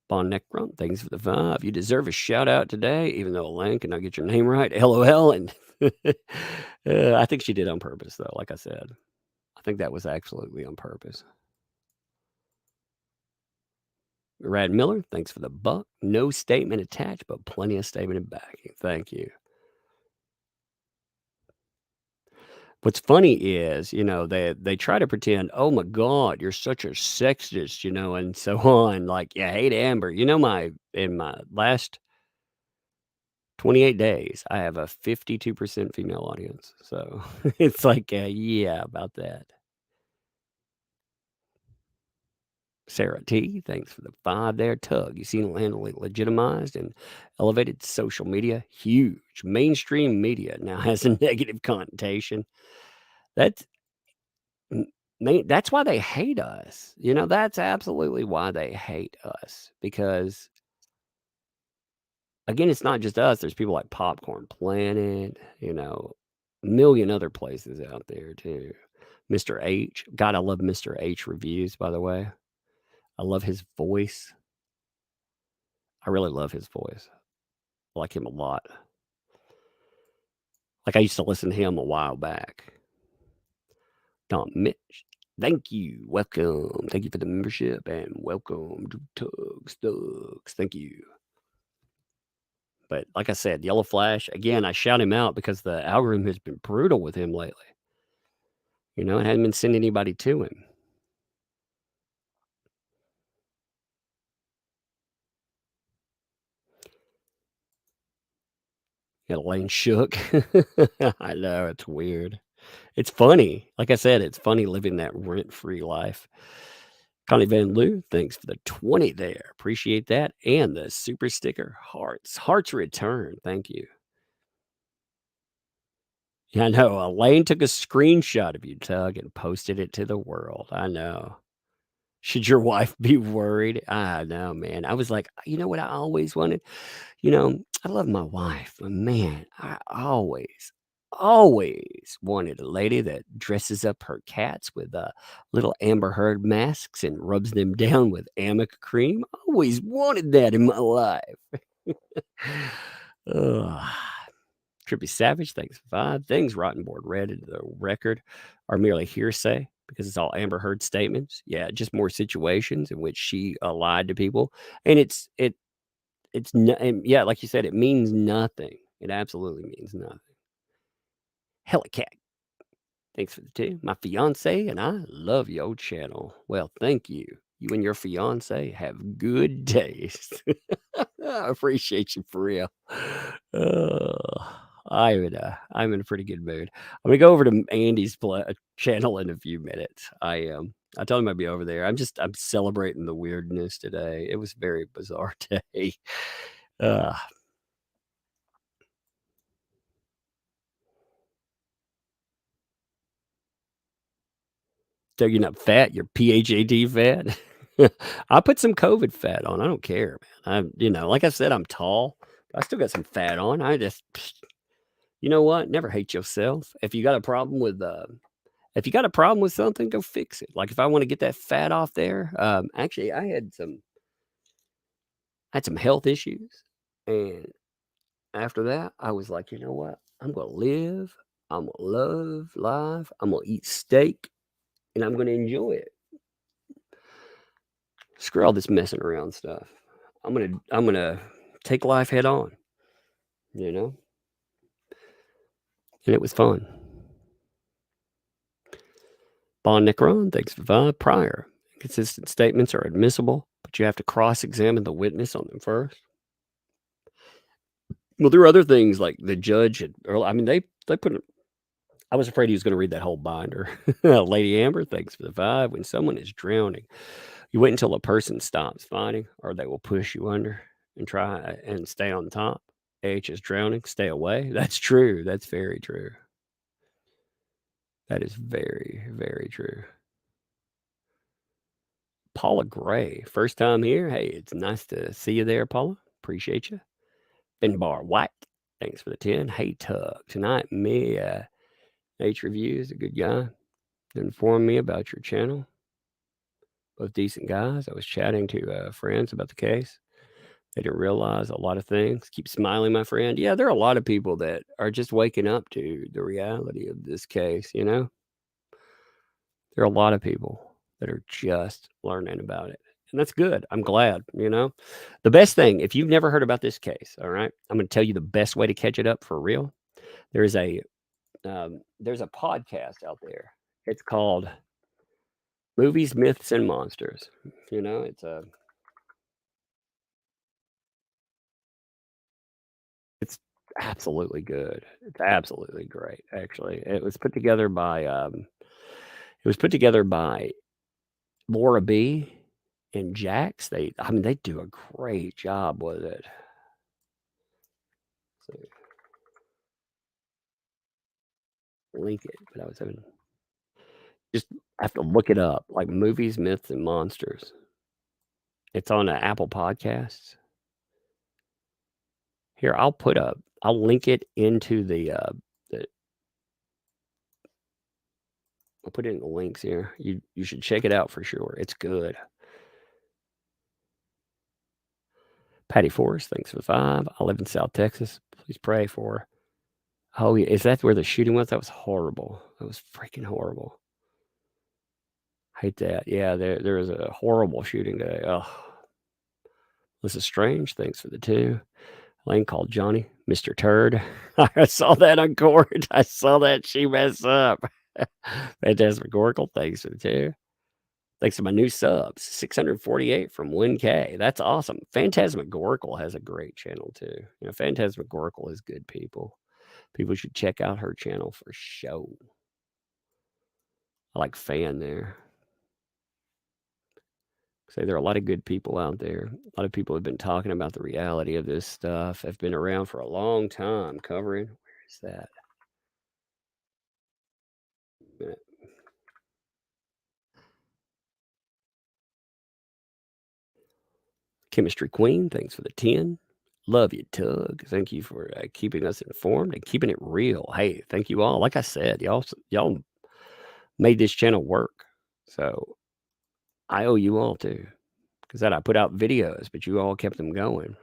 Bon Necron, thanks for the 5. You deserve a shout out today, even though Elaine cannot get your name right. LOL. And I think she did on purpose, though. Like I said, I think that was absolutely on purpose. Rad Miller, thanks for the buck. No statement attached, but plenty of statement and backing. Thank you. What's funny is, they try to pretend, oh my God, you're such a sexist, and so on. Like, you hate Amber. In my last 28 days, I have a 52% female audience. So it's like, yeah, about that. Sarah T, thanks for the 5 there. Tug, you seen handily legitimized and elevated social media? Huge. Mainstream media now has a negative connotation. That's why they hate us. That's absolutely why they hate us. Because, again, it's not just us. There's people like Popcorn Planet, a million other places out there, too. Mr. H. God, I love Mr. H reviews, by the way. I love his voice. I really love his voice. I like him a lot. Like, I used to listen to him a while back. Don Mitch, thank you. Welcome. Thank you for the membership and welcome to Tugs. Thank you. But like I said, Yellow Flash, again, I shout him out because the algorithm has been brutal with him lately. It hasn't been sending anybody to him. Yeah, Lane shook. I know, it's weird. It's funny. Like I said, it's funny living that rent-free life. Connie Van Loo, thanks for the 20 there. Appreciate that. And the super sticker, hearts. Hearts return. Thank you. Yeah, I know. Elaine took a screenshot of you, Tug, and posted it to the world. I know. Should your wife be worried? I know, man. I was like, you know what I always wanted? I love my wife, but man, I always wanted a lady that dresses up her cats with little Amber Heard masks and rubs them down with Amica cream. I always wanted that in my life. Trippy Savage, thanks for 5. Things Rottenborn read into the record are merely hearsay because it's all Amber Heard statements. Yeah, just more situations in which she lied to people, and and yeah, like you said, it means nothing. It absolutely means nothing. Helicat, thanks for the 2. My fiance and I love your channel. Well, thank you. You and your fiance have good taste. I appreciate you for real. I'm in a pretty good mood. I'm gonna go over to Andy's channel in a few minutes. I am. I told him I'd be over there. I'm celebrating the weirdness today. It was a very bizarre day. Uh, so you're not fat. You're PHAD fat. I put some COVID fat on. I don't care, man. Like I said, I'm tall. I still got some fat on. You know what? Never hate yourself. If you got a problem with something, go fix it. Like if I want to get that fat off there, actually, I had some health issues, and after that, I was like, you know what? I'm gonna live. I'm gonna love life. I'm gonna eat steak, and I'm gonna enjoy it. Screw all this messing around stuff. I'm gonna take life head on. And it was fun. Bon Necron, thanks for 5. Prior consistent statements are admissible, but you have to cross-examine the witness on them first. Well, there are other things like the judge had. They put. I was afraid he was going to read that whole binder. Lady Amber, thanks for the 5. When someone is drowning, you wait until a person stops fighting, or they will push you under and try and stay on top. H is drowning. Stay away. That's true. That's very true. That is very, very true. Paula Gray, first time here. Hey, it's nice to see you there, Paula. Appreciate you. Benbar White, thanks for the 10. Hey, Tug. Tonight, H Reviews, a good guy, informed me about your channel. Both decent guys. I was chatting to friends about the case. They didn't realize a lot of things. Keep smiling, my friend. Yeah, there are a lot of people that are just waking up to the reality of this case, There are a lot of people that are just learning about it. And that's good. I'm glad, The best thing, if you've never heard about this case, all right, I'm going to tell you the best way to catch it up for real. There's a podcast out there. It's called Movies, Myths, and Monsters. It's absolutely good. It's absolutely great, actually. It was put together by Laura B. and Jax. They do a great job with it. So, link it, but I was having just have to look it up, like Movies, Myths, and Monsters. It's on Apple Podcasts. Here, I'll link it into I'll put it in the links here. You should check it out for sure. It's good. Patty Forrest, thanks for the 5. I live in South Texas. Please pray for. Oh, yeah. Is that where the shooting was? That was horrible. That was freaking horrible. Hate that. Yeah, there was a horrible shooting today. Oh, this is strange. Thanks for the 2. Lane called Johnny Mr. Turd. I saw that on court. I saw that she messed up. Phantasmagorical, thanks for the 2. Thanks to my new subs, 648 from 1K. That's awesome. Phantasmagorical has a great channel too. Phantasmagorical is good people. People should check out her channel for show. I like fan there. Say there are a lot of good people out there. A lot of people have been talking about the reality of this stuff. Have been around for a long time covering. Where is that? Chemistry Queen, thanks for the 10. Love you, Tug. Thank you for keeping us informed and keeping it real. Hey, thank you all. Like I said, y'all made this channel work. So I owe you all too. Because I put out videos, but you all kept them going,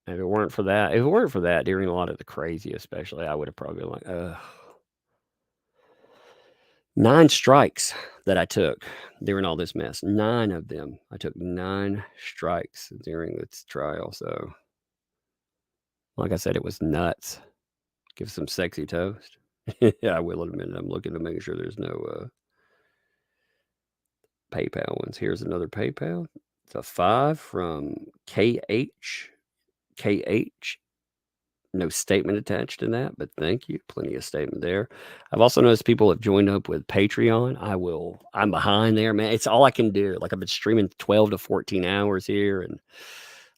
If it weren't for that, during a lot of the crazy, especially, I would have probably been like, ugh. 9 strikes that I took during all this mess. 9 of them. I took 9 strikes during this trial. So, like I said, it was nuts. Give some sexy toast. Yeah, I will in a minute. I'm looking to make sure there's no PayPal ones. Here's another PayPal. It's a 5 from KH. No statement attached to that, but thank you. Plenty of statement there. I've also noticed people have joined up with Patreon. I'm behind there, man. It's all I can do. Like, I've been streaming 12 to 14 hours here, and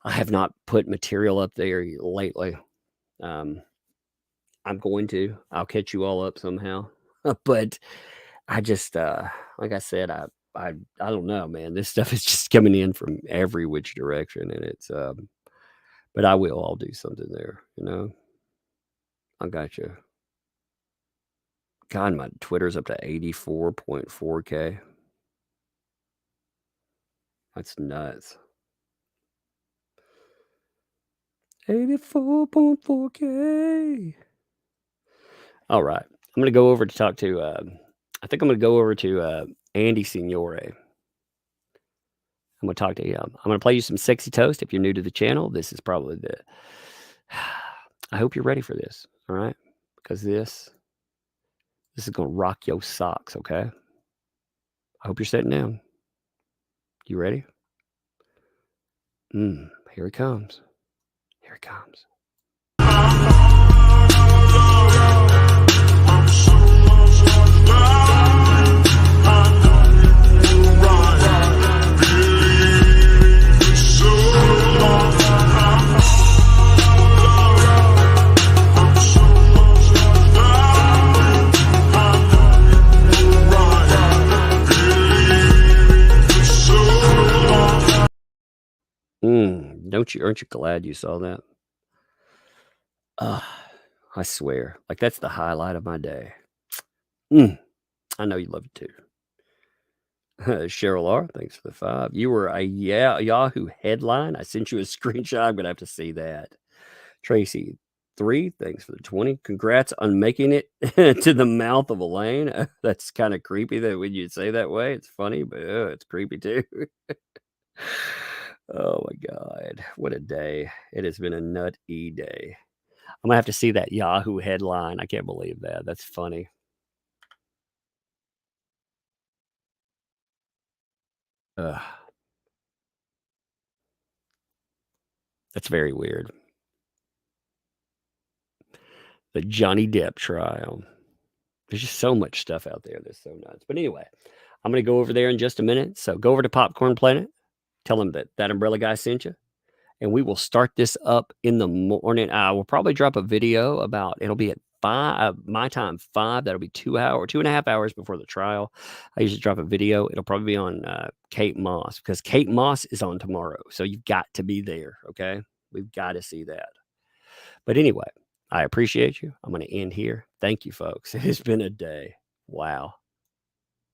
I have not put material up there lately. I'm going to. I'll catch you all up somehow. But I just, like I said, I don't know, man. This stuff is just coming in from every which direction, and it's, but I'll do something there, you know. I got you. God, my Twitter's up to 84.4K. That's nuts. 84.4K. All right. I'm going to go over to talk to, I think I'm going to go over to Andy Signore. I'm going to talk to him. I'm going to play you some sexy toast. If you're new to the channel, this is probably I hope you're ready for this. All right. Because this is going to rock your socks. Okay. I hope you're sitting down. You ready? Here it comes. Here it comes. Aren't you glad you saw that? I swear, like, that's the highlight of my day. I know you love it too. Cheryl R, thanks for the 5. You were a Yahoo headline. I sent you a screenshot. I'm gonna have to see that. Tracy 3, thanks for the 20. Congrats on making it to the mouth of a lane. That's kind of creepy that when you say that way. It's funny, but it's creepy too. Oh my God, what a day. It has been a nutty day. I'm gonna have to see that Yahoo headline. I can't believe that. That's funny. That's very weird. The Johnny Depp trial. There's just so much stuff out there that's so nuts. But anyway, I'm going to go over there in just a minute. So go over to Popcorn Planet. Tell them that Umbrella Guy sent you. And we will start this up in the morning. I will probably drop a video about, it'll be at 5, my time, 5. That'll be 2.5 hours before the trial. I usually drop a video. It'll probably be on Kate Moss, because Kate Moss is on tomorrow. So you've got to be there. Okay. We've got to see that. But anyway, I appreciate you. I'm going to end here. Thank you, folks. It has been a day. Wow.